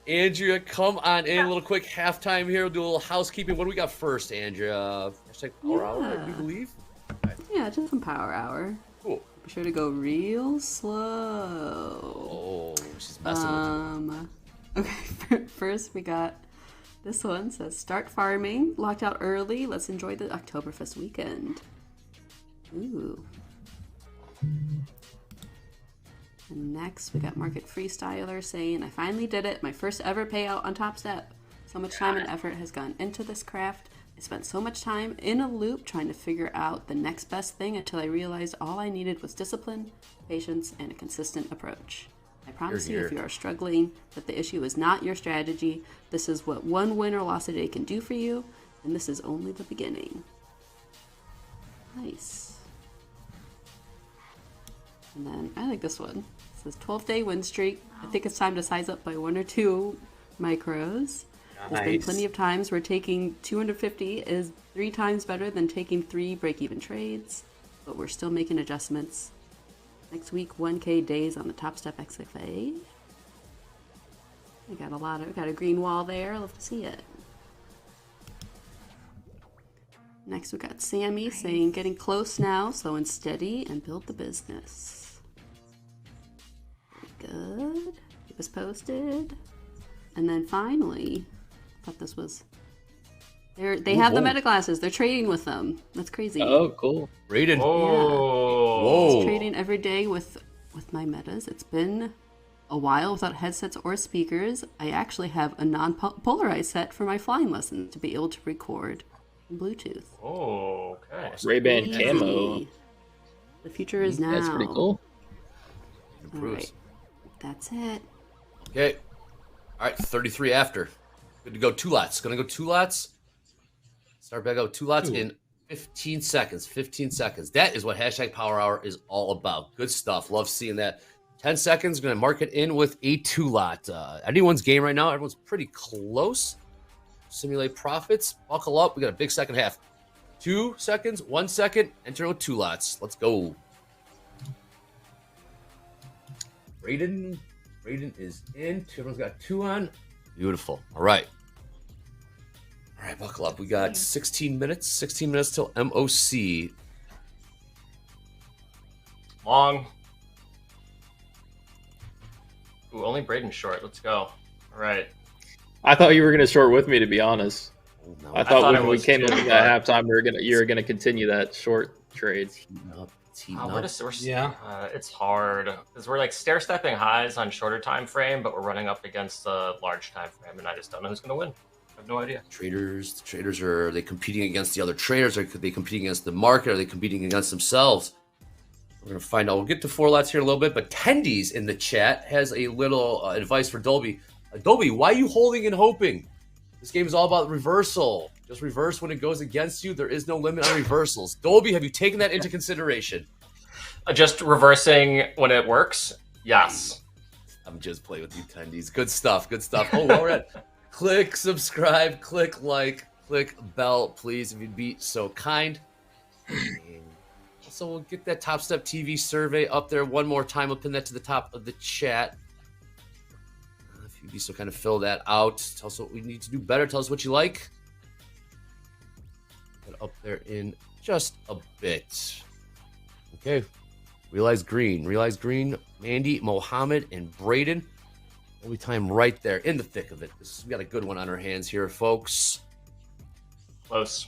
[SPEAKER 11] Andrea, come on in. A little quick halftime here. We'll do a little housekeeping. What do we got first, Andrea? Hashtag power hour, I do believe.
[SPEAKER 9] Yeah, just some power hour.
[SPEAKER 11] Cool.
[SPEAKER 9] Be sure to go real slow.
[SPEAKER 11] Oh, she's messing with you.
[SPEAKER 9] Okay, first we got this one. Says start farming. Locked out early. Let's enjoy the Oktoberfest weekend. Ooh. And next we got Market Freestyler saying, I finally did it. My first ever payout on Topstep. So much time and effort has gone into this craft. I spent so much time in a loop trying to figure out the next best thing until I realized all I needed was discipline, patience, and a consistent approach. I promise you, if you are struggling, that the issue is not your strategy. This is what one win or loss a day can do for you, and this is only the beginning. Nice. And then I like this one. It says 12-day win streak. I think it's time to size up by 1 or 2 micros. There's been plenty of times where taking 250 is 3 times better than taking 3 break-even trades, but we're still making adjustments. Next week, 1K days on the Topstep XFA. We got a green wall there. Love to see it. Next, we got Sammy saying, getting close now, slow and steady, and build the business. Very good. It was posted. And then finally, I thought this was... They have the meta glasses. They're trading with them. That's crazy.
[SPEAKER 13] Oh, cool.
[SPEAKER 11] Rated.
[SPEAKER 9] Yeah.
[SPEAKER 11] Whoa.
[SPEAKER 9] It's trading every day with my metas. It's been a while without headsets or speakers. I actually have a non-polarized set for my flying lessons to be able to record Bluetooth.
[SPEAKER 16] Oh, okay.
[SPEAKER 13] Ray-Ban camo.
[SPEAKER 9] The future is now.
[SPEAKER 13] That's pretty cool.
[SPEAKER 9] All right. That's it.
[SPEAKER 11] Okay. All right, 33 after. Good to go 2 lots. Gonna go 2 lots. Start back out 2 lots in 15 seconds. 15 seconds. That is what hashtag Power Hour is all about. Good stuff. Love seeing that. 10 seconds. Gonna mark it in with a 2 lot. Anyone's game right now. Everyone's pretty close. Simulate profits. Buckle up. We got a big second half. 2 seconds. 1 second. Enter with 2 lots. Let's go. Braden is in. Everyone's got 2 on. Beautiful. All right. All right, buckle up. We got 16 minutes. 16 minutes till MOC.
[SPEAKER 16] Long. Ooh, only Braden short. Let's go. All right.
[SPEAKER 13] I thought you were going to short with me, to be honest.
[SPEAKER 11] No,
[SPEAKER 13] I thought when we
[SPEAKER 16] was
[SPEAKER 13] came
[SPEAKER 16] too,
[SPEAKER 13] into
[SPEAKER 16] but-
[SPEAKER 13] that halftime, you were gonna continue that short trade.
[SPEAKER 16] It's hard because we're like stair stepping highs on shorter time frame, but we're running up against a large time frame, and I just don't know who's going to win. I have no idea.
[SPEAKER 11] Traders are they competing against the other traders? Are they competing against the market? Are they competing against themselves? We're gonna find out. We'll get to 4 lots here in a little bit, but Tendies in the chat has a little advice for Dolby. Dolby, why are you holding and hoping? This game is all about reversal. Just reverse when it goes against you. There is no limit on reversals. Dolby, have you taken that into consideration?
[SPEAKER 16] Just reversing when it works? Yes.
[SPEAKER 11] I'm just playing with you, Tendies. Good stuff. Good stuff. Oh, while we're at click subscribe, click like, click bell, please, if you'd be so kind. And also, we'll get that TopStep TV survey up there one more time. We'll pin that to the top of the chat. If you'd be so kind of fill that out. Tell us what we need to do better. Tell us what you like. Put it up there in just a bit. Okay. Realize green. Mandy, Mohammed, and Braden. Only time right there in the thick of it. We got a good one on our hands here, folks.
[SPEAKER 16] Close.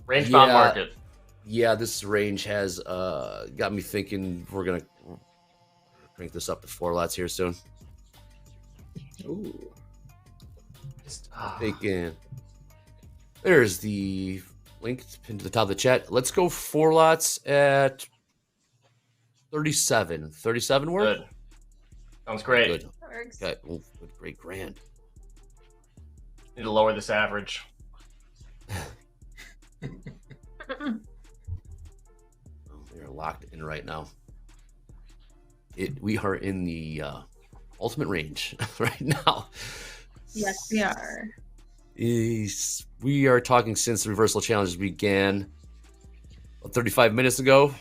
[SPEAKER 16] Range bound market.
[SPEAKER 11] Yeah, this range has got me thinking we're going to crank this up to 4 lots here soon.
[SPEAKER 13] Ooh.
[SPEAKER 11] Thinking. There's the link pinned to the top of the chat. Let's go 4 lots at 37. 37 work?
[SPEAKER 16] Good. Sounds great.
[SPEAKER 11] Good. Okay. Oh, good, great, grand.
[SPEAKER 16] Need to lower this average.
[SPEAKER 11] We are locked in right now. We are in the ultimate range right now.
[SPEAKER 21] Yes, we are.
[SPEAKER 11] We are talking since the reversal challenges began 35 minutes ago.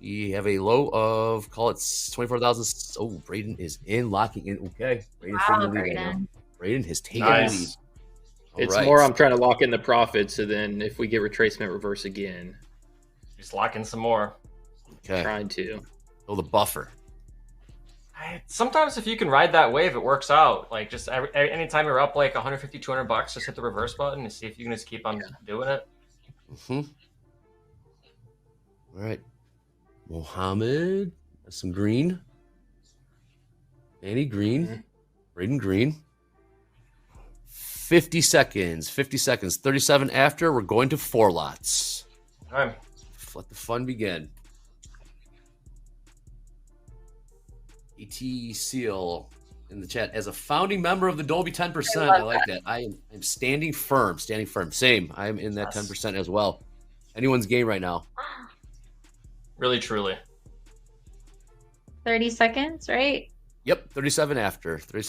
[SPEAKER 11] We have a low of, call it 24,000. Oh, Braden is in, locking in. Okay. Braden's taking the lead right now. Braden has taken the lead.
[SPEAKER 13] It's more I'm trying to lock in the profit, so then if we get retracement reverse again.
[SPEAKER 16] Just lock in some more.
[SPEAKER 11] Okay.
[SPEAKER 13] Trying to.
[SPEAKER 11] Oh, the buffer.
[SPEAKER 16] Sometimes if you can ride that wave, it works out. Like just anytime you're up like 150, 200 bucks, just hit the reverse button and see if you can just keep on doing it.
[SPEAKER 11] All right. Mohammed, that's some green. Annie green. Braden green. 50 seconds. 37 after. We're going to 4 lots.
[SPEAKER 16] All right.
[SPEAKER 11] Let the fun begin. ET Seal in the chat. As a founding member of the Dolby 10%, I like that. I'm standing firm. Same. I'm in that 10% as well. Anyone's game right now.
[SPEAKER 16] Really, truly.
[SPEAKER 21] 30 seconds, right?
[SPEAKER 11] Yep, 37 after.
[SPEAKER 21] Okay.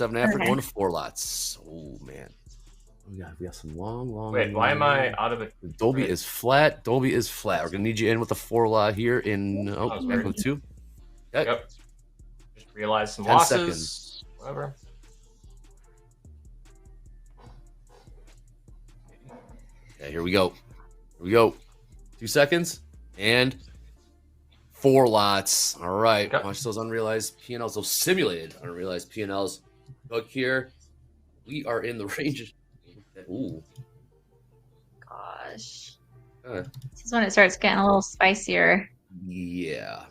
[SPEAKER 11] Going to 4 lots. Oh, man. We got some long.
[SPEAKER 16] Wait, why am I out of it?
[SPEAKER 11] Dolby is flat. We're going to need you in with a 4 lot here in back with 2. Okay.
[SPEAKER 16] Yep. Just realize some
[SPEAKER 11] 10
[SPEAKER 16] losses.
[SPEAKER 11] seconds.
[SPEAKER 16] Whatever.
[SPEAKER 11] Okay, here we go. 2 seconds and 4 lots. All right.
[SPEAKER 16] Yep.
[SPEAKER 11] Watch those unrealized P&Ls, those simulated unrealized P&Ls. Look here. We are in the range. Ooh.
[SPEAKER 21] Gosh.
[SPEAKER 11] Okay.
[SPEAKER 21] This is when it starts getting a little spicier.
[SPEAKER 11] Yeah.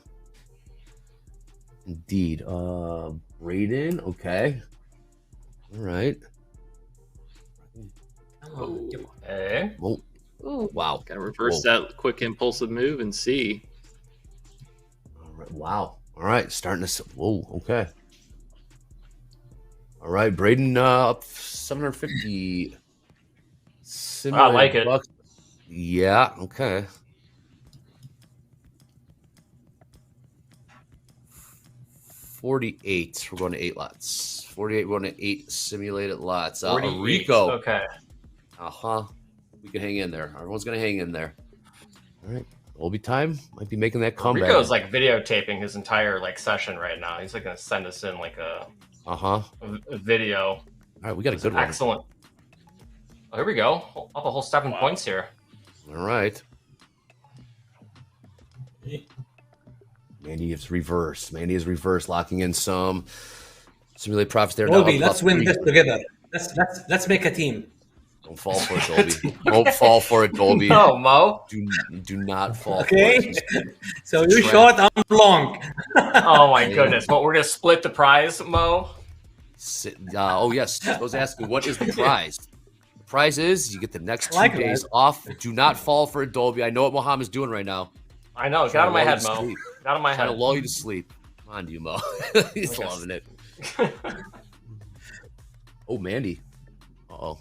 [SPEAKER 11] Indeed. Braden. Okay. All right.
[SPEAKER 16] Hey.
[SPEAKER 11] Whoa.
[SPEAKER 21] Ooh.
[SPEAKER 11] Wow.
[SPEAKER 13] Gotta reverse that quick impulsive move and see.
[SPEAKER 11] All right. Wow. All right. Starting to. Whoa. Okay. All right. Braden up 750.
[SPEAKER 16] I like it.
[SPEAKER 11] Bucks. Yeah. Okay. 48. We're going to 8 lots. 48. We're going to 8 simulated lots.
[SPEAKER 16] 48.
[SPEAKER 11] Rico.
[SPEAKER 16] Okay.
[SPEAKER 11] We can hang in there. Everyone's going to hang in there. All right. Dolby time might be making that comeback.
[SPEAKER 16] Rico's like videotaping his entire like session right now. He's like going to send us in like a video.
[SPEAKER 11] All right. We got a good one.
[SPEAKER 16] Excellent. Oh, here we go. Up a whole 7 points here.
[SPEAKER 11] All right. Mandy is reverse, locking in some Simulate profits there.
[SPEAKER 8] Dolby, let's win this together. Let's make a team.
[SPEAKER 11] Don't fall for it, Dolby. Don't fall for it, Dolby.
[SPEAKER 16] No, Mo.
[SPEAKER 11] Do not fall
[SPEAKER 8] Okay.
[SPEAKER 11] for it.
[SPEAKER 8] So you short, I'm long.
[SPEAKER 16] Oh my goodness! But we're gonna split the prize, Mo.
[SPEAKER 11] Oh yes, I was asking what is the prize. The prize is you get the next 2
[SPEAKER 8] Like
[SPEAKER 11] days
[SPEAKER 8] that.
[SPEAKER 11] off. Do not fall for it, Dolby. I know what Mohammed's doing right now.
[SPEAKER 16] I know. Get out of my head, Mo. Get out of my
[SPEAKER 11] Trying
[SPEAKER 16] head.
[SPEAKER 11] to lull you to sleep. Come on, you Mo. He's loving it. Oh, Mandy. Uh-oh.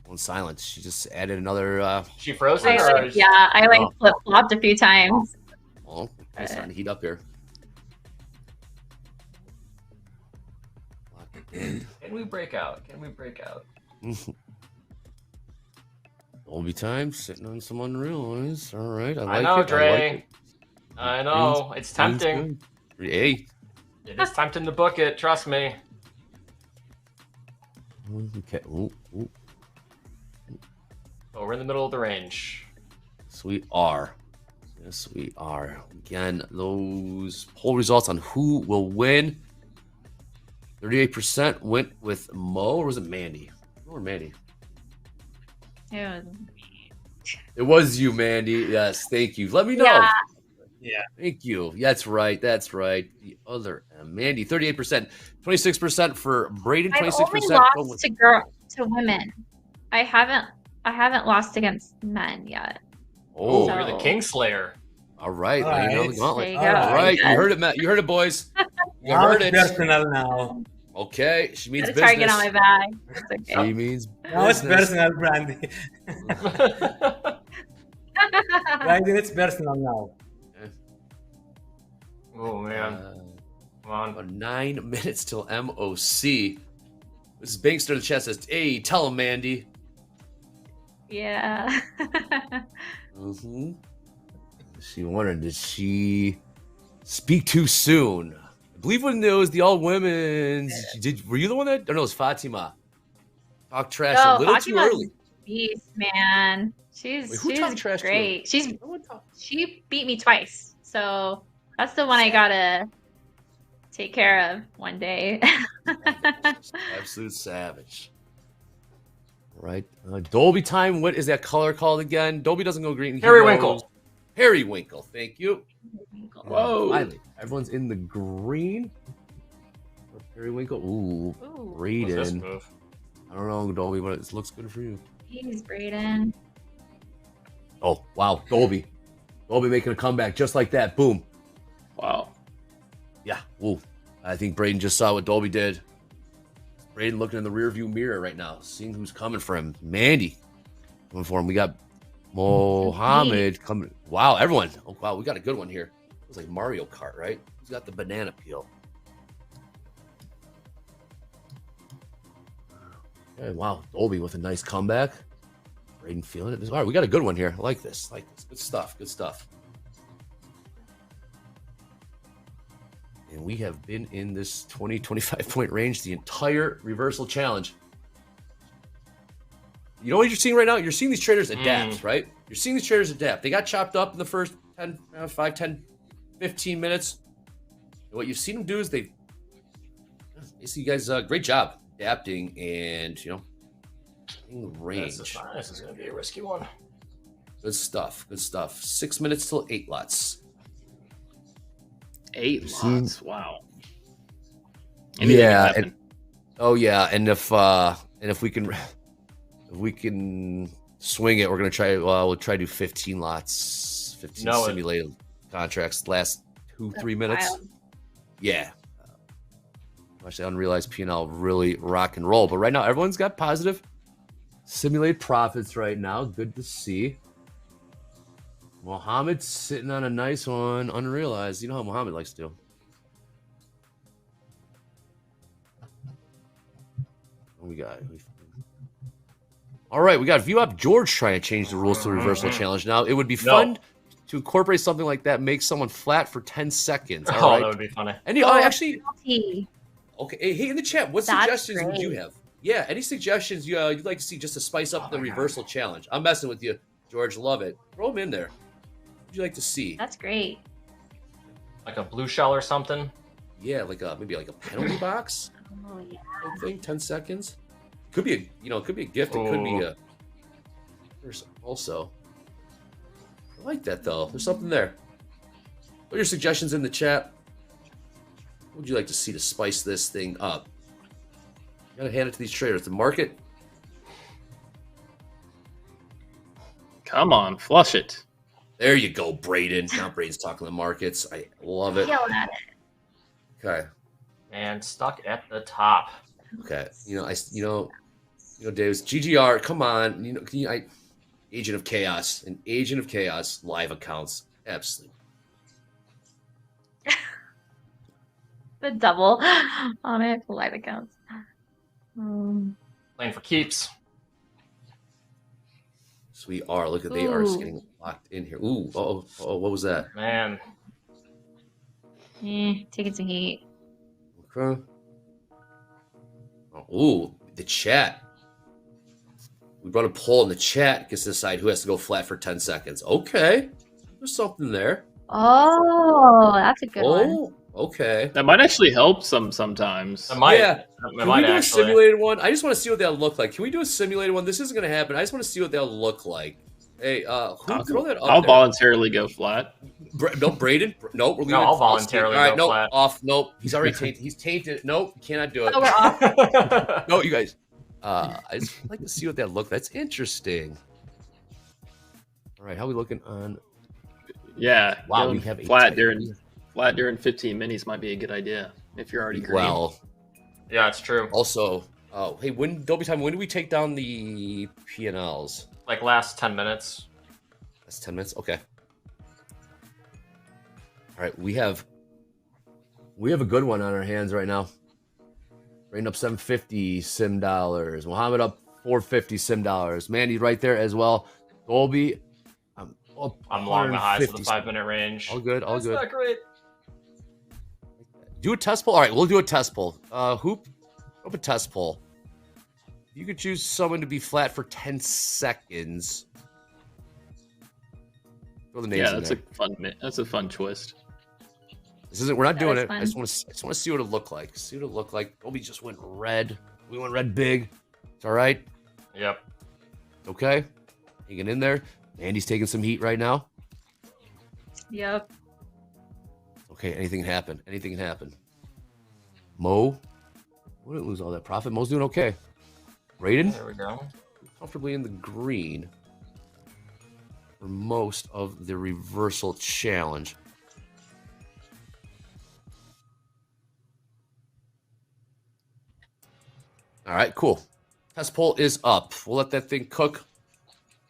[SPEAKER 11] On silence. She just added another.
[SPEAKER 16] She frozen?
[SPEAKER 21] I like flip flopped a few times.
[SPEAKER 11] Oh, it's starting to heat up here.
[SPEAKER 16] Can we break out? Can we break out?
[SPEAKER 11] Dolby time, sitting on some unrealized. All right, I like
[SPEAKER 16] know,
[SPEAKER 11] it.
[SPEAKER 16] Dre.
[SPEAKER 11] I like it.
[SPEAKER 16] I know. It's tempting.
[SPEAKER 11] Hey.
[SPEAKER 16] It is tempting to book it. Trust me.
[SPEAKER 11] Okay. Ooh.
[SPEAKER 16] But we're in the middle of the range.
[SPEAKER 11] Yes, we are. Yes, we are. Again, those poll results on who will win. 38% went with Mo, or was it Mandy? Mo or Mandy? It was you, Mandy. Yes, thank you. Let me know.
[SPEAKER 8] Yeah.
[SPEAKER 11] Thank you. That's right. That's right. The other Mandy, 38%, 26% for Braden, 26%.
[SPEAKER 21] I've only lost to women. I haven't lost against men yet.
[SPEAKER 11] Oh,
[SPEAKER 16] you're the Kingslayer.
[SPEAKER 11] All right.
[SPEAKER 8] All
[SPEAKER 11] Laying down
[SPEAKER 8] right.
[SPEAKER 11] the gauntlet.
[SPEAKER 21] There you go.
[SPEAKER 11] All right.
[SPEAKER 21] Yes.
[SPEAKER 11] You heard it, Matt. You heard it, boys. You
[SPEAKER 8] Now
[SPEAKER 11] heard
[SPEAKER 8] it's
[SPEAKER 11] it.
[SPEAKER 8] personal now.
[SPEAKER 11] Okay. She means
[SPEAKER 21] Got a
[SPEAKER 11] business.
[SPEAKER 21] target on my back. It's okay.
[SPEAKER 11] She means
[SPEAKER 8] Now it's
[SPEAKER 11] business.
[SPEAKER 8] personal, Brandy. Brandy, it's personal now.
[SPEAKER 16] Oh man. Come on.
[SPEAKER 11] About 9 minutes till MOC. This is Bankster in the chat says, hey, tell him, Mandy.
[SPEAKER 21] Yeah.
[SPEAKER 11] She wondered, did she speak too soon? I believe when it was the all women's, were you the one that, or no, it was Fatima. Talk trash a little too
[SPEAKER 21] Fatima's
[SPEAKER 11] early.
[SPEAKER 21] Beast, man. She's
[SPEAKER 11] Who talked trash to her?
[SPEAKER 21] great. She beat me twice. So that's the one I gotta take care of one day.
[SPEAKER 11] Absolute savage. Right. Dolby time. What is that color called again? Dolby doesn't go green.
[SPEAKER 16] Periwinkle.
[SPEAKER 11] Periwinkle. Thank you.
[SPEAKER 16] Whoa.
[SPEAKER 11] Finally, everyone's in the green. Periwinkle. Ooh.
[SPEAKER 16] What's this
[SPEAKER 11] Braden.
[SPEAKER 16] move?
[SPEAKER 11] I don't know, Dolby, but it looks good for you.
[SPEAKER 21] Jeez, Braden.
[SPEAKER 11] Oh, wow. Dolby. Dolby making a comeback just like that. Boom.
[SPEAKER 13] Wow.
[SPEAKER 11] Yeah. Ooh. I think Braden just saw what Dolby did. Braden looking in the rearview mirror right now, seeing who's coming for him. Mandy coming for him. We got Mohammed coming. Wow, everyone. Oh, wow, we got a good one here. It was like Mario Kart, right? Who's got the banana peel? Okay, wow, Dolby with a nice comeback. Braden feeling it. All right, we got a good one here. I like this. Good stuff. Good stuff. And we have been in this 20, 25 point range the entire reversal challenge. You know what you're seeing right now? You're seeing these traders adapt, right? You're seeing these traders adapt. They got chopped up in the first 5, 10, 15 minutes. And what you've seen them do is they see you guys, great job adapting and, in the range.
[SPEAKER 16] This is going to be a risky one.
[SPEAKER 11] Good stuff. Good stuff. 6 minutes till 8 lots.
[SPEAKER 13] 8
[SPEAKER 11] Seen-
[SPEAKER 13] lots. Wow. Anything can
[SPEAKER 11] Yeah.
[SPEAKER 13] happen.
[SPEAKER 11] And if we can swing it, we're gonna try. We'll try to do 15 lots, 15 simulated contracts. Last 2-3 minutes.
[SPEAKER 21] wild.
[SPEAKER 11] Yeah. Watch the unrealized P&L really rock and roll. But right now, everyone's got positive simulated profits right now. Good to see. Mohammed's sitting on a nice one, unrealized. You know how Mohammed likes to do. What we got? All right, we got VWAP George trying to change the rules to the reversal challenge. Now, it would be fun to incorporate something like that, make someone flat for 10 seconds. All right?
[SPEAKER 16] That would be funny.
[SPEAKER 11] And actually, okay, hey, in the chat, what suggestions would you have? Yeah, any suggestions you'd like to see just to spice up the reversal challenge? I'm messing with you, George. Love it. Throw them in there. What would you like to see?
[SPEAKER 21] That's great.
[SPEAKER 16] Like a blue shell or something?
[SPEAKER 11] Yeah, maybe like a penalty box.
[SPEAKER 21] Oh, yeah.
[SPEAKER 11] Thing, 10 seconds. Could be a, it could be a gift. It could be a. There's also. I like that though. There's something there. Put your suggestions in the chat. What would you like to see to spice this thing up? You gotta hand it to these traders. The market.
[SPEAKER 13] Come on, flush it.
[SPEAKER 11] There you go, Braden. Now Braden's talking the markets. I love it.
[SPEAKER 21] Yelling at it.
[SPEAKER 11] Okay.
[SPEAKER 16] And stuck at the top.
[SPEAKER 11] Okay. Dave's GGR. Come on. Agent of Chaos. An Agent of Chaos. Live accounts. Absolutely.
[SPEAKER 21] The double on it. Live accounts.
[SPEAKER 16] Playing for keeps.
[SPEAKER 11] So we are. Look at they are just getting locked in here. Ooh. Oh, what was that?
[SPEAKER 16] Man.
[SPEAKER 21] Taking some heat.
[SPEAKER 11] Okay. Ooh, the chat. We brought a poll in the chat. Gets to decide who has to go flat for 10 seconds. Okay. There's something there.
[SPEAKER 21] Oh, that's a good one.
[SPEAKER 11] Okay.
[SPEAKER 13] That might actually help sometimes.
[SPEAKER 11] Can we do a simulated one? I just want to see what they'll look like. Can we do a simulated one? This isn't going to happen. I just want to see what they'll look like. Hey, throw that up
[SPEAKER 13] I'll
[SPEAKER 11] there.
[SPEAKER 13] voluntarily go flat.
[SPEAKER 11] No, Braden. No, we're leaving.
[SPEAKER 16] No, I'll voluntarily
[SPEAKER 11] All right,
[SPEAKER 16] go
[SPEAKER 11] no,
[SPEAKER 16] flat.
[SPEAKER 11] off. Nope. He's already tainted. He's tainted. Nope, you cannot do it.
[SPEAKER 21] Oh, we're off.
[SPEAKER 11] No, you guys. I just like to see what that look. That's interesting. All right, how are we looking on?
[SPEAKER 13] Yeah.
[SPEAKER 11] Wow, we have
[SPEAKER 13] flat during 15 minutes might be a good idea if you're already green.
[SPEAKER 11] Well,
[SPEAKER 16] yeah, it's true.
[SPEAKER 11] Also, hey, Dolby time. When do we take down the P&Ls?
[SPEAKER 16] Like last 10 minutes.
[SPEAKER 11] That's 10 minutes. Okay. All right, we have a good one on our hands right now. Rain up 750 sim dollars. Mohammed up 450 sim dollars. Mandy's right there as well. Dolby,
[SPEAKER 16] I'm long the highs of the 5-minute range.
[SPEAKER 11] All good. All
[SPEAKER 16] That's
[SPEAKER 11] good.
[SPEAKER 16] not great.
[SPEAKER 11] Do a test poll. All right, we'll do a test poll. Hoop up a test poll. You could choose someone to be flat for 10 seconds. Throw the names in there.
[SPEAKER 13] That's a fun twist.
[SPEAKER 11] This isn't. We're not doing it.
[SPEAKER 21] fun.
[SPEAKER 11] I just want to see what it looked like. See what it looked like. Dolby just went red. We went red big. It's all right.
[SPEAKER 16] Yep.
[SPEAKER 11] Okay. Hanging in there. Andy's taking some heat right now.
[SPEAKER 21] Yep.
[SPEAKER 11] Okay. Anything can happen. Anything can happen. Mo. We didn't lose all that profit. Mo's doing okay. Raiden.
[SPEAKER 16] There we go.
[SPEAKER 11] Comfortably in the green for most of the reversal challenge. All right, cool. Test poll is up. We'll let that thing cook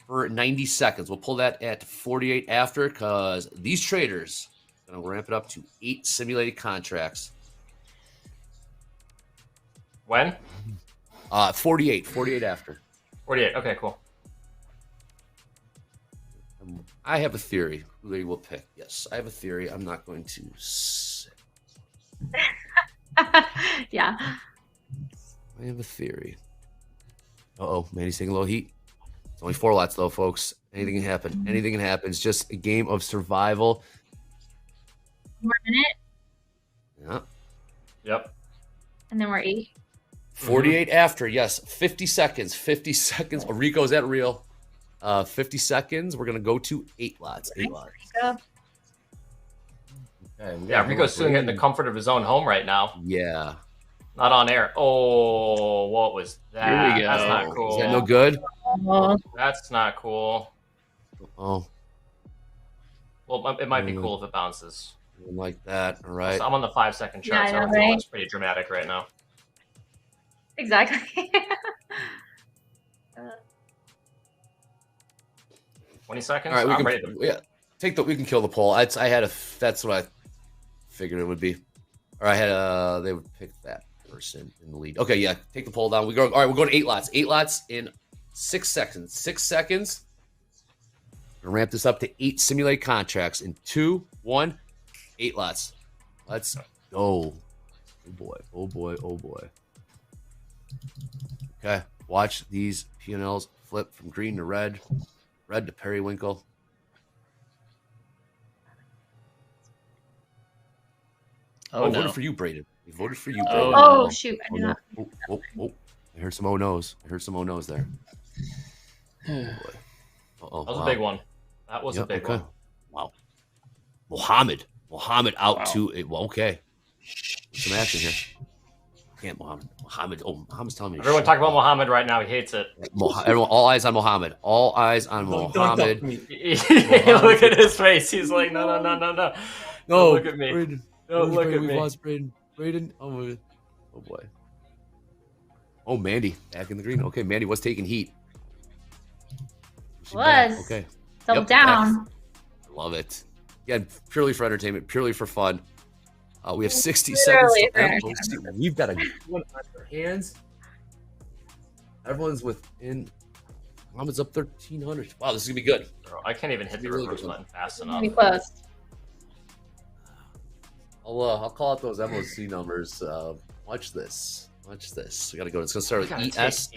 [SPEAKER 11] for 90 seconds. We'll pull that at 48 after because these traders are going to ramp it up to 8 simulated contracts.
[SPEAKER 16] When?
[SPEAKER 11] 48. 48 after.
[SPEAKER 16] 48. Okay, cool.
[SPEAKER 11] I have a theory who they will pick. Yes, I have a theory. I'm not going to say.
[SPEAKER 21] Yeah.
[SPEAKER 11] I have a theory. Uh-oh, Mandy's taking a little heat. It's only 4 lots, though, folks. Anything can happen. Anything can happen. It's just a game of survival.
[SPEAKER 21] More minute.
[SPEAKER 11] Yeah.
[SPEAKER 16] Yep.
[SPEAKER 21] And then we're 8.
[SPEAKER 11] 48 after, yes. 50 seconds. 50 seconds. Oh, Rico, is that real? 50 seconds. We're going to go to 8 lots. 8 lots. Okay,
[SPEAKER 16] Yeah, Rico's sitting in the comfort of his own home right now.
[SPEAKER 11] Yeah.
[SPEAKER 16] Not on air. Oh, what was that?
[SPEAKER 13] Here we go.
[SPEAKER 16] That's not cool.
[SPEAKER 11] Is that no good?
[SPEAKER 16] That's not cool.
[SPEAKER 11] Oh.
[SPEAKER 16] Well, it might be cool if it bounces.
[SPEAKER 11] Like that. All right.
[SPEAKER 16] So I'm on the 5-second chart,
[SPEAKER 21] Yeah,
[SPEAKER 16] so
[SPEAKER 21] I know,
[SPEAKER 16] I feel
[SPEAKER 21] right?
[SPEAKER 16] that's pretty dramatic right now.
[SPEAKER 21] Exactly.
[SPEAKER 16] 20 seconds?
[SPEAKER 11] All right,
[SPEAKER 16] I'm ready to...
[SPEAKER 11] we can kill the poll. That's what I figured it would be. Or I had they would pick that person in the lead. Okay, yeah, take the poll down. All right, we're going to 8 lots. 8 lots in 6 seconds. 6 seconds. We're gonna ramp this up to 8 simulated contracts in 2, 1, 8 lots. Let's go. Oh boy. Oh boy. Oh boy. Okay, watch these P&Ls flip from green to red, red to periwinkle.
[SPEAKER 13] Oh, no.
[SPEAKER 11] Voted for you, Braden. They voted for you,
[SPEAKER 21] Oh,
[SPEAKER 11] Brandon.
[SPEAKER 21] shoot. I
[SPEAKER 11] Oh,
[SPEAKER 21] did
[SPEAKER 11] no.
[SPEAKER 21] not.
[SPEAKER 11] I heard some oh no's. I heard some oh no's there. Oh, boy. Uh-oh.
[SPEAKER 16] That was a big one. That was a big one.
[SPEAKER 11] Wow. Mohammed out to it. Well, okay. Some action here. Can't Mohammed. Oh, Mohammed's telling me.
[SPEAKER 16] Everyone talk about Mohammed right now. He hates it.
[SPEAKER 11] Everyone, all eyes on Mohammed. All eyes on Mohammed.
[SPEAKER 16] Look at his face. He's like, no.
[SPEAKER 11] No,
[SPEAKER 16] Don't look at me.
[SPEAKER 11] Braden.
[SPEAKER 16] Don't look at me.
[SPEAKER 11] Braden. Oh boy. Oh, Mandy back in the green. Okay, Mandy was taking heat.
[SPEAKER 21] Was.
[SPEAKER 11] Okay.
[SPEAKER 21] So down.
[SPEAKER 11] Love it. Yeah, purely for entertainment, purely for fun. We have 60 seconds. We've got a one on our hands. Everyone's within. Mohammed's up 1,300. Wow, this is gonna be good.
[SPEAKER 16] Bro, I can't even hit the reverse button fast enough.
[SPEAKER 21] Pretty close.
[SPEAKER 11] I'll call out those MOC numbers. Watch this. We gotta go. It's gonna start with ES.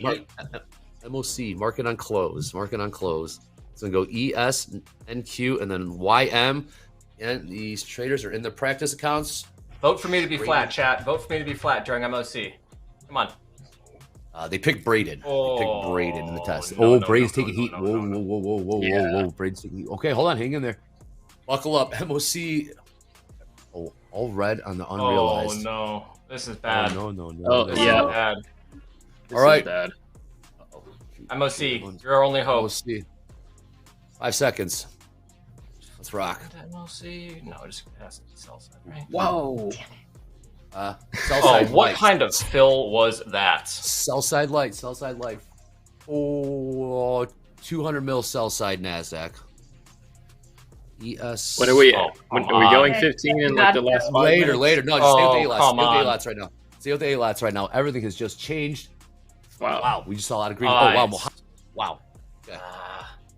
[SPEAKER 11] MOC. Market on close. It's gonna go ES, NQ, and then YM. And these traders are in their practice accounts.
[SPEAKER 16] Vote for me to be flat, chat. Vote for me to be flat during MOC. Come on.
[SPEAKER 11] They picked Braden.
[SPEAKER 16] Oh,
[SPEAKER 11] they picked Braden in the test. Braden's taking heat. Whoa. Braden's taking heat. Okay, hold on. Hang in there. Buckle up. MOC. Oh, all red on the unrealized.
[SPEAKER 16] Oh, no. This is bad.
[SPEAKER 11] Oh, no.
[SPEAKER 13] Oh, yeah.
[SPEAKER 16] Bad.
[SPEAKER 11] All right.
[SPEAKER 13] Bad.
[SPEAKER 16] MOC, your only hope.
[SPEAKER 11] MOC. 5 seconds. Let's rock.
[SPEAKER 16] MOC. No, just has to be sell side, right?
[SPEAKER 11] Whoa. Sell
[SPEAKER 16] Oh,
[SPEAKER 11] side
[SPEAKER 16] what
[SPEAKER 11] light.
[SPEAKER 16] kind of fill was that?
[SPEAKER 11] Sell side light. Oh, 200 mil sell side NASDAQ. ES.
[SPEAKER 13] When are we? Are we going 15 in like the last 5
[SPEAKER 11] Later.
[SPEAKER 13] minutes?
[SPEAKER 11] No, just stay with the A-lots.
[SPEAKER 16] come on.
[SPEAKER 11] Stay with the A-lots right now. Everything has just changed.
[SPEAKER 13] Wow.
[SPEAKER 11] We just saw a lot of green.
[SPEAKER 16] Nice.
[SPEAKER 11] Oh, wow. Wow. Okay.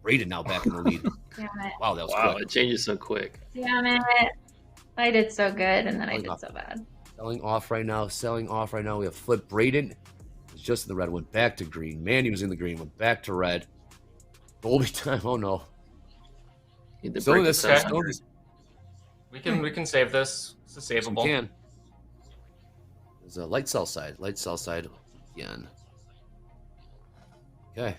[SPEAKER 11] Braden now back in the lead.
[SPEAKER 21] Damn it.
[SPEAKER 11] Wow, that was
[SPEAKER 13] Wow,
[SPEAKER 11] quick.
[SPEAKER 13] it changes so quick.
[SPEAKER 21] Damn it. I did so good, and then I did so bad.
[SPEAKER 11] Selling off right now. We have flip. Braden was just in the red. Went back to green. Manny was in the green. Went back to red. Dolby time. Oh, no. Still in this.
[SPEAKER 16] Okay. We can save this. This is
[SPEAKER 11] Yes, we
[SPEAKER 16] savable.
[SPEAKER 11] can. There's a light sell side again. Okay.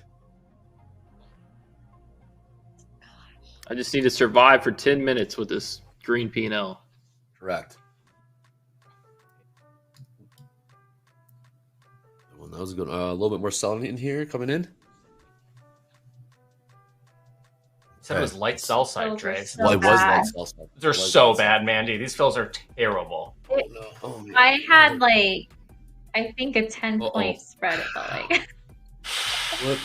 [SPEAKER 13] I just need to survive for 10 minutes with this green P&L.
[SPEAKER 11] Correct. Well, that was good. A little bit more selling in here coming in.
[SPEAKER 16] Said it was light sell side,
[SPEAKER 21] Those are
[SPEAKER 16] Dre.
[SPEAKER 21] so
[SPEAKER 11] Well, it was
[SPEAKER 21] bad.
[SPEAKER 11] light sell side.
[SPEAKER 16] They're so bad, Mandy. These fills are terrible.
[SPEAKER 21] I had like, I think a 10-point spread. It felt like.
[SPEAKER 11] Flip.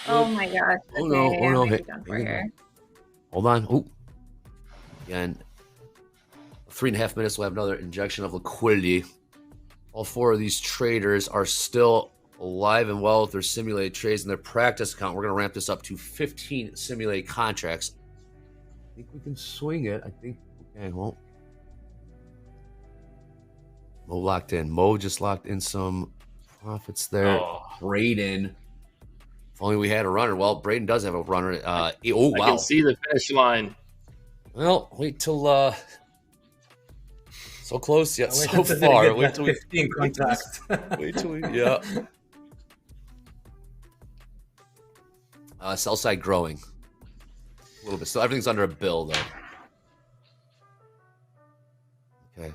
[SPEAKER 21] Oh my gosh.
[SPEAKER 11] Oh, no.
[SPEAKER 21] Okay,
[SPEAKER 11] Oh, no.
[SPEAKER 21] I'm
[SPEAKER 11] Hit.
[SPEAKER 21] done for here.
[SPEAKER 11] Hold on. Oh. Again. 3.5 minutes. We'll have another injection of liquidity. All 4 of these traders are still alive and well with their simulated trades in their practice account. We're going to ramp this up to 15 simulated contracts. I think we can swing it. Okay, well. Mo locked in. Mo just locked in some profits there.
[SPEAKER 16] Oh.
[SPEAKER 11] Braden. If only we had a runner. Well, Braden does have a runner. Oh, wow.
[SPEAKER 13] I can see the finish line.
[SPEAKER 11] Well, wait till so close yet
[SPEAKER 8] Wait
[SPEAKER 11] so
[SPEAKER 8] until they
[SPEAKER 11] far.
[SPEAKER 8] get
[SPEAKER 11] Wait
[SPEAKER 8] that
[SPEAKER 11] till we
[SPEAKER 8] 15 contract.
[SPEAKER 11] wait till we yeah. Sell side growing a little bit. So everything's under a bill though. Okay.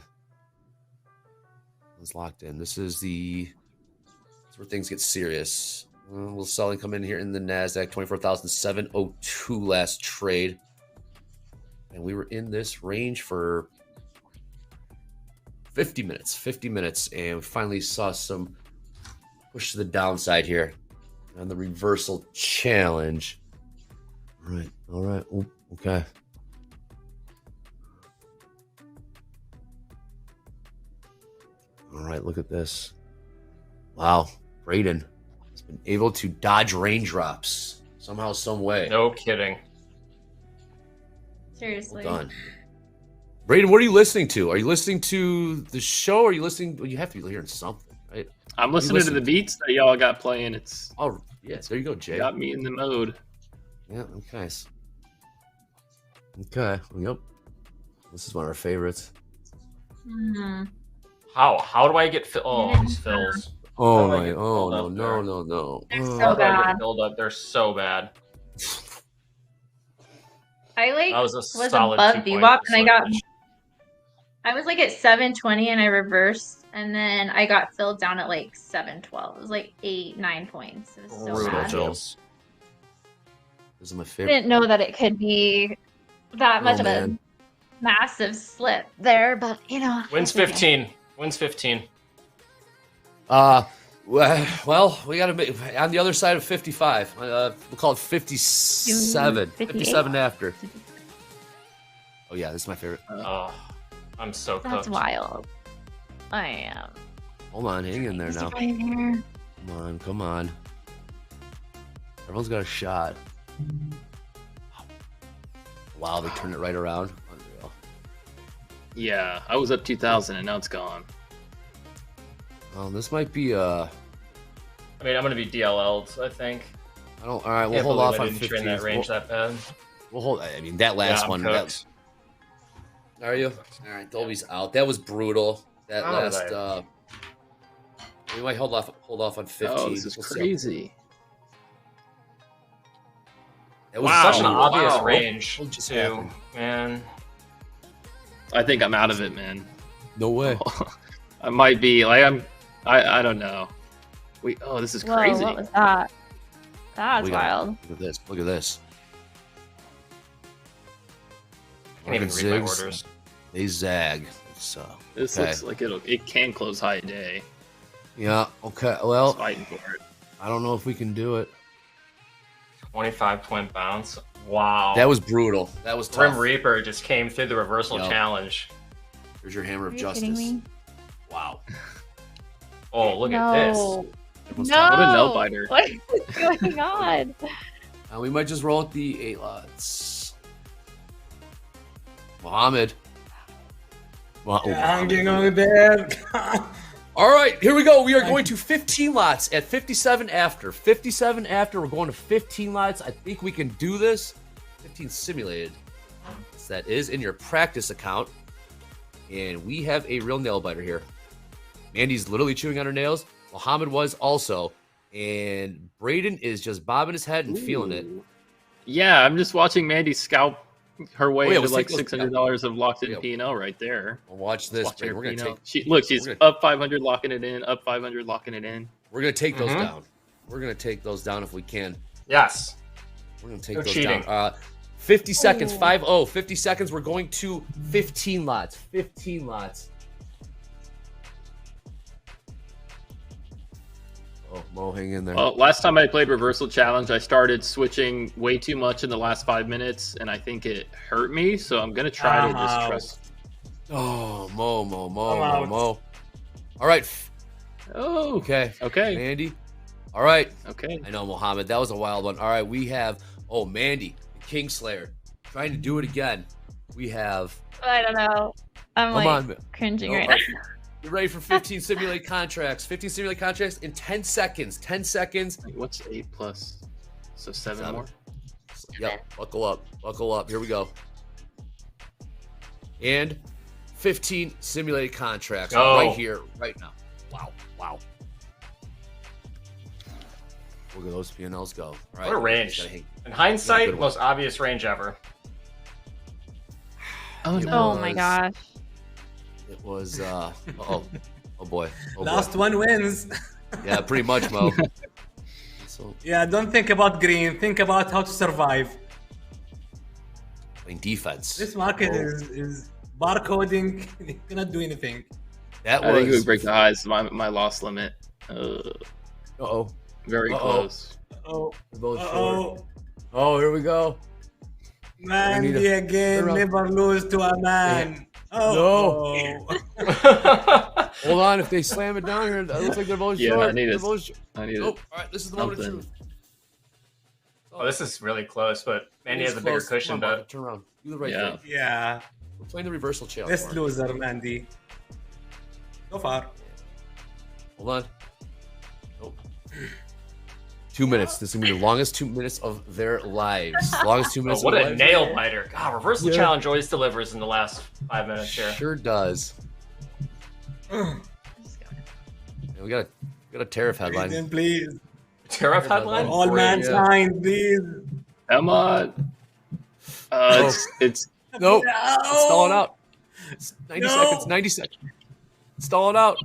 [SPEAKER 11] It's locked in. This is where things get serious. We'll selling come in here in the NASDAQ 24,702 last trade. And we were in this range for 50 minutes, and we finally saw some push to the downside here on the reversal challenge. All right. Ooh, okay. All right, look at this. Wow, Braden has been able to dodge raindrops somehow, some way.
[SPEAKER 16] No kidding.
[SPEAKER 21] Seriously.
[SPEAKER 11] Well done. Braden, what are you listening to? Are you listening to the show? Or are you listening? Well, you have to be hearing something, right?
[SPEAKER 13] I'm listening to the beats that y'all got playing. It's
[SPEAKER 11] yes, there you go, Jay.
[SPEAKER 13] Got me in the mode.
[SPEAKER 11] Yeah, okay. Okay, yep. This is one of our favorites.
[SPEAKER 16] How do I get fill? Oh, these fills.
[SPEAKER 11] Oh
[SPEAKER 16] How do I
[SPEAKER 11] my!
[SPEAKER 16] get
[SPEAKER 11] Oh
[SPEAKER 16] filled
[SPEAKER 11] no!
[SPEAKER 16] up
[SPEAKER 11] No!
[SPEAKER 16] there?
[SPEAKER 11] No! No!
[SPEAKER 21] They're
[SPEAKER 11] Oh.
[SPEAKER 21] so
[SPEAKER 16] How do I
[SPEAKER 21] bad.
[SPEAKER 16] get filled up? They're so bad.
[SPEAKER 21] I
[SPEAKER 16] That was a
[SPEAKER 21] was
[SPEAKER 16] solid
[SPEAKER 21] above
[SPEAKER 16] 2 points
[SPEAKER 21] VWAP
[SPEAKER 16] of
[SPEAKER 21] and
[SPEAKER 16] slippage.
[SPEAKER 21] I was like at 720 and I reversed, and then I got filled down at like 712. It was like 8-9 points. It was so
[SPEAKER 16] Brutal
[SPEAKER 21] bad.
[SPEAKER 16] fills.
[SPEAKER 11] This is my
[SPEAKER 21] I
[SPEAKER 11] favorite.
[SPEAKER 21] didn't know that it could be that much of
[SPEAKER 11] man.
[SPEAKER 21] a massive slip there, but you know.
[SPEAKER 16] Wins
[SPEAKER 21] it's okay.
[SPEAKER 16] 15. Wins 15.
[SPEAKER 11] Well, we got to make on the other side of 55. We'll call it 57. 57 after. Oh yeah, this is my favorite.
[SPEAKER 16] Oh, I'm so cooked.
[SPEAKER 21] That's wild. I am.
[SPEAKER 11] Hold on, hang in there now.
[SPEAKER 21] Right here.
[SPEAKER 11] Come on, come on. Everyone's got a shot. Wow, they turned it right around. Unreal.
[SPEAKER 13] Yeah, I was up 2,000 and now it's gone.
[SPEAKER 11] This might be
[SPEAKER 16] I mean, I'm gonna be DLL'd, I think.
[SPEAKER 11] I don't. All right, we'll
[SPEAKER 16] Can't
[SPEAKER 11] hold
[SPEAKER 16] believe
[SPEAKER 11] off
[SPEAKER 16] I
[SPEAKER 11] on
[SPEAKER 16] didn't
[SPEAKER 11] 15.
[SPEAKER 16] train that range that bad.
[SPEAKER 11] We'll hold. I mean, that last
[SPEAKER 16] I'm
[SPEAKER 11] one.
[SPEAKER 16] cooked.
[SPEAKER 11] Are you? All right, Dolby's out. That was brutal. That
[SPEAKER 16] How did
[SPEAKER 11] last. We might hold off on 15.
[SPEAKER 13] Oh, this is
[SPEAKER 11] We'll see.
[SPEAKER 13] crazy.
[SPEAKER 11] That was
[SPEAKER 16] Such an
[SPEAKER 11] brutal.
[SPEAKER 16] obvious
[SPEAKER 11] Wow.
[SPEAKER 16] range,
[SPEAKER 11] What just
[SPEAKER 16] too,
[SPEAKER 11] happened?
[SPEAKER 16] man.
[SPEAKER 13] I think I'm out of it, man.
[SPEAKER 11] No way.
[SPEAKER 13] I might be like I don't know. Oh, this is
[SPEAKER 21] Whoa,
[SPEAKER 13] crazy.
[SPEAKER 21] what was that? That's
[SPEAKER 11] We got-
[SPEAKER 21] wild.
[SPEAKER 11] Look at this. Look at this.
[SPEAKER 16] Can't even read my orders.
[SPEAKER 11] They zag. So
[SPEAKER 13] This
[SPEAKER 11] okay.
[SPEAKER 13] looks like it can close high today.
[SPEAKER 11] Yeah. Okay. Well,
[SPEAKER 13] Just fighting for it.
[SPEAKER 11] I don't know if we can do it.
[SPEAKER 16] 25-point bounce. Wow.
[SPEAKER 11] That was brutal. That was tough.
[SPEAKER 16] Grim Reaper just came through the reversal
[SPEAKER 11] Yup.
[SPEAKER 16] challenge.
[SPEAKER 11] Here's your hammer of
[SPEAKER 21] Are you kidding
[SPEAKER 11] justice.
[SPEAKER 21] me?
[SPEAKER 11] Wow.
[SPEAKER 16] Oh, look
[SPEAKER 21] No.
[SPEAKER 16] at this.
[SPEAKER 21] No.
[SPEAKER 13] What a nail biter.
[SPEAKER 21] What is going on?
[SPEAKER 11] We might just roll with the 8 lots. Mohammed.
[SPEAKER 8] Hanging on there.
[SPEAKER 11] All right, here we go. We are going to 15 lots at 57 after. 57 after, we're going to 15 lots. I think we can do this. 15 simulated. So that is in your practice account. And we have a real nail biter here. Mandy's literally chewing on her nails. Mohammed was also. And Braden is just bobbing his head and feeling it.
[SPEAKER 13] Yeah, I'm just watching Mandy scalp her way
[SPEAKER 11] yeah,
[SPEAKER 13] into
[SPEAKER 11] let's
[SPEAKER 13] like
[SPEAKER 11] take those-
[SPEAKER 13] $600 of locked in
[SPEAKER 11] Yeah.
[SPEAKER 13] P&L right there.
[SPEAKER 11] Well, watch this,
[SPEAKER 13] Watching
[SPEAKER 11] Braden.
[SPEAKER 13] her
[SPEAKER 11] We're going to
[SPEAKER 13] P&L.
[SPEAKER 11] take...
[SPEAKER 13] She's
[SPEAKER 11] we're
[SPEAKER 13] up 500 locking it in, up 500 locking it in.
[SPEAKER 11] We're going to take those down. We're going to take those down if we can.
[SPEAKER 16] Yes.
[SPEAKER 11] We're going to take
[SPEAKER 16] No
[SPEAKER 11] those
[SPEAKER 16] cheating.
[SPEAKER 11] down. 50 seconds, 5-0. 50 seconds, we're going to 15 lots. 15 lots. Oh, Mo, hang in there.
[SPEAKER 13] Well, last time I played Reversal Challenge, I started switching way too much in the last 5 minutes, and I think it hurt me, so I'm going to try to just trust.
[SPEAKER 11] Oh, Mo.
[SPEAKER 8] I'm out.
[SPEAKER 11] All right.
[SPEAKER 13] Oh,
[SPEAKER 11] Okay.
[SPEAKER 13] okay.
[SPEAKER 11] Mandy. All right.
[SPEAKER 13] Okay.
[SPEAKER 11] I know, Mohammed. That was a wild one. All right. We have, Mandy, the Kingslayer, trying to do it again. We have,
[SPEAKER 21] I don't know. I'm
[SPEAKER 11] come
[SPEAKER 21] like
[SPEAKER 11] on.
[SPEAKER 21] cringing
[SPEAKER 11] No,
[SPEAKER 21] right now.
[SPEAKER 11] You ready for 15 simulated contracts? 15 simulated contracts in 10 seconds. 10 seconds.
[SPEAKER 13] What's 8 plus? So 7 more?
[SPEAKER 11] Yep. Buckle up. Buckle up. Here we go. And 15 simulated contracts
[SPEAKER 16] Go.
[SPEAKER 11] right here, right now. Wow. Look at those P&Ls go. All right.
[SPEAKER 16] What a range.
[SPEAKER 11] Gotta hang-
[SPEAKER 16] In hindsight,
[SPEAKER 11] Good one.
[SPEAKER 16] most obvious range ever.
[SPEAKER 13] Oh,
[SPEAKER 11] It
[SPEAKER 21] Oh my
[SPEAKER 11] was-
[SPEAKER 21] gosh.
[SPEAKER 11] It was, oh boy. Oh
[SPEAKER 8] Last
[SPEAKER 11] boy.
[SPEAKER 8] one wins.
[SPEAKER 11] Yeah, pretty much, Mo. So,
[SPEAKER 8] Yeah, don't think about green. Think about how to survive.
[SPEAKER 11] playing defense.
[SPEAKER 8] This market is barcoding. You cannot do anything.
[SPEAKER 11] That
[SPEAKER 13] I think we
[SPEAKER 11] was.
[SPEAKER 13] break the highs, my loss limit.
[SPEAKER 11] Uh-oh.
[SPEAKER 13] Very close.
[SPEAKER 8] Oh,
[SPEAKER 11] We're both short.
[SPEAKER 8] oh,
[SPEAKER 11] Oh, here we go.
[SPEAKER 8] Mandy again.
[SPEAKER 11] turn
[SPEAKER 8] Never lose to a man. Oh,
[SPEAKER 11] Hold on, if they slam it down here, it looks like they're both
[SPEAKER 13] Yeah,
[SPEAKER 11] short.
[SPEAKER 13] I need
[SPEAKER 11] They're
[SPEAKER 13] it.
[SPEAKER 11] both short.
[SPEAKER 13] I need
[SPEAKER 11] Nope.
[SPEAKER 13] it.
[SPEAKER 11] All right, this is the moment of
[SPEAKER 13] Something.
[SPEAKER 11] truth.
[SPEAKER 16] Oh, this is really close, but Mandy
[SPEAKER 11] It
[SPEAKER 16] has
[SPEAKER 11] is
[SPEAKER 16] a bigger
[SPEAKER 11] close.
[SPEAKER 16] cushion
[SPEAKER 11] Come on,
[SPEAKER 16] to.
[SPEAKER 11] Mark, turn around. Do the right
[SPEAKER 13] Yeah.
[SPEAKER 11] thing.
[SPEAKER 8] yeah.
[SPEAKER 11] We're playing the reversal challenge.
[SPEAKER 8] Best
[SPEAKER 11] Mark.
[SPEAKER 8] loser, Mandy. So far.
[SPEAKER 11] Hold on. Nope. 2 minutes. This is gonna be the longest 2 minutes of their lives. Longest 2
[SPEAKER 16] Oh,
[SPEAKER 11] minutes.
[SPEAKER 16] what
[SPEAKER 11] of
[SPEAKER 16] a
[SPEAKER 11] their lives.
[SPEAKER 16] nail biter! God, reversal
[SPEAKER 11] Yeah.
[SPEAKER 16] challenge always delivers in the last 5 minutes here.
[SPEAKER 11] Sure does. We got a tariff headline.
[SPEAKER 8] Then please.
[SPEAKER 16] Tariff headline?
[SPEAKER 8] All mankind, please.
[SPEAKER 13] Come on. It's
[SPEAKER 11] nope. It's stalling out. It's 90 seconds. 90 seconds. It's stalling out.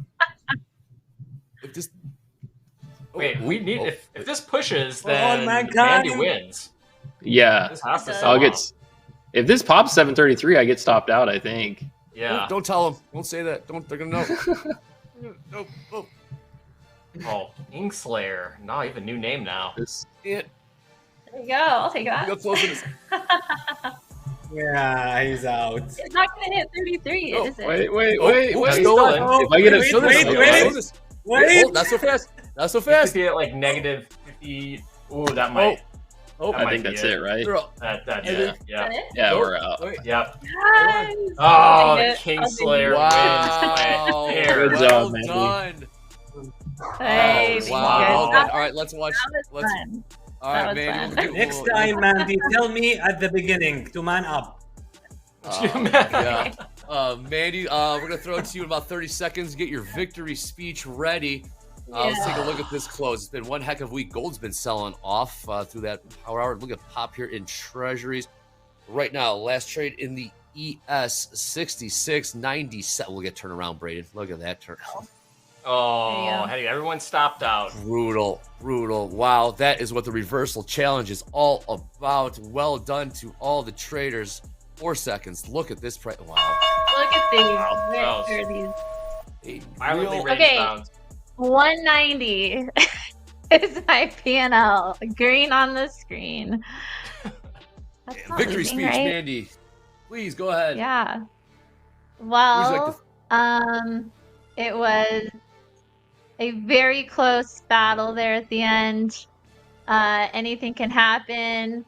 [SPEAKER 11] If this.
[SPEAKER 16] Wait, we need if this pushes,
[SPEAKER 8] All
[SPEAKER 16] then
[SPEAKER 8] mankind.
[SPEAKER 16] Mandy wins.
[SPEAKER 13] Yeah.
[SPEAKER 16] This has to
[SPEAKER 13] I'll
[SPEAKER 16] sell
[SPEAKER 13] get.
[SPEAKER 16] out.
[SPEAKER 13] If this pops 733, I get stopped out. I think.
[SPEAKER 16] Yeah.
[SPEAKER 11] Don't tell them. Don't say that. They're gonna know. Nope.
[SPEAKER 16] Oh, Kingslayer. No, you have a new name now.
[SPEAKER 11] Yeah.
[SPEAKER 21] There you go. I'll take that.
[SPEAKER 8] Yeah, he's out.
[SPEAKER 21] It's not going to hit 33, is it?
[SPEAKER 13] Wait.
[SPEAKER 11] Still in.
[SPEAKER 13] If I get a
[SPEAKER 11] Wait. Not so fast. Not so fast.
[SPEAKER 16] Be at like negative 50. Ooh, that might.
[SPEAKER 13] Oh, I think that's it, right?
[SPEAKER 16] That's
[SPEAKER 13] it.
[SPEAKER 16] Yeah.
[SPEAKER 13] Yeah, we're out.
[SPEAKER 16] Yep.
[SPEAKER 21] Nice.
[SPEAKER 16] Oh, the
[SPEAKER 21] I'll
[SPEAKER 16] Kingslayer
[SPEAKER 11] Wow.
[SPEAKER 16] wins. There.
[SPEAKER 13] Good job,
[SPEAKER 11] Well
[SPEAKER 13] Mandy.
[SPEAKER 11] done.
[SPEAKER 21] Hey,
[SPEAKER 11] Wow.
[SPEAKER 21] that
[SPEAKER 11] All right, let's watch.
[SPEAKER 21] was fun.
[SPEAKER 11] All right,
[SPEAKER 21] That was
[SPEAKER 11] man.
[SPEAKER 21] fun.
[SPEAKER 8] Next time, Mandy, tell me at the beginning to man up.
[SPEAKER 11] Yeah. Mandy, we're going to throw it to you in about 30 seconds. Get your victory speech ready. Let's take a look at this close. It's been one heck of a week. Gold's been selling off through that power hour. Look at pop here in treasuries. Right now, last trade in the ES 66.97. We'll get turned around, Braden. Look at that turn.
[SPEAKER 16] Oh, hey, everyone stopped out.
[SPEAKER 11] Brutal. Wow, that is what the reversal challenge is all about. Well done to all the traders. 4 seconds. Look at this price. Wow.
[SPEAKER 21] Look at these.
[SPEAKER 16] Wow.
[SPEAKER 21] Where are these?
[SPEAKER 16] Violently range
[SPEAKER 21] Okay.
[SPEAKER 16] bound.
[SPEAKER 21] 190 is my P&L. Green on the screen. That's not
[SPEAKER 11] Victory
[SPEAKER 21] losing,
[SPEAKER 11] speech,
[SPEAKER 21] right?
[SPEAKER 11] Mandy. Please go ahead.
[SPEAKER 21] Yeah.
[SPEAKER 11] Who's like
[SPEAKER 21] Well, it was a very close battle there at the end. Anything can happen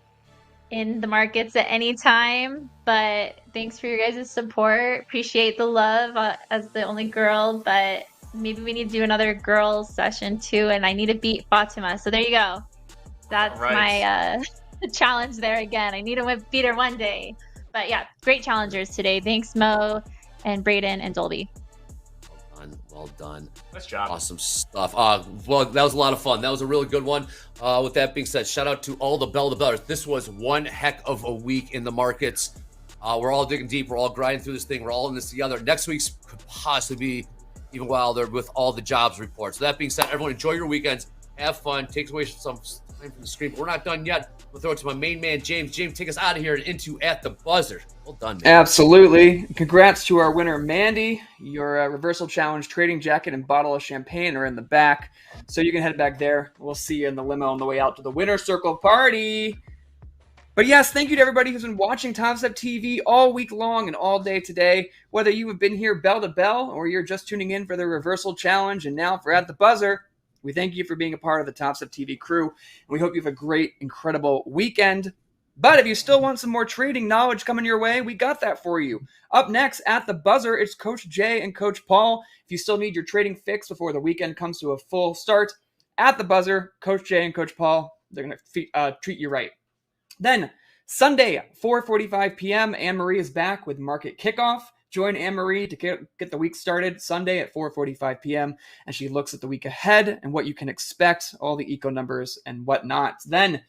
[SPEAKER 21] in the markets at any time, but thanks for your guys' support. Appreciate the love as the only girl, but maybe we need to do another girls session too, and I need to beat Fatima. So there you go. That's my challenge there again. I need to beat her one day. But yeah, great challengers today. Thanks, Mo and Braden and Dolby.
[SPEAKER 11] Well done.
[SPEAKER 16] Nice job.
[SPEAKER 11] Awesome stuff. Well, that was a lot of fun. That was a really good one. With that being said, shout out to all the bellers. This was one heck of a week in the markets. We're all digging deep. We're all grinding through this thing. We're all in this together. Next week's could possibly be even wilder with all the jobs reports. So that being said, everyone enjoy your weekends. Have fun. Take away some time from the screen. But we're not done yet. We'll throw it to my main man, James. James, take us out of here and into At the Buzzer. Well done, man.
[SPEAKER 1] Absolutely. Congrats to our winner, Mandy. Your reversal challenge trading jacket and bottle of champagne are in the back. So you can head back there. We'll see you in the limo on the way out to the winner circle party. But yes, thank you to everybody who's been watching Topstep TV all week long and all day today. Whether you have been here bell to bell or you're just tuning in for the reversal challenge and now for At the Buzzer, we thank you for being a part of the Topstep TV crew. And we hope you have a great, incredible weekend. But if you still want some more trading knowledge coming your way, we got that for you. Up next at the Buzzer, it's Coach Jay and Coach Paul. If you still need your trading fix before the weekend comes to a full start, at the Buzzer, Coach Jay and Coach Paul, they're going to treat you right. Then Sunday, 4:45 p.m., Anne-Marie is back with Market Kickoff. Join Anne-Marie to get the week started Sunday at 4:45 p.m. and she looks at the week ahead and what you can expect, all the eco numbers and whatnot. Then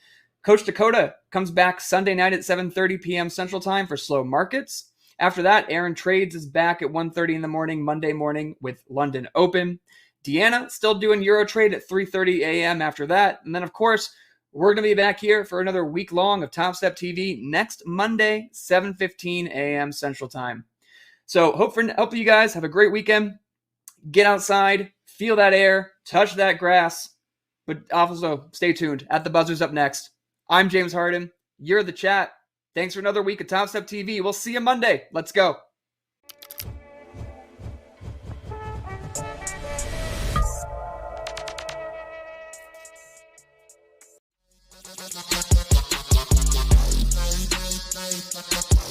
[SPEAKER 1] Coach Dakota comes back Sunday night at 7:30 p.m. Central Time for Slow Markets. After that, Aaron Trades is back at 1:30 in the morning, Monday morning with London Open. Deanna still doing Euro Trade at 3:30 a.m. after that. And then, of course, we're going to be back here for another week long of Topstep TV next Monday, 7:15 a.m. Central Time. So hope you guys have a great weekend. Get outside, feel that air, touch that grass. But also stay tuned. At the Buzzer's up next. I'm James Harden. You're the chat. Thanks for another week of Topstep TV. We'll see you Monday. Let's go.
[SPEAKER 12] Bye.